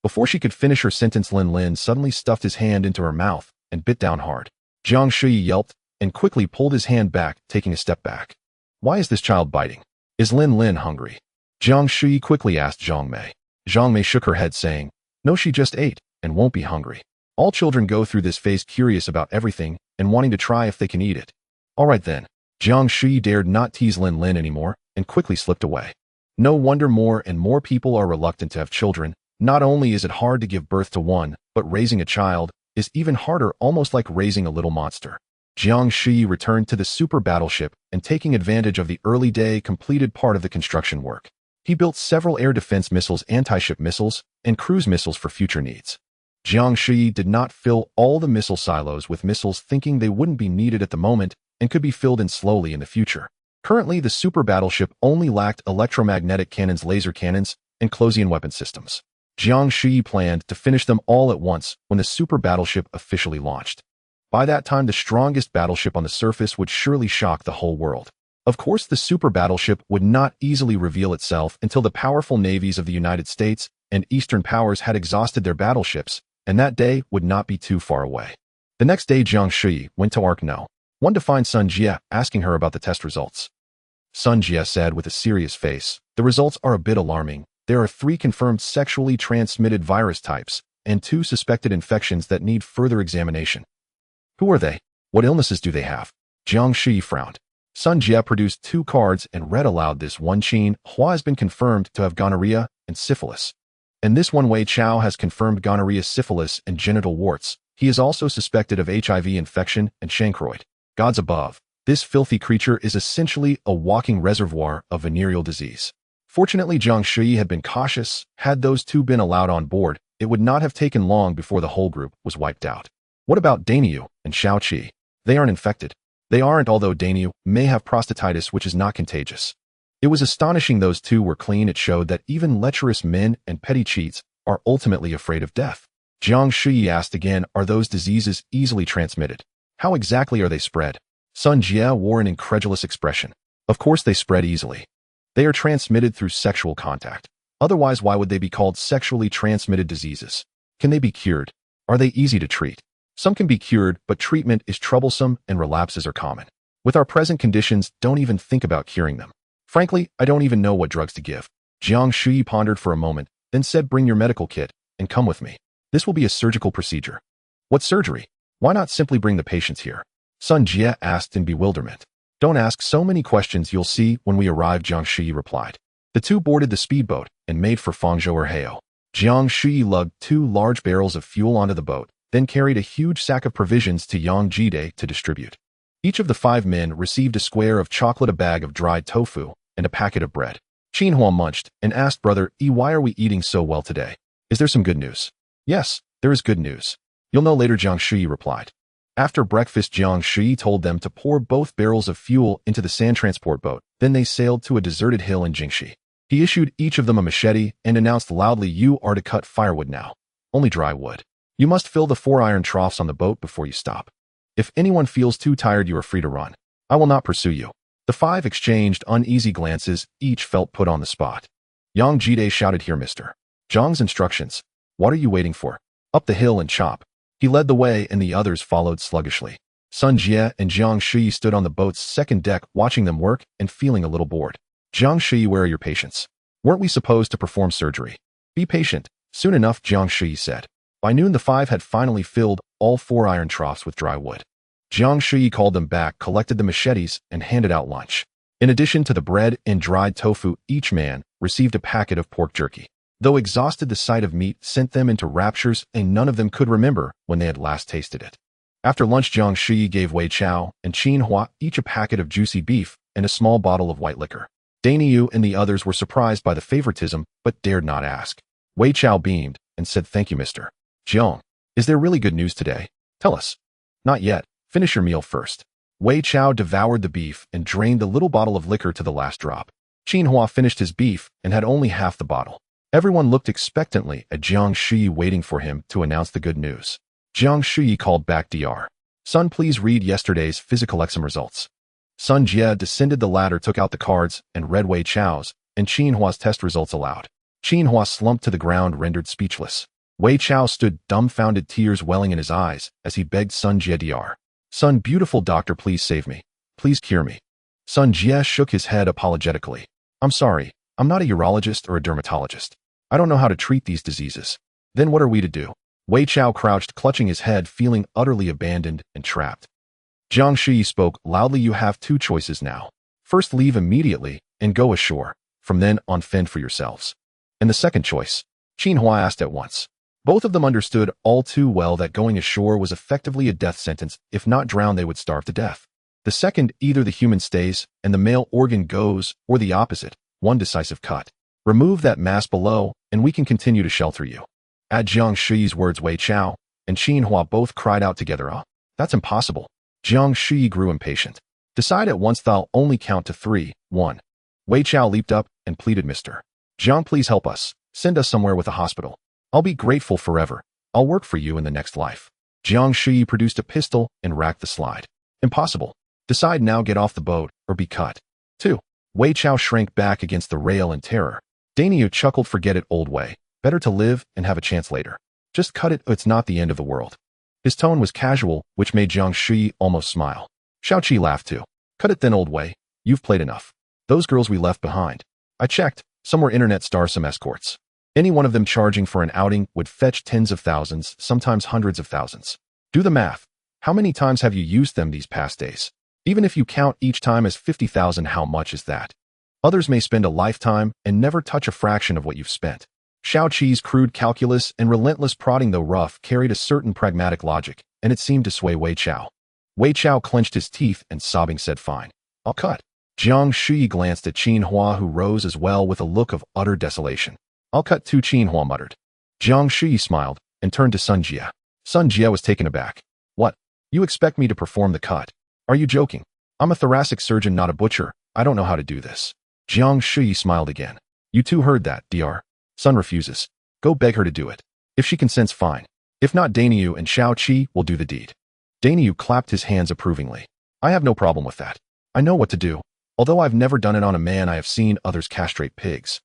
Before she could finish her sentence, Lin Lin suddenly stuffed his hand into her mouth and bit down hard. Jiang Shuyi yelped and quickly pulled his hand back, taking a step back. Why is this child biting? Is Lin Lin hungry? Jiang Shuyi quickly asked Zhang Mei. Zhang Mei shook her head, saying, "No, she just ate and won't be hungry." All children go through this phase, curious about everything and wanting to try if they can eat it. All right then. Jiang Shuyi dared not tease Lin Lin anymore and quickly slipped away. No wonder more and more people are reluctant to have children. Not only is it hard to give birth to one, but raising a child is even harder, almost like raising a little monster. Jiang Shuyi returned to the super battleship and, taking advantage of the early day, completed part of the construction work. He built several air defense missiles, anti-ship missiles, and cruise missiles for future needs. Jiang Shuyi did not fill all the missile silos with missiles, thinking they wouldn't be needed at the moment and could be filled in slowly in the future. Currently, the super battleship only lacked electromagnetic cannons, laser cannons, and Closian weapon systems. Jiang Shuyi planned to finish them all at once when the super battleship officially launched. By that time, the strongest battleship on the surface would surely shock the whole world. Of course, the super battleship would not easily reveal itself until the powerful navies of the United States and Eastern powers had exhausted their battleships, and that day would not be too far away. The next day, Jiang Shuyi went to Arc No. 1 to find Sun Jie, asking her about the test results. Sun Jie said with a serious face, "The results are a bit alarming. There are 3 confirmed sexually transmitted virus types and 2 suspected infections that need further examination." "Who are they? What illnesses do they have?" Jiang Shuyi frowned. Sun Jie produced 2 cards and read aloud, "This one Qin Hua has been confirmed to have gonorrhea and syphilis. And this one Wei Chao has confirmed gonorrhea, syphilis, and genital warts. He is also suspected of HIV infection and chancroid. Gods above, this filthy creature is essentially a walking reservoir of venereal disease." Fortunately, Jiang Shuyi had been cautious. Had those 2 been allowed on board, it would not have taken long before the whole group was wiped out. What about Dainyu and Shao Qi? They aren't infected. They aren't, although Dainyu may have prostatitis, which is not contagious. It was astonishing those 2 were clean. It showed that even lecherous men and petty cheats are ultimately afraid of death. Jiang Shuyi asked again, "Are those diseases easily transmitted? How exactly are they spread?" Sun Jie wore an incredulous expression. "Of course they spread easily. They are transmitted through sexual contact. Otherwise, why would they be called sexually transmitted diseases? Can they be cured? Are they easy to treat?" "Some can be cured, but treatment is troublesome and relapses are common. With our present conditions, don't even think about curing them. Frankly, I don't even know what drugs to give." Jiang Shuyi pondered for a moment, then said, "Bring your medical kit and come with me. This will be a surgical procedure." "What surgery? Why not simply bring the patients here?" Sun Jie asked in bewilderment. "Don't ask so many questions, you'll see when we arrive," Jiang Shuyi replied. The 2 boarded the speedboat and made for Fangzhou or Hao. Jiang Shuyi lugged 2 large barrels of fuel onto the boat, then carried a huge sack of provisions to Yangji to distribute. Each of the 5 men received a square of chocolate, a bag of dried tofu, and a packet of bread. Qin Hua munched and asked, "Brother, why are we eating so well today? Is there some good news?" "Yes, there is good news. You'll know later," Jiang Shuyi replied. After breakfast, Jiang Shuyi told them to pour both barrels of fuel into the sand transport boat. Then they sailed to a deserted hill in Jingxi. He issued each of them a machete and announced loudly, "You are to cut firewood now. Only dry wood. You must fill the 4 iron troughs on the boat before you stop. If anyone feels too tired, you are free to run. I will not pursue you." The 5 exchanged uneasy glances, each felt put on the spot. Yang Jide shouted, "Here, Mr. Zhang's instructions. What are you waiting for? Up the hill and chop." He led the way and the others followed sluggishly. Sun Jie and Jiang Shuyi stood on the boat's 2nd deck, watching them work and feeling a little bored. "Jiang Shuyi, where are your patients? Weren't we supposed to perform surgery?" "Be patient. Soon enough," Jiang Shuyi said. By noon, the 5 had finally filled all 4 iron troughs with dry wood. Jiang Shuyi called them back, collected the machetes, and handed out lunch. In addition to the bread and dried tofu, each man received a packet of pork jerky. Though exhausted, the sight of meat sent them into raptures, and none of them could remember when they had last tasted it. After lunch, Jiang Shuyi gave Wei Chao and Qin Hua each a packet of juicy beef and a small bottle of white liquor. Dainyu and the others were surprised by the favoritism, but dared not ask. Wei Chao beamed and said, "Thank you, Mr. Jiang. Is there really good news today? Tell us." "Not yet. Finish your meal first." Wei Chao devoured the beef and drained the little bottle of liquor to the last drop. Xinhua finished his beef and had only half the bottle. Everyone looked expectantly at Jiang Shuyi, waiting for him to announce the good news. Jiang Shuyi called back Dr. Sun, please read yesterday's physical exam results. Sun Jie descended the ladder, took out the cards, and read Wei Chao's and Xinhua's test results aloud. Xinhua slumped to the ground, rendered speechless. Wei Chao stood dumbfounded, tears welling in his eyes as he begged Sun Jie, Dr. Sun, beautiful doctor, please save me. Please cure me. Sun Jie shook his head apologetically. I'm sorry, I'm not a urologist or a dermatologist. I don't know how to treat these diseases. Then what are we to do? Wei Chao crouched, clutching his head, feeling utterly abandoned and trapped. Jiang Shuyi spoke loudly. You have two choices now. First, leave immediately and go ashore. From then on, fend for yourselves. And the second choice? Xinhua asked at once. Both of them understood all too well that going ashore was effectively a death sentence. If not drowned, they would starve to death. The second, either the human stays and the male organ goes, or the opposite, one decisive cut. Remove that mass below, and we can continue to shelter you. At Jiang Shuyi's words, Wei Chao and Xinhua both cried out together, that's impossible. Jiang Shuyi grew impatient. Decide at once, thou'll only count to 3, 1. Wei Chao leaped up and pleaded, Mr. Jiang, please help us. Send us somewhere with a hospital. I'll be grateful forever. I'll work for you in the next life. Jiang Shuyi produced a pistol and racked the slide. Impossible. Decide now, get off the boat or be cut. 2. Wei Chao shrank back against the rail in terror. Daniel chuckled, forget it, old Wei. Better to live and have a chance later. Just cut it, it's not the end of the world. His tone was casual, which made Jiang Shuyi almost smile. Xiaoqi laughed too. Cut it then, old Wei. You've played enough. Those girls we left behind. I checked. Some were internet stars, some escorts. Any one of them charging for an outing would fetch tens of thousands, sometimes hundreds of thousands. Do the math. How many times have you used them these past days? Even if you count each time as 50,000, how much is that? Others may spend a lifetime and never touch a fraction of what you've spent. Xiaoqi's crude calculus and relentless prodding, though rough, carried a certain pragmatic logic, and it seemed to sway Wei Chao. Wei Chao clenched his teeth and, sobbing, said, fine. I'll cut. Jiang Shuyi glanced at Xinhua, who rose as well with a look of utter desolation. I'll cut too, Xinhua muttered. Jiang Shuyi smiled and turned to Sun Jie. Sun Jie was taken aback. What? You expect me to perform the cut? Are you joking? I'm a thoracic surgeon, not a butcher. I don't know how to do this. Jiang Shuyi smiled again. You too heard that, Dr. Sun refuses. Go beg her to do it. If she consents, fine. If not, Daniu and Xiaoqi will do the deed. Daniu clapped his hands approvingly. I have no problem with that. I know what to do. Although I've never done it on a man, I have seen others castrate pigs.